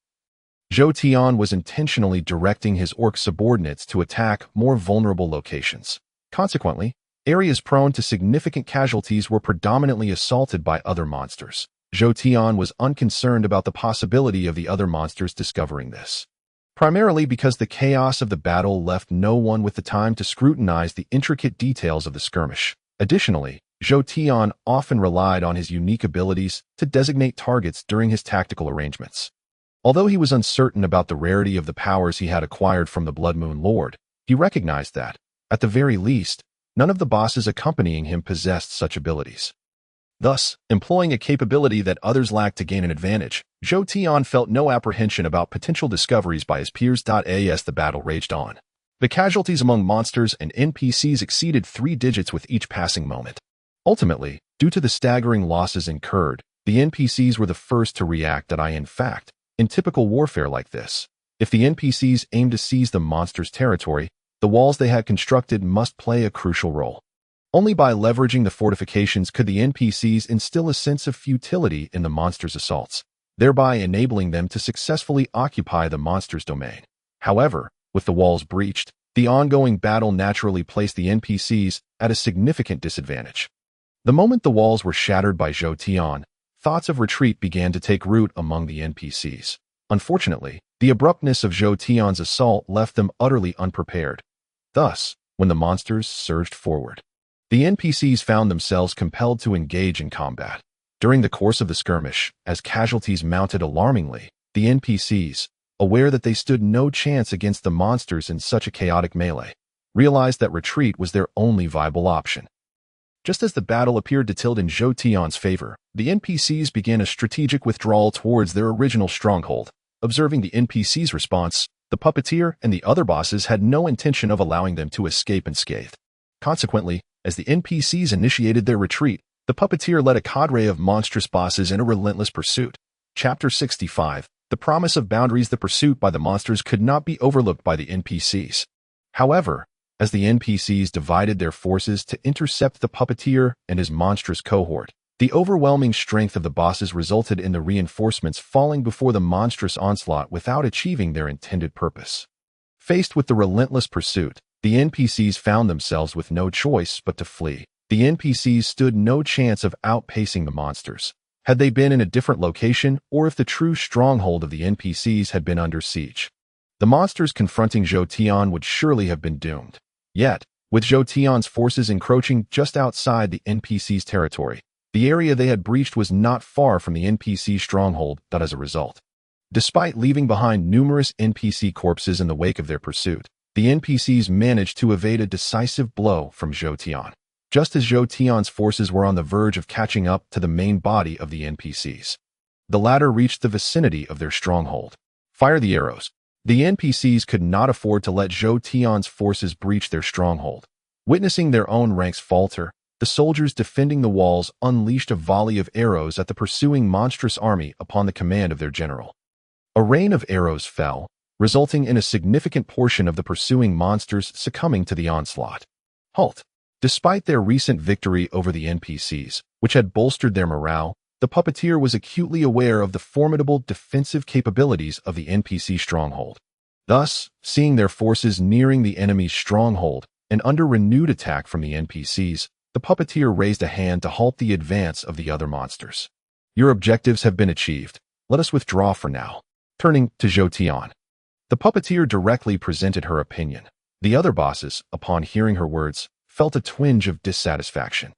Zhou Tian was intentionally directing his orc subordinates to attack more vulnerable locations. Consequently, areas prone to significant casualties were predominantly assaulted by other monsters. Zhou Tian was unconcerned about the possibility of the other monsters discovering this, primarily because the chaos of the battle left no one with the time to scrutinize the intricate details of the skirmish. Additionally, Zhou Tian often relied on his unique abilities to designate targets during his tactical arrangements. Although he was uncertain about the rarity of the powers he had acquired from the Blood Moon Lord, he recognized that, at the very least, none of the bosses accompanying him possessed such abilities. Thus, employing a capability that others lacked to gain an advantage, Zhou Tian felt no apprehension about potential discoveries by his peers. As the battle raged on, the casualties among monsters and NPCs exceeded 3 digits with each passing moment. Ultimately, due to the staggering losses incurred, the NPCs were the first to react. In fact, in typical warfare like this, if the NPCs aimed to seize the monster's territory, the walls they had constructed must play a crucial role. Only by leveraging the fortifications could the NPCs instill a sense of futility in the monster's assaults, thereby enabling them to successfully occupy the monster's domain. However, with the walls breached, the ongoing battle naturally placed the NPCs at a significant disadvantage. The moment the walls were shattered by Zhou Tian, thoughts of retreat began to take root among the NPCs. Unfortunately, The abruptness of Zhou Tian's assault left them utterly unprepared. Thus, when the monsters surged forward, the NPCs found themselves compelled to engage in combat. During the course of the skirmish, as casualties mounted alarmingly, the NPCs, aware that they stood no chance against the monsters in such a chaotic melee, realized that retreat was their only viable option. Just as the battle appeared to tilt in Zhou Tian's favor, the NPCs began a strategic withdrawal towards their original stronghold. Observing the NPCs' response, the puppeteer and the other bosses had no intention of allowing them to escape unscathed. Consequently, as the NPCs initiated their retreat, the puppeteer led a cadre of monstrous bosses in a relentless pursuit. Chapter 65. The promise of boundaries. The pursuit by the monsters could not be overlooked by the NPCs. However, as the NPCs divided their forces to intercept the puppeteer and his monstrous cohort, the overwhelming strength of the bosses resulted in the reinforcements falling before the monstrous onslaught without achieving their intended purpose. Faced with the relentless pursuit, the NPCs found themselves with no choice but to flee. The NPCs stood no chance of outpacing the monsters, had they been in a different location or if the true stronghold of the NPCs had been under siege. The monsters confronting Zhou Tian would surely have been doomed. Yet, with Zhou Tian's forces encroaching just outside the NPC's territory, the area they had breached was not far from the NPC stronghold. As a result, despite leaving behind numerous NPC corpses in the wake of their pursuit, the NPCs managed to evade a decisive blow from Zhou Tian, just as Zhou Tian's forces were on the verge of catching up to the main body of the NPCs. The latter reached the vicinity of their stronghold. Fire the arrows. The NPCs could not afford to let Zhou Tian's forces breach their stronghold. Witnessing their own ranks falter, the soldiers defending the walls unleashed a volley of arrows at the pursuing monstrous army upon the command of their general. A rain of arrows fell, resulting in a significant portion of the pursuing monsters succumbing to the onslaught. Halt! Despite their recent victory over the NPCs, which had bolstered their morale, the puppeteer was acutely aware of the formidable defensive capabilities of the NPC stronghold. Thus, seeing their forces nearing the enemy's stronghold and under renewed attack from the NPCs, the puppeteer raised a hand to halt the advance of the other monsters. Your objectives have been achieved. Let us withdraw for now. Turning to Zhou Tian, the puppeteer directly presented her opinion. The other bosses, upon hearing her words, felt a twinge of dissatisfaction.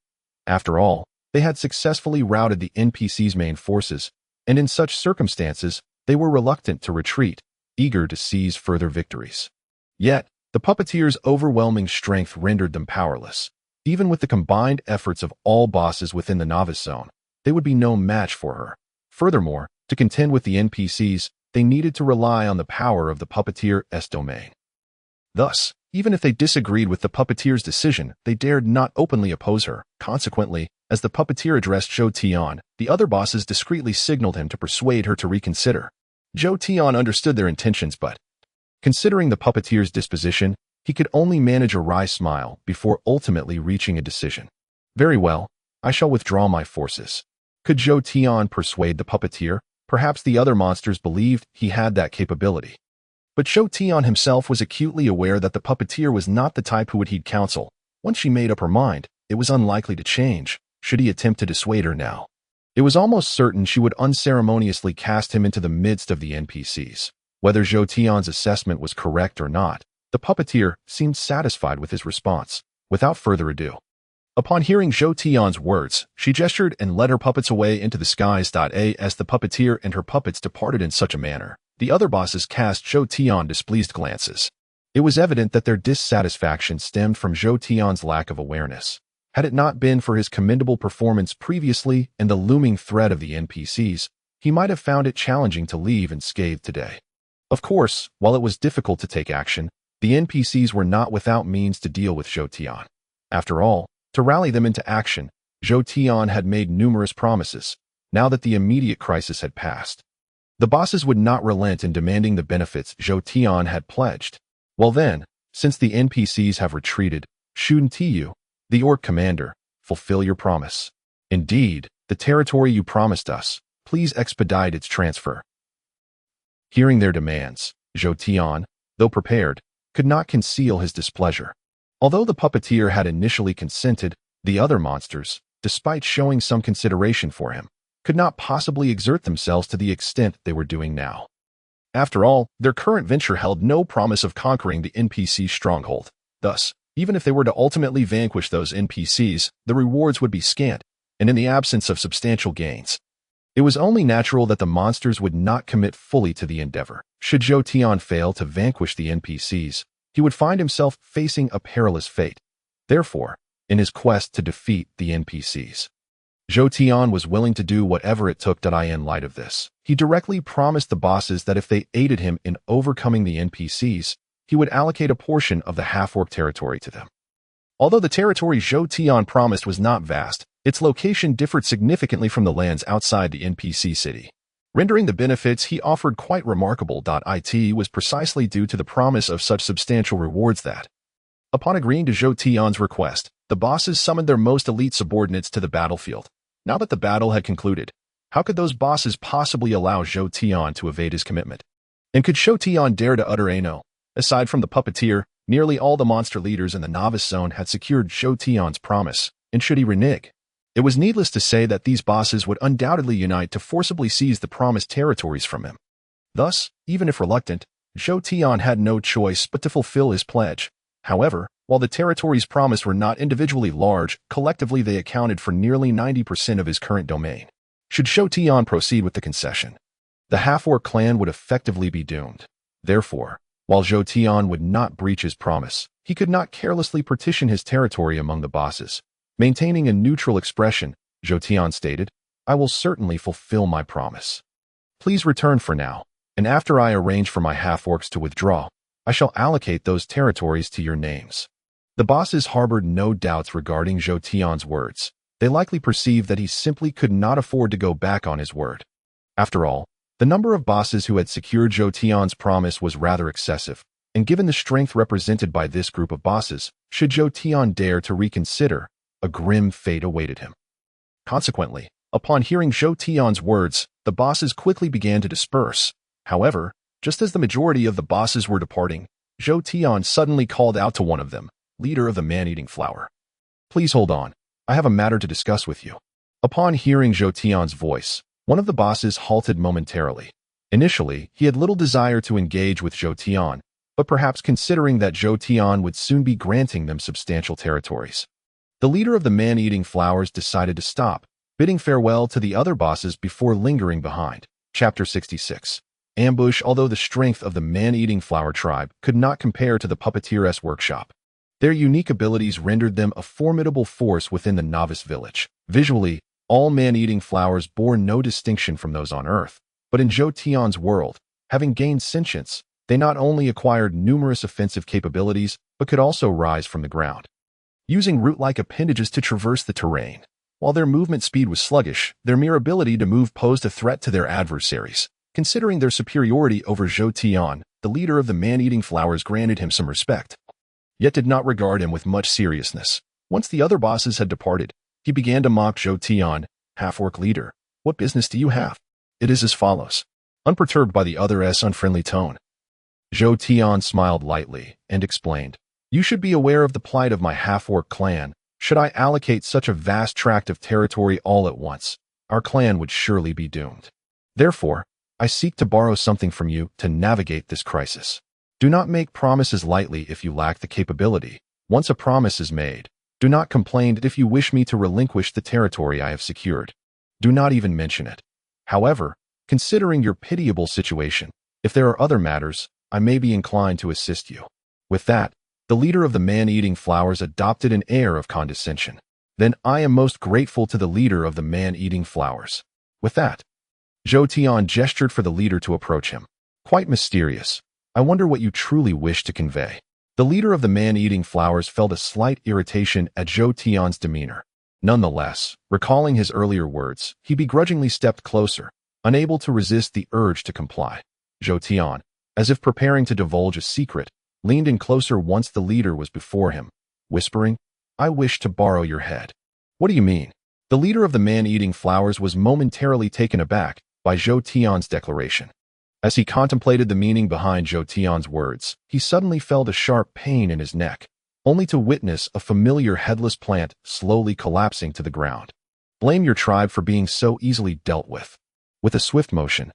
After all, they had successfully routed the NPC's main forces, and in such circumstances, they were reluctant to retreat, eager to seize further victories. Yet, the puppeteer's overwhelming strength rendered them powerless. Even with the combined efforts of all bosses within the novice zone, they would be no match for her. Furthermore, to contend with the NPCs, they needed to rely on the power of the puppeteer's domain. Thus, even if they disagreed with the puppeteer's decision, they dared not openly oppose her. Consequently, as the puppeteer addressed Zhou Tian, the other bosses discreetly signaled him to persuade her to reconsider. Zhou Tian understood their intentions, but, considering the puppeteer's disposition, he could only manage a wry smile before ultimately reaching a decision. Very well, I shall withdraw my forces. Could Zhou Tian persuade the puppeteer? Perhaps the other monsters believed he had that capability. But Zhou Tian himself was acutely aware that the puppeteer was not the type who would heed counsel. Once she made up her mind, it was unlikely to change, should he attempt to dissuade her now. It was almost certain she would unceremoniously cast him into the midst of the NPCs. Whether Zhou Tian's assessment was correct or not, the puppeteer seemed satisfied with his response. Without further ado, upon hearing Zhou Tian's words, she gestured and led her puppets away into the skies. As the puppeteer and her puppets departed in such a manner, the other bosses cast Zhou Tian displeased glances. It was evident that their dissatisfaction stemmed from Zhou Tian's lack of awareness. Had it not been for his commendable performance previously and the looming threat of the NPCs, he might have found it challenging to leave unscathed today. Of course, while it was difficult to take action, the NPCs were not without means to deal with Zhou Tian. After all, to rally them into action, Zhou Tian had made numerous promises, now that the immediate crisis had passed. The bosses would not relent in demanding the benefits Zhou Tian had pledged. Well then, since the NPCs have retreated, Shun Tiyu, the orc commander, fulfill your promise. Indeed, the territory you promised us, please expedite its transfer. Hearing their demands, Zhou Tian, though prepared, could not conceal his displeasure. Although the puppeteer had initially consented, the other monsters, despite showing some consideration for him, could not possibly exert themselves to the extent they were doing now. After all, their current venture held no promise of conquering the NPC stronghold. Thus, even if they were to ultimately vanquish those NPCs, the rewards would be scant, and in the absence of substantial gains. It was only natural that the monsters would not commit fully to the endeavor. Should Zhou Tian fail to vanquish the NPCs, he would find himself facing a perilous fate. Therefore, in his quest to defeat the NPCs, Zhou Tian was willing to do whatever it took. In light of this, he directly promised the bosses that if they aided him in overcoming the NPCs, he would allocate a portion of the half-orc territory to them. Although the territory Zhou Tian promised was not vast, its location differed significantly from the lands outside the NPC city, rendering the benefits he offered quite remarkable. It was precisely due to the promise of such substantial rewards that, upon agreeing to Zhou Tian's request, the bosses summoned their most elite subordinates to the battlefield. Now that the battle had concluded, how could those bosses possibly allow Zhou Tian to evade his commitment? And could Zhou Tian dare to utter a no? Aside from the puppeteer, nearly all the monster leaders in the novice zone had secured Zhou Tian's promise, and should he renege? It was needless to say that these bosses would undoubtedly unite to forcibly seize the promised territories from him. Thus, even if reluctant, Zhou Tian had no choice but to fulfill his pledge. However, while the territories promised were not individually large, collectively they accounted for nearly 90% of his current domain. Should Zhou Tian proceed with the concession, the half-orc clan would effectively be doomed. Therefore, while Zhou Tian would not breach his promise, he could not carelessly partition his territory among the bosses. Maintaining a neutral expression, Zhou Tian stated, "I will certainly fulfill my promise. Please return for now, and after I arrange for my half-orcs to withdraw, I shall allocate those territories to your names." The bosses harbored no doubts regarding Zhou Tian's words. They likely perceived that he simply could not afford to go back on his word. After all, the number of bosses who had secured Zhou Tian's promise was rather excessive, and given the strength represented by this group of bosses, should Zhou Tian dare to reconsider, a grim fate awaited him. Consequently, upon hearing Zhou Tian's words, the bosses quickly began to disperse. However, just as the majority of the bosses were departing, Zhou Tian suddenly called out to one of them, leader of the man-eating flower. "Please hold on. I have a matter to discuss with you." Upon hearing Zhou Tian's voice, one of the bosses halted momentarily. Initially, he had little desire to engage with Zhou Tian, but perhaps considering that Zhou Tian would soon be granting them substantial territories, the leader of the man-eating flowers decided to stop, bidding farewell to the other bosses before lingering behind. Chapter 66. Ambush. Although the strength of the man-eating flower tribe could not compare to the puppeteer's workshop, their unique abilities rendered them a formidable force within the novice village. Visually, all man-eating flowers bore no distinction from those on Earth, but in Zhou Tian's world, having gained sentience, they not only acquired numerous offensive capabilities, but could also rise from the ground, using root-like appendages to traverse the terrain. While their movement speed was sluggish, their mere ability to move posed a threat to their adversaries. Considering their superiority over Zhou Tian, the leader of the man-eating flowers granted him some respect, yet did not regard him with much seriousness. Once the other bosses had departed, he began to mock Zhou Tian. "Half-orc leader, what business do you have?" It is as follows. Unperturbed by the other's unfriendly tone, Zhou Tian smiled lightly and explained, "You should be aware of the plight of my half-orc clan. Should I allocate such a vast tract of territory all at once, our clan would surely be doomed. Therefore, I seek to borrow something from you to navigate this crisis. Do not make promises lightly if you lack the capability. Once a promise is made, do not complain if you wish me to relinquish the territory I have secured. Do not even mention it. However, considering your pitiable situation, if there are other matters, I may be inclined to assist you." With that, the leader of the man-eating flowers adopted an air of condescension. "Then I am most grateful to the leader of the man-eating flowers." With that, Zhou Tian gestured for the leader to approach him. "Quite mysterious. I wonder what you truly wish to convey." The leader of the man-eating flowers felt a slight irritation at Zhou Tian's demeanor. Nonetheless, recalling his earlier words, he begrudgingly stepped closer, unable to resist the urge to comply. Zhou Tian, as if preparing to divulge a secret, leaned in closer once the leader was before him, whispering, "I wish to borrow your head." "What do you mean?" The leader of the man-eating flowers was momentarily taken aback by Zhou Tian's declaration. As he contemplated the meaning behind Zhou Tian's words, he suddenly felt a sharp pain in his neck, only to witness a familiar headless plant slowly collapsing to the ground. "Blame your tribe for being so easily dealt with." With a swift motion,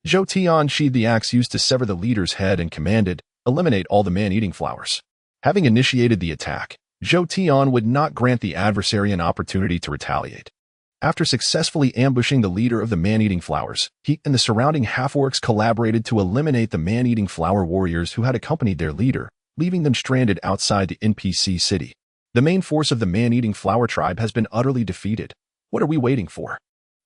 Zhou Tian sheathed the axe used to sever the leader's head and commanded, "Eliminate all the man-eating flowers." Having initiated the attack, Zhou Tian would not grant the adversary an opportunity to retaliate. After successfully ambushing the leader of the man-eating flowers, he and the surrounding half-orcs collaborated to eliminate the man-eating flower warriors who had accompanied their leader, leaving them stranded outside the NPC city. The main force of the man-eating flower tribe has been utterly defeated. What are we waiting for?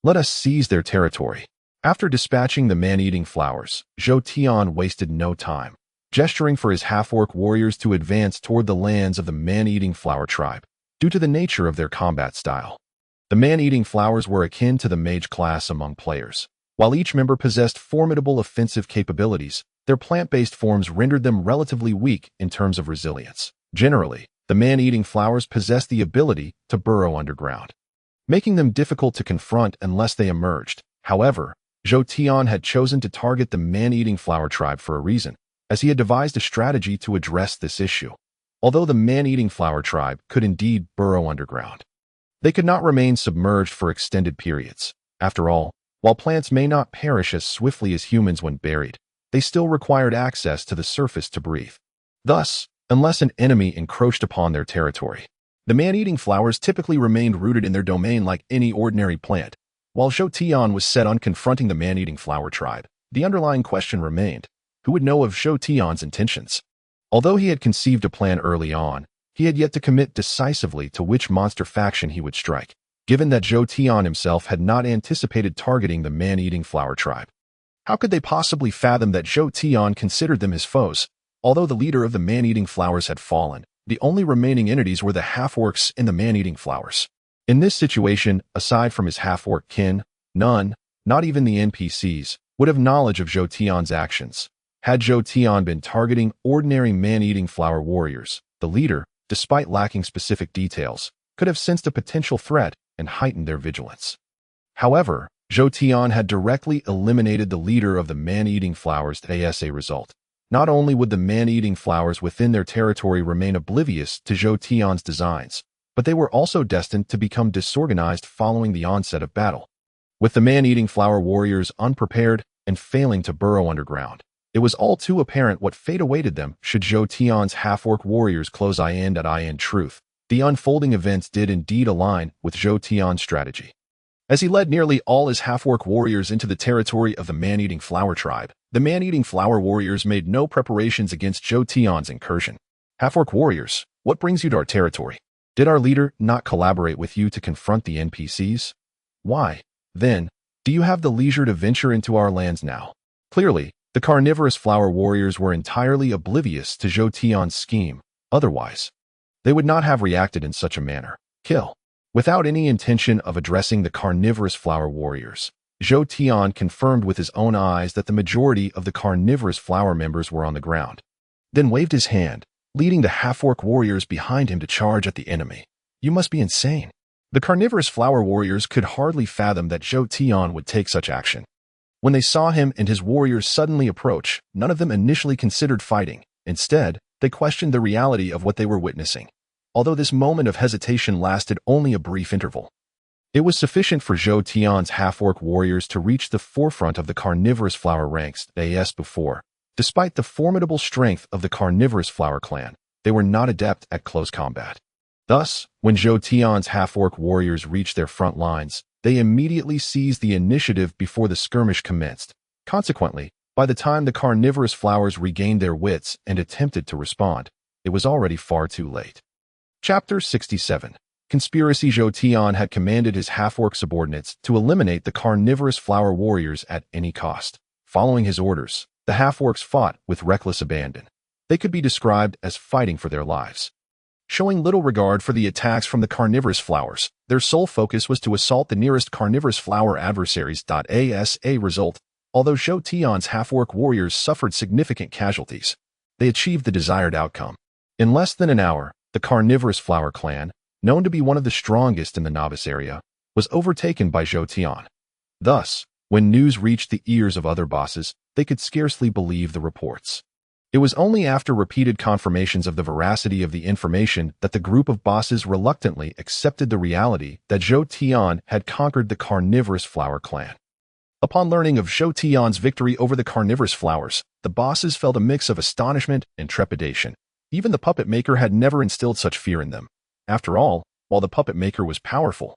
Let us seize their territory. After dispatching the man-eating flowers, Zhou Tian wasted no time, gesturing for his half-orc warriors to advance toward the lands of the man-eating flower tribe, due to the nature of their combat style. The man-eating flowers were akin to the mage class among players. While each member possessed formidable offensive capabilities, their plant-based forms rendered them relatively weak in terms of resilience. Generally, the man-eating flowers possessed the ability to burrow underground, making them difficult to confront unless they emerged. However, Zhou Tian had chosen to target the man-eating flower tribe for a reason, as he had devised a strategy to address this issue. Although the man-eating flower tribe could indeed burrow underground, they could not remain submerged for extended periods. After all, while plants may not perish as swiftly as humans when buried, they still required access to the surface to breathe. Thus, unless an enemy encroached upon their territory, the man-eating flowers typically remained rooted in their domain like any ordinary plant. While Zhou Tian was set on confronting the man-eating flower tribe, the underlying question remained: who would know of Zhou Tian's intentions? Although he had conceived a plan early on, he had yet to commit decisively to which monster faction he would strike, given that Zhou Tian himself had not anticipated targeting the man-eating flower tribe. How could they possibly fathom that Zhou Tian considered them his foes? Although the leader of the man-eating flowers had fallen, the only remaining entities were the half-orcs and the man-eating flowers. In this situation, aside from his half-orc kin, none, not even the NPCs, would have knowledge of Zhou Tian's actions. Had Zhou Tian been targeting ordinary man-eating flower warriors, the leader, despite lacking specific details, could have sensed a potential threat and heightened their vigilance. However, Zhou Tian had directly eliminated the leader of the man-eating flowers as a result. Not only would the man-eating flowers within their territory remain oblivious to Zhou Tian's designs, but they were also destined to become disorganized following the onset of battle. With the man-eating flower warriors unprepared and failing to burrow underground, it was all too apparent what fate awaited them should Zhou Tian's half-orc warriors close eye in. In truth, the unfolding events did indeed align with Zhou Tian's strategy. As he led nearly all his half-orc warriors into the territory of the man-eating flower tribe, the man-eating flower warriors made no preparations against Zhou Tian's incursion. Half-orc warriors, what brings you to our territory? Did our leader not collaborate with you to confront the NPCs? Why, then, do you have the leisure to venture into our lands now? Clearly, the carnivorous flower warriors were entirely oblivious to Zhou Tian's scheme. Otherwise, they would not have reacted in such a manner. Kill. Without any intention of addressing the carnivorous flower warriors, Zhou Tian confirmed with his own eyes that the majority of the carnivorous flower members were on the ground, then waved his hand, leading the half-orc warriors behind him to charge at the enemy. You must be insane. The carnivorous flower warriors could hardly fathom that Zhou Tian would take such action. When they saw him and his warriors suddenly approach, none of them initially considered fighting. Instead, they questioned the reality of what they were witnessing. Although this moment of hesitation lasted only a brief interval, it was sufficient for Zhou Tian's half-orc warriors to reach the forefront of the carnivorous flower ranks as before. Despite the formidable strength of the carnivorous flower clan, they were not adept at close combat. Thus, when Zhou Tian's half-orc warriors reached their front lines, they immediately seized the initiative before the skirmish commenced. Consequently, by the time the carnivorous flowers regained their wits and attempted to respond, it was already far too late. Chapter 67. Conspiracy. Zhou Tian had commanded his half-orc subordinates to eliminate the carnivorous flower warriors at any cost. Following his orders, the half-orcs fought with reckless abandon. They could be described as fighting for their lives. Showing little regard for the attacks from the carnivorous flowers, their sole focus was to assault the nearest carnivorous flower adversaries. As a result, although Zhou Tian's half-orc warriors suffered significant casualties, they achieved the desired outcome. In less than an hour, the carnivorous flower clan, known to be one of the strongest in the novice area, was overtaken by Zhou Tian. Thus, when news reached the ears of other bosses, they could scarcely believe the reports. It was only after repeated confirmations of the veracity of the information that the group of bosses reluctantly accepted the reality that Zhou Tian had conquered the carnivorous flower clan. Upon learning of Zhou Tian's victory over the carnivorous flowers, the bosses felt a mix of astonishment and trepidation. Even the puppet maker had never instilled such fear in them. After all, while the puppet maker was powerful,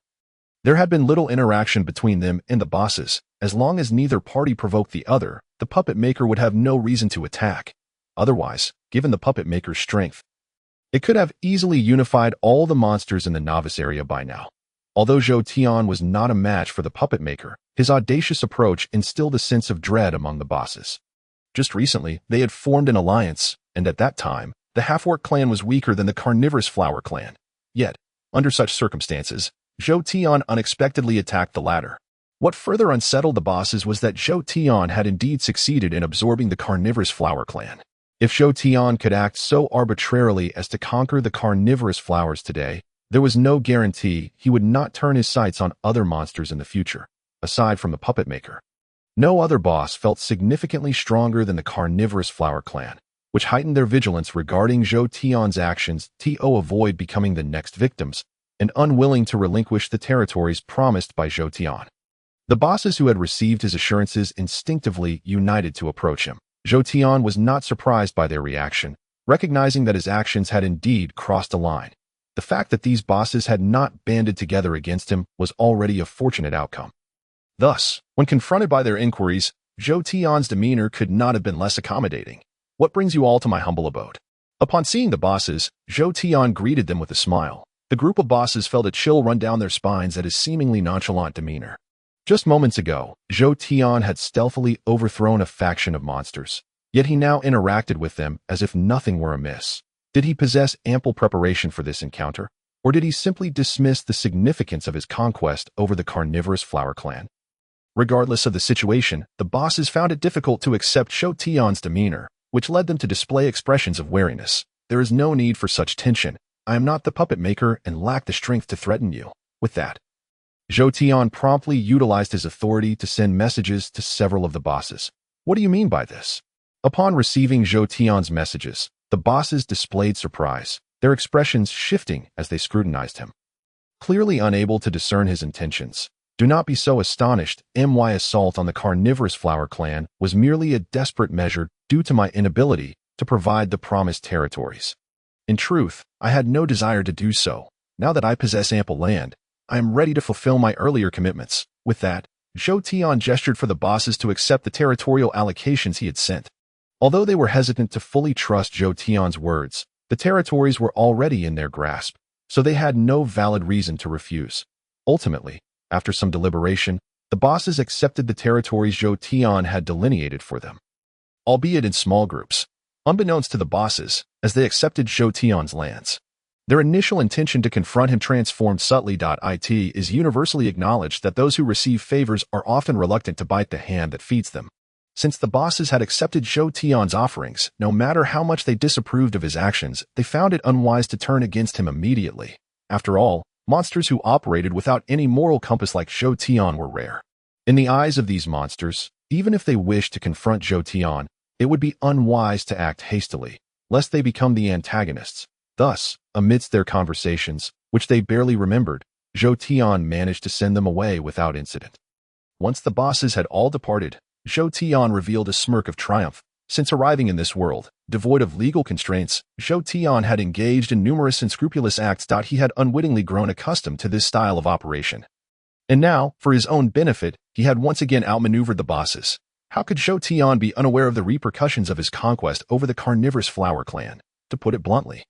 there had been little interaction between them and the bosses. As long as neither party provoked the other, the puppet maker would have no reason to attack. Otherwise, given the puppet maker's strength, it could have easily unified all the monsters in the novice area by now. Although Zhou Tian was not a match for the puppet maker, his audacious approach instilled a sense of dread among the bosses. Just recently, they had formed an alliance, and at that time, the half-orc clan was weaker than the carnivorous flower clan. Yet, under such circumstances, Zhou Tian unexpectedly attacked the latter. What further unsettled the bosses was that Zhou Tian had indeed succeeded in absorbing the carnivorous flower clan. If Zhou Tian could act so arbitrarily as to conquer the carnivorous flowers today, there was no guarantee he would not turn his sights on other monsters in the future, aside from the puppet maker. No other boss felt significantly stronger than the carnivorous flower clan, which heightened their vigilance regarding Zhou Tian's actions to avoid becoming the next victims, and unwilling to relinquish the territories promised by Zhou Tian. The bosses who had received his assurances instinctively united to approach him. Zhou Tian was not surprised by their reaction, recognizing that his actions had indeed crossed a line. The fact that these bosses had not banded together against him was already a fortunate outcome. Thus, when confronted by their inquiries, Zhou Tian's demeanor could not have been less accommodating. "What brings you all to my humble abode?" Upon seeing the bosses, Zhou Tian greeted them with a smile. The group of bosses felt a chill run down their spines at his seemingly nonchalant demeanor. Just moments ago, Zhou Tian had stealthily overthrown a faction of monsters, yet he now interacted with them as if nothing were amiss. Did he possess ample preparation for this encounter, or did he simply dismiss the significance of his conquest over the carnivorous flower clan? Regardless of the situation, the bosses found it difficult to accept Zhou Tian's demeanor, which led them to display expressions of wariness. "There is no need for such tension. I am not the puppet maker and lack the strength to threaten you." With that, Zhou Tian promptly utilized his authority to send messages to several of the bosses. "What do you mean by this?" Upon receiving Zhou Tian's messages, the bosses displayed surprise, their expressions shifting as they scrutinized him. Clearly unable to discern his intentions, "Do not be so astonished. My assault on the carnivorous flower clan was merely a desperate measure due to my inability to provide the promised territories. In truth, I had no desire to do so. Now that I possess ample land, I am ready to fulfill my earlier commitments." With that, Zhou Tian gestured for the bosses to accept the territorial allocations he had sent. Although they were hesitant to fully trust Zhou Tian's words, the territories were already in their grasp, so they had no valid reason to refuse. Ultimately, after some deliberation, the bosses accepted the territories Zhou Tian had delineated for them, albeit in small groups, unbeknownst to the bosses, as they accepted Zhou Tian's lands. Their initial intention to confront him transformed subtly. It is universally acknowledged that those who receive favors are often reluctant to bite the hand that feeds them. Since the bosses had accepted Zhou Tian's offerings, no matter how much they disapproved of his actions, they found it unwise to turn against him immediately. After all, monsters who operated without any moral compass like Zhou Tian were rare. In the eyes of these monsters, even if they wished to confront Zhou Tian, it would be unwise to act hastily, lest they become the antagonists. Thus, amidst their conversations, which they barely remembered, Zhou Tian managed to send them away without incident. Once the bosses had all departed, Zhou Tian revealed a smirk of triumph. Since arriving in this world, devoid of legal constraints, Zhou Tian had engaged in numerous unscrupulous acts. He had unwittingly grown accustomed to this style of operation. And now, for his own benefit, he had once again outmaneuvered the bosses. How could Zhou Tian be unaware of the repercussions of his conquest over the carnivorous flower clan? To put it bluntly,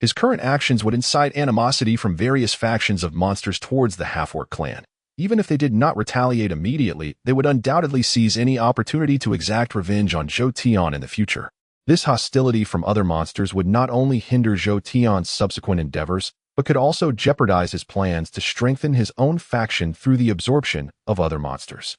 his current actions would incite animosity from various factions of monsters towards the half-orc clan. Even if they did not retaliate immediately, they would undoubtedly seize any opportunity to exact revenge on Zhou Tian in the future. This hostility from other monsters would not only hinder Zhou Tian's subsequent endeavors, but could also jeopardize his plans to strengthen his own faction through the absorption of other monsters.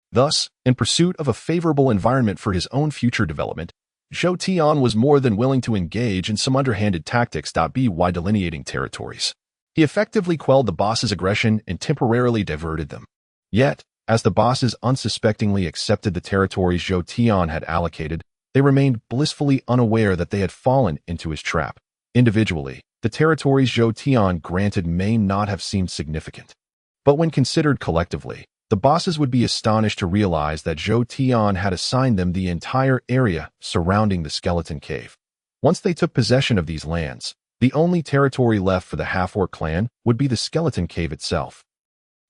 Thus, in pursuit of a favorable environment for his own future development, Zhou Tian was more than willing to engage in some underhanded tactics. By delineating territories, he effectively quelled the bosses' aggression and temporarily diverted them. Yet, as the bosses unsuspectingly accepted the territories Zhou Tian had allocated, they remained blissfully unaware that they had fallen into his trap. Individually, the territories Zhou Tian granted may not have seemed significant. But when considered collectively, The bosses would be astonished to realize that Zhou Tian had assigned them the entire area surrounding the skeleton cave. Once they took possession of these lands, the only territory left for the half-orc clan would be the skeleton cave itself.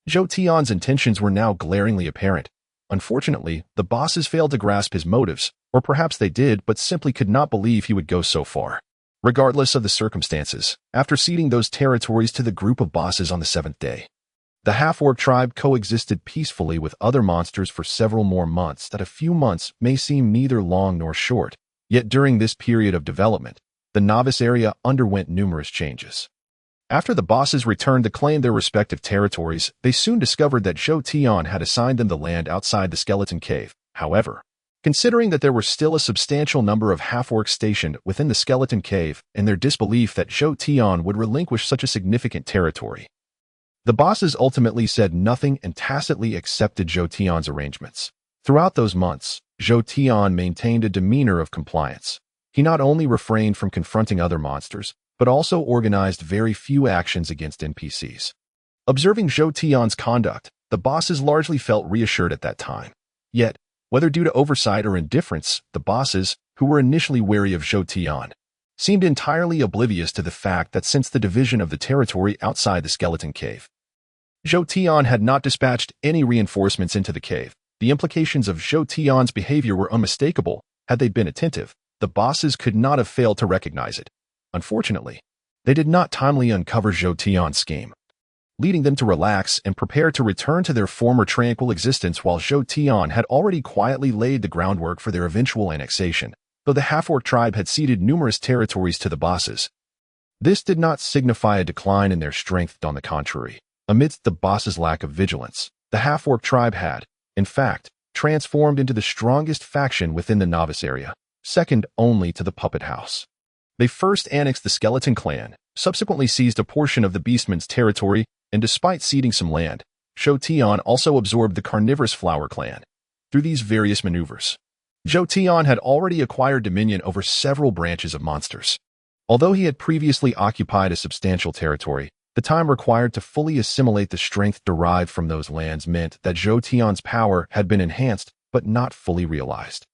Zhou Tian's intentions were now glaringly apparent. Unfortunately, the bosses failed to grasp his motives, or perhaps they did but simply could not believe he would go so far. Regardless of the circumstances, after ceding those territories to the group of bosses on the 7th day, the half-orc tribe coexisted peacefully with other monsters for several more months. That a few months may seem neither long nor short, yet during this period of development, the novice area underwent numerous changes. After the bosses returned to claim their respective territories, they soon discovered that Zhou Tian had assigned them the land outside the skeleton cave. However, considering that there were still a substantial number of half-orcs stationed within the skeleton cave and their disbelief that Zhou Tian would relinquish such a significant territory, the bosses ultimately said nothing and tacitly accepted Zhou Tian's arrangements. Throughout those months, Zhou Tian maintained a demeanor of compliance. He not only refrained from confronting other monsters, but also organized very few actions against NPCs. Observing Zhou Tian's conduct, the bosses largely felt reassured at that time. Yet, whether due to oversight or indifference, the bosses, who were initially wary of Zhou Tian, seemed entirely oblivious to the fact that since the division of the territory outside the skeleton cave, Zhou Tian had not dispatched any reinforcements into the cave. The implications of Zhou Tian's behavior were unmistakable. Had they been attentive, the bosses could not have failed to recognize it. Unfortunately, they did not timely uncover Zhou Tian's scheme, leading them to relax and prepare to return to their former tranquil existence while Zhou Tian had already quietly laid the groundwork for their eventual annexation. Though the half-orc tribe had ceded numerous territories to the bosses, this did not signify a decline in their strength. On the contrary, amidst the bosses' lack of vigilance, the half-orc tribe had, in fact, transformed into the strongest faction within the novice area, second only to the puppet house. They first annexed the skeleton clan, subsequently seized a portion of the beastman's territory, and despite ceding some land, Zhou Tian also absorbed the carnivorous flower clan. Through these various maneuvers, Zhou Tian had already acquired dominion over several branches of monsters. Although he had previously occupied a substantial territory, the time required to fully assimilate the strength derived from those lands meant that Zhou Tian's power had been enhanced but not fully realized.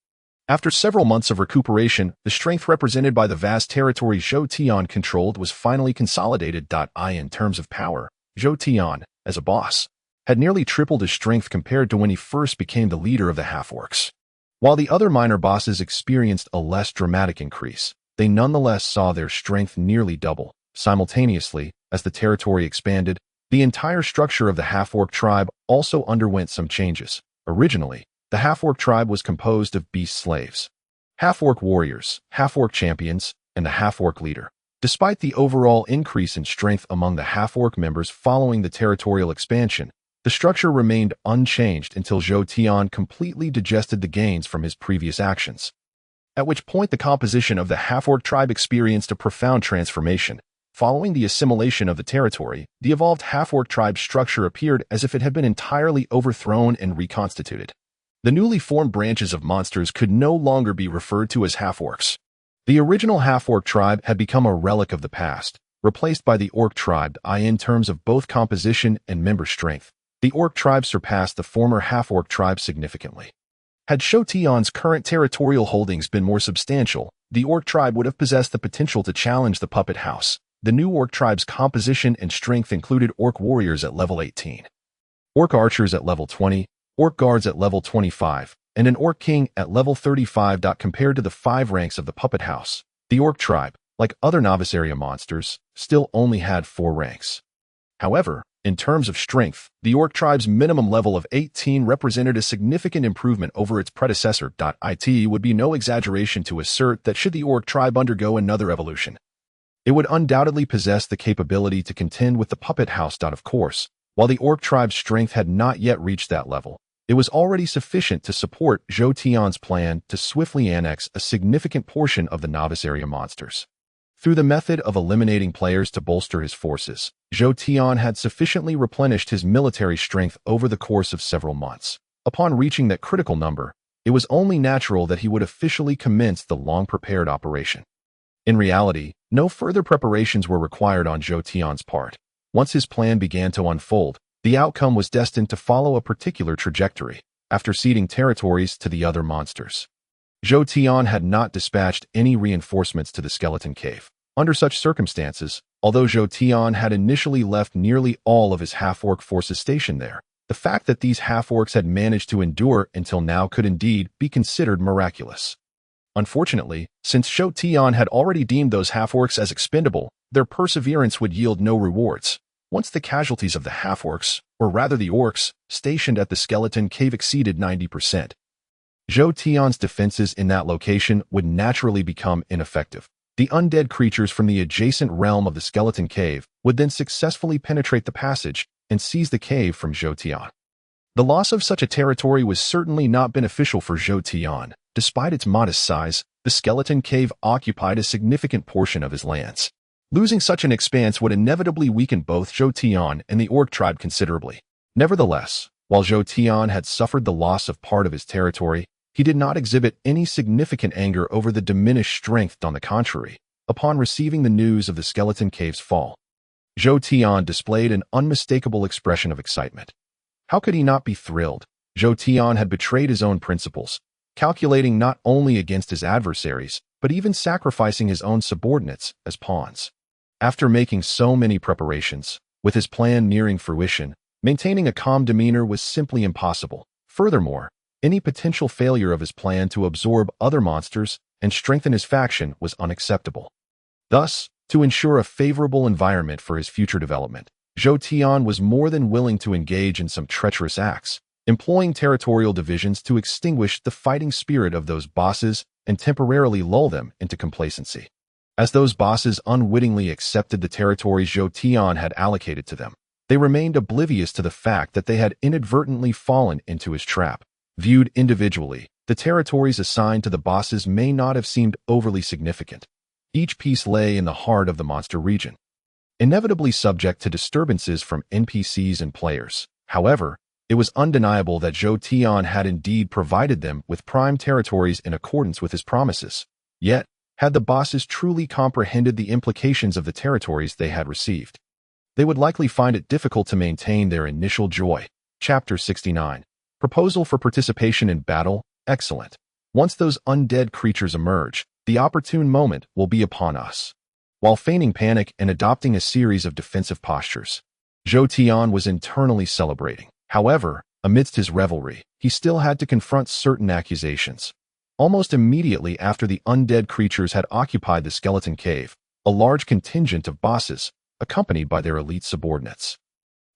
After several months of recuperation, the strength represented by the vast territory Zhou Tian controlled was finally consolidated. In terms of power, Zhou Tian, as a boss, had nearly tripled his strength compared to when he first became the leader of the half-orcs. While the other minor bosses experienced a less dramatic increase, they nonetheless saw their strength nearly double. Simultaneously, as the territory expanded, the entire structure of the half-orc tribe also underwent some changes. Originally, the half-orc tribe was composed of beast slaves, half-orc warriors, half-orc champions, and the half-orc leader. Despite the overall increase in strength among the half-orc members following the territorial expansion, the structure remained unchanged until Zhou Tian completely digested the gains from his previous actions, at which point the composition of the half-orc tribe experienced a profound transformation. Following the assimilation of the territory, the evolved half-orc tribe structure appeared as if it had been entirely overthrown and reconstituted. The newly formed branches of monsters could no longer be referred to as half-orcs. The original half-orc tribe had become a relic of the past, replaced by the orc tribe. In terms of both composition and member strength, the orc tribe surpassed the former half-orc tribe significantly. Had Zhou Tian's current territorial holdings been more substantial, the orc tribe would have possessed the potential to challenge the puppet house. The new orc tribe's composition and strength included orc warriors at level 18, orc archers at level 20, orc guards at level 25, and an orc king at level 35. Compared to the 5 ranks of the puppet house, the orc tribe, like other novice area monsters, still only had 4 ranks. However, in terms of strength, the orc tribe's minimum level of 18 represented a significant improvement over its predecessor. It would be no exaggeration to assert that should the orc tribe undergo another evolution, it would undoubtedly possess the capability to contend with the puppet house. Of course, while the orc tribe's strength had not yet reached that level, it was already sufficient to support Zhou Tian's plan to swiftly annex a significant portion of the novice area monsters. Through the method of eliminating players to bolster his forces, Zhou Tian had sufficiently replenished his military strength over the course of several months. Upon reaching that critical number, it was only natural that he would officially commence the long-prepared operation. In reality, no further preparations were required on Zhou Tian's part. Once his plan began to unfold, The outcome was destined to follow a particular trajectory, after ceding territories to the other monsters. Zhou Tian had not dispatched any reinforcements to the skeleton cave. Under such circumstances, although Zhou Tian had initially left nearly all of his half-orc forces stationed there, the fact that these half-orcs had managed to endure until now could indeed be considered miraculous. Unfortunately, since Zhou Tian had already deemed those half-orcs as expendable, their perseverance would yield no rewards. Once the casualties of the half-orcs, or rather the orcs, stationed at the skeleton cave exceeded 90%, Zhou Tian's defenses in that location would naturally become ineffective. The undead creatures from the adjacent realm of the skeleton cave would then successfully penetrate the passage and seize the cave from Zhou Tian. The loss of such a territory was certainly not beneficial for Zhou Tian. Despite its modest size, the skeleton cave occupied a significant portion of his lands. Losing such an expanse would inevitably weaken both Zhou Tian and the orc tribe considerably. Nevertheless, while Zhou Tian had suffered the loss of part of his territory, he did not exhibit any significant anger over the diminished strength. On the contrary, upon receiving the news of the skeleton cave's fall, Zhou Tian displayed an unmistakable expression of excitement. How could he not be thrilled? Zhou Tian had betrayed his own principles, calculating not only against his adversaries, but even sacrificing his own subordinates as pawns. After making so many preparations, with his plan nearing fruition, maintaining a calm demeanor was simply impossible. Furthermore, any potential failure of his plan to absorb other monsters and strengthen his faction was unacceptable. Thus, to ensure a favorable environment for his future development, Zhou Tian was more than willing to engage in some treacherous acts, employing territorial divisions to extinguish the fighting spirit of those bosses and temporarily lull them into complacency. As those bosses unwittingly accepted the territories Zhou Tian had allocated to them, they remained oblivious to the fact that they had inadvertently fallen into his trap. Viewed individually, the territories assigned to the bosses may not have seemed overly significant. Each piece lay in the heart of the monster region, inevitably subject to disturbances from NPCs and players. However, it was undeniable that Zhou Tian had indeed provided them with prime territories in accordance with his promises. Yet, had the bosses truly comprehended the implications of the territories they had received, they would likely find it difficult to maintain their initial joy. Chapter 69. Proposal for participation in battle. Excellent. Once those undead creatures emerge, the opportune moment will be upon us. While feigning panic and adopting a series of defensive postures, Zhou Tian was internally celebrating. However, amidst his revelry, he still had to confront certain accusations. Almost immediately after the undead creatures had occupied the skeleton cave, a large contingent of bosses, accompanied by their elite subordinates,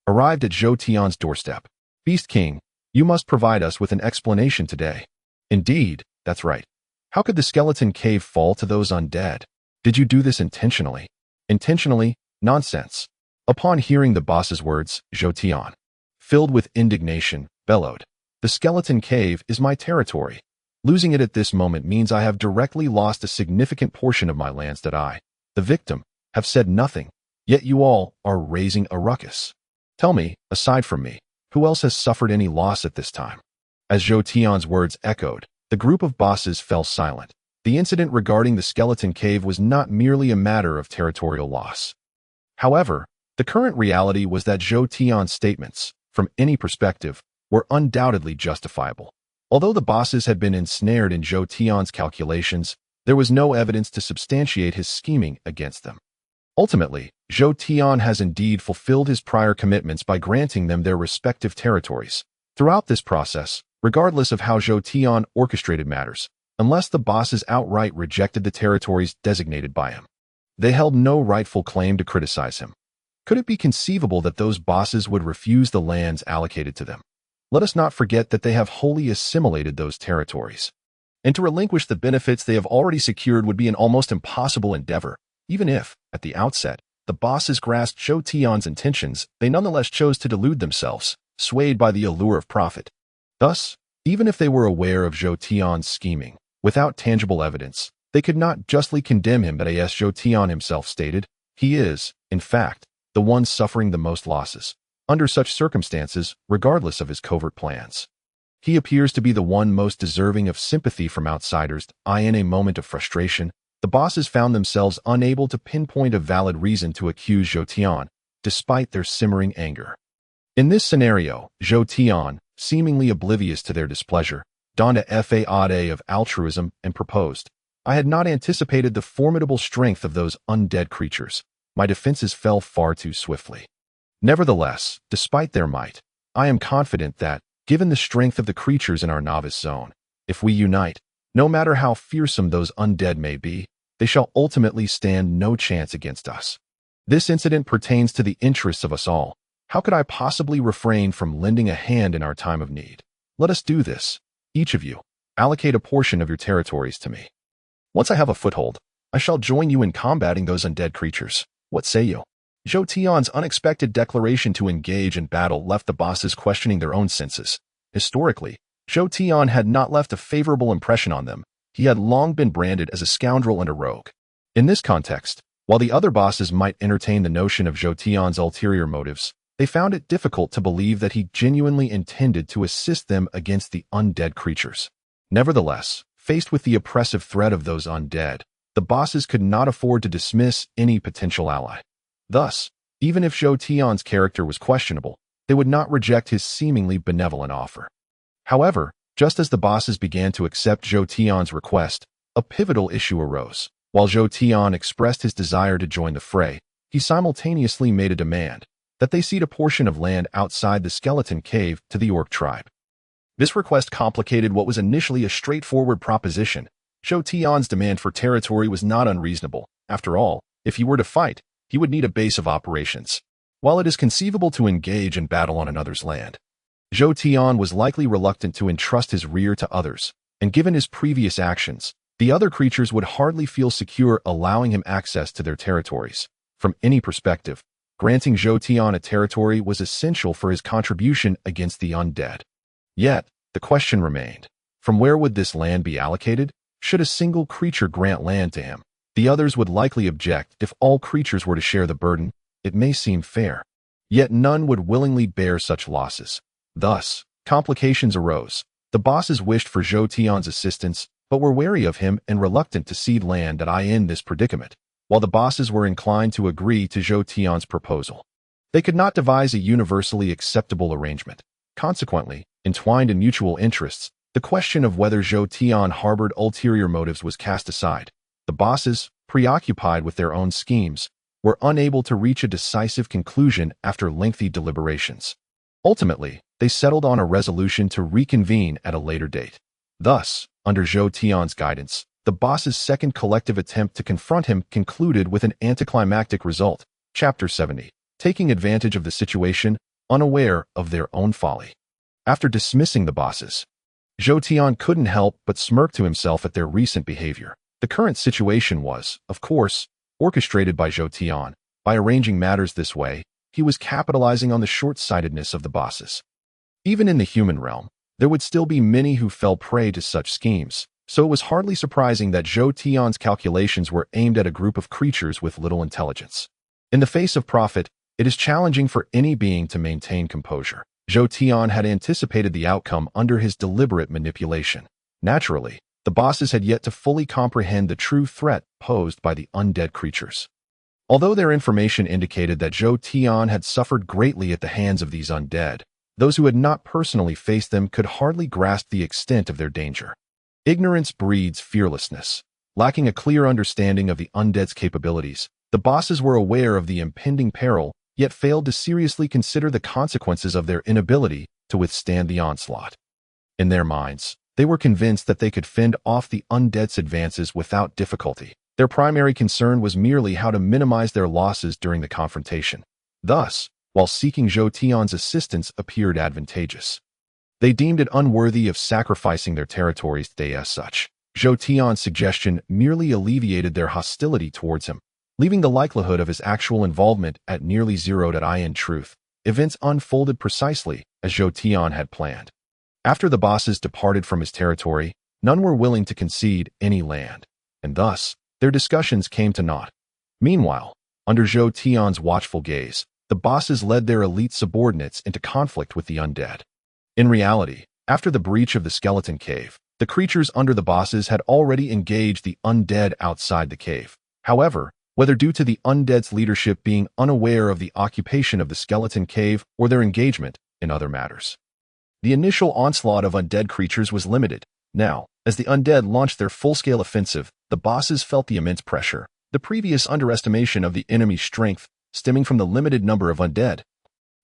arrived at Zhou Tian's doorstep. Beast King, you must provide us with an explanation today. Indeed, that's right. How could the skeleton cave fall to those undead? Did you do this intentionally? Intentionally? Nonsense. Upon hearing the boss's words, Zhou Tian, filled with indignation, bellowed, "The skeleton cave is my territory. Losing it at this moment means I have directly lost a significant portion of my lands that I, the victim, have said nothing, yet you all are raising a ruckus. Tell me, aside from me, who else has suffered any loss at this time?" As Zhou Tian's words echoed, the group of bosses fell silent. The incident regarding the skeleton cave was not merely a matter of territorial loss. However, the current reality was that Zhou Tian's statements, from any perspective, were undoubtedly justifiable. Although the bosses had been ensnared in Zhou Tian's calculations, there was no evidence to substantiate his scheming against them. Ultimately, Zhou Tian has indeed fulfilled his prior commitments by granting them their respective territories. Throughout this process, regardless of how Zhou Tian orchestrated matters, unless the bosses outright rejected the territories designated by him, they held no rightful claim to criticize him. Could it be conceivable that those bosses would refuse the lands allocated to them? Let us not forget that they have wholly assimilated those territories, and to relinquish the benefits they have already secured would be an almost impossible endeavor. Even if, at the outset, the bosses grasped Zhou Tian's intentions, they nonetheless chose to delude themselves, swayed by the allure of profit. Thus, even if they were aware of Zhou Tian's scheming, without tangible evidence, they could not justly condemn him. But as Zhou Tian himself stated, he is, in fact, the one suffering the most losses. Under such circumstances, regardless of his covert plans, he appears to be the one most deserving of sympathy from outsiders. In a moment of frustration, the bosses found themselves unable to pinpoint a valid reason to accuse Zhou Tian, despite their simmering anger. In this scenario, Zhou Tian, seemingly oblivious to their displeasure, donned a facade of altruism and proposed. I had not anticipated the formidable strength of those undead creatures. My defenses fell far too swiftly. Nevertheless, despite their might, I am confident that, given the strength of the creatures in our novice zone, if we unite, no matter how fearsome those undead may be, they shall ultimately stand no chance against us. This incident pertains to the interests of us all. How could I possibly refrain from lending a hand in our time of need? Let us do this. Each of you, allocate a portion of your territories to me. Once I have a foothold, I shall join you in combating those undead creatures. What say you? Zhou Tian's unexpected declaration to engage in battle left the bosses questioning their own senses. Historically, Zhou Tian had not left a favorable impression on them. He had long been branded as a scoundrel and a rogue. In this context, while the other bosses might entertain the notion of Zhou Tian's ulterior motives, they found it difficult to believe that he genuinely intended to assist them against the undead creatures. Nevertheless, faced with the oppressive threat of those undead, the bosses could not afford to dismiss any potential ally. Thus, even if Zhou Tian's character was questionable, they would not reject his seemingly benevolent offer. However, just as the bosses began to accept Zhou Tian's request, a pivotal issue arose. While Zhou Tian expressed his desire to join the fray, he simultaneously made a demand that they cede a portion of land outside the skeleton cave to the orc tribe. This request complicated what was initially a straightforward proposition. Zhou Tian's demand for territory was not unreasonable. After all, if he were to fight, he would need a base of operations. While it is conceivable to engage in battle on another's land, Zhou Tian was likely reluctant to entrust his rear to others, and given his previous actions, the other creatures would hardly feel secure allowing him access to their territories. From any perspective, granting Zhou Tian a territory was essential for his contribution against the undead. Yet, the question remained, from where would this land be allocated? Should a single creature grant land to him? The others would likely object. If all creatures were to share the burden, it may seem fair. Yet none would willingly bear such losses. Thus, complications arose. The bosses wished for Zhou Tian's assistance, but were wary of him and reluctant to cede land that I in this predicament, while the bosses were inclined to agree to Zhou Tian's proposal. They could not devise a universally acceptable arrangement. Consequently, entwined in mutual interests, the question of whether Zhou Tian harbored ulterior motives was cast aside. The bosses, preoccupied with their own schemes, were unable to reach a decisive conclusion after lengthy deliberations. Ultimately, they settled on a resolution to reconvene at a later date. Thus, under Zhou Tian's guidance, the bosses' second collective attempt to confront him concluded with an anticlimactic result. Chapter 70. Taking advantage of the situation, unaware of their own folly. After dismissing the bosses, Zhou Tian couldn't help but smirk to himself at their recent behavior. The current situation was, of course, orchestrated by Zhou Tian. By arranging matters this way, he was capitalizing on the short-sightedness of the bosses. Even in the human realm, there would still be many who fell prey to such schemes, so it was hardly surprising that Zhou Tian's calculations were aimed at a group of creatures with little intelligence. In the face of profit, it is challenging for any being to maintain composure. Zhou Tian had anticipated the outcome under his deliberate manipulation. Naturally, the bosses had yet to fully comprehend the true threat posed by the undead creatures. Although their information indicated that Zhou Tian had suffered greatly at the hands of these undead, those who had not personally faced them could hardly grasp the extent of their danger. Ignorance breeds fearlessness. Lacking a clear understanding of the undead's capabilities, the bosses were aware of the impending peril, yet failed to seriously consider the consequences of their inability to withstand the onslaught. In their minds, they were convinced that they could fend off the undead's advances without difficulty. Their primary concern was merely how to minimize their losses during the confrontation. Thus, while seeking Zhou Tian's assistance appeared advantageous, they deemed it unworthy of sacrificing their territories today as such. Zhou Tian's suggestion merely alleviated their hostility towards him, leaving the likelihood of his actual involvement at nearly zero. In truth, events unfolded precisely as Zhou Tian had planned. After the bosses departed from his territory, none were willing to concede any land, and thus, their discussions came to naught. Meanwhile, under Zhou Tian's watchful gaze, the bosses led their elite subordinates into conflict with the undead. In reality, after the breach of the skeleton cave, the creatures under the bosses had already engaged the undead outside the cave. However, whether due to the undead's leadership being unaware of the occupation of the skeleton cave or their engagement in other matters. The initial onslaught of undead creatures was limited. Now, as the undead launched their full-scale offensive, the bosses felt the immense pressure. The previous underestimation of the enemy's strength, stemming from the limited number of undead,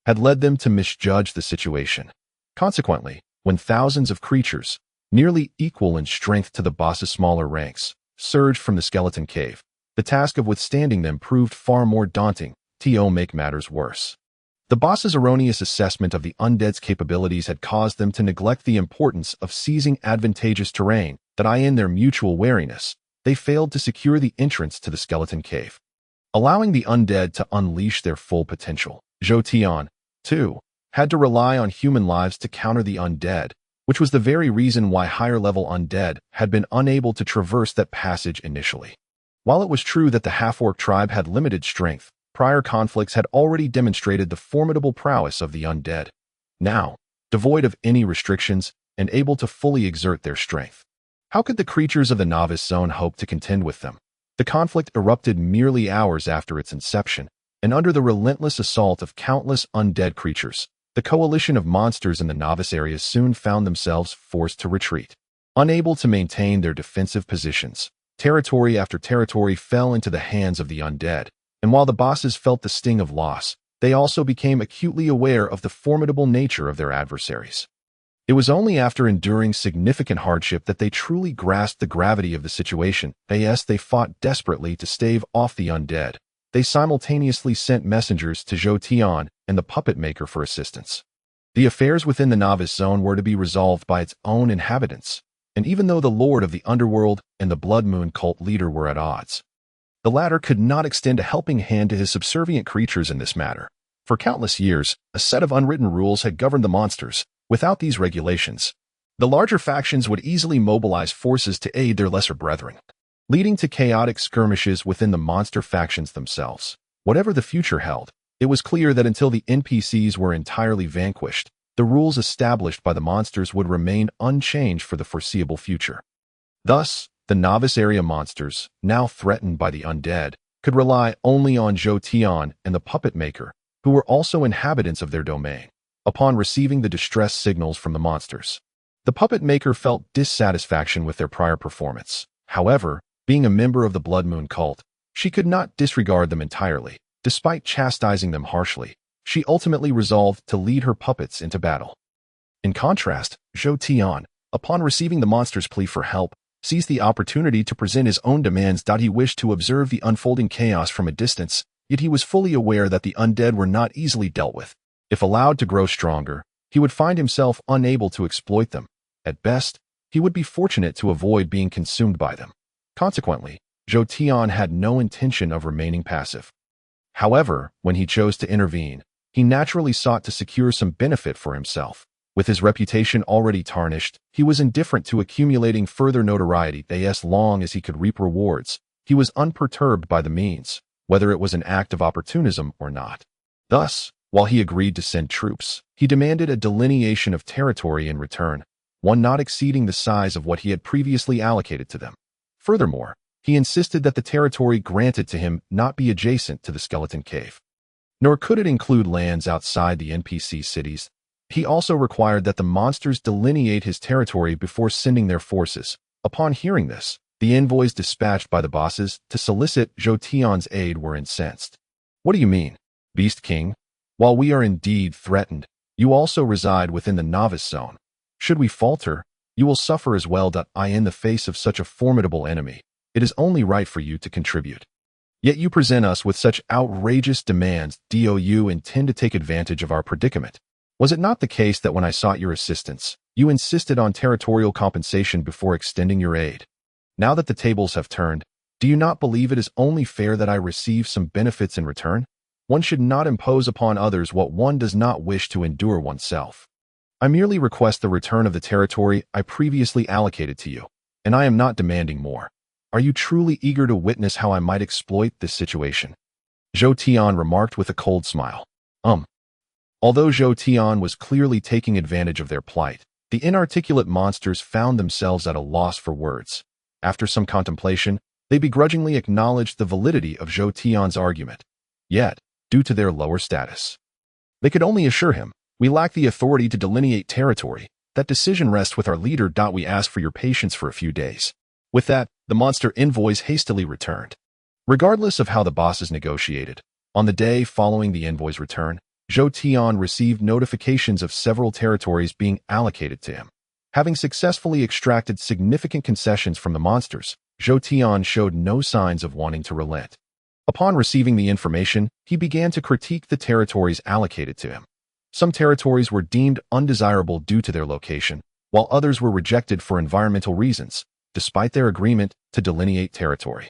had led them to misjudge the situation. Consequently, when thousands of creatures, nearly equal in strength to the boss's smaller ranks, surged from the skeleton cave, the task of withstanding them proved far more daunting. To make matters worse, the boss's erroneous assessment of the undead's capabilities had caused them to neglect the importance of seizing advantageous terrain. That in their mutual wariness, they failed to secure the entrance to the skeleton cave, allowing the undead to unleash their full potential. Zhou Tian, too, had to rely on human lives to counter the undead, which was the very reason why higher-level undead had been unable to traverse that passage initially. While it was true that the half-orc tribe had limited strength, prior conflicts had already demonstrated the formidable prowess of the undead, now devoid of any restrictions and able to fully exert their strength. How could the creatures of the novice zone hope to contend with them? The conflict erupted merely hours after its inception, and under the relentless assault of countless undead creatures, the coalition of monsters in the novice areas soon found themselves forced to retreat. Unable to maintain their defensive positions, territory after territory fell into the hands of the undead, and while the bosses felt the sting of loss, they also became acutely aware of the formidable nature of their adversaries. It was only after enduring significant hardship that they truly grasped the gravity of the situation. They fought desperately to stave off the undead. They simultaneously sent messengers to Zhou Tian and the puppet maker for assistance. The affairs within the novice zone were to be resolved by its own inhabitants, and even though the lord of the underworld and the Blood Moon cult leader were at odds, the latter could not extend a helping hand to his subservient creatures in this matter. For countless years, a set of unwritten rules had governed the monsters. Without these regulations, the larger factions would easily mobilize forces to aid their lesser brethren, leading to chaotic skirmishes within the monster factions themselves. Whatever the future held, it was clear that until the NPCs were entirely vanquished, the rules established by the monsters would remain unchanged for the foreseeable future. Thus, the novice area monsters, now threatened by the undead, could rely only on Zhou Tian and the puppet maker, who were also inhabitants of their domain. Upon receiving the distress signals from the monsters, the puppet maker felt dissatisfaction with their prior performance. However, being a member of the Blood Moon cult, she could not disregard them entirely. Despite chastising them harshly, she ultimately resolved to lead her puppets into battle. In contrast, Zhou Tian, upon receiving the monster's plea for help, seized the opportunity to present his own demands. He wished to observe the unfolding chaos from a distance, yet he was fully aware that the undead were not easily dealt with. If allowed to grow stronger, he would find himself unable to exploit them. At best, he would be fortunate to avoid being consumed by them. Consequently, Zhou Tian had no intention of remaining passive. However, when he chose to intervene, he naturally sought to secure some benefit for himself. With his reputation already tarnished, he was indifferent to accumulating further notoriety. As long as he could reap rewards, he was unperturbed by the means, whether it was an act of opportunism or not. Thus, while he agreed to send troops, he demanded a delineation of territory in return, one not exceeding the size of what he had previously allocated to them. Furthermore, he insisted that the territory granted to him not be adjacent to the skeleton cave, nor could it include lands outside the NPC cities. He also required that the monsters delineate his territory before sending their forces. Upon hearing this, the envoys dispatched by the bosses to solicit Zhou Tian's aid were incensed. What do you mean, Beast King? While we are indeed threatened, you also reside within the novice zone. Should we falter, you will suffer as well. In the face of such a formidable enemy, it is only right for you to contribute. Yet you present us with such outrageous demands. Do you intend to take advantage of our predicament? Was it not the case that when I sought your assistance, you insisted on territorial compensation before extending your aid? Now that the tables have turned, do you not believe it is only fair that I receive some benefits in return? One should not impose upon others what one does not wish to endure oneself. I merely request the return of the territory I previously allocated to you, and I am not demanding more. Are you truly eager to witness how I might exploit this situation? Zhou Tian remarked with a cold smile. Although Zhou Tian was clearly taking advantage of their plight, the inarticulate monsters found themselves at a loss for words. After some contemplation, They begrudgingly acknowledged the validity of Zhou Tian's argument. Yet, due to their lower status, they could only assure him, "We lack the authority to delineate territory. That decision rests with our leader. We ask for your patience for a few days." With that, the monster envoys hastily returned. Regardless of how the bosses negotiated, on the day following the envoy's return, Zhou Tian received notifications of several territories being allocated to him. Having successfully extracted significant concessions from the monsters, Zhou Tian showed no signs of wanting to relent. Upon receiving the information, he began to critique the territories allocated to him. Some territories were deemed undesirable due to their location, while others were rejected for environmental reasons, despite their agreement to delineate territory.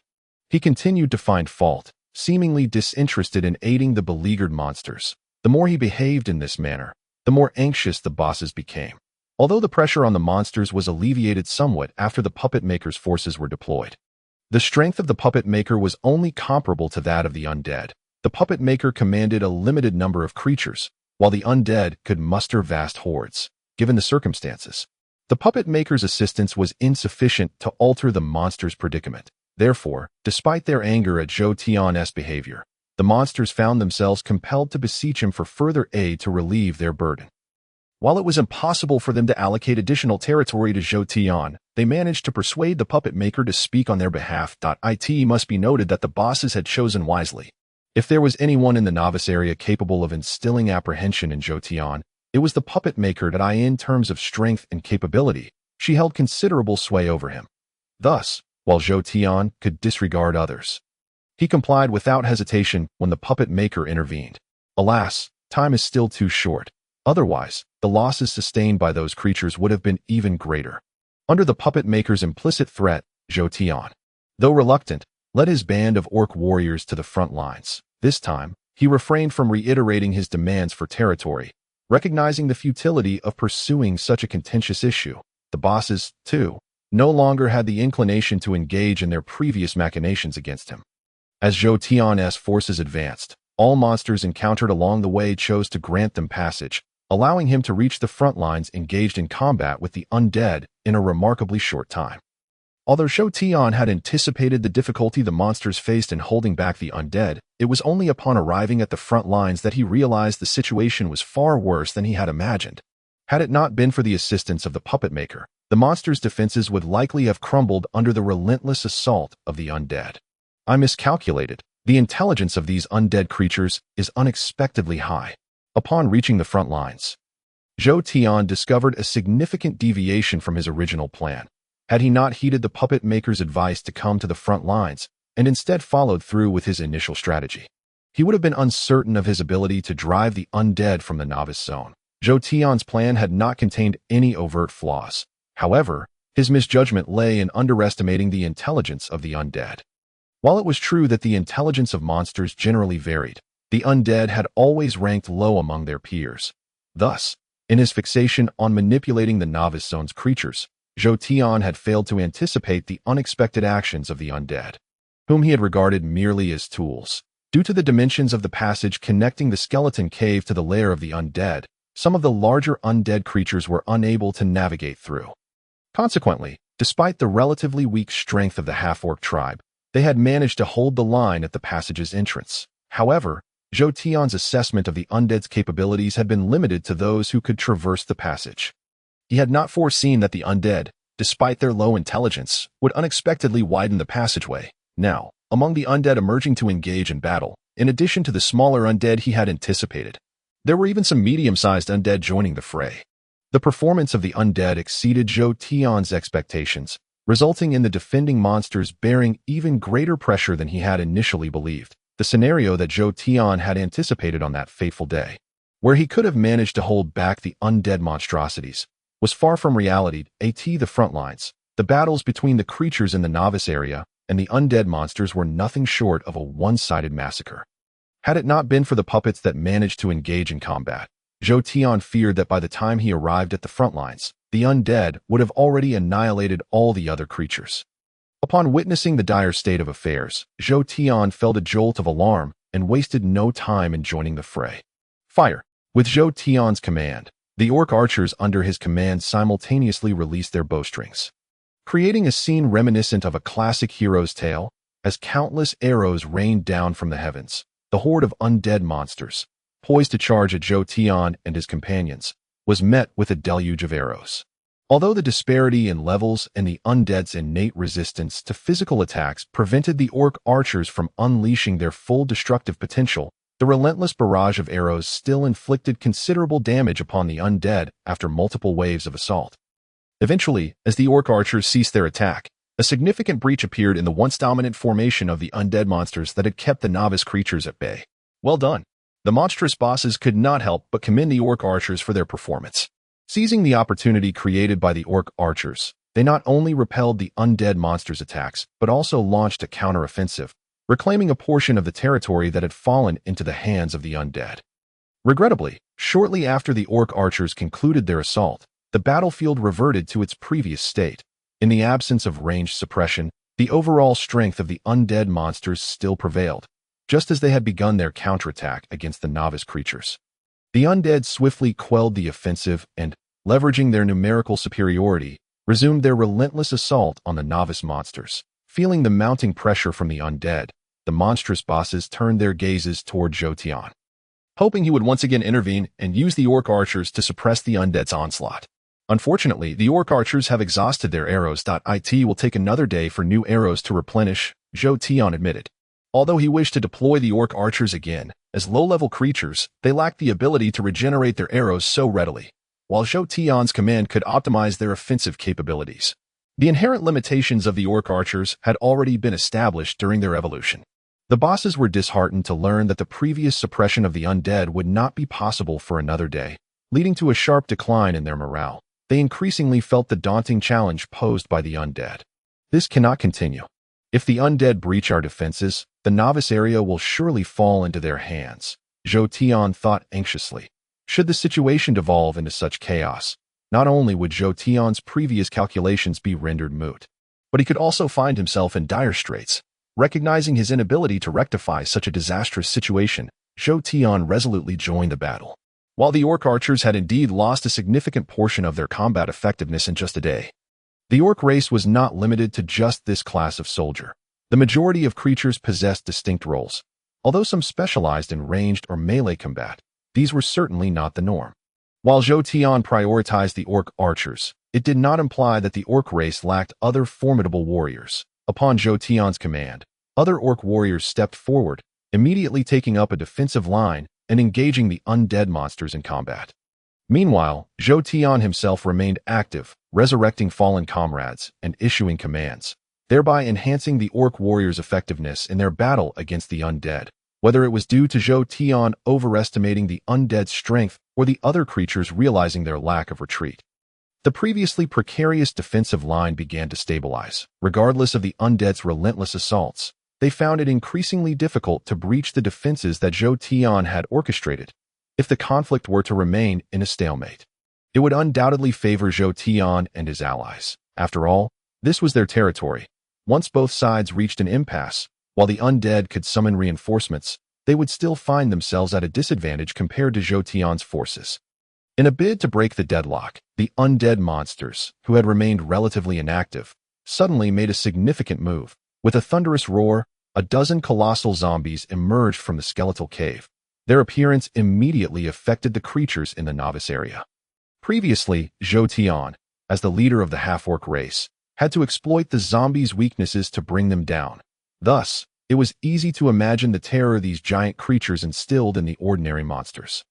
He continued to find fault, seemingly disinterested in aiding the beleaguered monsters. The more he behaved in this manner, the more anxious the bosses became. Although the pressure on the monsters was alleviated somewhat after the puppet maker's forces were deployed, the strength of the puppet maker was only comparable to that of the undead. The puppet maker commanded a limited number of creatures, while the undead could muster vast hordes. Given the circumstances, the puppet maker's assistance was insufficient to alter the monster's predicament. Therefore, despite their anger at Zhou Tian's behavior, the monsters found themselves compelled to beseech him for further aid to relieve their burden. While it was impossible for them to allocate additional territory to Zhou Tian, they managed to persuade the puppet maker to speak on their behalf. It must be noted that the bosses had chosen wisely. If there was anyone in the novice area capable of instilling apprehension in Zhou Tian, it was the puppet maker. In terms of strength and capability, she held considerable sway over him. Thus, while Zhou Tian could disregard others, he complied without hesitation when the puppet maker intervened. Alas, time is still too short. Otherwise, the losses sustained by those creatures would have been even greater. Under the puppet maker's implicit threat, Zhou Tian, though reluctant, led his band of orc warriors to the front lines. This time, he refrained from reiterating his demands for territory, recognizing the futility of pursuing such a contentious issue. The bosses, too, no longer had the inclination to engage in their previous machinations against him. As Zhou Tian's forces advanced, all monsters encountered along the way chose to grant them passage, allowing him to reach the front lines engaged in combat with the undead in a remarkably short time. Although Zhou Tian had anticipated the difficulty the monsters faced in holding back the undead, it was only upon arriving at the front lines that he realized the situation was far worse than he had imagined. Had it not been for the assistance of the puppet maker, the monsters' defenses would likely have crumbled under the relentless assault of the undead. I miscalculated. The intelligence of these undead creatures is unexpectedly high. Upon reaching the front lines, Zhou Tian discovered a significant deviation from his original plan. Had he not heeded the puppet maker's advice to come to the front lines, and instead followed through with his initial strategy, he would have been uncertain of his ability to drive the undead from the novice zone. Zhou Tian's plan had not contained any overt flaws. However, his misjudgment lay in underestimating the intelligence of the undead. While it was true that the intelligence of monsters generally varied, the undead had always ranked low among their peers. Thus, in his fixation on manipulating the novice zone's creatures, Zhou Tian had failed to anticipate the unexpected actions of the undead, whom he had regarded merely as tools. Due to the dimensions of the passage connecting the skeleton cave to the lair of the undead, some of the larger undead creatures were unable to navigate through. Consequently, despite the relatively weak strength of the half-orc tribe, they had managed to hold the line at the passage's entrance. However, Zhou Tian's assessment of the undead's capabilities had been limited to those who could traverse the passage. He had not foreseen that the undead, despite their low intelligence, would unexpectedly widen the passageway. Now, among the undead emerging to engage in battle, in addition to the smaller undead he had anticipated, there were even some medium-sized undead joining the fray. The performance of the undead exceeded Zhou Tian's expectations, resulting in the defending monsters bearing even greater pressure than he had initially believed. The scenario that Zhou Tian had anticipated on that fateful day, where he could have managed to hold back the undead monstrosities, was far from reality. The front lines, the battles between the creatures in the novice area and the undead monsters were nothing short of a one-sided massacre. Had it not been for the puppets that managed to engage in combat, Zhou Tian feared that by the time he arrived at the front lines, the undead would have already annihilated all the other creatures. Upon witnessing the dire state of affairs, Zhou Tian felt a jolt of alarm and wasted no time in joining the fray. Fire! With Zhou Tian's command, the orc archers under his command simultaneously released their bowstrings. creating a scene reminiscent of a classic hero's tale. As countless arrows rained down from the heavens, the horde of undead monsters, poised to charge at Zhou Tian and his companions, was met with a deluge of arrows. Although the disparity in levels and the undead's innate resistance to physical attacks prevented the orc archers from unleashing their full destructive potential, the relentless barrage of arrows still inflicted considerable damage upon the undead after multiple waves of assault. Eventually, as the orc archers ceased their attack, a significant breach appeared in the once dominant formation of the undead monsters that had kept the novice creatures at bay. Well done. The monstrous bosses could not help but commend the orc archers for their performance. Seizing the opportunity created by the orc archers, they not only repelled the undead monsters' attacks, but also launched a counteroffensive, reclaiming a portion of the territory that had fallen into the hands of the undead. Regrettably, shortly after the orc archers concluded their assault, the battlefield reverted to its previous state. In the absence of ranged suppression, the overall strength of the undead monsters still prevailed, just as they had begun their counterattack against the novice creatures. The undead swiftly quelled the offensive and, leveraging their numerical superiority, resumed their relentless assault on the novice monsters. Feeling the mounting pressure from the undead, the monstrous bosses turned their gazes toward Zhou Tian, hoping he would once again intervene and use the orc archers to suppress the undead's onslaught. Unfortunately, the orc archers have exhausted their arrows. It will take another day for new arrows to replenish, Zhou Tian admitted. Although he wished to deploy the orc archers again, as low-level creatures, they lacked the ability to regenerate their arrows so readily, while Zhou Tian's command could optimize their offensive capabilities. The inherent limitations of the orc archers had already been established during their evolution. The bosses were disheartened to learn that the previous suppression of the undead would not be possible for another day, leading to a sharp decline in their morale. They increasingly felt the daunting challenge posed by the undead. This cannot continue. If the undead breach our defenses, the novice area will surely fall into their hands, Zhou Tian thought anxiously. Should the situation devolve into such chaos, not only would Zhou Tian's previous calculations be rendered moot, but he could also find himself in dire straits. Recognizing his inability to rectify such a disastrous situation, Zhou Tian resolutely joined the battle. While the orc archers had indeed lost a significant portion of their combat effectiveness in just a day, the orc race was not limited to just this class of soldier. The majority of creatures possessed distinct roles. Although some specialized in ranged or melee combat, these were certainly not the norm. While Zhou Tian prioritized the orc archers, it did not imply that the orc race lacked other formidable warriors. Upon Zhou Tian's command, other orc warriors stepped forward, immediately taking up a defensive line and engaging the undead monsters in combat. Meanwhile, Zhou Tian himself remained active, resurrecting fallen comrades and issuing commands, thereby enhancing the orc warriors' effectiveness in their battle against the undead. Whether it was due to Zhou Tian overestimating the undead's strength or the other creatures realizing their lack of retreat, the previously precarious defensive line began to stabilize. Regardless of the undead's relentless assaults, they found it increasingly difficult to breach the defenses that Zhou Tian had orchestrated. If the conflict were to remain in a stalemate, it would undoubtedly favor Zhou Tian and his allies. After all, this was their territory. Once both sides reached an impasse, while the undead could summon reinforcements, they would still find themselves at a disadvantage compared to Zhou Tian's forces. In a bid to break the deadlock, the undead monsters, who had remained relatively inactive, suddenly made a significant move. With a thunderous roar, a dozen colossal zombies emerged from the skeletal cave. Their appearance immediately affected the creatures in the novice area. Previously, Zhou Tian, as the leader of the half-orc race, had to exploit the zombies' weaknesses to bring them down. Thus, it was easy to imagine the terror these giant creatures instilled in the ordinary monsters.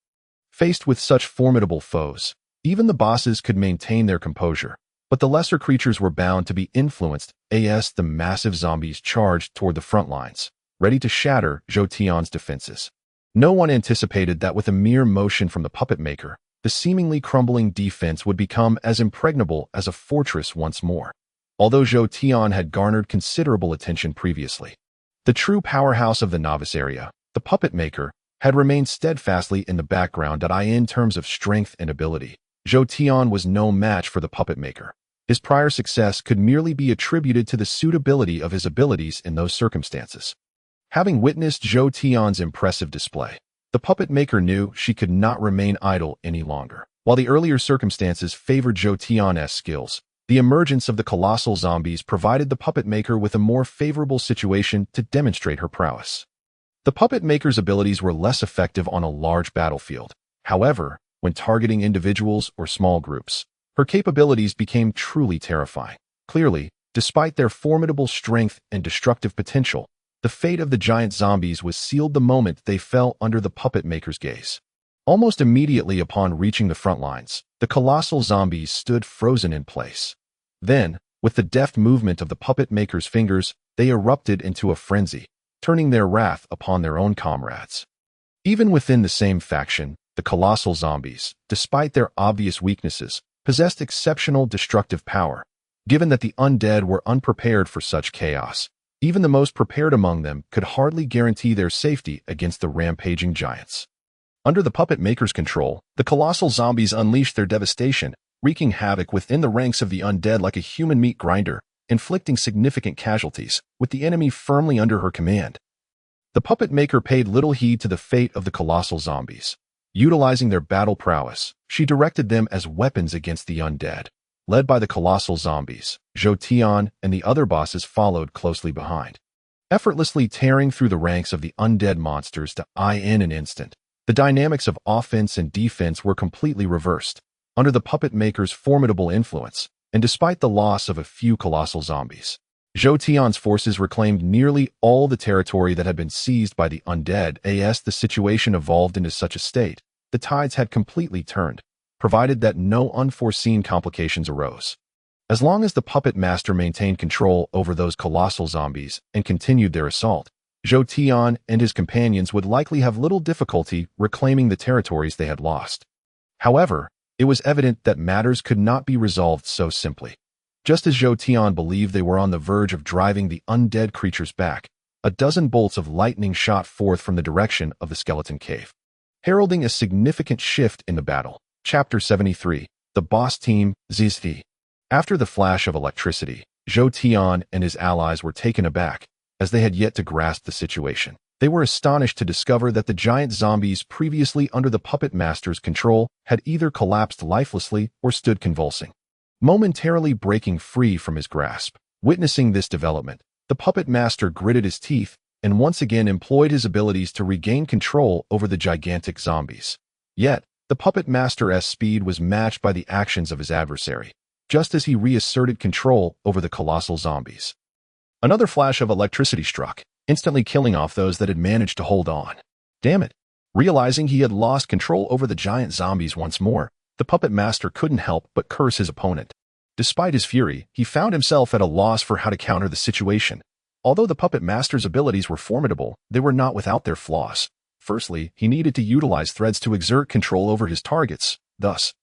Faced with such formidable foes, even the bosses could maintain their composure, but the lesser creatures were bound to be influenced as the massive zombies charged toward the front lines, ready to shatter Zhou Tian's defenses. No one anticipated that with a mere motion from the puppet maker, the seemingly crumbling defense would become as impregnable as a fortress once more. Although Zhou Tian had garnered considerable attention previously, the true powerhouse of the novice area, the puppet maker, had remained steadfastly in the background. In terms of strength and ability, Zhou Tian was no match for the puppet maker. His prior success could merely be attributed to the suitability of his abilities in those circumstances. Having witnessed Zhou Tian's impressive display, the puppet maker knew she could not remain idle any longer. While the earlier circumstances favored Zhou Tian's skills, The emergence of the colossal zombies provided the puppet maker with a more favorable situation to demonstrate her prowess. The puppet maker's abilities were less effective on a large battlefield. However, when targeting individuals or small groups, her capabilities became truly terrifying. Clearly, despite their formidable strength and destructive potential, the fate of the giant zombies was sealed the moment they fell under the puppet maker's gaze. Almost immediately upon reaching the front lines, the colossal zombies stood frozen in place. Then, with the deft movement of the puppet maker's fingers, they erupted into a frenzy, turning their wrath upon their own comrades. Even within the same faction, the colossal zombies, despite their obvious weaknesses, possessed exceptional destructive power. Given that the undead were unprepared for such chaos, even the most prepared among them could hardly guarantee their safety against the rampaging giants. Under the puppet maker's control, the colossal zombies unleashed their devastation, wreaking havoc within the ranks of the undead like a human meat grinder, inflicting significant casualties, with the enemy firmly under her command. The puppet maker paid little heed to the fate of the colossal zombies. Utilizing their battle prowess, she directed them as weapons against the undead. Led by the colossal zombies, Zhou Tian and the other bosses followed closely behind, effortlessly tearing through the ranks of the undead monsters in an instant. The dynamics of offense and defense were completely reversed, under the puppet maker's formidable influence, and despite the loss of a few colossal zombies. Zhou Tian's forces reclaimed nearly all the territory that had been seized by the undead. As the situation evolved into such a state, the tides had completely turned, provided that no unforeseen complications arose. As long as the puppet master maintained control over those colossal zombies and continued their assault, Zhou Tian and his companions would likely have little difficulty reclaiming the territories they had lost. However, it was evident that matters could not be resolved so simply. Just as Zhou Tian believed they were on the verge of driving the undead creatures back, a dozen bolts of lightning shot forth from the direction of the skeleton cave, heralding a significant shift in the battle. Chapter 73, The Boss Team, Zizhi. After the flash of electricity, Zhou Tian and his allies were taken aback, as they had yet to grasp the situation. They were astonished to discover that the giant zombies previously under the puppet master's control had either collapsed lifelessly or stood convulsing, momentarily breaking free from his grasp. Witnessing this development, the puppet master gritted his teeth and once again employed his abilities to regain control over the gigantic zombies. Yet, the puppet master's speed was matched by the actions of his adversary, just as he reasserted control over the colossal zombies. Another flash of electricity struck, instantly killing off those that had managed to hold on. Damn it! Realizing he had lost control over the giant zombies once more, the puppet master couldn't help but curse his opponent. Despite his fury, he found himself at a loss for how to counter the situation. Although the puppet master's abilities were formidable, they were not without their flaws. Firstly, he needed to utilize threads to exert control over his targets. Thus,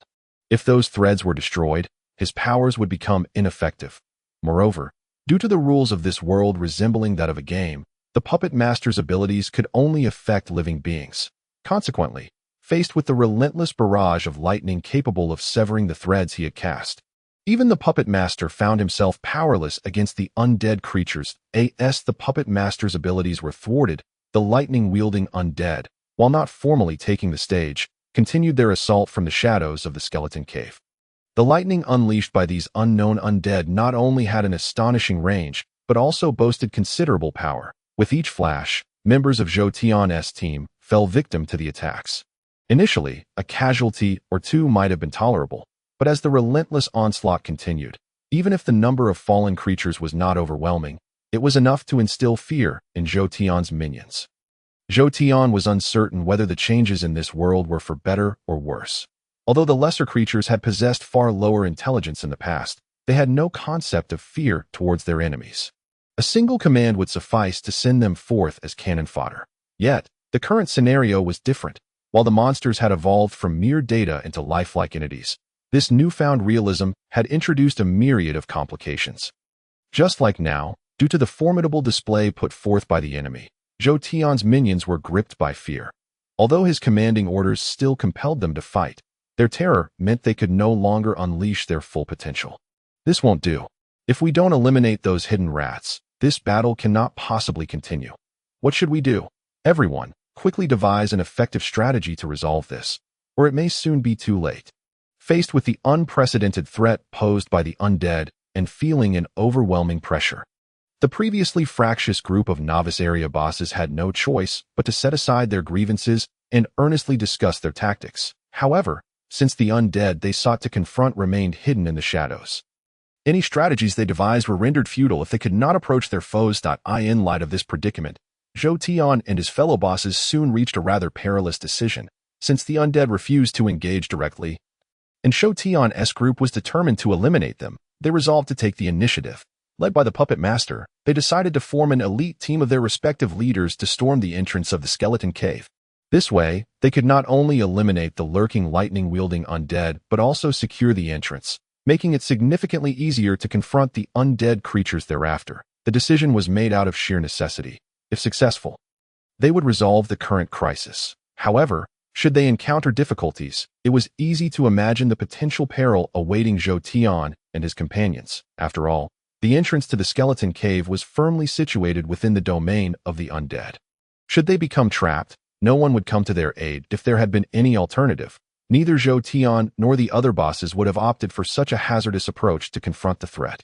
if those threads were destroyed, his powers would become ineffective. Moreover, due to the rules of this world resembling that of a game, the puppet master's abilities could only affect living beings. Consequently, faced with the relentless barrage of lightning capable of severing the threads he had cast, even the puppet master found himself powerless against the undead creatures. The puppet master's abilities were thwarted. The lightning-wielding undead, while not formally taking the stage, continued their assault from the shadows of the skeleton cave. The lightning unleashed by these unknown undead not only had an astonishing range, but also boasted considerable power. With each flash, members of Zhou Tian's team fell victim to the attacks. Initially, a casualty or two might have been tolerable, but as the relentless onslaught continued, even if the number of fallen creatures was not overwhelming, it was enough to instill fear in Zhou Tian's minions. Zhou Tian was uncertain whether the changes in this world were for better or worse. Although the lesser creatures had possessed far lower intelligence in the past, they had no concept of fear towards their enemies. A single command would suffice to send them forth as cannon fodder. Yet, the current scenario was different. While the monsters had evolved from mere data into lifelike entities, this newfound realism had introduced a myriad of complications. Just like now, due to the formidable display put forth by the enemy, Zhou Tian's minions were gripped by fear. Although his commanding orders still compelled them to fight, their terror meant they could no longer unleash their full potential. This won't do. If we don't eliminate those hidden rats, this battle cannot possibly continue. What should we do? Everyone, quickly devise an effective strategy to resolve this, or it may soon be too late. Faced with the unprecedented threat posed by the undead and feeling an overwhelming pressure, the previously fractious group of novice area bosses had no choice but to set aside their grievances and earnestly discuss their tactics. However, since the undead they sought to confront remained hidden in the shadows, any strategies they devised were rendered futile if they could not approach their foes. In light of this predicament, Zhou Tian and his fellow bosses soon reached a rather perilous decision, since the undead refused to engage directly, and Zhou Tian's group was determined to eliminate them. They resolved to take the initiative. Led by the puppet master, they decided to form an elite team of their respective leaders to storm the entrance of the skeleton cave. This way, they could not only eliminate the lurking lightning-wielding undead, but also secure the entrance, making it significantly easier to confront the undead creatures thereafter. The decision was made out of sheer necessity. If successful, they would resolve the current crisis. However, should they encounter difficulties, it was easy to imagine the potential peril awaiting Zhou Tian and his companions. After all, the entrance to the skeleton cave was firmly situated within the domain of the undead. Should they become trapped, no one would come to their aid. If there had been any alternative, neither Zhou Tian nor the other bosses would have opted for such a hazardous approach to confront the threat.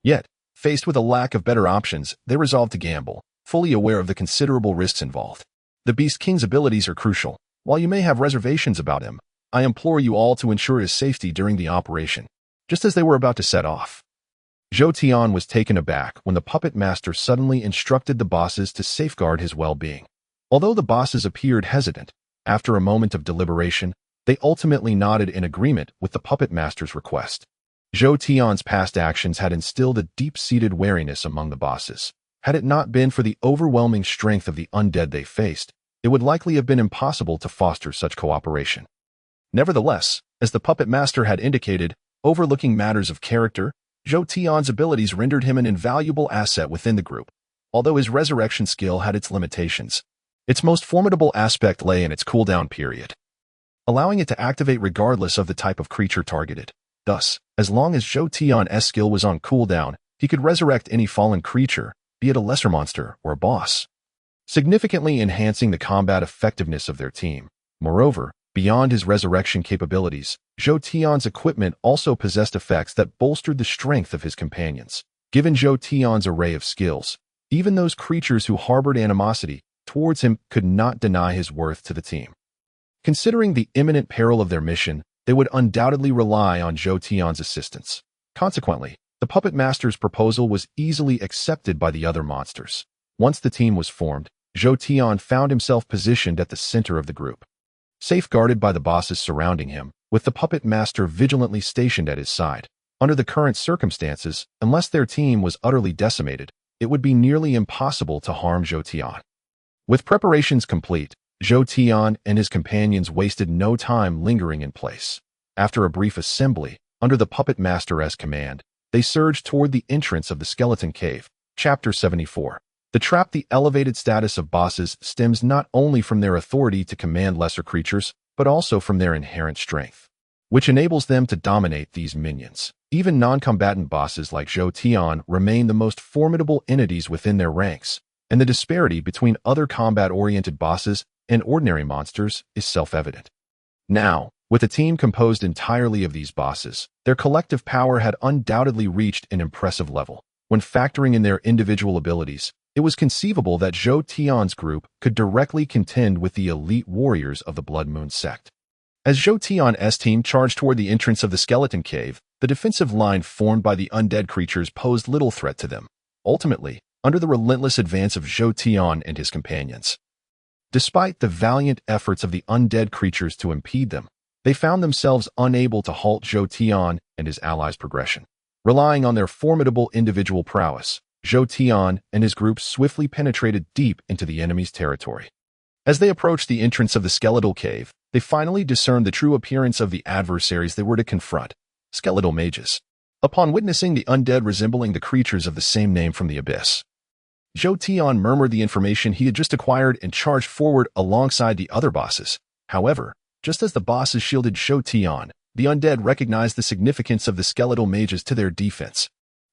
Yet, faced with a lack of better options, they resolved to gamble, fully aware of the considerable risks involved. The Beast King's abilities are crucial. While you may have reservations about him, I implore you all to ensure his safety during the operation. Just as they were about to set off, Zhou Tian was taken aback when the puppet master suddenly instructed the bosses to safeguard his well-being. Although the bosses appeared hesitant, after a moment of deliberation, they ultimately nodded in agreement with the puppet master's request. Zhou Tian's past actions had instilled a deep-seated wariness among the bosses. Had it not been for the overwhelming strength of the undead they faced, it would likely have been impossible to foster such cooperation. Nevertheless, as the puppet master had indicated, overlooking matters of character, Zhou Tian's abilities rendered him an invaluable asset within the group. Although his resurrection skill had its limitations, its most formidable aspect lay in its cooldown period, allowing it to activate regardless of the type of creature targeted. Thus, as long as Zhou Tian's skill was on cooldown, he could resurrect any fallen creature, be it a lesser monster or a boss, significantly enhancing the combat effectiveness of their team. Moreover, beyond his resurrection capabilities, Zhou Tian's equipment also possessed effects that bolstered the strength of his companions. Given Zhou Tian's array of skills, even those creatures who harbored animosity towards him could not deny his worth to the team. Considering the imminent peril of their mission, they would undoubtedly rely on Zhou Tian's assistance. Consequently, the puppet master's proposal was easily accepted by the other monsters. Once the team was formed, Zhou Tian found himself positioned at the center of the group, safeguarded by the bosses surrounding him, with the puppet master vigilantly stationed at his side. Under the current circumstances, unless their team was utterly decimated, it would be nearly impossible to harm Zhou Tian. With preparations complete, Zhou Tian and his companions wasted no time lingering in place. After a brief assembly, under the puppet master's command, they surged toward the entrance of the skeleton cave. Chapter 74. The trap. The elevated status of bosses stems not only from their authority to command lesser creatures, but also from their inherent strength, which enables them to dominate these minions. Even non-combatant bosses like Zhou Tian remain the most formidable entities within their ranks, and the disparity between other combat-oriented bosses and ordinary monsters is self-evident. Now, with a team composed entirely of these bosses, their collective power had undoubtedly reached an impressive level. When factoring in their individual abilities, it was conceivable that Zhou Tian's group could directly contend with the elite warriors of the Blood Moon sect. As Zhou Tian's team charged toward the entrance of the skeleton cave, the defensive line formed by the undead creatures posed little threat to them. Ultimately, under the relentless advance of Zhou Tian and his companions, despite the valiant efforts of the undead creatures to impede them, they found themselves unable to halt Zhou Tian and his allies' progression. Relying on their formidable individual prowess, Zhou Tian and his group swiftly penetrated deep into the enemy's territory. As they approached the entrance of the skeletal cave, they finally discerned the true appearance of the adversaries they were to confront: skeletal mages. Upon witnessing the undead resembling the creatures of the same name from the abyss, Zhou Tian murmured the information he had just acquired and charged forward alongside the other bosses. However, just as the bosses shielded Zhou Tian, the undead recognized the significance of the skeletal mages to their defense.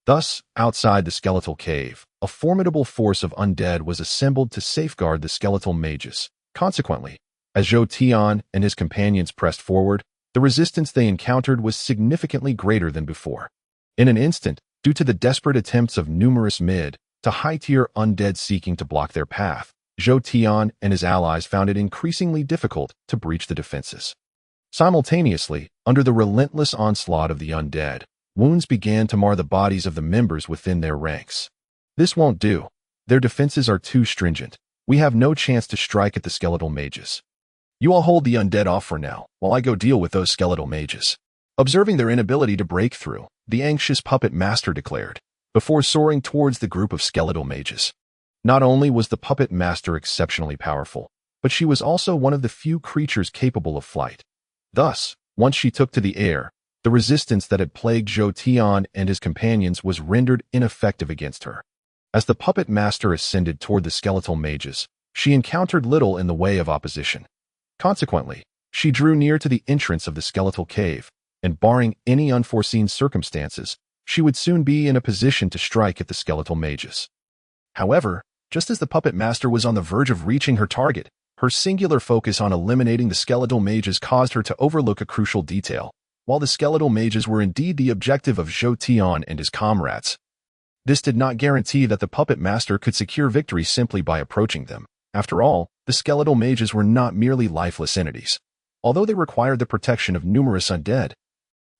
Thus, outside the skeletal cave, a formidable force of undead was assembled to safeguard the skeletal mages. Consequently, as Zhou Tian and his companions pressed forward, The resistance they encountered was significantly greater than before. In an instant, due to the desperate attempts of numerous mid- to high-tier undead seeking to block their path, Zhou Tian and his allies found it increasingly difficult to breach the defenses. Simultaneously, under the relentless onslaught of the undead, wounds began to mar the bodies of the members within their ranks. This won't do. Their defenses are too stringent. We have no chance to strike at the skeletal mages. You all hold the undead off for now, while I go deal with those skeletal mages. Observing their inability to break through, the anxious puppet master declared, before soaring towards the group of skeletal mages. Not only was the puppet master exceptionally powerful, but she was also one of the few creatures capable of flight. Thus, once she took to the air, the resistance that had plagued Zhou Tian and his companions was rendered ineffective against her. As the puppet master ascended toward the skeletal mages, she encountered little in the way of opposition. Consequently, she drew near to the entrance of the skeletal cave, and barring any unforeseen circumstances, she would soon be in a position to strike at the skeletal mages. However, just as the puppet master was on the verge of reaching her target, her singular focus on eliminating the skeletal mages caused her to overlook a crucial detail. While the skeletal mages were indeed the objective of Zhou Tian and his comrades, this did not guarantee that the puppet master could secure victory simply by approaching them. After all, the skeletal mages were not merely lifeless entities. Although they required the protection of numerous undead,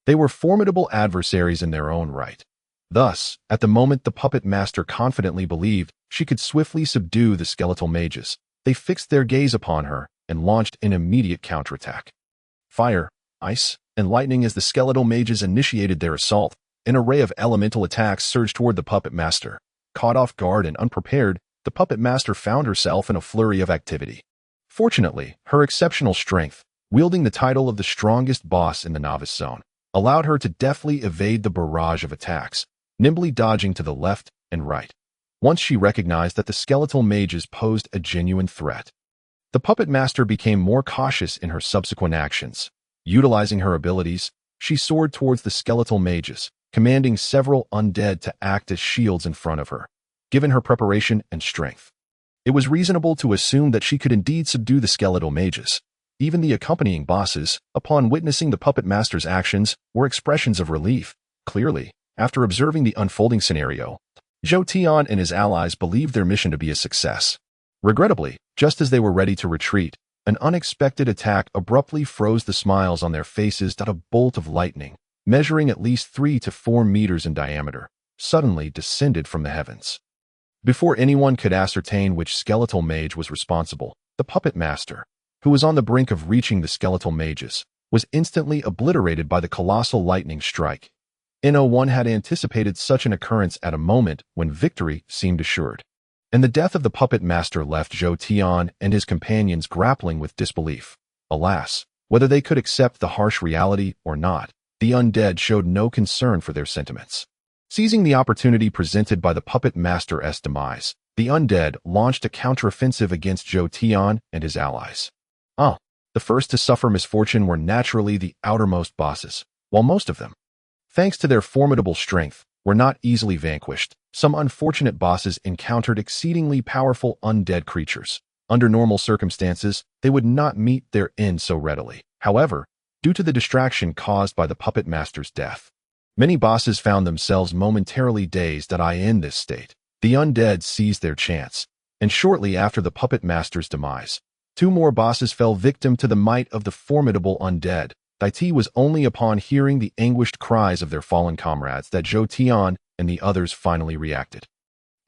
they were formidable adversaries in their own right. Thus, at the moment the puppet master confidently believed she could swiftly subdue the skeletal mages, they fixed their gaze upon her and launched an immediate counterattack. Fire, ice, and lightning as the skeletal mages initiated their assault, an array of elemental attacks surged toward the puppet master. Caught off guard and unprepared, the puppet master found herself in a flurry of activity. Fortunately, her exceptional strength, wielding the title of the strongest boss in the novice zone, allowed her to deftly evade the barrage of attacks, nimbly dodging to the left and right. Once she recognized that the skeletal mages posed a genuine threat, the puppet master became more cautious in her subsequent actions. Utilizing her abilities, she soared towards the skeletal mages, commanding several undead to act as shields in front of her. Given her preparation and strength, it was reasonable to assume that she could indeed subdue the skeletal mages. Even the accompanying bosses, upon witnessing the puppet master's actions, were expressions of relief. Clearly, after observing the unfolding scenario, Zhou Tian and his allies believed their mission to be a success. Regrettably, just as they were ready to retreat, an unexpected attack abruptly froze the smiles on their faces. A bolt of lightning, measuring at least 3 to 4 meters in diameter, suddenly descended from the heavens. Before anyone could ascertain which skeletal mage was responsible, the puppet master, who was on the brink of reaching the skeletal mages, was instantly obliterated by the colossal lightning strike. No one had anticipated such an occurrence at a moment when victory seemed assured. And the death of the puppet master left Zhou Tian and his companions grappling with disbelief. Alas, whether they could accept the harsh reality or not, the undead showed no concern for their sentiments. Seizing the opportunity presented by the puppet master's demise, the undead launched a counteroffensive against Zhou Tian and his allies. The first to suffer misfortune were naturally the outermost bosses, while most of them, thanks to their formidable strength, were not easily vanquished. Some unfortunate bosses encountered exceedingly powerful undead creatures. Under normal circumstances, they would not meet their end so readily. However, due to the distraction caused by the puppet master's death, many bosses found themselves momentarily dazed. In this state, the undead seized their chance, and shortly after the puppet master's demise, 2 more bosses fell victim to the might of the formidable undead. It was only upon hearing the anguished cries of their fallen comrades that Zhou Tian and the others finally reacted.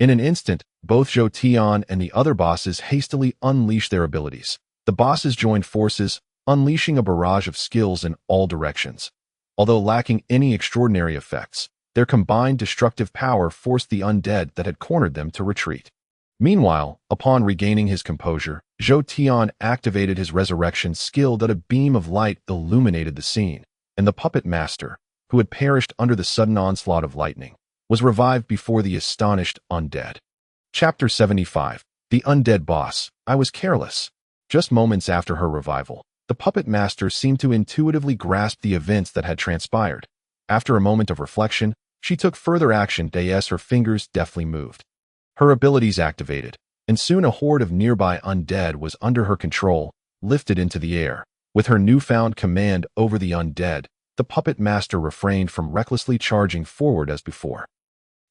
In an instant, both Zhou Tian and the other bosses hastily unleashed their abilities. The bosses joined forces, unleashing a barrage of skills in all directions. Although lacking any extraordinary effects, their combined destructive power forced the undead that had cornered them to retreat. Meanwhile, upon regaining his composure, Zhou Tian activated his resurrection skill. A beam of light illuminated the scene, and the puppet master, who had perished under the sudden onslaught of lightning, was revived before the astonished undead. Chapter 75. The Undead Boss. I was careless. Just moments after her revival, the puppet master seemed to intuitively grasp the events that had transpired. After a moment of reflection, she took further action. As her fingers deftly moved, her abilities activated, and soon a horde of nearby undead was under her control, lifted into the air. With her newfound command over the undead, the puppet master refrained from recklessly charging forward as before.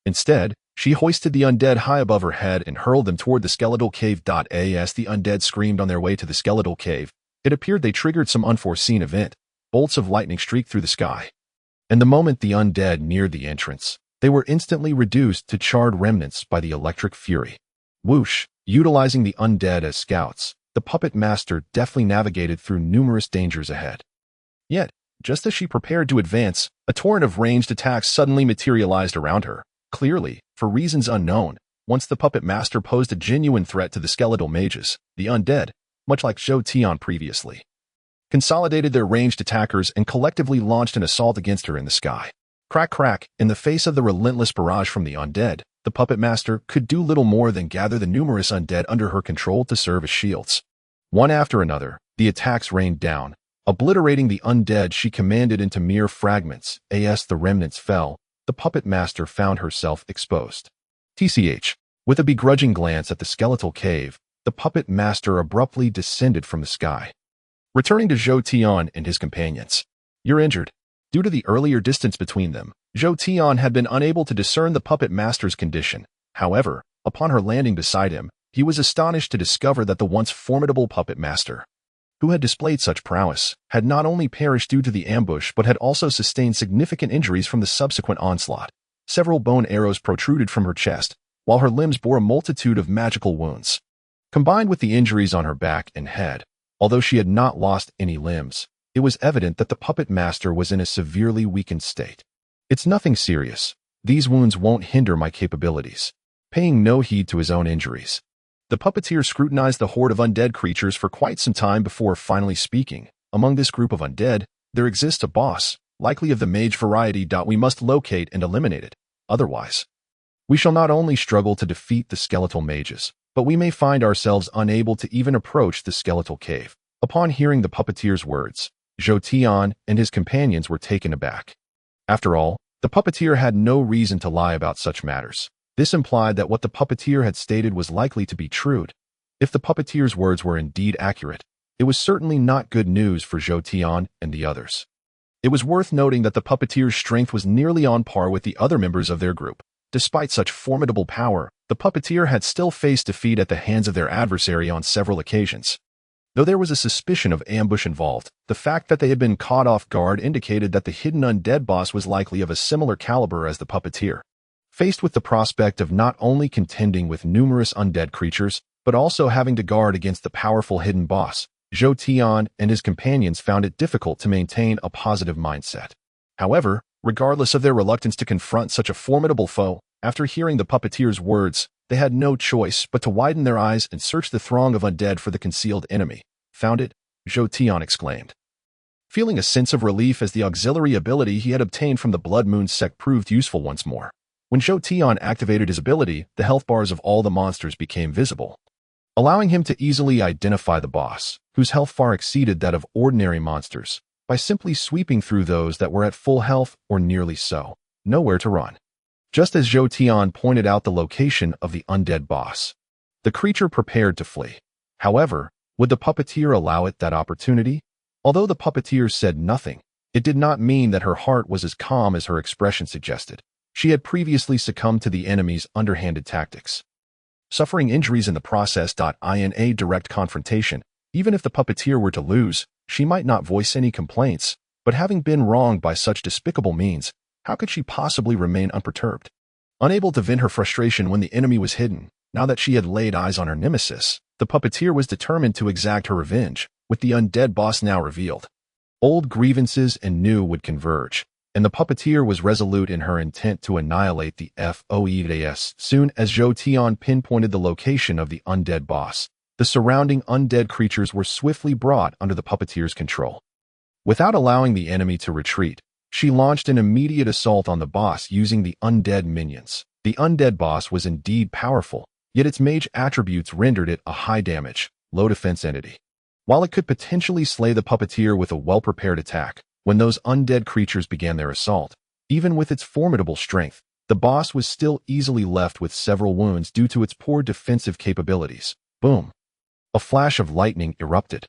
Instead, she hoisted the undead high above her head and hurled them toward the skeletal cave. As the undead screamed on their way to the skeletal cave, it appeared they triggered some unforeseen event. Bolts of lightning streaked through the sky. And the moment the undead neared the entrance, they were instantly reduced to charred remnants by the electric fury. Whoosh! Utilizing the undead as scouts, the puppet master deftly navigated through numerous dangers ahead. Yet, just as she prepared to advance, a torrent of ranged attacks suddenly materialized around her. Clearly, for reasons unknown, once the puppet master posed a genuine threat to the skeletal mages, the undead, much like Zhou Tian previously, consolidated their ranged attackers and collectively launched an assault against her in the sky. Crack crack, in the face of the relentless barrage from the undead, the puppet master could do little more than gather the numerous undead under her control to serve as shields. One after another, the attacks rained down, obliterating the undead she commanded into mere fragments. As the remnants fell, the puppet master found herself exposed. TCH. With a begrudging glance at the skeletal cave, the puppet master abruptly descended from the sky. Returning to Zhou Tian and his companions. You're injured. Due to the earlier distance between them, Zhou Tian had been unable to discern the puppet master's condition. However, upon her landing beside him, he was astonished to discover that the once formidable puppet master, who had displayed such prowess, had not only perished due to the ambush but had also sustained significant injuries from the subsequent onslaught. Several bone arrows protruded from her chest, while her limbs bore a multitude of magical wounds. Combined with the injuries on her back and head, although she had not lost any limbs, it was evident that the puppet master was in a severely weakened state. It's nothing serious. These wounds won't hinder my capabilities. Paying no heed to his own injuries, the puppeteer scrutinized the horde of undead creatures for quite some time before finally speaking. Among this group of undead, there exists a boss, likely of the mage variety. We must locate and eliminate it. Otherwise, we shall not only struggle to defeat the skeletal mages, but we may find ourselves unable to even approach the skeletal cave. Upon hearing the puppeteer's words, Zhou Tian and his companions were taken aback. After all, the puppeteer had no reason to lie about such matters. This implied that what the puppeteer had stated was likely to be true. If the puppeteer's words were indeed accurate, it was certainly not good news for Zhou Tian and the others. It was worth noting that the puppeteer's strength was nearly on par with the other members of their group. Despite such formidable power, the puppeteer had still faced defeat at the hands of their adversary on several occasions. Though there was a suspicion of ambush involved, the fact that they had been caught off guard indicated that the hidden undead boss was likely of a similar caliber as the puppeteer. Faced with the prospect of not only contending with numerous undead creatures, but also having to guard against the powerful hidden boss, Zhou Tian and his companions found it difficult to maintain a positive mindset. However, regardless of their reluctance to confront such a formidable foe, after hearing the puppeteer's words, they had no choice but to widen their eyes and search the throng of undead for the concealed enemy. Found it? Zhou Tian exclaimed. Feeling a sense of relief as the auxiliary ability he had obtained from the Blood Moon sect proved useful once more. When Zhou Tian activated his ability, the health bars of all the monsters became visible, allowing him to easily identify the boss, whose health far exceeded that of ordinary monsters, by simply sweeping through those that were at full health or nearly so. Nowhere to run. Just as Zhou Tian pointed out the location of the undead boss, the creature prepared to flee. However, would the puppeteer allow it that opportunity? Although the puppeteer said nothing, it did not mean that her heart was as calm as her expression suggested. She had previously succumbed to the enemy's underhanded tactics, suffering injuries in the process. In a direct confrontation, even if the puppeteer were to lose, she might not voice any complaints, but having been wronged by such despicable means, how could she possibly remain unperturbed? Unable to vent her frustration when the enemy was hidden, now that she had laid eyes on her nemesis, the puppeteer was determined to exact her revenge, with the undead boss now revealed. Old grievances and new would converge, and the puppeteer was resolute in her intent to annihilate the FOEDAS. Soon as Zhou Tian pinpointed the location of the undead boss, the surrounding undead creatures were swiftly brought under the puppeteer's control. Without allowing the enemy to retreat, she launched an immediate assault on the boss using the undead minions. The undead boss was indeed powerful, yet its mage attributes rendered it a high damage, low defense entity. While it could potentially slay the puppeteer with a well-prepared attack, when those undead creatures began their assault, even with its formidable strength, the boss was still easily left with several wounds due to its poor defensive capabilities. Boom! A flash of lightning erupted.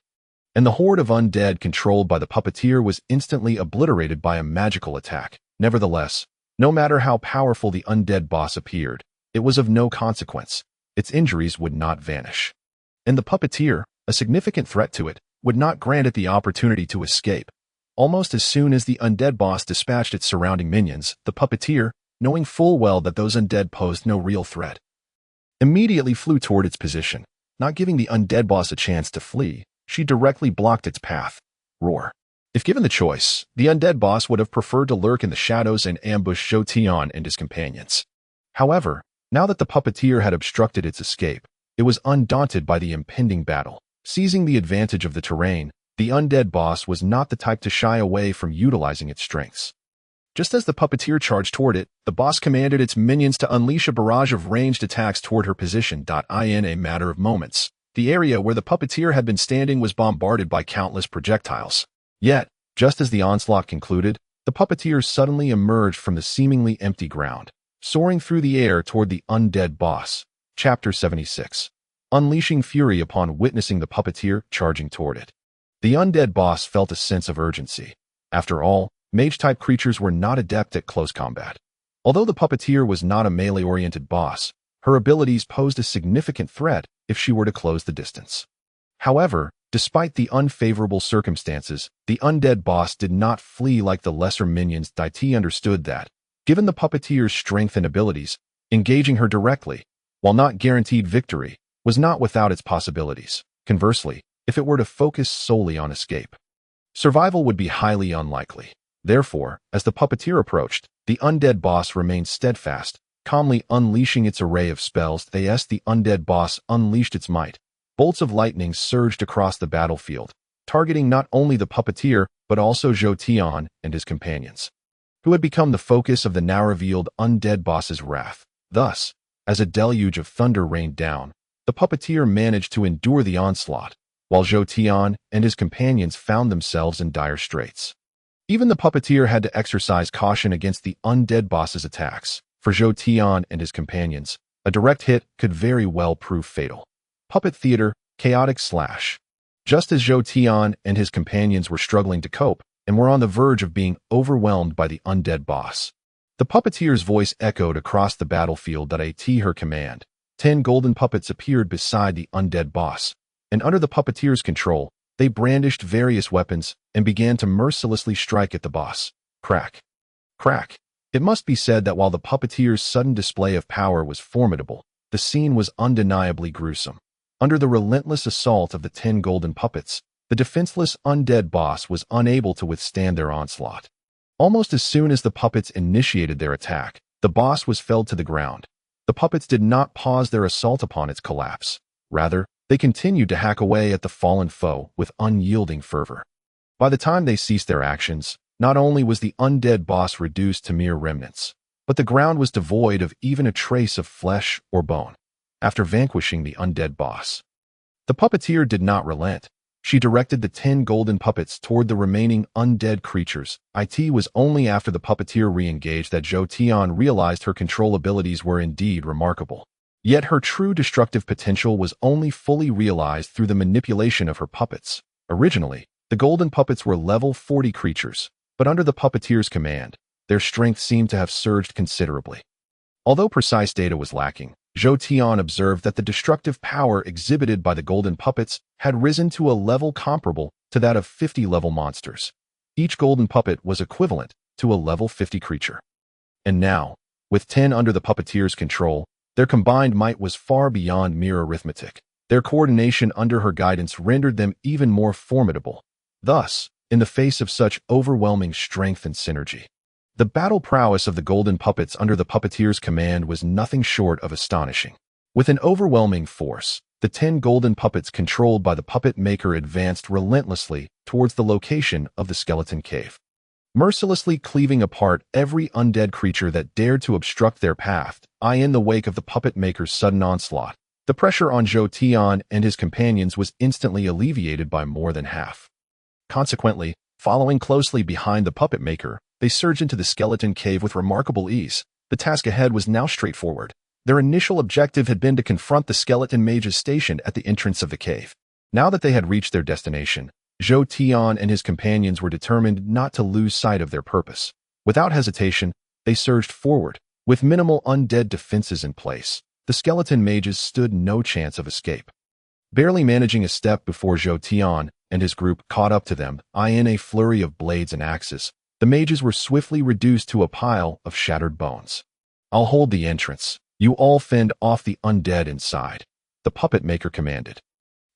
and the horde of undead controlled by the puppeteer was instantly obliterated by a magical attack. Nevertheless, no matter how powerful the undead boss appeared, it was of no consequence. Its injuries would not vanish. And the puppeteer, a significant threat to it, would not grant it the opportunity to escape. Almost as soon as the undead boss dispatched its surrounding minions, the puppeteer, knowing full well that those undead posed no real threat, immediately flew toward its position. Not giving the undead boss a chance to flee, she directly blocked its path. Roar. If given the choice, the undead boss would have preferred to lurk in the shadows and ambush Zhou Tian and his companions. However, now that the puppeteer had obstructed its escape, it was undaunted by the impending battle. Seizing the advantage of the terrain, the undead boss was not the type to shy away from utilizing its strengths. Just as the puppeteer charged toward it, the boss commanded its minions to unleash a barrage of ranged attacks toward her position. In a matter of moments, the area where the puppeteer had been standing was bombarded by countless projectiles. Yet, just as the onslaught concluded, the puppeteer suddenly emerged from the seemingly empty ground, soaring through the air toward the undead boss. Chapter 76. Unleashing fury upon witnessing the puppeteer charging toward it. The undead boss felt a sense of urgency. After all, mage-type creatures were not adept at close combat. Although the puppeteer was not a melee-oriented boss, her abilities posed a significant threat if she were to close the distance. However, despite the unfavorable circumstances, the undead boss did not flee like the lesser minions. Dai understood that, given the puppeteer's strength and abilities, engaging her directly, while not guaranteed victory, was not without its possibilities. Conversely, if it were to focus solely on escape, survival would be highly unlikely. Therefore, as the puppeteer approached, the undead boss remained steadfast, calmly unleashing its array of spells. The undead boss unleashed its might. Bolts of lightning surged across the battlefield, targeting not only the puppeteer but also Zhou Tian and his companions, who had become the focus of the now-revealed undead boss's wrath. Thus, as a deluge of thunder rained down, the puppeteer managed to endure the onslaught, while Zhou Tian and his companions found themselves in dire straits. Even the puppeteer had to exercise caution against the undead boss's attacks. For Zhou Tian and his companions, a direct hit could very well prove fatal. Puppet Theater, Chaotic Slash. Just as Zhou Tian and his companions were struggling to cope and were on the verge of being overwhelmed by the undead boss, the puppeteer's voice echoed across the battlefield. At her command, 10 golden puppets appeared beside the undead boss, and under the puppeteer's control, they brandished various weapons and began to mercilessly strike at the boss. Crack. Crack. It must be said that while the puppeteer's sudden display of power was formidable, the scene was undeniably gruesome. Under the relentless assault of the 10 golden puppets, the defenseless undead boss was unable to withstand their onslaught. Almost as soon as the puppets initiated their attack, the boss was felled to the ground. The puppets did not pause their assault upon its collapse. Rather, they continued to hack away at the fallen foe with unyielding fervor. By the time they ceased their actions, not only was the undead boss reduced to mere remnants, but the ground was devoid of even a trace of flesh or bone. After vanquishing the undead boss, the puppeteer did not relent. She directed the 10 golden puppets toward the remaining undead creatures. It was only after the puppeteer re-engaged that Zhou Tian realized her control abilities were indeed remarkable. Yet her true destructive potential was only fully realized through the manipulation of her puppets. Originally, the golden puppets were level 40 creatures, but under the puppeteer's command, their strength seemed to have surged considerably. Although precise data was lacking, Zhou Tian observed that the destructive power exhibited by the golden puppets had risen to a level comparable to that of 50-level monsters. Each golden puppet was equivalent to a level 50 creature. And now, with 10 under the puppeteer's control, their combined might was far beyond mere arithmetic. Their coordination under her guidance rendered them even more formidable. Thus, in the face of such overwhelming strength and synergy, the battle prowess of the golden puppets under the puppeteer's command was nothing short of astonishing. With an overwhelming force, the 10 golden puppets controlled by the puppet maker advanced relentlessly towards the location of the skeleton cave, mercilessly cleaving apart every undead creature that dared to obstruct their path. In the wake of the puppet maker's sudden onslaught, the pressure on Zhou Tian and his companions was instantly alleviated by more than half. Consequently, following closely behind the puppet maker, they surged into the skeleton cave with remarkable ease. The task ahead was now straightforward. Their initial objective had been to confront the skeleton mages stationed at the entrance of the cave. Now that they had reached their destination, Zhou Tian and his companions were determined not to lose sight of their purpose. Without hesitation, they surged forward. With minimal undead defenses in place, the skeleton mages stood no chance of escape. Barely managing a step before Zhou Tian and his group caught up to them, in a flurry of blades and axes, the mages were swiftly reduced to a pile of shattered bones. "I'll hold the entrance. You all fend off the undead inside," the puppet maker commanded.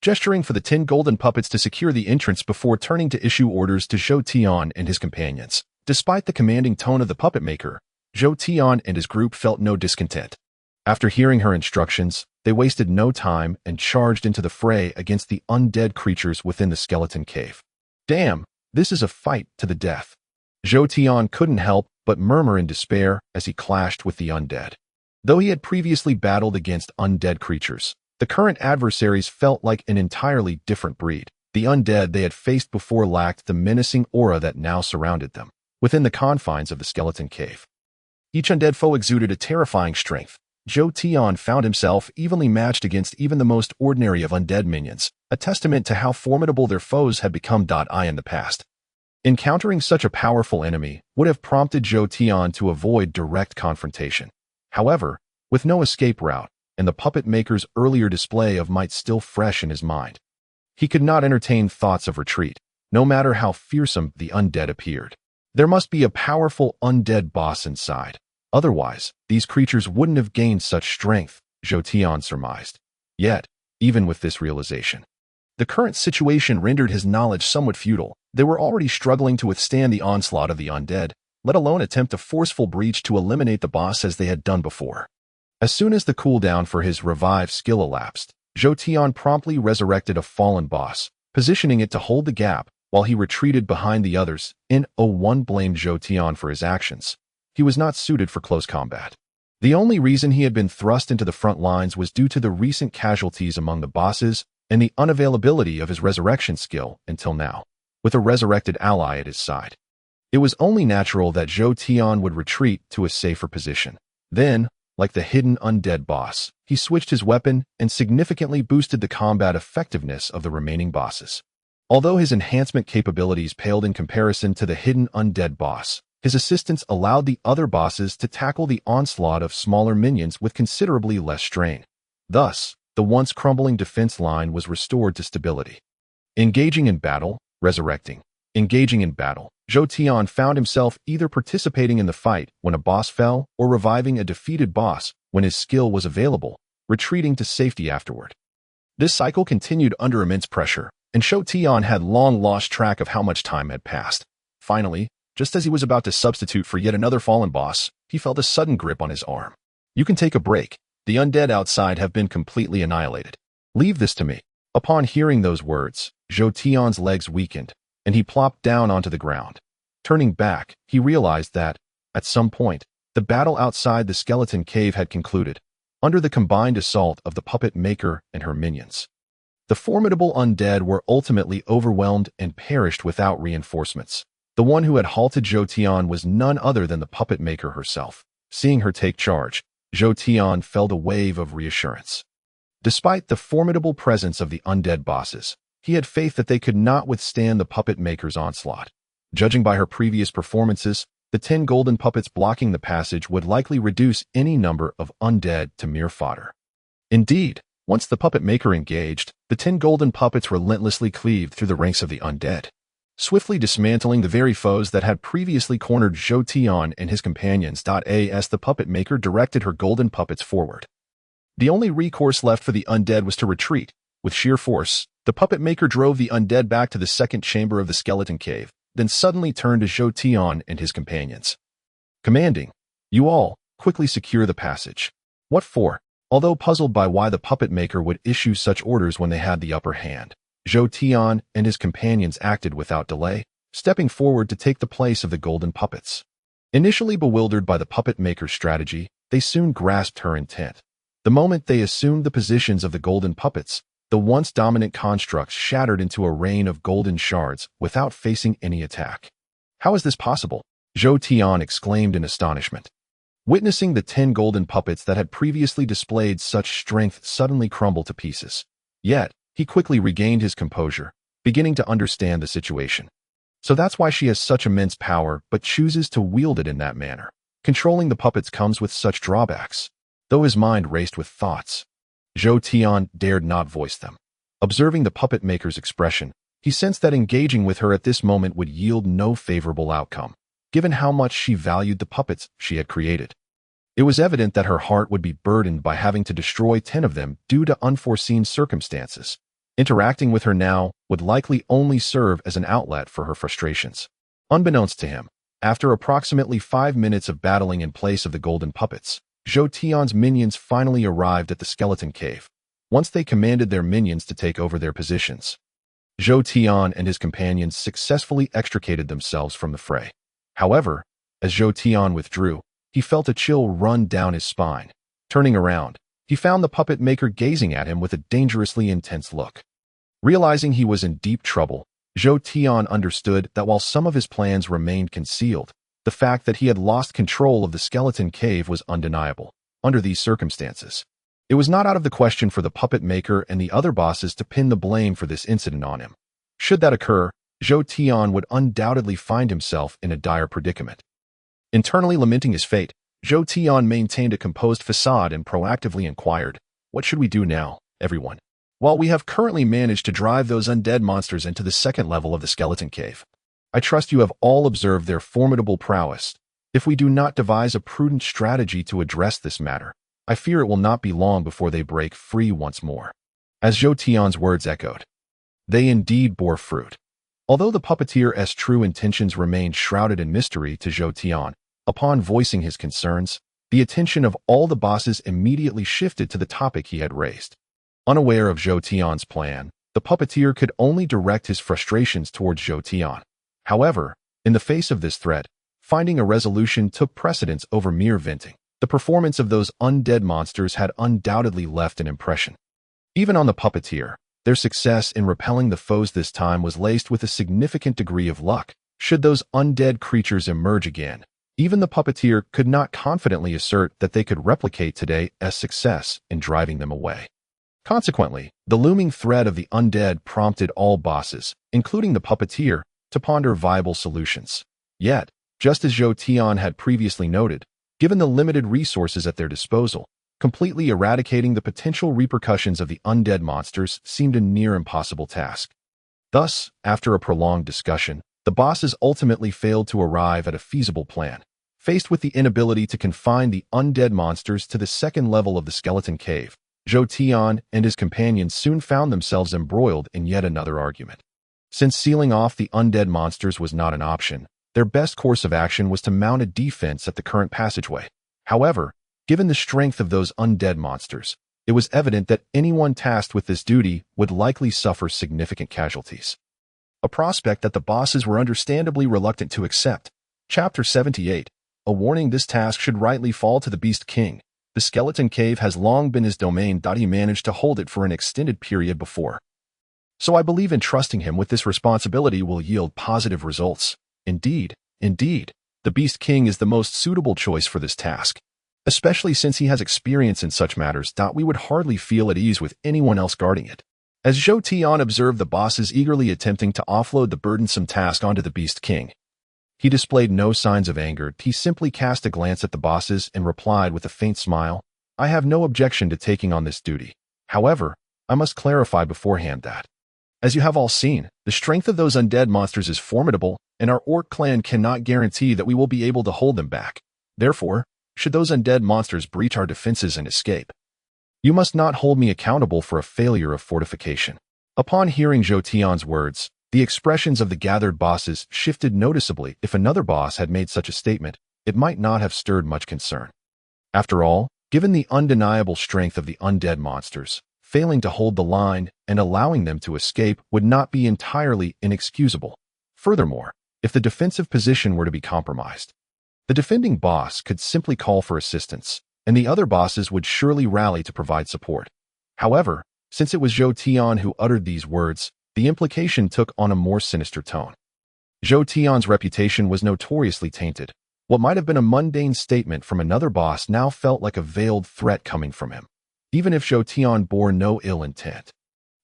Gesturing for the 10 golden puppets to secure the entrance before turning to issue orders to Zhou Tian and his companions. Despite the commanding tone of the puppet maker, Zhou Tian and his group felt no discontent. After hearing her instructions, they wasted no time and charged into the fray against the undead creatures within the skeleton cave. "Damn, this is a fight to the death." Zhou Tian couldn't help but murmur in despair as he clashed with the undead. Though he had previously battled against undead creatures, the current adversaries felt like an entirely different breed. The undead they had faced before lacked the menacing aura that now surrounded them within the confines of the skeleton cave. Each undead foe exuded a terrifying strength. Zhou Tian found himself evenly matched against even the most ordinary of undead minions, a testament to how formidable their foes had become. In the past, encountering such a powerful enemy would have prompted Zhou Tian to avoid direct confrontation. However, with no escape route, and the puppet maker's earlier display of might still fresh in his mind, he could not entertain thoughts of retreat, no matter how fearsome the undead appeared. There must be a powerful undead boss inside. Otherwise, these creatures wouldn't have gained such strength, Zhou Tian surmised. Yet, even with this realization, the current situation rendered his knowledge somewhat futile. They were already struggling to withstand the onslaught of the undead, let alone attempt a forceful breach to eliminate the boss as they had done before. As soon as the cooldown for his revive skill elapsed, Zhou Tian promptly resurrected a fallen boss, positioning it to hold the gap while he retreated behind the others. One blamed Zhou Tian for his actions. He was not suited for close combat. The only reason he had been thrust into the front lines was due to the recent casualties among the bosses and the unavailability of his resurrection skill until now, with a resurrected ally at his side. It was only natural that Zhou Tian would retreat to a safer position. Then, like the hidden undead boss, he switched his weapon and significantly boosted the combat effectiveness of the remaining bosses. Although his enhancement capabilities paled in comparison to the hidden undead boss, his assistance allowed the other bosses to tackle the onslaught of smaller minions with considerably less strain. Thus, the once crumbling defense line was restored to stability. Engaging in battle, resurrecting. Engaging in battle, Zhou Tian found himself either participating in the fight when a boss fell or reviving a defeated boss when his skill was available, retreating to safety afterward. This cycle continued under immense pressure, and Zhou Tian had long lost track of how much time had passed. Finally, just as he was about to substitute for yet another fallen boss, he felt a sudden grip on his arm. "You can take a break. The undead outside have been completely annihilated. Leave this to me." Upon hearing those words, Zhou Tian's legs weakened, and he plopped down onto the ground. Turning back, he realized that, at some point, the battle outside the skeleton cave had concluded, under the combined assault of the puppet maker and her minions. The formidable undead were ultimately overwhelmed and perished without reinforcements. The one who had halted Zhou Tian was none other than the puppet maker herself. Seeing her take charge, Zhou Tian felt a wave of reassurance. Despite the formidable presence of the undead bosses, he had faith that they could not withstand the puppet maker's onslaught. Judging by her previous performances, the 10 golden puppets blocking the passage would likely reduce any number of undead to mere fodder. Indeed, once the puppet maker engaged, the 10 golden puppets relentlessly cleaved through the ranks of the undead, swiftly dismantling the very foes that had previously cornered Zhou Tian and his companions. As the puppet maker directed her golden puppets forward, the only recourse left for the undead was to retreat. With sheer force, the puppet maker drove the undead back to the second chamber of the skeleton cave, then suddenly turned to Zhou Tian and his companions, commanding, "You all, quickly secure the passage." What for? Although puzzled by why the puppet maker would issue such orders when they had the upper hand, Zhou Tian and his companions acted without delay, stepping forward to take the place of the golden puppets. Initially bewildered by the puppet maker's strategy, they soon grasped her intent. The moment they assumed the positions of the golden puppets, the once dominant constructs shattered into a rain of golden shards without facing any attack. "How is this possible?" Zhou Tian exclaimed in astonishment. Witnessing the 10 golden puppets that had previously displayed such strength suddenly crumble to pieces. Yet, he quickly regained his composure, beginning to understand the situation. So that's why she has such immense power, but chooses to wield it in that manner. Controlling the puppets comes with such drawbacks. Though his mind raced with thoughts, Zhou Tian dared not voice them. Observing the puppet maker's expression, he sensed that engaging with her at this moment would yield no favorable outcome, given how much she valued the puppets she had created. It was evident that her heart would be burdened by having to destroy 10 of them due to unforeseen circumstances. Interacting with her now would likely only serve as an outlet for her frustrations. Unbeknownst to him, after approximately 5 minutes of battling in place of the golden puppets, Zhou Tian's minions finally arrived at the skeleton cave. Once they commanded their minions to take over their positions, Zhou Tian and his companions successfully extricated themselves from the fray. However, as Zhou Tian withdrew, he felt a chill run down his spine. Turning around, he found the puppet maker gazing at him with a dangerously intense look. Realizing he was in deep trouble, Zhou Tian understood that while some of his plans remained concealed, the fact that he had lost control of the skeleton cave was undeniable. Under these circumstances, it was not out of the question for the puppet maker and the other bosses to pin the blame for this incident on him. Should that occur, Zhou Tian would undoubtedly find himself in a dire predicament. Internally lamenting his fate, Zhou Tian maintained a composed facade and proactively inquired, "What should we do now, everyone? While we have currently managed to drive those undead monsters into the second level of the skeleton cave, I trust you have all observed their formidable prowess. If we do not devise a prudent strategy to address this matter, I fear it will not be long before they break free once more." As Zhou Tian's words echoed, they indeed bore fruit. Although the puppeteer's true intentions remained shrouded in mystery to Zhou Tian, upon voicing his concerns, the attention of all the bosses immediately shifted to the topic he had raised. Unaware of Zhou Tian's plan, the puppeteer could only direct his frustrations towards Zhou Tian. However, in the face of this threat, finding a resolution took precedence over mere venting. The performance of those undead monsters had undoubtedly left an impression. Even on the puppeteer, their success in repelling the foes this time was laced with a significant degree of luck. Should those undead creatures emerge again, even the puppeteer could not confidently assert that they could replicate today's success in driving them away. Consequently, the looming threat of the undead prompted all bosses, including the puppeteer, to ponder viable solutions. Yet, just as Zhou Tian had previously noted, given the limited resources at their disposal, completely eradicating the potential repercussions of the undead monsters seemed a near impossible task. Thus, after a prolonged discussion, the bosses ultimately failed to arrive at a feasible plan. Faced with the inability to confine the undead monsters to the second level of the skeleton cave, Zhou Tian and his companions soon found themselves embroiled in yet another argument. Since sealing off the undead monsters was not an option, their best course of action was to mount a defense at the current passageway. However, given the strength of those undead monsters, it was evident that anyone tasked with this duty would likely suffer significant casualties. A prospect that the bosses were understandably reluctant to accept. Chapter 78. A warning: this task should rightly fall to the Beast King. The skeleton cave has long been his domain. He managed to hold it for an extended period before. So I believe entrusting him with this responsibility will yield positive results. Indeed, the Beast King is the most suitable choice for this task, especially since he has experience in such matters. We would hardly feel at ease with anyone else guarding it. As Zhou Tian observed the bosses eagerly attempting to offload the burdensome task onto the Beast King, he displayed no signs of anger. He simply cast a glance at the bosses and replied with a faint smile, "I have no objection to taking on this duty. However, I must clarify beforehand that, as you have all seen, the strength of those undead monsters is formidable, and our orc clan cannot guarantee that we will be able to hold them back. Therefore, should those undead monsters breach our defenses and escape, you must not hold me accountable for a failure of fortification." Upon hearing Zhou Tian's words, the expressions of the gathered bosses shifted noticeably. If another boss had made such a statement, it might not have stirred much concern. After all, given the undeniable strength of the undead monsters, failing to hold the line and allowing them to escape would not be entirely inexcusable. Furthermore, if the defensive position were to be compromised, the defending boss could simply call for assistance, and the other bosses would surely rally to provide support. However, since it was Zhou Tian who uttered these words, the implication took on a more sinister tone. Zhou Tian's reputation was notoriously tainted. What might have been a mundane statement from another boss now felt like a veiled threat coming from him, even if Zhou Tian bore no ill intent.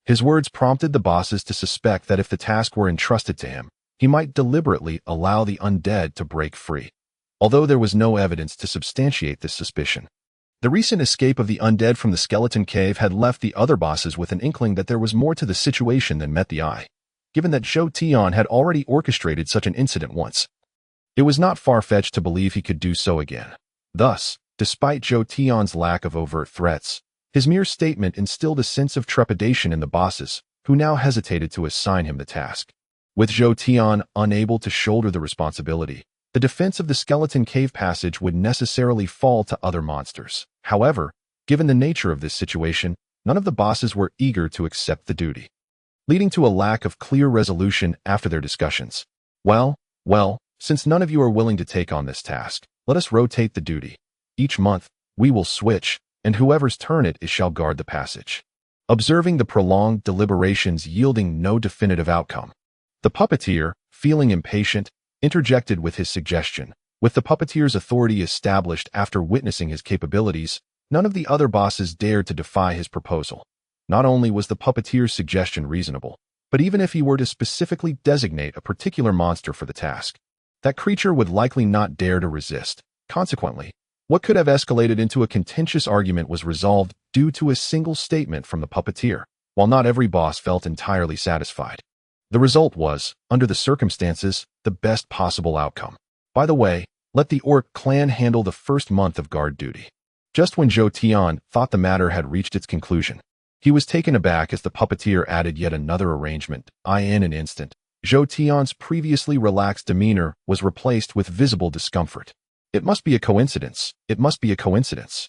His words prompted the bosses to suspect that if the task were entrusted to him, he might deliberately allow the undead to break free, although there was no evidence to substantiate this suspicion. The recent escape of the undead from the skeleton cave had left the other bosses with an inkling that there was more to the situation than met the eye, given that Zhou Tian had already orchestrated such an incident once. It was not far-fetched to believe he could do so again. Thus, despite Zhou Tian's lack of overt threats, his mere statement instilled a sense of trepidation in the bosses, who now hesitated to assign him the task. With Zhou Tian unable to shoulder the responsibility, the defense of the skeleton cave passage would necessarily fall to other monsters. However, given the nature of this situation, none of the bosses were eager to accept the duty, leading to a lack of clear resolution after their discussions. Well, since none of you are willing to take on this task, let us rotate the duty. Each month, we will switch, and whoever's turn it is shall guard the passage. Observing the prolonged deliberations yielding no definitive outcome, the puppeteer, feeling impatient, interjected with his suggestion. With the puppeteer's authority established after witnessing his capabilities, none of the other bosses dared to defy his proposal. Not only was the puppeteer's suggestion reasonable, but even if he were to specifically designate a particular monster for the task, that creature would likely not dare to resist. Consequently, what could have escalated into a contentious argument was resolved due to a single statement from the puppeteer, while not every boss felt entirely satisfied. The result was, under the circumstances, the best possible outcome. By the way, let the orc clan handle the first month of guard duty. Just when Zhou Tian thought the matter had reached its conclusion, he was taken aback as the puppeteer added yet another arrangement. In an instant, Zhou Tian's previously relaxed demeanor was replaced with visible discomfort. It must be a coincidence. It must be a coincidence.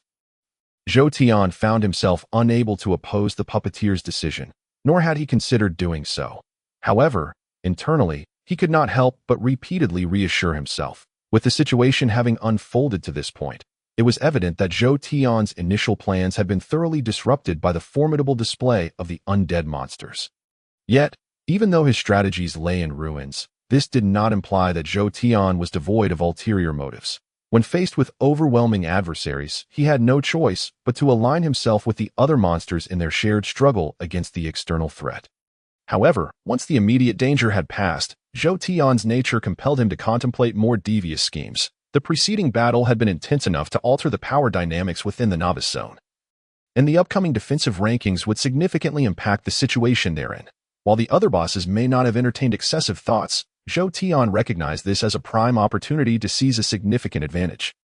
Zhou Tian found himself unable to oppose the puppeteer's decision, nor had he considered doing so. However, internally, he could not help but repeatedly reassure himself. With the situation having unfolded to this point, it was evident that Zhou Tian's initial plans had been thoroughly disrupted by the formidable display of the undead monsters. Yet, even though his strategies lay in ruins, this did not imply that Zhou Tian was devoid of ulterior motives. When faced with overwhelming adversaries, he had no choice but to align himself with the other monsters in their shared struggle against the external threat. However, once the immediate danger had passed, Zhou Tian's nature compelled him to contemplate more devious schemes. The preceding battle had been intense enough to alter the power dynamics within the novice zone, and the upcoming defensive rankings would significantly impact the situation therein. While the other bosses may not have entertained excessive thoughts, Zhou Tian recognized this as a prime opportunity to seize a significant advantage.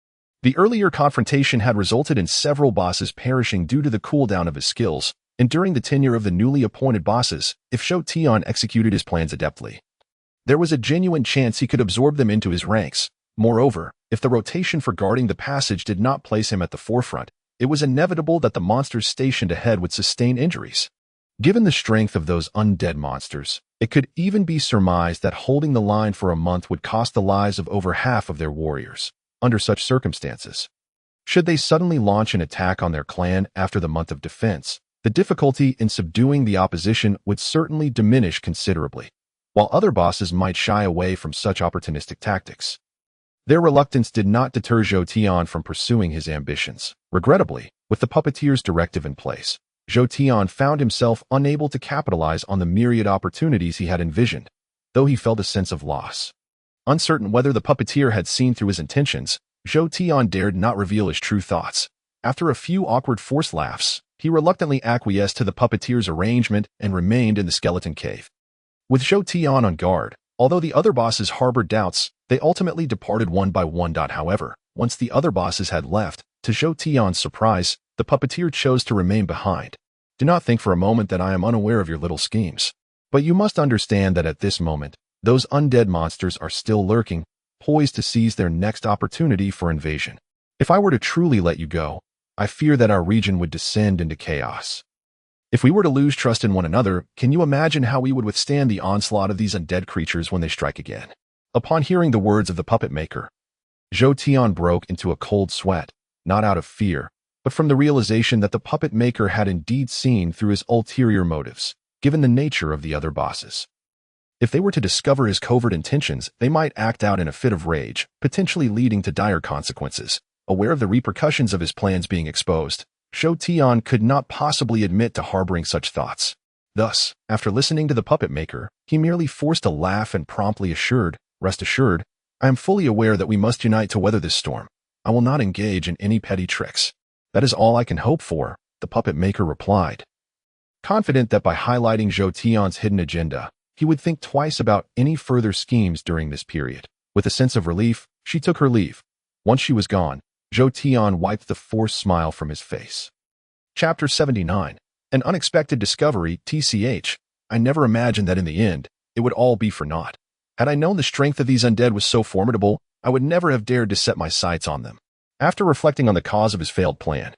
The earlier confrontation had resulted in several bosses perishing due to the cooldown of his skills, and during the tenure of the newly appointed bosses, if Zhou Tian executed his plans adeptly, there was a genuine chance he could absorb them into his ranks. Moreover, if the rotation for guarding the passage did not place him at the forefront, it was inevitable that the monsters stationed ahead would sustain injuries. Given the strength of those undead monsters, it could even be surmised that holding the line for a month would cost the lives of over half of their warriors. Under such circumstances, should they suddenly launch an attack on their clan after the month of defense, the difficulty in subduing the opposition would certainly diminish considerably, while other bosses might shy away from such opportunistic tactics. Their reluctance did not deter Zhou Tian from pursuing his ambitions. Regrettably, with the puppeteer's directive in place, Zhou Tian found himself unable to capitalize on the myriad opportunities he had envisioned, though he felt a sense of loss. Uncertain whether the puppeteer had seen through his intentions, Zhou Tian dared not reveal his true thoughts. After a few awkward forced laughs, he reluctantly acquiesced to the puppeteer's arrangement and remained in the skeleton cave. With Zhou Tian on guard, although the other bosses harbored doubts, they ultimately departed one by one. However, once the other bosses had left, to Zhou Tian's surprise, the puppeteer chose to remain behind. Do not think for a moment that I am unaware of your little schemes. But you must understand that at this moment, those undead monsters are still lurking, poised to seize their next opportunity for invasion. If I were to truly let you go, I fear that our region would descend into chaos. If we were to lose trust in one another, can you imagine how we would withstand the onslaught of these undead creatures when they strike again? Upon hearing the words of the puppet maker, Zhou Tian broke into a cold sweat, not out of fear, but from the realization that the puppet maker had indeed seen through his ulterior motives, given the nature of the other bosses. If they were to discover his covert intentions, they might act out in a fit of rage, potentially leading to dire consequences. Aware of the repercussions of his plans being exposed, Zhou Tian could not possibly admit to harboring such thoughts. Thus, after listening to the puppet maker, he merely forced a laugh and promptly assured, "Rest assured, I am fully aware that we must unite to weather this storm. I will not engage in any petty tricks. That is all I can hope for," the puppet maker replied. Confident that by highlighting Zhou Tian's hidden agenda, he would think twice about any further schemes during this period. With a sense of relief, she took her leave. Once she was gone, Zhou Tian wiped the forced smile from his face. Chapter 79. An Unexpected Discovery, TCH. I never imagined that in the end, it would all be for naught. Had I known the strength of these undead was so formidable, I would never have dared to set my sights on them. After reflecting on the cause of his failed plan,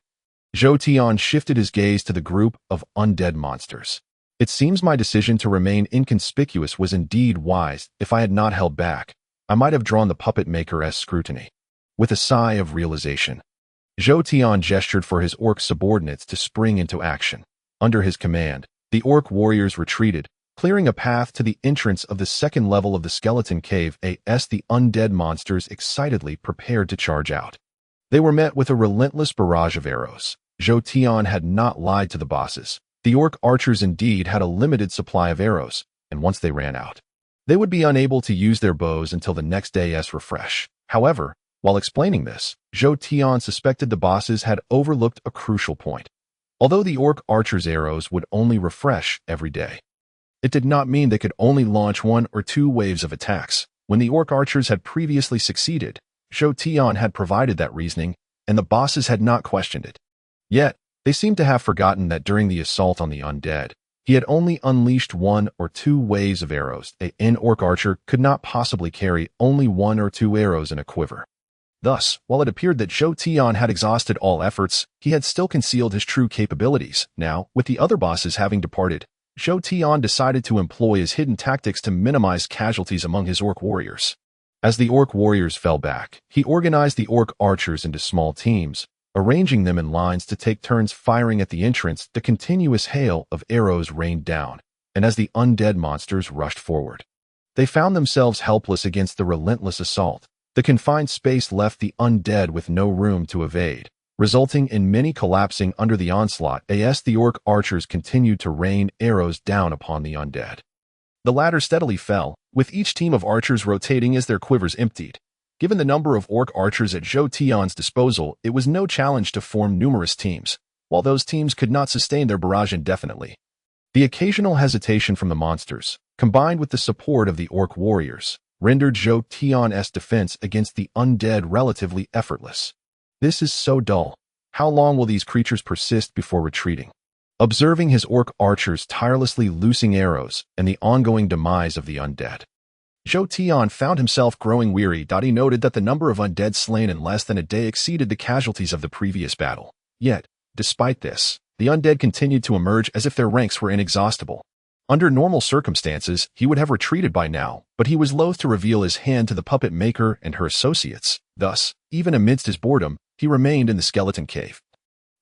Zhou Tian shifted his gaze to the group of undead monsters. It seems my decision to remain inconspicuous was indeed wise. If I had not held back, I might have drawn the puppet maker as scrutiny. With a sigh of realization, Zhou Tian gestured for his orc subordinates to spring into action. Under his command, the orc warriors retreated, clearing a path to the entrance of the second level of the skeleton cave. As the undead monsters excitedly prepared to charge out, they were met with a relentless barrage of arrows. Zhou Tian had not lied to the bosses. The orc archers indeed had a limited supply of arrows, and once they ran out, they would be unable to use their bows until the next day's refresh. However, while explaining this, Zhou Tian suspected the bosses had overlooked a crucial point. Although the orc archers' arrows would only refresh every day, it did not mean they could only launch 1 or 2 waves of attacks. When the orc archers had previously succeeded, Zhou Tian had provided that reasoning, and the bosses had not questioned it. Yet, they seemed to have forgotten that during the assault on the undead, he had only unleashed 1 or 2 waves of arrows. An orc archer could not possibly carry only 1 or 2 arrows in a quiver. Thus, while it appeared that Zhou Tian had exhausted all efforts, he had still concealed his true capabilities. Now, with the other bosses having departed, Zhou Tian decided to employ his hidden tactics to minimize casualties among his orc warriors. As the orc warriors fell back, he organized the orc archers into small teams, arranging them in lines to take turns firing at the entrance. The continuous hail of arrows rained down, and as the undead monsters rushed forward, they found themselves helpless against the relentless assault. The confined space left the undead with no room to evade, resulting in many collapsing under the onslaught. As the orc archers continued to rain arrows down upon the undead, the latter steadily fell, with each team of archers rotating as their quivers emptied. Given the number of orc archers at Zhou Tian's disposal, it was no challenge to form numerous teams, while those teams could not sustain their barrage indefinitely. The occasional hesitation from the monsters, combined with the support of the orc warriors, rendered Zhou Tian's defense against the undead relatively effortless. This is so dull. How long will these creatures persist before retreating? Observing his orc archers tirelessly loosing arrows and the ongoing demise of the undead, Zhou Tian found himself growing weary. He noted that the number of undead slain in less than a day exceeded the casualties of the previous battle. Yet, despite this, the undead continued to emerge as if their ranks were inexhaustible. Under normal circumstances, he would have retreated by now, but he was loath to reveal his hand to the puppet maker and her associates. Thus, even amidst his boredom, he remained in the skeleton cave.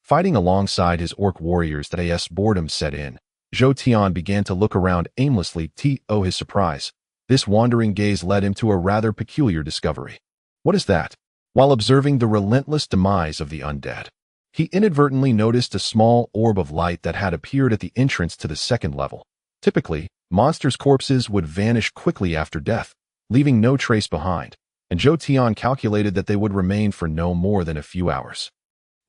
Fighting alongside his orc warriors, as boredom set in, Zhou Tian began to look around aimlessly. To his surprise, this wandering gaze led him to a rather peculiar discovery. What is that? While observing the relentless demise of the undead, he inadvertently noticed a small orb of light that had appeared at the entrance to the second level. Typically, monsters' corpses would vanish quickly after death, leaving no trace behind, and Zhou Tian calculated that they would remain for no more than a few hours.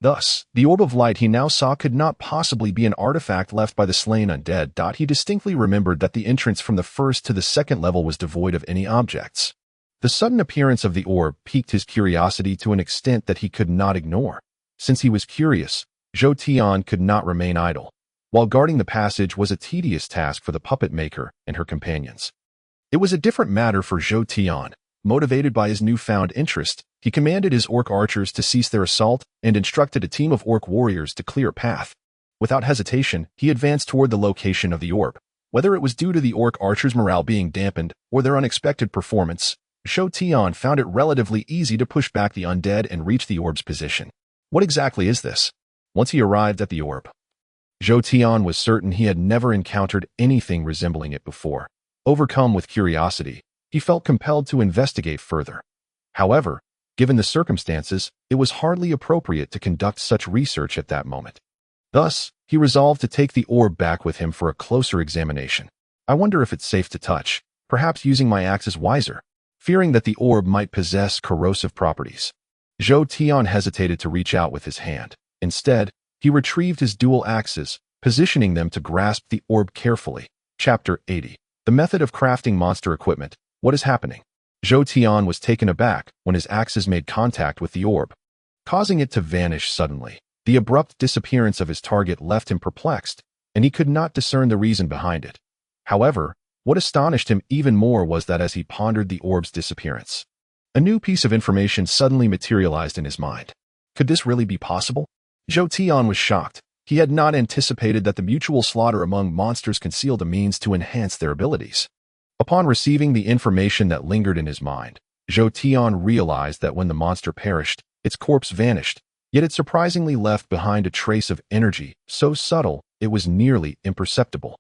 Thus, the orb of light he now saw could not possibly be an artifact left by the slain undead. He distinctly remembered that the entrance from the first to the second level was devoid of any objects. The sudden appearance of the orb piqued his curiosity to an extent that he could not ignore. Since he was curious, Zhou Tian could not remain idle. While guarding the passage was a tedious task for the puppet maker and her companions, it was a different matter for Zhou Tian. Motivated by his newfound interest, he commanded his orc archers to cease their assault and instructed a team of orc warriors to clear a path. Without hesitation, he advanced toward the location of the orb. Whether it was due to the orc archers' morale being dampened or their unexpected performance, Zhou Tian found it relatively easy to push back the undead and reach the orb's position. What exactly is this? Once he arrived at the orb, Zhou Tian was certain he had never encountered anything resembling it before. Overcome with curiosity, he felt compelled to investigate further. However, given the circumstances, it was hardly appropriate to conduct such research at that moment. Thus, he resolved to take the orb back with him for a closer examination. I wonder if it's safe to touch, perhaps using my axe is wiser. Fearing that the orb might possess corrosive properties, Zhou Tian hesitated to reach out with his hand. Instead, he retrieved his dual axes, positioning them to grasp the orb carefully. Chapter 80. The method of crafting monster equipment. What is happening? Zhou Tian was taken aback when his axes made contact with the orb, causing it to vanish suddenly. The abrupt disappearance of his target left him perplexed, and he could not discern the reason behind it. However, what astonished him even more was that as he pondered the orb's disappearance, a new piece of information suddenly materialized in his mind. Could this really be possible? Zhou Tian was shocked. He had not anticipated that the mutual slaughter among monsters concealed a means to enhance their abilities. Upon receiving the information that lingered in his mind, Zhou Tian realized that when the monster perished, its corpse vanished, yet it surprisingly left behind a trace of energy so subtle it was nearly imperceptible.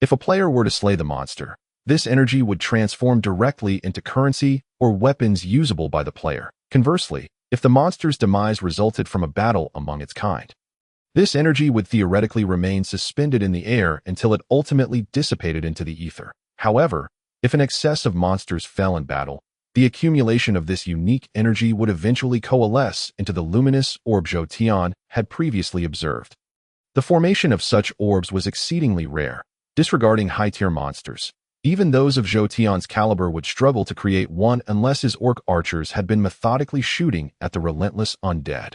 If a player were to slay the monster, this energy would transform directly into currency or weapons usable by the player. Conversely, if the monster's demise resulted from a battle among its kind, this energy would theoretically remain suspended in the air until it ultimately dissipated into the ether. However, if an excess of monsters fell in battle, the accumulation of this unique energy would eventually coalesce into the luminous orb Zhou Tian had previously observed. The formation of such orbs was exceedingly rare. Disregarding high-tier monsters, even those of Zhou Tian's caliber would struggle to create one unless his orc archers had been methodically shooting at the relentless undead,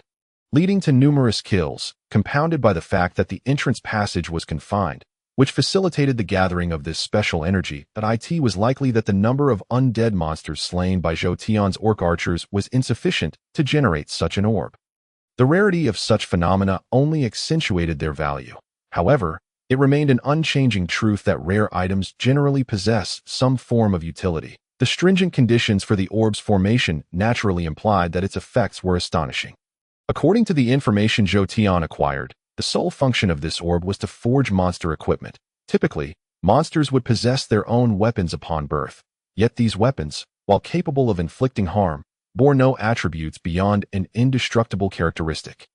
leading to numerous kills, compounded by the fact that the entrance passage was confined, which facilitated the gathering of this special energy. It was likely that the number of undead monsters slain by Zhou Tian's orc archers was insufficient to generate such an orb. The rarity of such phenomena only accentuated their value. However, it remained an unchanging truth that rare items generally possess some form of utility. The stringent conditions for the orb's formation naturally implied that its effects were astonishing. According to the information Zhou Tian acquired, the sole function of this orb was to forge monster equipment. Typically, monsters would possess their own weapons upon birth, yet these weapons, while capable of inflicting harm, bore no attributes beyond an indestructible characteristic.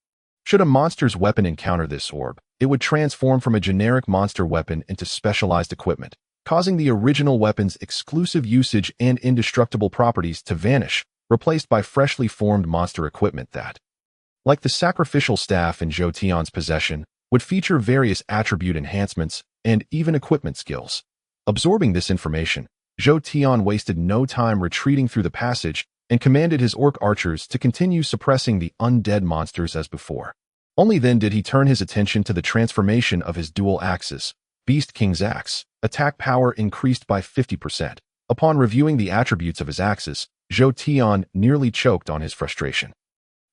Should a monster's weapon encounter this orb, it would transform from a generic monster weapon into specialized equipment, causing the original weapon's exclusive usage and indestructible properties to vanish, replaced by freshly formed monster equipment that, like the sacrificial staff in Zhou Tian's possession, would feature various attribute enhancements and even equipment skills. Absorbing this information, Zhou Tian wasted no time retreating through the passage and commanded his orc archers to continue suppressing the undead monsters as before. Only then did he turn his attention to the transformation of his dual axes. Beast King's Axe. Attack power increased by 50%. Upon reviewing the attributes of his axes, Zhou Tian nearly choked on his frustration.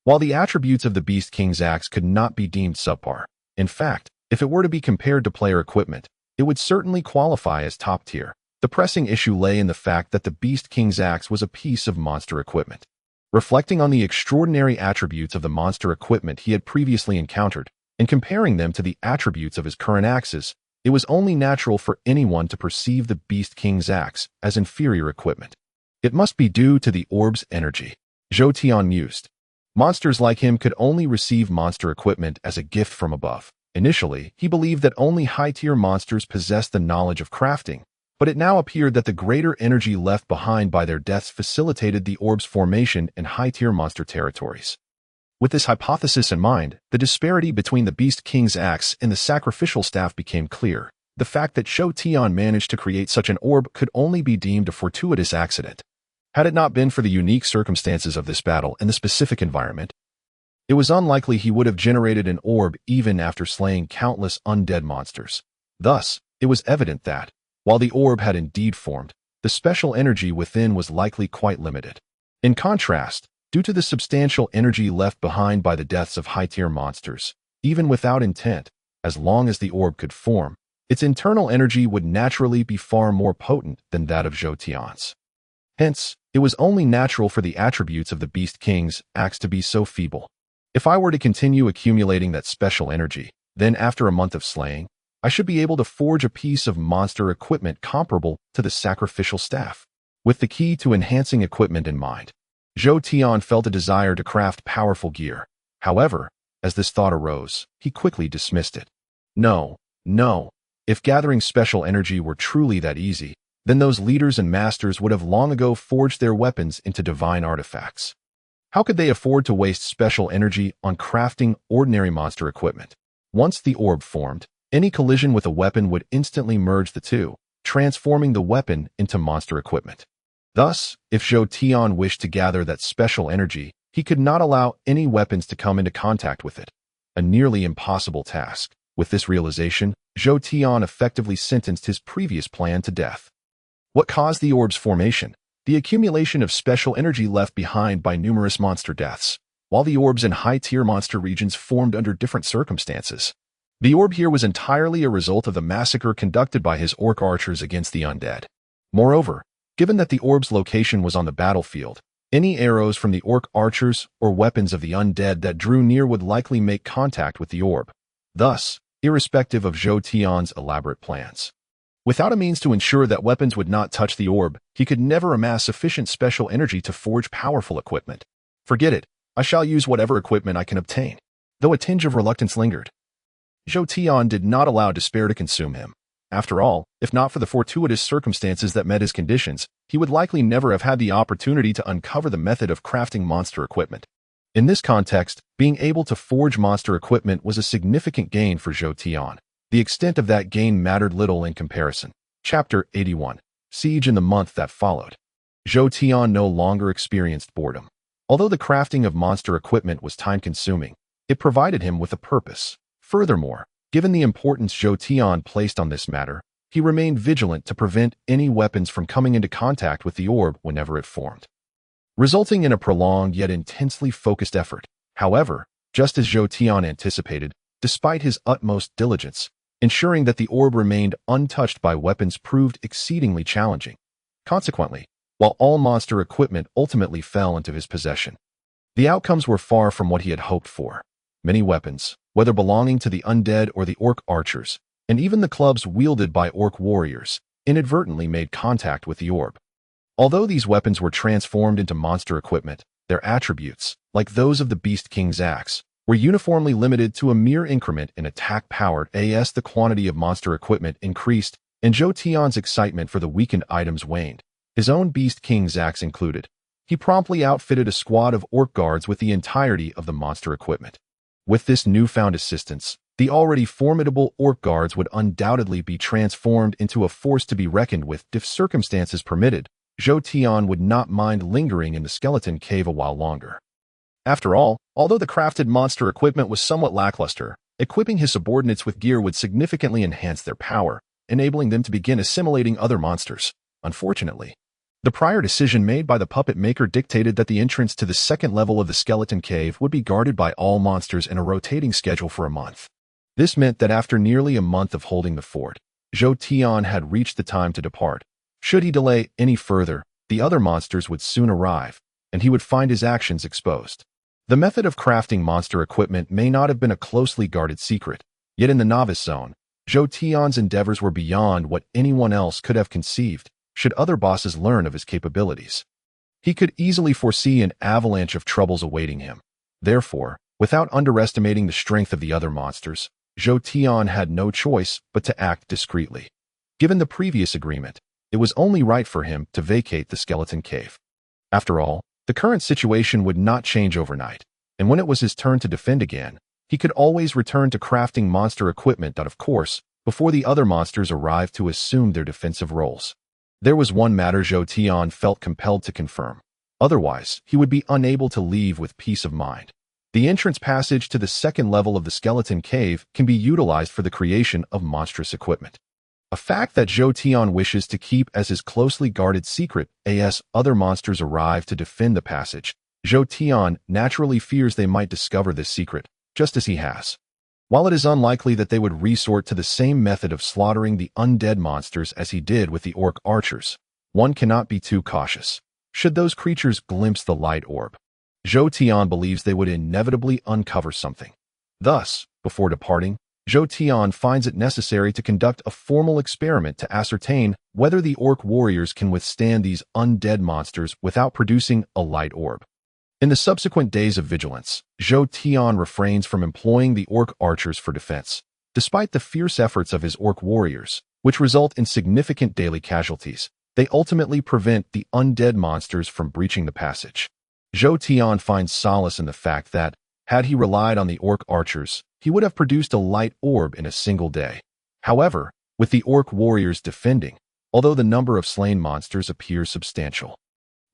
While the attributes of the Beast King's Axe could not be deemed subpar, in fact, if it were to be compared to player equipment, it would certainly qualify as top tier. The pressing issue lay in the fact that the Beast King's Axe was a piece of monster equipment. Reflecting on the extraordinary attributes of the monster equipment he had previously encountered, and comparing them to the attributes of his current axes, it was only natural for anyone to perceive the Beast King's Axe as inferior equipment. It must be due to the orb's energy, Zhou Tian mused. Monsters like him could only receive monster equipment as a gift from above. Initially, he believed that only high-tier monsters possessed the knowledge of crafting, but it now appeared that the greater energy left behind by their deaths facilitated the orb's formation in high-tier monster territories. With this hypothesis in mind, the disparity between the Beast King's Axe and the sacrificial staff became clear. The fact that Zhou Tian managed to create such an orb could only be deemed a fortuitous accident. Had it not been for the unique circumstances of this battle and the specific environment, it was unlikely he would have generated an orb even after slaying countless undead monsters. Thus, it was evident that, while the orb had indeed formed, the special energy within was likely quite limited. In contrast, due to the substantial energy left behind by the deaths of high-tier monsters, even without intent, as long as the orb could form, its internal energy would naturally be far more potent than that of Zhou Tian's. Hence, it was only natural for the attributes of the Beast King's Axe to be so feeble. If I were to continue accumulating that special energy, then after a month of slaying, I should be able to forge a piece of monster equipment comparable to the sacrificial staff. With the key to enhancing equipment in mind, Zhou Tian felt a desire to craft powerful gear. However, As this thought arose, he quickly dismissed it. No, no. If gathering special energy were truly that easy, then those leaders and masters would have long ago forged their weapons into divine artifacts. How could they afford to waste special energy on crafting ordinary monster equipment? Once the orb formed, any collision with a weapon would instantly merge the two, transforming the weapon into monster equipment. Thus, if Zhou Tian wished to gather that special energy, he could not allow any weapons to come into contact with it. A nearly impossible task. With this realization, Zhou Tian effectively sentenced his previous plan to death. What caused the orb's formation? The accumulation of special energy left behind by numerous monster deaths. While the orbs in high-tier monster regions formed under different circumstances, the orb here was entirely a result of the massacre conducted by his orc archers against the undead. Moreover, given that the orb's location was on the battlefield, any arrows from the orc archers or weapons of the undead that drew near would likely make contact with the orb. Thus, irrespective of Zhou Tian's elaborate plans, without a means to ensure that weapons would not touch the orb, he could never amass sufficient special energy to forge powerful equipment. Forget it. I shall use whatever equipment I can obtain. Though a tinge of reluctance lingered, Zhou Tian did not allow despair to consume him. After all, if not for the fortuitous circumstances that met his conditions, he would likely never have had the opportunity to uncover the method of crafting monster equipment. In this context, being able to forge monster equipment was a significant gain for Zhou Tian. The extent of that gain mattered little in comparison. Chapter 81. Siege in the month that followed. Zhou Tian no longer experienced boredom. Although the crafting of monster equipment was time-consuming, it provided him with a purpose. Furthermore, given the importance Zhou Tian placed on this matter, he remained vigilant to prevent any weapons from coming into contact with the orb whenever it formed, resulting in a prolonged yet intensely focused effort. However, just as Zhou Tian anticipated, despite his utmost diligence, ensuring that the orb remained untouched by weapons proved exceedingly challenging. Consequently, while all monster equipment ultimately fell into his possession, the outcomes were far from what he had hoped for. Many weapons, whether belonging to the undead or the orc archers, and even the clubs wielded by orc warriors, inadvertently made contact with the orb. Although these weapons were transformed into monster equipment, their attributes, like those of the Beast King's axe, were uniformly limited to a mere increment in attack power as the quantity of monster equipment increased, and Zhou Tian's excitement for the weakened items waned. His own Beast King's axe included. He promptly outfitted a squad of orc guards with the entirety of the monster equipment. With this newfound assistance, the already formidable orc guards would undoubtedly be transformed into a force to be reckoned with if circumstances permitted. Zhou Tian would not mind lingering in the skeleton cave a while longer. After all, although the crafted monster equipment was somewhat lackluster, equipping his subordinates with gear would significantly enhance their power, enabling them to begin assimilating other monsters. Unfortunately, the prior decision made by the puppet maker dictated that the entrance to the second level of the skeleton cave would be guarded by all monsters in a rotating schedule for a month. This meant that after nearly a month of holding the fort, Zhou Tian had reached the time to depart. Should he delay any further, the other monsters would soon arrive, and he would find his actions exposed. The method of crafting monster equipment may not have been a closely guarded secret, yet in the novice zone, Zhou Tian's endeavors were beyond what anyone else could have conceived. Should other bosses learn of his capabilities, he could easily foresee an avalanche of troubles awaiting him. Therefore, without underestimating the strength of the other monsters, Zhou Tian had no choice but to act discreetly. Given the previous agreement, it was only right for him to vacate the skeleton cave. After all, the current situation would not change overnight, and when it was his turn to defend again, he could always return to crafting monster equipment that, of course, before the other monsters arrived to assume their defensive roles. There was one matter Zhou Tian felt compelled to confirm. Otherwise, he would be unable to leave with peace of mind. The entrance passage to the second level of the skeleton cave can be utilized for the creation of monstrous equipment. A fact that Zhou Tian wishes to keep as his closely guarded secret as other monsters arrive to defend the passage. Zhou Tian naturally fears they might discover this secret, just as he has. While it is unlikely that they would resort to the same method of slaughtering the undead monsters as he did with the orc archers, one cannot be too cautious. Should those creatures glimpse the light orb, Zhou Tian believes they would inevitably uncover something. Thus, before departing, Zhou Tian finds it necessary to conduct a formal experiment to ascertain whether the orc warriors can withstand these undead monsters without producing a light orb. In the subsequent days of vigilance, Zhou Tian refrains from employing the orc archers for defense, despite the fierce efforts of his orc warriors, which result in significant daily casualties. They ultimately prevent the undead monsters from breaching the passage. Zhou Tian finds solace in the fact that, had he relied on the orc archers, he would have produced a light orb in a single day. However, with the orc warriors defending, although the number of slain monsters appears substantial,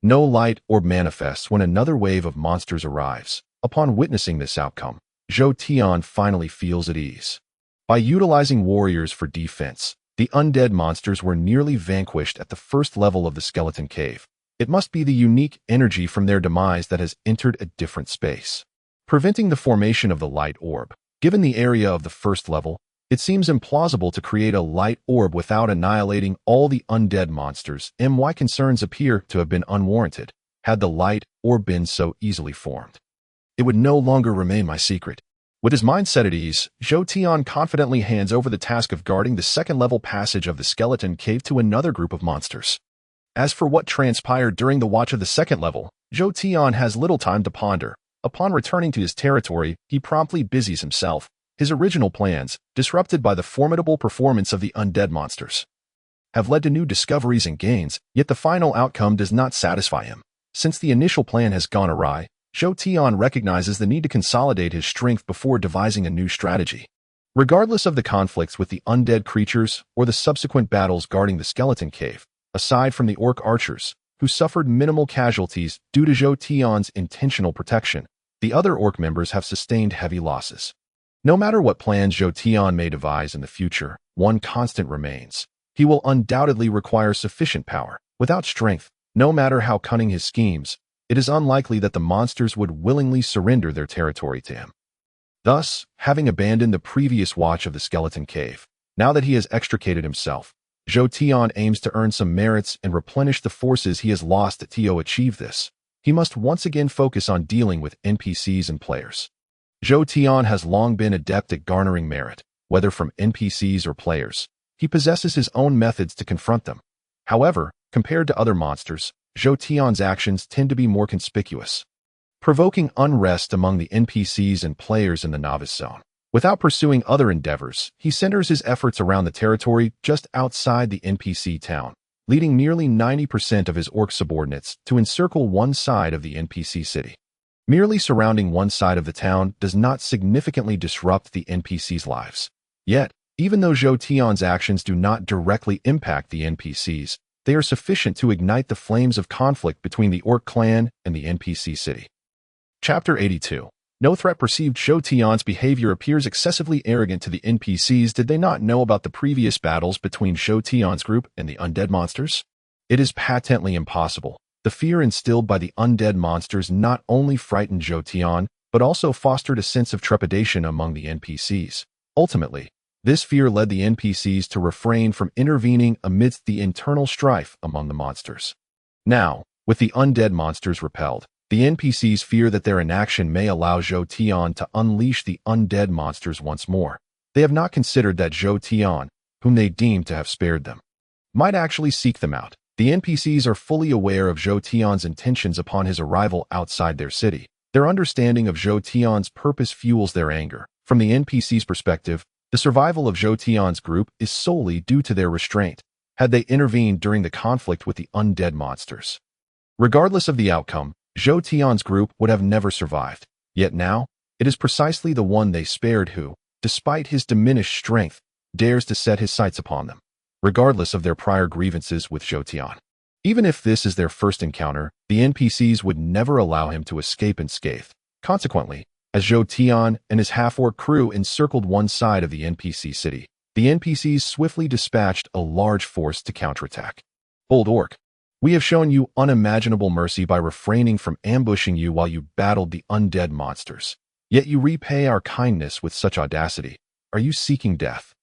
no light orb manifests when another wave of monsters arrives. Upon witnessing this outcome, Zhou Tian finally feels at ease. By utilizing warriors for defense, the undead monsters were nearly vanquished at the first level of the skeleton cave. It must be the unique energy from their demise that has entered a different space, preventing the formation of the light orb. Given the area of the first level, it seems implausible to create a light orb without annihilating all the undead monsters. My concerns appear to have been unwarranted. Had the light orb been so easily formed, it would no longer remain my secret. With his mind set at ease, Zhou Tian confidently hands over the task of guarding the second-level passage of the skeleton cave to another group of monsters. As for what transpired during the watch of the second level, Zhou Tian has little time to ponder. Upon returning to his territory, he promptly busies himself. His original plans, disrupted by the formidable performance of the undead monsters, have led to new discoveries and gains, yet the final outcome does not satisfy him. Since the initial plan has gone awry, Zhou Tian recognizes the need to consolidate his strength before devising a new strategy. Regardless of the conflicts with the undead creatures or the subsequent battles guarding the skeleton cave, aside from the orc archers, who suffered minimal casualties due to Zhou Tian's intentional protection, the other orc members have sustained heavy losses. No matter what plans Zhou Tian may devise in the future, one constant remains. He will undoubtedly require sufficient power. Without strength, no matter how cunning his schemes, it is unlikely that the monsters would willingly surrender their territory to him. Thus, having abandoned the previous watch of the skeleton cave, now that he has extricated himself, Zhou Tian aims to earn some merits and replenish the forces he has lost. To achieve this, he must once again focus on dealing with NPCs and players. Zhou Tian has long been adept at garnering merit, whether from NPCs or players. He possesses his own methods to confront them. However, compared to other monsters, Zhou Tian's actions tend to be more conspicuous, provoking unrest among the NPCs and players in the novice zone. Without pursuing other endeavors, he centers his efforts around the territory just outside the NPC town, leading nearly 90% of his orc subordinates to encircle one side of the NPC city. Merely surrounding one side of the town does not significantly disrupt the NPCs' lives. Yet, even though Zhou Tian's actions do not directly impact the NPCs, they are sufficient to ignite the flames of conflict between the orc clan and the NPC city. Chapter 82. No threat perceived. Zhou Tian's behavior appears excessively arrogant to the NPCs. Did they not know about the previous battles between Zhou Tian's group and the undead monsters? It is patently impossible. The fear instilled by the undead monsters not only frightened Zhou Tian, but also fostered a sense of trepidation among the NPCs. Ultimately, this fear led the NPCs to refrain from intervening amidst the internal strife among the monsters. Now, with the undead monsters repelled, the NPCs fear that their inaction may allow Zhou Tian to unleash the undead monsters once more. They have not considered that Zhou Tian, whom they deem to have spared them, might actually seek them out. The NPCs are fully aware of Zhou Tian's intentions upon his arrival outside their city. Their understanding of Zhou Tian's purpose fuels their anger. From the NPC's perspective, the survival of Zhou Tian's group is solely due to their restraint, had they intervened during the conflict with the undead monsters. Regardless of the outcome, Zhou Tian's group would have never survived. Yet now, it is precisely the one they spared who, despite his diminished strength, dares to set his sights upon them, regardless of their prior grievances with Zhou Tian. Even if this is their first encounter, the NPCs would never allow him to escape unscathed. Consequently, as Zhou Tian and his half-orc crew encircled one side of the NPC city, the NPCs swiftly dispatched a large force to counterattack. Bold orc, we have shown you unimaginable mercy by refraining from ambushing you while you battled the undead monsters. Yet you repay our kindness with such audacity. Are you seeking death?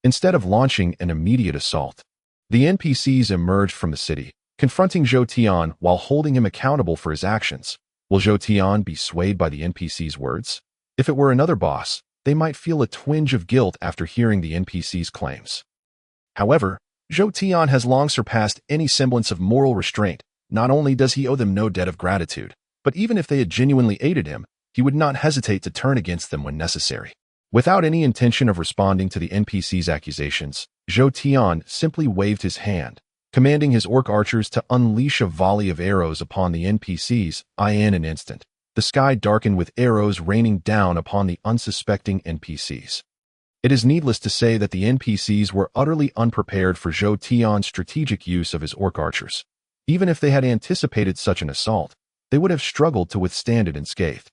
Instead of launching an immediate assault, the NPCs emerged from the city, confronting Zhou Tian while holding him accountable for his actions. Will Zhou Tian be swayed by the NPC's words? If it were another boss, they might feel a twinge of guilt after hearing the NPC's claims. However, Zhou Tian has long surpassed any semblance of moral restraint. Not only does he owe them no debt of gratitude, But even if they had genuinely aided him, he would not hesitate to turn against them when necessary. Without any intention of responding to the NPC's accusations, Zhou Tian simply waved his hand, commanding his orc archers to unleash a volley of arrows upon the NPCs. In an instant, the sky darkened with arrows raining down upon the unsuspecting NPCs. It is needless to say that the NPCs were utterly unprepared for Zhou Tian's strategic use of his orc archers. Even if they had anticipated such an assault, they would have struggled to withstand it unscathed.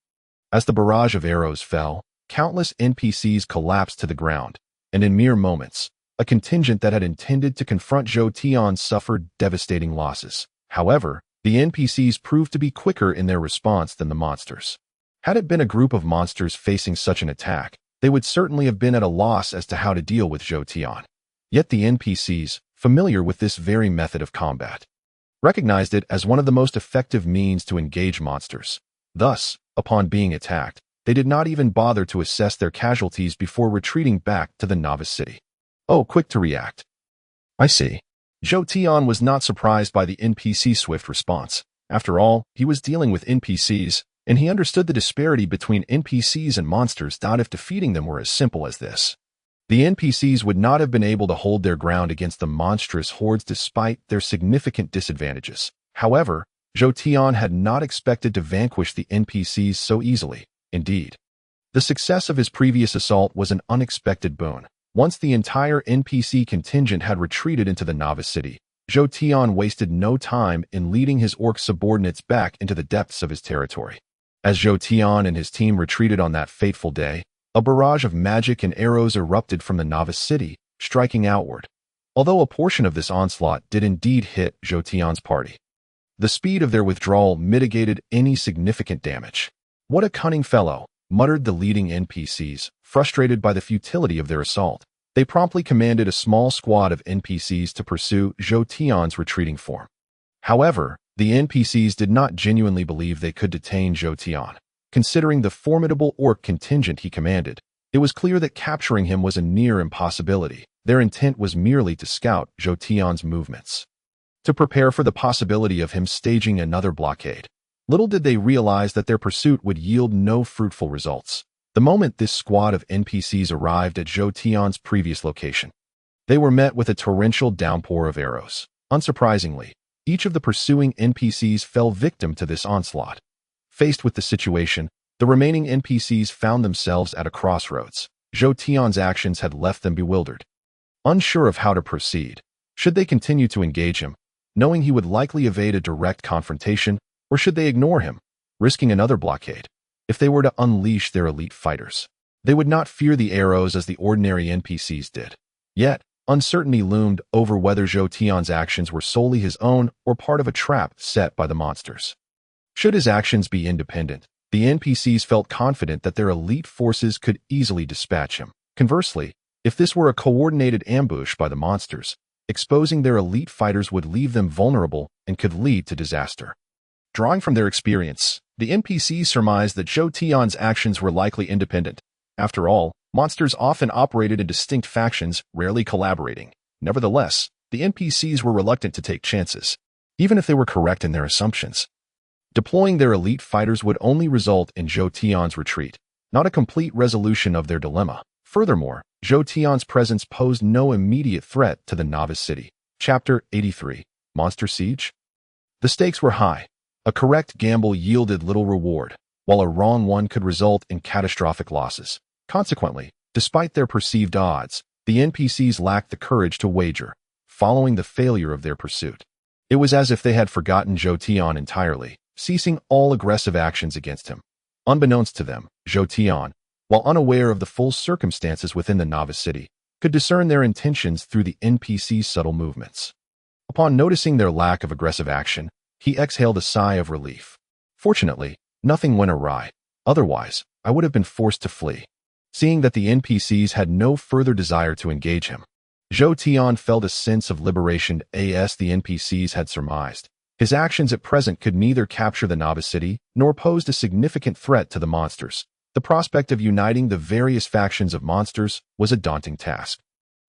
As the barrage of arrows fell, countless NPCs collapsed to the ground, and in mere moments, a contingent that had intended to confront Zhou Tian suffered devastating losses. However, the NPCs proved to be quicker in their response than the monsters. Had it been a group of monsters facing such an attack, they would certainly have been at a loss as to how to deal with Zhou Tian. Yet the NPCs, familiar with this very method of combat, recognized it as one of the most effective means to engage monsters. Thus, upon being attacked, they did not even bother to assess their casualties before retreating back to the novice city. Oh, quick to react. I see. Zhou Tian was not surprised by the NPC's swift response. After all, he was dealing with NPCs, and he understood the disparity between NPCs and monsters. If defeating them were as simple as this, the NPCs would not have been able to hold their ground against the monstrous hordes despite their significant disadvantages. However, Zhou Tian had not expected to vanquish the NPCs so easily. Indeed, the success of his previous assault was an unexpected boon. Once the entire NPC contingent had retreated into the novice city, Zhou Tian wasted no time in leading his orc subordinates back into the depths of his territory. As Zhou Tian and his team retreated on that fateful day, a barrage of magic and arrows erupted from the novice city, striking outward. Although a portion of this onslaught did indeed hit Zhou Tian's party, the speed of their withdrawal mitigated any significant damage. What a cunning fellow, muttered the leading NPCs, frustrated by the futility of their assault. They promptly commanded a small squad of NPCs to pursue Zhou Tian's retreating form. However, the NPCs did not genuinely believe they could detain Zhou Tian. Considering the formidable orc contingent he commanded, it was clear that capturing him was a near impossibility. Their intent was merely to scout Zhou Tian's movements, to prepare for the possibility of him staging another blockade. Little did they realize that their pursuit would yield no fruitful results. The moment this squad of NPCs arrived at Zhou Tian's previous location, they were met with a torrential downpour of arrows. Unsurprisingly, each of the pursuing NPCs fell victim to this onslaught. Faced with the situation, the remaining NPCs found themselves at a crossroads. Zhou Tian's actions had left them bewildered, unsure of how to proceed. Should they continue to engage him, knowing he would likely evade a direct confrontation, or should they ignore him, risking another blockade? If they were to unleash their elite fighters, they would not fear the arrows as the ordinary NPCs did. Yet, uncertainty loomed over whether Zhou Tian's actions were solely his own or part of a trap set by the monsters. Should his actions be independent, the NPCs felt confident that their elite forces could easily dispatch him. Conversely, if this were a coordinated ambush by the monsters, exposing their elite fighters would leave them vulnerable and could lead to disaster. Drawing from their experience, the NPCs surmised that Zhou Tian's actions were likely independent. After all, monsters often operated in distinct factions, rarely collaborating. Nevertheless, the NPCs were reluctant to take chances, even if they were correct in their assumptions. Deploying their elite fighters would only result in Zhou Tian's retreat, not a complete resolution of their dilemma. Furthermore, Zhou Tian's presence posed no immediate threat to the novice city. Chapter 83. Monster Siege? The stakes were high. A correct gamble yielded little reward, while a wrong one could result in catastrophic losses. Consequently, despite their perceived odds, the NPCs lacked the courage to wager, following the failure of their pursuit. It was as if they had forgotten Zhou Tian entirely, ceasing all aggressive actions against him. Unbeknownst to them, Zhou Tian, while unaware of the full circumstances within the novice city, could discern their intentions through the NPC's subtle movements. Upon noticing their lack of aggressive action, he exhaled a sigh of relief. Fortunately, nothing went awry. Otherwise, I would have been forced to flee. Seeing that the NPCs had no further desire to engage him, Zhou Tian felt a sense of liberation as the NPCs had surmised. His actions at present could neither capture the novice city nor posed a significant threat to the monsters. The prospect of uniting the various factions of monsters was a daunting task.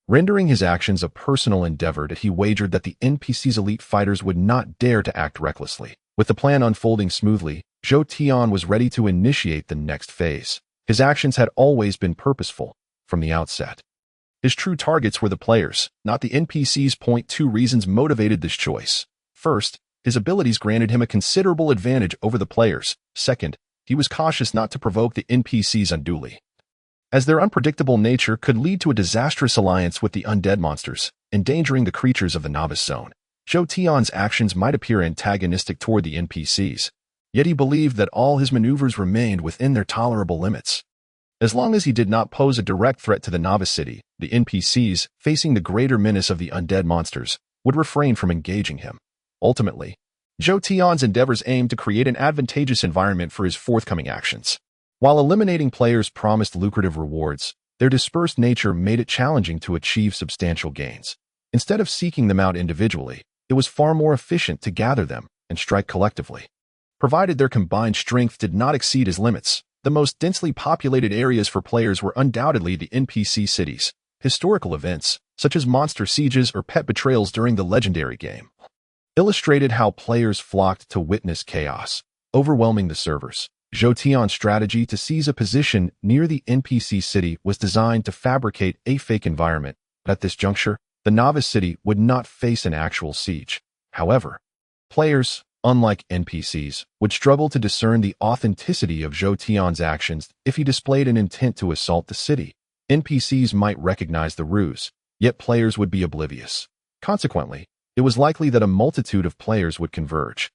Rendering his actions a personal endeavor, he wagered that the NPC's elite fighters would not dare to act recklessly. With the plan unfolding smoothly, Zhou Tian was ready to initiate the next phase. His actions had always been purposeful from the outset. His true targets were the players, not the NPCs. Two reasons motivated this choice. First, his abilities granted him a considerable advantage over the players. Second, he was cautious not to provoke the NPCs unduly, as their unpredictable nature could lead to a disastrous alliance with the undead monsters, endangering the creatures of the novice zone. Zhou Tian's actions might appear antagonistic toward the NPCs, yet he believed that all his maneuvers remained within their tolerable limits. As long as he did not pose a direct threat to the novice city, the NPCs, facing the greater menace of the undead monsters, would refrain from engaging him. Ultimately, Zhou Tian's endeavors aimed to create an advantageous environment for his forthcoming actions. While eliminating players promised lucrative rewards, their dispersed nature made it challenging to achieve substantial gains. Instead of seeking them out individually, it was far more efficient to gather them and strike collectively. Provided their combined strength did not exceed his limits, the most densely populated areas for players were undoubtedly the NPC cities. Historical events, such as monster sieges or pet betrayals during the legendary game, illustrated how players flocked to witness chaos, overwhelming the servers. Zhou Tian's strategy to seize a position near the NPC city was designed to fabricate a fake environment. At this juncture, the novice city would not face an actual siege. However, players, unlike NPCs, would struggle to discern the authenticity of Zhou Tian's actions if he displayed an intent to assault the city. NPCs might recognize the ruse, yet players would be oblivious. Consequently, it was likely that a multitude of players would converge,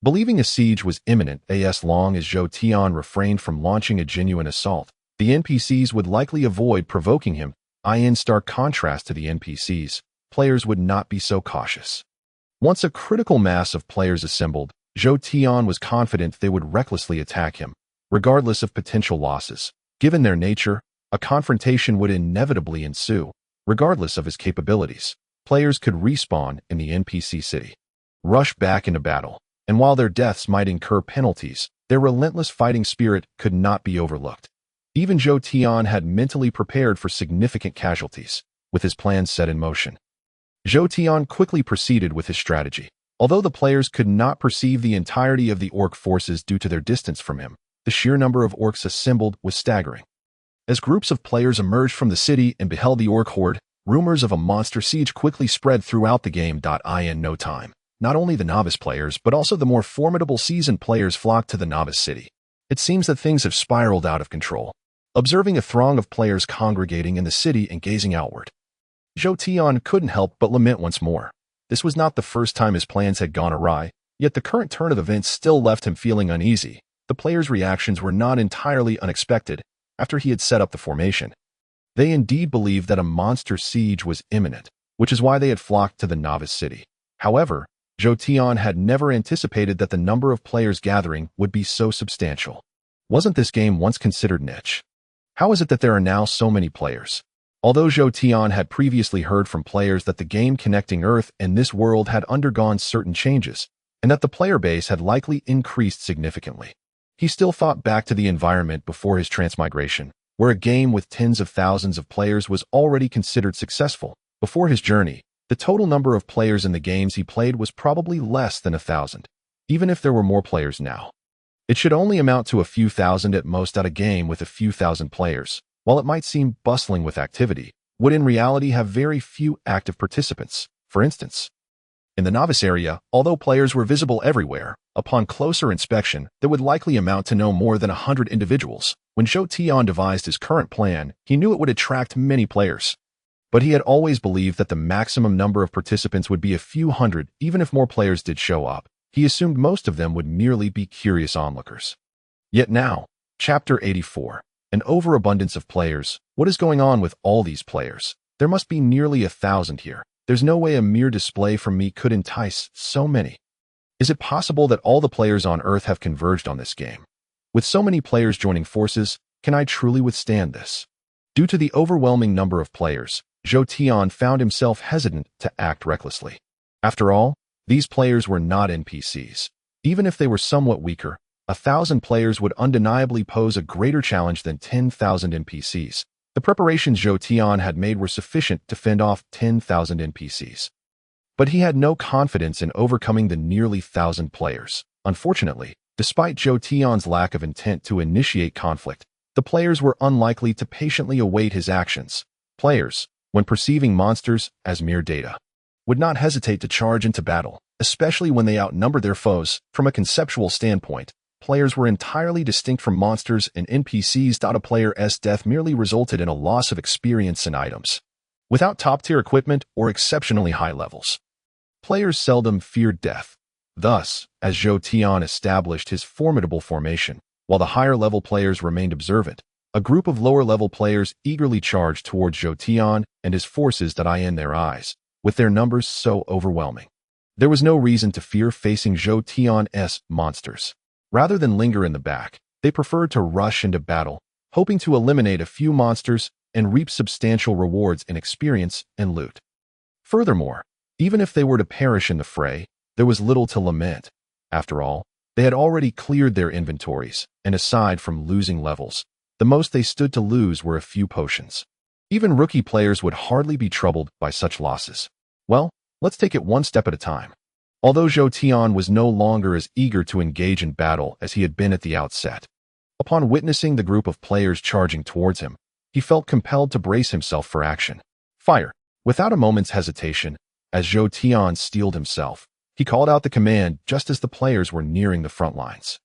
believing a siege was imminent. As long as Zhou Tian refrained from launching a genuine assault, the NPCs would likely avoid provoking him. In stark contrast to the NPCs, players would not be so cautious. Once a critical mass of players assembled, Zhou Tian was confident they would recklessly attack him, regardless of potential losses. Given their nature, a confrontation would inevitably ensue. Regardless of his capabilities, players could respawn in the NPC city, rush back into battle, and while their deaths might incur penalties, their relentless fighting spirit could not be overlooked. Even Zhou Tian had mentally prepared for significant casualties. With his plans set in motion, Zhou Tian quickly proceeded with his strategy. Although the players could not perceive the entirety of the orc forces due to their distance from him, the sheer number of orcs assembled was staggering. As groups of players emerged from the city and beheld the orc horde, rumors of a monster siege quickly spread throughout the game. In no time, not only the novice players but also the more formidable seasoned players flocked to the novice city. It seems that things have spiraled out of control. Observing a throng of players congregating in the city and gazing outward, Zhou Tian couldn't help but lament once more. This was not the first time his plans had gone awry, yet the current turn of events still left him feeling uneasy. The players' reactions were not entirely unexpected. After he had set up the formation, they indeed believed that a monster siege was imminent, which is why they had flocked to the novice city. However, Zhou Tian had never anticipated that the number of players gathering would be so substantial. Wasn't this game once considered niche? How is it that there are now so many players? Although Zhou Tian had previously heard from players that the game connecting Earth and this world had undergone certain changes, and that the player base had likely increased significantly, he still thought back to the environment before his transmigration, where a game with tens of thousands of players was already considered successful. Before his journey, the total number of players in the games he played was probably less than 1,000. Even if there were more players now, it should only amount to a few thousand at most. A game with a few thousand players, while it might seem bustling with activity, would in reality have very few active participants. For instance, in the novice area, although players were visible everywhere, upon closer inspection, there would likely amount to no more than 100 individuals. When Zhou Tian devised his current plan, he knew it would attract many players. But he had always believed that the maximum number of participants would be a few hundred. Even if more players did show up, he assumed most of them would merely be curious onlookers. Yet now, Chapter 84. An overabundance of players. What is going on with all these players? There must be nearly 1,000 here. There's no way a mere display from me could entice so many. Is it possible that all the players on Earth have converged on this game? With so many players joining forces, can I truly withstand this? Due to the overwhelming number of players, Zhou Tian found himself hesitant to act recklessly. After all, these players were not NPCs. Even if they were somewhat weaker, 1,000 players would undeniably pose a greater challenge than 10,000 NPCs. The preparations Zhou Tian had made were sufficient to fend off 10,000 NPCs. But he had no confidence in overcoming the nearly 1,000 players. Unfortunately, Despite Zhou Tian's lack of intent to initiate conflict, the players were unlikely to patiently await his actions. Players, when perceiving monsters as mere data, would not hesitate to charge into battle, especially when they outnumber their foes. From a conceptual standpoint, players were entirely distinct from monsters and NPCs. A player's death merely resulted in a loss of experience and items. Without top-tier equipment or exceptionally high levels, players seldom feared death. Thus, as Zhou Tian established his formidable formation, while the higher-level players remained observant, a group of lower-level players eagerly charged towards Zhou Tian and his forces. In their eyes, with their numbers so overwhelming, there was no reason to fear facing Zhou Tian's monsters. Rather than linger in the back, they preferred to rush into battle, hoping to eliminate a few monsters and reap substantial rewards in experience and loot. Furthermore, even if they were to perish in the fray, there was little to lament. After all, they had already cleared their inventories, and aside from losing levels, the most they stood to lose were a few potions. Even rookie players would hardly be troubled by such losses. Well, let's take it one step at a time. Although Zhou Tian was no longer as eager to engage in battle as he had been at the outset, upon witnessing the group of players charging towards him, he felt compelled to brace himself for action. Fire! Without a moment's hesitation, as Zhou Tian steeled himself, he called out the command just as the players were nearing the front lines.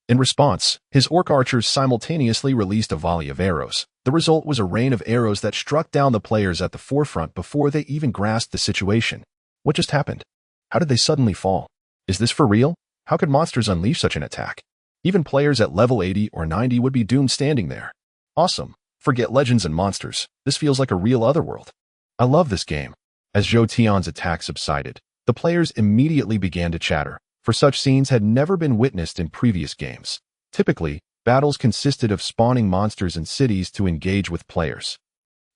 In response, his orc archers simultaneously released a volley of arrows. The result was a rain of arrows that struck down the players at the forefront before they even grasped the situation. What just happened? How did they suddenly fall? Is this for real? How could monsters unleash such an attack? Even players at level 80 or 90 would be doomed standing there. Awesome. Forget legends and monsters. This feels like a real otherworld. I love this game. As Zhou Tian's attack subsided, the players immediately began to chatter, for such scenes had never been witnessed in previous games. Typically, battles consisted of spawning monsters in cities to engage with players,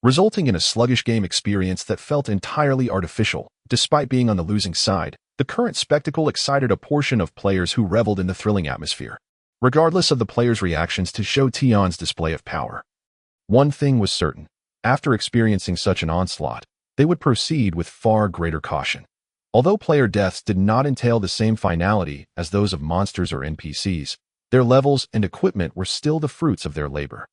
resulting in a sluggish game experience that felt entirely artificial. Despite being on the losing side, the current spectacle excited a portion of players who reveled in the thrilling atmosphere, regardless of the players' reactions to Zhou Tian's display of power. One thing was certain: after experiencing such an onslaught, they would proceed with far greater caution. Although player deaths did not entail the same finality as those of monsters or NPCs, their levels and equipment were still the fruits of their labor.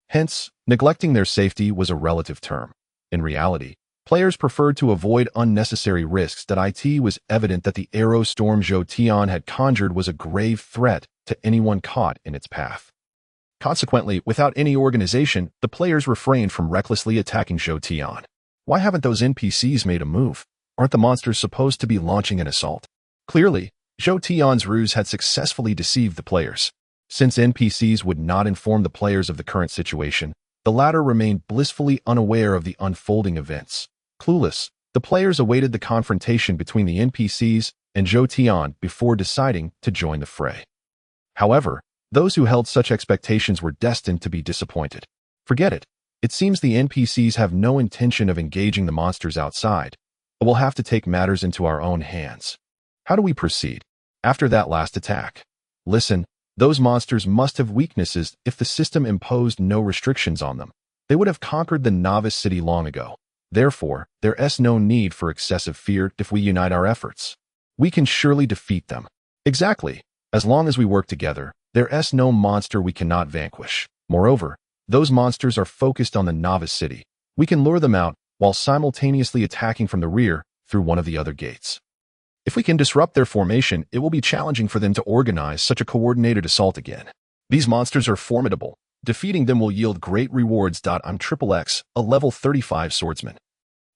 Hence, neglecting their safety was a relative term. In reality, players preferred to avoid unnecessary risks. It was evident that the arrow storm Zhou Tian had conjured was a grave threat to anyone caught in its path. Consequently, without any organization, the players refrained from recklessly attacking Zhou Tian. Why haven't those NPCs made a move? Aren't the monsters supposed to be launching an assault? Clearly, Zhou Tian's ruse had successfully deceived the players. Since NPCs would not inform the players of the current situation, the latter remained blissfully unaware of the unfolding events. Clueless, the players awaited the confrontation between the NPCs and Zhou Tian before deciding to join the fray. However, those who held such expectations were destined to be disappointed. Forget it. It seems the NPCs have no intention of engaging the monsters outside, but we'll have to take matters into our own hands. How do we proceed? After that last attack, listen, those monsters must have weaknesses. If the system imposed no restrictions on them, they would have conquered the novice city long ago. Therefore, there's no need for excessive fear. If we unite our efforts, we can surely defeat them. Exactly. As long as we work together, there's no monster we cannot vanquish. Moreover, those monsters are focused on the novice city. We can lure them out while simultaneously attacking from the rear through one of the other gates. If we can disrupt their formation, it will be challenging for them to organize such a coordinated assault again. These monsters are formidable. Defeating them will yield great rewards. I'm XXX, a level 35 swordsman,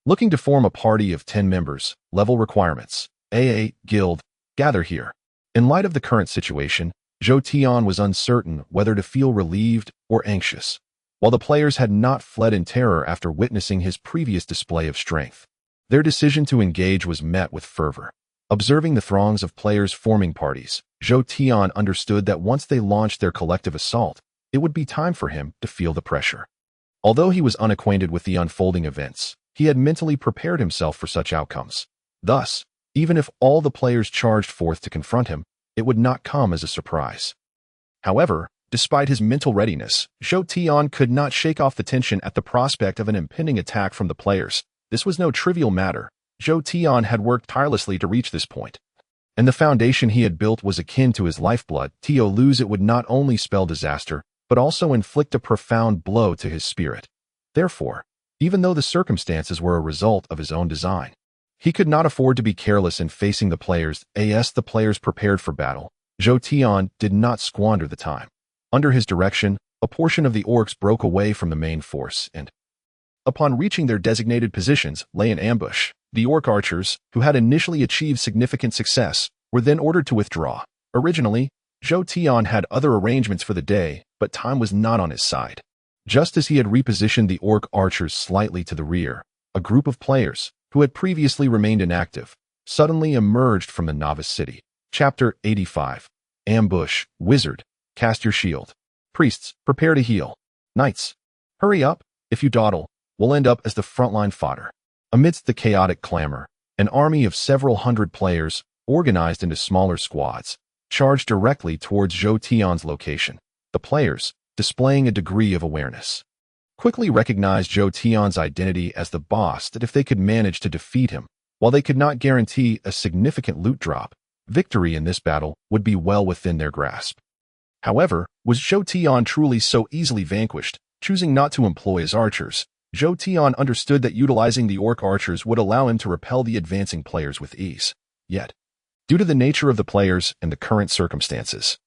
looking to form a party of 10 members. Level requirements: AA, Guild, gather here. In light of the current situation, Zhou Tian was uncertain whether to feel relieved or anxious. While the players had not fled in terror after witnessing his previous display of strength, their decision to engage was met with fervor. Observing the throngs of players forming parties, Zhou Tian understood that once they launched their collective assault, it would be time for him to feel the pressure. Although he was unacquainted with the unfolding events, he had mentally prepared himself for such outcomes. Thus, even if all the players charged forth to confront him, it would not come as a surprise. However, despite his mental readiness, Zhou Tian could not shake off the tension at the prospect of an impending attack from the players. This was no trivial matter. Zhou Tian had worked tirelessly to reach this point. and the foundation he had built was akin to his lifeblood. To lose it would not only spell disaster, but also inflict a profound blow to his spirit. Therefore, even though the circumstances were a result of his own design, he could not afford to be careless in facing the players. As the players prepared for battle, Zhou Tian did not squander the time. Under his direction, a portion of the orcs broke away from the main force and, upon reaching their designated positions, lay in ambush. The orc archers, who had initially achieved significant success, were then ordered to withdraw. Originally, Zhou Tian had other arrangements for the day, but time was not on his side. Just as he had repositioned the orc archers slightly to the rear, a group of players, who had previously remained inactive, suddenly emerged from the novice city. Chapter 85. Ambush. Wizard, cast your shield. Priests, prepare to heal. Knights, hurry up. If you dawdle, we'll end up as the frontline fodder. Amidst the chaotic clamor, an army of several hundred players, organized into smaller squads, charged directly towards Zhou Tian's location. The players, displaying a degree of awareness, quickly recognized Zhou Tian's identity as the boss. That if they could manage to defeat him, while they could not guarantee a significant loot drop, victory in this battle would be well within their grasp. However, was Zhou Tian truly so easily vanquished? Choosing not to employ his archers, Zhou Tian understood that utilizing the orc archers would allow him to repel the advancing players with ease. Yet, due to the nature of the players and the current circumstances,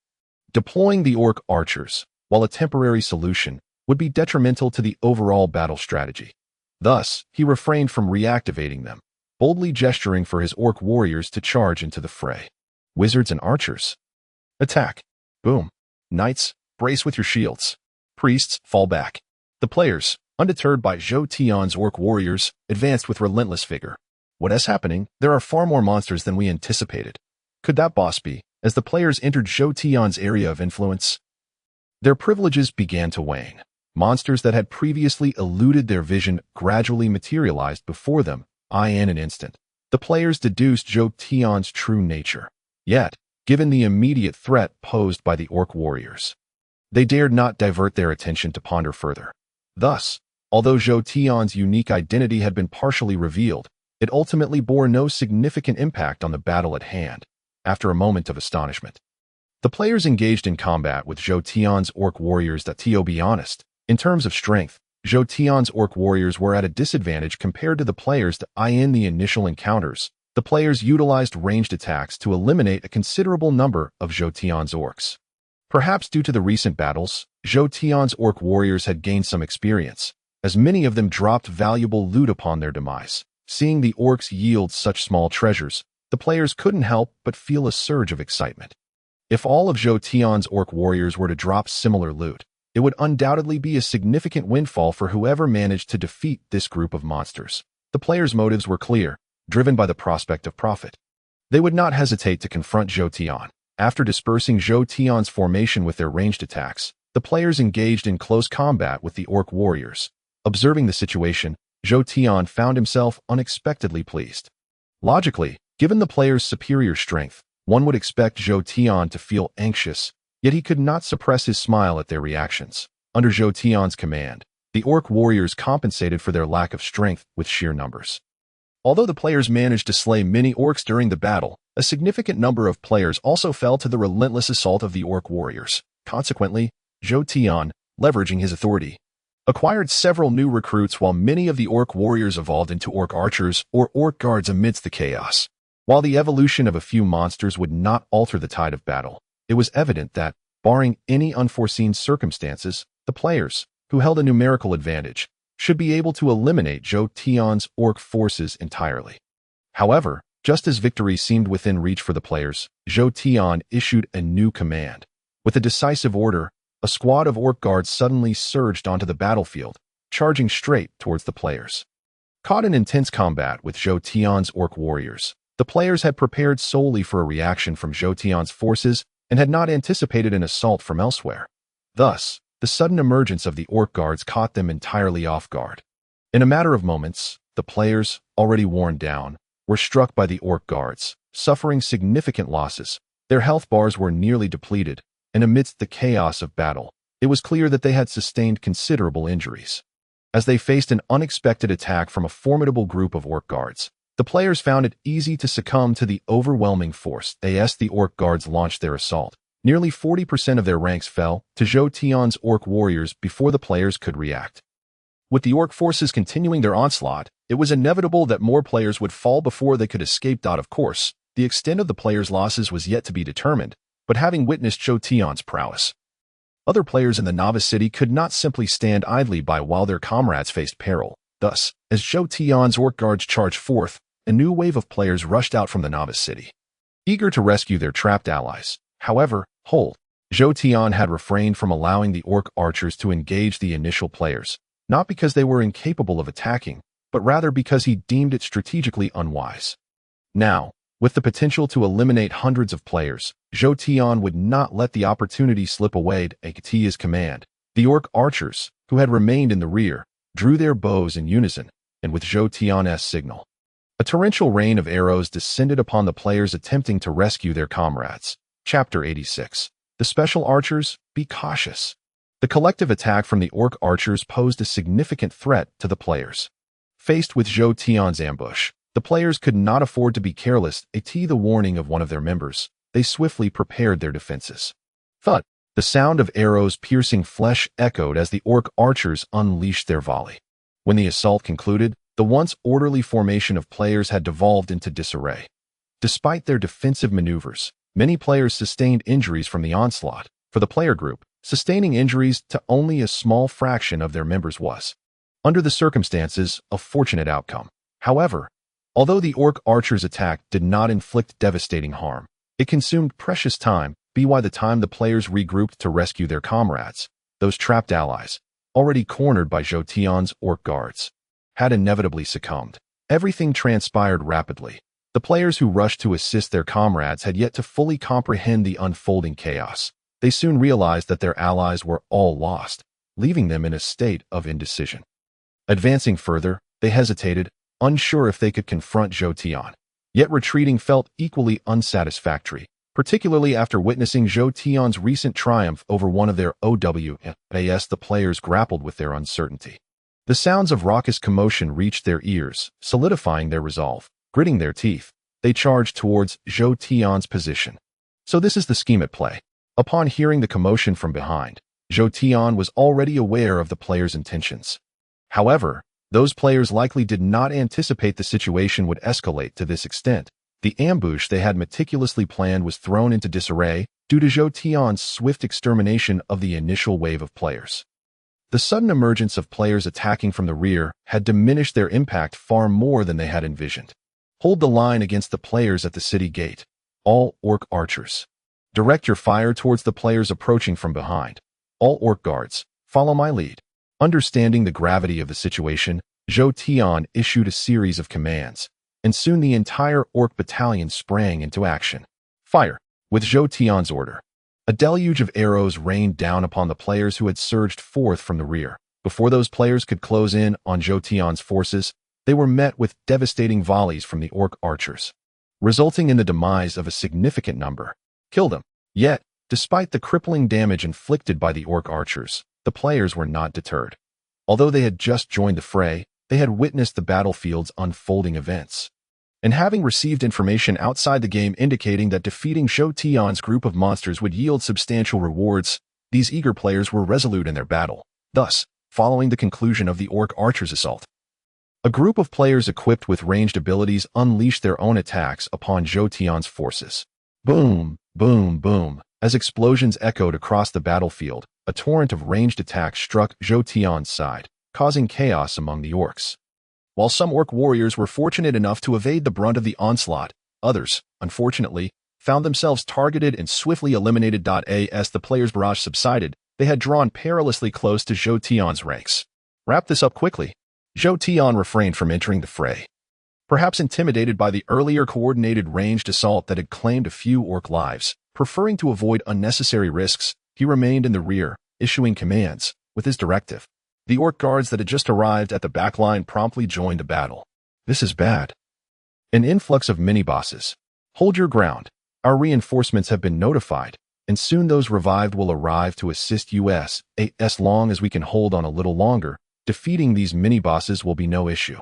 deploying the orc archers, while a temporary solution, would be detrimental to the overall battle strategy. Thus, he refrained from reactivating them, boldly gesturing for his orc warriors to charge into the fray. Wizards and archers, attack. Boom. Knights, brace with your shields. Priests, fall back. The players, undeterred by Zhou Tian's orc warriors, advanced with relentless vigor. What is happening? There are far more monsters than we anticipated. Could that boss be? As the players entered Zhou Tian's area of influence, their privileges began to wane. Monsters that had previously eluded their vision gradually materialized before them. In an instant, the players deduced Zhou Tian's true nature. Yet, given the immediate threat posed by the orc warriors, they dared not divert their attention to ponder further. Thus, although Zhou Tian's unique identity had been partially revealed, it ultimately bore no significant impact on the battle at hand. After a moment of astonishment, the players engaged in combat with Zhou Tian's orc warriors. To be honest, in terms of strength, Zhou Tian's orc warriors were at a disadvantage compared to the players. In the initial encounters, the players utilized ranged attacks to eliminate a considerable number of Zhou Tian's orcs. Perhaps due to the recent battles, Zhou Tian's orc warriors had gained some experience, as many of them dropped valuable loot upon their demise. Seeing the orcs yield such small treasures, the players couldn't help but feel a surge of excitement. If all of Zhou Tian's orc warriors were to drop similar loot, it would undoubtedly be a significant windfall for whoever managed to defeat this group of monsters. The players' motives were clear, driven by the prospect of profit. They would not hesitate to confront Zhou Tian. After dispersing Zhou Tian's formation with their ranged attacks, the players engaged in close combat with the orc warriors. Observing the situation, Zhou Tian found himself unexpectedly pleased. Logically, given the players' superior strength, one would expect Zhou Tian to feel anxious, yet he could not suppress his smile at their reactions. Under Zhou Tian's command, the orc warriors compensated for their lack of strength with sheer numbers. Although the players managed to slay many orcs during the battle, a significant number of players also fell to the relentless assault of the orc warriors. Consequently, Zhou Tian, leveraging his authority, acquired several new recruits while many of the orc warriors evolved into orc archers or orc guards amidst the chaos. While the evolution of a few monsters would not alter the tide of battle, it was evident that, barring any unforeseen circumstances, the players, who held a numerical advantage, should be able to eliminate Zhou Tian's orc forces entirely. However, just as victory seemed within reach for the players, Zhou Tian issued a new command. With a decisive order, a squad of orc guards suddenly surged onto the battlefield, charging straight towards the players. Caught in intense combat with Zhou Tian's orc warriors, the players had prepared solely for a reaction from Zhou Tian's forces and had not anticipated an assault from elsewhere. Thus, the sudden emergence of the orc guards caught them entirely off guard. In a matter of moments, the players, already worn down, were struck by the orc guards, suffering significant losses. Their health bars were nearly depleted, and amidst the chaos of battle, it was clear that they had sustained considerable injuries. As they faced an unexpected attack from a formidable group of orc guards, The players found it easy to succumb to the overwhelming force as the Orc guards launched their assault. Nearly 40% of their ranks fell to Zhou Tian's Orc warriors before the players could react. With the Orc forces continuing their onslaught, it was inevitable that more players would fall before they could escape. Of course, the extent of the players' losses was yet to be determined, but having witnessed Zhou Tian's prowess, other players in the novice city could not simply stand idly by while their comrades faced peril. Thus, as Zhou Tian's Orc guards charged forth, a new wave of players rushed out from the novice city, eager to rescue their trapped allies. However, Zhou Tian had refrained from allowing the Orc archers to engage the initial players, not because they were incapable of attacking, but rather because he deemed it strategically unwise. Now, with the potential to eliminate hundreds of players, Zhou Tian would not let the opportunity slip away at his command. The Orc archers, who had remained in the rear, drew their bows in unison, and with Zhou Tian's signal, a torrential rain of arrows descended upon the players attempting to rescue their comrades. Chapter 86. The Special Archers, Be Cautious. The collective attack from the Orc archers posed a significant threat to the players. Faced with Zhou Tian's ambush, the players could not afford to be careless. The warning of one of their members, they swiftly prepared their defenses. Thud! The sound of arrows piercing flesh echoed as the Orc archers unleashed their volley. When the assault concluded, the once orderly formation of players had devolved into disarray. Despite their defensive maneuvers, many players sustained injuries from the onslaught. For the player group, sustaining injuries to only a small fraction of their members was, under the circumstances, a fortunate outcome. However, although the Orc archers' attack did not inflict devastating harm, it consumed precious time by the time the players regrouped to rescue their comrades. Those trapped allies, already cornered by Zhou Tian's Orc guards, had inevitably succumbed. Everything transpired rapidly. The players who rushed to assist their comrades had yet to fully comprehend the unfolding chaos. They soon realized that their allies were all lost, leaving them in a state of indecision. Advancing further, they hesitated, unsure if they could confront Zhou Tian. Yet retreating felt equally unsatisfactory, particularly after witnessing Zhou Tian's recent triumph over one of their OWAS. The players grappled with their uncertainty. The sounds of raucous commotion reached their ears, solidifying their resolve. Gritting their teeth, they charged towards Zhou Tian's position. So this is the scheme at play. Upon hearing the commotion from behind, Zhou Tian was already aware of the players' intentions. However, those players likely did not anticipate the situation would escalate to this extent. The ambush they had meticulously planned was thrown into disarray due to Zhou Tian's swift extermination of the initial wave of players. The sudden emergence of players attacking from the rear had diminished their impact far more than they had envisioned. Hold the line against the players at the city gate. All Orc archers, direct your fire towards the players approaching from behind. All Orc guards, follow my lead. Understanding the gravity of the situation, Zhou Tian issued a series of commands, and soon the entire Orc battalion sprang into action. Fire! With Zhou Tian's order, a deluge of arrows rained down upon the players who had surged forth from the rear. Before those players could close in on Zhou Tian's forces, they were met with devastating volleys from the Orc archers, resulting in the demise of a significant number. Kill them. Yet, despite the crippling damage inflicted by the Orc archers, the players were not deterred. Although they had just joined the fray, they had witnessed the battlefield's unfolding events. And having received information outside the game indicating that defeating Zhou Tian's group of monsters would yield substantial rewards, these eager players were resolute in their battle. Thus, following the conclusion of the Orc archers' assault, a group of players equipped with ranged abilities unleashed their own attacks upon Zhou Tian's forces. Boom, boom, boom. As explosions echoed across the battlefield, a torrent of ranged attacks struck Zhou Tian's side, causing chaos among the Orcs. While some Orc warriors were fortunate enough to evade the brunt of the onslaught, others, unfortunately, found themselves targeted and swiftly eliminated. As the players' barrage subsided, they had drawn perilously close to Zhou Tian's ranks. Wrap this up quickly. Zhou Tian refrained from entering the fray. Perhaps intimidated by the earlier coordinated ranged assault that had claimed a few Orc lives, preferring to avoid unnecessary risks, he remained in the rear, issuing commands. With his directive, the Orc guards that had just arrived at the backline promptly joined the battle. This is bad. An influx of mini-bosses. Hold your ground. Our reinforcements have been notified, and soon those revived will arrive to assist us. As long as we can hold on a little longer, defeating these mini-bosses will be no issue.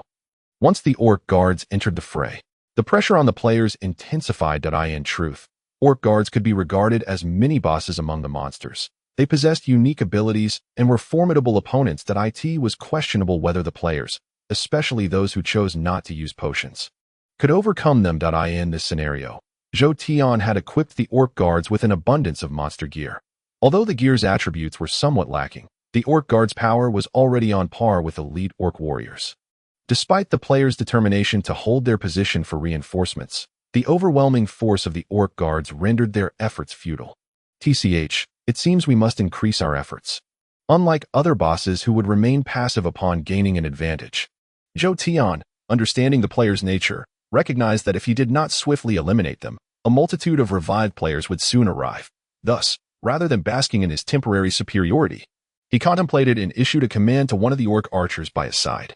Once the orc guards entered the fray, the pressure on the players intensified. In truth, orc guards could be regarded as mini-bosses among the monsters. They possessed unique abilities and were formidable opponents that it was questionable whether the players, especially those who chose not to use potions, could overcome them. In this scenario, Zhou Tian had equipped the orc guards with an abundance of monster gear. Although the gear's attributes were somewhat lacking, the orc guards' power was already on par with elite orc warriors. Despite the players' determination to hold their position for reinforcements, the overwhelming force of the orc guards rendered their efforts futile. TCH, it seems we must increase our efforts. Unlike other bosses who would remain passive upon gaining an advantage, Zhou Tian, understanding the player's nature, recognized that if he did not swiftly eliminate them, a multitude of revived players would soon arrive. Thus, rather than basking in his temporary superiority, he contemplated and issued a command to one of the orc archers by his side.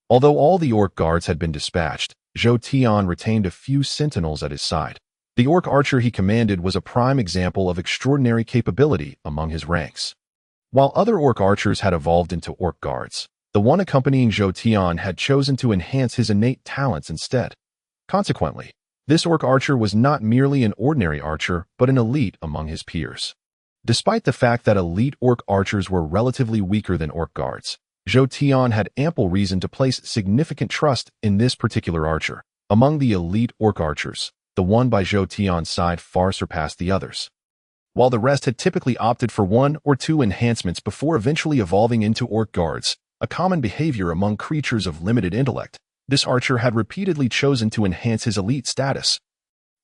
Although all the orc guards had been dispatched, Zhou Tian retained a few sentinels at his side. The orc archer he commanded was a prime example of extraordinary capability among his ranks. While other orc archers had evolved into orc guards, the one accompanying Zhou Tian had chosen to enhance his innate talents instead. Consequently, this orc archer was not merely an ordinary archer, but an elite among his peers. Despite the fact that elite orc archers were relatively weaker than orc guards, Zhou Tian had ample reason to place significant trust in this particular archer. Among the elite orc archers, the one by Zhou Tian's side far surpassed the others. While the rest had typically opted for one or two enhancements before eventually evolving into orc guards, a common behavior among creatures of limited intellect, this archer had repeatedly chosen to enhance his elite status,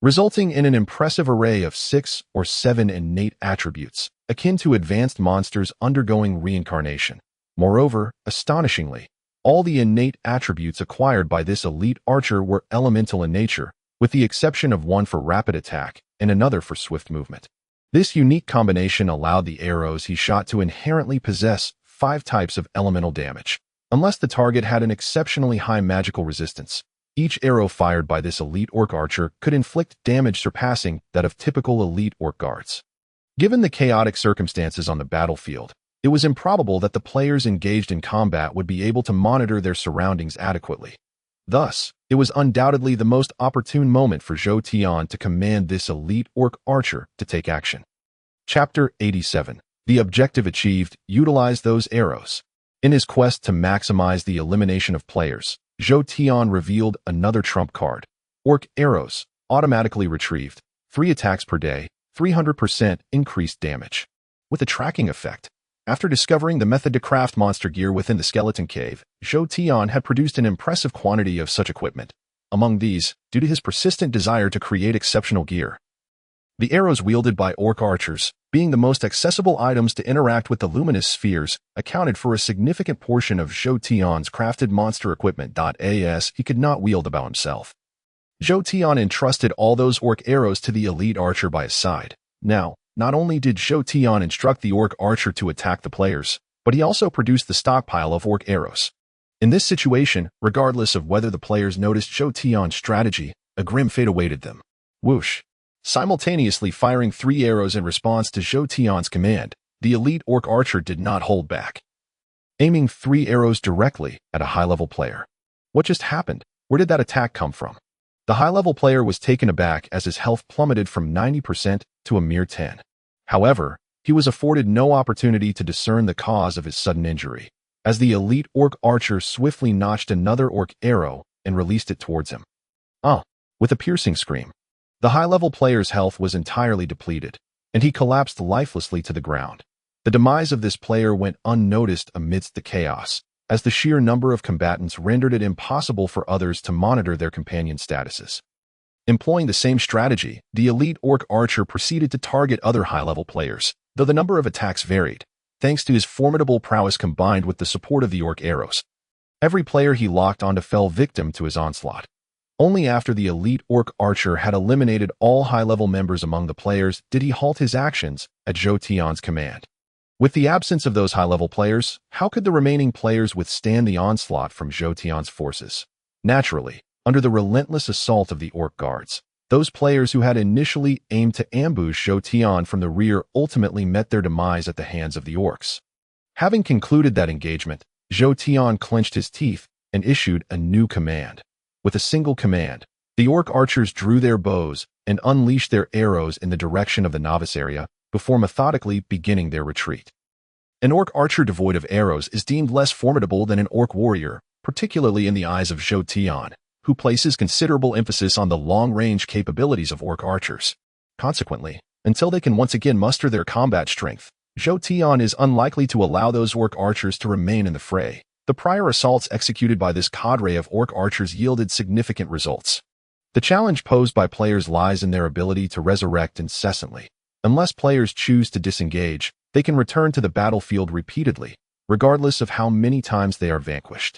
resulting in an impressive array of 6 or 7 innate attributes, akin to advanced monsters undergoing reincarnation. Moreover, astonishingly, all the innate attributes acquired by this elite archer were elemental in nature, with the exception of one for rapid attack and another for swift movement. This unique combination allowed the arrows he shot to inherently possess 5 types of elemental damage. Unless the target had an exceptionally high magical resistance, each arrow fired by this elite orc archer could inflict damage surpassing that of typical elite orc guards. Given the chaotic circumstances on the battlefield, it was improbable that the players engaged in combat would be able to monitor their surroundings adequately. Thus, it was undoubtedly the most opportune moment for Zhou Tian to command this elite orc archer to take action. Chapter 87. The objective achieved, utilize those arrows. In his quest to maximize the elimination of players, Zhou Tian revealed another trump card. Orc arrows, automatically retrieved, 3 attacks per day, 300% increased damage. With a tracking effect. After discovering the method to craft monster gear within the skeleton cave, Zhou Tian had produced an impressive quantity of such equipment. Among these, due to his persistent desire to create exceptional gear, the arrows wielded by orc archers, being the most accessible items to interact with the luminous spheres, accounted for a significant portion of Zhou Tian's crafted monster equipment. As he could not wield about himself, Zhou Tian entrusted all those orc arrows to the elite archer by his side. Now, not only did Zhou Tian instruct the orc archer to attack the players, but he also produced the stockpile of orc arrows. In this situation, regardless of whether the players noticed Zhou Tian's strategy, a grim fate awaited them. Whoosh! Simultaneously firing 3 arrows in response to Zhou Tian's command, the elite orc archer did not hold back, aiming 3 arrows directly at a high-level player. What just happened? Where did that attack come from? The high-level player was taken aback as his health plummeted from 90% to a mere 10%. However, he was afforded no opportunity to discern the cause of his sudden injury, as the elite orc archer swiftly notched another orc arrow and released it towards him. With a piercing scream. The high-level player's health was entirely depleted, and he collapsed lifelessly to the ground. The demise of this player went unnoticed amidst the chaos, as the sheer number of combatants rendered it impossible for others to monitor their companion statuses. Employing the same strategy, the elite orc archer proceeded to target other high-level players, though the number of attacks varied, thanks to his formidable prowess combined with the support of the orc arrows. Every player he locked onto fell victim to his onslaught. Only after the elite orc archer had eliminated all high-level members among the players did he halt his actions at Zhou Tian's command. With the absence of those high-level players, how could the remaining players withstand the onslaught from Zhou Tian's forces? Naturally, under the relentless assault of the orc guards, those players who had initially aimed to ambush Zhou Tian from the rear ultimately met their demise at the hands of the orcs. Having concluded that engagement, Zhou Tian clenched his teeth and issued a new command. With a single command, the orc archers drew their bows and unleashed their arrows in the direction of the novice area before methodically beginning their retreat. An orc archer devoid of arrows is deemed less formidable than an orc warrior, particularly in the eyes of Zhou Tian, who places considerable emphasis on the long-range capabilities of orc archers. Consequently, until they can once again muster their combat strength, Zhou Tian is unlikely to allow those orc archers to remain in the fray. The prior assaults executed by this cadre of orc archers yielded significant results. The challenge posed by players lies in their ability to resurrect incessantly. Unless players choose to disengage, they can return to the battlefield repeatedly, regardless of how many times they are vanquished.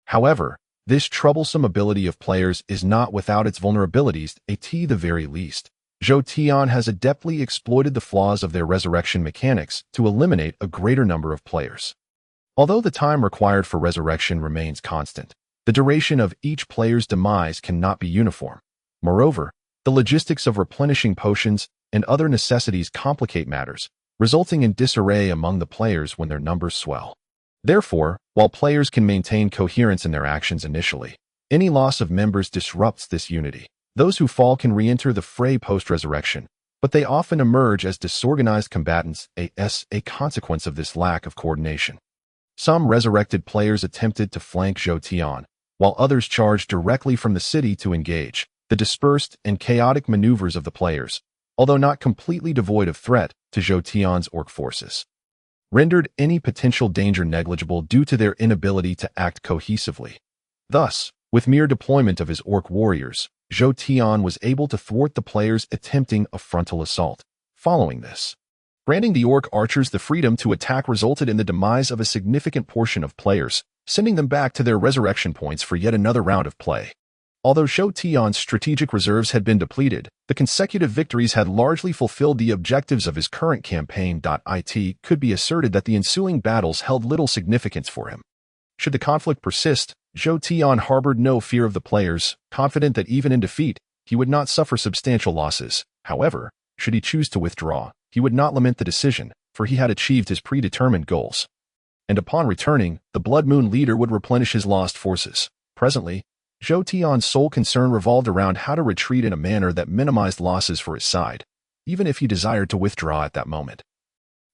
However, this troublesome ability of players is not without its vulnerabilities, at the very least. Zhou Tian has adeptly exploited the flaws of their resurrection mechanics to eliminate a greater number of players. Although the time required for resurrection remains constant, the duration of each player's demise cannot be uniform. Moreover, the logistics of replenishing potions and other necessities complicate matters, resulting in disarray among the players when their numbers swell. Therefore, while players can maintain coherence in their actions initially, any loss of members disrupts this unity. Those who fall can re-enter the fray post-resurrection, but they often emerge as disorganized combatants as a consequence of this lack of coordination. Some resurrected players attempted to flank Zhou Tian, while others charged directly from the city to engage. The dispersed and chaotic maneuvers of the players, although not completely devoid of threat to Zhou Tian's orc forces, rendered any potential danger negligible due to their inability to act cohesively. Thus, with mere deployment of his orc warriors, Zhou Tian was able to thwart the players attempting a frontal assault. Following this, granting the orc archers the freedom to attack resulted in the demise of a significant portion of players, sending them back to their resurrection points for yet another round of play. Although Zhou Tian's strategic reserves had been depleted, the consecutive victories had largely fulfilled the objectives of his current campaign. It could be asserted that the ensuing battles held little significance for him. Should the conflict persist, Zhou Tian harbored no fear of the players, confident that even in defeat, he would not suffer substantial losses. However, should he choose to withdraw, he would not lament the decision, for he had achieved his predetermined goals. And upon returning, the Blood Moon leader would replenish his lost forces. Presently, Zhou Tian's sole concern revolved around how to retreat in a manner that minimized losses for his side, even if he desired to withdraw at that moment.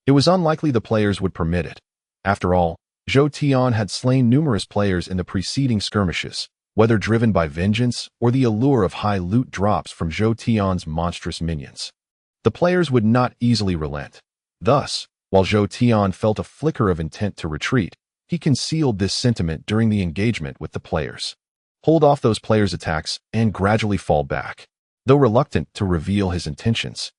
It was unlikely the players would permit it. After all, Zhou Tian had slain numerous players in the preceding skirmishes, whether driven by vengeance or the allure of high loot drops from Zhou Tian's monstrous minions. The players would not easily relent. Thus, while Zhou Tian felt a flicker of intent to retreat, he concealed this sentiment during the engagement with the players. Hold off those players' attacks and gradually fall back. Though reluctant to reveal his intentions,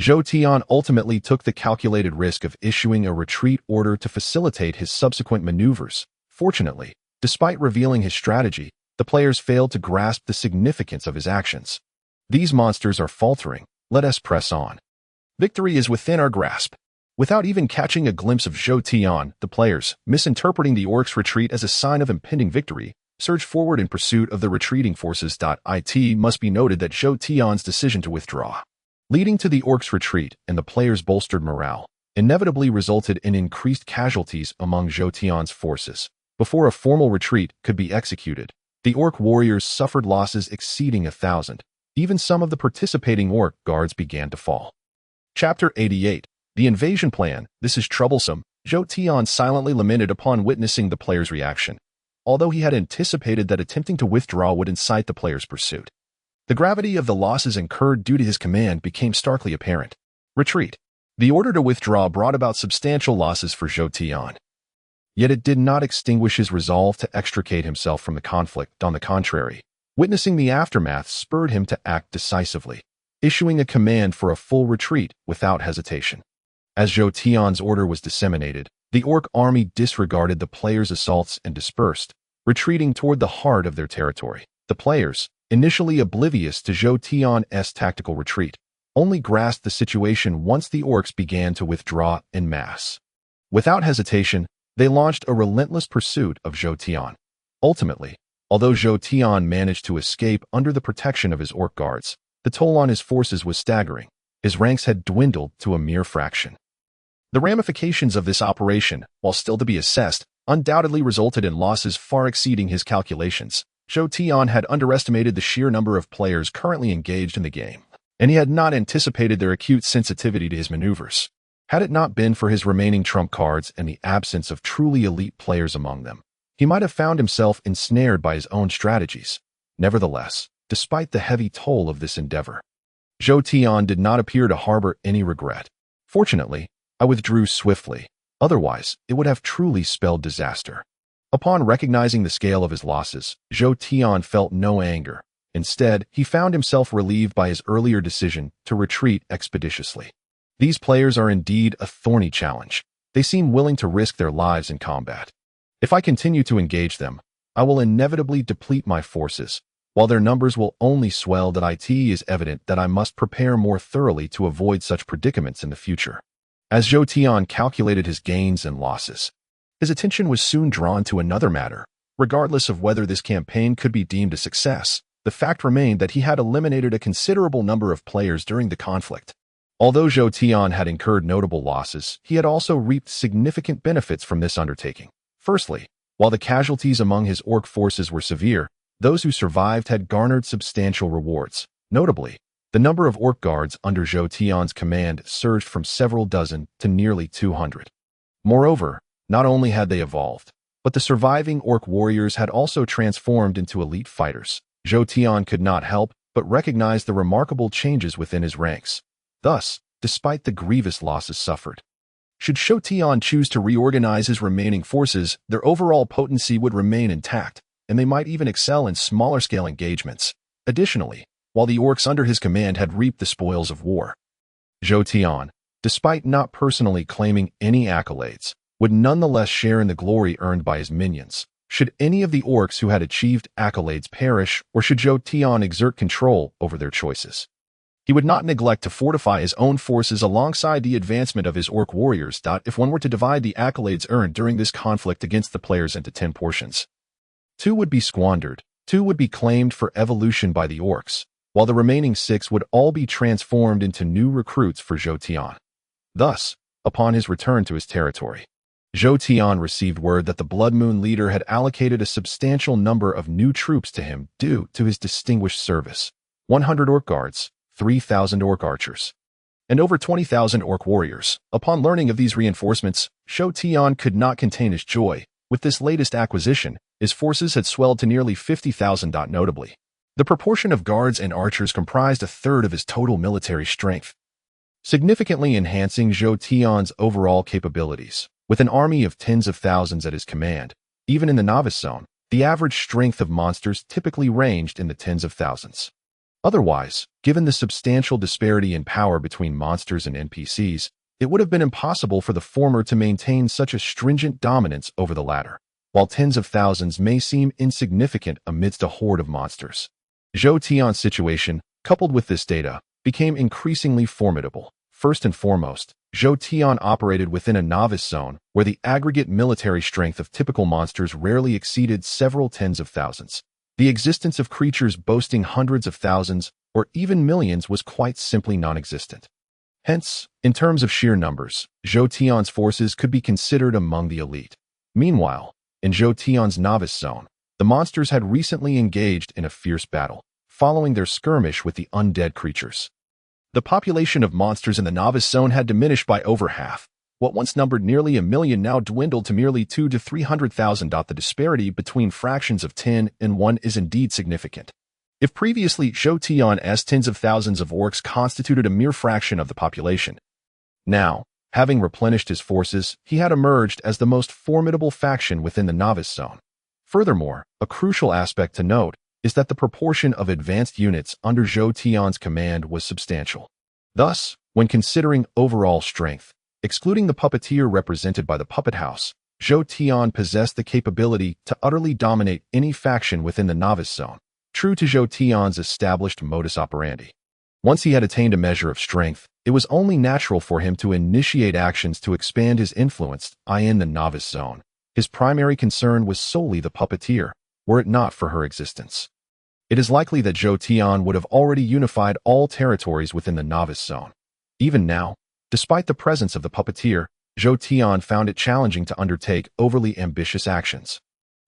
Zhou Tian ultimately took the calculated risk of issuing a retreat order to facilitate his subsequent maneuvers. Fortunately, despite revealing his strategy, the players failed to grasp the significance of his actions. These monsters are faltering. Let us press on. Victory is within our grasp. Without even catching a glimpse of Zhou Tian, the players, misinterpreting the orcs' retreat as a sign of impending victory, surged forward in pursuit of the retreating forces. It must be noted that Zhou Tian's decision to withdraw, leading to the orcs' retreat and the players' bolstered morale, inevitably resulted in increased casualties among Zhou Tian's forces. Before a formal retreat could be executed, the orc warriors suffered losses exceeding 1,000. Even some of the participating orc guards began to fall. Chapter 88. The Invasion Plan. This is troublesome. Zhou Tian silently lamented upon witnessing the players' reaction, although he had anticipated that attempting to withdraw would incite the players' pursuit. The gravity of the losses incurred due to his command became starkly apparent. Retreat. The order to withdraw brought about substantial losses for Zhou Tian. Yet it did not extinguish his resolve to extricate himself from the conflict. On the contrary, witnessing the aftermath spurred him to act decisively, issuing a command for a full retreat without hesitation. As Zhou Tian's order was disseminated, the orc army disregarded the players' assaults and dispersed, retreating toward the heart of their territory. The players, initially oblivious to Zhou Tian's tactical retreat, only grasped the situation once the orcs began to withdraw en masse. Without hesitation, they launched a relentless pursuit of Zhou Tian. Ultimately, although Zhou Tian managed to escape under the protection of his orc guards, the toll on his forces was staggering. His ranks had dwindled to a mere fraction. The ramifications of this operation, while still to be assessed, undoubtedly resulted in losses far exceeding his calculations. Zhou Tian had underestimated the sheer number of players currently engaged in the game, and he had not anticipated their acute sensitivity to his maneuvers. Had it not been for his remaining trump cards and the absence of truly elite players among them, he might have found himself ensnared by his own strategies. Nevertheless, despite the heavy toll of this endeavor, Zhou Tian did not appear to harbor any regret. Fortunately, I withdrew swiftly. Otherwise, it would have truly spelled disaster. Upon recognizing the scale of his losses, Zhou Tian felt no anger. Instead, he found himself relieved by his earlier decision to retreat expeditiously. These players are indeed a thorny challenge. They seem willing to risk their lives in combat. If I continue to engage them, I will inevitably deplete my forces, while their numbers will only swell. It is evident that I must prepare more thoroughly to avoid such predicaments in the future. As Zhou Tian calculated his gains and losses, his attention was soon drawn to another matter. Regardless of whether this campaign could be deemed a success, the fact remained that he had eliminated a considerable number of players during the conflict. Although Zhou Tian had incurred notable losses, he had also reaped significant benefits from this undertaking. Firstly, while the casualties among his orc forces were severe, those who survived had garnered substantial rewards. Notably, the number of orc guards under Zhou Tian's command surged from several dozen to nearly 200. Moreover, not only had they evolved, but the surviving orc warriors had also transformed into elite fighters. Zhou Tian could not help but recognize the remarkable changes within his ranks. Thus, despite the grievous losses suffered, should Zhou Tian choose to reorganize his remaining forces, their overall potency would remain intact, and they might even excel in smaller-scale engagements. Additionally, while the orcs under his command had reaped the spoils of war, Zhou Tian, despite not personally claiming any accolades, would nonetheless share in the glory earned by his minions. Should any of the orcs who had achieved accolades perish, or should Zhou Tian exert control over their choices, he would not neglect to fortify his own forces alongside the advancement of his orc warriors. If one were to divide the accolades earned during this conflict against the players into 10 portions, 2 would be squandered, 2 would be claimed for evolution by the orcs, while the remaining 6 would all be transformed into new recruits for Zhou Tian. Thus, upon his return to his territory, Zhou Tian received word that the Blood Moon leader had allocated a substantial number of new troops to him due to his distinguished service: 100 orc guards, 3,000 orc archers, and over 20,000 orc warriors. Upon learning of these reinforcements, Zhou Tian could not contain his joy. With this latest acquisition, his forces had swelled to nearly 50,000. Notably, the proportion of guards and archers comprised a third of his total military strength, significantly enhancing Zhou Tian's overall capabilities. With an army of tens of thousands at his command, even in the novice zone, the average strength of monsters typically ranged in the tens of thousands. Otherwise, given the substantial disparity in power between monsters and NPCs, it would have been impossible for the former to maintain such a stringent dominance over the latter, while tens of thousands may seem insignificant amidst a horde of monsters. Zhou Tian's situation, coupled with this data, became increasingly formidable. First and foremost, Zhou Tian operated within a novice zone where the aggregate military strength of typical monsters rarely exceeded several tens of thousands. The existence of creatures boasting hundreds of thousands or even millions was quite simply non-existent. Hence, in terms of sheer numbers, Zhou Tian's forces could be considered among the elite. Meanwhile, in Zhou Tian's novice zone, the monsters had recently engaged in a fierce battle, following their skirmish with the undead creatures. The population of monsters in the novice zone had diminished by over half. What once numbered nearly 1 million now dwindled to merely 200,000 to 300,000. The disparity between fractions of 10 and 1 is indeed significant. If previously Zhou Tian's tens of thousands of orcs constituted a mere fraction of the population, now, having replenished his forces, he had emerged as the most formidable faction within the novice zone. Furthermore, a crucial aspect to note is that the proportion of advanced units under Zhou Tian's command was substantial. Thus, when considering overall strength, excluding the puppeteer represented by the puppet house, Zhou Tian possessed the capability to utterly dominate any faction within the novice zone, true to Zhou Tian's established modus operandi. Once he had attained a measure of strength, it was only natural for him to initiate actions to expand his influence in the novice zone. His primary concern was solely the puppeteer, were it not for her existence. It is likely that Zhou Tian would have already unified all territories within the novice zone. Even now, despite the presence of the puppeteer, Zhou Tian found it challenging to undertake overly ambitious actions.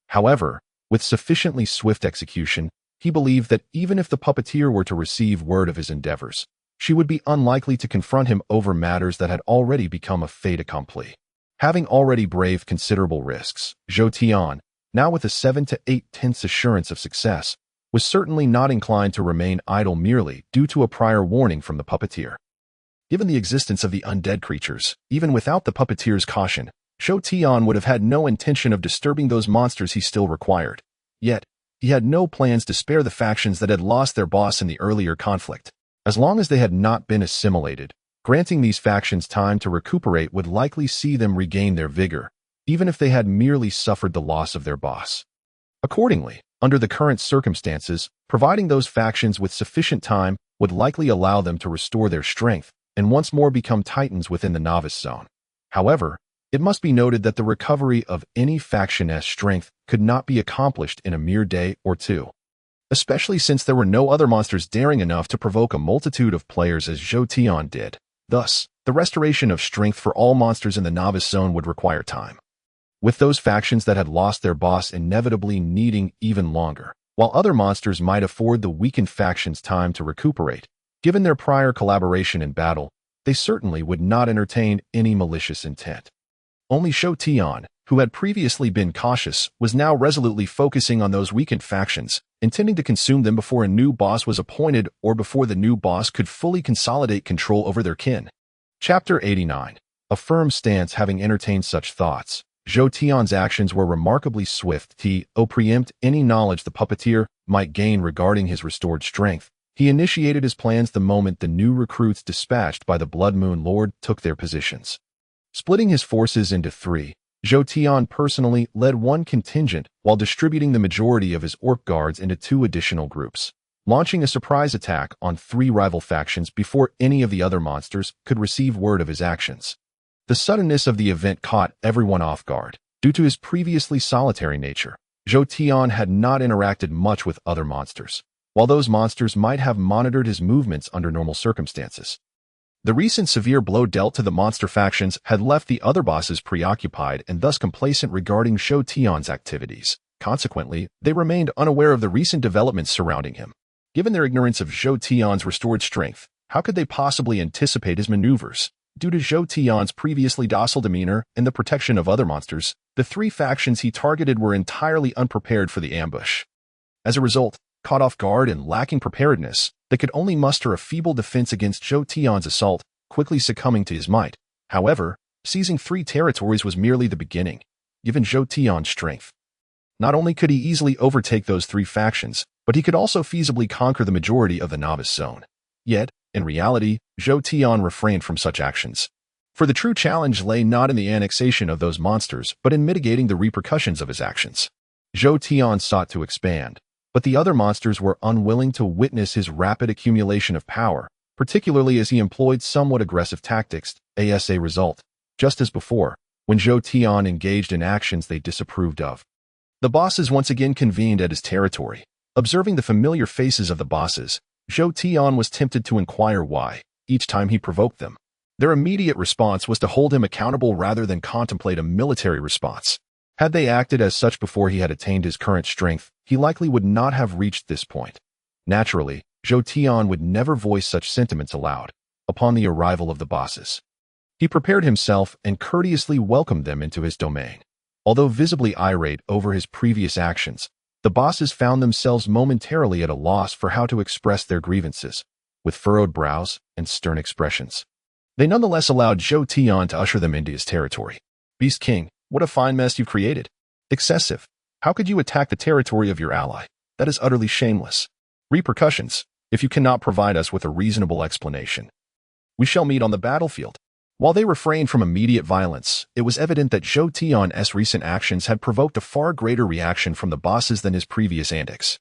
However, with sufficiently swift execution, he believed that even if the puppeteer were to receive word of his endeavors, she would be unlikely to confront him over matters that had already become a fait accompli. Having already braved considerable risks, Zhou Tian, now with a 7 to 8/10 assurance of success, was certainly not inclined to remain idle merely due to a prior warning from the puppeteer. Given the existence of the undead creatures, even without the puppeteer's caution, Zhou Tian would have had no intention of disturbing those monsters he still required. Yet, he had no plans to spare the factions that had lost their boss in the earlier conflict. As long as they had not been assimilated, granting these factions time to recuperate would likely see them regain their vigor, even if they had merely suffered the loss of their boss. Accordingly, under the current circumstances, providing those factions with sufficient time would likely allow them to restore their strength and once more become titans within the novice zone. However, it must be noted that the recovery of any faction's strength could not be accomplished in a mere day or two, especially since there were no other monsters daring enough to provoke a multitude of players as Zhou Tian did. Thus, the restoration of strength for all monsters in the novice zone would require time, with those factions that had lost their boss inevitably needing even longer, while other monsters might afford the weakened factions time to recuperate. Given their prior collaboration in battle, they certainly would not entertain any malicious intent. Only Zhou Tian, who had previously been cautious, was now resolutely focusing on those weakened factions, intending to consume them before a new boss was appointed or before the new boss could fully consolidate control over their kin. Chapter 89. A firm stance. Having entertained such thoughts, Zhou Tian's actions were remarkably swift to preempt any knowledge the puppeteer might gain regarding his restored strength. He initiated his plans the moment the new recruits dispatched by the Blood Moon Lord took their positions. Splitting his forces into three, Zhou Tian personally led one contingent while distributing the majority of his orc guards into two additional groups, launching a surprise attack on three rival factions before any of the other monsters could receive word of his actions. The suddenness of the event caught everyone off guard. Due to his previously solitary nature, Zhou Tian had not interacted much with other monsters, while those monsters might have monitored his movements under normal circumstances. The recent severe blow dealt to the monster factions had left the other bosses preoccupied and thus complacent regarding Zhou Tian's activities. Consequently, they remained unaware of the recent developments surrounding him. Given their ignorance of Zhou Tian's restored strength, how could they possibly anticipate his maneuvers? Due to Zhou Tian's previously docile demeanor and the protection of other monsters, the three factions he targeted were entirely unprepared for the ambush. As a result, caught off guard and lacking preparedness, they could only muster a feeble defense against Zhou Tian's assault, quickly succumbing to his might. However, seizing three territories was merely the beginning. Given Zhou Tian's strength, not only could he easily overtake those three factions, but he could also feasibly conquer the majority of the novice zone. Yet, in reality, Zhou Tian refrained from such actions. For the true challenge lay not in the annexation of those monsters, but in mitigating the repercussions of his actions. Zhou Tian sought to expand, but the other monsters were unwilling to witness his rapid accumulation of power, particularly as he employed somewhat aggressive tactics. As a result, just as before, when Zhou Tian engaged in actions they disapproved of, the bosses once again convened at his territory. Observing the familiar faces of the bosses, Zhou Tian was tempted to inquire why, each time he provoked them. Their immediate response was to hold him accountable rather than contemplate a military response. Had they acted as such before he had attained his current strength, he likely would not have reached this point. Naturally, Zhou Tian would never voice such sentiments aloud. Upon the arrival of the bosses, he prepared himself and courteously welcomed them into his domain. Although visibly irate over his previous actions, the bosses found themselves momentarily at a loss for how to express their grievances. With furrowed brows and stern expressions, they nonetheless allowed Zhou Tian to usher them into his territory. Beast King, what a fine mess you've created. Excessive. How could you attack the territory of your ally? That is utterly shameless. Repercussions, if you cannot provide us with a reasonable explanation. We shall meet on the battlefield. While they refrained from immediate violence, it was evident that Zhou Tian's recent actions had provoked a far greater reaction from the bosses than his previous antics.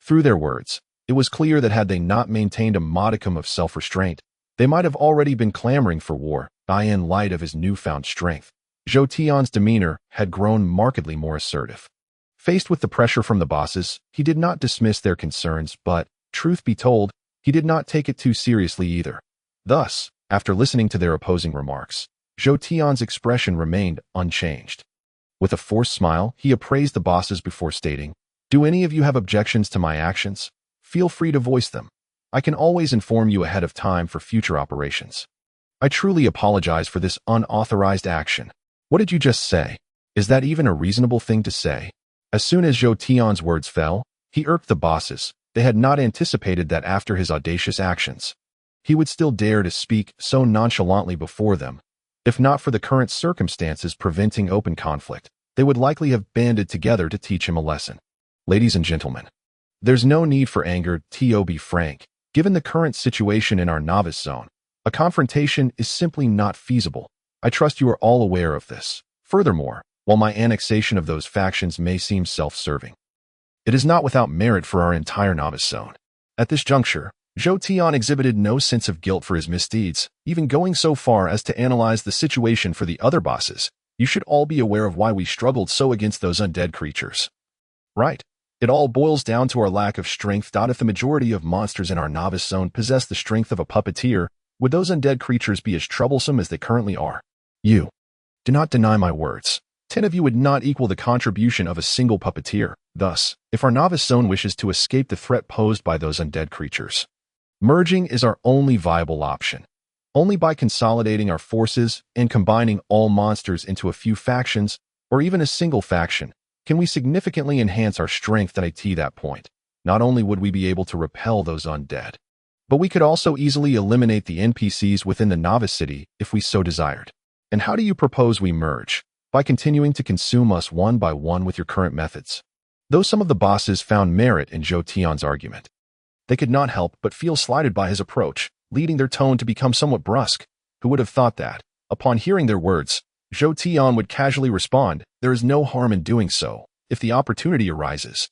Through their words, it was clear that had they not maintained a modicum of self-restraint, they might have already been clamoring for war. In light of his newfound strength, Zhou Tian's demeanor had grown markedly more assertive. Faced with the pressure from the bosses, he did not dismiss their concerns, but, truth be told, he did not take it too seriously either. Thus, after listening to their opposing remarks, Zhou Tian's expression remained unchanged. With a forced smile, he appraised the bosses before stating, "Do any of you have objections to my actions? Feel free to voice them. I can always inform you ahead of time for future operations. I truly apologize for this unauthorized action." "What did you just say? Is that even a reasonable thing to say?" As soon as Zhou Tian's words fell, he irked the bosses. They had not anticipated that after his audacious actions, he would still dare to speak so nonchalantly before them. If not for the current circumstances preventing open conflict, they would likely have banded together to teach him a lesson. "Ladies and gentlemen, there's no need for anger, to be frank. Given the current situation in our novice zone, a confrontation is simply not feasible. I trust you are all aware of this. Furthermore, while my annexation of those factions may seem self-serving, it is not without merit for our entire novice zone." At this juncture, Zhou Tian exhibited no sense of guilt for his misdeeds, even going so far as to analyze the situation for the other bosses. "You should all be aware of why we struggled so against those undead creatures. Right? It all boils down to our lack of strength. If the majority of monsters in our novice zone possess the strength of a puppeteer, would those undead creatures be as troublesome as they currently are? You do not deny my words. 10 of you would not equal the contribution of a single puppeteer. Thus, if our novice zone wishes to escape the threat posed by those undead creatures, merging is our only viable option. Only by consolidating our forces and combining all monsters into a few factions, or even a single faction, can we significantly enhance our strength at that point. Not only would we be able to repel those undead, but we could also easily eliminate the NPCs within the novice city if we so desired. And how do you propose we merge? By continuing to consume us one by one with your current methods." Though some of the bosses found merit in Zhou Tian's argument, they could not help but feel slighted by his approach, leading their tone to become somewhat brusque. Who would have thought that, upon hearing their words, Zhou Tian would casually respond, "There is no harm in doing so. If the opportunity arises,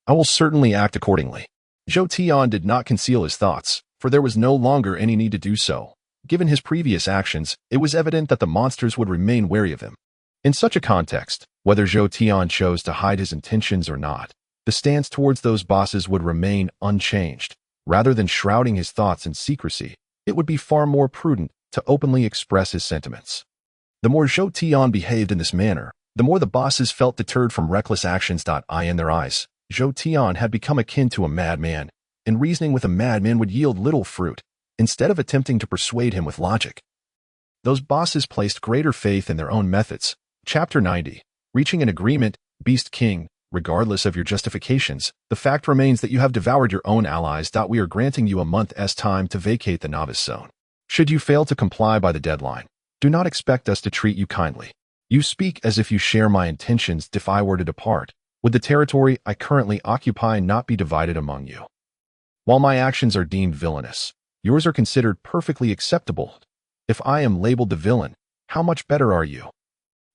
I will certainly act accordingly." Zhou Tian did not conceal his thoughts, for there was no longer any need to do so. Given his previous actions, it was evident that the monsters would remain wary of him. In such a context, whether Zhou Tian chose to hide his intentions or not, the stance towards those bosses would remain unchanged. Rather than shrouding his thoughts in secrecy, it would be far more prudent to openly express his sentiments. The more Zhou Tian behaved in this manner, the more the bosses felt deterred from reckless actions. In their eyes, Zhou Tian had become akin to a madman, and reasoning with a madman would yield little fruit. Instead of attempting to persuade him with logic, those bosses placed greater faith in their own methods. Chapter 90. Reaching an agreement, Beast King. Regardless of your justifications, the fact remains that you have devoured your own allies. We are granting you a month's time to vacate the novice zone. Should you fail to comply by the deadline, do not expect us to treat you kindly. You speak as if you share my intentions. If I were to depart, would the territory I currently occupy not be divided among you? While my actions are deemed villainous, yours are considered perfectly acceptable. If I am labeled the villain, how much better are you?"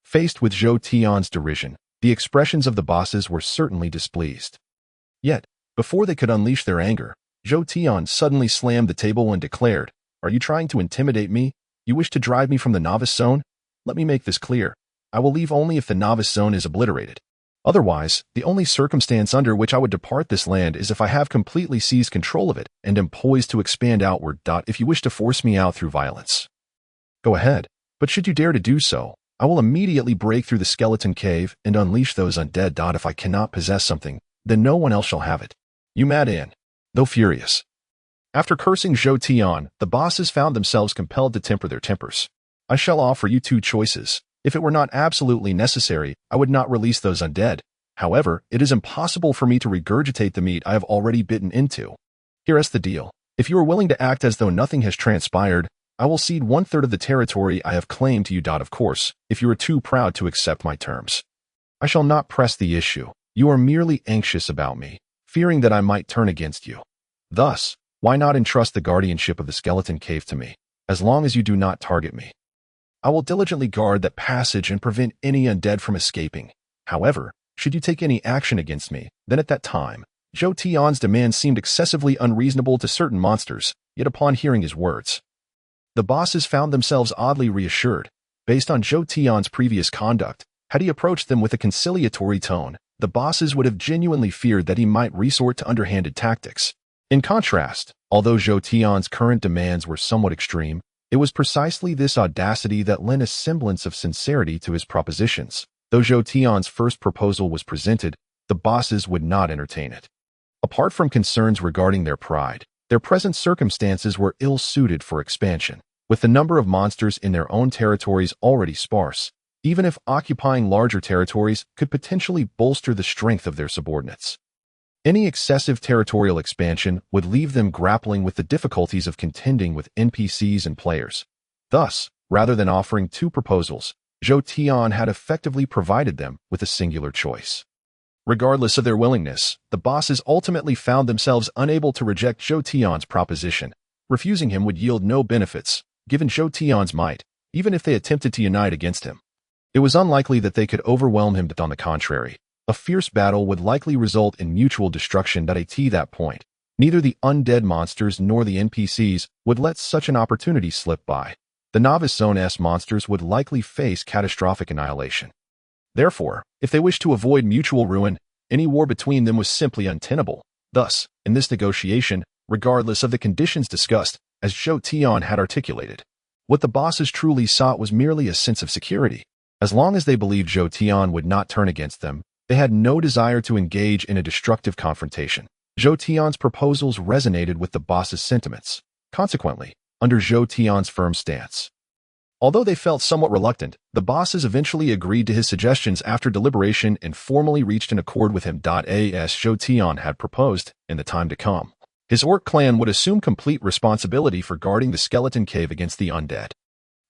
Faced with Zhou Tian's derision, the expressions of the bosses were certainly displeased. Yet, before they could unleash their anger, Zhou Tian suddenly slammed the table and declared, "Are you trying to intimidate me? You wish to drive me from the novice zone? Let me make this clear. I will leave only if the novice zone is obliterated. Otherwise, the only circumstance under which I would depart this land is if I have completely seized control of it and am poised to expand outward. If you wish to force me out through violence, go ahead, but should you dare to do so, I will immediately break through the skeleton cave and unleash those undead. If I cannot possess something, then no one else shall have it." You mad in. Though furious. After cursing Zhou Tian, the bosses found themselves compelled to temper their tempers. "I shall offer you two choices. If it were not absolutely necessary, I would not release those undead. However, it is impossible for me to regurgitate the meat I have already bitten into. Here's the deal. If you are willing to act as though nothing has transpired, I will cede 1/3 of the territory I have claimed to you. Of course, if you are too proud to accept my terms, I shall not press the issue. You are merely anxious about me, fearing that I might turn against you. Thus, why not entrust the guardianship of the skeleton cave to me, as long as you do not target me? I will diligently guard that passage and prevent any undead from escaping. However, should you take any action against me, then at that time, Zhou Tian's demand seemed excessively unreasonable to certain monsters, yet upon hearing his words, the bosses found themselves oddly reassured. Based on Zhou Tian's previous conduct, had he approached them with a conciliatory tone, the bosses would have genuinely feared that he might resort to underhanded tactics. In contrast, although Zhou Tian's current demands were somewhat extreme, It was precisely this audacity that lent a semblance of sincerity to his propositions. Though Zhou Tian's first proposal was presented, the bosses would not entertain it. Apart from concerns regarding their pride, their present circumstances were ill-suited for expansion. With the number of monsters in their own territories already sparse, even if occupying larger territories could potentially bolster the strength of their subordinates. Any excessive territorial expansion would leave them grappling with the difficulties of contending with NPCs and players. Thus, rather than offering two proposals, Zhou Tian had effectively provided them with a singular choice. Regardless of their willingness, the bosses ultimately found themselves unable to reject Zhou Tian's proposition. Refusing him would yield no benefits, given Zhou Tian's might, even if they attempted to unite against him. It was unlikely that they could overwhelm him, but on the contrary, a fierce battle would likely result in mutual destruction. At that point, neither the undead monsters nor the NPCs would let such an opportunity slip by. The Novice Zone's monsters would likely face catastrophic annihilation. Therefore, if they wished to avoid mutual ruin, any war between them was simply untenable. Thus, in this negotiation, regardless of the conditions discussed, as Zhou Tian had articulated, what the bosses truly sought was merely a sense of security. As long as they believed Zhou Tian would not turn against them, they had no desire to engage in a destructive confrontation. Zhou Tian's proposals resonated with the bosses' sentiments. Consequently, under Zhou Tian's firm stance, although they felt somewhat reluctant, the bosses eventually agreed to his suggestions after deliberation and formally reached an accord with him. As Zhou Tian had proposed, in the time to come, his orc clan would assume complete responsibility for guarding the skeleton cave against the undead.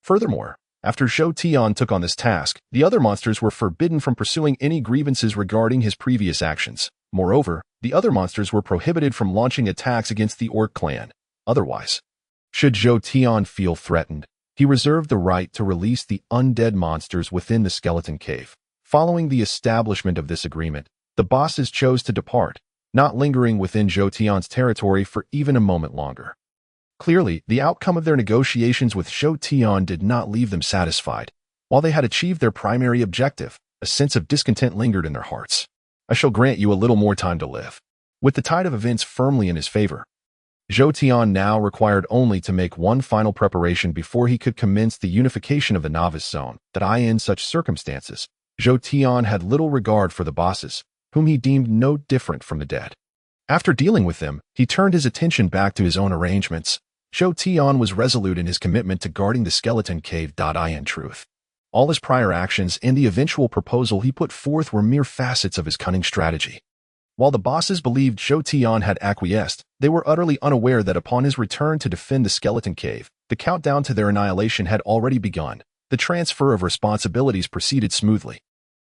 Furthermore, after Zhou Tian took on this task, the other monsters were forbidden from pursuing any grievances regarding his previous actions. Moreover, the other monsters were prohibited from launching attacks against the orc clan. Otherwise, should Zhou Tian feel threatened, he reserved the right to release the undead monsters within the skeleton cave. Following the establishment of this agreement, the bosses chose to depart, not lingering within Zhou Tian's territory for even a moment longer. Clearly, the outcome of their negotiations with Zhou Tian did not leave them satisfied. While they had achieved their primary objective, a sense of discontent lingered in their hearts. I shall grant you a little more time to live. With the tide of events firmly in his favor, Zhou Tian now required only to make one final preparation before he could commence the unification of the Novice Zone. In such circumstances, Zhou Tian had little regard for the bosses, whom he deemed no different from the dead. After dealing with them, he turned his attention back to his own arrangements. Zhou Tian was resolute in his commitment to guarding the skeleton cave. In truth, all his prior actions and the eventual proposal he put forth were mere facets of his cunning strategy. While the bosses believed Zhou Tian had acquiesced, they were utterly unaware that upon his return to defend the skeleton cave, the countdown to their annihilation had already begun. The transfer of responsibilities proceeded smoothly.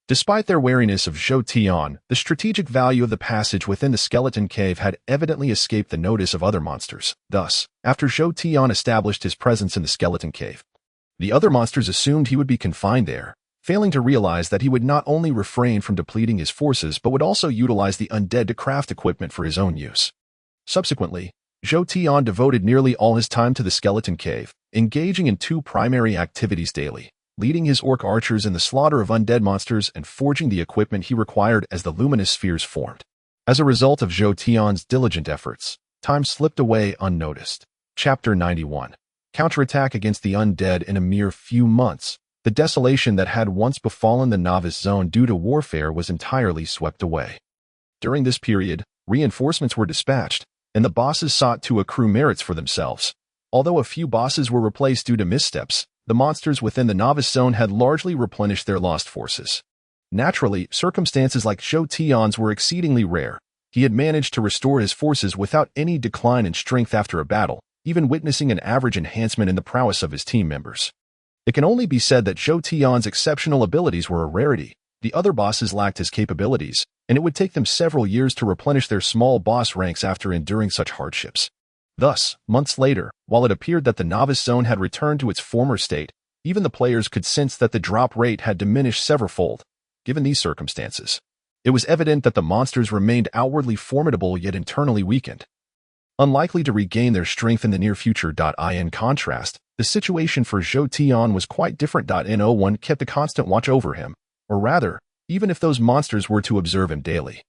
Despite their wariness of Zhou Tian, the strategic value of the passage within the skeleton cave had evidently escaped the notice of other monsters. Thus, after Zhou Tian established his presence in the skeleton cave, the other monsters assumed he would be confined there, failing to realize that he would not only refrain from depleting his forces but would also utilize the undead to craft equipment for his own use. Subsequently, Zhou Tian devoted nearly all his time to the skeleton cave, engaging in two primary activities daily: leading his orc archers in the slaughter of undead monsters and forging the equipment he required as the luminous spheres formed. As a result of Zhou Tian's diligent efforts, time slipped away unnoticed. Chapter 91. Counterattack against the undead. In a mere few months, the desolation that had once befallen the Novice Zone due to warfare was entirely swept away. During this period, reinforcements were dispatched, and the bosses sought to accrue merits for themselves. Although a few bosses were replaced due to missteps, the monsters within the Novice Zone had largely replenished their lost forces. Naturally, circumstances like Zhou Tian's were exceedingly rare. He had managed to restore his forces without any decline in strength after a battle, even witnessing an average enhancement in the prowess of his team members. It can only be said that Zhou Tian's exceptional abilities were a rarity. The other bosses lacked his capabilities, and it would take them several years to replenish their small boss ranks after enduring such hardships. Thus, months later, while it appeared that the Novice Zone had returned to its former state, even the players could sense that the drop rate had diminished severalfold. Given these circumstances, it was evident that the monsters remained outwardly formidable yet internally weakened, unlikely to regain their strength in the near future. In contrast, the situation for Zhou Tian was quite different. No one kept a constant watch over him, or rather, even if those monsters were to observe him daily,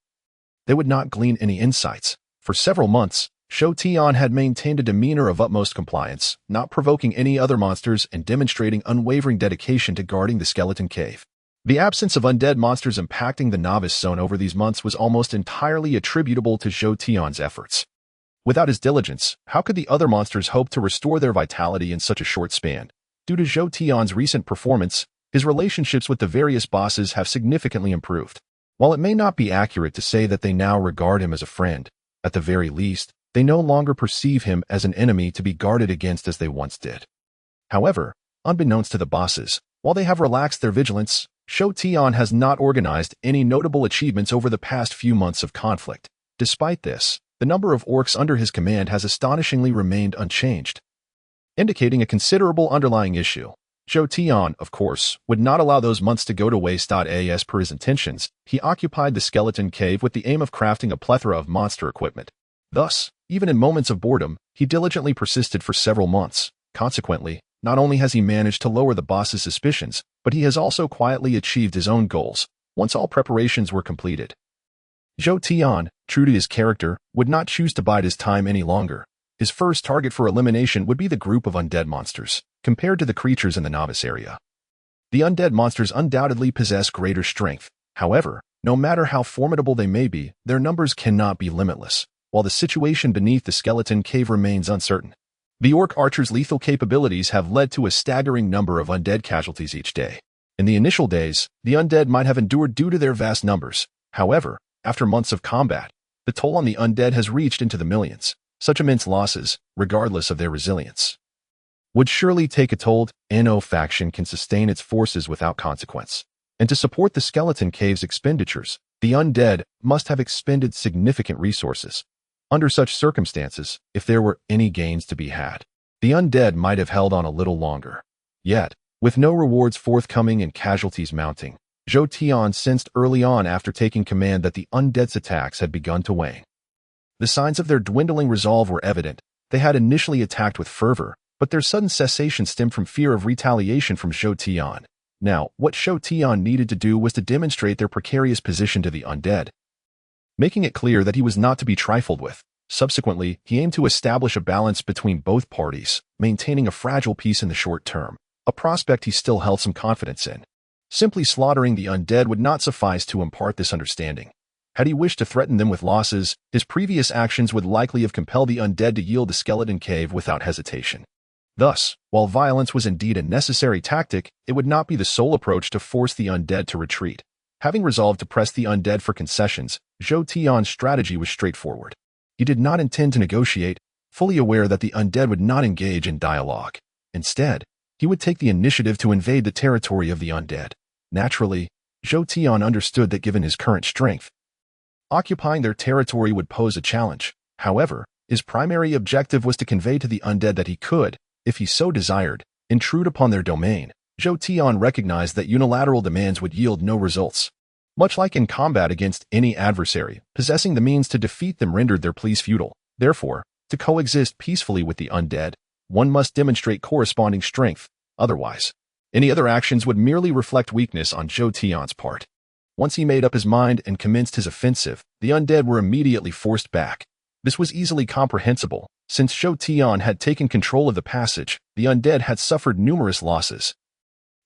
they would not glean any insights. For several months, Zhou Tian had maintained a demeanor of utmost compliance, not provoking any other monsters and demonstrating unwavering dedication to guarding the skeleton cave. The absence of undead monsters impacting the novice zone over these months was almost entirely attributable to Zhou Tian's efforts. Without his diligence, how could the other monsters hope to restore their vitality in such a short span? Due to Zhou Tian's recent performance, his relationships with the various bosses have significantly improved. While it may not be accurate to say that they now regard him as a friend, at the very least, they no longer perceive him as an enemy to be guarded against as they once did. However, unbeknownst to the bosses, while they have relaxed their vigilance, Zhou Tian has not organized any notable achievements over the past few months of conflict. Despite this, the number of orcs under his command has astonishingly remained unchanged, indicating a considerable underlying issue. Zhou Tian, of course, would not allow those months to go to waste. As per his intentions, he occupied the skeleton cave with the aim of crafting a plethora of monster equipment. Thus, even in moments of boredom, he diligently persisted for several months. Consequently, not only has he managed to lower the boss's suspicions, but he has also quietly achieved his own goals, once all preparations were completed. Zhou Tian, true to his character, would not choose to bide his time any longer. His first target for elimination would be the group of undead monsters, compared to the creatures in the novice area. The undead monsters undoubtedly possess greater strength. However, no matter how formidable they may be, their numbers cannot be limitless, while the situation beneath the skeleton cave remains uncertain. The orc archer's lethal capabilities have led to a staggering number of undead casualties each day. In the initial days, the undead might have endured due to their vast numbers. However, after months of combat, the toll on the undead has reached into the millions. Such immense losses, regardless of their resilience, would surely take a toll. No faction can sustain its forces without consequence. And to support the skeleton cave's expenditures, the undead must have expended significant resources. Under such circumstances, if there were any gains to be had, the undead might have held on a little longer. Yet, with no rewards forthcoming and casualties mounting, Zhou Tian sensed early on after taking command that the undead's attacks had begun to wane. The signs of their dwindling resolve were evident. They had initially attacked with fervor, but their sudden cessation stemmed from fear of retaliation from Zhou Tian. Now, what Zhou Tian needed to do was to demonstrate their precarious position to the undead, making it clear that he was not to be trifled with. Subsequently, he aimed to establish a balance between both parties, maintaining a fragile peace in the short term, a prospect he still held some confidence in. Simply slaughtering the undead would not suffice to impart this understanding. Had he wished to threaten them with losses, his previous actions would likely have compelled the undead to yield the skeleton cave without hesitation. Thus, while violence was indeed a necessary tactic, it would not be the sole approach to force the undead to retreat. Having resolved to press the undead for concessions, Zhou Tian's strategy was straightforward. He did not intend to negotiate, fully aware that the undead would not engage in dialogue. Instead, he would take the initiative to invade the territory of the undead. Naturally, Zhou Tian understood that given his current strength, occupying their territory would pose a challenge. However, his primary objective was to convey to the undead that he could, if he so desired, intrude upon their domain. Zhou Tian recognized that unilateral demands would yield no results. Much like in combat against any adversary, possessing the means to defeat them rendered their pleas futile. Therefore, to coexist peacefully with the undead, one must demonstrate corresponding strength. Otherwise, any other actions would merely reflect weakness on Zhou Tian's part. Once he made up his mind and commenced his offensive, the undead were immediately forced back. This was easily comprehensible. Since Zhou Tian had taken control of the passage, the undead had suffered numerous losses,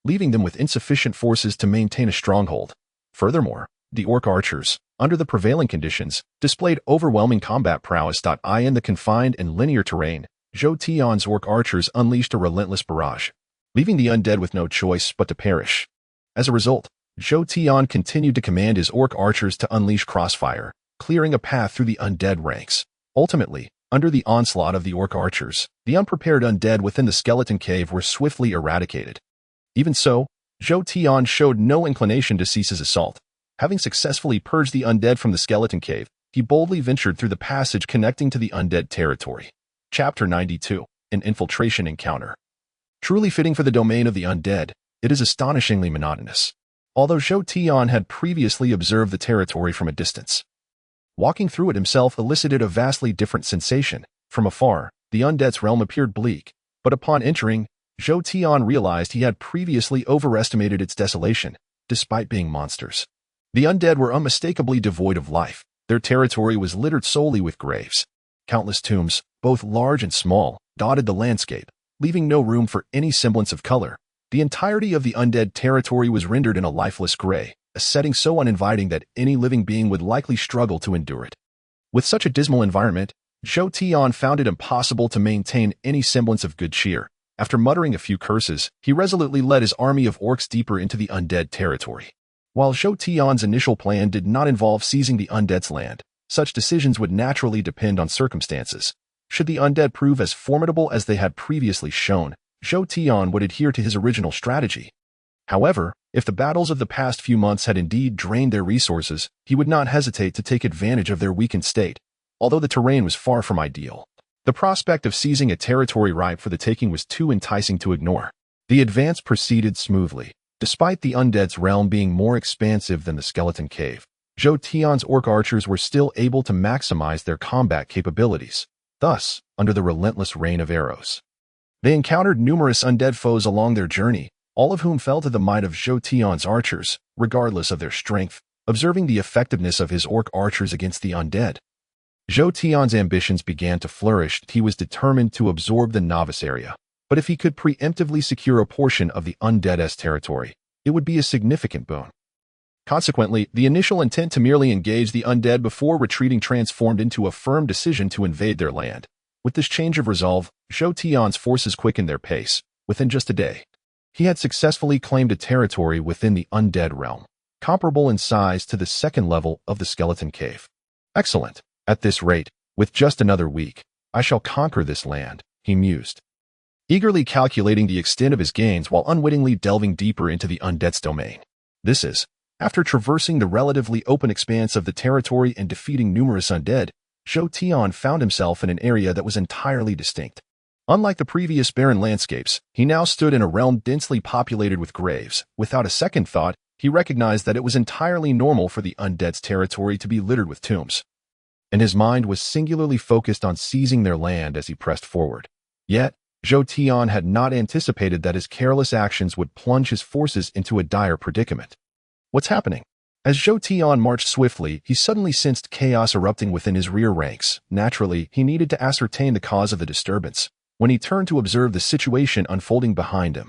leaving them with insufficient forces to maintain a stronghold. Furthermore, the orc archers, under the prevailing conditions, displayed overwhelming combat prowess. In the confined and linear terrain, Zhou Tian's orc archers unleashed a relentless barrage, leaving the undead with no choice but to perish. As a result, Zhou Tian continued to command his orc archers to unleash crossfire, clearing a path through the undead ranks. Ultimately, under the onslaught of the orc archers, the unprepared undead within the skeleton cave were swiftly eradicated. Even so, Zhou Tian showed no inclination to cease his assault. Having successfully purged the undead from the skeleton cave, he boldly ventured through the passage connecting to the undead territory. Chapter 92, An Infiltration Encounter. Truly fitting for the domain of the undead, it is astonishingly monotonous. Although Zhou Tian had previously observed the territory from a distance, walking through it himself elicited a vastly different sensation. From afar, the undead's realm appeared bleak, but upon entering, Zhou Tian realized he had previously overestimated its desolation, despite being monsters. The undead were unmistakably devoid of life. Their territory was littered solely with graves. Countless tombs, both large and small, dotted the landscape, leaving no room for any semblance of color. The entirety of the undead territory was rendered in a lifeless gray, a setting so uninviting that any living being would likely struggle to endure it. With such a dismal environment, Zhou Tian found it impossible to maintain any semblance of good cheer. After muttering a few curses, he resolutely led his army of orcs deeper into the undead territory. While Zhou Tian's initial plan did not involve seizing the undead's land, such decisions would naturally depend on circumstances. Should the undead prove as formidable as they had previously shown, Zhou Tian would adhere to his original strategy. However, if the battles of the past few months had indeed drained their resources, he would not hesitate to take advantage of their weakened state, although the terrain was far from ideal. The prospect of seizing a territory ripe for the taking was too enticing to ignore. The advance proceeded smoothly. Despite the undead's realm being more expansive than the skeleton cave, Zhou Tian's orc archers were still able to maximize their combat capabilities. Thus, under the relentless rain of arrows, they encountered numerous undead foes along their journey, all of whom fell to the might of Zhou Tian's archers, regardless of their strength. Observing the effectiveness of his orc archers against the undead, Zhou Tian's ambitions began to flourish. He was determined to absorb the novice area, but if he could preemptively secure a portion of the undead's territory, it would be a significant boon. Consequently, the initial intent to merely engage the undead before retreating transformed into a firm decision to invade their land. With this change of resolve, Zhou Tian's forces quickened their pace. Within just a day, he had successfully claimed a territory within the undead realm, comparable in size to the second level of the skeleton cave. Excellent. At this rate, with just another week, I shall conquer this land, he mused, eagerly calculating the extent of his gains while unwittingly delving deeper into the undead's domain. This is, after traversing the relatively open expanse of the territory and defeating numerous undead, Zhou Tian found himself in an area that was entirely distinct. Unlike the previous barren landscapes, he now stood in a realm densely populated with graves. Without a second thought, he recognized that it was entirely normal for the undead's territory to be littered with tombs, and his mind was singularly focused on seizing their land as he pressed forward. Yet, Zhou Tian had not anticipated that his careless actions would plunge his forces into a dire predicament. What's happening? As Zhou Tian marched swiftly, he suddenly sensed chaos erupting within his rear ranks. Naturally, he needed to ascertain the cause of the disturbance. When he turned to observe the situation unfolding behind him,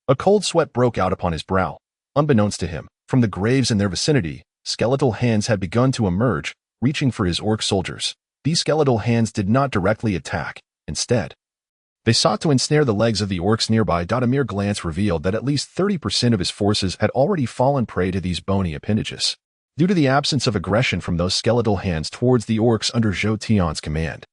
a cold sweat broke out upon his brow. Unbeknownst to him, from the graves in their vicinity, skeletal hands had begun to emerge, reaching for his orc soldiers. These skeletal hands did not directly attack. Instead, they sought to ensnare the legs of the orcs nearby. A mere glance revealed that at least 30% of his forces had already fallen prey to these bony appendages, due to the absence of aggression from those skeletal hands towards the orcs under Zhou Tian's command.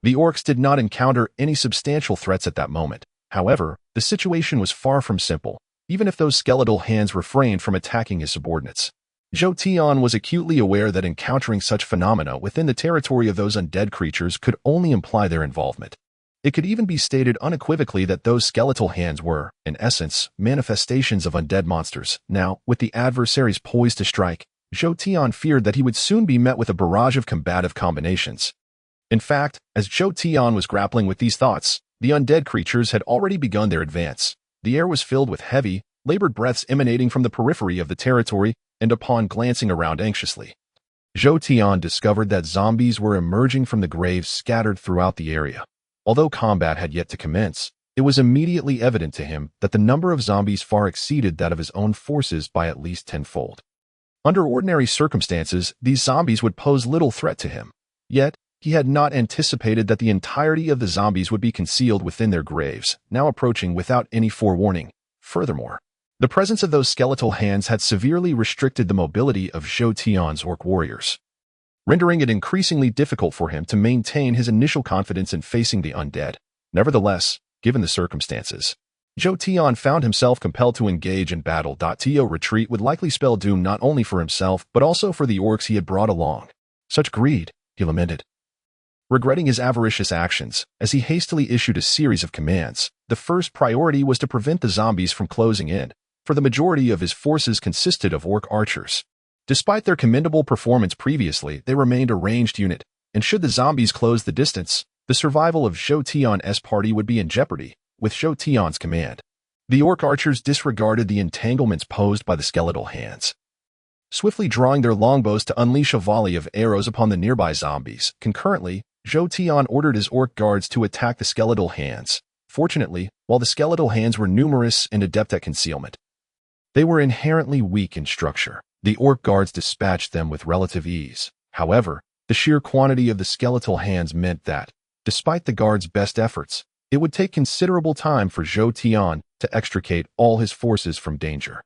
The orcs did not encounter any substantial threats at that moment. However, the situation was far from simple, even if those skeletal hands refrained from attacking his subordinates. Zhou Tian was acutely aware that encountering such phenomena within the territory of those undead creatures could only imply their involvement. It could even be stated unequivocally that those skeletal hands were, in essence, manifestations of undead monsters. Now, with the adversaries poised to strike, Zhou Tian feared that he would soon be met with a barrage of combative combinations. In fact, as Zhou Tian was grappling with these thoughts, the undead creatures had already begun their advance. The air was filled with heavy, labored breaths emanating from the periphery of the territory, and upon glancing around anxiously, Zhou Tian discovered that zombies were emerging from the graves scattered throughout the area. Although combat had yet to commence, it was immediately evident to him that the number of zombies far exceeded that of his own forces by at least tenfold. Under ordinary circumstances, these zombies would pose little threat to him. Yet, he had not anticipated that the entirety of the zombies would be concealed within their graves, now approaching without any forewarning. Furthermore, the presence of those skeletal hands had severely restricted the mobility of Zhou Tian's orc warriors, rendering it increasingly difficult for him to maintain his initial confidence in facing the undead. Nevertheless, given the circumstances, Zhou Tian found himself compelled to engage in battle. To retreat would likely spell doom not only for himself but also for the orcs he had brought along. Such greed, he lamented, regretting his avaricious actions, as he hastily issued a series of commands. The first priority was to prevent the zombies from closing in, for the majority of his forces consisted of orc archers. Despite their commendable performance previously, they remained a ranged unit, and should the zombies close the distance, the survival of Zhou Tian's party would be in jeopardy. With Zhou Tian's command, the orc archers disregarded the entanglements posed by the skeletal hands, swiftly drawing their longbows to unleash a volley of arrows upon the nearby zombies. Concurrently, Zhou Tian ordered his orc guards to attack the skeletal hands. Fortunately, while the skeletal hands were numerous and adept at concealment, they were inherently weak in structure. The orc guards dispatched them with relative ease. However, the sheer quantity of the skeletal hands meant that, despite the guards' best efforts, it would take considerable time for Zhou Tian to extricate all his forces from danger.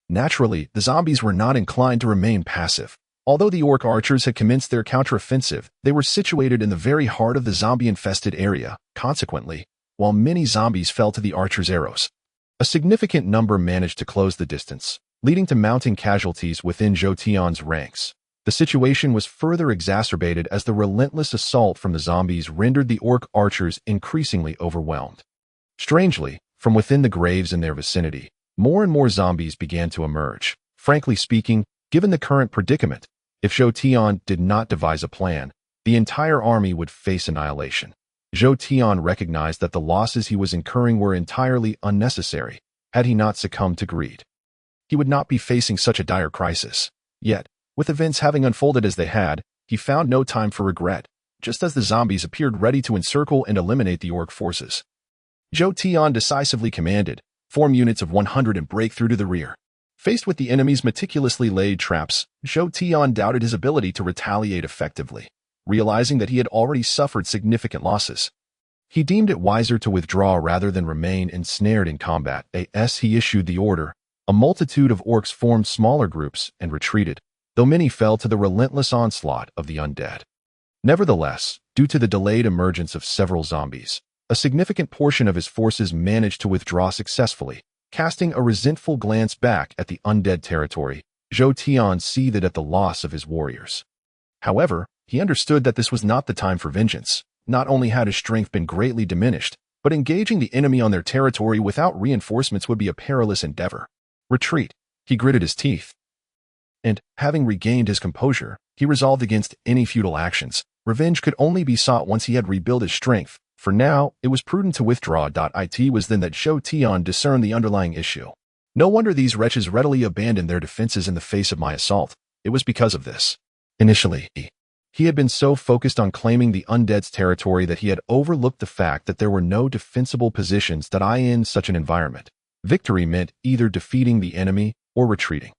Naturally, the zombies were not inclined to remain passive. Although the orc archers had commenced their counteroffensive, they were situated in the very heart of the zombie-infested area. Consequently, while many zombies fell to the archers' arrows, a significant number managed to close the distance, leading to mounting casualties within Zhou Tian's ranks. The situation was further exacerbated as the relentless assault from the zombies rendered the orc archers increasingly overwhelmed. Strangely, from within the graves in their vicinity, more and more zombies began to emerge. Frankly speaking, given the current predicament, if Zhou Tian did not devise a plan, the entire army would face annihilation. Zhou Tian recognized that the losses he was incurring were entirely unnecessary. Had he not succumbed to greed, he would not be facing such a dire crisis. Yet, with events having unfolded as they had, he found no time for regret, just as the zombies appeared ready to encircle and eliminate the orc forces. Zhou Tian decisively commanded, "Form units of 100 and break through to the rear." Faced with the enemy's meticulously laid traps, Zhou Tian doubted his ability to retaliate effectively. Realizing that he had already suffered significant losses, he deemed it wiser to withdraw rather than remain ensnared in combat. As he issued the order, a multitude of orcs formed smaller groups and retreated, though many fell to the relentless onslaught of the undead. Nevertheless, due to the delayed emergence of several zombies, a significant portion of his forces managed to withdraw successfully. Casting a resentful glance back at the undead territory, Zhou Tian seethed at the loss of his warriors. However, he understood that this was not the time for vengeance. Not only had his strength been greatly diminished, but engaging the enemy on their territory without reinforcements would be a perilous endeavor. Retreat, he gritted his teeth. And, having regained his composure, he resolved against any futile actions. Revenge could only be sought once he had rebuilt his strength. For now, it was prudent to withdraw. It was then that Zhou Tian discerned the underlying issue. No wonder these wretches readily abandoned their defenses in the face of my assault. It was because of this. Initially, he had been so focused on claiming the undead's territory that he had overlooked the fact that there were no defensible positions in such an environment. Victory meant either defeating the enemy or retreating.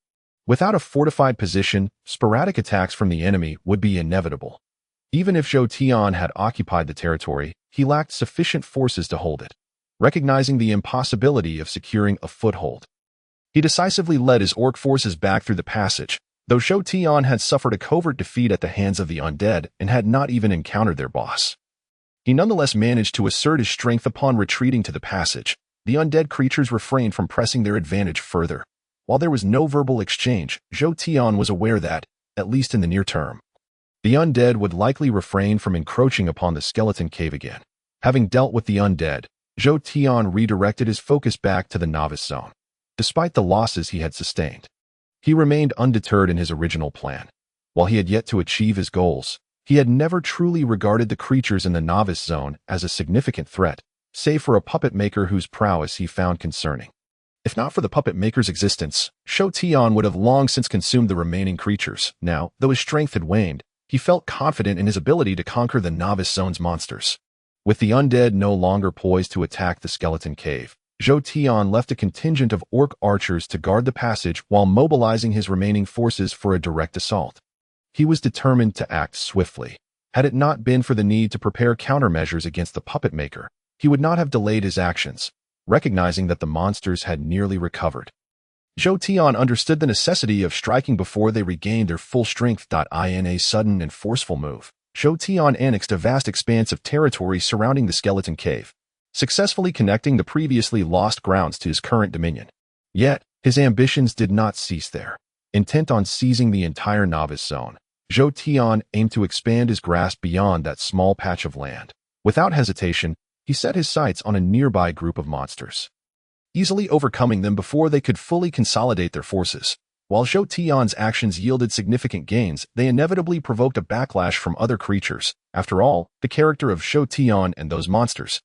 Without a fortified position, sporadic attacks from the enemy would be inevitable. Even if Zhou Tian had occupied the territory, he lacked sufficient forces to hold it. Recognizing the impossibility of securing a foothold, he decisively led his orc forces back through the passage. Though Zhou Tian had suffered a covert defeat at the hands of the undead and had not even encountered their boss, he nonetheless managed to assert his strength upon retreating to the passage. The undead creatures refrained from pressing their advantage further. While there was no verbal exchange, Zhou Tian was aware that, at least in the near term, the undead would likely refrain from encroaching upon the skeleton cave again. Having dealt with the undead, Zhou Tian redirected his focus back to the novice zone. Despite the losses he had sustained, he remained undeterred in his original plan. While he had yet to achieve his goals, he had never truly regarded the creatures in the novice zone as a significant threat, save for a puppet maker whose prowess he found concerning. If not for the puppet maker's existence, Zhou Tian would have long since consumed the remaining creatures. Now, though his strength had waned, he felt confident in his ability to conquer the novice zone's monsters. With the undead no longer poised to attack the skeleton cave, Zhou Tian left a contingent of orc archers to guard the passage while mobilizing his remaining forces for a direct assault. He was determined to act swiftly. Had it not been for the need to prepare countermeasures against the puppet maker, he would not have delayed his actions, recognizing that the monsters had nearly recovered. Zhou Tian understood the necessity of striking before they regained their full strength. In a sudden and forceful move, Zhou Tian annexed a vast expanse of territory surrounding the skeleton cave, successfully connecting the previously lost grounds to his current dominion. Yet, his ambitions did not cease there. Intent on seizing the entire novice zone, Zhou Tian aimed to expand his grasp beyond that small patch of land. Without hesitation, he set his sights on a nearby group of monsters, easily overcoming them before they could fully consolidate their forces. While Zhou Tian's actions yielded significant gains, they inevitably provoked a backlash from other creatures. After all, the character of Zhou Tian and those monsters,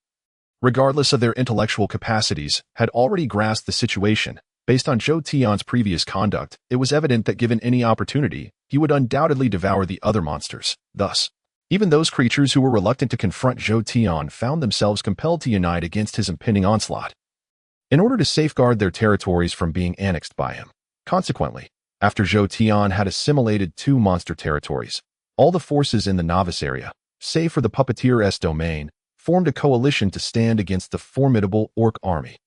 regardless of their intellectual capacities, had already grasped the situation. Based on Zhou Tian's previous conduct, it was evident that given any opportunity, he would undoubtedly devour the other monsters. Thus, Even those creatures who were reluctant to confront Zhou Tian found themselves compelled to unite against his impending onslaught, in order to safeguard their territories from being annexed by him. Consequently, after Zhou Tian had assimilated 2 monster territories, all the forces in the novice area, save for the puppeteer's domain, formed a coalition to stand against the formidable orc army.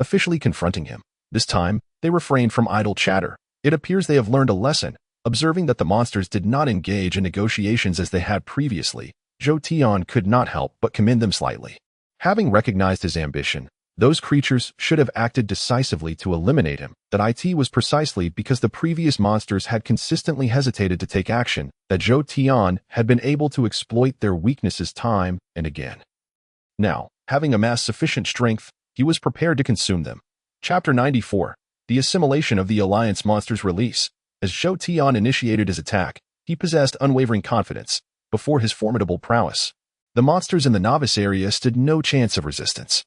Officially confronting him, this time, they refrained from idle chatter. It appears they have learned a lesson. Observing that the monsters did not engage in negotiations as they had previously, Zhou Tian could not help but commend them slightly. Having recognized his ambition, those creatures should have acted decisively to eliminate him. That it was precisely because the previous monsters had consistently hesitated to take action that Zhou Tian had been able to exploit their weaknesses time and again. Now, having amassed sufficient strength, he was prepared to consume them. Chapter 94. The Assimilation of the Alliance Monsters Release. As Zhou Tian initiated his attack, he possessed unwavering confidence before his formidable prowess. The monsters in the novice area stood no chance of resistance.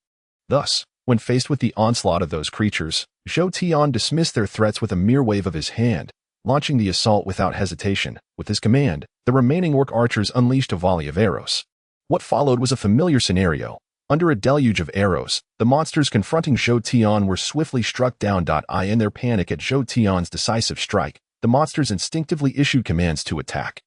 Thus, when faced with the onslaught of those creatures, Zhou Tian dismissed their threats with a mere wave of his hand, launching the assault without hesitation. With his command, the remaining orc archers unleashed a volley of arrows. What followed was a familiar scenario. Under a deluge of arrows, the monsters confronting Zhou Tian were swiftly struck down. In their panic at Zhou Tian's decisive strike, the monsters instinctively issued commands to attack.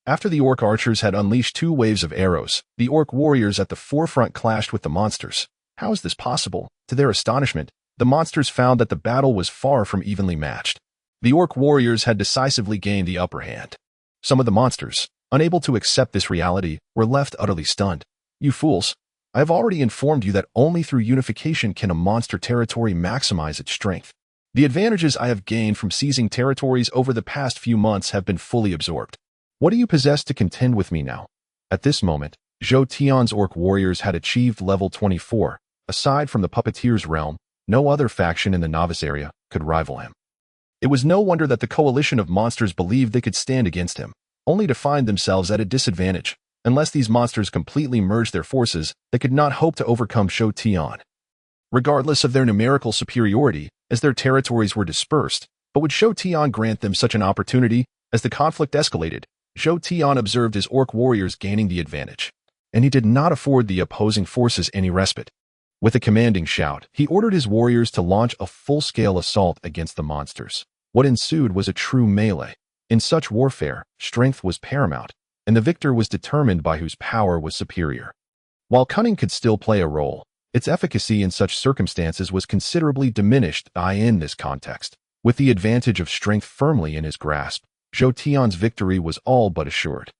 After the orc archers had unleashed 2 waves of arrows, the orc warriors at the forefront clashed with the monsters. How is this possible? To their astonishment, the monsters found that the battle was far from evenly matched. The orc warriors had decisively gained the upper hand. Some of the monsters, unable to accept this reality, were left utterly stunned. You fools! I have already informed you that only through unification can a monster territory maximize its strength. The advantages I have gained from seizing territories over the past few months have been fully absorbed. What do you possess to contend with me now? At this moment, Zhou Tian's orc warriors had achieved level 24. Aside from the puppeteer's realm, no other faction in the novice area could rival him. It was no wonder that the coalition of monsters believed they could stand against him, only to find themselves at a disadvantage. Unless these monsters completely merged their forces, they could not hope to overcome Zhou Tian. Regardless of their numerical superiority, as their territories were dispersed, but would Zhou Tian grant them such an opportunity? As the conflict escalated, Zhou Tian observed his orc warriors gaining the advantage, and he did not afford the opposing forces any respite. With a commanding shout, he ordered his warriors to launch a full-scale assault against the monsters. What ensued was a true melee. In such warfare, strength was paramount, and the victor was determined by whose power was superior. While cunning could still play a role, its efficacy in such circumstances was considerably diminished. In this context, with the advantage of strength firmly in his grasp, Zhou Tian's victory was all but assured.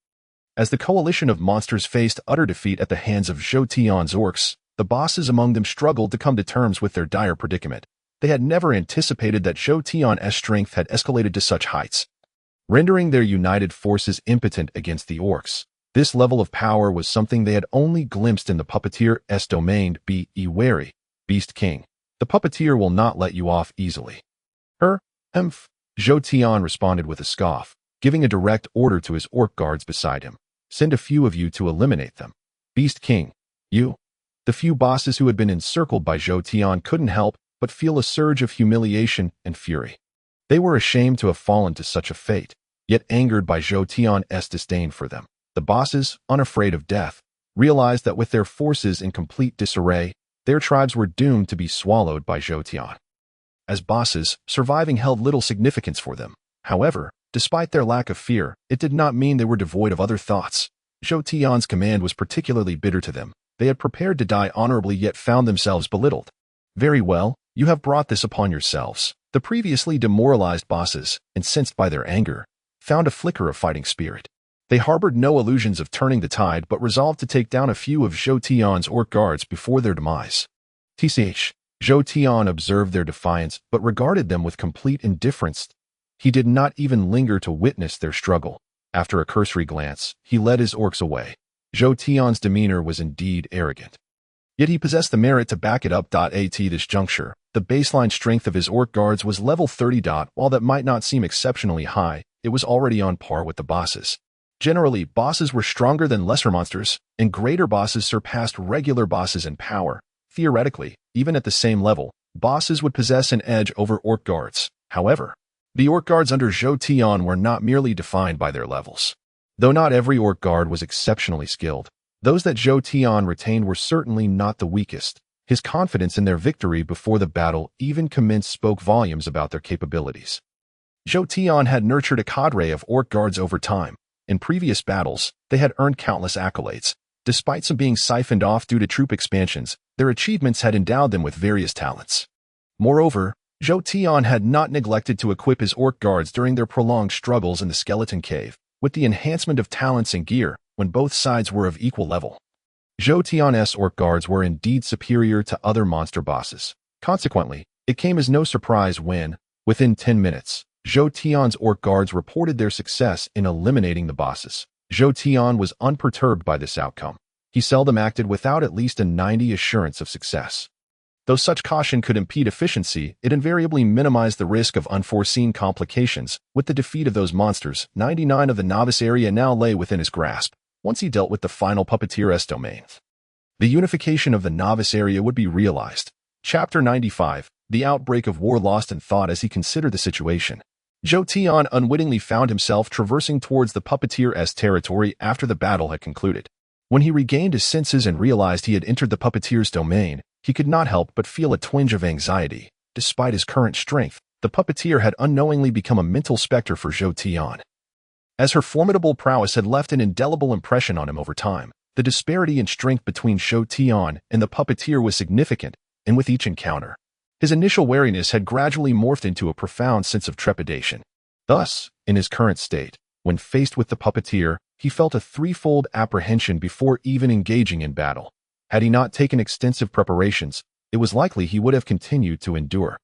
As the coalition of monsters faced utter defeat at the hands of Zhou Tian's orcs, the bosses among them struggled to come to terms with their dire predicament. They had never anticipated that Zhou Tian's strength had escalated to such heights, rendering their united forces impotent against the orcs. This level of power was something they had only glimpsed in the puppeteer's domain. Be wary, Beast King. The puppeteer will not let you off easily. Zhou Tian responded with a scoff, giving a direct order to his orc guards beside him. Send a few of you to eliminate them. Beast King, you. The few bosses who had been encircled by Zhou Tian couldn't help but feel a surge of humiliation and fury. They were ashamed to have fallen to such a fate, yet angered by Zhou Tian's disdain for them. The bosses, unafraid of death, realized that with their forces in complete disarray, their tribes were doomed to be swallowed by Zhou Tian. As bosses, surviving held little significance for them. However, despite their lack of fear, it did not mean they were devoid of other thoughts. Zhou Tian's command was particularly bitter to them. They had prepared to die honorably yet found themselves belittled. Very well, you have brought this upon yourselves. The previously demoralized bosses, incensed by their anger, found a flicker of fighting spirit. They harbored no illusions of turning the tide but resolved to take down a few of Zhou Tian's orc guards before their demise. Zhou Tian observed their defiance but regarded them with complete indifference. He did not even linger to witness their struggle. After a cursory glance, he led his orcs away. Zhou Tian's demeanor was indeed arrogant. Yet he possessed the merit to back it up. At this juncture, the baseline strength of his orc guards was level 30. While that might not seem exceptionally high, it was already on par with the bosses. Generally, bosses were stronger than lesser monsters, and greater bosses surpassed regular bosses in power. Theoretically, even at the same level, bosses would possess an edge over orc guards. However, the orc guards under Zhou Tian were not merely defined by their levels. Though not every orc guard was exceptionally skilled, those that Zhou Tian retained were certainly not the weakest. His confidence in their victory before the battle even commenced spoke volumes about their capabilities. Zhou Tian had nurtured a cadre of orc guards over time. In previous battles, they had earned countless accolades. Despite some being siphoned off due to troop expansions, their achievements had endowed them with various talents. Moreover, Zhou Tian had not neglected to equip his orc guards during their prolonged struggles in the skeleton cave, with the enhancement of talents and gear when both sides were of equal level. Zhou Tian's orc guards were indeed superior to other monster bosses. Consequently, it came as no surprise when, within 10 minutes, Zhou Tian's orc guards reported their success in eliminating the bosses. Zhou Tian was unperturbed by this outcome. He seldom acted without at least a 90% assurance of success. Though such caution could impede efficiency, it invariably minimized the risk of unforeseen complications. With the defeat of those monsters, 99% of the novice area now lay within his grasp. Once he dealt with the final puppeteer's domain, the unification of the novice area would be realized. Chapter 95, The Outbreak of War. Lost in thought as he considered the situation, Zhou Tian unwittingly found himself traversing towards the puppeteer's territory after the battle had concluded. When he regained his senses and realized he had entered the puppeteer's domain, he could not help but feel a twinge of anxiety. Despite his current strength, the puppeteer had unknowingly become a mental specter for Zhou Tian. As her formidable prowess had left an indelible impression on him over time, the disparity in strength between Zhou Tian and the puppeteer was significant, and with each encounter, his initial wariness had gradually morphed into a profound sense of trepidation. Thus, in his current state, when faced with the puppeteer, he felt a threefold apprehension before even engaging in battle. Had he not taken extensive preparations, it was likely he would have continued to endure.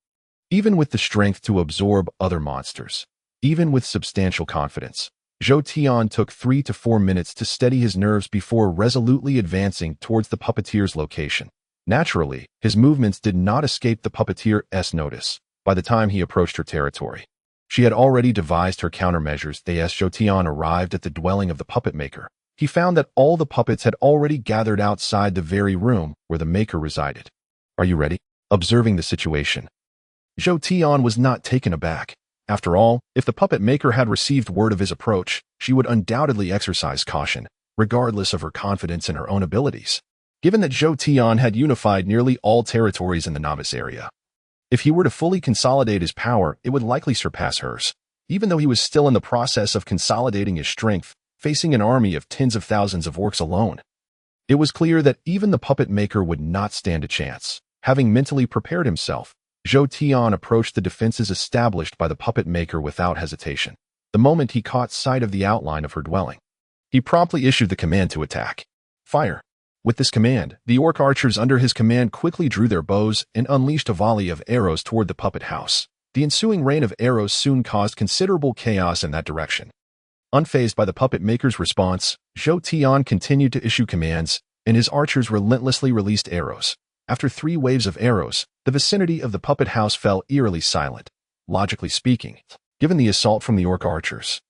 Even with the strength to absorb other monsters, even with substantial confidence, Zhou Tian took 3 to 4 minutes to steady his nerves before resolutely advancing towards the puppeteer's location. Naturally, his movements did not escape the puppeteer's notice. By the time he approached her territory, she had already devised her countermeasures. As Zhou Tian arrived at the dwelling of the puppet maker, he found that all the puppets had already gathered outside the very room where the maker resided. "Are you ready?" Observing the situation, Zhou Tian was not taken aback. After all, if the puppet maker had received word of his approach, she would undoubtedly exercise caution, regardless of her confidence in her own abilities. Given that Zhou Tian had unified nearly all territories in the novice area, if he were to fully consolidate his power, it would likely surpass hers. Even though he was still in the process of consolidating his strength, facing an army of tens of thousands of orcs alone, it was clear that even the puppet maker would not stand a chance. Having mentally prepared himself, Zhou Tian approached the defenses established by the puppet maker without hesitation. The moment he caught sight of the outline of her dwelling, he promptly issued the command to attack. Fire! With this command, the orc archers under his command quickly drew their bows and unleashed a volley of arrows toward the puppet house. The ensuing rain of arrows soon caused considerable chaos in that direction. Unfazed by the puppet maker's response, Zhou Tian continued to issue commands, and his archers relentlessly released arrows. After 3 waves of arrows, the vicinity of the puppet house fell eerily silent. Logically speaking, given the assault from the orc archers,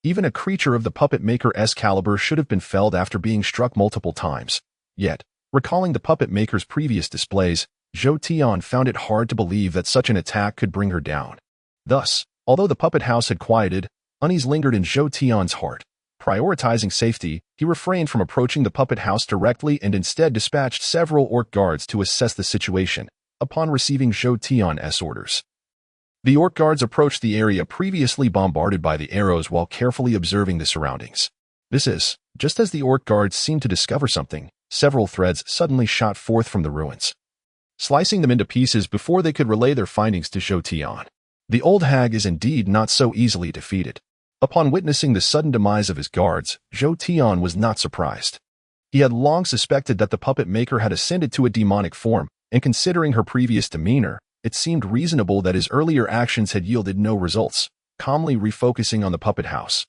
even a creature of the puppet maker's caliber should have been felled after being struck multiple times. Yet, recalling the puppet maker's previous displays, Zhou Tian found it hard to believe that such an attack could bring her down. Thus, although the puppet house had quieted, unease lingered in Zhou Tian's heart. Prioritizing safety, he refrained from approaching the puppet house directly and instead dispatched several orc guards to assess the situation. Upon receiving Zhou Tian's orders, the orc guards approached the area previously bombarded by the arrows while carefully observing the surroundings. Just as the orc guards seemed to discover something, several threads suddenly shot forth from the ruins, slicing them into pieces before they could relay their findings to Zhou Tian. The old hag is indeed not so easily defeated. Upon witnessing the sudden demise of his guards, Zhou Tian was not surprised. He had long suspected that the puppet maker had ascended to a demonic form, and considering her previous demeanor, it seemed reasonable that his earlier actions had yielded no results. Calmly refocusing on the puppet house,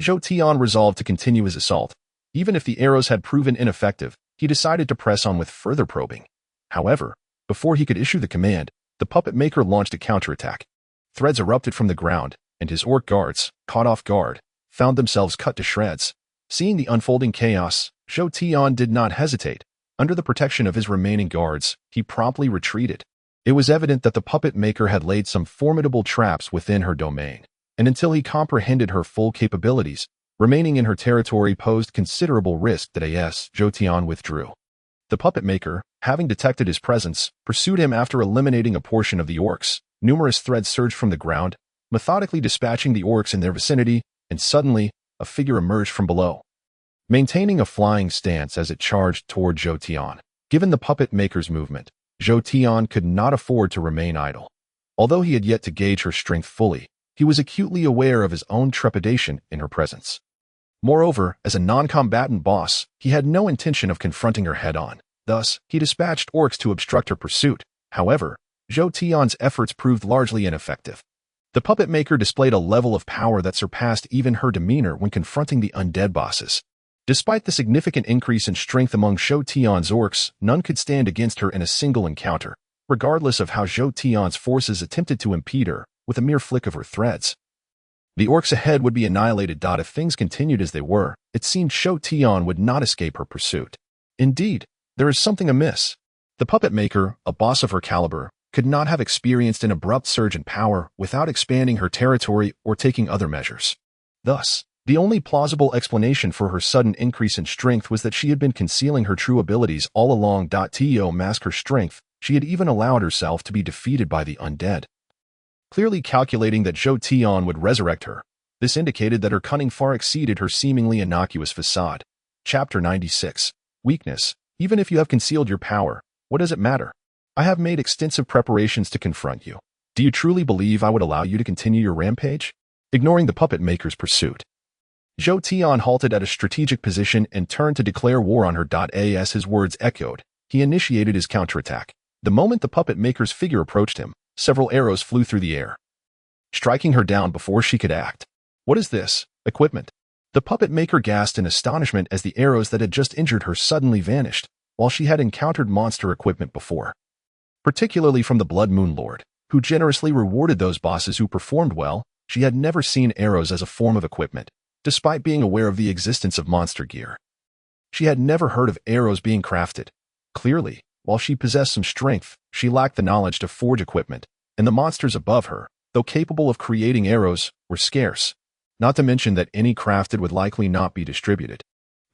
Zhou Tian resolved to continue his assault. Even if the arrows had proven ineffective, he decided to press on with further probing. However, before he could issue the command, the puppet maker launched a counterattack. Threads erupted from the ground, and his orc guards, caught off guard, found themselves cut to shreds. Seeing the unfolding chaos, Zhou Tian did not hesitate. Under the protection of his remaining guards, he promptly retreated. It was evident that the puppet maker had laid some formidable traps within her domain, and until he comprehended her full capabilities, Remaining in her territory posed considerable risk that Zhou Tian withdrew. The puppet maker, having detected his presence, pursued him after eliminating a portion of the orcs. Numerous threads surged from the ground, methodically dispatching the orcs in their vicinity, and suddenly, a figure emerged from below, maintaining a flying stance as it charged toward Zhou Tian. Given the puppet maker's movement, Zhou Tian could not afford to remain idle. Although he had yet to gauge her strength fully, he was acutely aware of his own trepidation in her presence. Moreover, as a non-combatant boss, he had no intention of confronting her head-on. Thus, he dispatched orcs to obstruct her pursuit. However, Zhou Tian's efforts proved largely ineffective. The puppet maker displayed a level of power that surpassed even her demeanor when confronting the undead bosses. Despite the significant increase in strength among Zhou Tian's orcs, none could stand against her in a single encounter, regardless of how Zhou Tian's forces attempted to impede her with a mere flick of her threads. The orcs ahead would be annihilated. If things continued as they were, it seemed Zhou Tian would not escape her pursuit. Indeed, there is something amiss. The puppet maker, a boss of her caliber, could not have experienced an abrupt surge in power without expanding her territory or taking other measures. Thus, the only plausible explanation for her sudden increase in strength was that she had been concealing her true abilities all along. To mask her strength, she had even allowed herself to be defeated by the undead. Clearly calculating that Zhou Tian would resurrect her, this indicated that her cunning far exceeded her seemingly innocuous facade. Chapter 96. Weakness. Even if you have concealed your power, what does it matter? I have made extensive preparations to confront you. Do you truly believe I would allow you to continue your rampage? Ignoring the puppet maker's pursuit, Zhou Tian halted at a strategic position and turned to declare war on her. As his words echoed, he initiated his counterattack. The moment the puppet maker's figure approached him, several arrows flew through the air, striking her down before she could act. What is this? Equipment? The puppet maker gasped in astonishment as the arrows that had just injured her suddenly vanished, while she had encountered monster equipment before. Particularly from the Blood Moon Lord, who generously rewarded those bosses who performed well, she had never seen arrows as a form of equipment, despite being aware of the existence of monster gear. She had never heard of arrows being crafted. Clearly, while she possessed some strength, she lacked the knowledge to forge equipment, and the monsters above her, though capable of creating arrows, were scarce, not to mention that any crafted would likely not be distributed.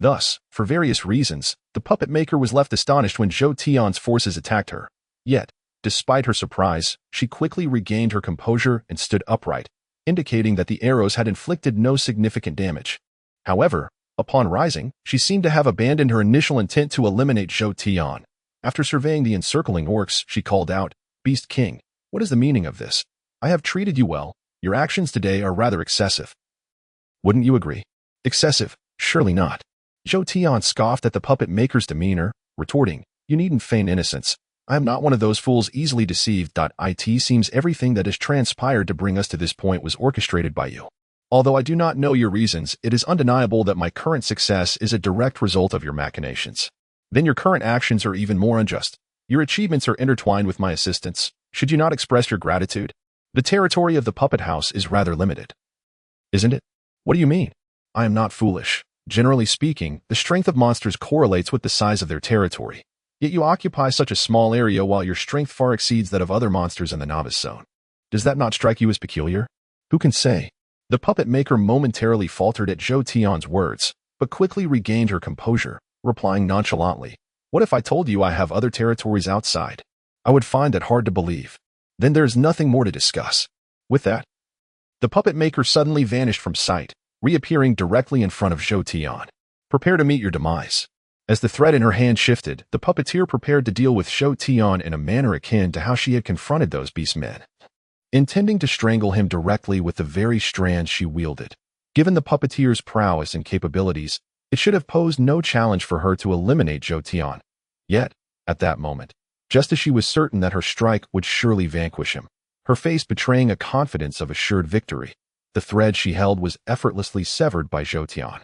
Thus, for various reasons, the puppet maker was left astonished when Zhou Tian's forces attacked her. Yet, despite her surprise, she quickly regained her composure and stood upright, indicating that the arrows had inflicted no significant damage. However, upon rising, she seemed to have abandoned her initial intent to eliminate Zhou Tian. After surveying the encircling orcs, she called out, "Beast King, what is the meaning of this? I have treated you well. Your actions today are rather excessive." Wouldn't you agree? Excessive? Surely not. Zhou Tian scoffed at the puppet maker's demeanor, retorting, "You needn't feign innocence. I am not one of those fools easily deceived. It seems everything that has transpired to bring us to this point was orchestrated by you. Although I do not know your reasons, it is undeniable that my current success is a direct result of your machinations. Then your current actions are even more unjust. Your achievements are intertwined with my assistance. Should you not express your gratitude? The territory of the puppet house is rather limited. Isn't it? What do you mean? I am not foolish. Generally speaking, the strength of monsters correlates with the size of their territory. Yet you occupy such a small area while your strength far exceeds that of other monsters in the novice zone. Does that not strike you as peculiar? Who can say? The puppet maker momentarily faltered at Zhou Tian's words, but quickly regained her composure, replying nonchalantly, "What if I told you I have other territories outside? I would find that hard to believe. Then there is nothing more to discuss." With that, the puppet maker suddenly vanished from sight, reappearing directly in front of Zhou Tian. "Prepare to meet your demise." As the thread in her hand shifted, the puppeteer prepared to deal with Zhou Tian in a manner akin to how she had confronted those beast men, intending to strangle him directly with the very strands she wielded. Given the puppeteer's prowess and capabilities, it should have posed no challenge for her to eliminate Zhou Tian. Yet, at that moment, just as she was certain that her strike would surely vanquish him, her face betraying a confidence of assured victory, the thread she held was effortlessly severed by Zhou Tian.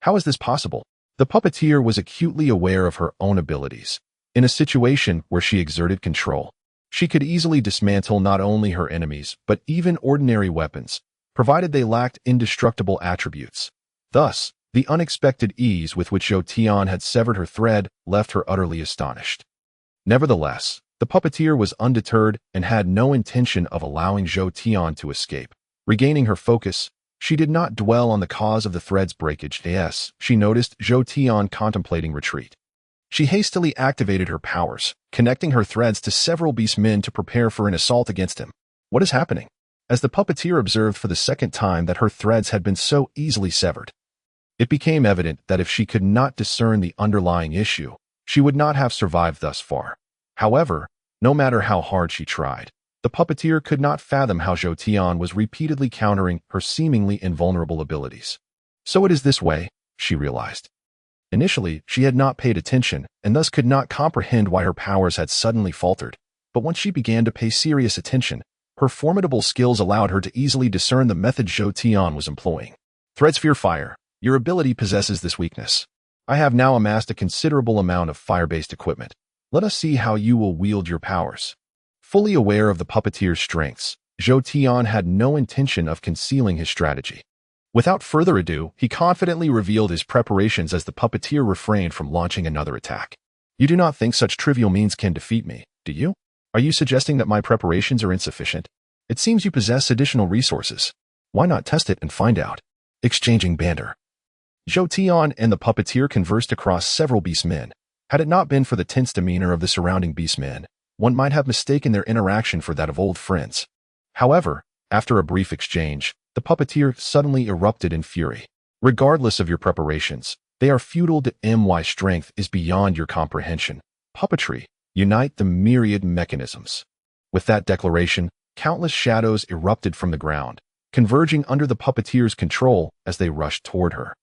How is this possible? The puppeteer was acutely aware of her own abilities. In a situation where she exerted control, she could easily dismantle not only her enemies, but even ordinary weapons, provided they lacked indestructible attributes. Thus, the unexpected ease with which Zhou Tian had severed her thread left her utterly astonished. Nevertheless, the puppeteer was undeterred and had no intention of allowing Zhou Tian to escape. Regaining her focus, She did not dwell on the cause of the thread's breakage. Yes, she noticed Zhou Tian contemplating retreat. She hastily activated her powers, connecting her threads to several beastmen to prepare for an assault against him. What is happening? As the puppeteer observed for the second time that her threads had been so easily severed, it became evident that if she could not discern the underlying issue, she would not have survived thus far. However, no matter how hard she tried, the puppeteer could not fathom how Zhou Tian was repeatedly countering her seemingly invulnerable abilities. So it is this way, she realized. Initially, she had not paid attention and thus could not comprehend why her powers had suddenly faltered, but once she began to pay serious attention, her formidable skills allowed her to easily discern the method Zhou Tian was employing. Thread Sphere Fire. Your ability possesses this weakness. I have now amassed a considerable amount of fire-based equipment. Let us see how you will wield your powers. Fully aware of the puppeteer's strengths, Zhou Tian had no intention of concealing his strategy. Without further ado, he confidently revealed his preparations as the puppeteer refrained from launching another attack. You do not think such trivial means can defeat me, do you? Are you suggesting that my preparations are insufficient? It seems you possess additional resources. Why not test it and find out? Exchanging banter. Zhou Tian and the puppeteer conversed across several beastmen. Had it not been for the tense demeanor of the surrounding beastmen, one might have mistaken their interaction for that of old friends. However, after a brief exchange, the puppeteer suddenly erupted in fury. Regardless of your preparations, they are futile. My strength is beyond your comprehension. Puppetry, unite the myriad mechanisms. With that declaration, countless shadows erupted from the ground, converging under the puppeteer's control as they rushed toward her.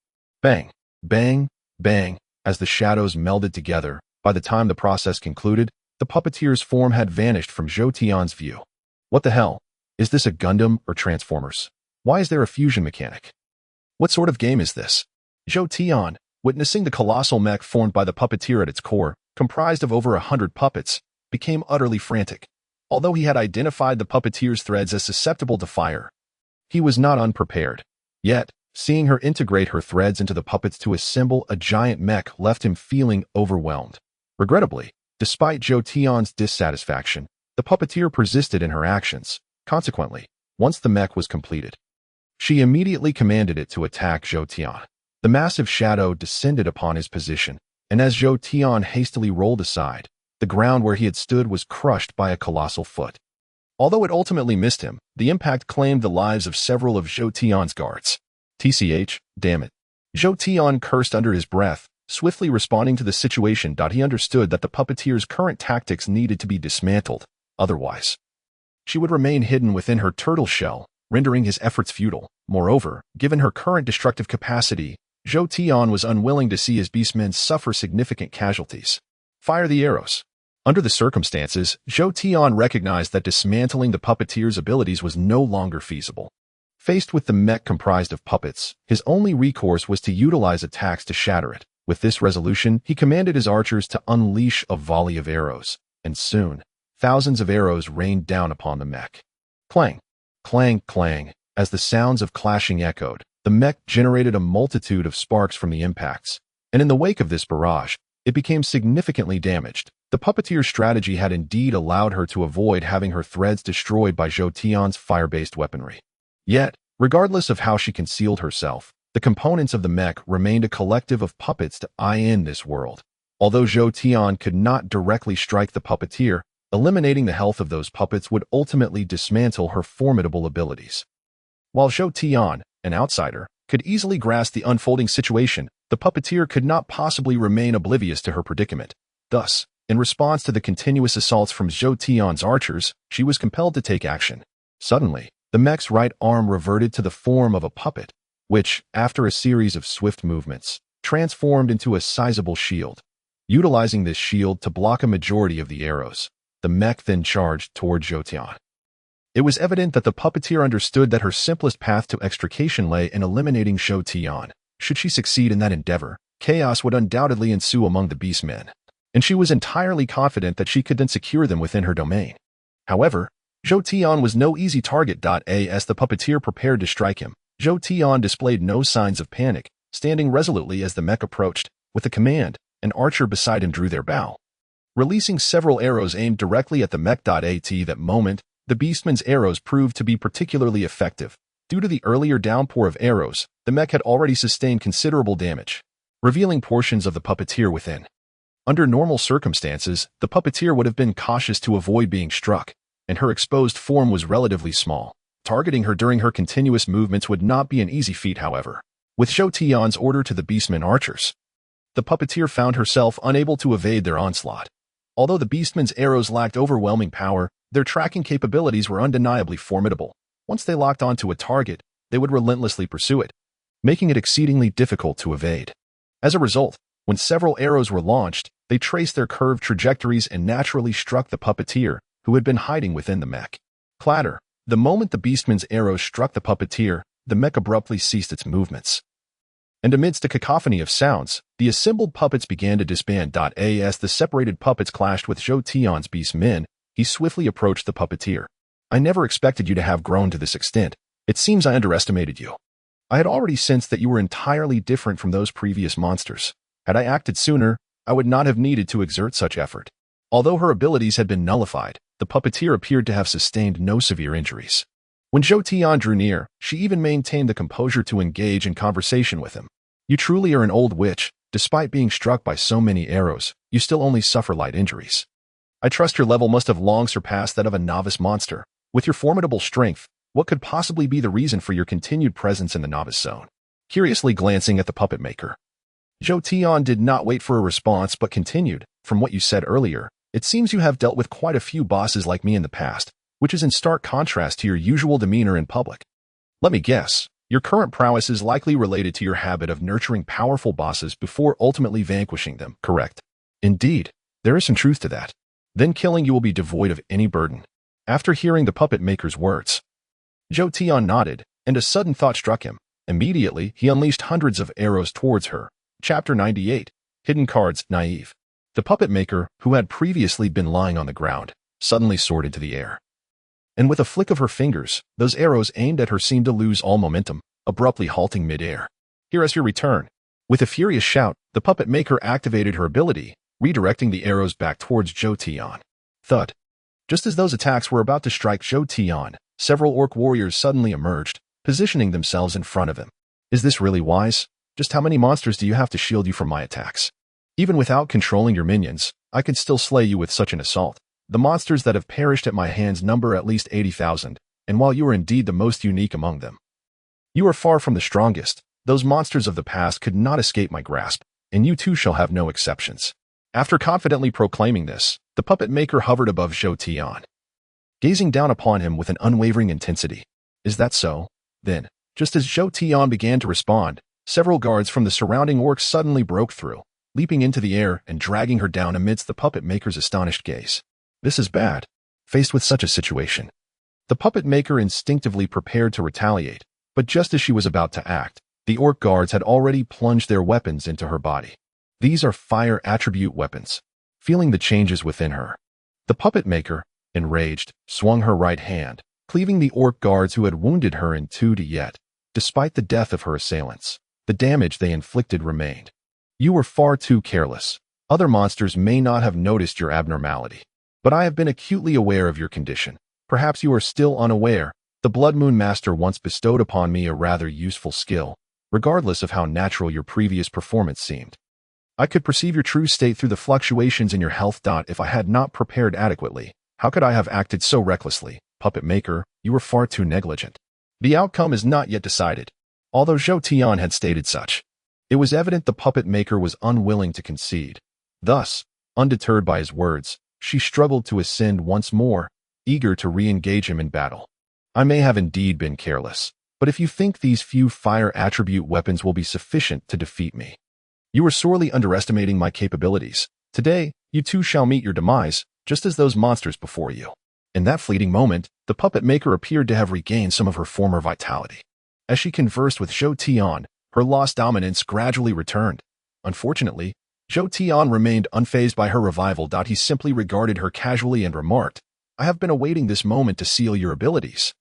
Bang, bang, bang, as the shadows melded together. By the time the process concluded, the puppeteer's form had vanished from Zhou Tian's view. What the hell? Is this a Gundam or Transformers? Why is there a fusion mechanic? What sort of game is this? Zhou Tian, witnessing the colossal mech formed by the puppeteer at its core, comprised of over 100 puppets, became utterly frantic. Although he had identified the puppeteer's threads as susceptible to fire, he was not unprepared. Yet, seeing her integrate her threads into the puppets to assemble a giant mech left him feeling overwhelmed. Regrettably, despite Zhou Tian's dissatisfaction, the puppeteer persisted in her actions. Consequently, once the mech was completed, she immediately commanded it to attack Zhou Tian. The massive shadow descended upon his position, and as Zhou Tian hastily rolled aside, the ground where he had stood was crushed by a colossal foot. Although it ultimately missed him, the impact claimed the lives of several of Zhou Tian's guards. TCH, damn it. Zhou Tian cursed under his breath, swiftly responding to the situation. He understood that the puppeteer's current tactics needed to be dismantled, otherwise she would remain hidden within her turtle shell, rendering his efforts futile. Moreover, given her current destructive capacity, Zhou Tian was unwilling to see his beastmen suffer significant casualties. Fire the arrows. Under the circumstances, Zhou Tian recognized that dismantling the puppeteer's abilities was no longer feasible. Faced with the mech comprised of puppets, his only recourse was to utilize attacks to shatter it. With this resolution, he commanded his archers to unleash a volley of arrows, and soon, thousands of arrows rained down upon the mech. Clang, clang, clang. As the sounds of clashing echoed, the mech generated a multitude of sparks from the impacts, and in the wake of this barrage, it became significantly damaged. The puppeteer's strategy had indeed allowed her to avoid having her threads destroyed by Zhou Tian's fire-based weaponry. Yet, regardless of how she concealed herself, the components of the mech remained a collective of puppets to eye in this world. Although Zhou Tian could not directly strike the puppeteer, eliminating the health of those puppets would ultimately dismantle her formidable abilities. While Zhou Tian, an outsider, could easily grasp the unfolding situation, the puppeteer could not possibly remain oblivious to her predicament. Thus, in response to the continuous assaults from Zhou Tian's archers, she was compelled to take action. Suddenly, the mech's right arm reverted to the form of a puppet, which, after a series of swift movements, transformed into a sizable shield. Utilizing this shield to block a majority of the arrows, the mech then charged toward Zhou Tian. It was evident that the puppeteer understood that her simplest path to extrication lay in eliminating Zhou Tian. Should she succeed in that endeavor, chaos would undoubtedly ensue among the beastmen, and she was entirely confident that she could then secure them within her domain. However, Zhou Tian was no easy target. As the puppeteer prepared to strike him, Zhou Tian displayed no signs of panic, standing resolutely as the mech approached. With a command, an archer beside him drew their bow, releasing several arrows aimed directly at the mech. At that moment, the beastman's arrows proved to be particularly effective, Due to the earlier downpour of arrows, the mech had already sustained considerable damage, revealing portions of the puppeteer within. Under normal circumstances, the puppeteer would have been cautious to avoid being struck, and her exposed form was relatively small. Targeting her during her continuous movements would not be an easy feat, however. With Zhou Tian's order to the beastmen archers, the puppeteer found herself unable to evade their onslaught. Although the beastmen's arrows lacked overwhelming power, their tracking capabilities were undeniably formidable. Once they locked onto a target, they would relentlessly pursue it, making it exceedingly difficult to evade. As a result, when several arrows were launched, they traced their curved trajectories and naturally struck the puppeteer, who had been hiding within the mech. Clatter. The moment the beastman's arrows struck the puppeteer, the mech abruptly ceased its movements. And amidst a cacophony of sounds, the assembled puppets began to disband. As the separated puppets clashed with Zhou Tian's beastmen, he swiftly approached the puppeteer. I never expected you to have grown to this extent. It seems I underestimated you. I had already sensed that you were entirely different from those previous monsters. Had I acted sooner, I would not have needed to exert such effort. Although her abilities had been nullified, the puppeteer appeared to have sustained no severe injuries. When Zhou Tian drew near, she even maintained the composure to engage in conversation with him. You truly are an old witch. Despite being struck by so many arrows, you still only suffer light injuries. I trust your level must have long surpassed that of a novice monster. With your formidable strength, what could possibly be the reason for your continued presence in the novice zone? Curiously glancing at the puppet maker, Zhou Tian did not wait for a response but continued. From what you said earlier, it seems you have dealt with quite a few bosses like me in the past, which is in stark contrast to your usual demeanor in public. Let me guess, your current prowess is likely related to your habit of nurturing powerful bosses before ultimately vanquishing them, correct? Indeed, there is some truth to that. Then killing you will be devoid of any burden. After hearing the puppet maker's words, Zhou Tian nodded, and a sudden thought struck him. Immediately, he unleashed hundreds of arrows towards her. Chapter 98, Hidden Cards, Naive. The puppet maker, who had previously been lying on the ground, suddenly soared into the air. And with a flick of her fingers, those arrows aimed at her seemed to lose all momentum, abruptly halting mid-air. Here is your return. With a furious shout, the puppet maker activated her ability, redirecting the arrows back towards Zhou Tian. Thud. Just as those attacks were about to strike Zhou Tian, several orc warriors suddenly emerged, positioning themselves in front of him. Is this really wise? Just how many monsters do you have to shield you from my attacks? Even without controlling your minions, I could still slay you with such an assault. The monsters that have perished at my hands number at least 80,000, and while you are indeed the most unique among them, you are far from the strongest. Those monsters of the past could not escape my grasp, and you too shall have no exceptions. After confidently proclaiming this, the puppet maker hovered above Zhou Tian, gazing down upon him with an unwavering intensity. Is that so? Then, just as Zhou Tian began to respond, several guards from the surrounding orcs suddenly broke through, leaping into the air and dragging her down amidst the puppet maker's astonished gaze. This is bad. Faced with such a situation, the puppet maker instinctively prepared to retaliate, but just as she was about to act, the orc guards had already plunged their weapons into her body. These are fire attribute weapons. Feeling the changes within her, the puppet maker, enraged, swung her right hand, cleaving the orc guards who had wounded her in two. Yet, despite the death of her assailants, the damage they inflicted remained. You were far too careless. Other monsters may not have noticed your abnormality, but I have been acutely aware of your condition. Perhaps you are still unaware. The Blood Moon Master once bestowed upon me a rather useful skill, regardless of how natural your previous performance seemed. I could perceive your true state through the fluctuations in your health. If I had not prepared adequately, how could I have acted so recklessly? Puppet maker, you were far too negligent. The outcome is not yet decided. Although Zhou Tian had stated such, it was evident the puppet maker was unwilling to concede. Thus, undeterred by his words, she struggled to ascend once more, eager to re-engage him in battle. I may have indeed been careless, but if you think these few fire attribute weapons will be sufficient to defeat me, you are sorely underestimating my capabilities. Today, you too shall meet your demise, just as those monsters before you. In that fleeting moment, the puppet maker appeared to have regained some of her former vitality. As she conversed with Zhou Tian, her lost dominance gradually returned. Unfortunately, Zhou Tian remained unfazed by her revival. He simply regarded her casually and remarked, I have been awaiting this moment to seal your abilities.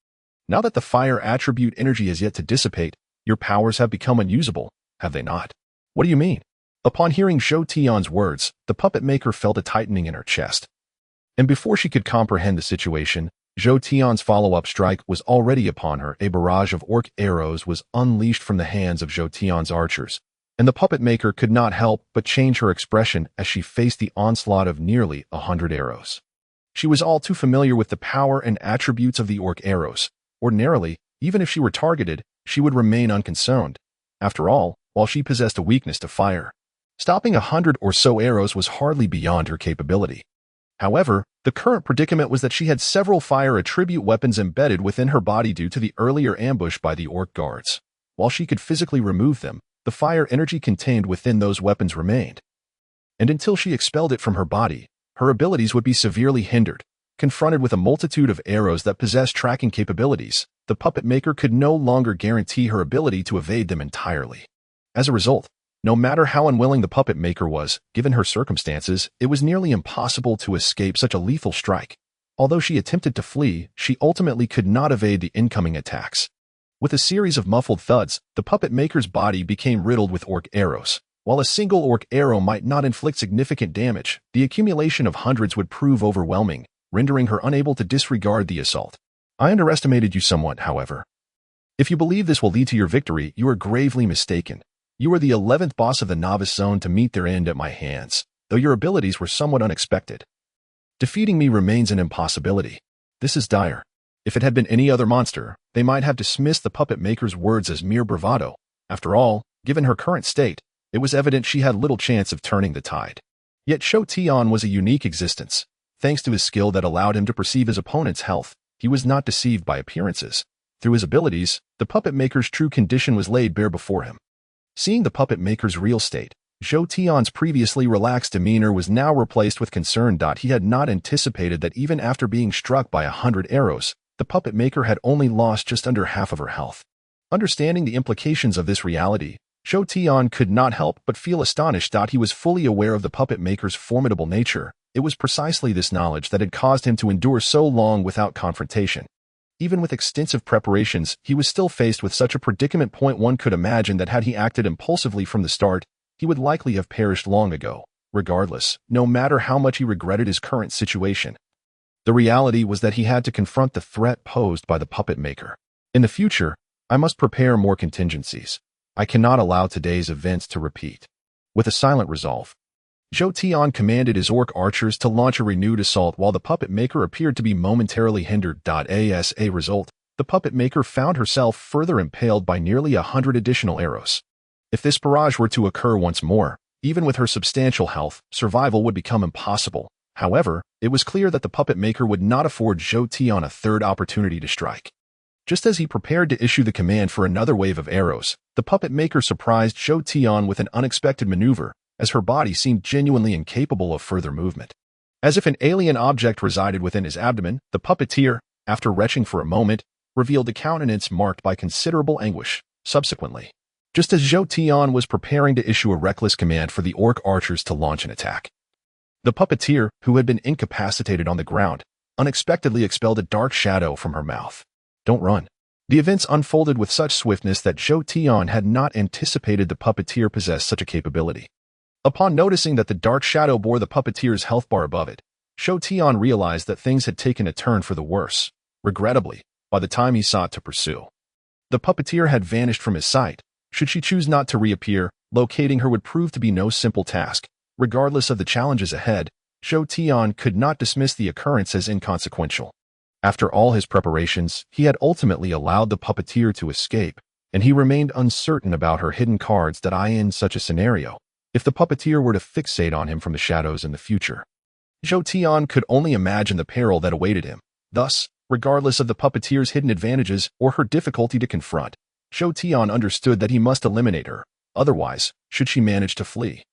Now that the fire attribute energy is yet to dissipate, your powers have become unusable, have they not? What do you mean? Upon hearing Zhou Tian's words, the puppet maker felt a tightening in her chest. And before she could comprehend the situation, Zhou Tian's follow-up strike was already upon her. A barrage of orc arrows was unleashed from the hands of Zhou Tian's archers, and the puppet maker could not help but change her expression as she faced the onslaught of nearly 100 arrows. She was all too familiar with the power and attributes of the orc arrows. Ordinarily, even if she were targeted, she would remain unconcerned. After all, while she possessed a weakness to fire, stopping 100 or so arrows was hardly beyond her capability. However, the current predicament was that she had several fire attribute weapons embedded within her body due to the earlier ambush by the orc guards. While she could physically remove them, the fire energy contained within those weapons remained. And until she expelled it from her body, her abilities would be severely hindered. Confronted with a multitude of arrows that possessed tracking capabilities, the puppet maker could no longer guarantee her ability to evade them entirely. As a result, no matter how unwilling the puppet maker was, given her circumstances, it was nearly impossible to escape such a lethal strike. Although she attempted to flee, she ultimately could not evade the incoming attacks. With a series of muffled thuds, the puppet maker's body became riddled with orc arrows. While a single orc arrow might not inflict significant damage, the accumulation of hundreds would prove overwhelming, rendering her unable to disregard the assault. I underestimated you somewhat, however. If you believe this will lead to your victory, you are gravely mistaken. You are the 11th boss of the novice zone to meet their end at my hands, though your abilities were somewhat unexpected. Defeating me remains an impossibility. This is dire. If it had been any other monster, they might have dismissed the puppet maker's words as mere bravado. After all, given her current state, it was evident she had little chance of turning the tide. Yet Zhou Tian was a unique existence. Thanks to his skill that allowed him to perceive his opponent's health, he was not deceived by appearances. Through his abilities, the puppet maker's true condition was laid bare before him. Seeing the puppet maker's real state, Zhou Tian's previously relaxed demeanor was now replaced with concern. He had not anticipated that even after being struck by 100 arrows, the puppet maker had only lost just under half of her health. Understanding the implications of this reality, Zhou Tian could not help but feel astonished. He was fully aware of the puppet maker's formidable nature. It was precisely this knowledge that had caused him to endure so long without confrontation. Even with extensive preparations, he was still faced with such a predicament. One could imagine that had he acted impulsively from the start, he would likely have perished long ago. Regardless, no matter how much he regretted his current situation, the reality was that he had to confront the threat posed by the puppet maker. In the future, I must prepare more contingencies. I cannot allow today's events to repeat. With a silent resolve, Zhou Tian commanded his orc archers to launch a renewed assault while the puppet maker appeared to be momentarily hindered. As a result, the puppet maker found herself further impaled by nearly 100 additional arrows. If this barrage were to occur once more, even with her substantial health, survival would become impossible. However, it was clear that the puppet maker would not afford Zhou Tian a third opportunity to strike. Just as he prepared to issue the command for another wave of arrows, the puppet maker surprised Zhou Tian with an unexpected maneuver, as her body seemed genuinely incapable of further movement. As if an alien object resided within his abdomen, the puppeteer, after retching for a moment, revealed a countenance marked by considerable anguish. Subsequently, just as Zhou Tian was preparing to issue a reckless command for the orc archers to launch an attack, the puppeteer, who had been incapacitated on the ground, unexpectedly expelled a dark shadow from her mouth. Don't run. The events unfolded with such swiftness that Zhou Tian had not anticipated the puppeteer possessed such a capability. Upon noticing that the dark shadow bore the puppeteer's health bar above it, Zhou Tian realized that things had taken a turn for the worse. Regrettably, by the time he sought to pursue, the puppeteer had vanished from his sight. Should she choose not to reappear, locating her would prove to be no simple task. Regardless of the challenges ahead, Zhou Tian could not dismiss the occurrence as inconsequential. After all his preparations, he had ultimately allowed the puppeteer to escape, and he remained uncertain about her hidden cards. In such a scenario, if the puppeteer were to fixate on him from the shadows in the future, Zhou Tian could only imagine the peril that awaited him. Thus, regardless of the puppeteer's hidden advantages or her difficulty to confront, Zhou Tian understood that he must eliminate her. Otherwise, should she manage to flee,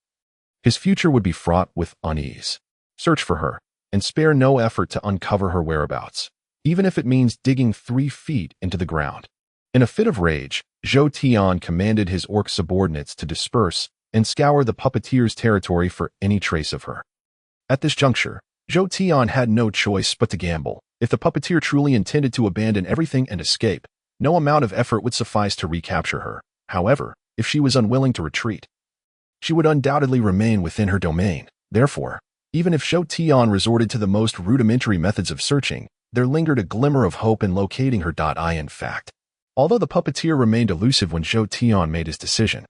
his future would be fraught with unease. Search for her, and spare no effort to uncover her whereabouts, even if it means digging 3 feet into the ground. In a fit of rage, Zhou Tian commanded his orc subordinates to disperse and scour the puppeteer's territory for any trace of her. At this juncture, Zhou Tian had no choice but to gamble. If the puppeteer truly intended to abandon everything and escape, no amount of effort would suffice to recapture her. However, if she was unwilling to retreat, she would undoubtedly remain within her domain. Therefore, even if Zhou Tian resorted to the most rudimentary methods of searching, there lingered a glimmer of hope in locating her. In fact, although the puppeteer remained elusive when Zhou Tian made his decision,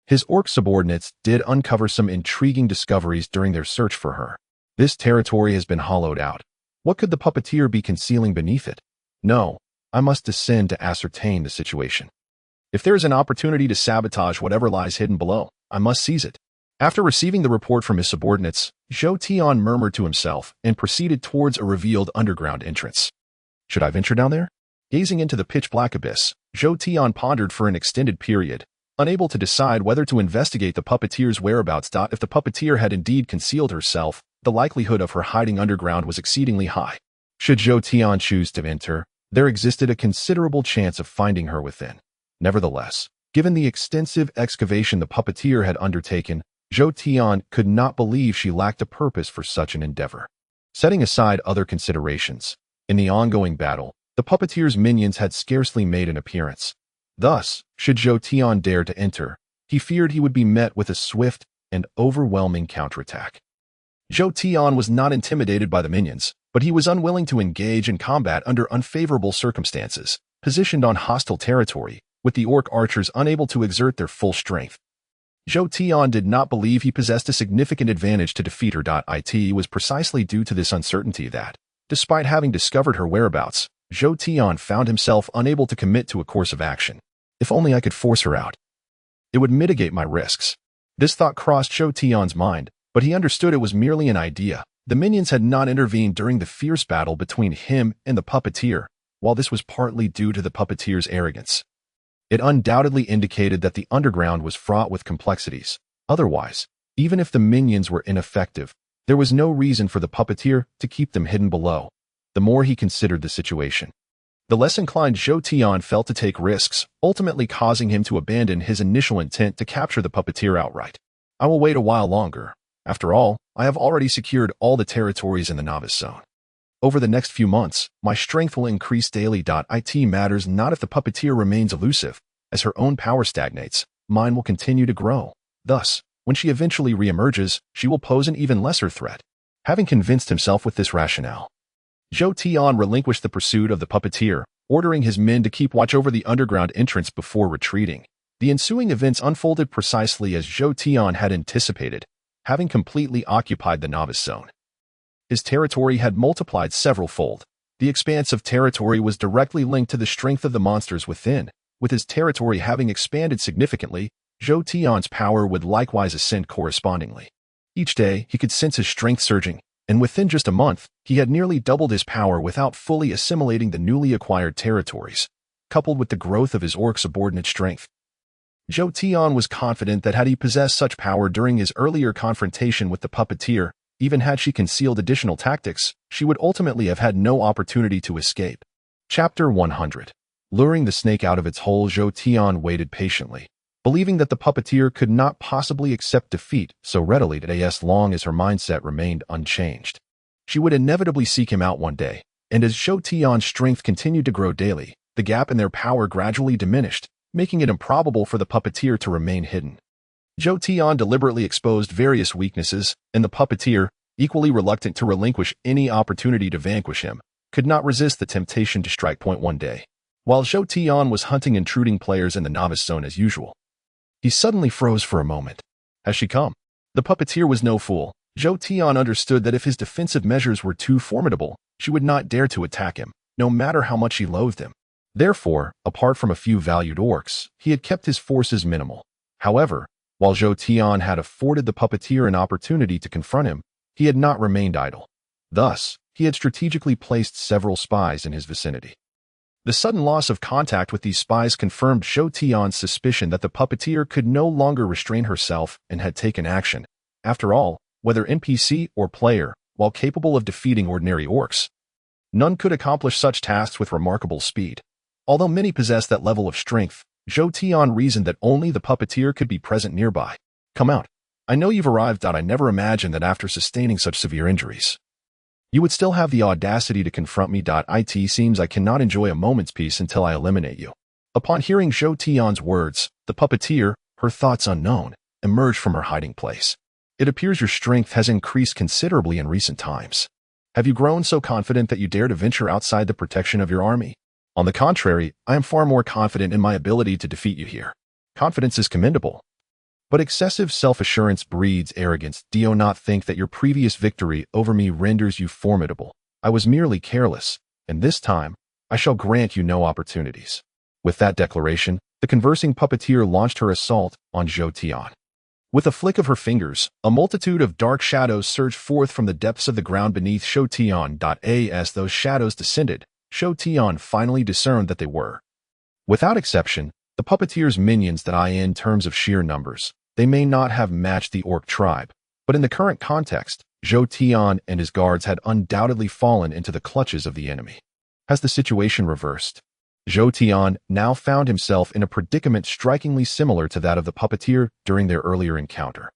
his orc subordinates did uncover some intriguing discoveries during their search for her. This territory has been hollowed out. What could the puppeteer be concealing beneath it? No, I must descend to ascertain the situation. If there is an opportunity to sabotage whatever lies hidden below, I must seize it. After receiving the report from his subordinates, Zhou Tian murmured to himself and proceeded towards a revealed underground entrance. Should I venture down there? Gazing into the pitch-black abyss, Zhou Tian pondered for an extended period, unable to decide whether to investigate the puppeteer's whereabouts. If the puppeteer had indeed concealed herself, the likelihood of her hiding underground was exceedingly high. Should Zhou Tian choose to enter, there existed a considerable chance of finding her within. Nevertheless, given the extensive excavation the puppeteer had undertaken, Zhou Tian could not believe she lacked a purpose for such an endeavor. Setting aside other considerations, in the ongoing battle, the puppeteer's minions had scarcely made an appearance. Thus, should Zhou Tian dare to enter, he feared he would be met with a swift and overwhelming counterattack. Zhou Tian was not intimidated by the minions, but he was unwilling to engage in combat under unfavorable circumstances, positioned on hostile territory, with the orc archers unable to exert their full strength. Zhou Tian did not believe he possessed a significant advantage to defeat her. It was precisely due to this uncertainty that, despite having discovered her whereabouts, Zhou Tian found himself unable to commit to a course of action. If only I could force her out. It would mitigate my risks. This thought crossed Zhou Tian's mind, but he understood it was merely an idea. The minions had not intervened during the fierce battle between him and the puppeteer, while this was partly due to the puppeteer's arrogance. It undoubtedly indicated that the underground was fraught with complexities. Otherwise, even if the minions were ineffective, there was no reason for the puppeteer to keep them hidden below. The more he considered the situation, the less inclined Zhou Tian felt to take risks, ultimately causing him to abandon his initial intent to capture the puppeteer outright. I will wait a while longer. After all, I have already secured all the territories in the novice zone. Over the next few months, my strength will increase daily. It matters not if the puppeteer remains elusive. As her own power stagnates, mine will continue to grow. Thus, when she eventually reemerges, she will pose an even lesser threat. Having convinced himself with this rationale, Zhou Tian relinquished the pursuit of the puppeteer, ordering his men to keep watch over the underground entrance before retreating. The ensuing events unfolded precisely as Zhou Tian had anticipated, having completely occupied the novice zone. His territory had multiplied several-fold. The expanse of territory was directly linked to the strength of the monsters within. With his territory having expanded significantly, Zhou Tian's power would likewise ascend correspondingly. Each day, he could sense his strength surging, and within just a month, he had nearly doubled his power without fully assimilating the newly acquired territories, coupled with the growth of his orc subordinate strength. Zhou Tian was confident that had he possessed such power during his earlier confrontation with the puppeteer, even had she concealed additional tactics, she would ultimately have had no opportunity to escape. Chapter 100. Luring the snake out of its hole, Zhou Tian waited patiently, believing that the puppeteer could not possibly accept defeat so readily as long as her mindset remained unchanged. She would inevitably seek him out one day, and as Zhou Tian's strength continued to grow daily, the gap in their power gradually diminished, making it improbable for the puppeteer to remain hidden. Zhou Tian deliberately exposed various weaknesses, and the puppeteer, equally reluctant to relinquish any opportunity to vanquish him, could not resist the temptation to strike point one day. While Zhou Tian was hunting intruding players in the novice zone as usual, he suddenly froze for a moment. Has she come? The puppeteer was no fool. Zhou Tian understood that if his defensive measures were too formidable, she would not dare to attack him, no matter how much she loathed him. Therefore, apart from a few valued orcs, he had kept his forces minimal. However, while Zhou Tian had afforded the puppeteer an opportunity to confront him, he had not remained idle. Thus, he had strategically placed several spies in his vicinity. The sudden loss of contact with these spies confirmed Zhou Tian's suspicion that the puppeteer could no longer restrain herself and had taken action. After all, whether NPC or player, while capable of defeating ordinary orcs, none could accomplish such tasks with remarkable speed. Although many possessed that level of strength, Zhou Tian reasoned that only the puppeteer could be present nearby. Come out. I know you've arrived. I never imagined that after sustaining such severe injuries, you would still have the audacity to confront me. It seems I cannot enjoy a moment's peace until I eliminate you. Upon hearing Zhou Tian's words, the puppeteer, her thoughts unknown, emerged from her hiding place. It appears your strength has increased considerably in recent times. Have you grown so confident that you dare to venture outside the protection of your army? On the contrary, I am far more confident in my ability to defeat you here. Confidence is commendable, but excessive self-assurance breeds arrogance. Do you not think that your previous victory over me renders you formidable? I was merely careless, and this time, I shall grant you no opportunities. With that declaration, the conversing puppeteer launched her assault on Zhou Tian. With a flick of her fingers, a multitude of dark shadows surged forth from the depths of the ground beneath Zhou Tian. As those shadows descended, Zhou Tian finally discerned that they were, without exception, the puppeteer's minions. That in terms of sheer numbers, they may not have matched the orc tribe, but in the current context, Zhou Tian and his guards had undoubtedly fallen into the clutches of the enemy. Has the situation reversed? Zhou Tian now found himself in a predicament strikingly similar to that of the puppeteer during their earlier encounter.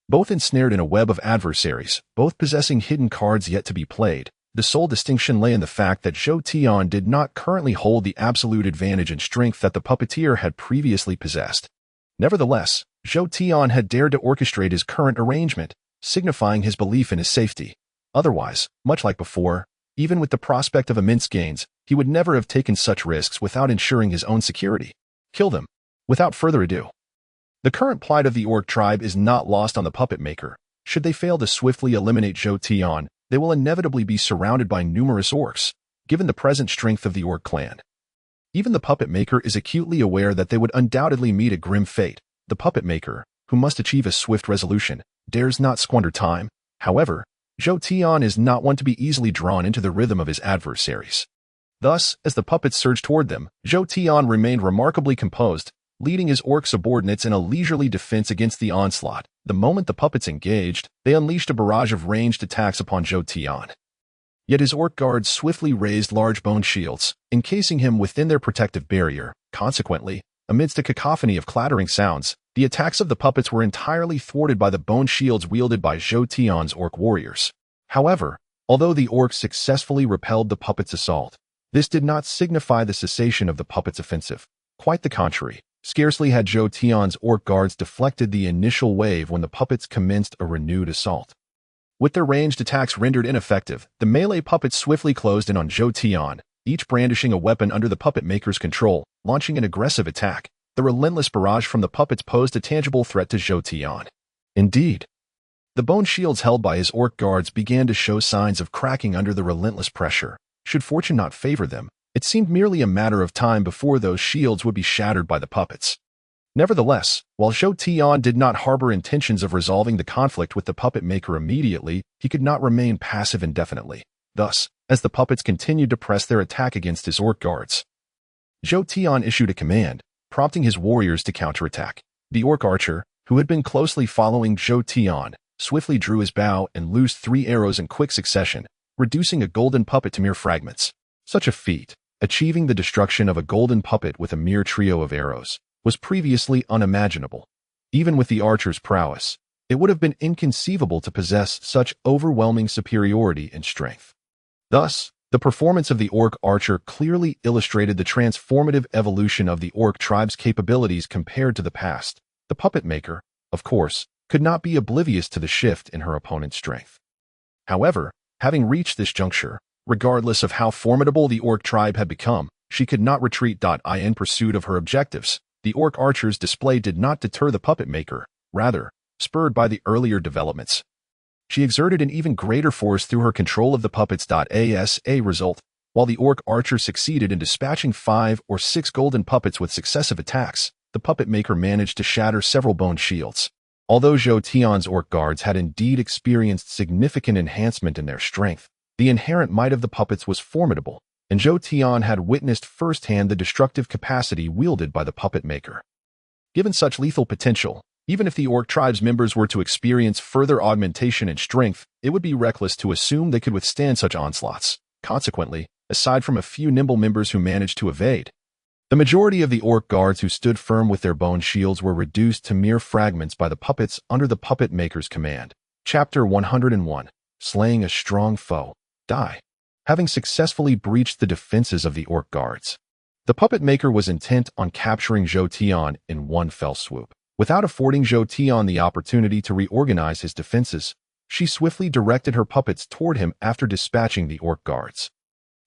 Both ensnared in a web of adversaries, both possessing hidden cards yet to be played, the sole distinction lay in the fact that Zhou Tian did not currently hold the absolute advantage in strength that the puppeteer had previously possessed. Nevertheless, Zhou Tian had dared to orchestrate his current arrangement, signifying his belief in his safety. Otherwise, much like before, even with the prospect of immense gains, he would never have taken such risks without ensuring his own security. Kill them. Without further ado. The current plight of the orc tribe is not lost on the puppet maker. Should they fail to swiftly eliminate Zhou Tian, they will inevitably be surrounded by numerous orcs, given the present strength of the orc clan. Even the puppet maker is acutely aware that they would undoubtedly meet a grim fate. The puppet maker, who must achieve a swift resolution, dares not squander time. However, Zhou Tian is not one to be easily drawn into the rhythm of his adversaries. Thus, as the puppets surged toward them, Zhou Tian remained remarkably composed, leading his orc subordinates in a leisurely defense against the onslaught. The moment the puppets engaged, they unleashed a barrage of ranged attacks upon Zhou Tian. Yet his orc guards swiftly raised large bone shields, encasing him within their protective barrier. Consequently, amidst a cacophony of clattering sounds, the attacks of the puppets were entirely thwarted by the bone shields wielded by Zhou Tian's orc warriors. However, although the orcs successfully repelled the puppets' assault, this did not signify the cessation of the puppets' offensive. Quite the contrary. Scarcely had Zhou Tian's orc guards deflected the initial wave when the puppets commenced a renewed assault. With their ranged attacks rendered ineffective, the melee puppets swiftly closed in on Zhou Tian, each brandishing a weapon under the puppet maker's control, launching an aggressive attack. The relentless barrage from the puppets posed a tangible threat to Zhou Tian. Indeed, the bone shields held by his orc guards began to show signs of cracking under the relentless pressure. Should fortune not favor them, it seemed merely a matter of time before those shields would be shattered by the puppets. Nevertheless, while Zhou Tian did not harbor intentions of resolving the conflict with the puppet maker immediately, he could not remain passive indefinitely. Thus, as the puppets continued to press their attack against his orc guards, Zhou Tian issued a command, prompting his warriors to counterattack. The orc archer, who had been closely following Zhou Tian, swiftly drew his bow and loosed 3 arrows in quick succession, reducing a golden puppet to mere fragments. Such a feat, achieving the destruction of a golden puppet with a mere trio of arrows, was previously unimaginable. Even with the archer's prowess, it would have been inconceivable to possess such overwhelming superiority in strength. Thus, the performance of the orc archer clearly illustrated the transformative evolution of the orc tribe's capabilities compared to the past. The puppet maker, of course, could not be oblivious to the shift in her opponent's strength. However, having reached this juncture, regardless of how formidable the orc tribe had become, she could not retreat. In pursuit of her objectives, the orc archer's display did not deter the puppet maker. Rather, spurred by the earlier developments, she exerted an even greater force through her control of the puppets. As a result, while the orc archer succeeded in dispatching 5 or 6 golden puppets with successive attacks, the puppet maker managed to shatter several bone shields. Although Zhou Tian's orc guards had indeed experienced significant enhancement in their strength, the inherent might of the puppets was formidable, and Zhou Tian had witnessed firsthand the destructive capacity wielded by the puppet maker. Given such lethal potential, even if the orc tribe's members were to experience further augmentation in strength, it would be reckless to assume they could withstand such onslaughts. Consequently, aside from a few nimble members who managed to evade, the majority of the orc guards who stood firm with their bone shields were reduced to mere fragments by the puppets under the puppet maker's command. Chapter 101. Slaying a Strong Foe. Die. Having successfully breached the defenses of the orc guards, the puppet maker was intent on capturing Zhou Tian in one fell swoop. Without affording Zhou Tian the opportunity to reorganize his defenses, She swiftly directed her puppets toward him after dispatching the orc guards.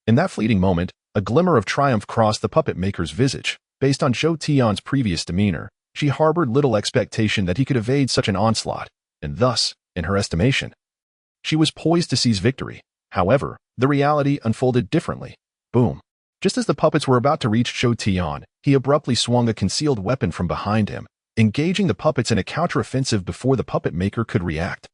In that fleeting moment, a glimmer of triumph crossed the puppet maker's visage. Based on Zhou Tian's previous demeanor, she harbored little expectation that he could evade such an onslaught, and thus, in her estimation, she was poised to seize victory. However, the reality unfolded differently. Boom. Just as the puppets were about to reach Zhou Tian, he abruptly swung a concealed weapon from behind him, engaging the puppets in a counteroffensive before the puppet maker could react.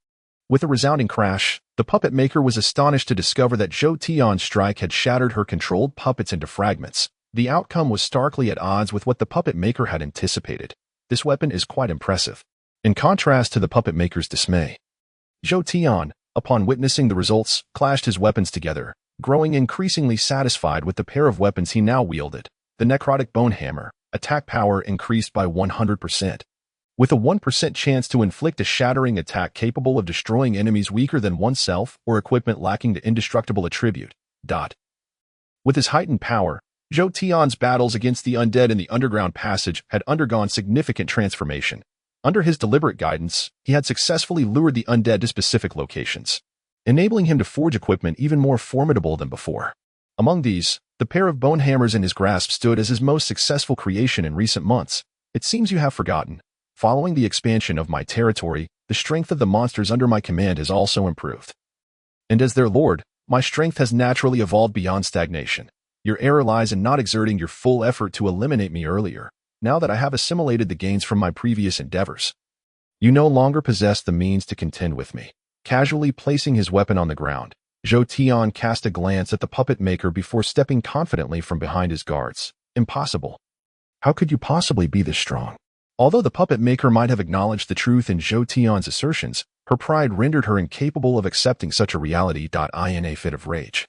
With a resounding crash, the puppet maker was astonished to discover that Zhou Tian's strike had shattered her controlled puppets into fragments. The outcome was starkly at odds with what the puppet maker had anticipated. This weapon is quite impressive. In contrast to the puppet maker's dismay, Zhou Tian, upon witnessing the results, clashed his weapons together, growing increasingly satisfied with the pair of weapons he now wielded. The necrotic bone hammer, attack power increased by 100%. With a 1% chance to inflict a shattering attack capable of destroying enemies weaker than oneself or equipment lacking the indestructible attribute. With his heightened power, Zhou Tian's battles against the undead in the underground passage had undergone significant transformation. Under his deliberate guidance, he had successfully lured the undead to specific locations, enabling him to forge equipment even more formidable than before. Among these, the pair of bone hammers in his grasp stood as his most successful creation in recent months. It seems you have forgotten. Following the expansion of my territory, the strength of the monsters under my command has also improved. And as their lord, my strength has naturally evolved beyond stagnation. Your error lies in not exerting your full effort to eliminate me earlier, now that I have assimilated the gains from my previous endeavors. You no longer possess the means to contend with me. Casually placing his weapon on the ground, Zhou Tian cast a glance at the puppet maker before stepping confidently from behind his guards. Impossible. How could you possibly be this strong? Although the puppet maker might have acknowledged the truth in Zhou Tian's assertions, her pride rendered her incapable of accepting such a reality. In a fit of rage,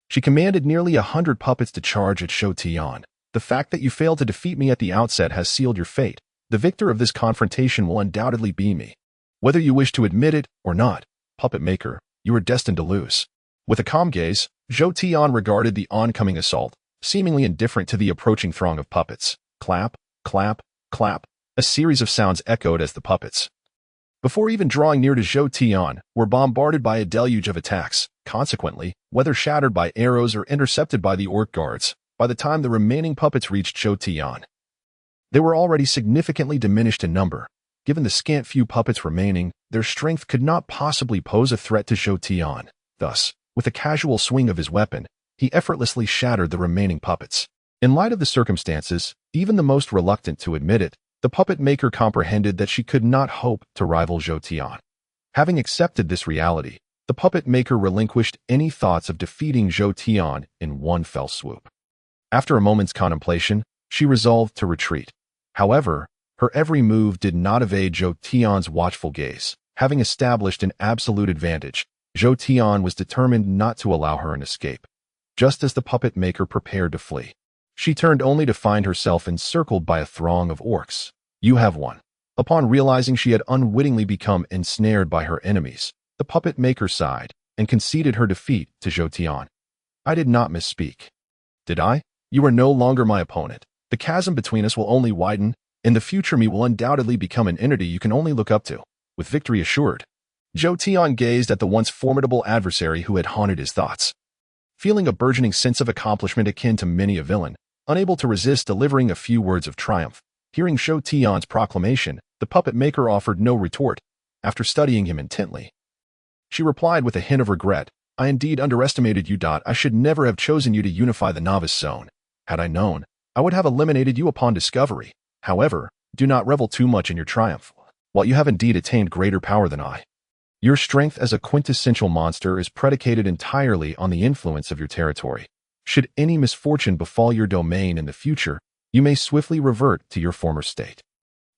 she commanded nearly 100 puppets to charge at Zhou Tian. The fact that you failed to defeat me at the outset has sealed your fate. The victor of this confrontation will undoubtedly be me. Whether you wish to admit it or not, puppet maker, you are destined to lose. With a calm gaze, Zhou Tian regarded the oncoming assault, seemingly indifferent to the approaching throng of puppets. Clap, clap, clap. A series of sounds echoed as the puppets, before even drawing near to Zhou Tian, were bombarded by a deluge of attacks. Consequently, whether shattered by arrows or intercepted by the orc guards, by the time the remaining puppets reached Zhou Tian, they were already significantly diminished in number. Given the scant few puppets remaining, their strength could not possibly pose a threat to Zhou Tian. Thus, with a casual swing of his weapon, he effortlessly shattered the remaining puppets. In light of the circumstances, even the most reluctant to admit it, the puppet maker comprehended that she could not hope to rival Zhou Tian. Having accepted this reality, the puppet maker relinquished any thoughts of defeating Zhou Tian in one fell swoop. After a moment's contemplation, she resolved to retreat. However, her every move did not evade Zhou Tian's watchful gaze. Having established an absolute advantage, Zhou Tian was determined not to allow her an escape. Just as the puppet maker prepared to flee, she turned only to find herself encircled by a throng of orcs. You have won. Upon realizing she had unwittingly become ensnared by her enemies, the puppet maker sighed and conceded her defeat to Zhou Tian. I did not misspeak. Did I? You are no longer my opponent. The chasm between us will only widen. In the future, me will undoubtedly become an entity you can only look up to. With victory assured, Zhou Tian gazed at the once formidable adversary who had haunted his thoughts. Feeling a burgeoning sense of accomplishment akin to many a villain, unable to resist delivering a few words of triumph, hearing Zhou Tian's proclamation, the puppet maker offered no retort. After studying him intently, she replied with a hint of regret, I indeed underestimated you. I should never have chosen you to unify the novice zone. Had I known, I would have eliminated you upon discovery. However, do not revel too much in your triumph. While you have indeed attained greater power than I, your strength as a quintessential monster is predicated entirely on the influence of your territory. Should any misfortune befall your domain in the future, you may swiftly revert to your former state.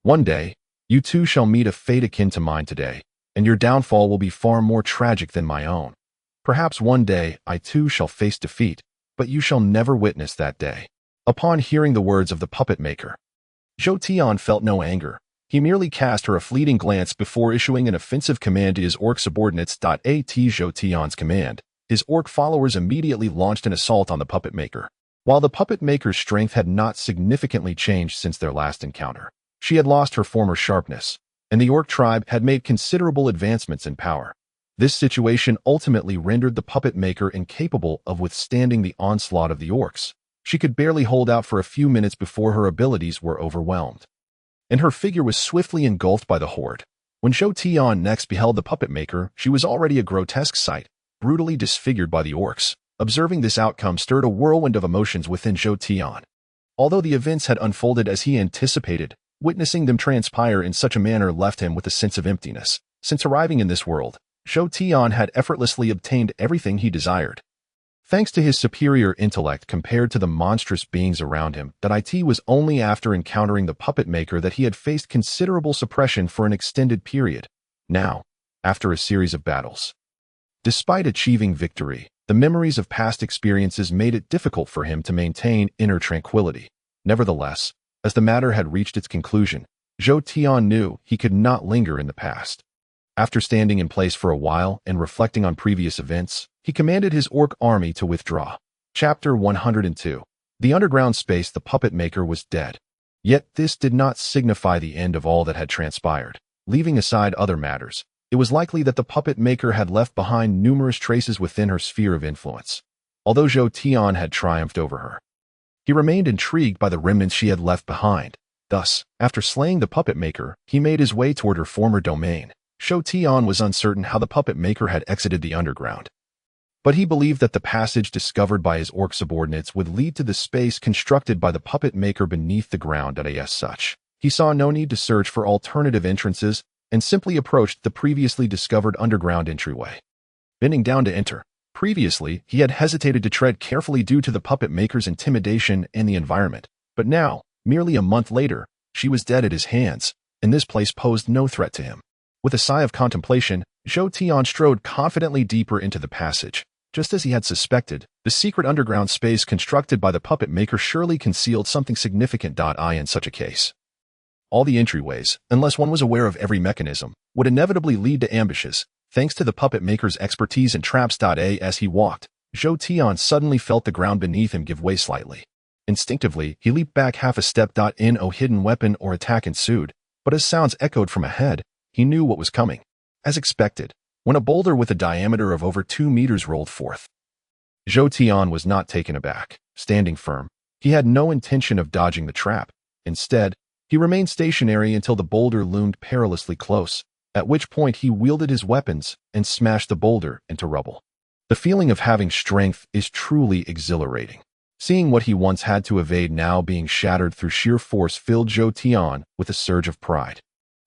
One day, you too shall meet a fate akin to mine today, and your downfall will be far more tragic than my own. Perhaps one day I too shall face defeat, but you shall never witness that day. Upon hearing the words of the puppet maker, Zhou Tian felt no anger. He merely cast her a fleeting glance before issuing an offensive command to his orc subordinates. At Zhou Tian's command, his orc followers immediately launched an assault on the puppet maker. While the puppet maker's strength had not significantly changed since their last encounter, she had lost her former sharpness, and the orc tribe had made considerable advancements in power. This situation ultimately rendered the puppet maker incapable of withstanding the onslaught of the orcs. She could barely hold out for a few minutes before her abilities were overwhelmed, and her figure was swiftly engulfed by the horde. When Zhou Tian next beheld the puppet maker, she was already a grotesque sight, brutally disfigured by the orcs. Observing this outcome stirred a whirlwind of emotions within Zhou Tian. Although the events had unfolded as he anticipated, witnessing them transpire in such a manner left him with a sense of emptiness. Since arriving in this world, Zhou Tian had effortlessly obtained everything he desired. Thanks to his superior intellect compared to the monstrous beings around him, it was only after encountering the puppet maker that he had faced considerable suppression for an extended period. Now, after a series of battles, despite achieving victory, the memories of past experiences made it difficult for him to maintain inner tranquility. Nevertheless, as the matter had reached its conclusion, Zhou Tian knew he could not linger in the past. After standing in place for a while and reflecting on previous events, he commanded his orc army to withdraw. Chapter 102. The underground space. The puppet maker was dead. Yet this did not signify the end of all that had transpired. Leaving aside other matters, it was likely that the puppet maker had left behind numerous traces within her sphere of influence. Although Zhou Tian had triumphed over her, he remained intrigued by the remnants she had left behind. Thus, after slaying the puppet maker, he made his way toward her former domain. Zhou Tian was uncertain how the puppet maker had exited the underground, but he believed that the passage discovered by his orc subordinates would lead to the space constructed by the puppet maker beneath the ground. As such, he saw no need to search for alternative entrances and simply approached the previously discovered underground entryway. Bending down to enter, previously he had hesitated to tread carefully due to the puppet maker's intimidation and the environment, but now, merely a month later, she was dead at his hands, and this place posed no threat to him. With a sigh of contemplation, Zhou Tian strode confidently deeper into the passage. Just as he had suspected, the secret underground space constructed by the puppet maker surely concealed something significant. In such a case, all the entryways, unless one was aware of every mechanism, would inevitably lead to ambushes. Thanks to the puppet maker's expertise in traps. As he walked, Zhou Tian suddenly felt the ground beneath him give way slightly. Instinctively, he leaped back half a step. No hidden weapon or attack ensued, but as sounds echoed from ahead, he knew what was coming. As expected, when a boulder with a diameter of over 2 meters rolled forth, Zhou Tian was not taken aback. Standing firm, he had no intention of dodging the trap. Instead, he remained stationary until the boulder loomed perilously close, at which point he wielded his weapons and smashed the boulder into rubble. The feeling of having strength is truly exhilarating. Seeing what he once had to evade now being shattered through sheer force filled Zhou Tian with a surge of pride.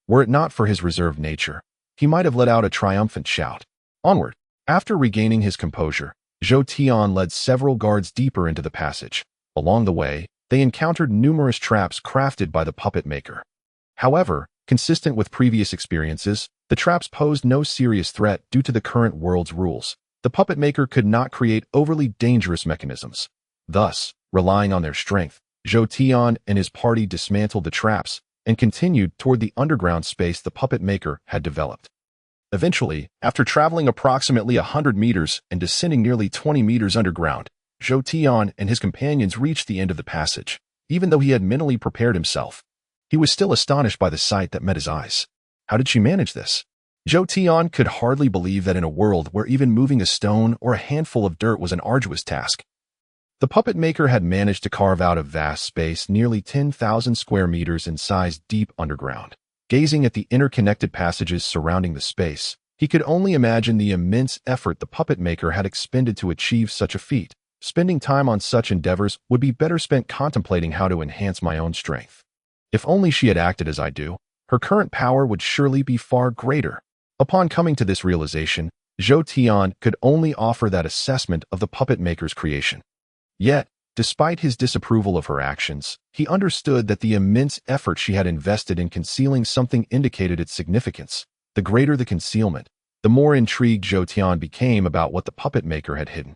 Were it not for his reserved nature, he might have let out a triumphant shout. Onward. After regaining his composure, Zhou Tian led several guards deeper into the passage. Along the way, they encountered numerous traps crafted by the puppet maker. However, consistent with previous experiences, the traps posed no serious threat due to the current world's rules. The puppet maker could not create overly dangerous mechanisms. Thus, relying on their strength, Zhou Tian and his party dismantled the traps and continued toward the underground space the puppet maker had developed. Eventually, after traveling approximately 100 meters and descending nearly 20 meters underground, Zhou Tian and his companions reached the end of the passage. Even though he had mentally prepared himself, he was still astonished by the sight that met his eyes. How did she manage this? Zhou Tian could hardly believe that in a world where even moving a stone or a handful of dirt was an arduous task, the puppet maker had managed to carve out a vast space nearly 10,000 square meters in size deep underground. Gazing at the interconnected passages surrounding the space, he could only imagine the immense effort the puppet maker had expended to achieve such a feat. Spending time on such endeavors would be better spent contemplating how to enhance my own strength. If only she had acted as I do, her current power would surely be far greater. Upon coming to this realization, Zhou Tian could only offer that assessment of the puppet maker's creation. Yet, despite his disapproval of her actions, he understood that the immense effort she had invested in concealing something indicated its significance. The greater the concealment, the more intrigued Zhou Tian became about what the puppet maker had hidden.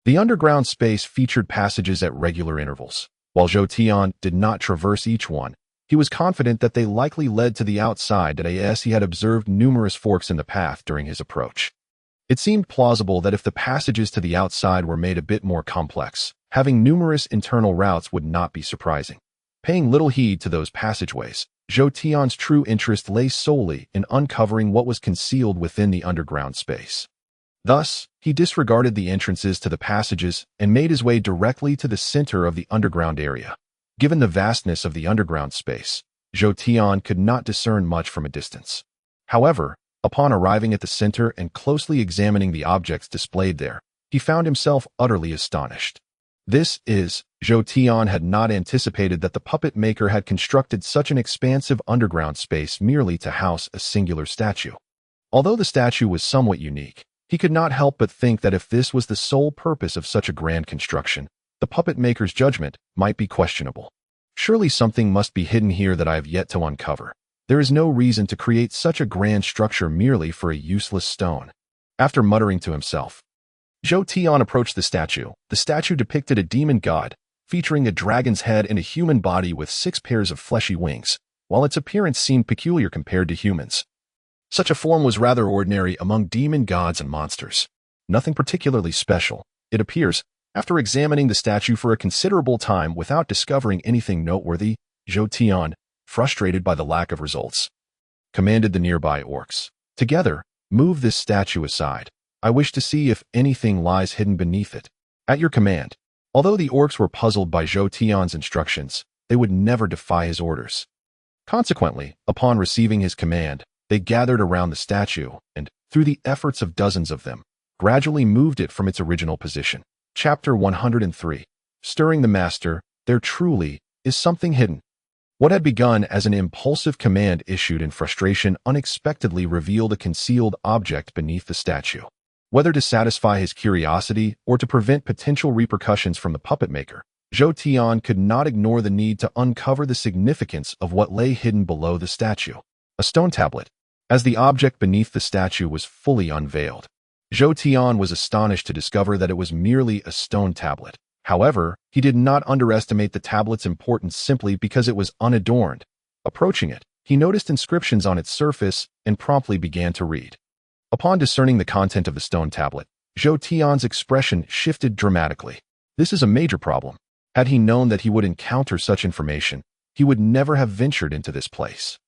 The underground space featured passages at regular intervals. While Zhou Tian did not traverse each one, he was confident that they likely led to the outside, as he had observed numerous forks in the path during his approach. It seemed plausible that if the passages to the outside were made a bit more complex, having numerous internal routes would not be surprising. Paying little heed to those passageways, Zhou Tian's true interest lay solely in uncovering what was concealed within the underground space. Thus, he disregarded the entrances to the passages and made his way directly to the center of the underground area. Given the vastness of the underground space, Zhou Tian could not discern much from a distance. However, upon arriving at the center and closely examining the objects displayed there, he found himself utterly astonished. Zhou Tian had not anticipated that the puppet maker had constructed such an expansive underground space merely to house a singular statue. Although the statue was somewhat unique, he could not help but think that if this was the sole purpose of such a grand construction, the puppet maker's judgment might be questionable. Surely something must be hidden here that I have yet to uncover. There is no reason to create such a grand structure merely for a useless stone. After muttering to himself, Zhou Tian approached the statue. The statue depicted a demon god, featuring a dragon's head and a human body with 6 pairs of fleshy wings, while its appearance seemed peculiar compared to humans. Such a form was rather ordinary among demon gods and monsters. Nothing particularly special, it appears. After examining the statue for a considerable time without discovering anything noteworthy, Zhou Tian, frustrated by the lack of results, commanded the nearby orcs. Together, move this statue aside. I wish to see if anything lies hidden beneath it. At your command. Although the orcs were puzzled by Zhou Tian's instructions, they would never defy his orders. Consequently, upon receiving his command, they gathered around the statue and, through the efforts of dozens of them, gradually moved it from its original position. Chapter 103. Stirring the Master, there truly is something hidden. What had begun as an impulsive command issued in frustration unexpectedly revealed a concealed object beneath the statue. Whether to satisfy his curiosity or to prevent potential repercussions from the puppet maker, Zhou Tian could not ignore the need to uncover the significance of what lay hidden below the statue. A stone tablet. As the object beneath the statue was fully unveiled, Zhou Tian was astonished to discover that it was merely a stone tablet. However, he did not underestimate the tablet's importance simply because it was unadorned. Approaching it, he noticed inscriptions on its surface and promptly began to read. Upon discerning the content of the stone tablet, Zhou Tian's expression shifted dramatically. This is a major problem. Had he known that he would encounter such information, he would never have ventured into this place.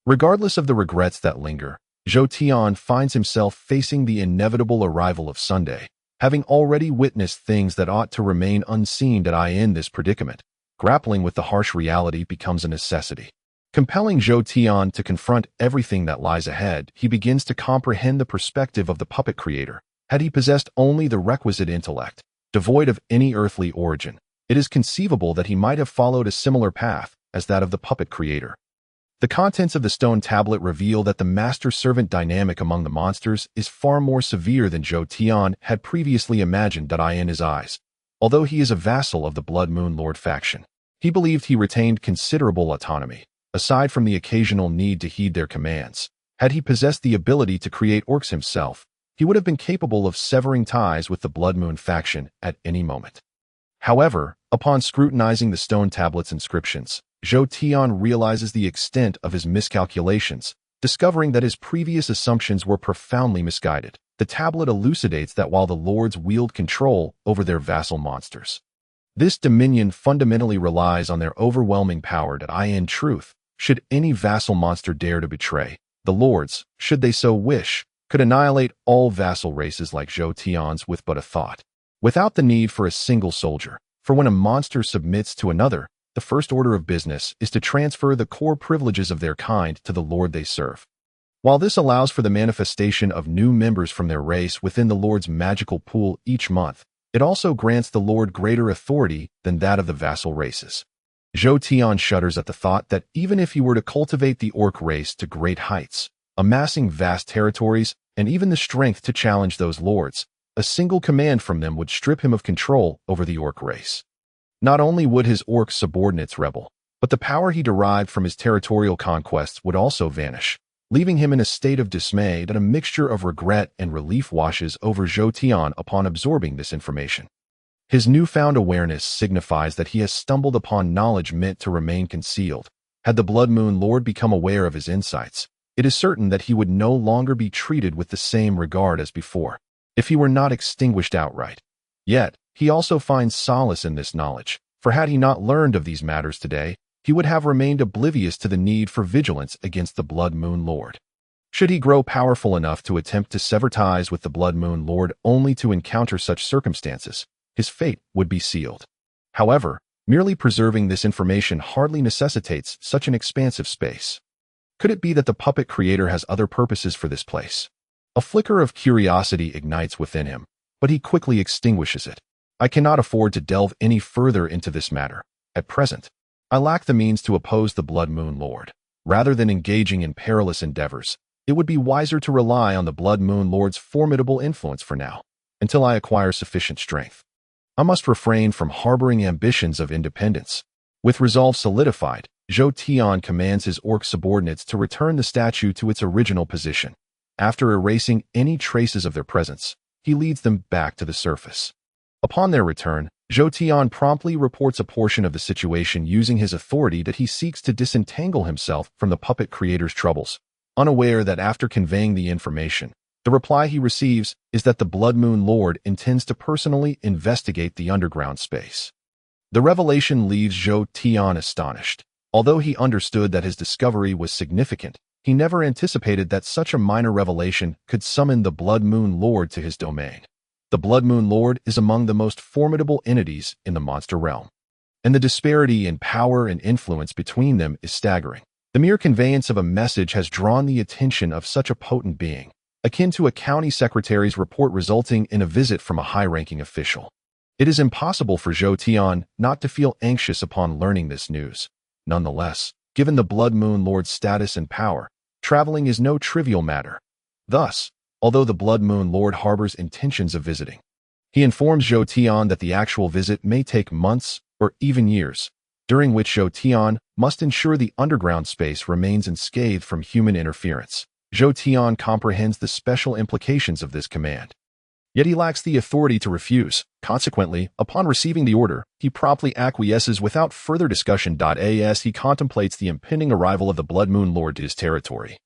Regardless of the regrets that linger, Zhou Tian finds himself facing the inevitable arrival of Sunday. Having already witnessed things that ought to remain unseen that I in this predicament, grappling with the harsh reality becomes a necessity. Compelling Zhou Tian to confront everything that lies ahead, he begins to comprehend the perspective of the puppet creator. Had he possessed only the requisite intellect, devoid of any earthly origin, it is conceivable that he might have followed a similar path as that of the puppet creator. The contents of the stone tablet reveal that the master-servant dynamic among the monsters is far more severe than Zhou Tian had previously imagined that in his eyes. Although he is a vassal of the Blood Moon Lord faction, he believed he retained considerable autonomy, aside from the occasional need to heed their commands. Had he possessed the ability to create orcs himself, he would have been capable of severing ties with the Blood Moon faction at any moment. However, upon scrutinizing the stone tablet's inscriptions, Zhou Tian realizes the extent of his miscalculations, discovering that his previous assumptions were profoundly misguided. The tablet elucidates that while the lords wield control over their vassal monsters, this dominion fundamentally relies on their overwhelming power that in truth, should any vassal monster dare to betray, the lords, should they so wish, could annihilate all vassal races like Zhou Tian's with but a thought, without the need for a single soldier. For when a monster submits to another, the first order of business is to transfer the core privileges of their kind to the lord they serve. While this allows for the manifestation of new members from their race within the lord's magical pool each month, it also grants the lord greater authority than that of the vassal races. Zhou Tian shudders at the thought that even if he were to cultivate the orc race to great heights, amassing vast territories, and even the strength to challenge those lords, a single command from them would strip him of control over the orc race. Not only would his orc subordinates rebel, but the power he derived from his territorial conquests would also vanish, leaving him in a state of dismay that a mixture of regret and relief washes over Zhou Tian upon absorbing this information. His newfound awareness signifies that he has stumbled upon knowledge meant to remain concealed. Had the Blood Moon Lord become aware of his insights, it is certain that he would no longer be treated with the same regard as before, if he were not extinguished outright. Yet, he also finds solace in this knowledge, for had he not learned of these matters today, he would have remained oblivious to the need for vigilance against the Blood Moon Lord. Should he grow powerful enough to attempt to sever ties with the Blood Moon Lord only to encounter such circumstances, his fate would be sealed. However, merely preserving this information hardly necessitates such an expansive space. Could it be that the puppet creator has other purposes for this place? A flicker of curiosity ignites within him, but he quickly extinguishes it. I cannot afford to delve any further into this matter. At present, I lack the means to oppose the Blood Moon Lord. Rather than engaging in perilous endeavors, it would be wiser to rely on the Blood Moon Lord's formidable influence for now, until I acquire sufficient strength. I must refrain from harboring ambitions of independence. With resolve solidified, Zhou Tian commands his orc subordinates to return the statue to its original position. After erasing any traces of their presence, he leads them back to the surface. Upon their return, Zhou Tian promptly reports a portion of the situation using his authority that he seeks to disentangle himself from the puppet creator's troubles, unaware that after conveying the information, the reply he receives is that the Blood Moon Lord intends to personally investigate the underground space. The revelation leaves Zhou Tian astonished. Although he understood that his discovery was significant, he never anticipated that such a minor revelation could summon the Blood Moon Lord to his domain. The Blood Moon Lord is among the most formidable entities in the monster realm, and the disparity in power and influence between them is staggering. The mere conveyance of a message has drawn the attention of such a potent being, akin to a county secretary's report resulting in a visit from a high-ranking official. It is impossible for Zhou Tian not to feel anxious upon learning this news. Nonetheless, given the Blood Moon Lord's status and power, traveling is no trivial matter. Thus, although the Blood Moon Lord harbors intentions of visiting, he informs Zhou Tian that the actual visit may take months or even years, during which Zhou Tian must ensure the underground space remains unscathed from human interference. Zhou Tian comprehends the special implications of this command. Yet he lacks the authority to refuse. Consequently, upon receiving the order, he promptly acquiesces without further discussion. As he contemplates the impending arrival of the Blood Moon Lord to his territory,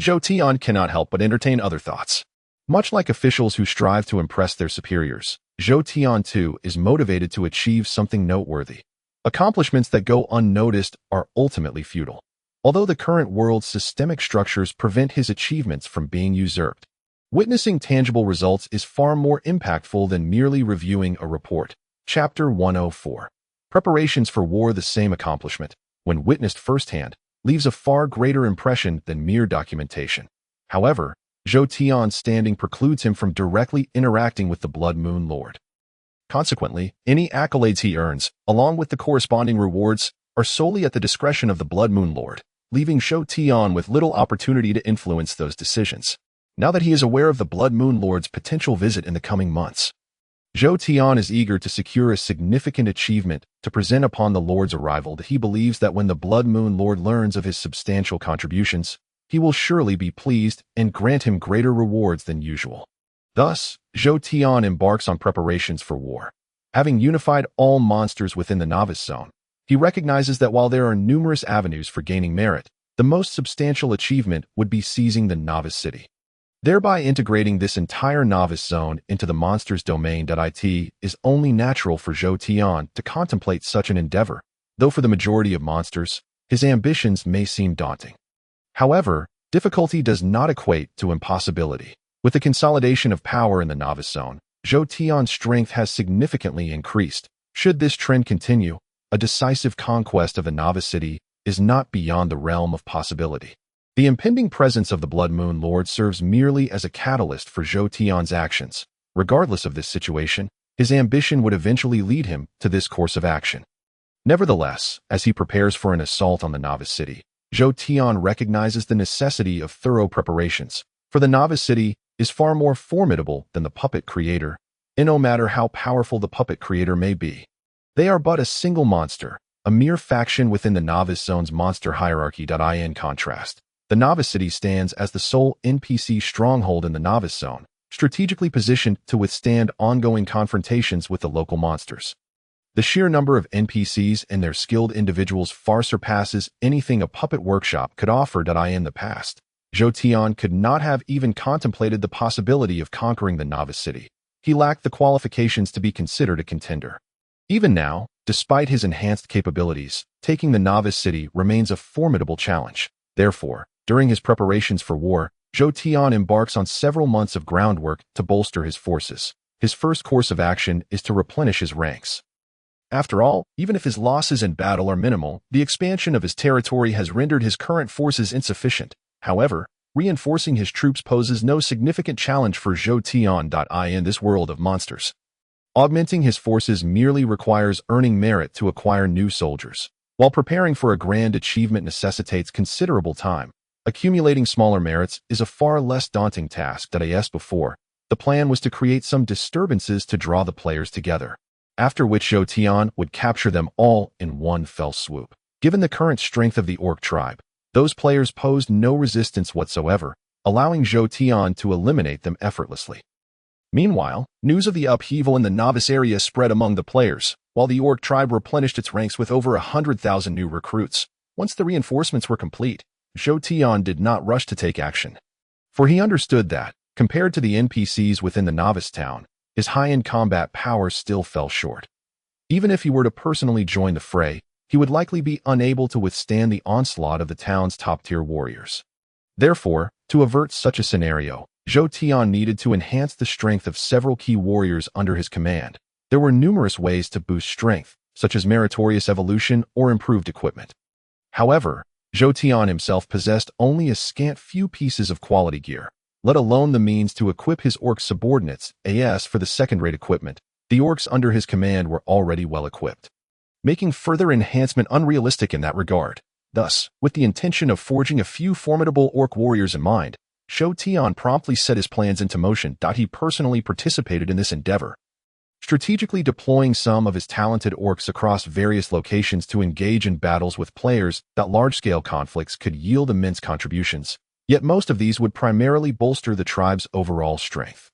Zhou Tian cannot help but entertain other thoughts. Much like officials who strive to impress their superiors, Zhou Tian too is motivated to achieve something noteworthy. Accomplishments that go unnoticed are ultimately futile, although the current world's systemic structures prevent his achievements from being usurped. Witnessing tangible results is far more impactful than merely reviewing a report. Chapter 104. Preparations for war. The same accomplishment, when witnessed firsthand, leaves a far greater impression than mere documentation. However, Zhou Tian's standing precludes him from directly interacting with the Blood Moon Lord. Consequently, any accolades he earns, along with the corresponding rewards, are solely at the discretion of the Blood Moon Lord, leaving Zhou Tian with little opportunity to influence those decisions. Now that he is aware of the Blood Moon Lord's potential visit in the coming months, Zhou Tian is eager to secure a significant achievement to present upon the Lord's arrival. That he believes that when the Blood Moon Lord learns of his substantial contributions, he will surely be pleased and grant him greater rewards than usual. Thus, Zhou Tian embarks on preparations for war. Having unified all monsters within the novice zone, he recognizes that while there are numerous avenues for gaining merit, the most substantial achievement would be seizing the novice city. Thereby integrating this entire novice zone into the monster's domain. It is only natural for Zhou Tian to contemplate such an endeavor, though for the majority of monsters, his ambitions may seem daunting. However, difficulty does not equate to impossibility. With the consolidation of power in the novice zone, Zhou Tian's strength has significantly increased. Should this trend continue, a decisive conquest of the novice city is not beyond the realm of possibility. The impending presence of the Blood Moon Lord serves merely as a catalyst for Zhou Tian's actions. Regardless of this situation, his ambition would eventually lead him to this course of action. Nevertheless, as he prepares for an assault on the novice city, Zhou Tian recognizes the necessity of thorough preparations, for the novice city is far more formidable than the puppet creator, and no matter how powerful the puppet creator may be, they are but a single monster, a mere faction within the novice zone's monster hierarchy. In contrast, the novice city stands as the sole NPC stronghold in the novice zone, strategically positioned to withstand ongoing confrontations with the local monsters. The sheer number of NPCs and their skilled individuals far surpasses anything a puppet workshop could offer. In the past, Zhou Tian could not have even contemplated the possibility of conquering the novice city. He lacked the qualifications to be considered a contender. Even now, despite his enhanced capabilities, taking the novice city remains a formidable challenge. Therefore, during his preparations for war, Zhou Tian embarks on several months of groundwork to bolster his forces. His first course of action is to replenish his ranks. After all, even if his losses in battle are minimal, the expansion of his territory has rendered his current forces insufficient. However, reinforcing his troops poses no significant challenge for Zhou Tian. In this world of monsters, augmenting his forces merely requires earning merit to acquire new soldiers. While preparing for a grand achievement necessitates considerable time, accumulating smaller merits is a far less daunting task than as before. The plan was to create some disturbances to draw the players together, after which Zhou Tian would capture them all in one fell swoop. Given the current strength of the orc tribe, those players posed no resistance whatsoever, allowing Zhou Tian to eliminate them effortlessly. Meanwhile, news of the upheaval in the novice area spread among the players, while the orc tribe replenished its ranks with over 100,000 new recruits. Once the reinforcements were complete, Zhou Tian did not rush to take action, for he understood that, compared to the NPCs within the novice town, his high-end combat power still fell short. Even if he were to personally join the fray, he would likely be unable to withstand the onslaught of the town's top-tier warriors. Therefore, to avert such a scenario, Zhou Tian needed to enhance the strength of several key warriors under his command. There were numerous ways to boost strength, such as meritorious evolution or improved equipment. However, Zhou Tian himself possessed only a scant few pieces of quality gear, let alone the means to equip his orc subordinates. As for the second-rate equipment, the orcs under his command were already well equipped, making further enhancement unrealistic in that regard. Thus, with the intention of forging a few formidable orc warriors in mind, Zhou Tian promptly set his plans into motion. He personally participated in this endeavor, strategically deploying some of his talented orcs across various locations to engage in battles with players. That large-scale conflicts could yield immense contributions, yet most of these would primarily bolster the tribe's overall strength.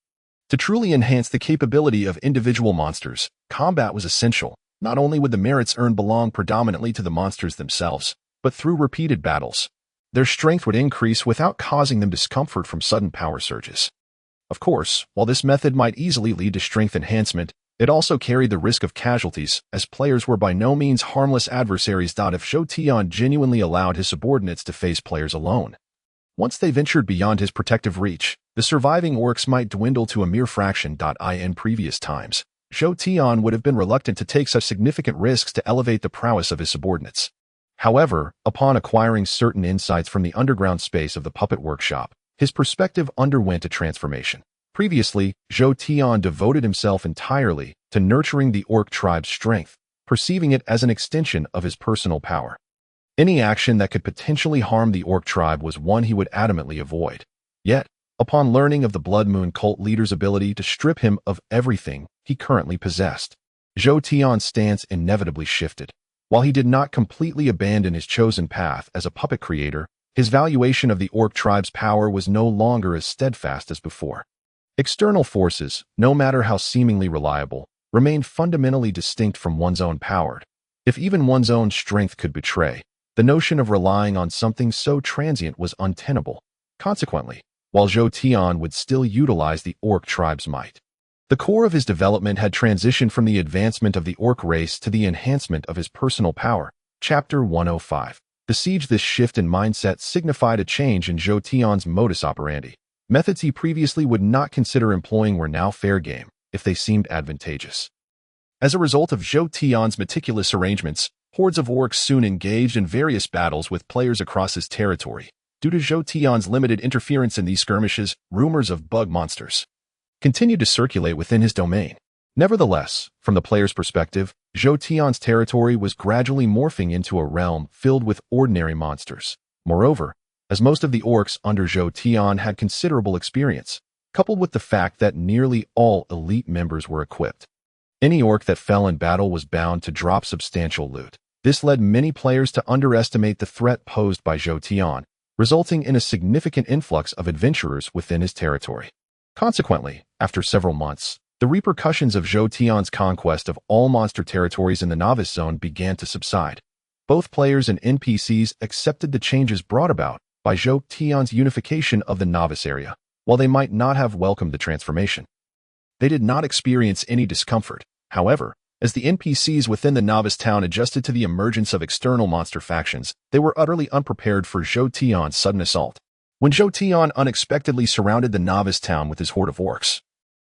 To truly enhance the capability of individual monsters, combat was essential. Not only would the merits earned belong predominantly to the monsters themselves, but through repeated battles, their strength would increase without causing them discomfort from sudden power surges. Of course, while this method might easily lead to strength enhancement, it also carried the risk of casualties, as players were by no means harmless adversaries. If Zhou Tian genuinely allowed his subordinates to face players alone, once they ventured beyond his protective reach, the surviving orcs might dwindle to a mere fraction. In previous times, Zhou Tian would have been reluctant to take such significant risks to elevate the prowess of his subordinates. However, upon acquiring certain insights from the underground space of the puppet workshop, his perspective underwent a transformation. Previously, Zhou Tian devoted himself entirely to nurturing the orc tribe's strength, perceiving it as an extension of his personal power. Any action that could potentially harm the orc tribe was one he would adamantly avoid. Yet, upon learning of the Blood Moon cult leader's ability to strip him of everything he currently possessed, Zhou Tian's stance inevitably shifted. While he did not completely abandon his chosen path as a puppet creator, his valuation of the orc tribe's power was no longer as steadfast as before. External forces, no matter how seemingly reliable, remained fundamentally distinct from one's own power. If even one's own strength could betray, the notion of relying on something so transient was untenable. Consequently, while Zhou Tian would still utilize the orc tribe's might, the core of his development had transitioned from the advancement of the orc race to the enhancement of his personal power. Chapter 105. The siege. This shift in mindset signified a change in Zhou Tian's modus operandi. Methods he previously would not consider employing were now fair game, if they seemed advantageous. As a result of Zhou Tian's meticulous arrangements, hordes of orcs soon engaged in various battles with players across his territory. Due to Zhou Tian's limited interference in these skirmishes, rumors of bug monsters continued to circulate within his domain. Nevertheless, from the player's perspective, Zhou Tian's territory was gradually morphing into a realm filled with ordinary monsters. Moreover, as most of the orcs under Zhou Tian had considerable experience, coupled with the fact that nearly all elite members were equipped, any orc that fell in battle was bound to drop substantial loot. This led many players to underestimate the threat posed by Zhou Tian, resulting in a significant influx of adventurers within his territory. Consequently, after several months, the repercussions of Zhou Tian's conquest of all monster territories in the novice zone began to subside. Both players and NPCs accepted the changes brought about by Zhou Tian's unification of the novice area. While they might not have welcomed the transformation, they did not experience any discomfort. However, As the NPCs within the novice town adjusted to the emergence of external monster factions, they were utterly unprepared for Zhou Tian's sudden assault. When Zhou Tian unexpectedly surrounded the novice town with his horde of orcs,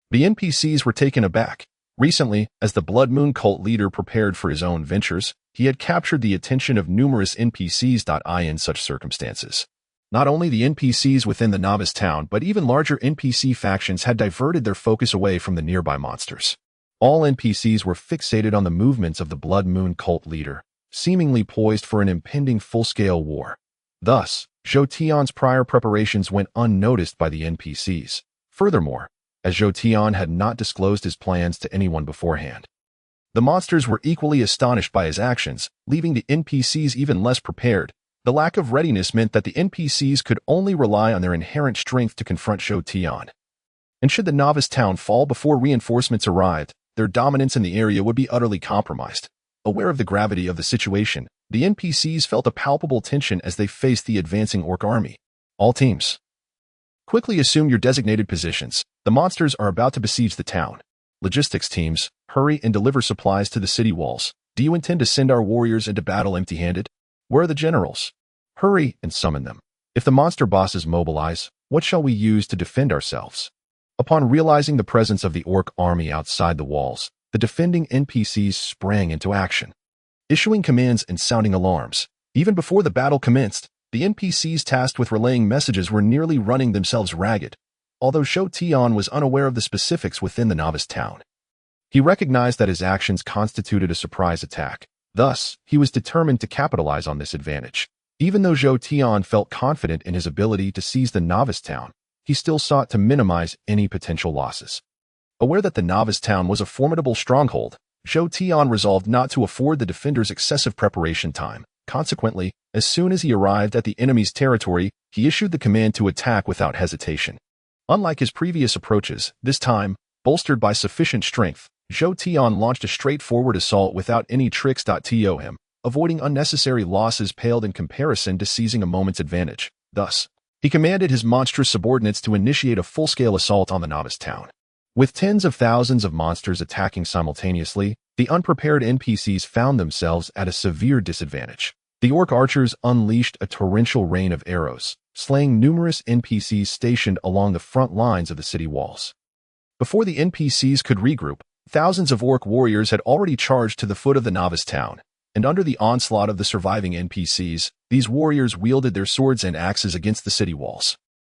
the NPCs were taken aback. Recently, as the Blood Moon cult leader prepared for his own ventures, he had captured the attention of numerous NPCs. In such circumstances, not only the NPCs within the novice town, but even larger NPC factions had diverted their focus away from the nearby monsters. All NPCs were fixated on the movements of the Blood Moon cult leader, seemingly poised for an impending full-scale war. Thus, Zhou Tian's prior preparations went unnoticed by the NPCs. Furthermore, as Zhou Tian had not disclosed his plans to anyone beforehand, the monsters were equally astonished by his actions, leaving the NPCs even less prepared. The lack of readiness meant that the NPCs could only rely on their inherent strength to confront Zhou Tian. And should the novice town fall before reinforcements arrived, their dominance in the area would be utterly compromised. Aware of the gravity of the situation, the NPCs felt a palpable tension as they faced the advancing orc army. All teams, quickly assume your designated positions. The monsters are about to besiege the town. Logistics teams, hurry and deliver supplies to the city walls. Do you intend to send our warriors into battle empty-handed? Where are the generals? Hurry and summon them. If the monster bosses mobilize, what shall we use to defend ourselves? Upon realizing the presence of the orc army outside the walls, the defending NPCs sprang into action, issuing commands and sounding alarms. Even before the battle commenced, the NPCs tasked with relaying messages were nearly running themselves ragged. Although Zhou Tian was unaware of the specifics within the novice town, he recognized that his actions constituted a surprise attack. Thus, he was determined to capitalize on this advantage. Even though Zhou Tian felt confident in his ability to seize the novice town, he still sought to minimize any potential losses. Aware that the novice town was a formidable stronghold, Zhou Tian resolved not to afford the defenders excessive preparation time. Consequently, as soon as he arrived at the enemy's territory, he issued the command to attack without hesitation. Unlike his previous approaches, this time, bolstered by sufficient strength, Zhou Tian launched a straightforward assault without any tricks. To him, avoiding unnecessary losses paled in comparison to seizing a moment's advantage. Thus, he commanded his monstrous subordinates to initiate a full-scale assault on the novice town. With tens of thousands of monsters attacking simultaneously, the unprepared NPCs found themselves at a severe disadvantage. The orc archers unleashed a torrential rain of arrows, slaying numerous NPCs stationed along the front lines of the city walls. Before the NPCs could regroup, thousands of orc warriors had already charged to the foot of the novice town, and under the onslaught of the surviving NPCs, these warriors wielded their swords and axes against the city walls.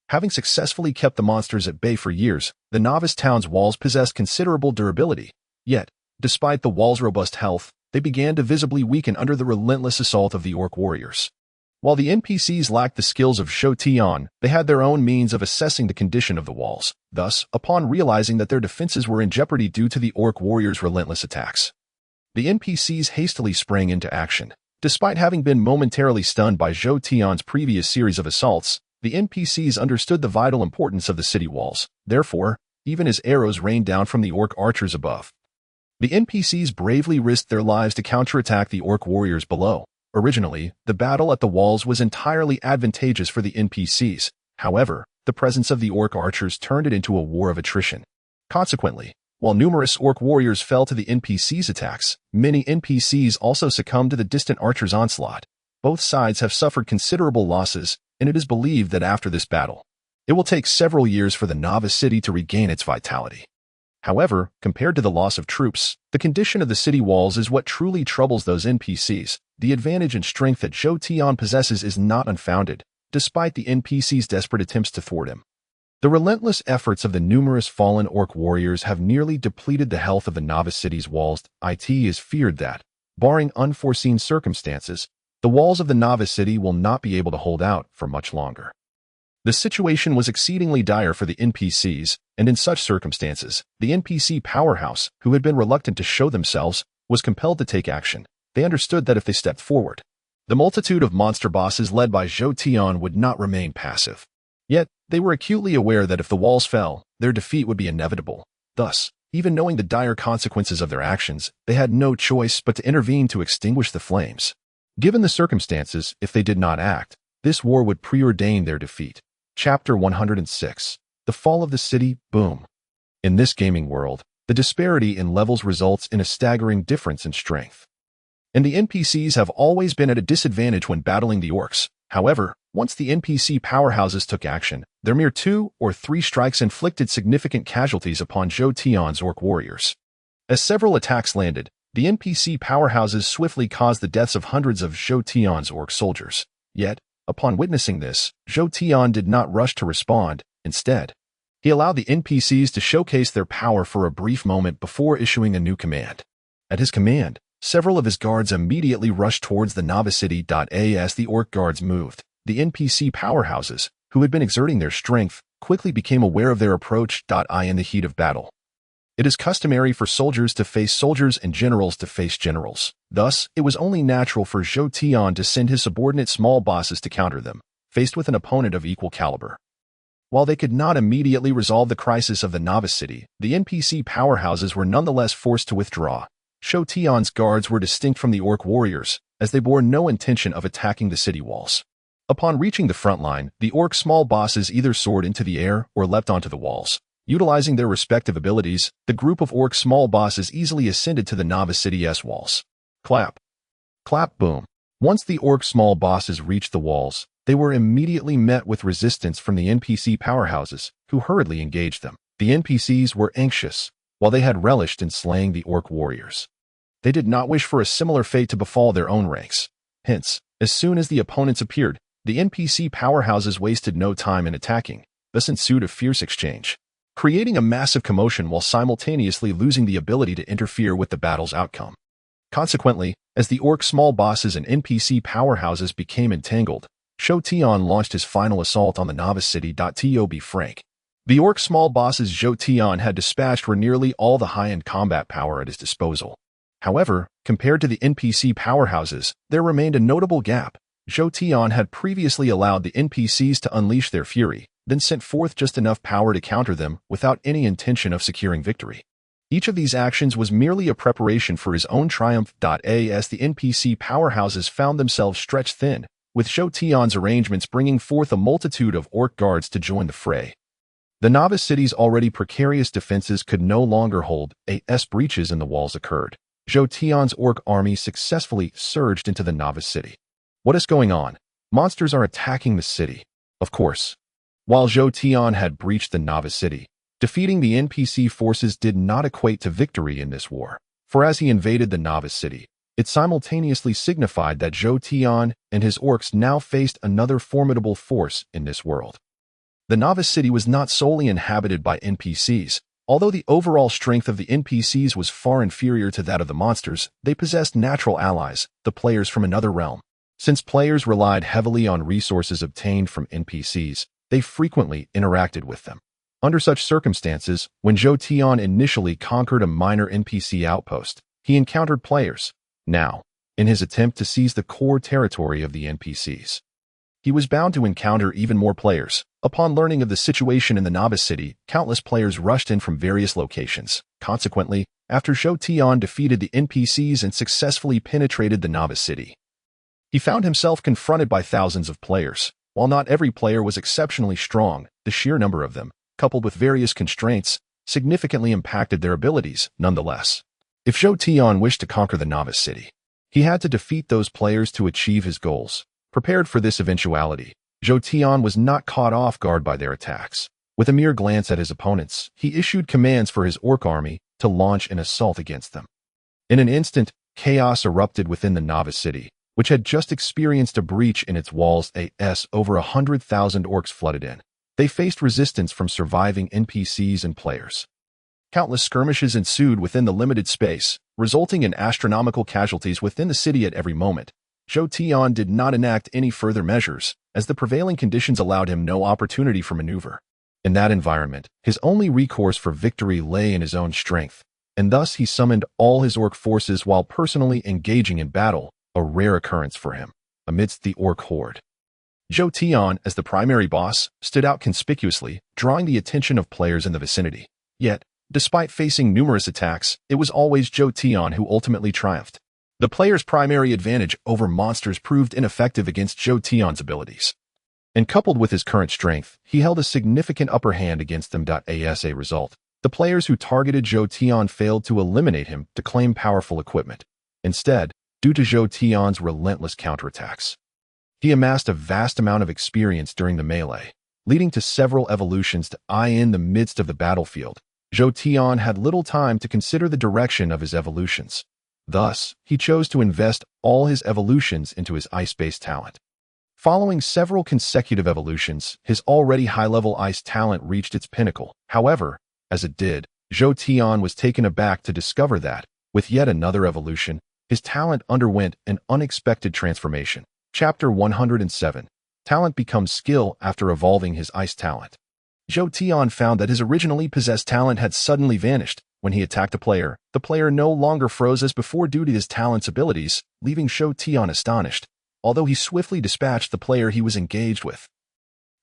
Having successfully kept the monsters at bay for years, the novice town's walls possessed considerable durability. Yet, despite the walls' robust health, they began to visibly weaken under the relentless assault of the orc warriors. While the NPCs lacked the skills of Zhou Tian, they had their own means of assessing the condition of the walls. Thus, upon realizing that their defenses were in jeopardy due to the orc warriors' relentless attacks, the NPCs hastily sprang into action. Despite having been momentarily stunned by Zhou Tian's previous series of assaults, the NPCs understood the vital importance of the city walls. Therefore, even as arrows rained down from the orc archers above, the NPCs bravely risked their lives to counterattack the orc warriors below. Originally, the battle at the walls was entirely advantageous for the NPCs. However, the presence of the orc archers turned it into a war of attrition. Consequently, while numerous orc warriors fell to the NPCs' attacks, many NPCs also succumbed to the distant archers' onslaught. Both sides have suffered considerable losses, and it is believed that after this battle, it will take several years for the novice city to regain its vitality. However, compared to the loss of troops, the condition of the city walls is what truly troubles those NPCs. The advantage and strength that Zhou Tian possesses is not unfounded, despite the NPCs' desperate attempts to thwart him. The relentless efforts of the numerous fallen orc warriors have nearly depleted the health of the novice city's walls. It is feared that, barring unforeseen circumstances, the walls of the novice city will not be able to hold out for much longer. The situation was exceedingly dire for the NPCs, and in such circumstances, the NPC powerhouse, who had been reluctant to show themselves, was compelled to take action. They understood that if they stepped forward, the multitude of monster bosses led by Zhou Tian would not remain passive. Yet, they were acutely aware that if the walls fell, their defeat would be inevitable. Thus, even knowing the dire consequences of their actions, they had no choice but to intervene to extinguish the flames. Given the circumstances, if they did not act, this war would preordain their defeat. Chapter 106. The Fall of the City, Boom. In this gaming world, The disparity in levels results in a staggering difference in strength. And the NPCs have always been at a disadvantage when battling the orcs. However, once the NPC powerhouses took action, their mere 2 or 3 strikes inflicted significant casualties upon Zhou Tian's orc warriors. As several attacks landed, the NPC powerhouses swiftly caused the deaths of hundreds of Zhou Tian's orc soldiers. Yet, upon witnessing this, Zhou Tian did not rush to respond. Instead, he allowed the NPCs to showcase their power for a brief moment before issuing a new command. At his command, several of his guards immediately rushed towards the novice city. As the orc guards moved, the NPC powerhouses, who had been exerting their strength, quickly became aware of their approach. In the heat of battle, it is customary for soldiers to face soldiers and generals to face generals. Thus, it was only natural for Zhou Tian to send his subordinate small bosses to counter them, faced with an opponent of equal caliber. While they could not immediately resolve the crisis of the novice city, the NPC powerhouses were nonetheless forced to withdraw. Zhou Tian's guards were distinct from the orc warriors, as they bore no intention of attacking the city walls. Upon reaching the front line, the orc small bosses either soared into the air or leapt onto the walls. Utilizing their respective abilities, the group of orc small bosses easily ascended to the novice city's walls. Clap. Clap, boom. Once the orc small bosses reached the walls, they were immediately met with resistance from the NPC powerhouses, who hurriedly engaged them. The NPCs were anxious, while they had relished in slaying the orc warriors. They did not wish for a similar fate to befall their own ranks. Hence, as soon as the opponents appeared, the NPC powerhouses wasted no time in attacking. Thus ensued a fierce exchange, creating a massive commotion while simultaneously losing the ability to interfere with the battle's outcome. Consequently, as the orc small bosses and NPC powerhouses became entangled, Zhou Tian launched his final assault on the novice city. To be frank, the orc small bosses Zhou Tian had dispatched were nearly all the high-end combat power at his disposal. However, compared to the NPC powerhouses, there remained a notable gap. Zhou Tian had previously allowed the NPCs to unleash their fury, then sent forth just enough power to counter them without any intention of securing victory. Each of these actions was merely a preparation for his own triumph. As the NPC powerhouses found themselves stretched thin, with Zhou Tian's arrangements bringing forth a multitude of orc guards to join the fray. The novice city's already precarious defenses could no longer hold. Breaches in the walls occurred. Zhou Tian's orc army successfully surged into the novice city. What is going on? Monsters are attacking the city. Of course. While Zhou Tian had breached the novice city, defeating the NPC forces did not equate to victory in this war, for as he invaded the novice city, it simultaneously signified that Zhou Tian and his orcs now faced another formidable force in this world. The novice city was not solely inhabited by NPCs. Although the overall strength of the NPCs was far inferior to that of the monsters, they possessed natural allies, the players from another realm. Since players relied heavily on resources obtained from NPCs, they frequently interacted with them. Under such circumstances, when Zhou Tian initially conquered a minor NPC outpost, he encountered players. Now, in his attempt to seize the core territory of the NPCs, he was bound to encounter even more players. Upon learning of the situation in the novice city, countless players rushed in from various locations. Consequently, after Zhou Tian defeated the NPCs and successfully penetrated the novice city, he found himself confronted by thousands of players. While not every player was exceptionally strong, the sheer number of them, coupled with various constraints, significantly impacted their abilities nonetheless. If Zhou Tian wished to conquer the novice city, he had to defeat those players to achieve his goals. Prepared for this eventuality, Zhou Tian was not caught off guard by their attacks. With a mere glance at his opponents, he issued commands for his orc army to launch an assault against them. In an instant, chaos erupted within the novice city, which had just experienced a breach in its walls. Over 100,000 orcs flooded in. They faced resistance from surviving NPCs and players. Countless skirmishes ensued within the limited space, resulting in astronomical casualties within the city at every moment. Zhou Tian did not enact any further measures, as the prevailing conditions allowed him no opportunity for maneuver. In that environment, his only recourse for victory lay in his own strength, and thus he summoned all his orc forces while personally engaging in battle, a rare occurrence for him, amidst the orc horde. Zhou Tian, as the primary boss, stood out conspicuously, drawing the attention of players in the vicinity. Yet, despite facing numerous attacks, it was always Zhou Tian who ultimately triumphed. The player's primary advantage over monsters proved ineffective against Zhou Tian's abilities. And coupled with his current strength, he held a significant upper hand against them. As a result, The players who targeted Zhou Tian failed to eliminate him to claim powerful equipment. Instead, due to Zhou Tian's relentless counterattacks, he amassed a vast amount of experience during the melee, leading to several evolutions to eye in the midst of the battlefield. Zhou Tian had little time to consider the direction of his evolutions. Thus, he chose to invest all his evolutions into his ice-based talent. Following several consecutive evolutions, his already high-level ice talent reached its pinnacle. However, as it did, Zhou Tian was taken aback to discover that, with yet another evolution, his talent underwent an unexpected transformation. Chapter 107. Talent becomes skill after evolving his ice talent. Zhou Tian found that his originally possessed talent had suddenly vanished. When he attacked a player, the player no longer froze as before due to his talent's abilities, leaving Zhou Tian astonished, although he swiftly dispatched the player he was engaged with.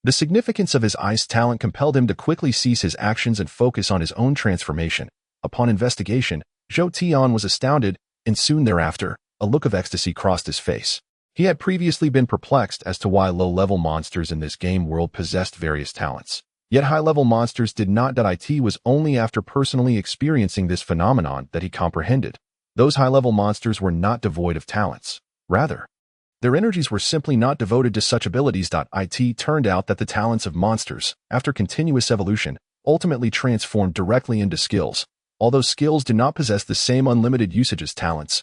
The significance of his ice talent compelled him to quickly cease his actions and focus on his own transformation. Upon investigation, Zhou Tian was astounded, and soon thereafter, a look of ecstasy crossed his face. He had previously been perplexed as to why low-level monsters in this game world possessed various talents. Yet high-level monsters did not. It was only after personally experiencing this phenomenon that he comprehended. Those high-level monsters were not devoid of talents. Rather, their energies were simply not devoted to such abilities. It turned out that the talents of monsters, after continuous evolution, ultimately transformed directly into skills. Although skills do not possess the same unlimited usage as talents,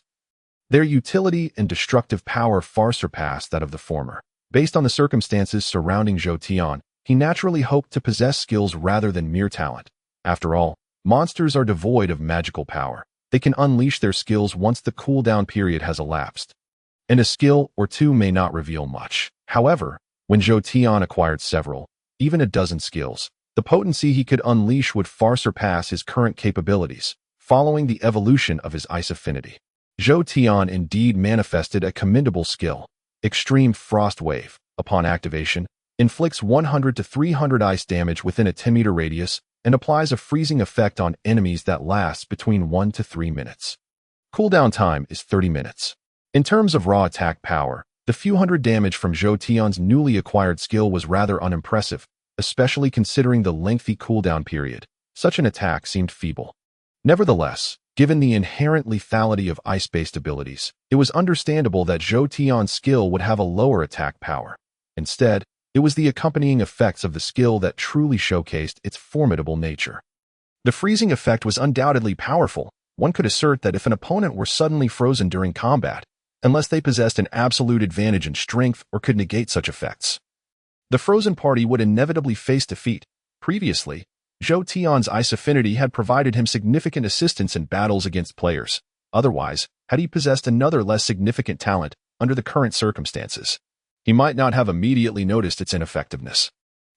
their utility and destructive power far surpass that of the former. Based on the circumstances surrounding Zhou Tian, he naturally hoped to possess skills rather than mere talent. After all, monsters are devoid of magical power. They can unleash their skills once the cooldown period has elapsed, and a skill or two may not reveal much. However, when Zhou Tian acquired several, even a dozen skills, the potency he could unleash would far surpass his current capabilities. Following the evolution of his ice affinity, Zhou Tian indeed manifested a commendable skill. Extreme Frost Wave, upon activation, inflicts 100 to 300 ice damage within a 10-meter radius and applies a freezing effect on enemies that lasts between 1 to 3 minutes. Cooldown time is 30 minutes. In terms of raw attack power, the few hundred damage from Zhou Tian's newly acquired skill was rather unimpressive, especially considering the lengthy cooldown period. Such an attack seemed feeble. Nevertheless, given the inherent lethality of ice-based abilities, it was understandable that Zhou Tian's skill would have a lower attack power. Instead, it was the accompanying effects of the skill that truly showcased its formidable nature. The freezing effect was undoubtedly powerful. One could assert that if an opponent were suddenly frozen during combat, unless they possessed an absolute advantage in strength or could negate such effects, the frozen party would inevitably face defeat. Previously, Zhou Tian's ice affinity had provided him significant assistance in battles against players. Otherwise, had he possessed another less significant talent, under the current circumstances, he might not have immediately noticed its ineffectiveness.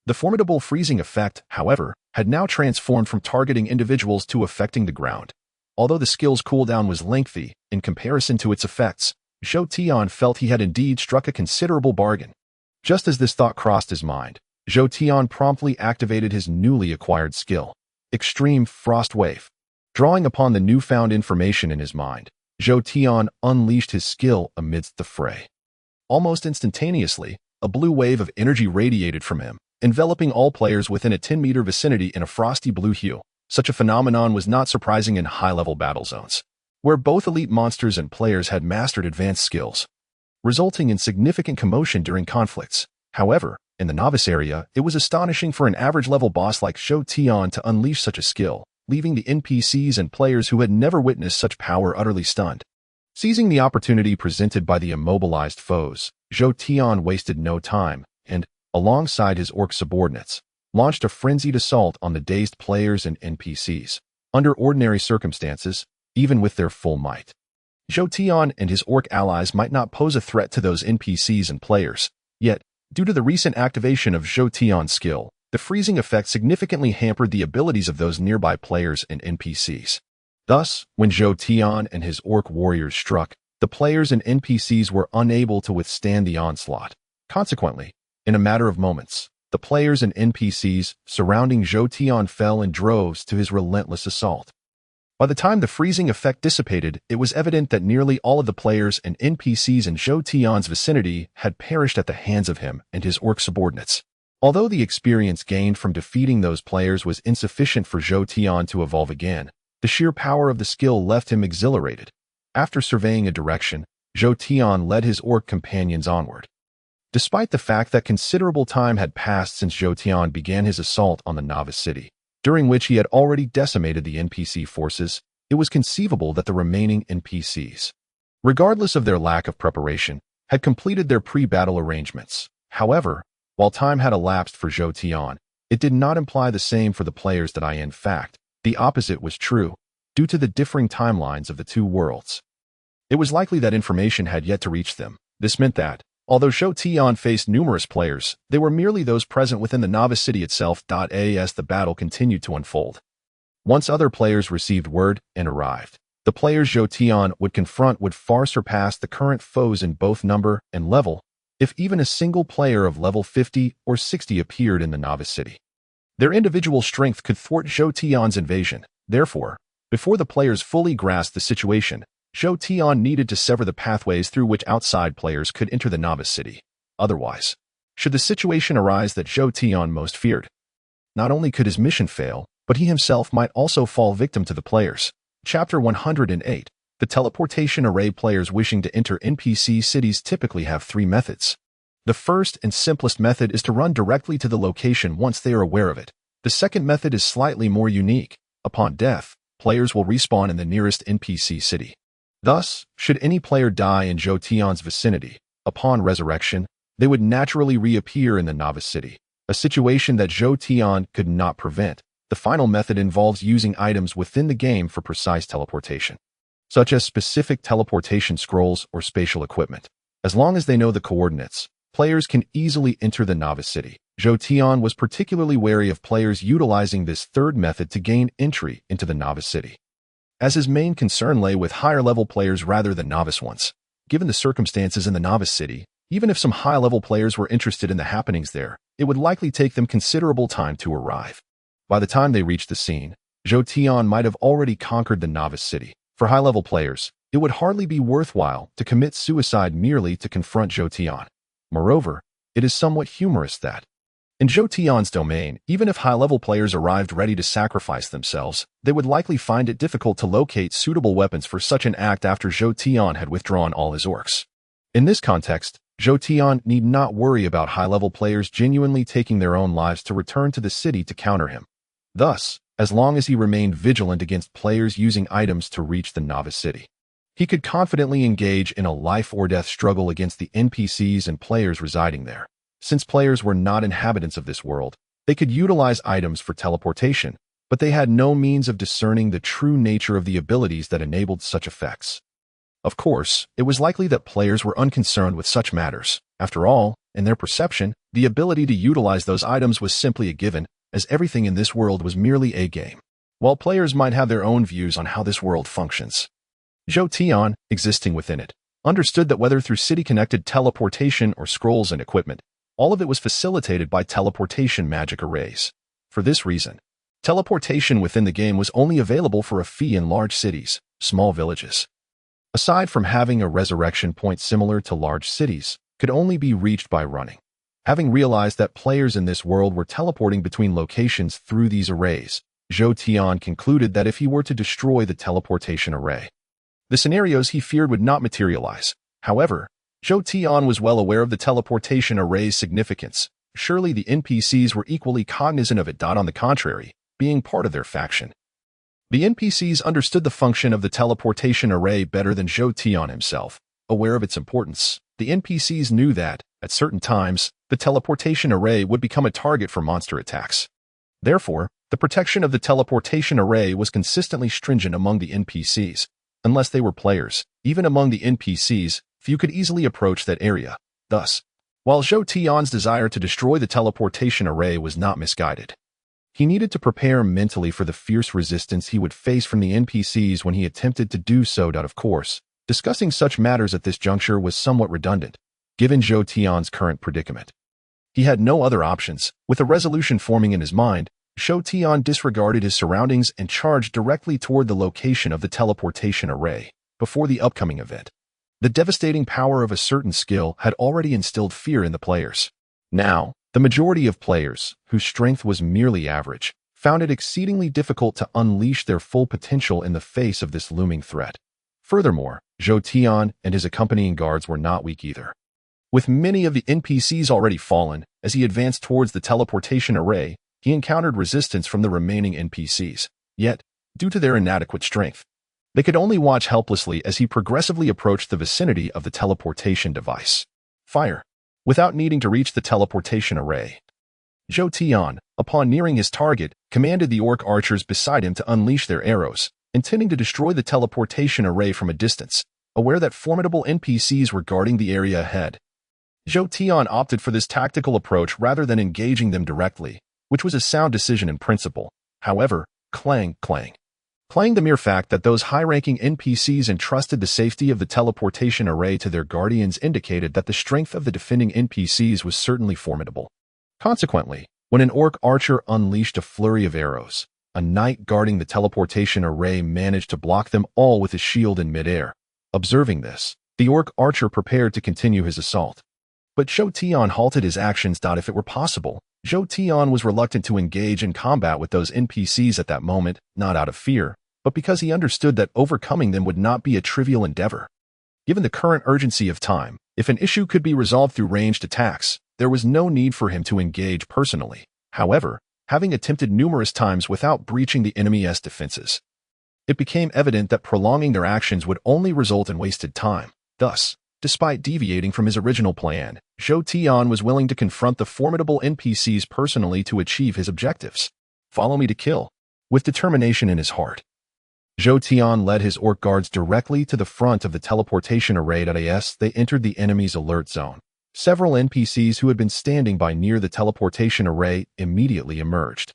The formidable freezing effect, however, had now transformed from targeting individuals to affecting the ground. Although the skill's cooldown was lengthy, in comparison to its effects, Zhou Tian felt he had indeed struck a considerable bargain. Just as this thought crossed his mind, Zhou Tian promptly activated his newly acquired skill, Extreme Frost Wave. Drawing upon the newfound information in his mind, Zhou Tian unleashed his skill amidst the fray. Almost instantaneously, a blue wave of energy radiated from him, enveloping all players within a 10-meter vicinity in a frosty blue hue. Such a phenomenon was not surprising in high-level battle zones, where both elite monsters and players had mastered advanced skills, resulting in significant commotion during conflicts. However, in the novice area, it was astonishing for an average-level boss like Zhou Tian to unleash such a skill, leaving the NPCs and players who had never witnessed such power utterly stunned. Seizing the opportunity presented by the immobilized foes, Zhou Tian wasted no time and, alongside his orc subordinates, launched a frenzied assault on the dazed players and NPCs. Under ordinary circumstances, even with their full might, Zhou Tian and his orc allies might not pose a threat to those NPCs and players. Yet, due to the recent activation of Zhou Tian's skill, the freezing effect significantly hampered the abilities of those nearby players and NPCs. Thus, when Zhou Tian and his orc warriors struck, the players and NPCs were unable to withstand the onslaught. Consequently, in a matter of moments, the players and NPCs surrounding Zhou Tian fell in droves to his relentless assault. By the time the freezing effect dissipated, it was evident that nearly all of the players and NPCs in Zhou Tian's vicinity had perished at the hands of him and his orc subordinates. Although the experience gained from defeating those players was insufficient for Zhou Tian to evolve again, the sheer power of the skill left him exhilarated. After surveying a direction, Zhou Tian led his orc companions onward. Despite the fact that considerable time had passed since Zhou Tian began his assault on the novice city, during which he had already decimated the NPC forces, it was conceivable that the remaining NPCs, regardless of their lack of preparation, had completed their pre-battle arrangements. However, while time had elapsed for Zhou Tian, it did not imply the same for the players that in fact, the opposite was true, due to the differing timelines of the two worlds. It was likely that information had yet to reach them. This meant that, although Zhou Tian faced numerous players, they were merely those present within the novice city itself. As the battle continued to unfold, once other players received word and arrived, the players Zhou Tian would confront would far surpass the current foes in both number and level, if even a single player of level 50 or 60 appeared in the novice city. Their individual strength could thwart Zhou Tian's invasion. Therefore, before the players fully grasped the situation, Zhou Tian needed to sever the pathways through which outside players could enter the novice city. Otherwise, should the situation arise that Zhou Tian most feared, not only could his mission fail, but he himself might also fall victim to the players. Chapter 108. The teleportation array. Players wishing to enter NPC cities typically have three methods. The first and simplest method is to run directly to the location once they are aware of it. The second method is slightly more unique. Upon death, players will respawn in the nearest NPC city. Thus, should any player die in Zhou Tian's vicinity, upon resurrection, they would naturally reappear in the novice city, a situation that Zhou Tian could not prevent. The final method involves using items within the game for precise teleportation, such as specific teleportation scrolls or spatial equipment. As long as they know the coordinates, players can easily enter the novice city. Zhou Tian was particularly wary of players utilizing this third method to gain entry into the novice city, as his main concern lay with higher-level players rather than novice ones. Given the circumstances in the novice city, even if some high-level players were interested in the happenings there, it would likely take them considerable time to arrive. By the time they reached the scene, Zhou Tian might have already conquered the novice city. For high-level players, it would hardly be worthwhile to commit suicide merely to confront Zhou Tian. Moreover, it is somewhat humorous that, in Zhou Tian's domain, even if high-level players arrived ready to sacrifice themselves, they would likely find it difficult to locate suitable weapons for such an act after Zhou Tian had withdrawn all his orcs. In this context, Zhou Tian need not worry about high-level players genuinely taking their own lives to return to the city to counter him. Thus, as long as he remained vigilant against players using items to reach the novice city, he could confidently engage in a life-or-death struggle against the NPCs and players residing there. Since players were not inhabitants of this world, they could utilize items for teleportation, but they had no means of discerning the true nature of the abilities that enabled such effects. Of course, it was likely that players were unconcerned with such matters. After all, in their perception, the ability to utilize those items was simply a given, as everything in this world was merely a game. While players might have their own views on how this world functions, Zhou Tian, existing within it, understood that whether through city-connected teleportation or scrolls and equipment, all of it was facilitated by teleportation magic arrays. For this reason, teleportation within the game was only available for a fee in large cities, small villages. Aside from having a resurrection point similar to large cities, could only be reached by running. Having realized that players in this world were teleporting between locations through these arrays, Zhou Tian concluded that if he were to destroy the teleportation array, the scenarios he feared would not materialize. However, Zhou Tian was well aware of the teleportation array's significance. Surely the NPCs were equally cognizant of it. On the contrary, being part of their faction, the NPCs understood the function of the teleportation array better than Zhou Tian himself. Aware of its importance, the NPCs knew that, at certain times, the teleportation array would become a target for monster attacks. Therefore, the protection of the teleportation array was consistently stringent among the NPCs. Unless they were players, even among the NPCs, few could easily approach that area. Thus, while Zhou Tian's desire to destroy the teleportation array was not misguided, he needed to prepare mentally for the fierce resistance he would face from the NPCs when he attempted to do so. Of course, discussing such matters at this juncture was somewhat redundant, given Zhou Tian's current predicament. He had no other options. With a resolution forming in his mind, Zhou Tian disregarded his surroundings and charged directly toward the location of the teleportation array. Before the upcoming event, the devastating power of a certain skill had already instilled fear in the players. Now, The majority of players, whose strength was merely average, found it exceedingly difficult to unleash their full potential in the face of this looming threat. Furthermore, Zhou Tian and his accompanying guards were not weak either. With many of the NPCs already fallen, as he advanced towards the teleportation array, he encountered resistance from the remaining NPCs. Yet, due to their inadequate strength, they could only watch helplessly as he progressively approached the vicinity of the teleportation device. Fire. Without needing to reach the teleportation array, Zhou Tian, upon nearing his target, commanded the orc archers beside him to unleash their arrows, intending to destroy the teleportation array from a distance, aware that formidable NPCs were guarding the area ahead. Zhou Tian opted for this tactical approach rather than engaging them directly, which was a sound decision in principle. However, clang. The mere fact that those high-ranking NPCs entrusted the safety of the teleportation array to their guardians indicated that the strength of the defending NPCs was certainly formidable. Consequently, when an orc archer unleashed a flurry of arrows, a knight guarding the teleportation array managed to block them all with his shield in midair. Observing this, the orc archer prepared to continue his assault. But Zhou Tian halted his actions. If it were possible, Zhou Tian was reluctant to engage in combat with those NPCs at that moment, not out of fear, but because he understood that overcoming them would not be a trivial endeavor. Given the current urgency of time, if an issue could be resolved through ranged attacks, there was no need for him to engage personally. However, having attempted numerous times without breaching the enemy's defenses, it became evident that prolonging their actions would only result in wasted time. Thus, despite deviating from his original plan, Zhou Tian was willing to confront the formidable NPCs personally to achieve his objectives. Follow me to kill. With determination in his heart, Zhou Tian led his orc guards directly to the front of the teleportation array. As they entered the enemy's alert zone, several NPCs who had been standing by near the teleportation array immediately emerged,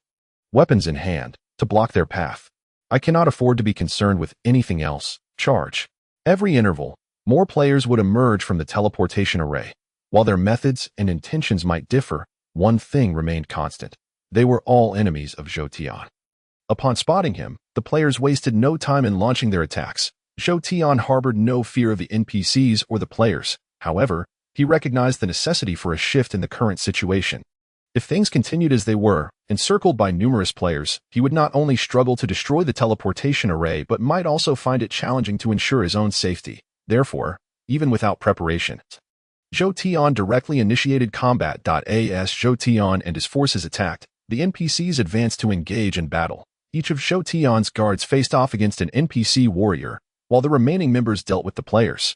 weapons in hand, to block their path. I cannot afford to be concerned with anything else. Charge. Every interval, more players would emerge from the teleportation array. While their methods and intentions might differ, one thing remained constant. They were all enemies of Zhou Tian. Upon spotting him, the players wasted no time in launching their attacks. Zhou Tian harbored no fear of the NPCs or the players. However, he recognized the necessity for a shift in the current situation. If things continued as they were, encircled by numerous players, he would not only struggle to destroy the teleportation array but might also find it challenging to ensure his own safety. Therefore, even without preparation, Zhou Tian directly initiated combat. As Zhou Tian and his forces attacked, the NPCs advanced to engage in battle. Each of Zhou Tian's guards faced off against an NPC warrior, while the remaining members dealt with the players.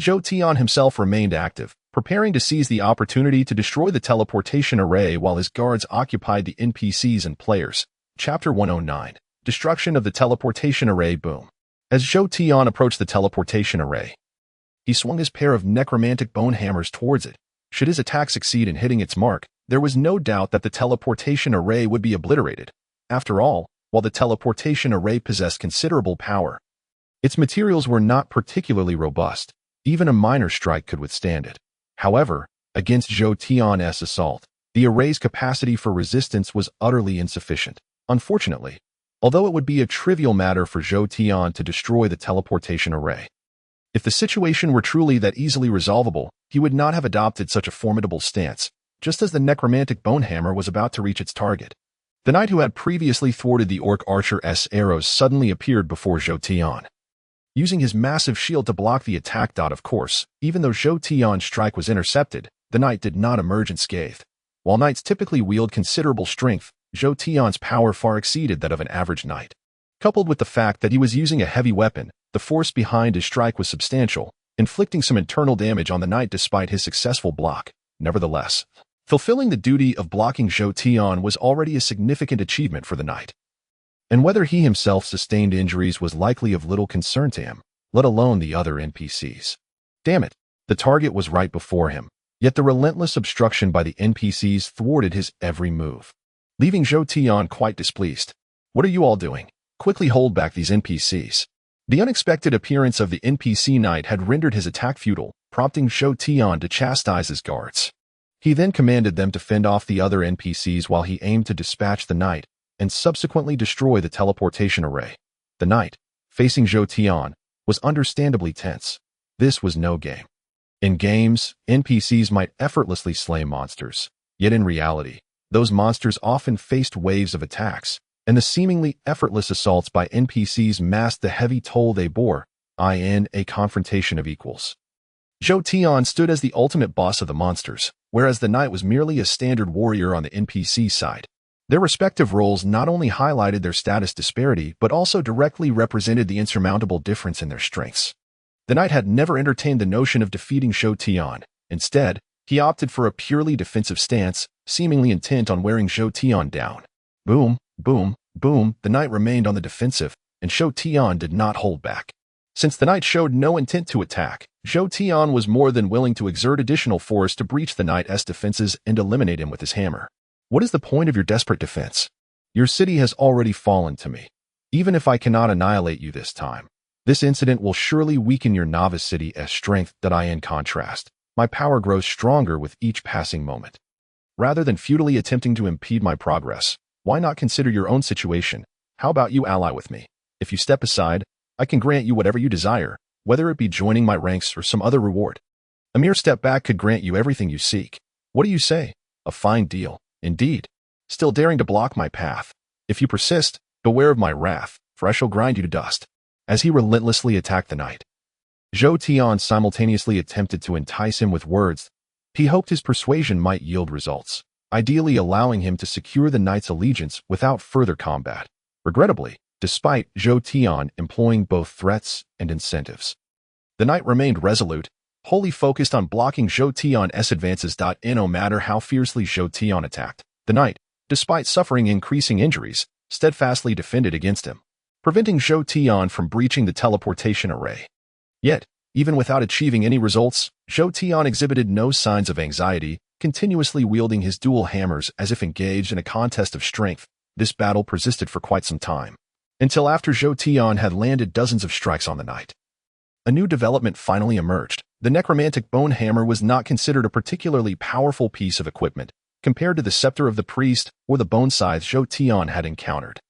Zhou Tian himself remained active, preparing to seize the opportunity to destroy the teleportation array while his guards occupied the NPCs and players. Chapter 109. Destruction of the teleportation array. Boom. As Zhou Tian approached the teleportation array, he swung his pair of necromantic bone hammers towards it. Should his attack succeed in hitting its mark, there was no doubt that the teleportation array would be obliterated. After all, while the teleportation array possessed considerable power, its materials were not particularly robust. Even a minor strike could withstand it. However, against Zhou Tian's assault, the array's capacity for resistance was utterly insufficient. Unfortunately, although it would be a trivial matter for Zhou Tian to destroy the teleportation array, if the situation were truly that easily resolvable, he would not have adopted such a formidable stance, just as the necromantic bone hammer was about to reach its target. The knight who had previously thwarted the orc archer's arrows suddenly appeared before Zhou Tian, using his massive shield to block the attack. Of course, even though Zhou Tian's strike was intercepted, the knight did not emerge unscathed. While knights typically wield considerable strength, Zhou Tian's power far exceeded that of an average knight. Coupled with the fact that he was using a heavy weapon, the force behind his strike was substantial, inflicting some internal damage on the knight despite his successful block. Nevertheless, fulfilling the duty of blocking Zhou Tian was already a significant achievement for the knight. And whether he himself sustained injuries was likely of little concern to him, let alone the other NPCs. Damn it, the target was right before him, yet the relentless obstruction by the NPCs thwarted his every move, leaving Zhou Tian quite displeased. What are you all doing? Quickly hold back these NPCs. The unexpected appearance of the NPC knight had rendered his attack futile, prompting Zhou Tian to chastise his guards. He then commanded them to fend off the other NPCs while he aimed to dispatch the knight and subsequently destroy the teleportation array. The knight, facing Zhou Tian, was understandably tense. This was no game. In games, NPCs might effortlessly slay monsters, Yet in reality, those monsters often faced waves of attacks, and the seemingly effortless assaults by NPCs masked the heavy toll they bore, in a confrontation of equals. Zhou Tian stood as the ultimate boss of the monsters, whereas the knight was merely a standard warrior on the NPC side. Their respective roles not only highlighted their status disparity but also directly represented the insurmountable difference in their strengths. The knight had never entertained the notion of defeating Zhou Tian. Instead, he opted for a purely defensive stance, seemingly intent on wearing Zhou Tian down. Boom, boom, boom, the knight remained on the defensive, and Zhou Tian did not hold back. Since the knight showed no intent to attack, Zhou Tian was more than willing to exert additional force to breach the knight's defenses and eliminate him with his hammer. What is the point of your desperate defense? Your city has already fallen to me. Even if I cannot annihilate you this time, this incident will surely weaken your novice city as strength. In contrast, my power grows stronger with each passing moment. Rather than futilely attempting to impede my progress, why not consider your own situation? How about you ally with me? If you step aside, I can grant you whatever you desire, whether it be joining my ranks or some other reward. A mere step back could grant you everything you seek. What do you say? A fine deal, indeed. Still daring to block my path. If you persist, beware of my wrath, for I shall grind you to dust. As he relentlessly attacked the knight, Zhou Tian simultaneously attempted to entice him with words. He hoped his persuasion might yield results, ideally allowing him to secure the knight's allegiance without further combat. Regrettably, despite Zhou Tian employing both threats and incentives, the knight remained resolute, wholly focused on blocking Zhou Tian's advances. No matter how fiercely Zhou Tian attacked, the knight, despite suffering increasing injuries, steadfastly defended against him, preventing Zhou Tian from breaching the teleportation array. Yet, even without achieving any results, Zhou Tian exhibited no signs of anxiety, continuously wielding his dual hammers as if engaged in a contest of strength. This battle persisted for quite some time, until after Zhou Tian had landed dozens of strikes on the knight. A new development finally emerged. The necromantic bone hammer was not considered a particularly powerful piece of equipment compared to the scepter of the priest or the bone scythe Zhou Tian had encountered.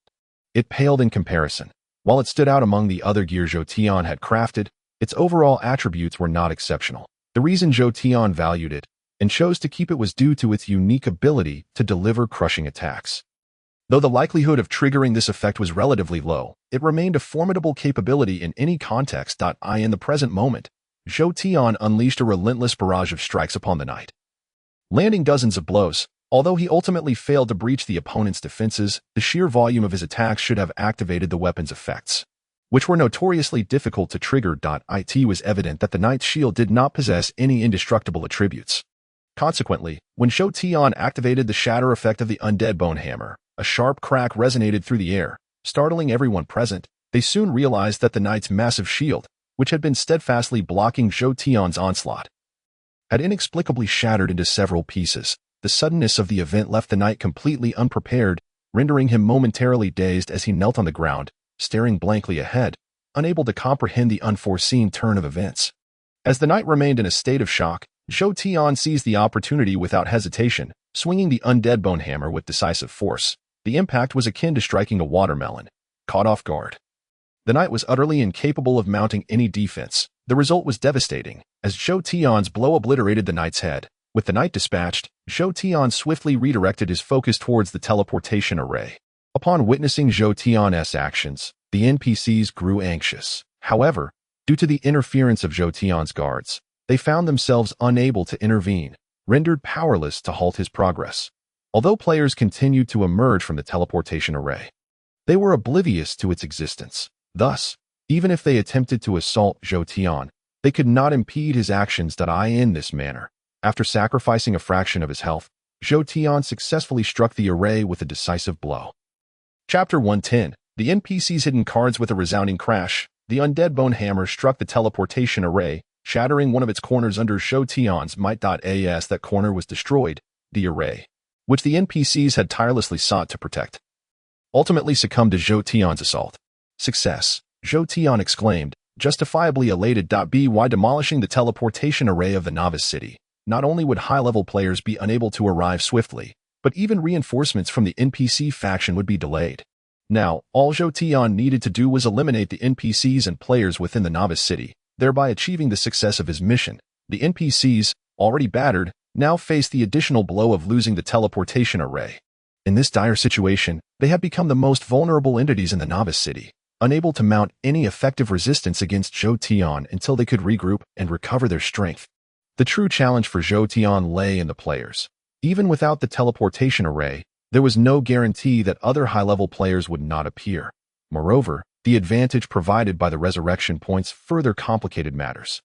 It paled in comparison. While it stood out among the other gear Zhou Tian had crafted, its overall attributes were not exceptional. The reason Zhou Tian valued it and chose to keep it was due to its unique ability to deliver crushing attacks. Though the likelihood of triggering this effect was relatively low, it remained a formidable capability in any context. In the present moment, Zhou Tian unleashed a relentless barrage of strikes upon the knight, landing dozens of blows. Although he ultimately failed to breach the opponent's defenses, the sheer volume of his attacks should have activated the weapon's effects, which were notoriously difficult to trigger. It was evident that the knight's shield did not possess any indestructible attributes. Consequently, when Zhou Tian activated the shatter effect of the undead bone hammer, a sharp crack resonated through the air, startling everyone present. They soon realized that the knight's massive shield, which had been steadfastly blocking Zhou Tian's onslaught, had inexplicably shattered into several pieces. The suddenness of the event left the knight completely unprepared, rendering him momentarily dazed as he knelt on the ground, staring blankly ahead, unable to comprehend the unforeseen turn of events. As the knight remained in a state of shock, Zhou Tian seized the opportunity without hesitation, swinging the undead bone hammer with decisive force. The impact was akin to striking a watermelon, caught off guard. The knight was utterly incapable of mounting any defense. The result was devastating, as Zhou Tian's blow obliterated the knight's head. With the knight dispatched, Zhou Tian swiftly redirected his focus towards the teleportation array. Upon witnessing Zhou Tian's actions, the NPCs grew anxious. However, due to the interference of Zhou Tian's guards, they found themselves unable to intervene, rendered powerless to halt his progress. Although players continued to emerge from the teleportation array, they were oblivious to its existence. Thus, even if they attempted to assault Zhou Tian, they could not impede his actions. In this manner, after sacrificing a fraction of his health, Zhou Tian successfully struck the array with a decisive blow. Chapter 110. The NPC's hidden cards. With a resounding crash, the undead bone hammer struck the teleportation array, shattering one of its corners under Zhou Tian's might. As that corner was destroyed, the array, which the NPCs had tirelessly sought to protect, ultimately succumbed to Zhou Tian's assault. Success, Zhou Tian exclaimed, justifiably elated. By demolishing the teleportation array of the novice city, not only would high-level players be unable to arrive swiftly, but even reinforcements from the NPC faction would be delayed. Now, all Zhou Tian needed to do was eliminate the NPCs and players within the novice city, thereby achieving the success of his mission. The NPCs, already battered, now faced the additional blow of losing the teleportation array. In this dire situation, they had become the most vulnerable entities in the Novice City, unable to mount any effective resistance against Zhou Tian until they could regroup and recover their strength. The true challenge for Zhou Tian lay in the players. Even without the teleportation array, there was no guarantee that other high-level players would not appear. Moreover, the advantage provided by the resurrection points further complicated matters.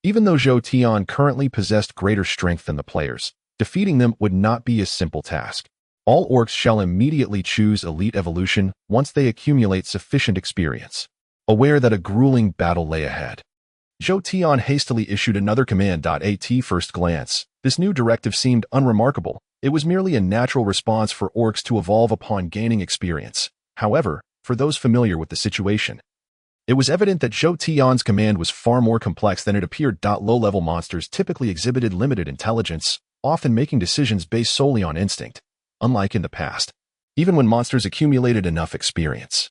Even though Zhou Tian currently possessed greater strength than the players, defeating them would not be a simple task. All orcs shall immediately choose Elite Evolution once they accumulate sufficient experience. Aware that a grueling battle lay ahead, Zhou Tian hastily issued another command. At first glance, this new directive seemed unremarkable. It was merely a natural response for orcs to evolve upon gaining experience. However, for those familiar with the situation, it was evident that Zhou Tian's command was far more complex than it appeared. Low-level monsters typically exhibited limited intelligence, often making decisions based solely on instinct. Unlike in the past, even when monsters accumulated enough experience,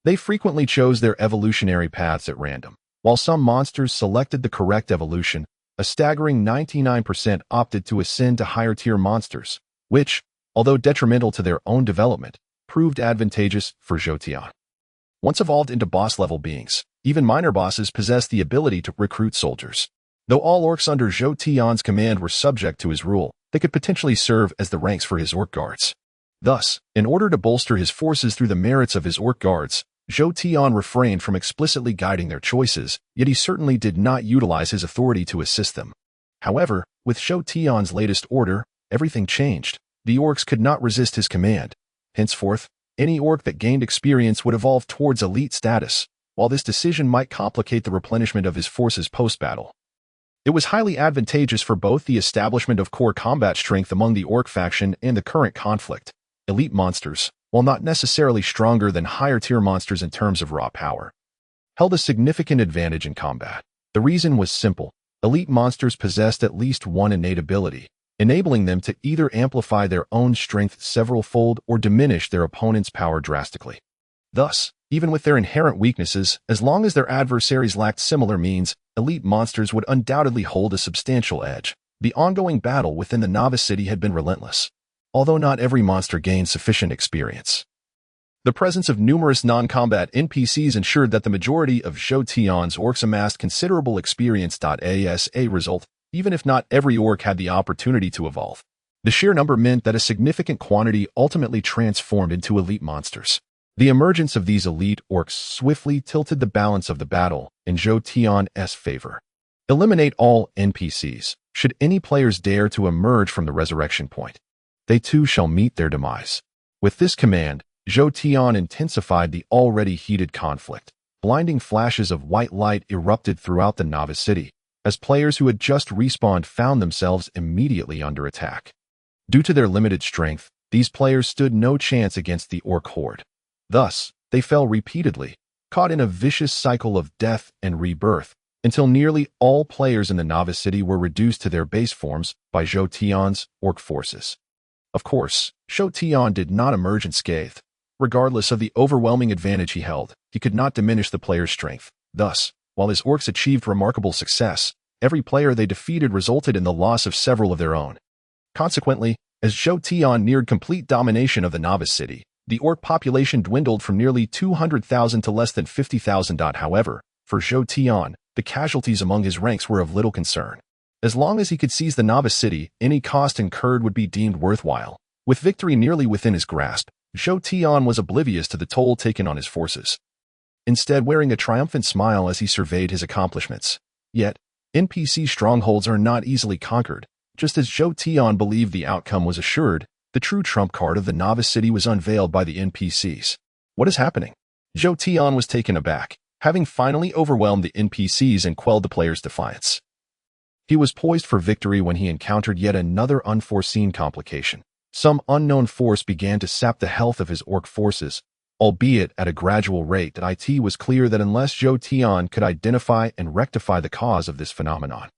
they frequently chose their evolutionary paths at random. While some monsters selected the correct evolution, a staggering 99% opted to ascend to higher-tier monsters, which, although detrimental to their own development, proved advantageous for Zhou Tian. Once evolved into boss-level beings, even minor bosses possessed the ability to recruit soldiers. Though all orcs under Zhou Tian's command were subject to his rule, they could potentially serve as the ranks for his orc guards. Thus, in order to bolster his forces through the merits of his orc guards, Zhou Tian refrained from explicitly guiding their choices, yet he certainly did not utilize his authority to assist them. However, with Zhou Tian's latest order, everything changed. The orcs could not resist his command. Henceforth, any orc that gained experience would evolve towards elite status, while this decision might complicate the replenishment of his forces post-battle. It was highly advantageous for both the establishment of core combat strength among the orc faction and the current conflict. Elite monsters, while not necessarily stronger than higher-tier monsters in terms of raw power, held a significant advantage in combat. The reason was simple. Elite monsters possessed at least one innate ability, enabling them to either amplify their own strength several-fold or diminish their opponent's power drastically. Thus, even with their inherent weaknesses, as long as their adversaries lacked similar means, elite monsters would undoubtedly hold a substantial edge. The ongoing battle within the Novice City had been relentless, although not every monster gained sufficient experience. The presence of numerous non-combat NPCs ensured that the majority of Zhou Tian's orcs amassed considerable experience. As a result, even if not every orc had the opportunity to evolve, the sheer number meant that a significant quantity ultimately transformed into elite monsters. The emergence of these elite orcs swiftly tilted the balance of the battle in Zhou Tian's favor. Eliminate all NPCs. Should any players dare to emerge from the resurrection point, they too shall meet their demise. With this command, Zhou Tian intensified the already heated conflict. Blinding flashes of white light erupted throughout the Novice City, as players who had just respawned found themselves immediately under attack. Due to their limited strength, these players stood no chance against the orc horde. Thus, they fell repeatedly, caught in a vicious cycle of death and rebirth, until nearly all players in the Novice City were reduced to their base forms by Zhou Tian's orc forces. Of course, Zhou Tian did not emerge unscathed. Regardless of the overwhelming advantage he held, he could not diminish the player's strength. Thus, while his orcs achieved remarkable success, every player they defeated resulted in the loss of several of their own. Consequently, as Zhou Tian neared complete domination of the Novice City, the orc population dwindled from nearly 200,000 to less than 50,000. However, for Zhou Tian, the casualties among his ranks were of little concern. As long as he could seize the Novice City, any cost incurred would be deemed worthwhile. With victory nearly within his grasp, Zhou Tian was oblivious to the toll taken on his forces, instead wearing a triumphant smile as he surveyed his accomplishments. Yet, NPC strongholds are not easily conquered. Just as Zhou Tian believed the outcome was assured, the true trump card of the Novice City was unveiled by the NPCs. What is happening? Zhou Tian was taken aback, having finally overwhelmed the NPCs and quelled the players' defiance. He was poised for victory when he encountered yet another unforeseen complication. Some unknown force began to sap the health of his orc forces, albeit at a gradual rate. It was clear that unless Zhou Tian could identify and rectify the cause of this phenomenon,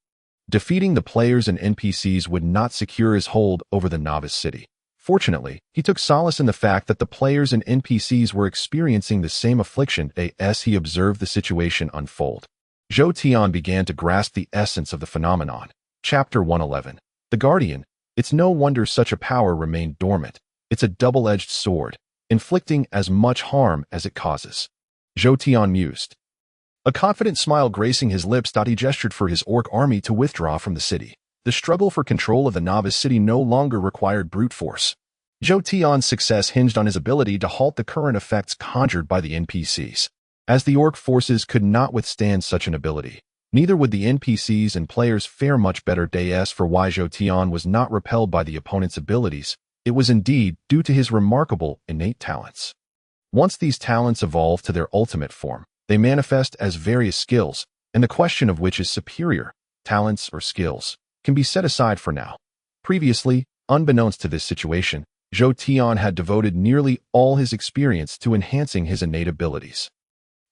defeating the players and NPCs would not secure his hold over the Novice City. Fortunately, he took solace in the fact that the players and NPCs were experiencing the same affliction as he observed the situation unfold. Zhou Tian began to grasp the essence of the phenomenon. Chapter 111. The Guardian, it's no wonder such a power remained dormant. It's a double-edged sword, inflicting as much harm as it causes. Zhou Tian mused. A confident smile gracing his lips, he gestured for his orc army to withdraw from the city. The struggle for control of the novice city no longer required brute force. Zhou Tian's success hinged on his ability to halt the current effects conjured by the NPCs. As the orc forces could not withstand such an ability, neither would the NPCs and players fare much better. As for why Zhou Tian was not repelled by the opponent's abilities, it was indeed due to his remarkable innate talents. Once these talents evolve to their ultimate form, they manifest as various skills, and the question of which is superior, talents or skills, can be set aside for now. Previously, unbeknownst to this situation, Zhou Tian had devoted nearly all his experience to enhancing his innate abilities.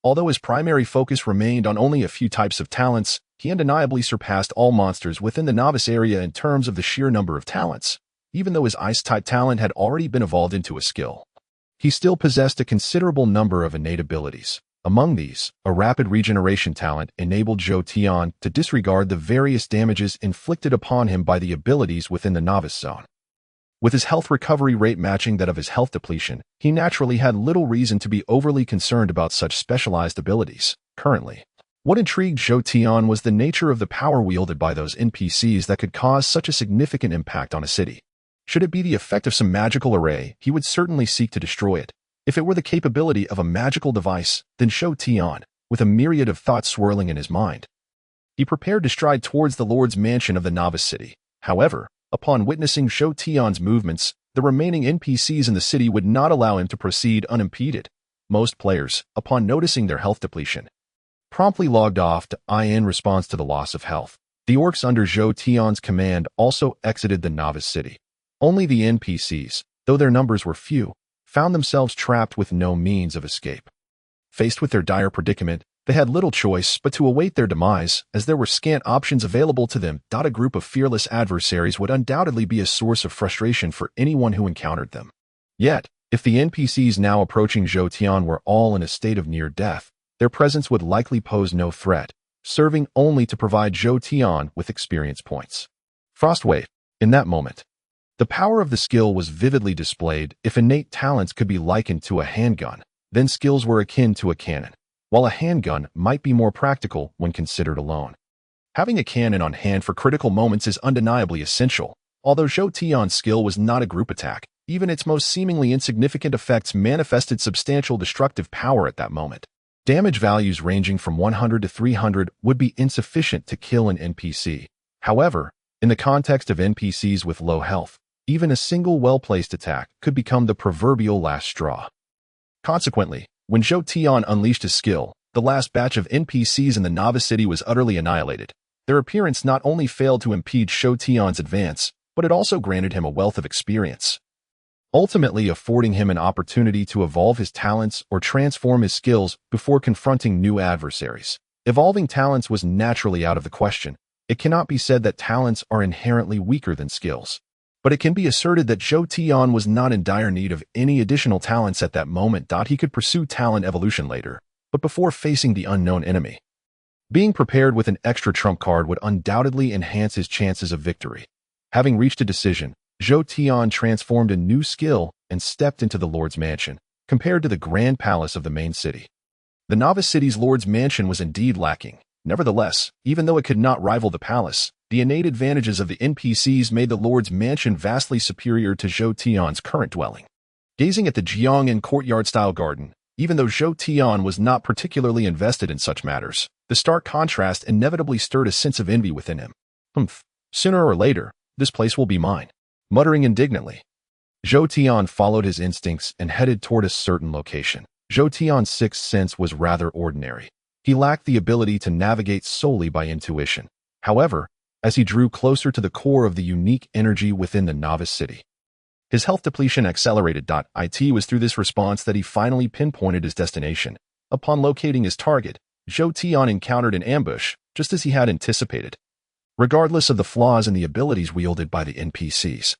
Although his primary focus remained on only a few types of talents, he undeniably surpassed all monsters within the novice area in terms of the sheer number of talents. Even though his ice-type talent had already been evolved into a skill, he still possessed a considerable number of innate abilities. Among these, a rapid regeneration talent enabled Zhou Tian to disregard the various damages inflicted upon him by the abilities within the novice zone. With his health recovery rate matching that of his health depletion, he naturally had little reason to be overly concerned about such specialized abilities. Currently, what intrigued Zhou Tian was the nature of the power wielded by those NPCs that could cause such a significant impact on a city. Should it be the effect of some magical array, he would certainly seek to destroy it. If it were the capability of a magical device, then Zhou Tian, with a myriad of thoughts swirling in his mind, he prepared to stride towards the Lord's mansion of the novice city. However, upon witnessing Zhou Tian's movements, the remaining NPCs in the city would not allow him to proceed unimpeded. Most players, upon noticing their health depletion, promptly logged off in response to the loss of health. The orcs under Zhou Tian's command also exited the novice city. Only the NPCs, though their numbers were few, found themselves trapped with no means of escape. Faced with their dire predicament, they had little choice but to await their demise, as there were scant options available to them. A group of fearless adversaries would undoubtedly be a source of frustration for anyone who encountered them. Yet, if the NPCs now approaching Zhou Tian were all in a state of near death, their presence would likely pose no threat, serving only to provide Zhou Tian with experience points. Frostwave. In that moment, the power of the skill was vividly displayed. If innate talents could be likened to a handgun, then skills were akin to a cannon, while a handgun might be more practical when considered alone. Having a cannon on hand for critical moments is undeniably essential. Although Zhou Tian's skill was not a group attack, even its most seemingly insignificant effects manifested substantial destructive power at that moment. Damage values ranging from 100 to 300 would be insufficient to kill an NPC. However, in the context of NPCs with low health, even a single well-placed attack could become the proverbial last straw. Consequently, when Zhou Tian unleashed his skill, the last batch of NPCs in the novice city was utterly annihilated. Their appearance not only failed to impede Zhou Tian's advance, but it also granted him a wealth of experience, ultimately affording him an opportunity to evolve his talents or transform his skills before confronting new adversaries. Evolving talents was naturally out of the question. It cannot be said that talents are inherently weaker than skills, but it can be asserted that Zhou Tian was not in dire need of any additional talents at that moment. He could pursue talent evolution later, but before facing the unknown enemy. Being prepared with an extra trump card would undoubtedly enhance his chances of victory. Having reached a decision, Zhou Tian transformed a new skill and stepped into the Lord's mansion, compared to the grand palace of the main city. The novice city's Lord's mansion was indeed lacking. Nevertheless, even though it could not rival the palace, the innate advantages of the NPCs made the Lord's mansion vastly superior to Zhou Tian's current dwelling. Gazing at the Jiang'an courtyard-style garden, even though Zhou Tian was not particularly invested in such matters, the stark contrast inevitably stirred a sense of envy within him. Sooner or later, this place will be mine. Muttering indignantly, Zhou Tian followed his instincts and headed toward a certain location. Zhou Tian's sixth sense was rather ordinary. He lacked the ability to navigate solely by intuition. However, as he drew closer to the core of the unique energy within the novice city, his health depletion accelerated. It was through this response that he finally pinpointed his destination. Upon locating his target, Zhou Tian encountered an ambush, just as he had anticipated. Regardless of the flaws in the abilities wielded by the NPCs,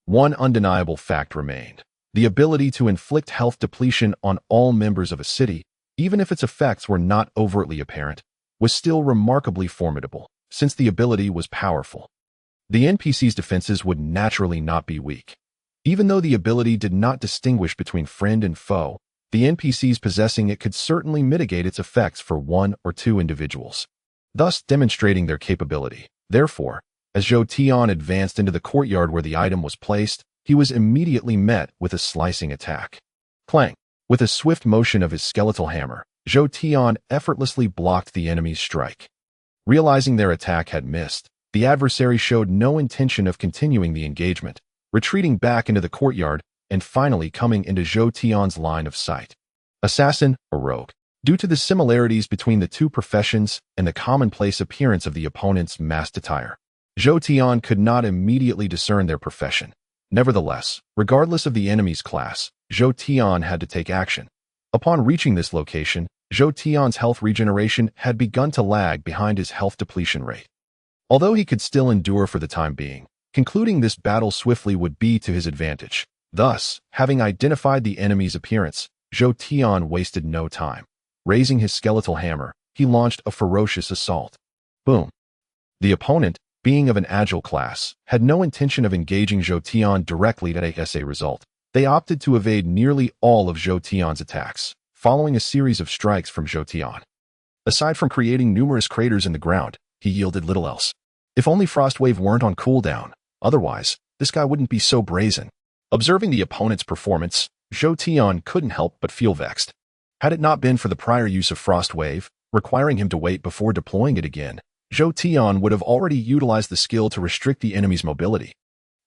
one undeniable fact remained: the ability to inflict health depletion on all members of a city, even if its effects were not overtly apparent, was still remarkably formidable, since the ability was powerful. The NPC's defenses would naturally not be weak. Even though the ability did not distinguish between friend and foe, the NPCs possessing it could certainly mitigate its effects for one or two individuals, thus demonstrating their capability. Therefore, as Zhou Tian advanced into the courtyard where the item was placed, he was immediately met with a slicing attack. Clang! With a swift motion of his skeletal hammer, Zhou Tian effortlessly blocked the enemy's strike. Realizing their attack had missed, the adversary showed no intention of continuing the engagement, retreating back into the courtyard and finally coming into Zhou Tian's line of sight. Assassin or rogue. Due to the similarities between the two professions and the commonplace appearance of the opponent's masked attire, Zhou Tian could not immediately discern their profession. Nevertheless, regardless of the enemy's class, Zhou Tian had to take action. Upon reaching this location, Zhou Tian's health regeneration had begun to lag behind his health depletion rate. Although he could still endure for the time being, concluding this battle swiftly would be to his advantage. Thus, having identified the enemy's appearance, Zhou Tian wasted no time. Raising his skeletal hammer, he launched a ferocious assault. Boom! The opponent, being of an agile class, had no intention of engaging Zhou Tian directly as a result. They opted to evade nearly all of Zhou Tian's attacks, following a series of strikes from Zhou Tian. Aside from creating numerous craters in the ground, he yielded little else. If only Frostwave weren't on cooldown, otherwise, this guy wouldn't be so brazen. Observing the opponent's performance, Zhou Tian couldn't help but feel vexed. Had it not been for the prior use of Frostwave, requiring him to wait before deploying it again, Zhou Tian would have already utilized the skill to restrict the enemy's mobility.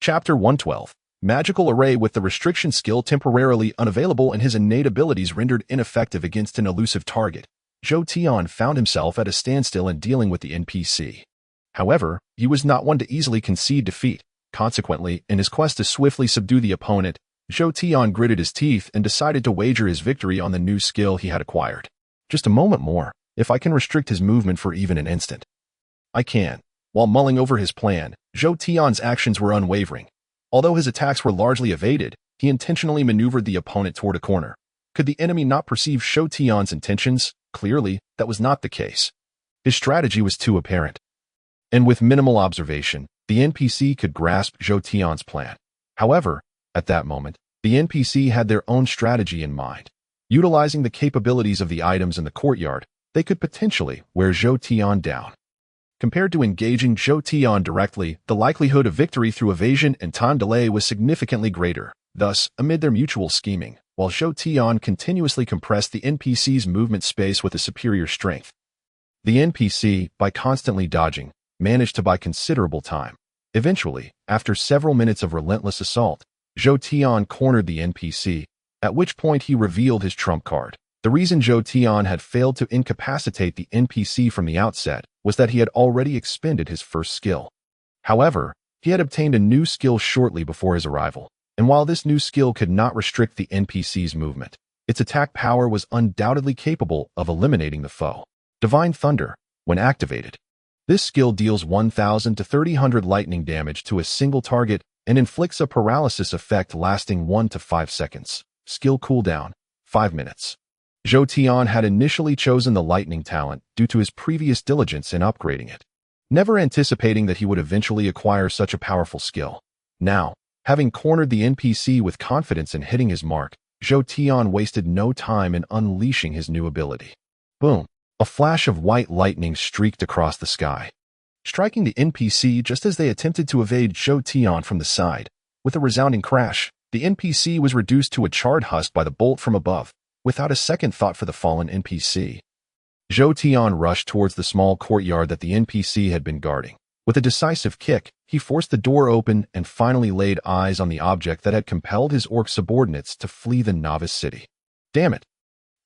Chapter 112. Magical Array. With the restriction skill temporarily unavailable and his innate abilities rendered ineffective against an elusive target, Zhou Tian found himself at a standstill in dealing with the NPC. However, he was not one to easily concede defeat. Consequently, in his quest to swiftly subdue the opponent, Zhou Tian gritted his teeth and decided to wager his victory on the new skill he had acquired. Just a moment more, if I can restrict his movement for even an instant. I can. While mulling over his plan, Zhou Tian's actions were unwavering. Although his attacks were largely evaded, he intentionally maneuvered the opponent toward a corner. Could the enemy not perceive Zhou Tian's intentions? Clearly, that was not the case. His strategy was too apparent. And with minimal observation, the NPC could grasp Zhou Tian's plan. However, at that moment, the NPC had their own strategy in mind. Utilizing the capabilities of the items in the courtyard, they could potentially wear Zhou Tian down. Compared to engaging Zhou Tian directly, the likelihood of victory through evasion and time delay was significantly greater. Thus, amid their mutual scheming, while Zhou Tian continuously compressed the NPC's movement space with a superior strength, the NPC, by constantly dodging, managed to buy considerable time. Eventually, after several minutes of relentless assault, Zhou Tian cornered the NPC, at which point he revealed his trump card. The reason Zhou Tian had failed to incapacitate the NPC from the outset was that he had already expended his first skill. However, he had obtained a new skill shortly before his arrival, and while this new skill could not restrict the NPC's movement, its attack power was undoubtedly capable of eliminating the foe. Divine Thunder, when activated. This skill deals 1,000 to 3,000 lightning damage to a single target and inflicts a paralysis effect lasting 1 to 5 seconds. Skill cooldown, 5 minutes. Zhou Tian had initially chosen the lightning talent due to his previous diligence in upgrading it, never anticipating that he would eventually acquire such a powerful skill. Now, having cornered the NPC with confidence in hitting his mark, Zhou Tian wasted no time in unleashing his new ability. Boom! A flash of white lightning streaked across the sky, striking the NPC just as they attempted to evade Zhou Tian from the side. With a resounding crash, the NPC was reduced to a charred husk by the bolt from above, without a second thought for the fallen NPC. Zhou Tian rushed towards the small courtyard that the NPC had been guarding. With a decisive kick, he forced the door open and finally laid eyes on the object that had compelled his orc subordinates to flee the novice city. Damn it!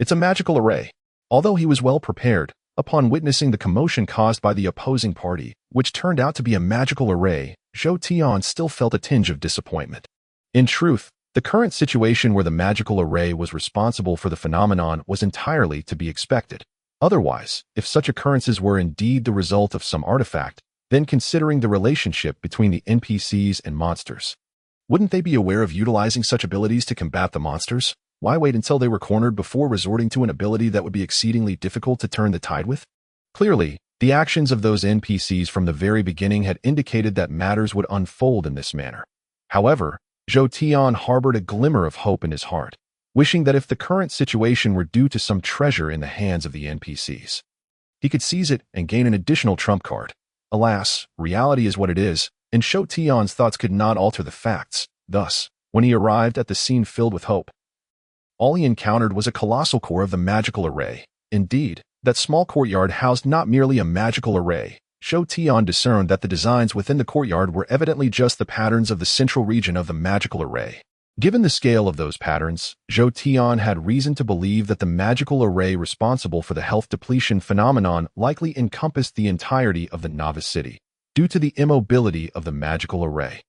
It's a magical array. Although he was well prepared, upon witnessing the commotion caused by the opposing party, which turned out to be a magical array, Zhou Tian still felt a tinge of disappointment. In truth, the current situation where the magical array was responsible for the phenomenon was entirely to be expected. Otherwise, if such occurrences were indeed the result of some artifact, then considering the relationship between the NPCs and monsters, wouldn't they be aware of utilizing such abilities to combat the monsters? Why wait until they were cornered before resorting to an ability that would be exceedingly difficult to turn the tide with? Clearly, The actions of those NPCs from the very beginning had indicated that matters would unfold in this manner. However, Zhou Tian harbored a glimmer of hope in his heart, wishing that if the current situation were due to some treasure in the hands of the NPCs, he could seize it and gain an additional trump card. Alas, reality is what it is, and Zhou Tian's thoughts could not alter the facts. Thus, when he arrived at the scene filled with hope, all he encountered was a colossal core of the magical array. Indeed, that small courtyard housed not merely a magical array. Zhou Tian discerned that the designs within the courtyard were evidently just the patterns of the central region of the magical array. Given the scale of those patterns, Zhou Tian had reason to believe that the magical array responsible for the health depletion phenomenon likely encompassed the entirety of the novice city, due to the immobility of the magical array.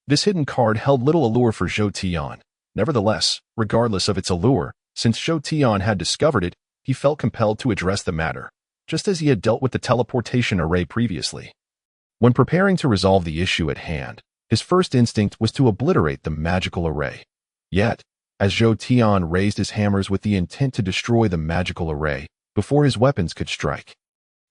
This hidden card held little allure for Zhou Tian. Nevertheless, regardless of its allure, since Zhou Tian had discovered it, he felt compelled to address the matter, just as he had dealt with the teleportation array previously. When preparing to resolve the issue at hand, his first instinct was to obliterate the magical array. Yet, as Zhou Tian raised his hammers with the intent to destroy the magical array before his weapons could strike,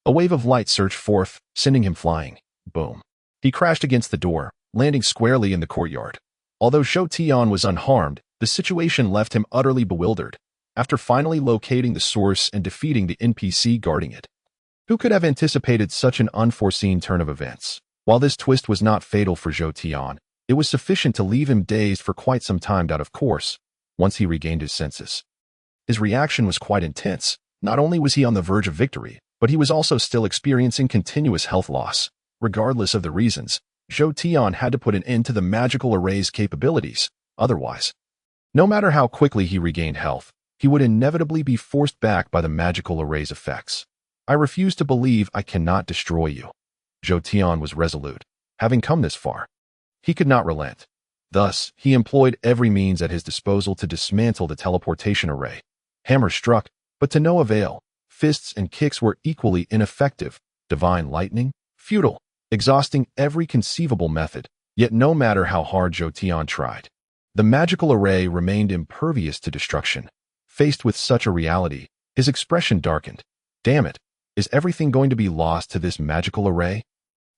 a wave of light surged forth, sending him flying. Boom. He crashed against the door, landing squarely in the courtyard. Although Zhou Tian was unharmed, the situation left him utterly bewildered, after finally locating the source and defeating the NPC guarding it. Who could have anticipated such an unforeseen turn of events? While this twist was not fatal for Zhou Tian, it was sufficient to leave him dazed for quite some time. Of course, once he regained his senses, his reaction was quite intense. Not only was he on the verge of victory, but he was also still experiencing continuous health loss. Regardless of the reasons, Zhou Tian had to put an end to the magical array's capabilities. Otherwise, no matter how quickly he regained health, he would inevitably be forced back by the magical array's effects. I refuse to believe I cannot destroy you. Zhou Tian was resolute. Having come this far, he could not relent. Thus, he employed every means at his disposal to dismantle the teleportation array. Hammers struck, but to no avail. Fists and kicks were equally ineffective. Divine lightning, futile, exhausting every conceivable method. Yet no matter how hard Zhou Tian tried, the magical array remained impervious to destruction. Faced with such a reality, his expression darkened. Damn it, is everything going to be lost to this magical array?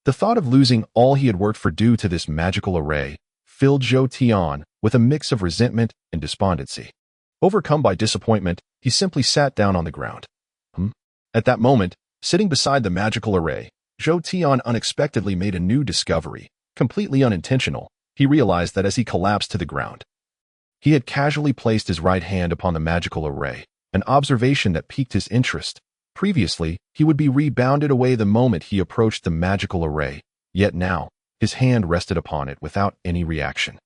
The thought of losing all he had worked for due to this magical array filled Zhou Tian with a mix of resentment and despondency. Overcome by disappointment, he simply sat down on the ground. At that moment, sitting beside the magical array, Zhou Tian unexpectedly made a new discovery. Completely unintentional, he realized that as he collapsed to the ground, he had casually placed his right hand upon the magical array, an observation that piqued his interest. Previously, he would be rebounded away the moment he approached the magical array, yet now, his hand rested upon it without any reaction.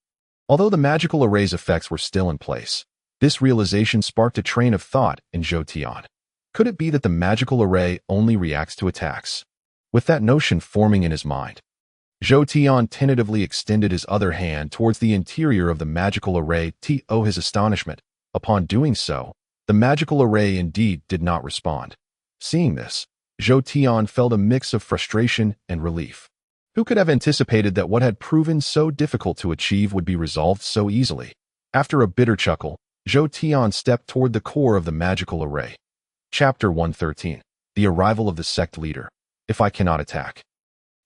Although the magical array's effects were still in place, this realization sparked a train of thought in Zhou Tian. Could it be that the magical array only reacts to attacks? With that notion forming in his mind, Zhou Tian tentatively extended his other hand towards the interior of the magical array. To his astonishment, upon doing so, the magical array indeed did not respond. Seeing this, Zhou Tian felt a mix of frustration and relief. Who could have anticipated that what had proven so difficult to achieve would be resolved so easily? After a bitter chuckle, Zhou Tian stepped toward the core of the magical array. Chapter 113. The Arrival of the Sect Leader. If I cannot attack,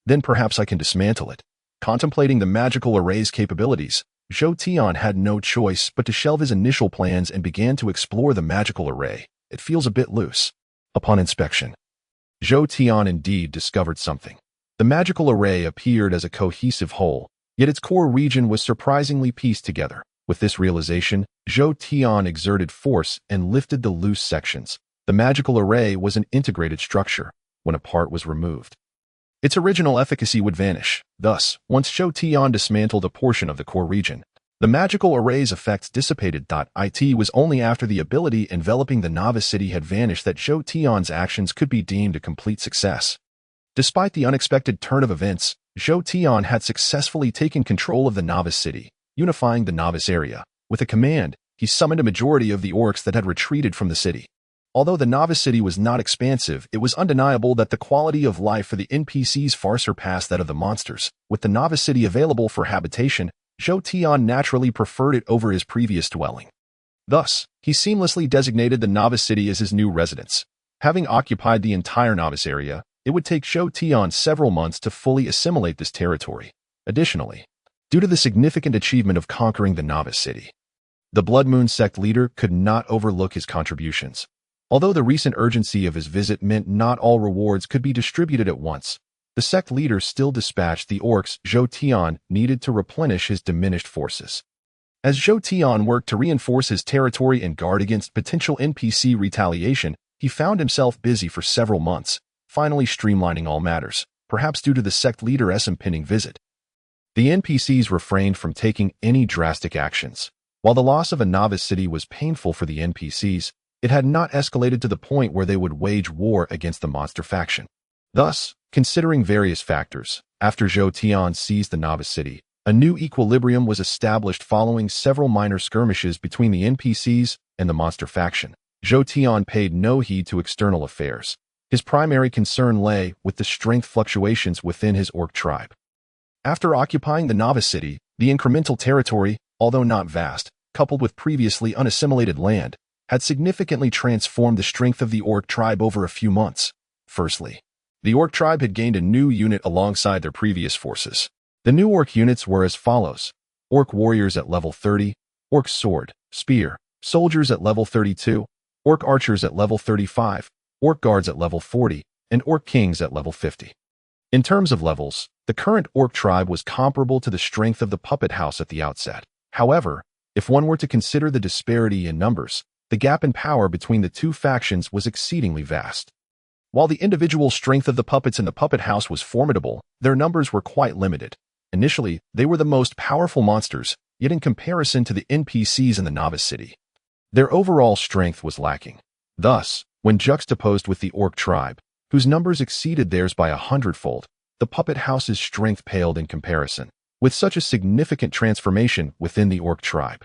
then perhaps I can dismantle it. Contemplating the magical array's capabilities, Zhou Tian had no choice but to shelve his initial plans and began to explore the magical array. It feels a bit loose. Upon inspection, Zhou Tian indeed discovered something. The magical array appeared as a cohesive whole, yet its core region was surprisingly pieced together. With this realization, Zhou Tian exerted force and lifted the loose sections. The magical array was an integrated structure. When a part was removed, its original efficacy would vanish. Thus, once Zhou Tian dismantled a portion of the core region, the magical array's effects dissipated. It was only after the ability enveloping the novice city had vanished that Zhou Tian's actions could be deemed a complete success. Despite the unexpected turn of events, Zhou Tian had successfully taken control of the novice city, unifying the novice area. With a command, he summoned a majority of the orcs that had retreated from the city. Although the novice city was not expansive, it was undeniable that the quality of life for the NPCs far surpassed that of the monsters. With the novice city available for habitation, Zhou Tian naturally preferred it over his previous dwelling. Thus, he seamlessly designated the novice city as his new residence. Having occupied the entire novice area, It would take Zhou Tian several months to fully assimilate this territory. Additionally, due to the significant achievement of conquering the novice city, the Blood Moon sect leader could not overlook his contributions. Although the recent urgency of his visit meant not all rewards could be distributed at once, the sect leader still dispatched the orcs Zhou Tian needed to replenish his diminished forces. As Zhou Tian worked to reinforce his territory and guard against potential NPC retaliation, he found himself busy for several months, finally streamlining all matters, perhaps due to the sect leader's impending visit. The NPCs refrained from taking any drastic actions. While the loss of a novice city was painful for the NPCs, it had not escalated to the point where they would wage war against the monster faction. Thus, considering various factors, after Zhou Tian seized the novice city, a new equilibrium was established following several minor skirmishes between the NPCs and the monster faction. Zhou Tian paid no heed to external affairs. His primary concern lay with the strength fluctuations within his orc tribe. After occupying the novice city, the incremental territory, although not vast, coupled with previously unassimilated land, had significantly transformed the strength of the orc tribe over a few months. Firstly, the orc tribe had gained a new unit alongside their previous forces. The new orc units were as follows: orc warriors at level 30, orc sword, spear, soldiers at level 32, orc archers at level 35, orc guards at level 40, and orc kings at level 50. In terms of levels, the current orc tribe was comparable to the strength of the puppet house at the outset. However, if one were to consider the disparity in numbers, the gap in power between the two factions was exceedingly vast. While the individual strength of the puppets in the puppet house was formidable, their numbers were quite limited. Initially, they were the most powerful monsters, yet in comparison to the NPCs in the novice city, their overall strength was lacking. Thus, when juxtaposed with the orc tribe, whose numbers exceeded theirs by 100-fold, the puppet house's strength paled in comparison, with such a significant transformation within the orc tribe.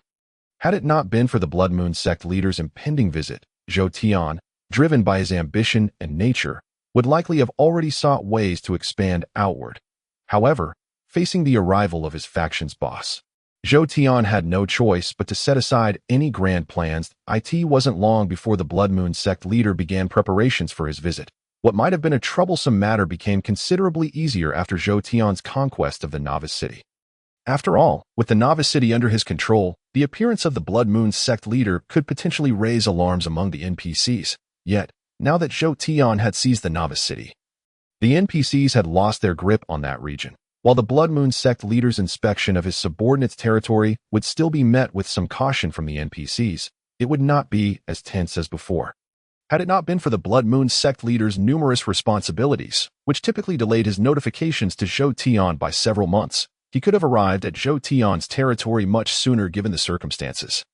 Had it not been for the Blood Moon sect leader's impending visit, Zhou Tian, driven by his ambition and nature, would likely have already sought ways to expand outward. However, facing the arrival of his faction's boss, Zhou Tian had no choice but to set aside any grand plans. It wasn't long before the Blood Moon sect leader began preparations for his visit. What might have been a troublesome matter became considerably easier after Zhou Tian's conquest of the novice city. After all, with the novice city under his control, the appearance of the Blood Moon sect leader could potentially raise alarms among the NPCs. Yet, now that Zhou Tian had seized the novice city, the NPCs had lost their grip on that region. While the Blood Moon sect leader's inspection of his subordinates' territory would still be met with some caution from the NPCs, it would not be as tense as before. Had it not been for the Blood Moon sect leader's numerous responsibilities, which typically delayed his notifications to Zhou Tian by several months, he could have arrived at Zhou Tian's territory much sooner given the circumstances.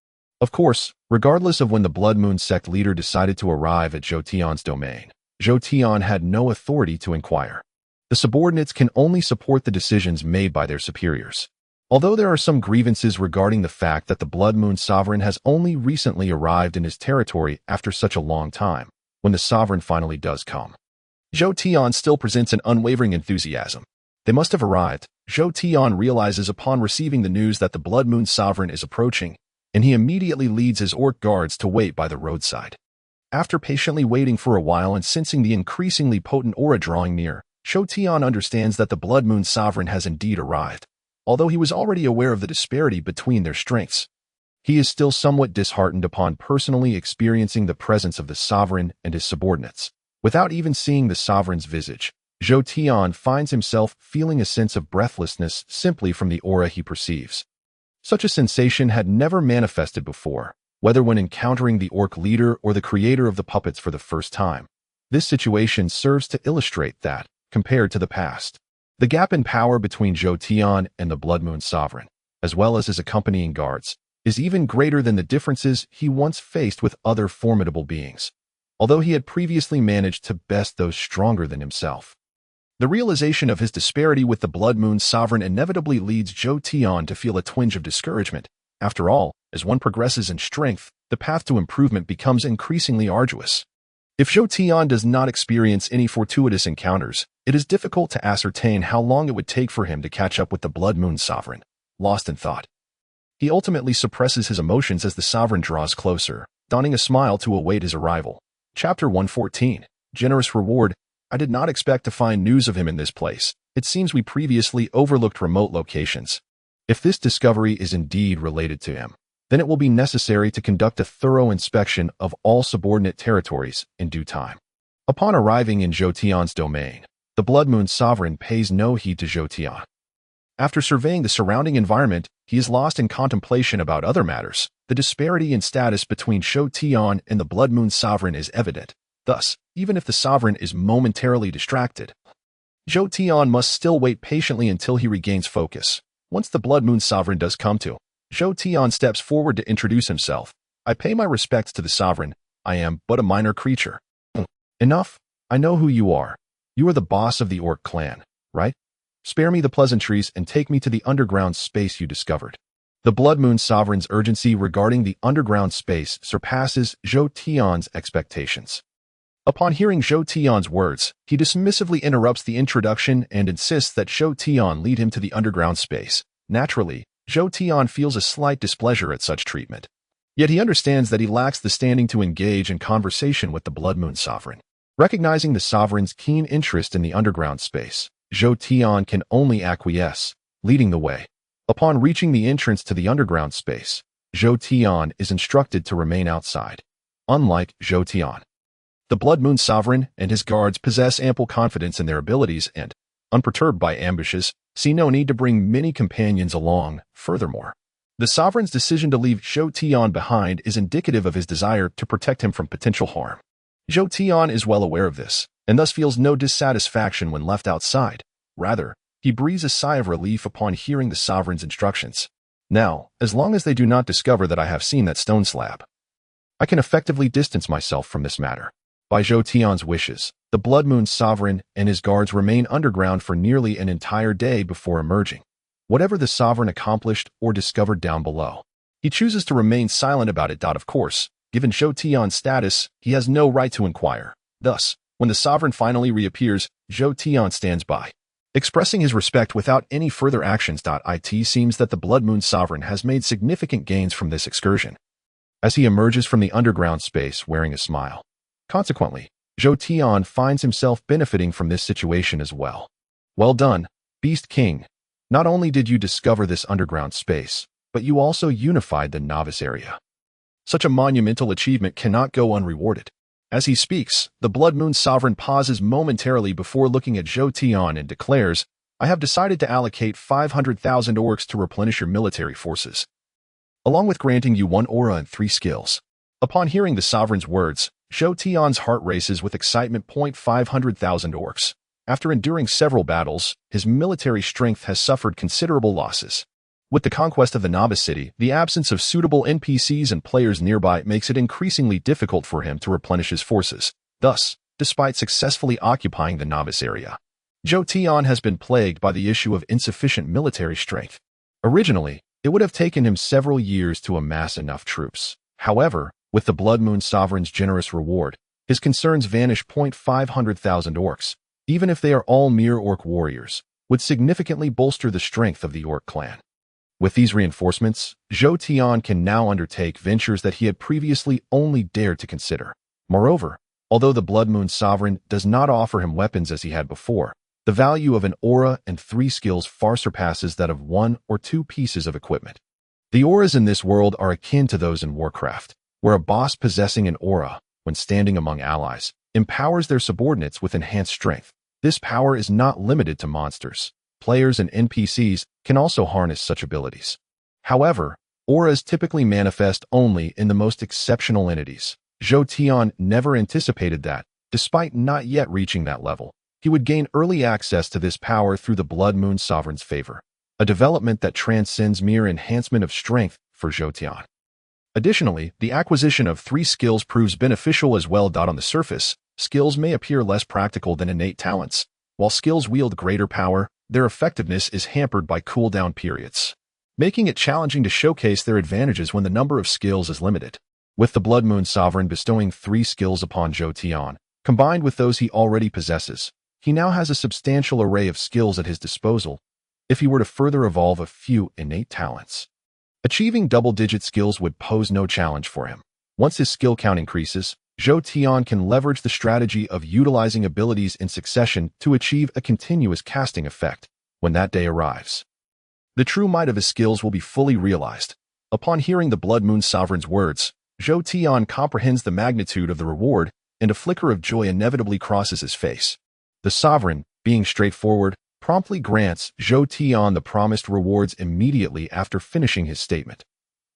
Of course, regardless of when the Blood Moon sect leader decided to arrive at Zhou Tian's domain, Zhou Tian had no authority to inquire. The subordinates can only support the decisions made by their superiors. Although there are some grievances regarding the fact that the Blood Moon Sovereign has only recently arrived in his territory after such a long time, when the Sovereign finally does come, Zhou Tian still presents an unwavering enthusiasm. They must have arrived. Zhou Tian realizes upon receiving the news that the Blood Moon Sovereign is approaching, and he immediately leads his orc guards to wait by the roadside. After patiently waiting for a while and sensing the increasingly potent aura drawing near, Zhou Tian understands that the Blood Moon Sovereign has indeed arrived. Although he was already aware of the disparity between their strengths, he is still somewhat disheartened upon personally experiencing the presence of the Sovereign and his subordinates. Without even seeing the Sovereign's visage, Zhou Tian finds himself feeling a sense of breathlessness simply from the aura he perceives. Such a sensation had never manifested before, whether when encountering the orc leader or the creator of the puppets for the first time. This situation serves to illustrate that, compared to the past, the gap in power between Zhou Tian and the Blood Moon Sovereign, as well as his accompanying guards, is even greater than the differences he once faced with other formidable beings, although he had previously managed to best those stronger than himself. The realization of his disparity with the Blood Moon Sovereign inevitably leads Zhou Tian to feel a twinge of discouragement. After all, as one progresses in strength, the path to improvement becomes increasingly arduous. If Zhou Tian does not experience any fortuitous encounters, it is difficult to ascertain how long it would take for him to catch up with the Blood Moon Sovereign. Lost in thought, he ultimately suppresses his emotions as the Sovereign draws closer, donning a smile to await his arrival. Chapter 114. Generous Reward. I did not expect to find news of him in this place. It seems we previously overlooked remote locations. If this discovery is indeed related to him, then it will be necessary to conduct a thorough inspection of all subordinate territories in due time. Upon arriving in Zhou Tian's domain, the Blood Moon Sovereign pays no heed to Zhou Tian. After surveying the surrounding environment, he is lost in contemplation about other matters. The disparity in status between Zhou Tian and the Blood Moon Sovereign is evident. Thus, even if the Sovereign is momentarily distracted, Zhou Tian must still wait patiently until he regains focus. Once the Blood Moon Sovereign does come to, Zhou Tian steps forward to introduce himself. I pay my respects to the Sovereign. I am but a minor creature. Enough. I know who you are. You are the boss of the Orc clan, right? Spare me the pleasantries and take me to the underground space you discovered. The Blood Moon Sovereign's urgency regarding the underground space surpasses Zhou Tian's expectations. Upon hearing Zhou Tian's words, he dismissively interrupts the introduction and insists that Zhou Tian lead him to the underground space. Naturally, Zhou Tian feels a slight displeasure at such treatment. Yet he understands that he lacks the standing to engage in conversation with the Blood Moon Sovereign. Recognizing the Sovereign's keen interest in the underground space, Zhou Tian can only acquiesce, leading the way. Upon reaching the entrance to the underground space, Zhou Tian is instructed to remain outside. Unlike Zhou Tian, the Blood Moon Sovereign and his guards possess ample confidence in their abilities and, unperturbed by ambushes, see no need to bring many companions along. Furthermore, the Sovereign's decision to leave Zhou Tian behind is indicative of his desire to protect him from potential harm. Zhou Tian is well aware of this, and thus feels no dissatisfaction when left outside. Rather, he breathes a sigh of relief upon hearing the Sovereign's instructions. Now, as long as they do not discover that I have seen that stone slab, I can effectively distance myself from this matter. By Zhou Tian's wishes, the Blood Moon Sovereign and his guards remain underground for nearly an entire day before emerging. Whatever the Sovereign accomplished or discovered down below, he chooses to remain silent about it. Of course, given Zhou Tian's status, he has no right to inquire. Thus, when the Sovereign finally reappears, Zhou Tian stands by, expressing his respect without any further actions. It seems that the Blood Moon Sovereign has made significant gains from this excursion, as he emerges from the underground space wearing a smile. Consequently, Zhou Tian finds himself benefiting from this situation as well. Well done, Beast King. Not only did you discover this underground space, but you also unified the novice area. Such a monumental achievement cannot go unrewarded. As he speaks, the Blood Moon Sovereign pauses momentarily before looking at Zhou Tian and declares, I have decided to allocate 500,000 orcs to replenish your military forces, along with granting you 1 aura and 3 skills. Upon hearing the Sovereign's words, Zhou Tian's heart races with excitement. 500,000 orcs. After enduring several battles, his military strength has suffered considerable losses. With the conquest of the Novice City, the absence of suitable NPCs and players nearby makes it increasingly difficult for him to replenish his forces. Thus, despite successfully occupying the Novice area, Zhou Tian has been plagued by the issue of insufficient military strength. Originally, it would have taken him several years to amass enough troops. However, with the Blood Moon Sovereign's generous reward, his concerns vanish. 500,000 orcs, even if they are all mere orc warriors, would significantly bolster the strength of the orc clan. With these reinforcements, Zhou Tian can now undertake ventures that he had previously only dared to consider. Moreover, although the Blood Moon Sovereign does not offer him weapons as he had before, the value of an aura and 3 skills far surpasses that of 1 or 2 pieces of equipment. The auras in this world are akin to those in Warcraft, where a boss possessing an aura, when standing among allies, empowers their subordinates with enhanced strength. This power is not limited to monsters. Players and NPCs can also harness such abilities. However, auras typically manifest only in the most exceptional entities. Zhou Tian never anticipated that, despite not yet reaching that level, he would gain early access to this power through the Blood Moon Sovereign's favor, a development that transcends mere enhancement of strength for Zhou Tian. Additionally, the acquisition of 3 skills proves beneficial as well. On the surface, skills may appear less practical than innate talents. While skills wield greater power, their effectiveness is hampered by cooldown periods, making it challenging to showcase their advantages when the number of skills is limited. With the Blood Moon Sovereign bestowing 3 skills upon Zhou Tian, combined with those he already possesses, he now has a substantial array of skills at his disposal if he were to further evolve a few innate talents. Achieving double-digit skills would pose no challenge for him. Once his skill count increases, Zhou Tian can leverage the strategy of utilizing abilities in succession to achieve a continuous casting effect when that day arrives. The true might of his skills will be fully realized. Upon hearing the Blood Moon Sovereign's words, Zhou Tian comprehends the magnitude of the reward, and a flicker of joy inevitably crosses his face. The Sovereign, being straightforward, promptly grants Zhou Tian the promised rewards immediately after finishing his statement.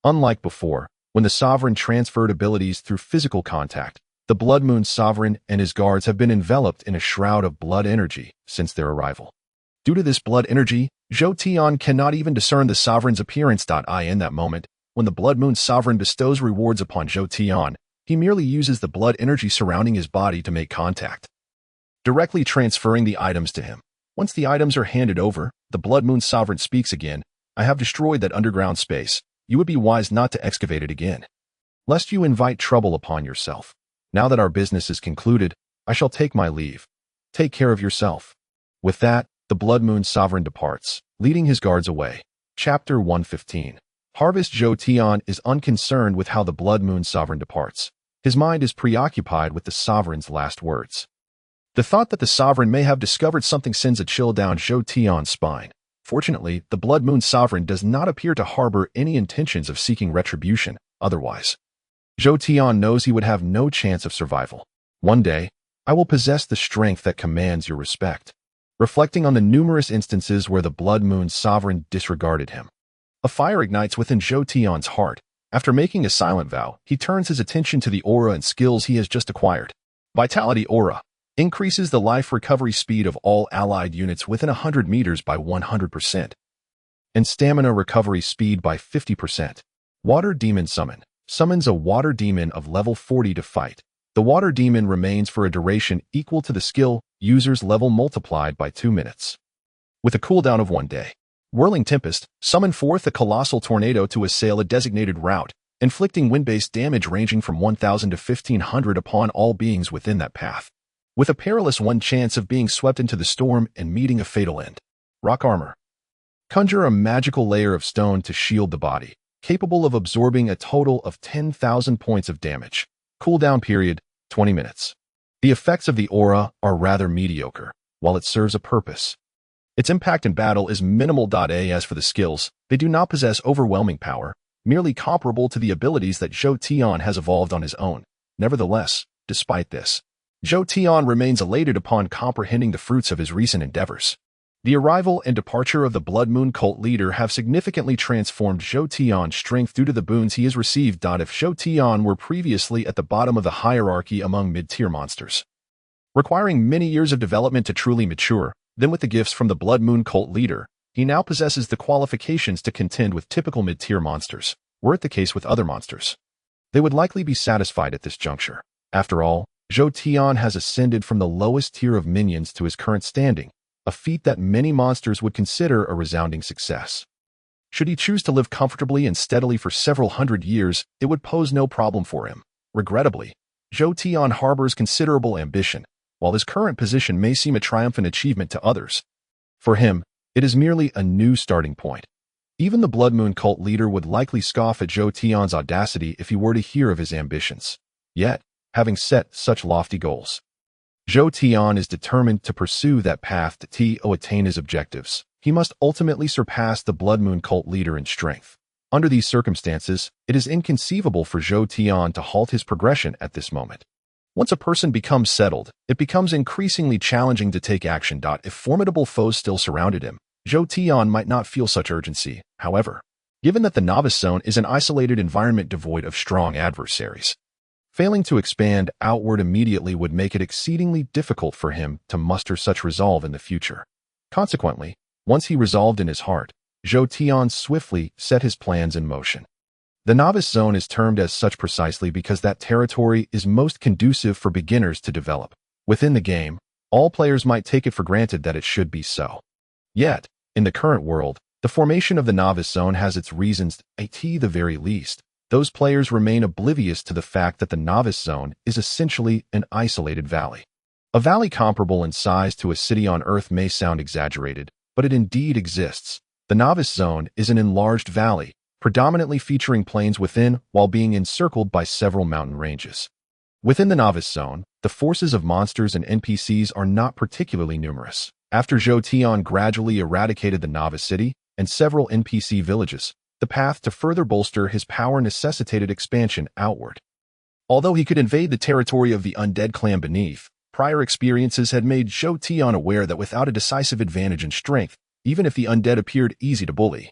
Unlike before, when the Sovereign transferred abilities through physical contact, the Blood Moon Sovereign and his guards have been enveloped in a shroud of blood energy since their arrival. Due to this blood energy, Zhou Tian cannot even discern the Sovereign's appearance. In that moment, when the Blood Moon Sovereign bestows rewards upon Zhou Tian, he merely uses the blood energy surrounding his body to make contact, directly transferring the items to him. Once the items are handed over, the Blood Moon Sovereign speaks again. I have destroyed that underground space. You would be wise not to excavate it again, lest you invite trouble upon yourself. Now that our business is concluded, I shall take my leave. Take care of yourself. With that, the Blood Moon Sovereign departs, leading his guards away. Chapter 115. Harvest. Zhou Tian is unconcerned with how the Blood Moon Sovereign departs. His mind is preoccupied with the Sovereign's last words. The thought that the Sovereign may have discovered something sends a chill down Zhou Tian's spine. Fortunately, the Blood Moon Sovereign does not appear to harbor any intentions of seeking retribution. Otherwise, Zhou Tian knows he would have no chance of survival. One day, I will possess the strength that commands your respect. Reflecting on the numerous instances where the Blood Moon Sovereign disregarded him, a fire ignites within Zhou Tian's heart. After making a silent vow, he turns his attention to the aura and skills he has just acquired. Vitality Aura increases the life recovery speed of all allied units within 100 meters by 100%, and stamina recovery speed by 50%. Water Demon Summon summons a water demon of level 40 to fight. The water demon remains for a duration equal to the skill user's level multiplied by 2 minutes, with a cooldown of 1 day. Whirling Tempest summon forth a colossal tornado to assail a designated route, inflicting wind-based damage ranging from 1,000 to 1,500 upon all beings within that path, with a perilous 1 chance of being swept into the storm and meeting a fatal end. Rock Armor conjure a magical layer of stone to shield the body, capable of absorbing a total of 10,000 points of damage. Cooldown period, 20 minutes. The effects of the aura are rather mediocre, while it serves a purpose. Its impact in battle is minimal. As for the skills, they do not possess overwhelming power, merely comparable to the abilities that Zhou Tian has evolved on his own. Nevertheless, despite this, Zhou Tian remains elated upon comprehending the fruits of his recent endeavors. The arrival and departure of the Blood Moon cult leader have significantly transformed Zhou Tian's strength due to the boons he has received. If Zhou Tian were previously at the bottom of the hierarchy among mid-tier monsters, requiring many years of development to truly mature, then with the gifts from the Blood Moon cult leader, he now possesses the qualifications to contend with typical mid-tier monsters. Were it the case with other monsters, they would likely be satisfied at this juncture. After all, Zhou Tian has ascended from the lowest tier of minions to his current standing, a feat that many monsters would consider a resounding success. Should he choose to live comfortably and steadily for several hundred years, it would pose no problem for him. Regrettably, Zhou Tian harbors considerable ambition. While his current position may seem a triumphant achievement to others, for him, it is merely a new starting point. Even the Blood Moon cult leader would likely scoff at Zhou Tian's audacity if he were to hear of his ambitions. Yet, having set such lofty goals, Zhou Tian is determined to pursue that path to attain his objectives. He must ultimately surpass the Blood Moon cult leader in strength. Under these circumstances, it is inconceivable for Zhou Tian to halt his progression at this moment. Once a person becomes settled, it becomes increasingly challenging to take action. If formidable foes still surrounded him, Zhou Tian might not feel such urgency. However, given that the Novice Zone is an isolated environment devoid of strong adversaries, failing to expand outward immediately would make it exceedingly difficult for him to muster such resolve in the future. Consequently, once he resolved in his heart, Zhou Tian swiftly set his plans in motion. The Novice Zone is termed as such precisely because that territory is most conducive for beginners to develop. Within the game, all players might take it for granted that it should be so. Yet, in the current world, the formation of the Novice Zone has its reasons. At the very least, those players remain oblivious to the fact that the Novice Zone is essentially an isolated valley. A valley comparable in size to a city on Earth may sound exaggerated, but it indeed exists. The Novice Zone is an enlarged valley, predominantly featuring plains within while being encircled by several mountain ranges. Within the Novice Zone, the forces of monsters and NPCs are not particularly numerous. After Zhou Tian gradually eradicated the Novice City and several NPC villages, the path to further bolster his power necessitated expansion outward. Although he could invade the territory of the undead clan beneath, prior experiences had made Zhou Tian aware that without a decisive advantage in strength, even if the undead appeared easy to bully,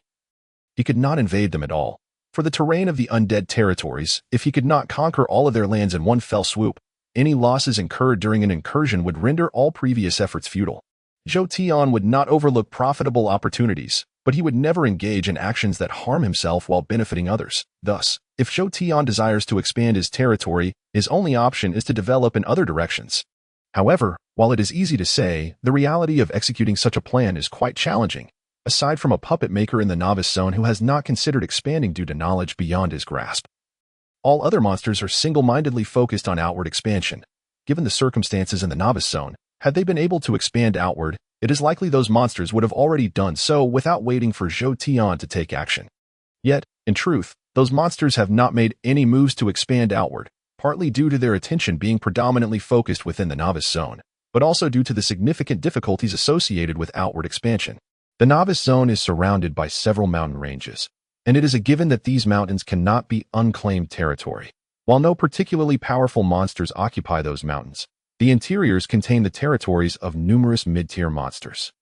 he could not invade them at all. For the terrain of the undead territories, if he could not conquer all of their lands in one fell swoop, any losses incurred during an incursion would render all previous efforts futile. Zhou Tian would not overlook profitable opportunities, but he would never engage in actions that harm himself while benefiting others. Thus, if Zhou Tian desires to expand his territory, his only option is to develop in other directions. However, while it is easy to say, the reality of executing such a plan is quite challenging. Aside from a puppet maker in the Novice Zone who has not considered expanding due to knowledge beyond his grasp, all other monsters are single-mindedly focused on outward expansion. Given the circumstances in the Novice Zone, had they been able to expand outward, it is likely those monsters would have already done so without waiting for Zhou Tian to take action. Yet, in truth, those monsters have not made any moves to expand outward, partly due to their attention being predominantly focused within the Novice Zone, but also due to the significant difficulties associated with outward expansion. The Novice Zone is surrounded by several mountain ranges, and it is a given that these mountains cannot be unclaimed territory. While no particularly powerful monsters occupy those mountains, the interiors contain the territories of numerous mid-tier monsters.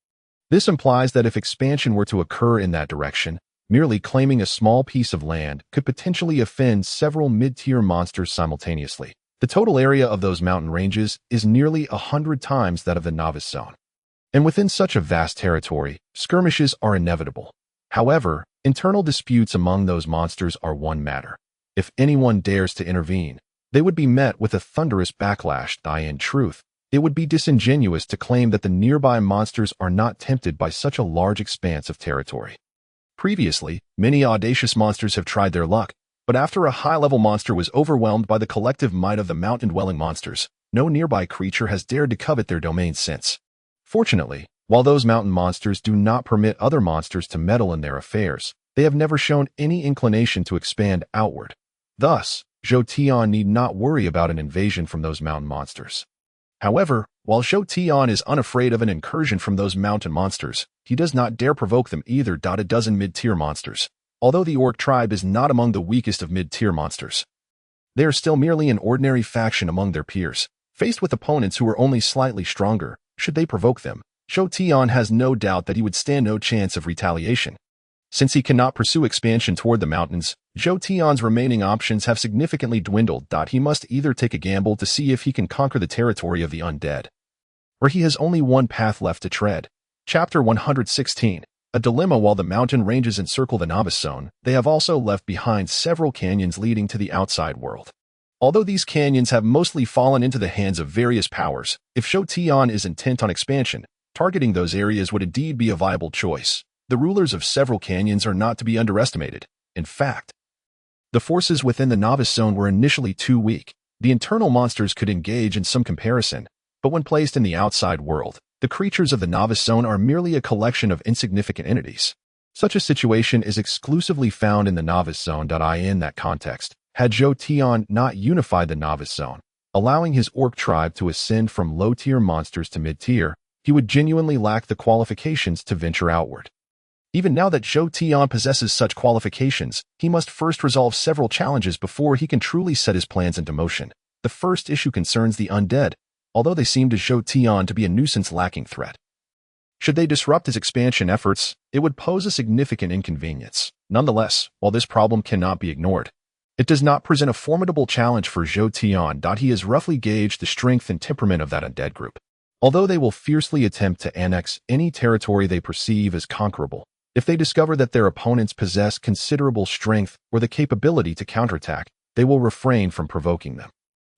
This implies that if expansion were to occur in that direction, merely claiming a small piece of land could potentially offend several mid-tier monsters simultaneously. The total area of those mountain ranges is nearly 100 times that of the Novice Zone. And within such a vast territory, skirmishes are inevitable. However, internal disputes among those monsters are one matter. If anyone dares to intervene, they would be met with a thunderous backlash. In truth, it would be disingenuous to claim that the nearby monsters are not tempted by such a large expanse of territory. Previously, many audacious monsters have tried their luck, but after a high-level monster was overwhelmed by the collective might of the mountain-dwelling monsters, no nearby creature has dared to covet their domain since. Fortunately, while those mountain monsters do not permit other monsters to meddle in their affairs, they have never shown any inclination to expand outward. Thus, Zhou Tian need not worry about an invasion from those mountain monsters. However, while Zhou Tian is unafraid of an incursion from those mountain monsters, he does not dare provoke them either. A dozen mid-tier monsters. Although the orc tribe is not among the weakest of mid-tier monsters, they are still merely an ordinary faction among their peers. Faced with opponents who are only slightly stronger, should they provoke them, Zhou Tian has no doubt that he would stand no chance of retaliation. Since he cannot pursue expansion toward the mountains, Zhou Tian's remaining options have significantly dwindled. He must either take a gamble to see if he can conquer the territory of the undead, or he has only one path left to tread. Chapter 116. A dilemma. While the mountain ranges encircle the Novice Zone, they have also left behind several canyons leading to the outside world. Although these canyons have mostly fallen into the hands of various powers, if Zhou Tian is intent on expansion, targeting those areas would indeed be a viable choice. The rulers of several canyons are not to be underestimated. In fact, the forces within the Novice Zone were initially too weak. The internal monsters could engage in some comparison, but when placed in the outside world, the creatures of the Novice Zone are merely a collection of insignificant entities. Such a situation is exclusively found in the Novice Zone. In that context, had Zhou Tian not unified the Novice Zone, allowing his orc tribe to ascend from low-tier monsters to mid-tier, he would genuinely lack the qualifications to venture outward. Even now that Zhou Tian possesses such qualifications, he must first resolve several challenges before he can truly set his plans into motion. The first issue concerns the undead, although they seem to Zhou Tian to be a nuisance-lacking threat. Should they disrupt his expansion efforts, it would pose a significant inconvenience. Nonetheless, while this problem cannot be ignored, it does not present a formidable challenge for Zhou Tian. He has roughly gauged the strength and temperament of that undead group. Although they will fiercely attempt to annex any territory they perceive as conquerable, if they discover that their opponents possess considerable strength or the capability to counterattack, they will refrain from provoking them.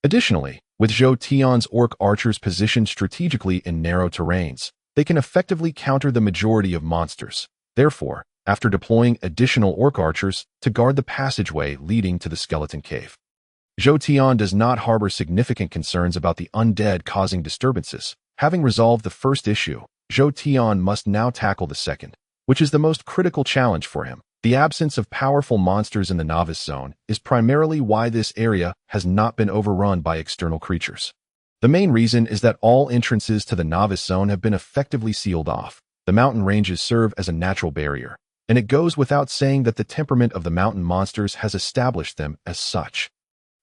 Additionally, with Zhou Tian's orc archers positioned strategically in narrow terrains, they can effectively counter the majority of monsters. Therefore, after deploying additional orc archers to guard the passageway leading to the skeleton cave, Zhou Tian does not harbor significant concerns about the undead causing disturbances. Having resolved the first issue, Zhou Tian must now tackle the second, which is the most critical challenge for him. The absence of powerful monsters in the novice zone is primarily why this area has not been overrun by external creatures. The main reason is that all entrances to the novice zone have been effectively sealed off. The mountain ranges serve as a natural barrier, and it goes without saying that the temperament of the mountain monsters has established them as such.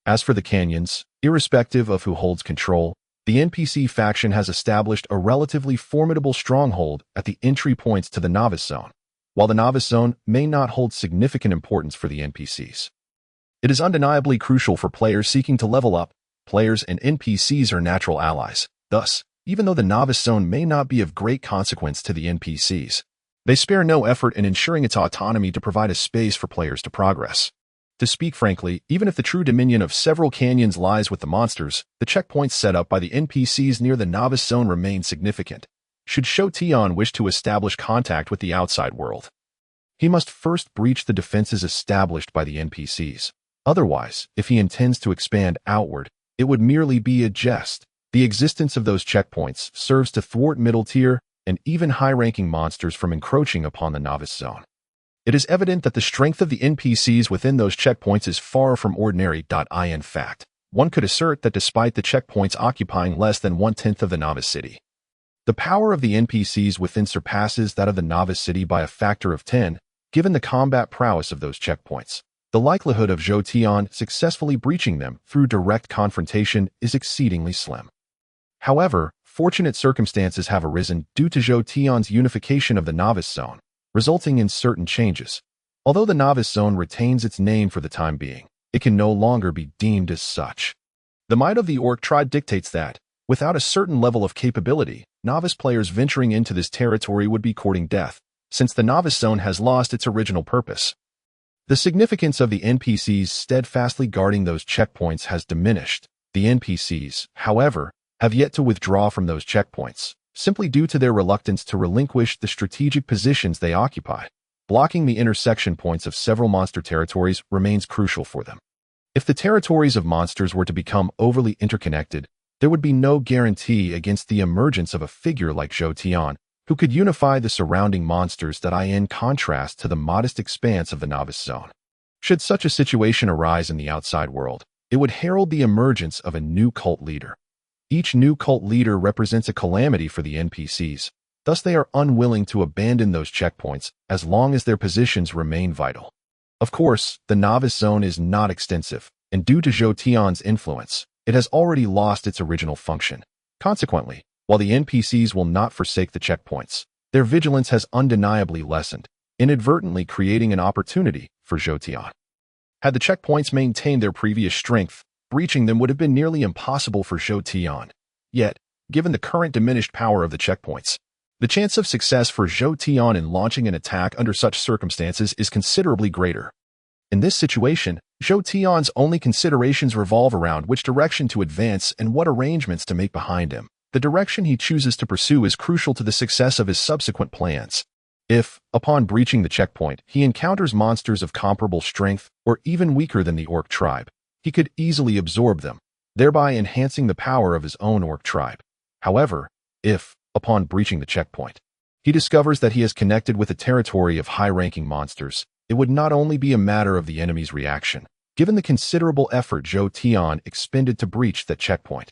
As for the canyons, irrespective of who holds control, the NPC faction has established a relatively formidable stronghold at the entry points to the novice zone. While the novice zone may not hold significant importance for the NPCs, it is undeniably crucial for players seeking to level up. Players and NPCs are natural allies. Thus, even though the novice zone may not be of great consequence to the NPCs, they spare no effort in ensuring its autonomy to provide a space for players to progress. To speak frankly, even if the true dominion of several canyons lies with the monsters, the checkpoints set up by the NPCs near the novice zone remain significant. Should Shotion wish to establish contact with the outside world, he must first breach the defenses established by the NPCs. Otherwise, if he intends to expand outward, it would merely be a jest. The existence of those checkpoints serves to thwart middle-tier and even high-ranking monsters from encroaching upon the novice zone. It is evident that the strength of the NPCs within those checkpoints is far from ordinary. In fact, one could assert that despite the checkpoints occupying less than 1/10 of the novice city, the power of the NPCs within surpasses that of the novice city by a factor of 10, given the combat prowess of those checkpoints. The likelihood of Shotion successfully breaching them through direct confrontation is exceedingly slim. However, fortunate circumstances have arisen due to Shotion's unification of the novice zone, resulting in certain changes. Although the novice zone retains its name for the time being, it can no longer be deemed as such. The might of the orc tribe dictates that, without a certain level of capability, novice players venturing into this territory would be courting death, since the novice zone has lost its original purpose. The significance of the NPCs steadfastly guarding those checkpoints has diminished. The NPCs, however, have yet to withdraw from those checkpoints, simply due to their reluctance to relinquish the strategic positions they occupy. Blocking the intersection points of several monster territories remains crucial for them. If the territories of monsters were to become overly interconnected, there would be no guarantee against the emergence of a figure like Shotion, who could unify the surrounding monsters in contrast to the modest expanse of the novice zone. Should such a situation arise in the outside world, it would herald the emergence of a new cult leader. Each new cult leader represents a calamity for the NPCs, thus they are unwilling to abandon those checkpoints as long as their positions remain vital. Of course, the novice zone is not extensive, and due to Shotion's influence, it has already lost its original function. Consequently, while the NPCs will not forsake the checkpoints, their vigilance has undeniably lessened, inadvertently creating an opportunity for Shotion. Had the checkpoints maintained their previous strength, breaching them would have been nearly impossible for Shotion. Yet, given the current diminished power of the checkpoints, the chance of success for Shotion in launching an attack under such circumstances is considerably greater. In this situation, Shotion's only considerations revolve around which direction to advance and what arrangements to make behind him. The direction he chooses to pursue is crucial to the success of his subsequent plans. If, upon breaching the checkpoint, he encounters monsters of comparable strength or even weaker than the orc tribe, he could easily absorb them, thereby enhancing the power of his own orc tribe. However, if, upon breaching the checkpoint, he discovers that he has connected with a territory of high-ranking monsters, it would not only be a matter of the enemy's reaction. Given the considerable effort Shotion expended to breach that checkpoint,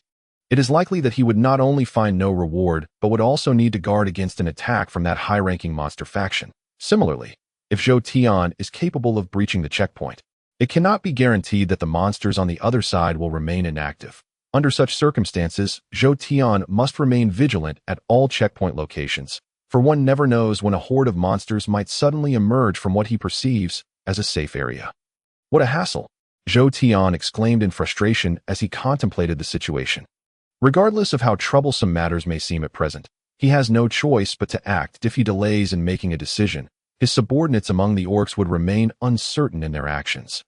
it is likely that he would not only find no reward, but would also need to guard against an attack from that high-ranking monster faction. Similarly, if Shotion is capable of breaching the checkpoint, it cannot be guaranteed that the monsters on the other side will remain inactive. Under such circumstances, Shotion must remain vigilant at all checkpoint locations, for one never knows when a horde of monsters might suddenly emerge from what he perceives as a safe area. What a hassle! Shotion exclaimed in frustration as he contemplated the situation. Regardless of how troublesome matters may seem at present, he has no choice but to act. If he delays in making a decision, his subordinates among the orcs would remain uncertain in their actions.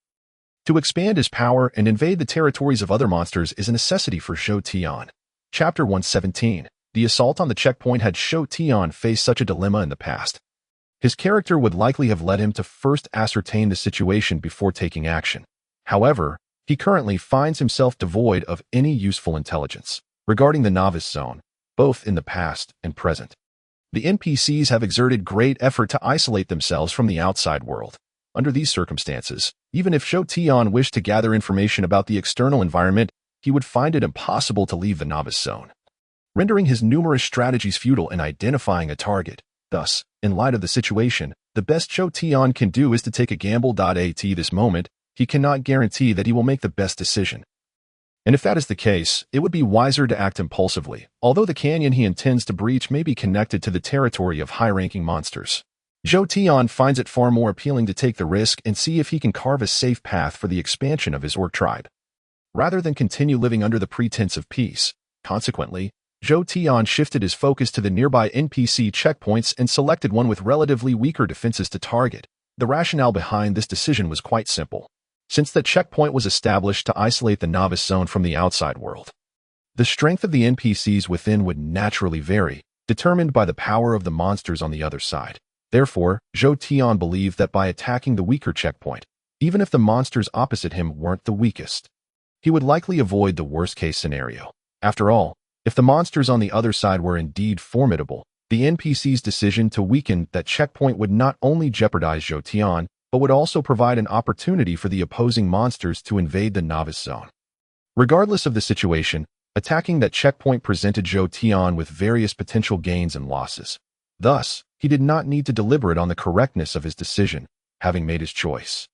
To expand his power and invade the territories of other monsters is a necessity for Shotion. Chapter 117. The assault on the checkpoint. Had Shotion faced such a dilemma in the past, his character would likely have led him to first ascertain the situation before taking action. However, he currently finds himself devoid of any useful intelligence regarding the novice zone, both in the past and present. The NPCs have exerted great effort to isolate themselves from the outside world. Under these circumstances, even if Zhou Tian wished to gather information about the external environment, he would find it impossible to leave the novice zone, rendering his numerous strategies futile in identifying a target. Thus, in light of the situation, the best Zhou Tian can do is to take a gamble. At this moment, he cannot guarantee that he will make the best decision. And if that is the case, it would be wiser to act impulsively, although the canyon he intends to breach may be connected to the territory of high-ranking monsters. Zhou Tian finds it far more appealing to take the risk and see if he can carve a safe path for the expansion of his orc tribe, rather than continue living under the pretense of peace. Consequently, Zhou Tian shifted his focus to the nearby NPC checkpoints and selected one with relatively weaker defenses to target. The rationale behind this decision was quite simple, since the checkpoint was established to isolate the novice zone from the outside world. The strength of the NPCs within would naturally vary, determined by the power of the monsters on the other side. Therefore, Zhou Tian believed that by attacking the weaker checkpoint, even if the monsters opposite him weren't the weakest, he would likely avoid the worst-case scenario. After all, if the monsters on the other side were indeed formidable, the NPC's decision to weaken that checkpoint would not only jeopardize Zhou Tian, but would also provide an opportunity for the opposing monsters to invade the novice zone. Regardless of the situation, attacking that checkpoint presented Zhou Tian with various potential gains and losses. Thus, he did not need to deliberate on the correctness of his decision, having made his choice.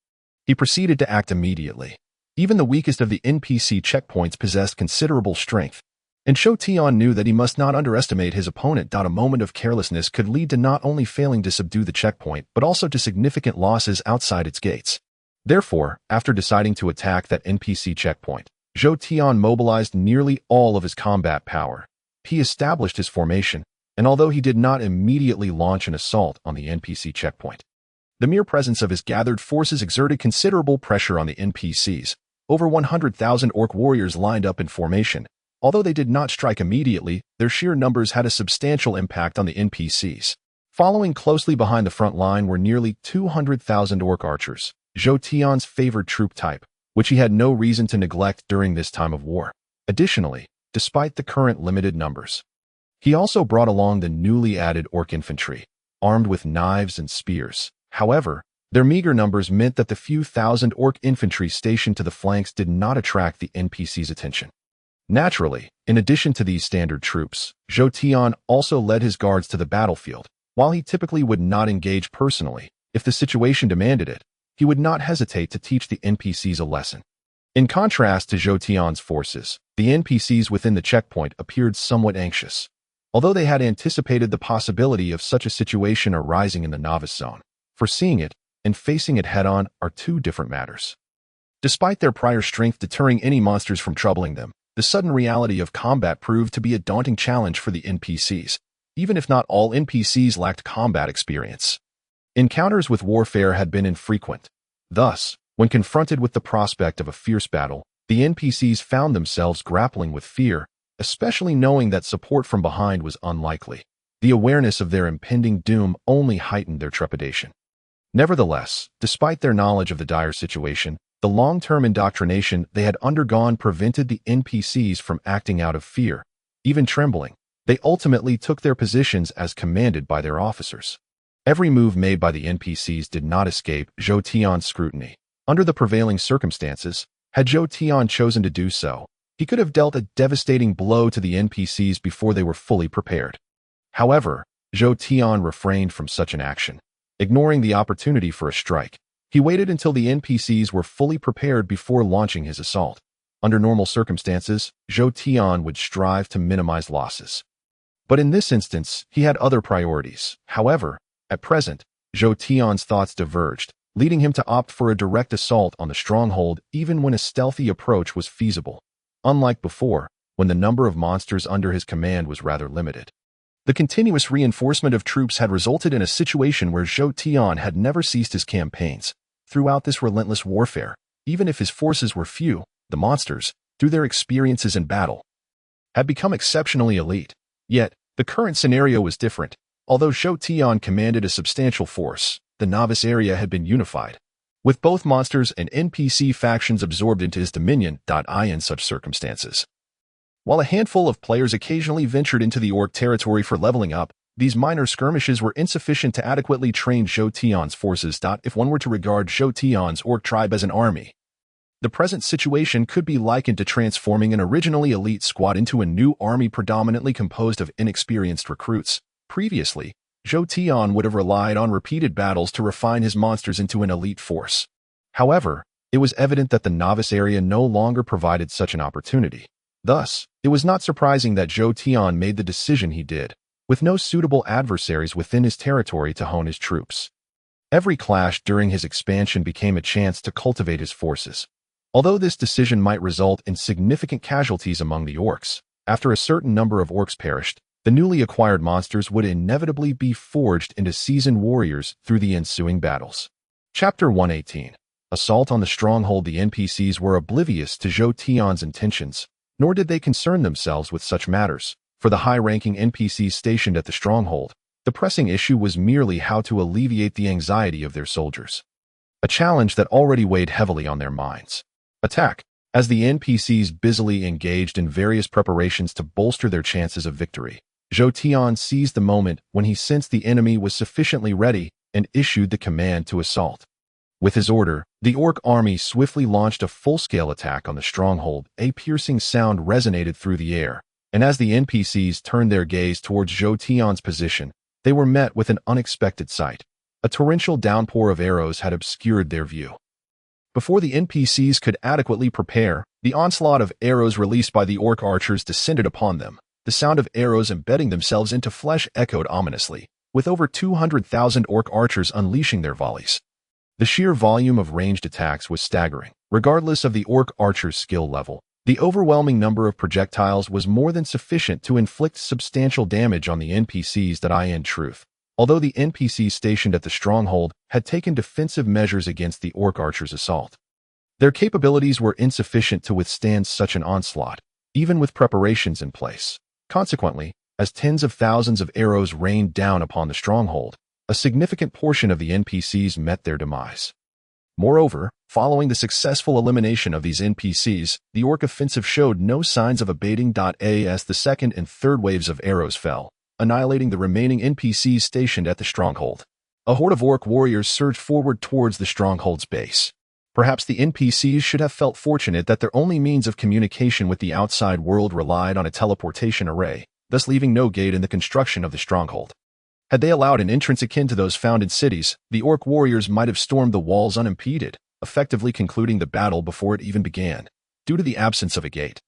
He proceeded to act immediately. Even the weakest of the NPC checkpoints possessed considerable strength, and Zhou Tian knew that he must not underestimate his opponent. A moment of carelessness could lead to not only failing to subdue the checkpoint, but also to significant losses outside its gates. Therefore, after deciding to attack that NPC checkpoint, Zhou Tian mobilized nearly all of his combat power. He established his formation, and although he did not immediately launch an assault on the NPC checkpoint, the mere presence of his gathered forces exerted considerable pressure on the NPCs. Over 100,000 orc warriors lined up in formation. Although they did not strike immediately, their sheer numbers had a substantial impact on the NPCs. Following closely behind the front line were nearly 200,000 orc archers, Zhou Tian's favored troop type, which he had no reason to neglect during this time of war. Additionally, despite the current limited numbers, he also brought along the newly added orc infantry, armed with knives and spears. However, their meager numbers meant that the few thousand orc infantry stationed to the flanks did not attract the NPC's attention. Naturally, in addition to these standard troops, Zhou Tian also led his guards to the battlefield. While he typically would not engage personally, if the situation demanded it, he would not hesitate to teach the NPCs a lesson. In contrast to Zhou Tian's forces, the NPCs within the checkpoint appeared somewhat anxious, although they had anticipated the possibility of such a situation arising in the novice zone. Foreseeing it and facing it head-on are two different matters. Despite their prior strength deterring any monsters from troubling them, the sudden reality of combat proved to be a daunting challenge for the NPCs, even if not all NPCs lacked combat experience. Encounters with warfare had been infrequent. Thus, when confronted with the prospect of a fierce battle, the NPCs found themselves grappling with fear, especially knowing that support from behind was unlikely. The awareness of their impending doom only heightened their trepidation. Nevertheless, despite their knowledge of the dire situation, the long-term indoctrination they had undergone prevented the NPCs from acting out of fear. Even trembling, they ultimately took their positions as commanded by their officers. Every move made by the NPCs did not escape Zhou Tian's scrutiny. Under the prevailing circumstances, had Zhou Tian chosen to do so, he could have dealt a devastating blow to the NPCs before they were fully prepared. However, Zhou Tian refrained from such an action. Ignoring the opportunity for a strike, he waited until the NPCs were fully prepared before launching his assault. Under normal circumstances, Zhou Tian would strive to minimize losses. But in this instance, he had other priorities. However, at present, Zhou Tian's thoughts diverged, leading him to opt for a direct assault on the stronghold even when a stealthy approach was feasible. Unlike before, when the number of monsters under his command was rather limited. The continuous reinforcement of troops had resulted in a situation where Zhou Tian had never ceased his campaigns. Throughout this relentless warfare, even if his forces were few, the monsters, through their experiences in battle, had become exceptionally elite. Yet, the current scenario was different. Although Zhou Tian commanded a substantial force, the novice area had been unified, with both monsters and NPC factions absorbed into his dominion. In such circumstances, while a handful of players occasionally ventured into the orc territory for leveling up, these minor skirmishes were insufficient to adequately train Zhou Tian's forces. If one were to regard Zhou Tian's orc tribe as an army, the present situation could be likened to transforming an originally elite squad into a new army predominantly composed of inexperienced recruits. Previously, Zhou Tian would have relied on repeated battles to refine his monsters into an elite force. However, it was evident that the novice area no longer provided such an opportunity. Thus, it was not surprising that Zhou Tian made the decision he did, with no suitable adversaries within his territory to hone his troops. Every clash during his expansion became a chance to cultivate his forces. Although this decision might result in significant casualties among the orcs, after a certain number of orcs perished, the newly acquired monsters would inevitably be forged into seasoned warriors through the ensuing battles. Chapter 118. Assault on the Stronghold. The NPCs were oblivious to Zhou Tian's intentions, nor did they concern themselves with such matters. For the high-ranking NPCs stationed at the Stronghold, the pressing issue was merely how to alleviate the anxiety of their soldiers, a challenge that already weighed heavily on their minds. Attack. As the NPCs busily engaged in various preparations to bolster their chances of victory, Zhou Tian seized the moment when he sensed the enemy was sufficiently ready and issued the command to assault. With his order, the orc army swiftly launched a full-scale attack on the Stronghold. A piercing sound resonated through the air, and as the NPCs turned their gaze towards Zhou Tian's position, they were met with an unexpected sight. A torrential downpour of arrows had obscured their view. Before the NPCs could adequately prepare, the onslaught of arrows released by the orc archers descended upon them. The sound of arrows embedding themselves into flesh echoed ominously, with over 200,000 orc archers unleashing their volleys. The sheer volume of ranged attacks was staggering. Regardless of the orc archer's skill level, the overwhelming number of projectiles was more than sufficient to inflict substantial damage on the NPCs. In truth, although the NPCs stationed at the Stronghold had taken defensive measures against the orc archers' assault, their capabilities were insufficient to withstand such an onslaught, even with preparations in place. Consequently, as tens of thousands of arrows rained down upon the Stronghold, a significant portion of the NPCs met their demise. Moreover, following the successful elimination of these NPCs, the orc offensive showed no signs of abating. As the second and third waves of arrows fell, annihilating the remaining NPCs stationed at the Stronghold, a horde of orc warriors surged forward towards the Stronghold's base. Perhaps the NPCs should have felt fortunate that their only means of communication with the outside world relied on a teleportation array, thus leaving no gate in the construction of the Stronghold. Had they allowed an entrance akin to those found in cities, the orc warriors might have stormed the walls unimpeded, effectively concluding the battle before it even began, due to the absence of a gate.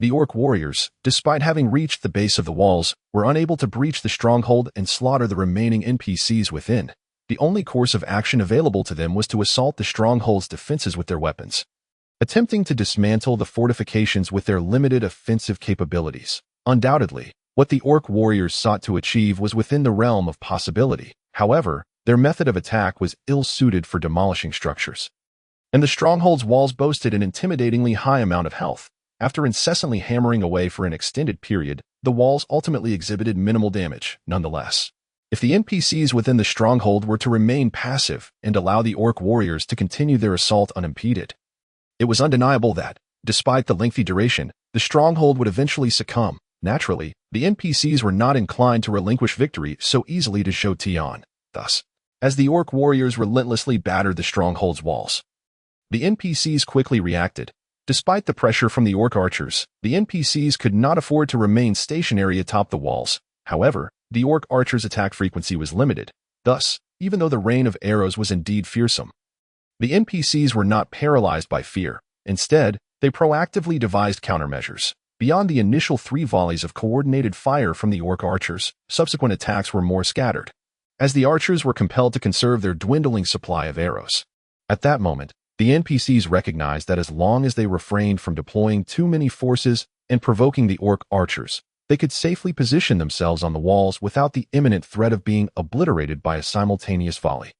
The orc warriors, despite having reached the base of the walls, were unable to breach the Stronghold and slaughter the remaining NPCs within. The only course of action available to them was to assault the Stronghold's defenses with their weapons, attempting to dismantle the fortifications with their limited offensive capabilities. Undoubtedly, what the orc warriors sought to achieve was within the realm of possibility. However, their method of attack was ill-suited for demolishing structures, and the Stronghold's walls boasted an intimidatingly high amount of health. After incessantly hammering away for an extended period, the walls ultimately exhibited minimal damage. Nonetheless, if the NPCs within the Stronghold were to remain passive and allow the orc warriors to continue their assault unimpeded, it was undeniable that, despite the lengthy duration, the Stronghold would eventually succumb. Naturally, the NPCs were not inclined to relinquish victory so easily to Zhou Tian. Thus, as the orc warriors relentlessly battered the Stronghold's walls, the NPCs quickly reacted. Despite the pressure from the orc archers, the NPCs could not afford to remain stationary atop the walls. However, the orc archers' attack frequency was limited. Thus, even though the rain of arrows was indeed fearsome, the NPCs were not paralyzed by fear. Instead, they proactively devised countermeasures. Beyond the initial 3 volleys of coordinated fire from the orc archers, subsequent attacks were more scattered, as the archers were compelled to conserve their dwindling supply of arrows. At that moment, the NPCs recognized that as long as they refrained from deploying too many forces and provoking the orc archers, they could safely position themselves on the walls without the imminent threat of being obliterated by a simultaneous volley.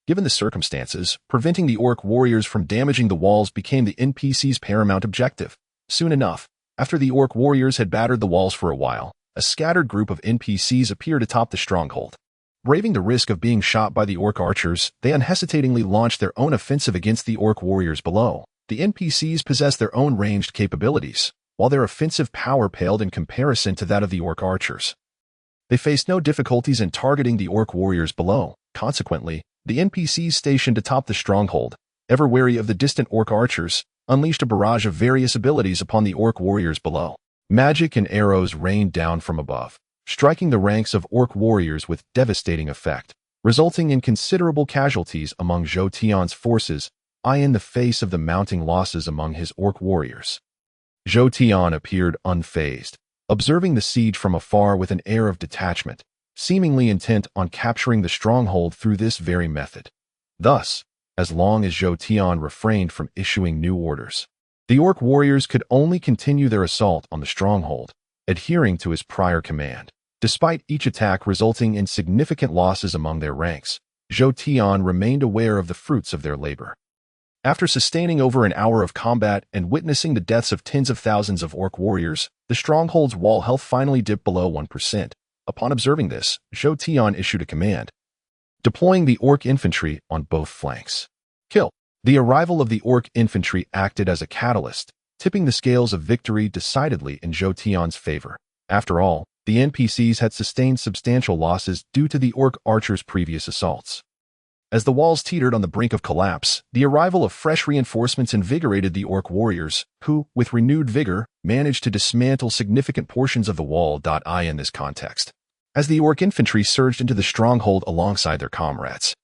Given the circumstances, preventing the orc warriors from damaging the walls became the NPCs' paramount objective. Soon enough, after the orc warriors had battered the walls for a while, a scattered group of NPCs appeared atop the Stronghold. Braving the risk of being shot by the orc archers, they unhesitatingly launched their own offensive against the orc warriors below. The NPCs possessed their own ranged capabilities, while their offensive power paled in comparison to that of the orc archers. They faced no difficulties in targeting the orc warriors below. Consequently, the NPCs stationed atop the stronghold, ever wary of the distant orc archers, unleashed a barrage of various abilities upon the orc warriors below. Magic and arrows rained down from above, striking the ranks of orc warriors with devastating effect, resulting in considerable casualties among Zhou Tian's forces, in the face of the mounting losses among his orc warriors. Zhou Tian appeared unfazed, observing the siege from afar with an air of detachment, seemingly intent on capturing the stronghold through this very method. Thus, as long as Zhou Tian refrained from issuing new orders, the orc warriors could only continue their assault on the stronghold, adhering to his prior command. Despite each attack resulting in significant losses among their ranks, Zhou Tian remained aware of the fruits of their labor. After sustaining over an hour of combat and witnessing the deaths of tens of thousands of orc warriors, the stronghold's wall health finally dipped below 1%. Upon observing this, Zhou Tian issued a command, deploying the orc infantry on both flanks. Kill. The arrival of the orc infantry acted as a catalyst, tipping the scales of victory decidedly in Zhou Tian's favor. After all, the NPCs had sustained substantial losses due to the orc archers' previous assaults. As the walls teetered on the brink of collapse, the arrival of fresh reinforcements invigorated the orc warriors, who, with renewed vigor, managed to dismantle significant portions of the wall. In this context, as the orc infantry surged into the stronghold alongside their comrades,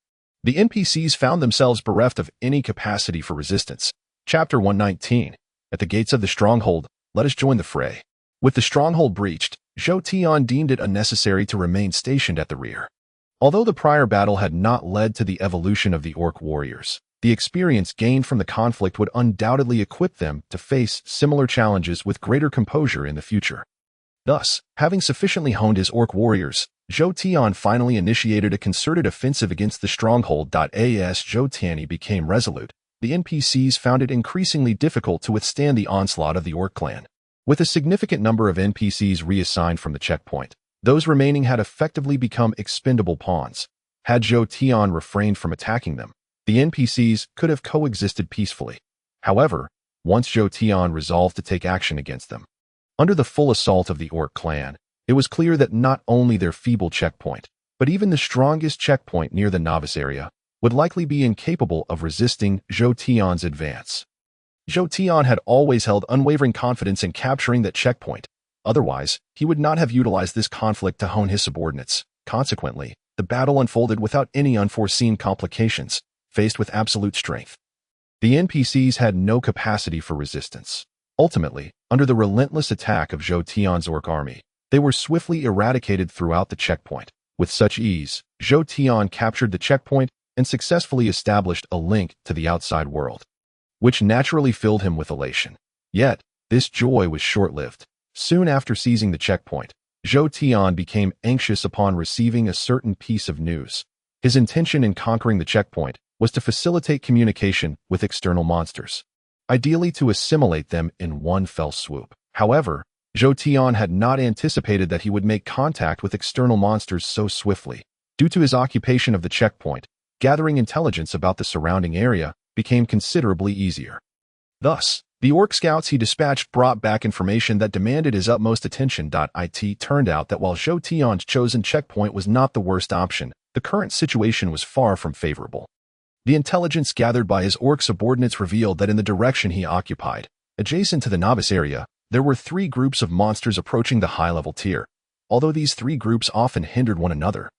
the NPCs found themselves bereft of any capacity for resistance. Chapter 119. At the gates of the stronghold, let us join the fray. With the stronghold breached, Zhou Tian deemed it unnecessary to remain stationed at the rear. Although the prior battle had not led to the evolution of the orc warriors, the experience gained from the conflict would undoubtedly equip them to face similar challenges with greater composure in the future. Thus, having sufficiently honed his orc warriors, Zhou Tian finally initiated a concerted offensive against the stronghold. As Zhou Tian became resolute, the NPCs found it increasingly difficult to withstand the onslaught of the orc clan. With a significant number of NPCs reassigned from the checkpoint, those remaining had effectively become expendable pawns. Had Zhou Tian refrained from attacking them, the NPCs could have coexisted peacefully. However, once Zhou Tian resolved to take action against them, under the full assault of the orc clan, it was clear that not only their feeble checkpoint, but even the strongest checkpoint near the novice area, would likely be incapable of resisting Zhou Tian's advance. Zhou Tian had always held unwavering confidence in capturing that checkpoint. Otherwise, he would not have utilized this conflict to hone his subordinates. Consequently, the battle unfolded without any unforeseen complications, faced with absolute strength. The NPCs had no capacity for resistance. Ultimately, under the relentless attack of Zhou Tian's orc army, they were swiftly eradicated throughout the checkpoint. With such ease, Zhou Tian captured the checkpoint and successfully established a link to the outside world, which naturally filled him with elation. Yet, this joy was short-lived. Soon after seizing the checkpoint, Zhou Tian became anxious upon receiving a certain piece of news. His intention in conquering the checkpoint was to facilitate communication with external monsters, ideally to assimilate them in one fell swoop. However, Zhou Tian had not anticipated that he would make contact with external monsters so swiftly. Due to his occupation of the checkpoint, gathering intelligence about the surrounding area became considerably easier. Thus, the orc scouts he dispatched brought back information that demanded his utmost attention. It turned out that while Zhou Tian's chosen checkpoint was not the worst option, the current situation was far from favorable. The intelligence gathered by his orc subordinates revealed that in the direction he occupied, adjacent to the novice area, there were 3 groups of monsters approaching the high-level tier, although these 3 groups often hindered one another,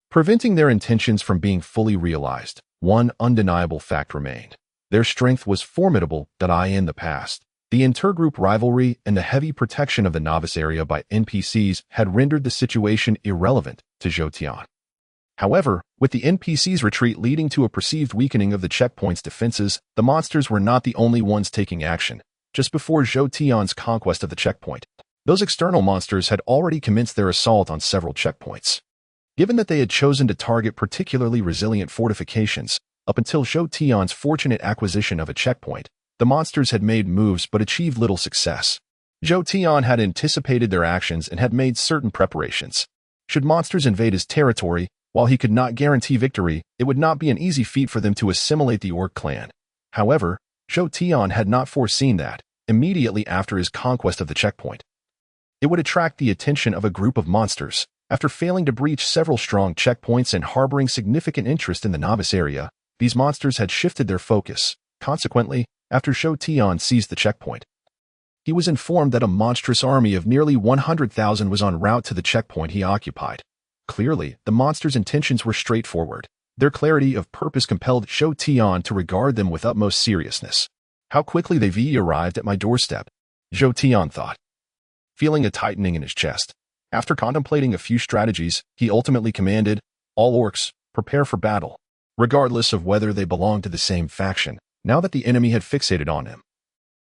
preventing their intentions from being fully realized. One undeniable fact remained. Their strength was formidable. In the past, the intergroup rivalry and the heavy protection of the novice area by NPCs had rendered the situation irrelevant to Zhou Tian. However, with the NPCs' retreat leading to a perceived weakening of the checkpoint's defenses, the monsters were not the only ones taking action. Just before Zhou Tian's conquest of the checkpoint, those external monsters had already commenced their assault on several checkpoints. Given that they had chosen to target particularly resilient fortifications, up until Zhou Tian's fortunate acquisition of a checkpoint, the monsters had made moves but achieved little success. Zhou Tian had anticipated their actions and had made certain preparations. Should monsters invade his territory, while he could not guarantee victory, it would not be an easy feat for them to assimilate the orc clan. However, Zhou Tian had not foreseen that, immediately after his conquest of the checkpoint, it would attract the attention of a group of monsters. After failing to breach several strong checkpoints and harboring significant interest in the novice area, these monsters had shifted their focus. Consequently, after Zhou Tian seized the checkpoint, he was informed that a monstrous army of nearly 100,000 was en route to the checkpoint he occupied. Clearly, the monsters' intentions were straightforward. Their clarity of purpose compelled Zhou Tian to regard them with utmost seriousness. How quickly they've arrived at my doorstep, Zhou Tian thought, feeling a tightening in his chest. After contemplating a few strategies, he ultimately commanded, "All orcs, prepare for battle," regardless of whether they belonged to the same faction, now that the enemy had fixated on him.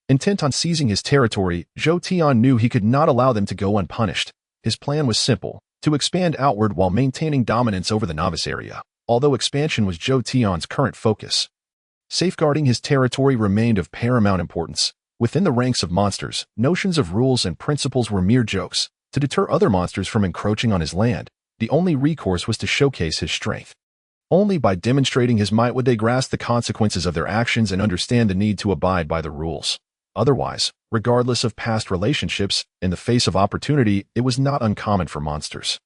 Intent on seizing his territory, Zhou Tian knew he could not allow them to go unpunished. His plan was simple, to expand outward while maintaining dominance over the novice area, although expansion was Zhou Tian's current focus. Safeguarding his territory remained of paramount importance. Within the ranks of monsters, notions of rules and principles were mere jokes. To deter other monsters from encroaching on his land, the only recourse was to showcase his strength. Only by demonstrating his might would they grasp the consequences of their actions and understand the need to abide by the rules. Otherwise, regardless of past relationships, in the face of opportunity, it was not uncommon for monsters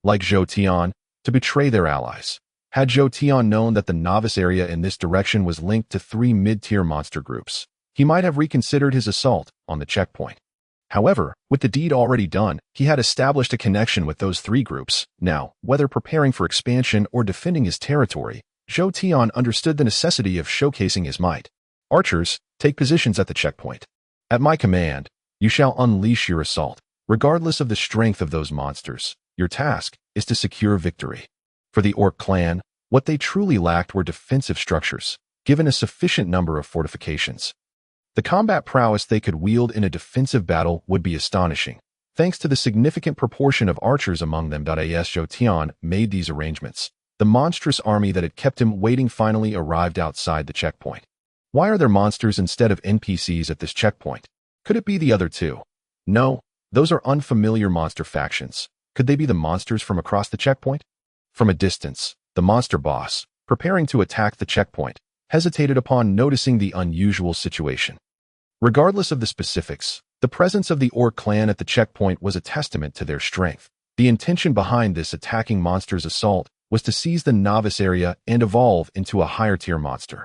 like Zhou Tian to betray their allies. Had Zhou Tian known that the novice area in this direction was linked to 3 mid-tier monster groups, he might have reconsidered his assault on the checkpoint. However, with the deed already done, he had established a connection with those 3 groups. Now, whether preparing for expansion or defending his territory, Zhou Tian understood the necessity of showcasing his might. Archers, take positions at the checkpoint. At my command, you shall unleash your assault. Regardless of the strength of those monsters, your task is to secure victory. For the Orc clan, what they truly lacked were defensive structures, given a sufficient number of fortifications. The combat prowess they could wield in a defensive battle would be astonishing. Thanks to the significant proportion of archers among them, as Zhou Tian made these arrangements, the monstrous army that had kept him waiting finally arrived outside the checkpoint. Why are there monsters instead of NPCs at this checkpoint? Could it be the other 2? No, those are unfamiliar monster factions. Could they be the monsters from across the checkpoint? From a distance, the monster boss, preparing to attack the checkpoint, hesitated upon noticing the unusual situation. Regardless of the specifics, the presence of the Orc clan at the checkpoint was a testament to their strength. The intention behind this attacking monster's assault was to seize the novice area and evolve into a higher-tier monster.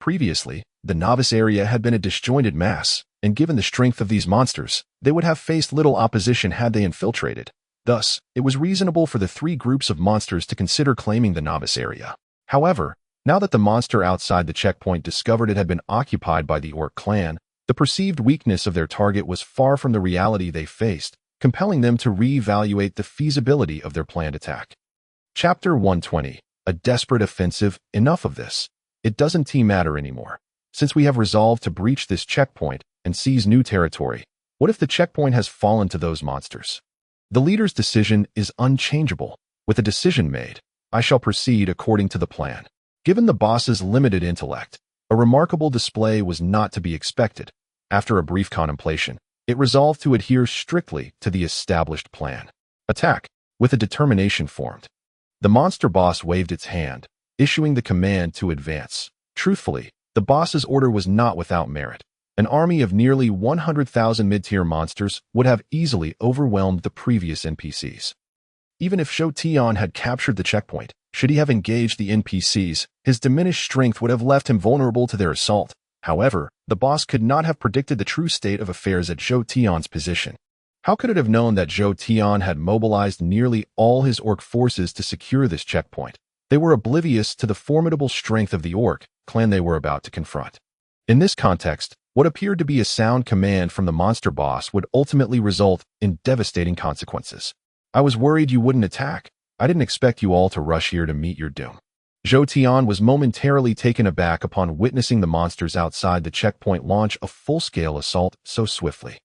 Previously, the novice area had been a disjointed mass, and given the strength of these monsters, they would have faced little opposition had they infiltrated. Thus, it was reasonable for the 3 groups of monsters to consider claiming the novice area. However, now that the monster outside the checkpoint discovered it had been occupied by the Orc clan, the perceived weakness of their target was far from the reality they faced, compelling them to re-evaluate the feasibility of their planned attack. Chapter 120. A desperate offensive. Enough of this. It doesn't matter anymore. Since we have resolved to breach this checkpoint and seize new territory, what if the checkpoint has fallen to those monsters? The leader's decision is unchangeable. With a decision made, I shall proceed according to the plan. Given the boss's limited intellect, a remarkable display was not to be expected. After a brief contemplation, it resolved to adhere strictly to the established plan. Attack, with a determination formed. The monster boss waved its hand, issuing the command to advance. Truthfully, the boss's order was not without merit. An army of nearly 100,000 mid-tier monsters would have easily overwhelmed the previous NPCs. Even if Zhou Tian had captured the checkpoint, should he have engaged the NPCs, his diminished strength would have left him vulnerable to their assault. However, the boss could not have predicted the true state of affairs at Zhou Tian's position. How could it have known that Zhou Tian had mobilized nearly all his Orc forces to secure this checkpoint? They were oblivious to the formidable strength of the Orc clan they were about to confront. In this context, what appeared to be a sound command from the monster boss would ultimately result in devastating consequences. I was worried you wouldn't attack. I didn't expect you all to rush here to meet your doom. Zhou Tian was momentarily taken aback upon witnessing the monsters outside the checkpoint launch a full-scale assault so swiftly.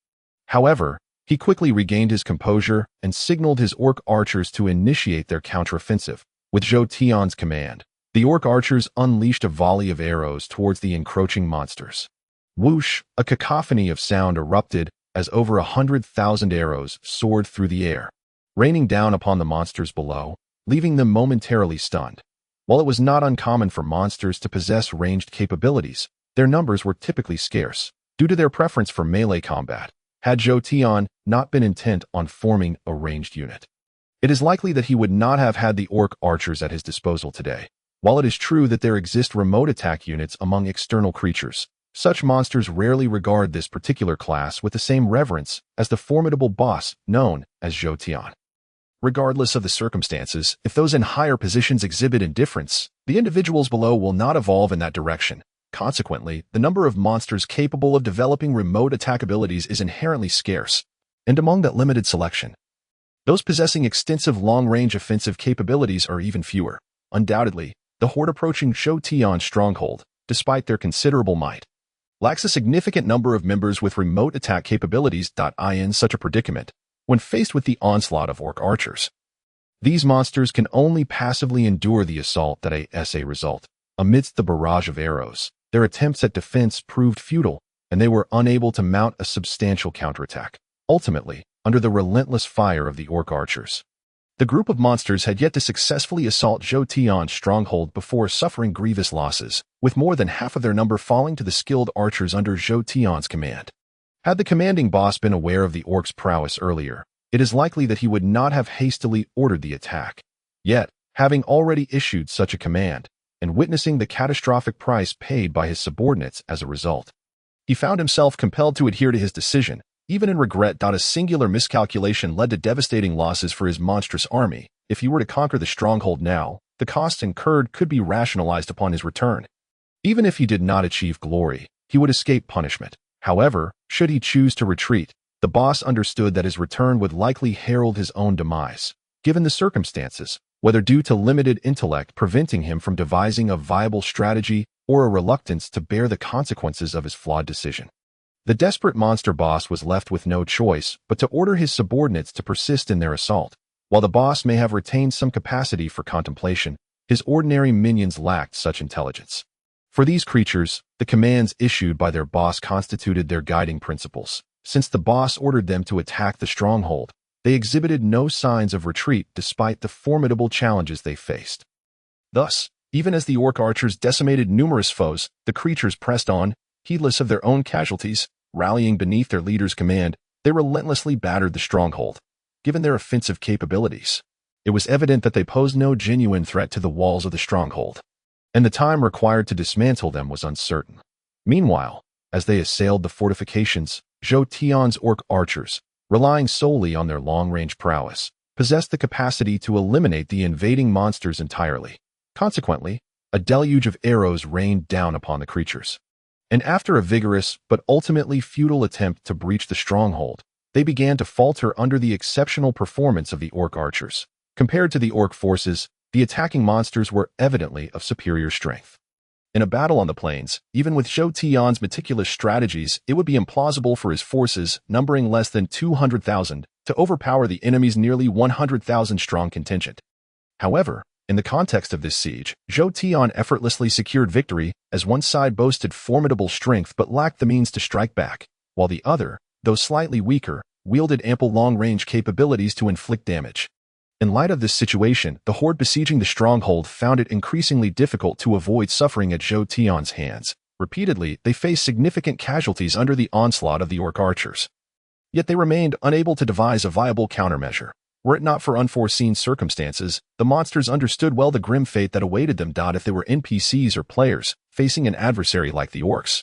However, he quickly regained his composure and signaled his Orc archers to initiate their counteroffensive. With Zhou Tian's command, the Orc archers unleashed a volley of arrows towards the encroaching monsters. Whoosh! A cacophony of sound erupted as over 100,000 arrows soared through the air, raining down upon the monsters below, leaving them momentarily stunned. While it was not uncommon for monsters to possess ranged capabilities, their numbers were typically scarce, due to their preference for melee combat, had Zhou Tian not been intent on forming a ranged unit. It is likely that he would not have had the orc archers at his disposal today. While it is true that there exist remote attack units among external creatures, such monsters rarely regard this particular class with the same reverence as the formidable boss known as Jotian. Regardless of the circumstances, if those in higher positions exhibit indifference, the individuals below will not evolve in that direction. Consequently, the number of monsters capable of developing remote attack abilities is inherently scarce, and among that limited selection, those possessing extensive long-range offensive capabilities are even fewer. Undoubtedly, the horde approaching Jotian's stronghold, despite their considerable might, lacks a significant number of members with remote attack capabilities. In such a predicament, when faced with the onslaught of orc archers, these monsters can only passively endure the assault that as a result. Amidst the barrage of arrows, their attempts at defense proved futile, and they were unable to mount a substantial counterattack. Ultimately, under the relentless fire of the orc archers, the group of monsters had yet to successfully assault Jotian's stronghold before suffering grievous losses, with more than half of their number falling to the skilled archers under Jotian's command. Had the commanding boss been aware of the orc's prowess earlier, it is likely that he would not have hastily ordered the attack. Yet, having already issued such a command, and witnessing the catastrophic price paid by his subordinates as a result, he found himself compelled to adhere to his decision, even in regret. A singular miscalculation led to devastating losses for his monstrous army. If he were to conquer the stronghold now, the costs incurred could be rationalized upon his return. Even if he did not achieve glory, he would escape punishment. However, should he choose to retreat, the boss understood that his return would likely herald his own demise. Given the circumstances, whether due to limited intellect preventing him from devising a viable strategy or a reluctance to bear the consequences of his flawed decision, the desperate monster boss was left with no choice but to order his subordinates to persist in their assault. While the boss may have retained some capacity for contemplation, his ordinary minions lacked such intelligence. For these creatures, the commands issued by their boss constituted their guiding principles. Since the boss ordered them to attack the stronghold, they exhibited no signs of retreat despite the formidable challenges they faced. Thus, even as the orc archers decimated numerous foes, the creatures pressed on, heedless of their own casualties. Rallying beneath their leader's command, they relentlessly battered the stronghold. Given their offensive capabilities, it was evident that they posed no genuine threat to the walls of the stronghold, and the time required to dismantle them was uncertain. Meanwhile, as they assailed the fortifications, Jotian's orc archers, relying solely on their long-range prowess, possessed the capacity to eliminate the invading monsters entirely. Consequently, a deluge of arrows rained down upon the creatures, and after a vigorous but ultimately futile attempt to breach the stronghold, they began to falter under the exceptional performance of the orc archers. Compared to the orc forces, the attacking monsters were evidently of superior strength. In a battle on the plains, even with Jotian's meticulous strategies, it would be implausible for his forces, numbering less than 200,000, to overpower the enemy's nearly 100,000-strong contingent. However, in the context of this siege, Jotian effortlessly secured victory, as one side boasted formidable strength but lacked the means to strike back, while the other, though slightly weaker, wielded ample long-range capabilities to inflict damage. In light of this situation, the horde besieging the stronghold found it increasingly difficult to avoid suffering at Jotian's hands. Repeatedly, they faced significant casualties under the onslaught of the orc archers. Yet they remained unable to devise a viable countermeasure. Were it not for unforeseen circumstances, the monsters understood well the grim fate that awaited them. If they were NPCs or players, facing an adversary like the orcs,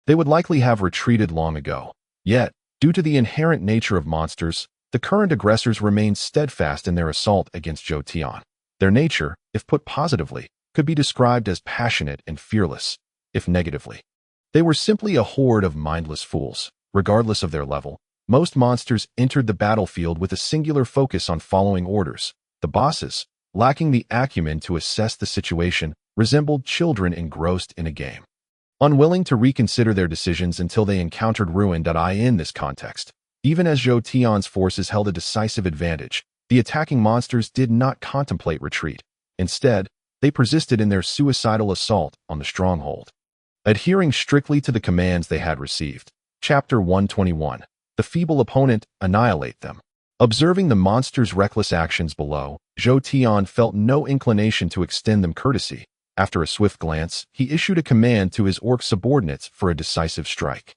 they would likely have retreated long ago. Yet, due to the inherent nature of monsters, the current aggressors remained steadfast in their assault against Jotian. Their nature, if put positively, could be described as passionate and fearless. If negatively, they were simply a horde of mindless fools. Regardless of their level, most monsters entered the battlefield with a singular focus on following orders. The bosses, lacking the acumen to assess the situation, resembled children engrossed in a game, unwilling to reconsider their decisions until they encountered ruin. In this context, even as Jotian's forces held a decisive advantage, the attacking monsters did not contemplate retreat. Instead, they persisted in their suicidal assault on the stronghold, adhering strictly to the commands they had received. Chapter 121. The feeble opponent, annihilate them. Observing the monsters' reckless actions below, Jotian felt no inclination to extend them courtesy. After a swift glance, he issued a command to his orc subordinates for a decisive strike.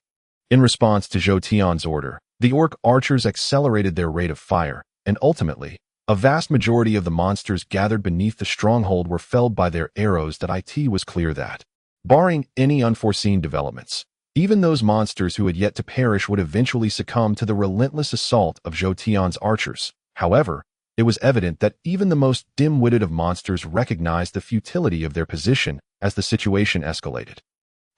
In response to Jotian's order, the orc archers accelerated their rate of fire, and ultimately, A vast majority of the monsters gathered beneath the stronghold were felled by their arrows. It was clear that, barring any unforeseen developments, even those monsters who had yet to perish would eventually succumb to the relentless assault of Zhou Tian's archers. However, it was evident that even the most dim-witted of monsters recognized the futility of their position as the situation escalated.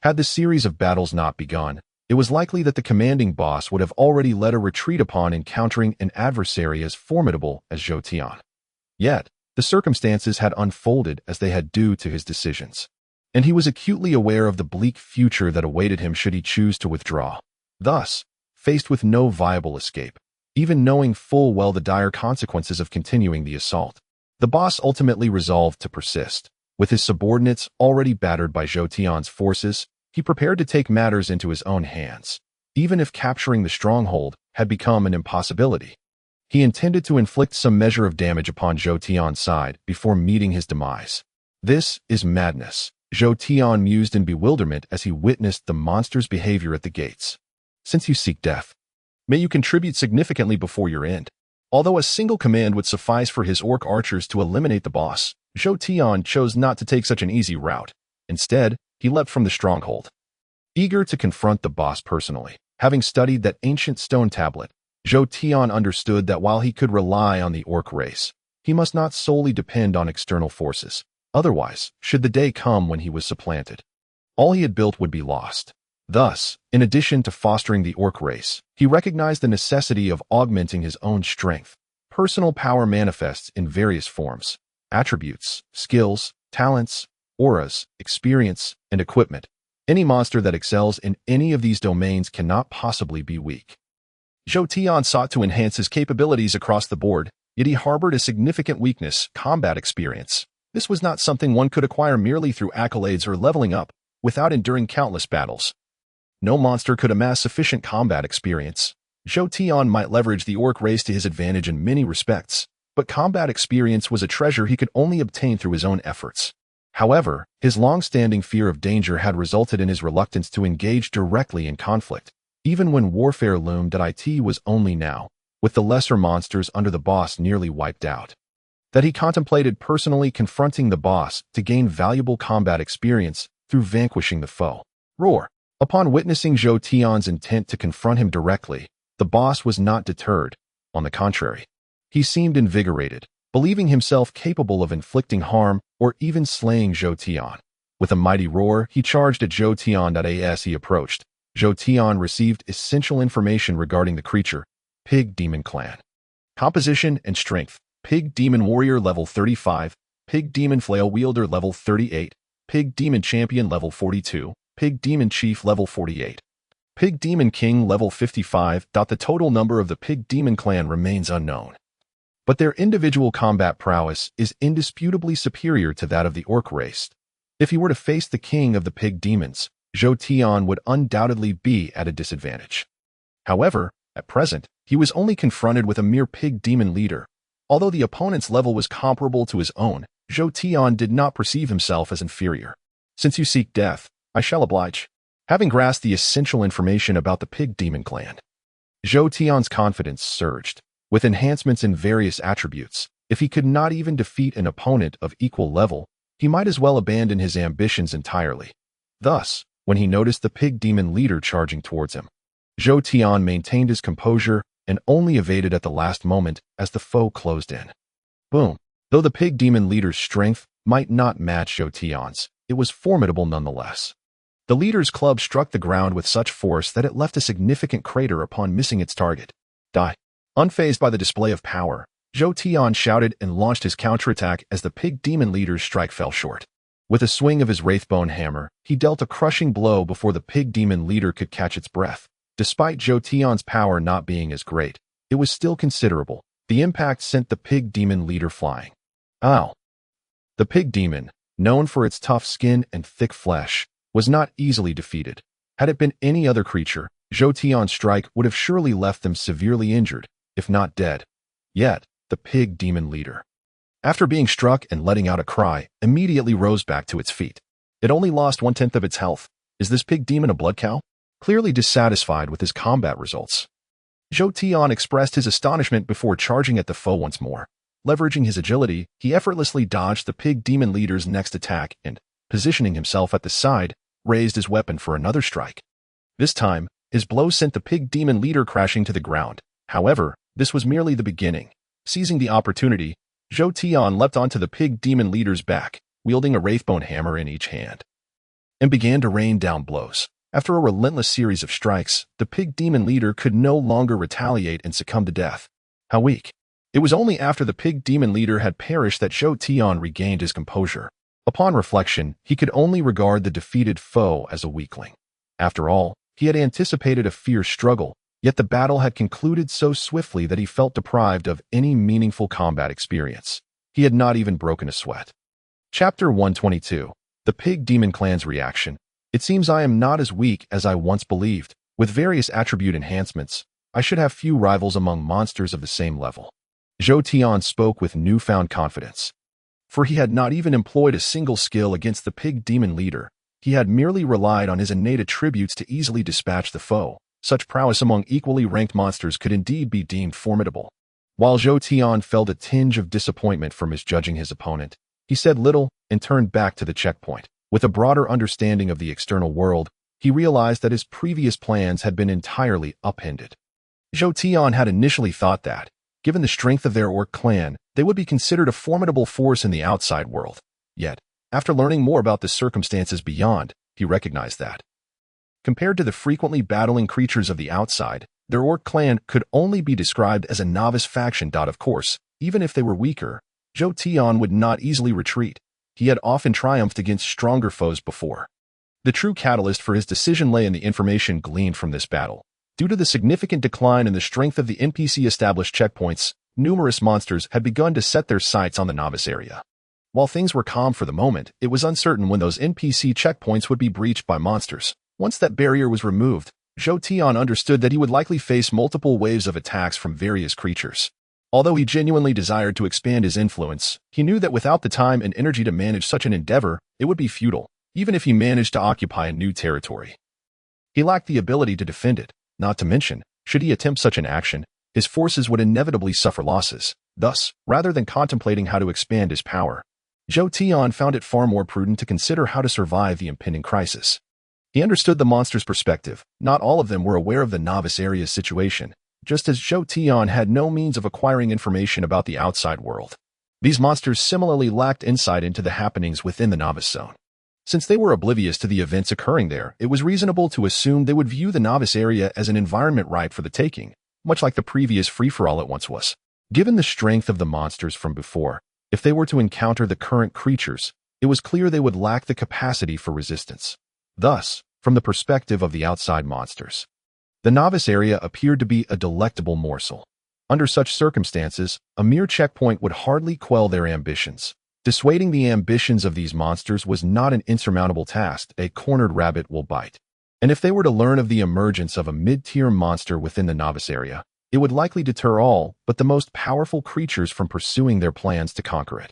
Had the series of battles not begun, it was likely that the commanding boss would have already led a retreat upon encountering an adversary as formidable as Zhou Tian. Yet, the circumstances had unfolded as they had due to his decisions, and he was acutely aware of the bleak future that awaited him should he choose to withdraw. Thus, faced with no viable escape, even knowing full well the dire consequences of continuing the assault, the boss ultimately resolved to persist. With his subordinates already battered by Zhou Tian's forces, he prepared to take matters into his own hands, even if capturing the stronghold had become an impossibility. He intended to inflict some measure of damage upon Zhou Tian's side before meeting his demise. This is madness, Zhou Tian mused in bewilderment as he witnessed the monster's behavior at the gates. Since you seek death, may you contribute significantly before your end. Although a single command would suffice for his orc archers to eliminate the boss, Zhou Tian chose not to take such an easy route. Instead, he leapt from the stronghold, eager to confront the boss personally. Having studied that ancient stone tablet, Zhou Tian understood that while he could rely on the orc race, he must not solely depend on external forces. Otherwise, should the day come when he was supplanted, all he had built would be lost. Thus, in addition to fostering the orc race, he recognized the necessity of augmenting his own strength. Personal power manifests in various forms: attributes, skills, talents, auras, experience, and equipment. Any monster that excels in any of these domains cannot possibly be weak. Zhou Tian sought to enhance his capabilities across the board, yet he harbored a significant weakness: combat experience. This was not something one could acquire merely through accolades or leveling up, without enduring countless battles. No monster could amass sufficient combat experience. Zhou Tian might leverage the orc race to his advantage in many respects, but combat experience was a treasure he could only obtain through his own efforts. However, his long-standing fear of danger had resulted in his reluctance to engage directly in conflict, even when warfare loomed. It was only now, with the lesser monsters under the boss nearly wiped out, that he contemplated personally confronting the boss to gain valuable combat experience through vanquishing the foe. Roar! Upon witnessing Zhou Tian's intent to confront him directly, the boss was not deterred. On the contrary, he seemed invigorated, believing himself capable of inflicting harm or even slaying Zhou Tian. With a mighty roar, he charged at Zhou Tian. As he approached, Zhou Tian received essential information regarding the creature: Pig Demon Clan. Composition and strength: Pig Demon Warrior level 35, Pig Demon Flail Wielder level 38, Pig Demon Champion level 42, Pig Demon Chief level 48, Pig Demon King level 55. The total number of the Pig Demon Clan remains unknown, but their individual combat prowess is indisputably superior to that of the orc race. If he were to face the king of the pig demons, Zhou Tian would undoubtedly be at a disadvantage. However, at present, he was only confronted with a mere pig demon leader. Although the opponent's level was comparable to his own, Zhou Tian did not perceive himself as inferior. Since you seek death, I shall oblige. Having grasped the essential information about the Pig Demon Clan, Zhou Tian's confidence surged. With enhancements in various attributes, if he could not even defeat an opponent of equal level, he might as well abandon his ambitions entirely. Thus, when he noticed the Pig Demon leader charging towards him, Zhou Tian maintained his composure and only evaded at the last moment as the foe closed in. Boom! Though the Pig Demon leader's strength might not match Zhou Tian's, it was formidable nonetheless. The leader's club struck the ground with such force that it left a significant crater upon missing its target. Die! Unfazed by the display of power, Zhou Tian shouted and launched his counterattack as the Pig Demon leader's strike fell short. With a swing of his Wraithbone hammer, he dealt a crushing blow before the Pig Demon leader could catch its breath. Despite Zhou Tian's power not being as great, it was still considerable. The impact sent the Pig Demon leader flying. Ow! The Pig Demon, known for its tough skin and thick flesh, was not easily defeated. Had it been any other creature, Zhou Tian's strike would have surely left them severely injured, if not dead. Yet, the Pig Demon leader, after being struck and letting out a cry, immediately rose back to its feet. It only lost 1/10 of its health. Is this Pig Demon a blood cow? Clearly dissatisfied with his combat results, Zhou Tian expressed his astonishment before charging at the foe once more. Leveraging his agility, he effortlessly dodged the pig demon leader's next attack and, positioning himself at the side, raised his weapon for another strike. This time, his blow sent the pig demon leader crashing to the ground. However, this was merely the beginning. Seizing the opportunity, Zhou Tian leapt onto the pig demon leader's back, wielding a wraithbone hammer in each hand, and began to rain down blows. After a relentless series of strikes, the pig demon leader could no longer retaliate and succumb to death. How weak! It was only after the pig demon leader had perished that Zhou Tian regained his composure. Upon reflection, he could only regard the defeated foe as a weakling. After all, he had anticipated a fierce struggle, yet the battle had concluded so swiftly that he felt deprived of any meaningful combat experience. He had not even broken a sweat. Chapter 122. The Pig Demon Clan's Reaction. It seems I am not as weak as I once believed. With various attribute enhancements, I should have few rivals among monsters of the same level. Zhou Tian spoke with newfound confidence. For he had not even employed a single skill against the pig demon leader. He had merely relied on his innate attributes to easily dispatch the foe. Such prowess among equally ranked monsters could indeed be deemed formidable. While Zhou Tian felt a tinge of disappointment for misjudging his opponent, he said little and turned back to the checkpoint. With a broader understanding of the external world, he realized that his previous plans had been entirely upended. Zhou Tian had initially thought that, given the strength of their orc clan, they would be considered a formidable force in the outside world. Yet, after learning more about the circumstances beyond, he recognized that, compared to the frequently battling creatures of the outside, their orc clan could only be described as a novice faction. Of course, even if they were weaker, Zhou Tian would not easily retreat. He had often triumphed against stronger foes before. The true catalyst for his decision lay in the information gleaned from this battle. Due to the significant decline in the strength of the NPC-established checkpoints, numerous monsters had begun to set their sights on the novice area. While things were calm for the moment, it was uncertain when those NPC checkpoints would be breached by monsters. Once that barrier was removed, Zhou Tian understood that he would likely face multiple waves of attacks from various creatures. Although he genuinely desired to expand his influence, he knew that without the time and energy to manage such an endeavor, it would be futile, even if he managed to occupy a new territory. He lacked the ability to defend it, not to mention, should he attempt such an action, his forces would inevitably suffer losses. Thus, rather than contemplating how to expand his power, Zhou Tian found it far more prudent to consider how to survive the impending crisis. He understood the monster's perspective. Not all of them were aware of the novice area's situation, just as Zhou Tian had no means of acquiring information about the outside world. These monsters similarly lacked insight into the happenings within the novice zone. Since they were oblivious to the events occurring there, it was reasonable to assume they would view the novice area as an environment ripe for the taking, much like the previous free-for-all it once was. Given the strength of the monsters from before, if they were to encounter the current creatures, it was clear they would lack the capacity for resistance. Thus, from the perspective of the outside monsters, the novice area appeared to be a delectable morsel. Under such circumstances, a mere checkpoint would hardly quell their ambitions. Dissuading the ambitions of these monsters was not an insurmountable task. A cornered rabbit will bite. And if they were to learn of the emergence of a mid-tier monster within the novice area, it would likely deter all but the most powerful creatures from pursuing their plans to conquer it.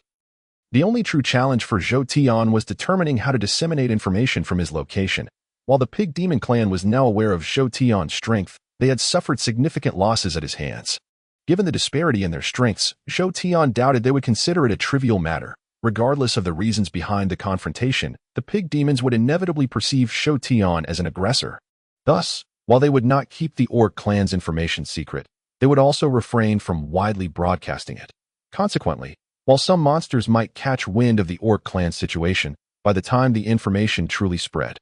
The only true challenge for Zhou Tian was determining how to disseminate information from his location. While the Pig Demon clan was now aware of Zhou Tian's strength, they had suffered significant losses at his hands. Given the disparity in their strengths, Zhou Tian doubted they would consider it a trivial matter. Regardless of the reasons behind the confrontation, the Pig Demons would inevitably perceive Zhou Tian as an aggressor. Thus, while they would not keep the Orc clan's information secret, they would also refrain from widely broadcasting it. Consequently, while some monsters might catch wind of the Orc clan's situation, by the time the information truly spread,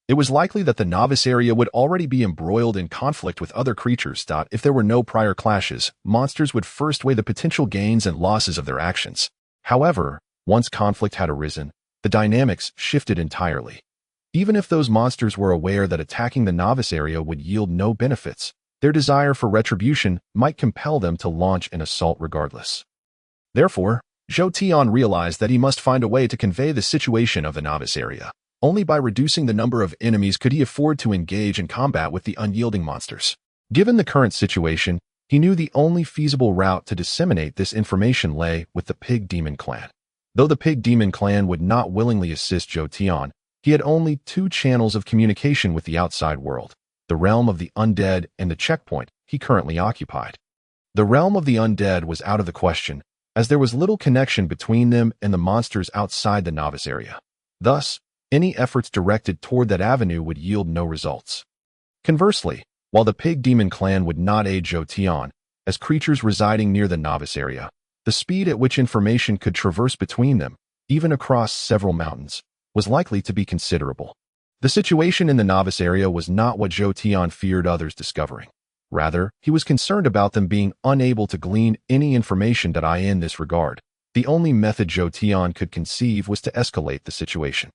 it was likely that the novice area would already be embroiled in conflict with other creatures. If there were no prior clashes, monsters would first weigh the potential gains and losses of their actions. However, once conflict had arisen, the dynamics shifted entirely. Even if those monsters were aware that attacking the novice area would yield no benefits, their desire for retribution might compel them to launch an assault regardless. Therefore, Zhou Tian realized that he must find a way to convey the situation of the novice area. Only by reducing the number of enemies could he afford to engage in combat with the unyielding monsters. Given the current situation, he knew the only feasible route to disseminate this information lay with the Pig Demon clan. Though the Pig Demon clan would not willingly assist Zhou Tian, he had only two channels of communication with the outside world: the realm of the undead and the checkpoint he currently occupied. The realm of the undead was out of the question, as there was little connection between them and the monsters outside the novice area. Thus, any efforts directed toward that avenue would yield no results. Conversely, while the Pig Demon clan would not aid Zhou Tian, as creatures residing near the novice area, the speed at which information could traverse between them, even across several mountains, was likely to be considerable. The situation in the novice area was not what Zhou Tian feared others discovering. Rather, he was concerned about them being unable to glean any information in this regard. The only method Zhou Tian could conceive was to escalate the situation.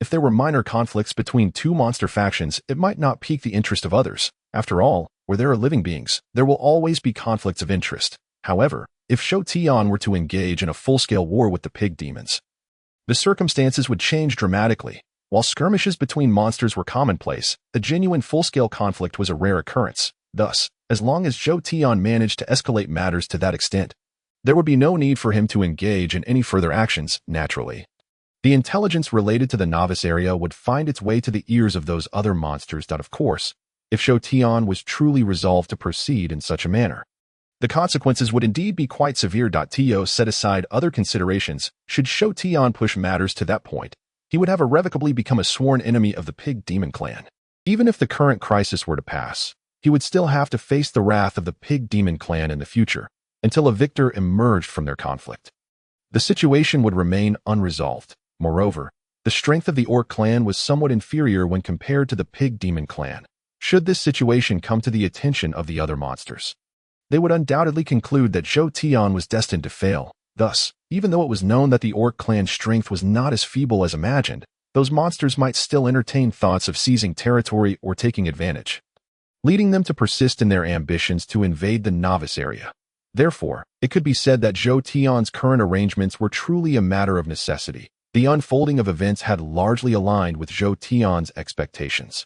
If there were minor conflicts between two monster factions, it might not pique the interest of others. After all, where there are living beings, there will always be conflicts of interest. However, if Zhou Tian were to engage in a full-scale war with the pig demons, the circumstances would change dramatically. While skirmishes between monsters were commonplace, a genuine full-scale conflict was a rare occurrence. Thus, as long as Zhou Tian managed to escalate matters to that extent, there would be no need for him to engage in any further actions, naturally. The intelligence related to the novice area would find its way to the ears of those other monsters. Of course, if Zhou Tian was truly resolved to proceed in such a manner, the consequences would indeed be quite severe. To set aside other considerations, should Zhou Tian push matters to that point, he would have irrevocably become a sworn enemy of the Pig Demon clan. Even if the current crisis were to pass, he would still have to face the wrath of the Pig Demon clan in the future, until a victor emerged from their conflict. The situation would remain unresolved. Moreover, the strength of the Orc clan was somewhat inferior when compared to the Pig Demon clan. Should this situation come to the attention of the other monsters, they would undoubtedly conclude that Zhou Tian was destined to fail. Thus, even though it was known that the Orc clan's strength was not as feeble as imagined, those monsters might still entertain thoughts of seizing territory or taking advantage, leading them to persist in their ambitions to invade the novice area. Therefore, it could be said that Zhou Tian's current arrangements were truly a matter of necessity. The unfolding of events had largely aligned with Zhou Tian's expectations.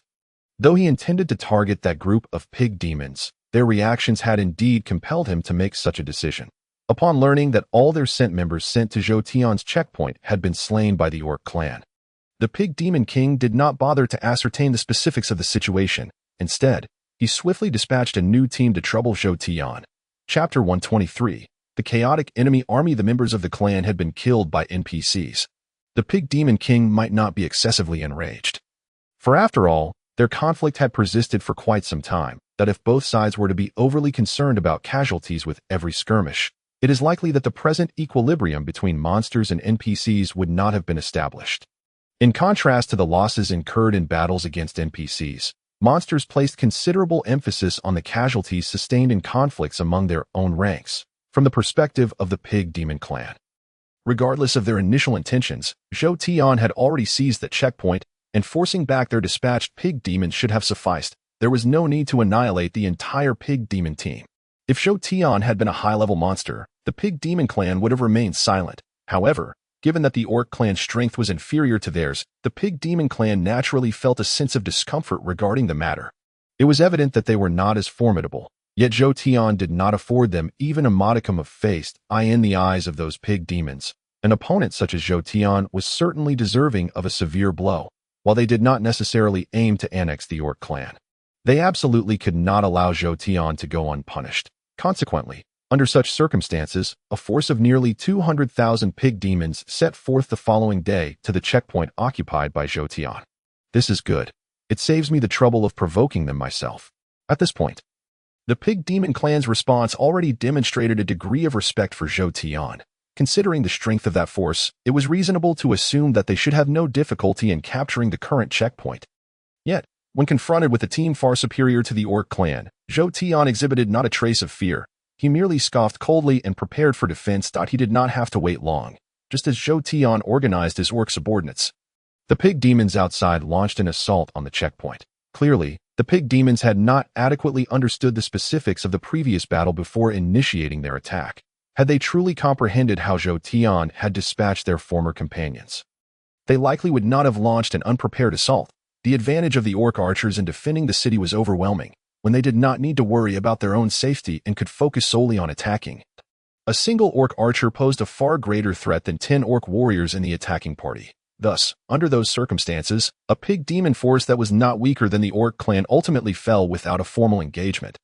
Though he intended to target that group of pig demons, their reactions had indeed compelled him to make such a decision. Upon learning that all their scent members sent to Zhou Tian's checkpoint had been slain by the Orc clan, the Pig Demon King did not bother to ascertain the specifics of the situation. Instead, he swiftly dispatched a new team to trouble Zhou Tian. Chapter 123. The chaotic enemy army. The members of the clan had been killed by NPCs. The Pig Demon King might not be excessively enraged, for after all, their conflict had persisted for quite some time. That if both sides were to be overly concerned about casualties with every skirmish, it is likely that the present equilibrium between monsters and NPCs would not have been established. In contrast to the losses incurred in battles against NPCs, monsters placed considerable emphasis on the casualties sustained in conflicts among their own ranks, from the perspective of the Pig Demon clan. Regardless of their initial intentions, Zhou Tian had already seized the checkpoint, and forcing back their dispatched pig demons should have sufficed. There was no need to annihilate the entire Pig Demon team. If Zhou Tian had been a high-level monster, the Pig Demon clan would have remained silent. However, given that the Orc clan's strength was inferior to theirs, the Pig Demon clan naturally felt a sense of discomfort regarding the matter. It was evident that they were not as formidable, yet Zhou Tian did not afford them even a modicum of face in the eyes of those pig demons. An opponent such as Zhou Tian was certainly deserving of a severe blow. While they did not necessarily aim to annex the Orc clan, they absolutely could not allow Zhou Tian to go unpunished. Consequently, under such circumstances, a force of nearly 200,000 pig demons set forth the following day to the checkpoint occupied by Zhou Tian. This is good. It saves me the trouble of provoking them myself. At this point, the Pig Demon clan's response already demonstrated a degree of respect for Zhou Tian. Considering the strength of that force, it was reasonable to assume that they should have no difficulty in capturing the current checkpoint. Yet, when confronted with a team far superior to the Orc clan, Zhou Tian exhibited not a trace of fear. He merely scoffed coldly and prepared for defense. He did not have to wait long. Just as Zhou Tian organized his Orc subordinates, the pig demons outside launched an assault on the checkpoint. Clearly, the pig demons had not adequately understood the specifics of the previous battle before initiating their attack. Had they truly comprehended how Zhou Tian had dispatched their former companions, they likely would not have launched an unprepared assault. The advantage of the Orc archers in defending the city was overwhelming, when they did not need to worry about their own safety and could focus solely on attacking. A single Orc archer posed a far greater threat than 10 Orc warriors in the attacking party. Thus, under those circumstances, a pig demon force that was not weaker than the Orc clan ultimately fell without a formal engagement.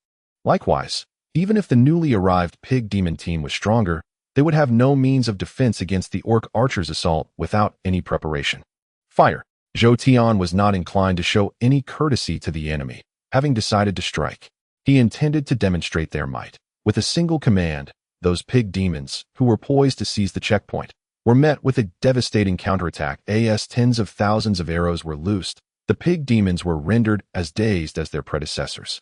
Likewise, even if the newly arrived Pig Demon team was stronger, They would have no means of defense against the orc archer's assault without any preparation. Fire. Zhou Tian was not inclined to show any courtesy to the enemy, having decided to strike. He intended to demonstrate their might. With a single command, those pig demons, who were poised to seize the checkpoint, were met with a devastating counterattack. As tens of thousands of arrows were loosed, the pig demons were rendered as dazed as their predecessors.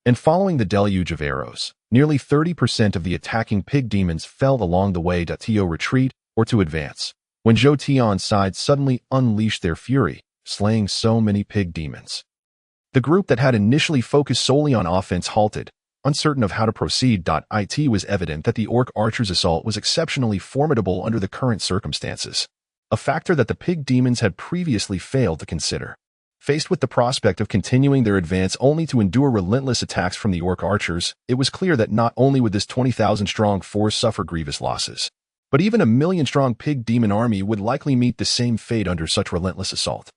And following the deluge of arrows, nearly 30% of the attacking pig demons fell along the way to retreat or to advance, when Zhou Tian's side suddenly unleashed their fury, slaying so many pig demons. The group that had initially focused solely on offense halted, uncertain of how to proceed. It was evident that the orc archer's assault was exceptionally formidable under the current circumstances, a factor that the pig demons had previously failed to consider. Faced with the prospect of continuing their advance only to endure relentless attacks from the orc archers, it was clear that not only would this 20,000-strong force suffer grievous losses, but even a million-strong pig demon army would likely meet the same fate under such relentless assault.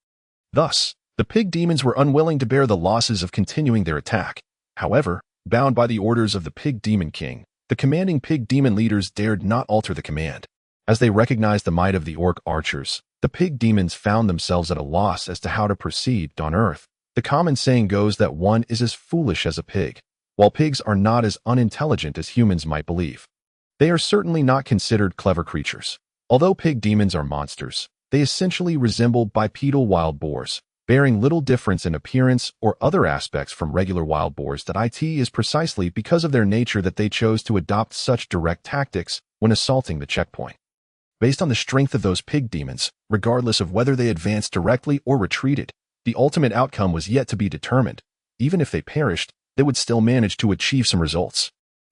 Thus, the pig demons were unwilling to bear the losses of continuing their attack. However, bound by the orders of the pig demon king, the commanding pig demon leaders dared not alter the command. As they recognized the might of the orc archers, the pig demons found themselves at a loss as to how to proceed. On Earth, the common saying goes that one is as foolish as a pig, while pigs are not as unintelligent as humans might believe. They are certainly not considered clever creatures. Although pig demons are monsters, they essentially resemble bipedal wild boars, bearing little difference in appearance or other aspects from regular wild boars. It is precisely because of their nature that they chose to adopt such direct tactics when assaulting the checkpoint. Based on the strength of those pig demons, regardless of whether they advanced directly or retreated, the ultimate outcome was yet to be determined. Even if they perished, they would still manage to achieve some results.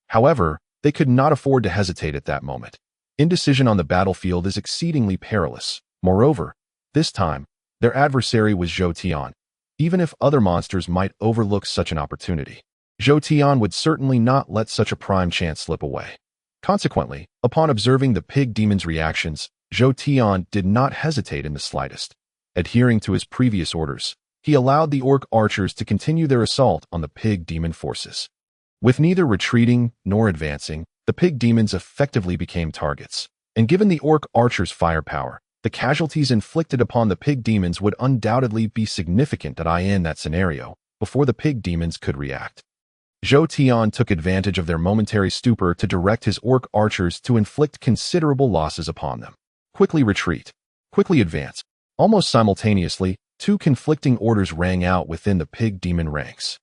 However, they could not afford to hesitate at that moment. Indecision on the battlefield is exceedingly perilous. Moreover, this time, their adversary was Zhou Tian. Even if other monsters might overlook such an opportunity, Zhou Tian would certainly not let such a prime chance slip away. Consequently, upon observing the pig demon's reactions, Zhou Tian did not hesitate in the slightest. Adhering to his previous orders, he allowed the orc archers to continue their assault on the pig demon forces. With neither retreating nor advancing, the pig demons effectively became targets. And given the orc archers' firepower, the casualties inflicted upon the pig demons would undoubtedly be significant. In that scenario, before the pig demons could react, Zhou Tian took advantage of their momentary stupor to direct his orc archers to inflict considerable losses upon them. Quickly retreat. Quickly advance. Almost simultaneously, two conflicting orders rang out within the pig demon ranks.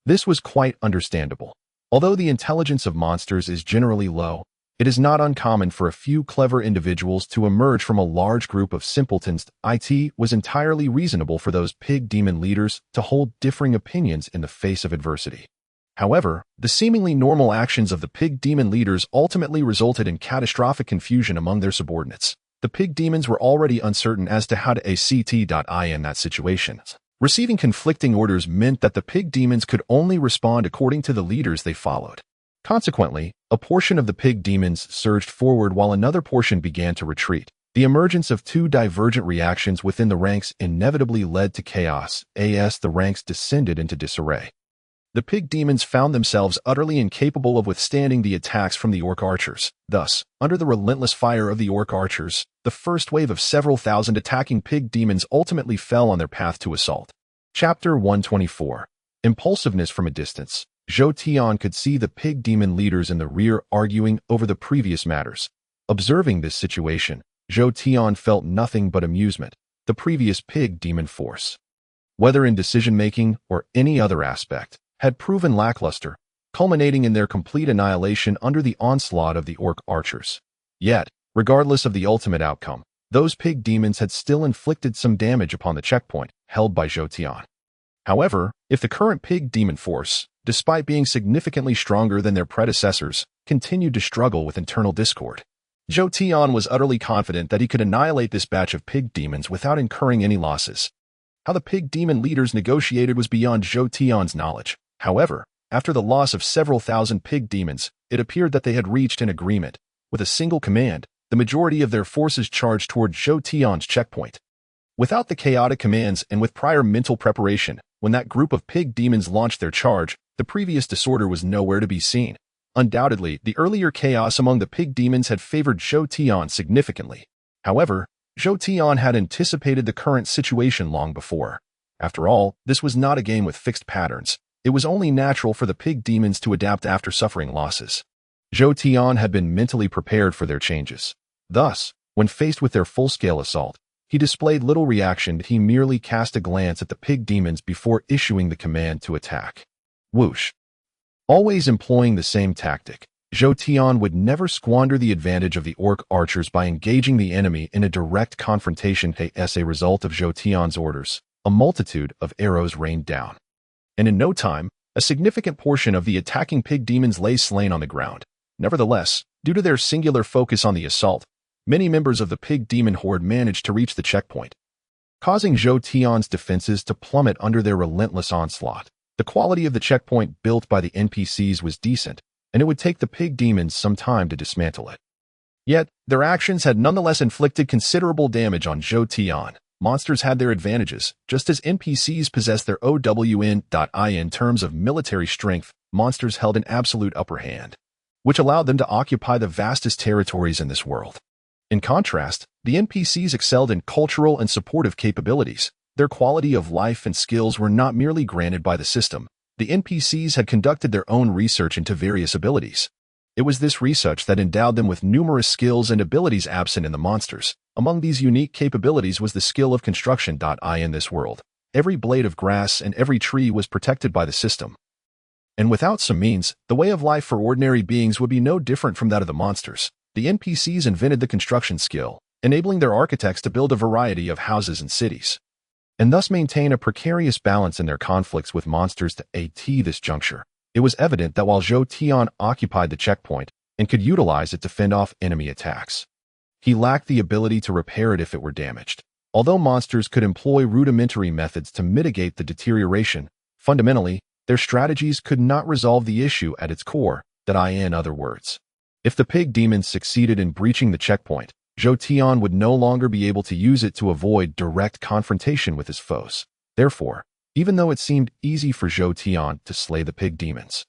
This was quite understandable. Although the intelligence of monsters is generally low, it is not uncommon for a few clever individuals to emerge from a large group of simpletons. It was entirely reasonable for those pig demon leaders to hold differing opinions in the face of adversity. However, the seemingly normal actions of the pig demon leaders ultimately resulted in catastrophic confusion among their subordinates. The pig demons were already uncertain as to how to act in that situation. Receiving conflicting orders meant that the pig demons could only respond according to the leaders they followed. Consequently, a portion of the pig demons surged forward while another portion began to retreat. The emergence of two divergent reactions within the ranks inevitably led to chaos, as the ranks descended into disarray. The pig demons found themselves utterly incapable of withstanding the attacks from the orc archers. Thus, under the relentless fire of the orc archers, the first wave of several thousand attacking pig demons ultimately fell on their path to assault. Chapter 124. Impulsiveness from a distance. Zhou Tian could see the pig demon leaders in the rear arguing over the previous matters. Observing this situation, Zhou Tian felt nothing but amusement. The previous pig demon force, whether in decision-making or any other aspect, had proven lackluster, culminating in their complete annihilation under the onslaught of the orc archers. Yet, regardless of the ultimate outcome, those pig demons had still inflicted some damage upon the checkpoint held by Zhou Tian. However, if the current pig demon force, despite being significantly stronger than their predecessors, continued to struggle with internal discord, Zhou Tian was utterly confident that he could annihilate this batch of pig demons without incurring any losses. How the pig demon leaders negotiated was beyond Zhou Tian's knowledge. However, after the loss of several thousand pig demons, it appeared that they had reached an agreement. With a single command, the majority of their forces charged toward Zhou Tian's checkpoint. Without the chaotic commands and with prior mental preparation, when that group of pig demons launched their charge, the previous disorder was nowhere to be seen. Undoubtedly, the earlier chaos among the pig demons had favored Zhou Tian significantly. However, Zhou Tian had anticipated the current situation long before. After all, this was not a game with fixed patterns. It was only natural for the pig demons to adapt after suffering losses. Zhou Tian had been mentally prepared for their changes. Thus, when faced with their full-scale assault, he displayed little reaction. He merely cast a glance at the pig demons before issuing the command to attack. Whoosh. Always employing the same tactic, Zhou Tian would never squander the advantage of the orc archers by engaging the enemy in a direct confrontation. As a result of Zhou Tian's orders, a multitude of arrows rained down. And in no time, a significant portion of the attacking pig demons lay slain on the ground. Nevertheless, due to their singular focus on the assault, many members of the pig demon horde managed to reach the checkpoint, causing Zhou Tian's defenses to plummet under their relentless onslaught. The quality of the checkpoint built by the NPCs was decent, and it would take the pig demons some time to dismantle it. Yet, their actions had nonetheless inflicted considerable damage on Zhou Tian. Monsters had their advantages, just as NPCs possessed their own. In terms of military strength, monsters held an absolute upper hand, which allowed them to occupy the vastest territories in this world. In contrast, the NPCs excelled in cultural and supportive capabilities. Their quality of life and skills were not merely granted by the system. The NPCs had conducted their own research into various abilities. It was this research that endowed them with numerous skills and abilities absent in the monsters. Among these unique capabilities was the skill of construction. In this world, every blade of grass and every tree was protected by the system. And without some means, the way of life for ordinary beings would be no different from that of the monsters. The NPCs invented the construction skill, enabling their architects to build a variety of houses and cities, and thus maintain a precarious balance in their conflicts with monsters. At this juncture, it was evident that while Zhou Tian occupied the checkpoint and could utilize it to fend off enemy attacks, he lacked the ability to repair it if it were damaged. Although monsters could employ rudimentary methods to mitigate the deterioration, fundamentally, their strategies could not resolve the issue at its core. In other words, if the pig demons succeeded in breaching the checkpoint, Zhou Tian would no longer be able to use it to avoid direct confrontation with his foes. Therefore, even though it seemed easy for Zhou Tian to slay the pig demons,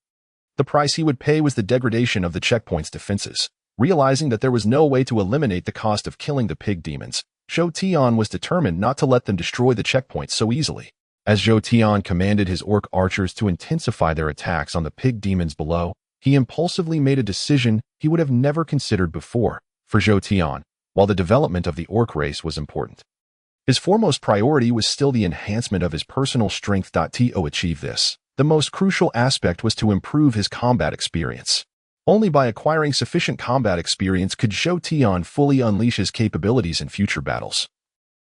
the price he would pay was the degradation of the checkpoint's defenses. Realizing that there was no way to eliminate the cost of killing the pig demons, Zhou Tian was determined not to let them destroy the checkpoint so easily. As Zhou Tian commanded his orc archers to intensify their attacks on the pig demons below, he impulsively made a decision he would have never considered before. For Zhou Tian, while the development of the orc race was important, his foremost priority was still the enhancement of his personal strength. To achieve this, the most crucial aspect was to improve his combat experience. Only by acquiring sufficient combat experience could Zhou Tian fully unleash his capabilities in future battles,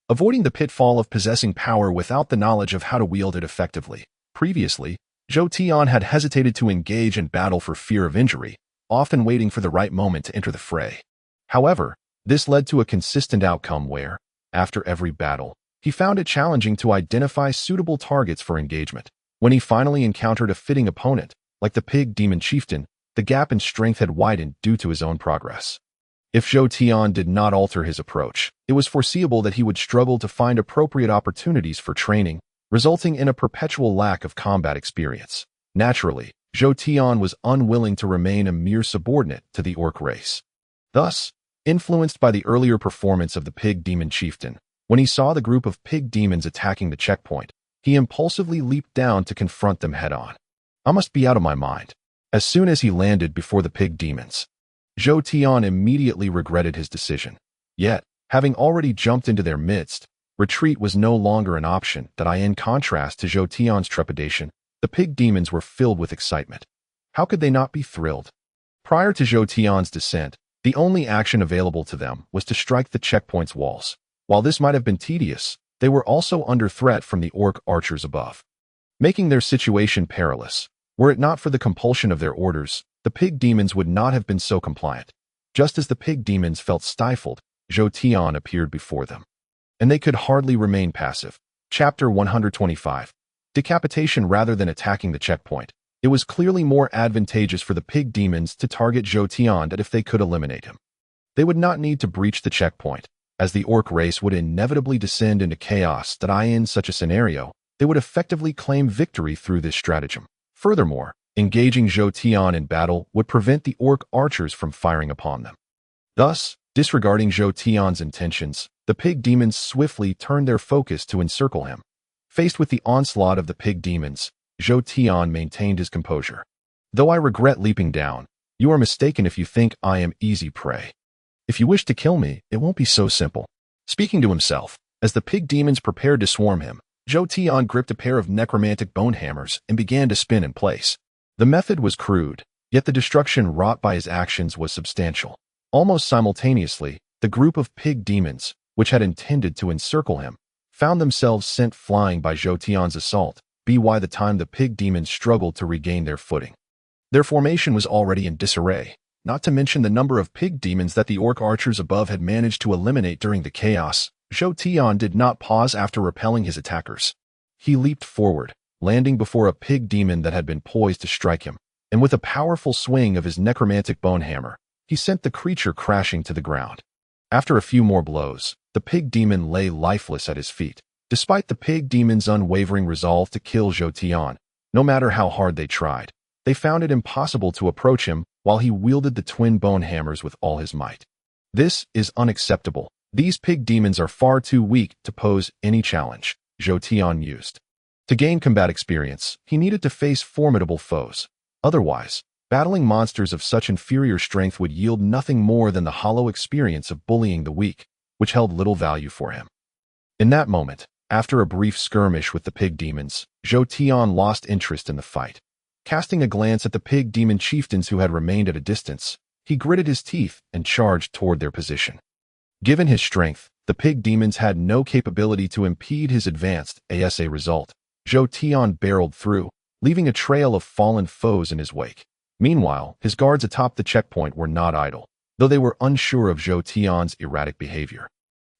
avoiding the pitfall of possessing power without the knowledge of how to wield it effectively. Previously, Zhou Tian had hesitated to engage in battle for fear of injury, often waiting for the right moment to enter the fray. However, this led to a consistent outcome where, after every battle, he found it challenging to identify suitable targets for engagement. When he finally encountered a fitting opponent, like the pig demon chieftain, the gap in strength had widened due to his own progress. If Zhou Tian did not alter his approach, it was foreseeable that he would struggle to find appropriate opportunities for training, resulting in a perpetual lack of combat experience. Naturally, Zhou Tian was unwilling to remain a mere subordinate to the orc race. Thus, influenced by the earlier performance of the pig demon chieftain, when he saw the group of pig demons attacking the checkpoint, he impulsively leaped down to confront them head-on. I must be out of my mind. As soon as he landed before the pig demons, Zhou Tian immediately regretted his decision. Yet, having already jumped into their midst, retreat was no longer an option. In contrast to Zhou Tian's trepidation, the pig demons were filled with excitement. How could they not be thrilled? Prior to Zhou Tian's descent, the only action available to them was to strike the checkpoint's walls. While this might have been tedious, they were also under threat from the orc archers above, making their situation perilous. Were it not for the compulsion of their orders, the pig demons would not have been so compliant. Just as the pig demons felt stifled, Zhou Tian appeared before them, and they could hardly remain passive. Chapter 125. Decapitation rather than attacking the checkpoint. It was clearly more advantageous for the pig demons to target Zhou Tian if they could eliminate him. They would not need to breach the checkpoint, as the orc race would inevitably descend into chaos. In such a scenario, they would effectively claim victory through this stratagem. Furthermore, Engaging Zhou Tian in battle would prevent the orc archers from firing upon them. Thus, disregarding Zhou Tian's intentions, the pig demons swiftly turned their focus to encircle him. Faced with the onslaught of the pig demons, Zhou Tian maintained his composure. "Though I regret leaping down, you are mistaken if you think I am easy prey. If you wish to kill me, it won't be so simple." Speaking to himself, as the pig demons prepared to swarm him, Zhou Tian gripped a pair of necromantic bone hammers and began to spin in place. The method was crude, yet the destruction wrought by his actions was substantial. Almost simultaneously, the group of pig demons, which had intended to encircle him, found themselves sent flying by Zhou Tian's assault, by the time the pig demons struggled to regain their footing. Their formation was already in disarray, not to mention the number of pig demons that the orc archers above had managed to eliminate during the chaos. Zhou Tian did not pause after repelling his attackers. He leaped forward, landing before a pig demon that had been poised to strike him, and with a powerful swing of his necromantic bone hammer, he sent the creature crashing to the ground. After a few more blows, the pig demon lay lifeless at his feet. Despite the pig demon's unwavering resolve to kill Zhou Tian, no matter how hard they tried, they found it impossible to approach him while he wielded the twin bone hammers with all his might. "This is unacceptable. These pig demons are far too weak to pose any challenge," Zhou Tian mused. To gain combat experience, he needed to face formidable foes. Otherwise, battling monsters of such inferior strength would yield nothing more than the hollow experience of bullying the weak, which held little value for him. In that moment, after a brief skirmish with the pig demons, Zhou Tian lost interest in the fight. Casting a glance at the pig demon chieftains who had remained at a distance, he gritted his teeth and charged toward their position. Given his strength, the pig demons had no capability to impede his advance. As a result, Zhou Tian barreled through, leaving a trail of fallen foes in his wake. Meanwhile, his guards atop the checkpoint were not idle, though they were unsure of Zhou Tian's erratic behavior.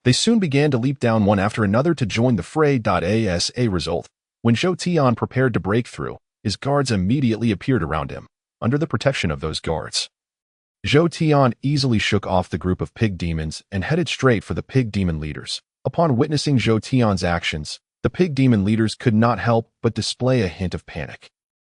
They soon began to leap down one after another to join the fray. As a result, when Zhou Tian prepared to break through, his guards immediately appeared around him, under the protection of those guards. Zhou Tian easily shook off the group of pig demons and headed straight for the pig demon leaders. Upon witnessing Zhou Tian's actions, the pig demon leaders could not help but display a hint of panic.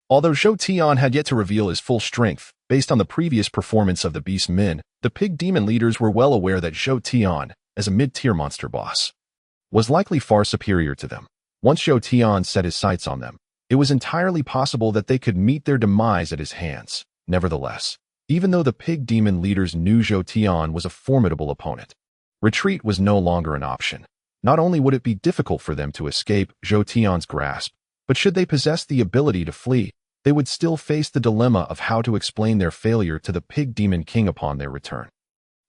Although Zhou Tian had yet to reveal his full strength, based on the previous performance of the beast men, the pig demon leaders were well aware that Zhou Tian, as a mid-tier monster boss, was likely far superior to them. Once Zhou Tian set his sights on them, it was entirely possible that they could meet their demise at his hands. Nevertheless, even though the pig demon leaders knew Zhou Tian was a formidable opponent, retreat was no longer an option. Not only would it be difficult for them to escape Zhou Tian's grasp, but should they possess the ability to flee, they would still face the dilemma of how to explain their failure to the pig demon king upon their return.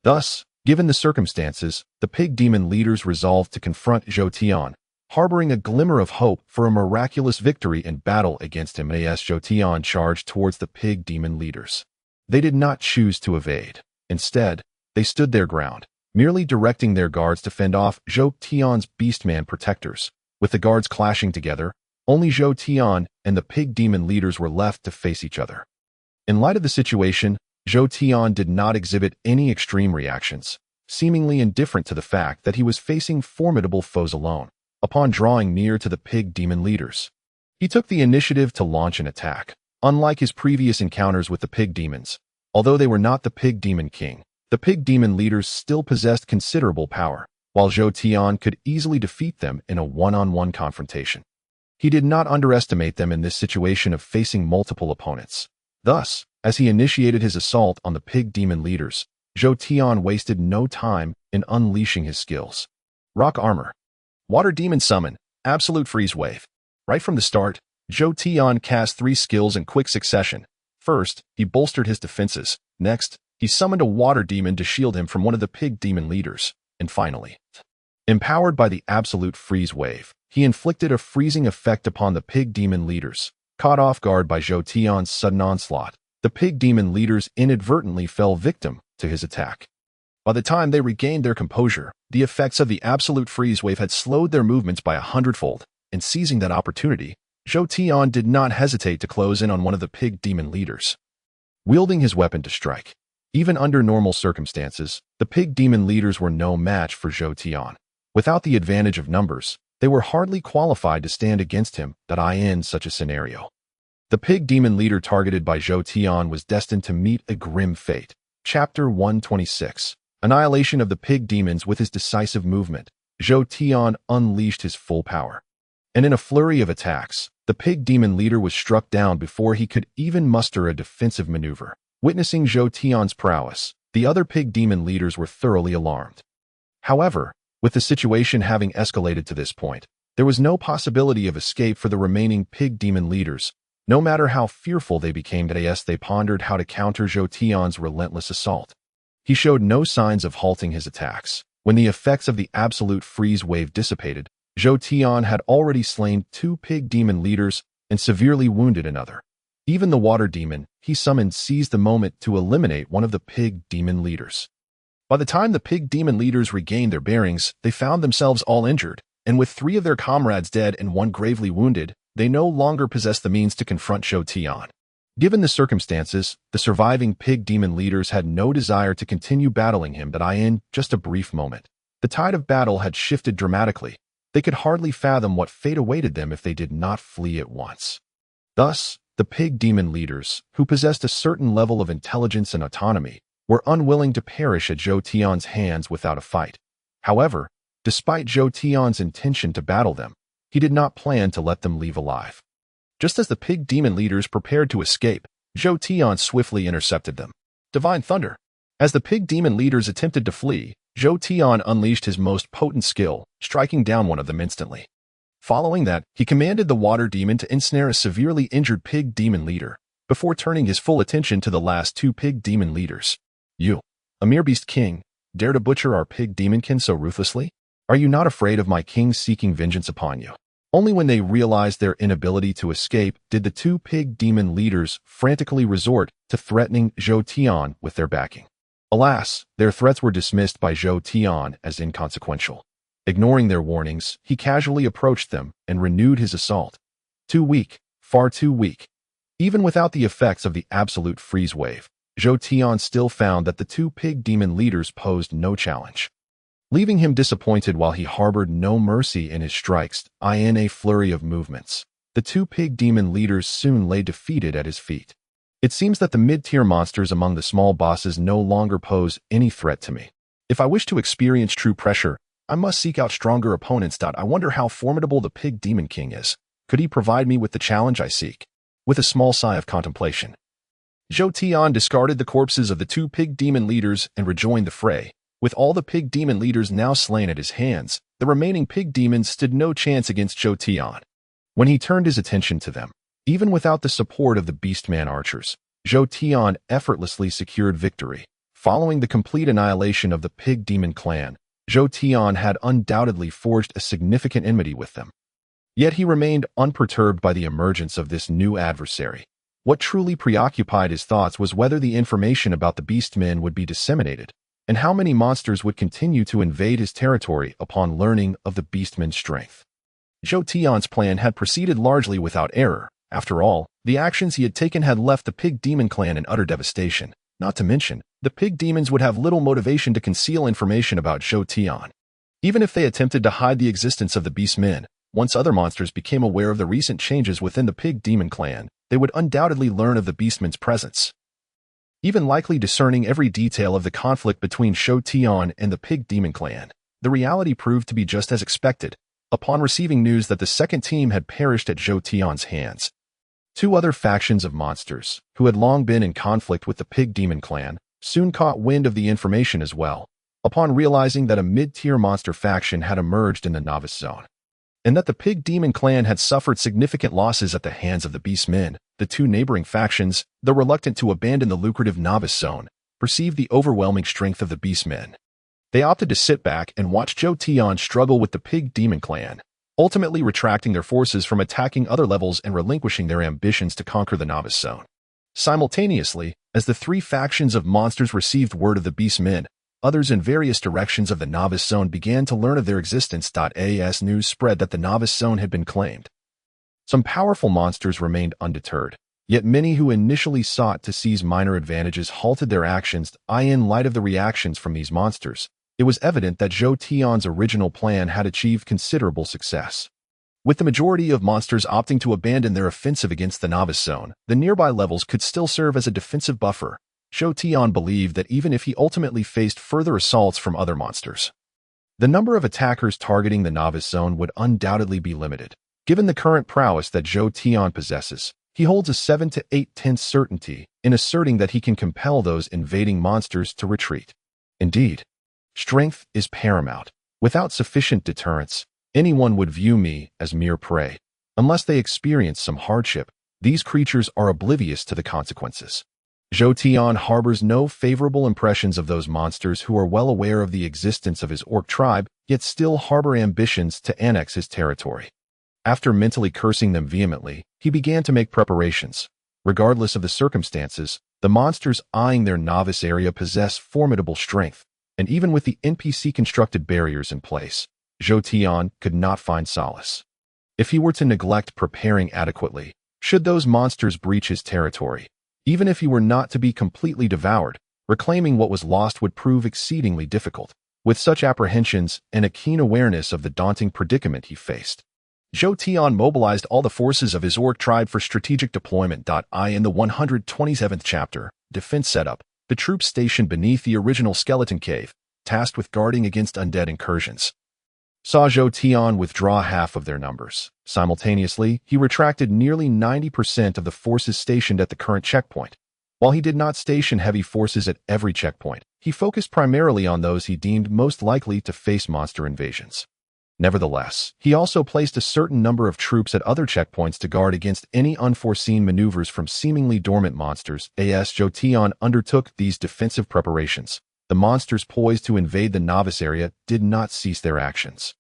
Thus, given the circumstances, the pig demon leaders resolved to confront Zhou Tian, harboring a glimmer of hope for a miraculous victory in battle against him. As Zhou Tian charged towards the pig demon leaders, they did not choose to evade. Instead, they stood their ground, merely directing their guards to fend off Zhou Tian's beastman protectors. With the guards clashing together, only Zhou Tian and the pig demon leaders were left to face each other. In light of the situation, Zhou Tian did not exhibit any extreme reactions, seemingly indifferent to the fact that he was facing formidable foes alone. Upon drawing near to the pig demon leaders, he took the initiative to launch an attack. Unlike his previous encounters with the pig demons, although they were not the pig demon king, the pig demon leaders still possessed considerable power, while Zhou Tian could easily defeat them in a one-on-one confrontation. He did not underestimate them in this situation of facing multiple opponents. Thus, as he initiated his assault on the pig demon leaders, Zhou Tian wasted no time in unleashing his skills. Rock Armor. Water Demon Summon, Absolute Freeze Wave. Right from the start, Zhou Tian cast 3 skills in quick succession. First, he bolstered his defenses. Next, he summoned a water demon to shield him from one of the pig demon leaders. And finally, empowered by the Absolute Freeze Wave, he inflicted a freezing effect upon the pig demon leaders. Caught off guard by Zhou Tian's sudden onslaught, the pig demon leaders inadvertently fell victim to his attack. By the time they regained their composure, the effects of the Absolute Freeze Wave had slowed their movements by 100-fold, and seizing that opportunity, Zhou Tian did not hesitate to close in on one of the pig demon leaders, wielding his weapon to strike. Even under normal circumstances, the pig demon leaders were no match for Zhou Tian. Without the advantage of numbers, they were hardly qualified to stand against him. In such a scenario, The pig demon leader targeted by Zhou Tian was destined to meet a grim fate. Chapter 126. Annihilation of the pig demons. With his decisive movement, Zhou Tian unleashed his full power. And in a flurry of attacks, the pig demon leader was struck down before he could even muster a defensive maneuver. Witnessing Zhou Tian's prowess, the other pig demon leaders were thoroughly alarmed. However, with the situation having escalated to this point, there was no possibility of escape for the remaining pig demon leaders. No matter how fearful they became, they pondered how to counter Zhou Tian's relentless assault. He showed no signs of halting his attacks. When the effects of the absolute freeze wave dissipated, Zhou Tian had already slain 2 pig demon leaders and severely wounded another. Even the water demon he summoned seized the moment to eliminate one of the pig demon leaders. By the time the pig demon leaders regained their bearings, they found themselves all injured, and with 3 of their comrades dead and 1 gravely wounded, they no longer possessed the means to confront Zhou Tian. Given the circumstances, the surviving pig demon leaders had no desire to continue battling him. In just a brief moment, the tide of battle had shifted dramatically. They could hardly fathom what fate awaited them if they did not flee at once. Thus, the pig demon leaders, who possessed a certain level of intelligence and autonomy, were unwilling to perish at Zhou Tian's hands without a fight. However, despite Zhou Tian's intention to battle them, he did not plan to let them leave alive. Just as the pig demon leaders prepared to escape, Zhou Tian swiftly intercepted them. Divine Thunder! As the pig demon leaders attempted to flee, Zhou Tian unleashed his most potent skill, striking down one of them instantly. Following that, he commanded the water demon to ensnare a severely injured pig demon leader, before turning his full attention to the last 2 pig demon leaders. You, a mere beast king, dare to butcher our pig demonkin so ruthlessly? Are you not afraid of my king seeking vengeance upon you? Only when they realized their inability to escape did the 2 pig demon leaders frantically resort to threatening Zhou Tian with their backing. Alas, their threats were dismissed by Zhou Tian as inconsequential. Ignoring their warnings, he casually approached them and renewed his assault. Too weak, far too weak. Even without the effects of the absolute freeze wave, Zhou Tian still found that the 2 pig demon leaders posed no challenge. Leaving him disappointed while he harbored no mercy in his strikes, in a flurry of movements, the 2 pig demon leaders soon lay defeated at his feet. It seems that the mid-tier monsters among the small bosses no longer pose any threat to me. If I wish to experience true pressure, I must seek out stronger opponents. I wonder how formidable the pig demon king is. Could he provide me with the challenge I seek? With a small sigh of contemplation, Zhou Tian discarded the corpses of the 2 pig demon leaders and rejoined the fray. With all the pig demon leaders now slain at his hands, the remaining pig demons stood no chance against Zhou Tian. When he turned his attention to them, even without the support of the beastman archers, Zhou Tian effortlessly secured victory. Following the complete annihilation of the pig demon clan, Zhou Tian had undoubtedly forged a significant enmity with them. Yet he remained unperturbed by the emergence of this new adversary. What truly preoccupied his thoughts was whether the information about the beastmen would be disseminated, and how many monsters would continue to invade his territory upon learning of the beastmen's strength. Zhou Tian's plan had proceeded largely without error. After all, the actions he had taken had left the pig demon clan in utter devastation. Not to mention, the pig demons would have little motivation to conceal information about Zhou Tian. Even if they attempted to hide the existence of the beastmen, once other monsters became aware of the recent changes within the pig demon clan, they would undoubtedly learn of the beastmen's presence. Even likely discerning every detail of the conflict between Zhou Tian and the pig demon clan, the reality proved to be just as expected. Upon receiving news that the second team had perished at Zhou Tian's hands, 2 other factions of monsters, who had long been in conflict with the pig demon clan, soon caught wind of the information as well, upon realizing that a mid-tier monster faction had emerged in the novice zone, and that the pig demon clan had suffered significant losses at the hands of the beastmen. The 2 neighboring factions, though reluctant to abandon the lucrative novice zone, perceived the overwhelming strength of the beastmen. They opted to sit back and watch Zhou Tian struggle with the pig demon clan, ultimately retracting their forces from attacking other levels and relinquishing their ambitions to conquer the novice zone. Simultaneously, as the 3 factions of monsters received word of the beastmen, others in various directions of the novice zone began to learn of their existence. As news spread that the novice zone had been claimed, some powerful monsters remained undeterred, yet many who initially sought to seize minor advantages halted their actions. In light of the reactions from these monsters, it was evident that Zhou Tian's original plan had achieved considerable success. With the majority of monsters opting to abandon their offensive against the novice zone, the nearby levels could still serve as a defensive buffer. Zhou Tian believed that even if he ultimately faced further assaults from other monsters, the number of attackers targeting the novice zone would undoubtedly be limited. Given the current prowess that Zhou Tian possesses, he holds a 7 to 8/10 certainty in asserting that he can compel those invading monsters to retreat. Indeed, strength is paramount. Without sufficient deterrence, anyone would view me as mere prey. Unless they experience some hardship, these creatures are oblivious to the consequences. Zhou Tian harbors no favorable impressions of those monsters who are well aware of the existence of his orc tribe, yet still harbor ambitions to annex his territory. After mentally cursing them vehemently, he began to make preparations. Regardless of the circumstances, the monsters eyeing their novice area possess formidable strength, and even with the NPC-constructed barriers in place, Zhou Tian could not find solace. If he were to neglect preparing adequately, should those monsters breach his territory, even if he were not to be completely devoured, reclaiming what was lost would prove exceedingly difficult. With such apprehensions and a keen awareness of the daunting predicament he faced, Zhou Tian mobilized all the forces of his orc tribe for strategic deployment. In the 127th chapter, Defense Setup, the troops stationed beneath the original skeleton cave, tasked with guarding against undead incursions, saw Zhou Tian withdraw half of their numbers. Simultaneously, he retracted nearly 90% of the forces stationed at the current checkpoint. While he did not station heavy forces at every checkpoint, he focused primarily on those he deemed most likely to face monster invasions. Nevertheless, he also placed a certain number of troops at other checkpoints to guard against any unforeseen maneuvers from seemingly dormant monsters. As Zhou Tian undertook these defensive preparations, the monsters poised to invade the novice area did not cease their actions.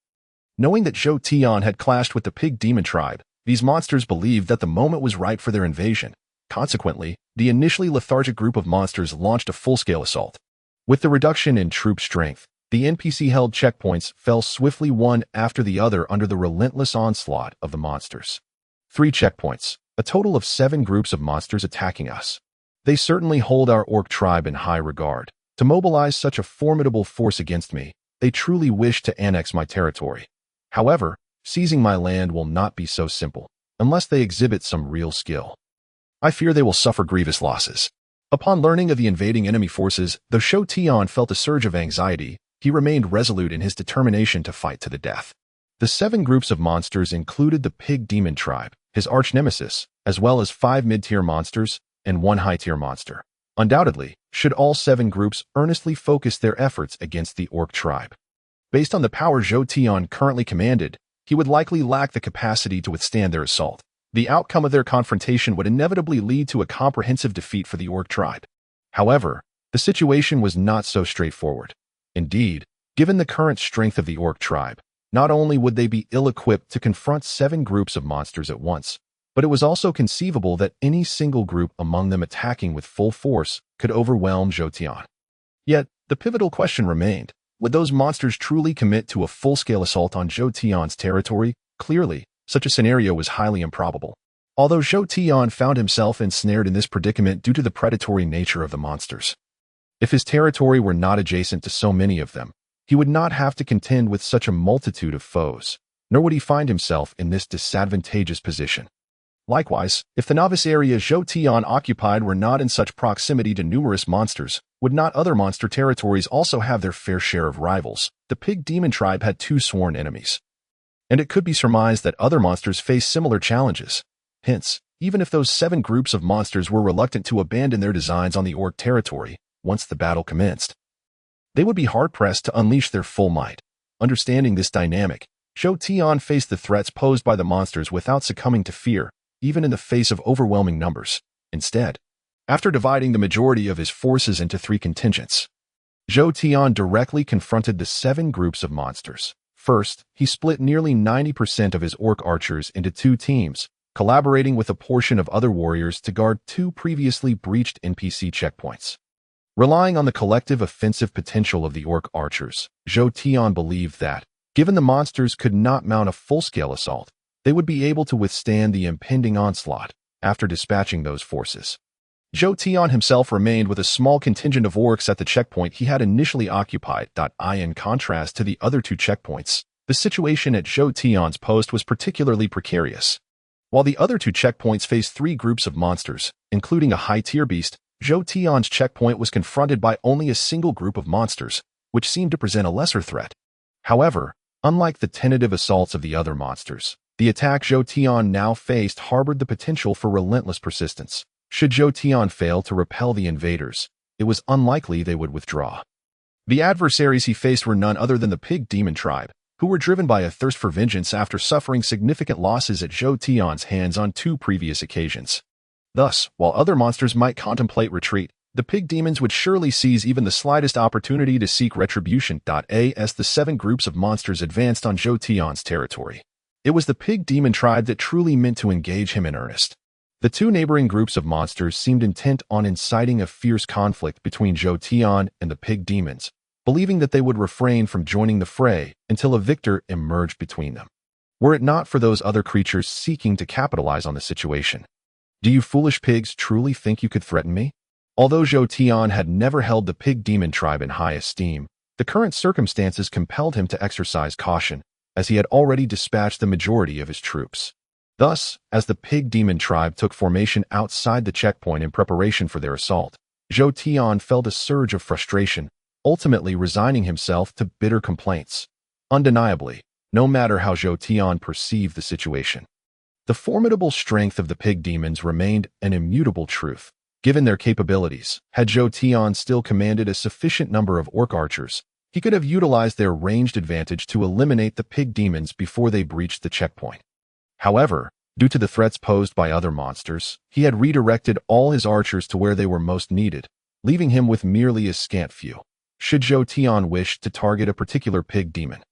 Knowing that Zhou Tian had clashed with the pig demon tribe, these monsters believed that the moment was ripe for their invasion. Consequently, the initially lethargic group of monsters launched a full-scale assault. With the reduction in troop strength, the NPC-held checkpoints fell swiftly one after the other under the relentless onslaught of the monsters. 3 checkpoints, a total of 7 groups of monsters attacking us. They certainly hold our orc tribe in high regard. To mobilize such a formidable force against me, they truly wish to annex my territory. However, seizing my land will not be so simple, unless they exhibit some real skill. I fear they will suffer grievous losses. Upon learning of the invading enemy forces, though Zhou Tian felt a surge of anxiety, he remained resolute in his determination to fight to the death. The 7 groups of monsters included the pig demon tribe, his arch-nemesis, as well as 5 mid-tier monsters and 1 high-tier monster. Undoubtedly, should all 7 groups earnestly focus their efforts against the orc tribe. Based on the power Zhou Tian currently commanded, he would likely lack the capacity to withstand their assault. The outcome of their confrontation would inevitably lead to a comprehensive defeat for the orc tribe. However, the situation was not so straightforward. Indeed, given the current strength of the orc tribe, not only would they be ill-equipped to confront 7 groups of monsters at once, but it was also conceivable that any single group among them attacking with full force could overwhelm Zhou Tian. Yet, the pivotal question remained, would those monsters truly commit to a full-scale assault on Zhou Tian's territory? Clearly, such a scenario was highly improbable. Although Zhou Tian found himself ensnared in this predicament due to the predatory nature of the monsters. If his territory were not adjacent to so many of them, he would not have to contend with such a multitude of foes, nor would he find himself in this disadvantageous position. Likewise, if the novice area Zhou Tian occupied were not in such proximity to numerous monsters, would not other monster territories also have their fair share of rivals? The pig demon tribe had 2 sworn enemies, and it could be surmised that other monsters face similar challenges. Hence, even if those 7 groups of monsters were reluctant to abandon their designs on the orc territory once the battle commenced, they would be hard-pressed to unleash their full might. Understanding this dynamic, Zhou Tian faced the threats posed by the monsters without succumbing to fear, even in the face of overwhelming numbers. Instead, after dividing the majority of his forces into 3 contingents, Zhou Tian directly confronted the 7 groups of monsters. First, he split nearly 90% of his orc archers into 2 teams, collaborating with a portion of other warriors to guard 2 previously breached NPC checkpoints. Relying on the collective offensive potential of the orc archers, Zhou Tian believed that, given the monsters could not mount a full-scale assault, they would be able to withstand the impending onslaught after dispatching those forces. Zhou Tian himself remained with a small contingent of orcs at the checkpoint he had initially occupied. In contrast to the other 2 checkpoints, The situation at Zhou Tian's post was particularly precarious. While the other two checkpoints faced three groups of monsters, including a high-tier beast, Zhou Tian's checkpoint was confronted by only a single group of monsters, which seemed to present a lesser threat. However, unlike the tentative assaults of the other monsters, the attack Zhou Tian now faced harbored the potential for relentless persistence. Should Zhou Tian fail to repel the invaders, it was unlikely they would withdraw. The adversaries he faced were none other than the Pig Demon tribe, who were driven by a thirst for vengeance after suffering significant losses at Zhou Tian's hands on two previous occasions. Thus, while other monsters might contemplate retreat, the Pig Demons would surely seize even the slightest opportunity to seek retribution. As the 7 groups of monsters advanced on Zhou Tian's territory, it was the Pig Demon tribe that truly meant to engage him in earnest. The two neighboring groups of monsters seemed intent on inciting a fierce conflict between Zhou Tian and the Pig Demons, believing that they would refrain from joining the fray until a victor emerged between them. Were it not for those other creatures seeking to capitalize on the situation. Do you foolish pigs truly think you could threaten me? Although Zhou Tian had never held the Pig Demon tribe in high esteem, the current circumstances compelled him to exercise caution, as he had already dispatched the majority of his troops. Thus, as the Pig Demon tribe took formation outside the checkpoint in preparation for their assault, Zhou Tian felt a surge of frustration, ultimately resigning himself to bitter complaints. Undeniably, no matter how Zhou Tian perceived the situation, the formidable strength of the Pig Demons remained an immutable truth. Given their capabilities, had Zhou Tian still commanded a sufficient number of orc archers, he could have utilized their ranged advantage to eliminate the Pig Demons before they breached the checkpoint. However, due to the threats posed by other monsters, he had redirected all his archers to where they were most needed, leaving him with merely a scant few. Should Zhou Tian wish to target a particular Pig Demon,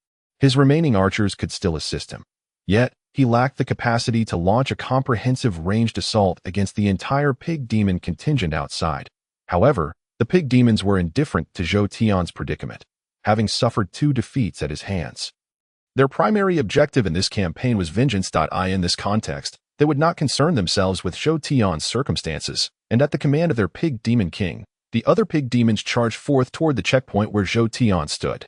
his remaining archers could still assist him. Yet, he lacked the capacity to launch a comprehensive ranged assault against the entire Pig Demon contingent outside. However, the Pig Demons were indifferent to Zhou Tian's predicament, having suffered 2 defeats at his hands. Their primary objective in this campaign was vengeance. In this context, they would not concern themselves with Zhou Tian's circumstances, and at the command of their Pig Demon king, the other Pig Demons charged forth toward the checkpoint where Zhou Tian stood.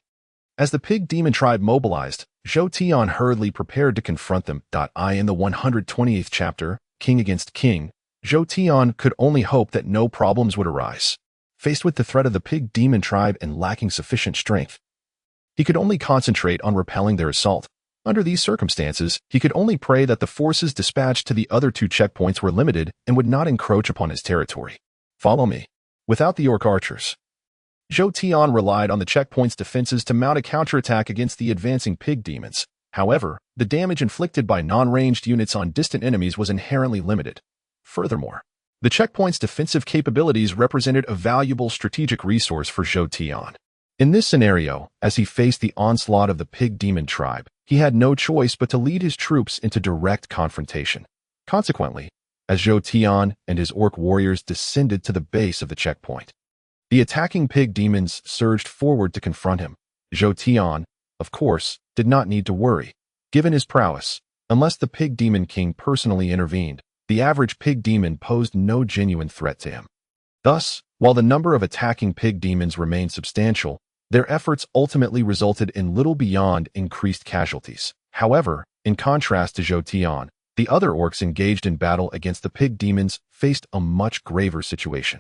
As the Pig Demon tribe mobilized, Zhou Tian hurriedly prepared to confront them. In the 128th chapter, King Against King, Zhou Tian could only hope that no problems would arise. Faced with the threat of the Pig Demon tribe and lacking sufficient strength, he could only concentrate on repelling their assault. Under these circumstances, he could only pray that the forces dispatched to the other 2 checkpoints were limited and would not encroach upon his territory. Follow me. Without the orc archers, Zhou Tian relied on the checkpoint's defenses to mount a counterattack against the advancing Pig Demons. However, the damage inflicted by non-ranged units on distant enemies was inherently limited. Furthermore, the checkpoint's defensive capabilities represented a valuable strategic resource for Zhou Tian. In this scenario, as he faced the onslaught of the Pig Demon tribe, he had no choice but to lead his troops into direct confrontation. Consequently, as Zhou Tian and his orc warriors descended to the base of the checkpoint, the attacking Pig Demons surged forward to confront him. Zhou Tian, of course, did not need to worry. Given his prowess, unless the Pig Demon king personally intervened, the average Pig Demon posed no genuine threat to him. Thus, while the number of attacking Pig Demons remained substantial, their efforts ultimately resulted in little beyond increased casualties. However, in contrast to Zhou Tian, the other orcs engaged in battle against the Pig Demons faced a much graver situation.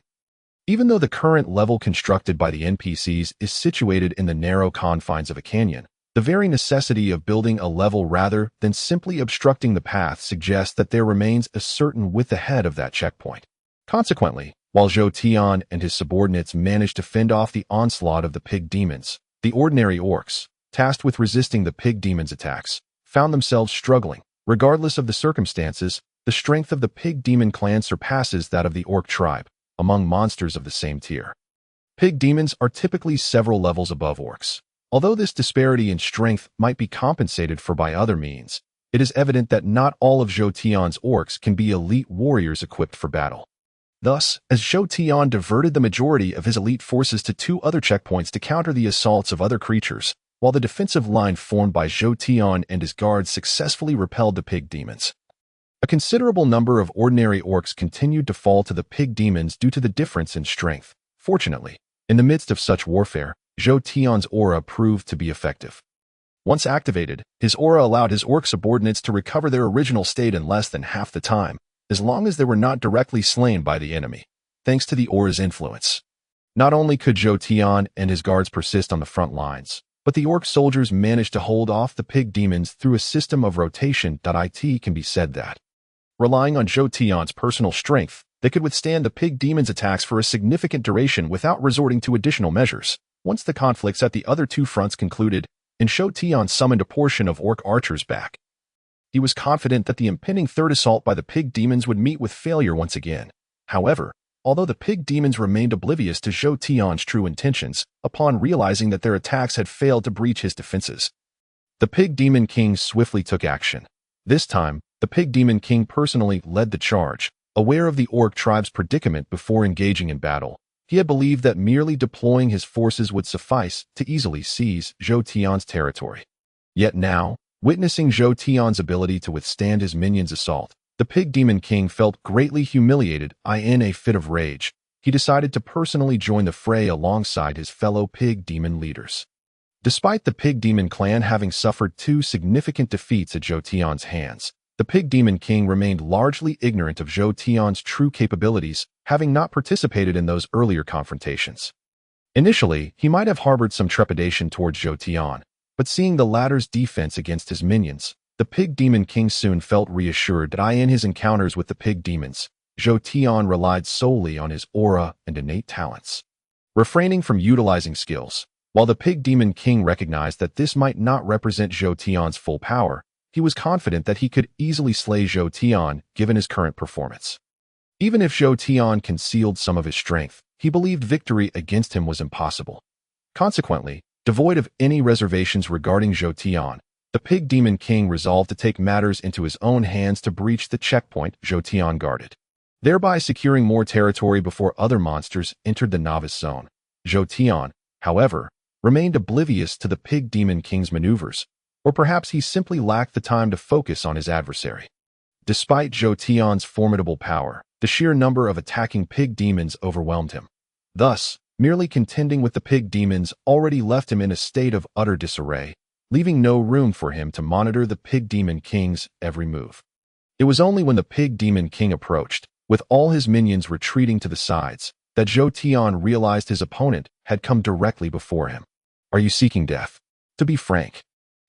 Even though the current level constructed by the NPCs is situated in the narrow confines of a canyon, the very necessity of building a level rather than simply obstructing the path suggests that there remains a certain width ahead of that checkpoint. Consequently, while Zhou Tian and his subordinates managed to fend off the onslaught of the Pig Demons, the ordinary orcs, tasked with resisting the Pig Demons' attacks, found themselves struggling. Regardless of the circumstances, the strength of the Pig Demon clan surpasses that of the orc tribe among monsters of the same tier. Pig Demons are typically several levels above orcs. Although this disparity in strength might be compensated for by other means, it is evident that not all of Zhou Tian's orcs can be elite warriors equipped for battle. Thus, as Zhou Tian diverted the majority of his elite forces to 2 other checkpoints to counter the assaults of other creatures, while the defensive line formed by Zhou Tian and his guards successfully repelled the Pig Demons, a considerable number of ordinary orcs continued to fall to the Pig Demons due to the difference in strength. Fortunately, in the midst of such warfare, Zhou Tian's aura proved to be effective. Once activated, his aura allowed his orc subordinates to recover their original state in less than half the time, as long as they were not directly slain by the enemy, thanks to the aura's influence. Not only could Zhou Tian and his guards persist on the front lines, but the orc soldiers managed to hold off the pig demons through a system of rotation. It can be said that, relying on Zhou Tian's personal strength, they could withstand the pig demons' attacks for a significant duration without resorting to additional measures. Once the conflicts at the other two fronts concluded, and Zhou Tian summoned a portion of orc archers back, he was confident that the impending third assault by the pig demons would meet with failure once again. However, although the pig demons remained oblivious to Zhou Tian's true intentions, upon realizing that their attacks had failed to breach his defenses, the pig demon king swiftly took action. This time, the pig demon king personally led the charge. Aware of the orc tribe's predicament before engaging in battle, he had believed that merely deploying his forces would suffice to easily seize Zhou Tian's territory. Yet now, witnessing Zhou Tian's ability to withstand his minions' assault, the pig demon king felt greatly humiliated. In a fit of rage, he decided to personally join the fray alongside his fellow pig demon leaders. Despite the pig demon clan having suffered two significant defeats at Zhou Tian's hands, the pig demon king remained largely ignorant of Zhou Tian's true capabilities, having not participated in those earlier confrontations. Initially, he might have harbored some trepidation towards Zhou Tian, but seeing the latter's defense against his minions, the pig demon king soon felt reassured that in his encounters with the pig demons, Zhou Tian relied solely on his aura and innate talents, refraining from utilizing skills. While the pig demon king recognized that this might not represent Zhou Tian's full power, he was confident that he could easily slay Zhou Tian given his current performance. Even if Zhou Tian concealed some of his strength, he believed victory against him was impossible. Consequently, devoid of any reservations regarding Zhou Tian, the pig demon king resolved to take matters into his own hands to breach the checkpoint Zhou Tian guarded, thereby securing more territory before other monsters entered the novice zone. Zhou Tian, however, remained oblivious to the pig demon king's maneuvers, or perhaps he simply lacked the time to focus on his adversary. Despite Zhou Tian's formidable power, the sheer number of attacking pig demons overwhelmed him. Thus, merely contending with the pig demons already left him in a state of utter disarray, leaving no room for him to monitor the pig demon king's every move. It was only when the pig demon king approached, with all his minions retreating to the sides, that Zhou Tian realized his opponent had come directly before him. Are you seeking death? To be frank,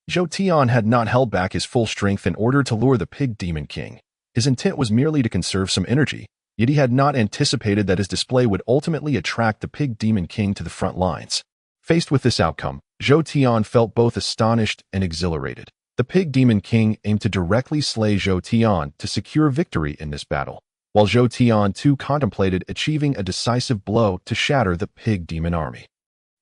Zhou Tian had not held back his full strength in order to lure the pig demon king. His intent was merely to conserve some energy, yet he had not anticipated that his display would ultimately attract the pig demon king to the front lines. Faced with this outcome, Zhou Tian felt both astonished and exhilarated. The pig demon king aimed to directly slay Zhou Tian to secure victory in this battle, while Zhou Tian too contemplated achieving a decisive blow to shatter the pig demon army.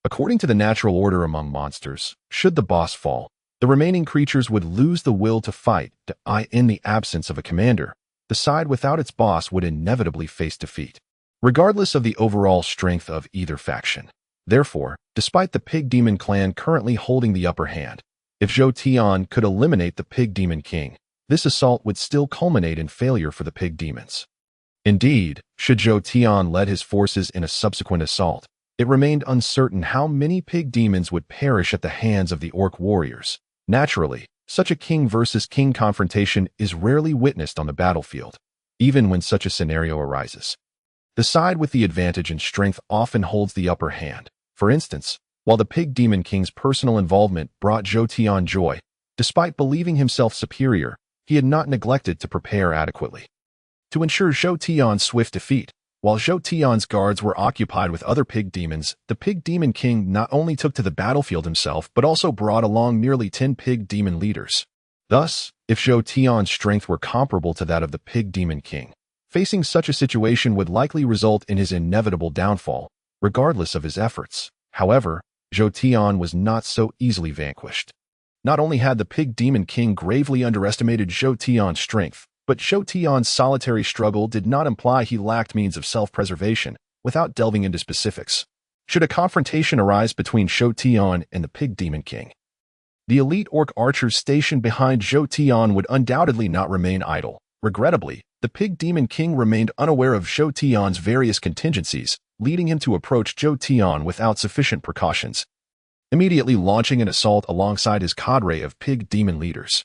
According to the natural order among monsters, should the boss fall, the remaining creatures would lose the will to fight. In the absence of a commander, the side without its boss would inevitably face defeat, regardless of the overall strength of either faction. Therefore, despite the pig demon clan currently holding the upper hand, if Zhou Tian could eliminate the pig demon king, this assault would still culminate in failure for the pig demons. Indeed, should Zhou Tian lead his forces in a subsequent assault, it remained uncertain how many pig demons would perish at the hands of the orc warriors. Naturally, such a king versus king confrontation is rarely witnessed on the battlefield, even when such a scenario arises. The side with the advantage in strength often holds the upper hand. For instance, while the pig demon king's personal involvement brought Zhou Tian joy, despite believing himself superior, he had not neglected to prepare adequately to ensure Zhou Tian's swift defeat. While Zhou Tian's guards were occupied with other pig demons, the pig demon king not only took to the battlefield himself but also brought along nearly 10 pig demon leaders. Thus, if Zhou Tian's strength were comparable to that of the pig demon king, facing such a situation would likely result in his inevitable downfall, regardless of his efforts. However, Zhou Tian was not so easily vanquished. Not only had the pig demon king gravely underestimated Zhou Tian's strength, but Zhou Tian's solitary struggle did not imply he lacked means of self-preservation. Without delving into specifics, should a confrontation arise between Zhou Tian and the pig demon king, the elite orc archers stationed behind Zhou Tian would undoubtedly not remain idle. Regrettably, the pig demon king remained unaware of Zhou Tian's various contingencies, leading him to approach Zhou Tian without sufficient precautions. immediately launching an assault alongside his cadre of pig demon leaders.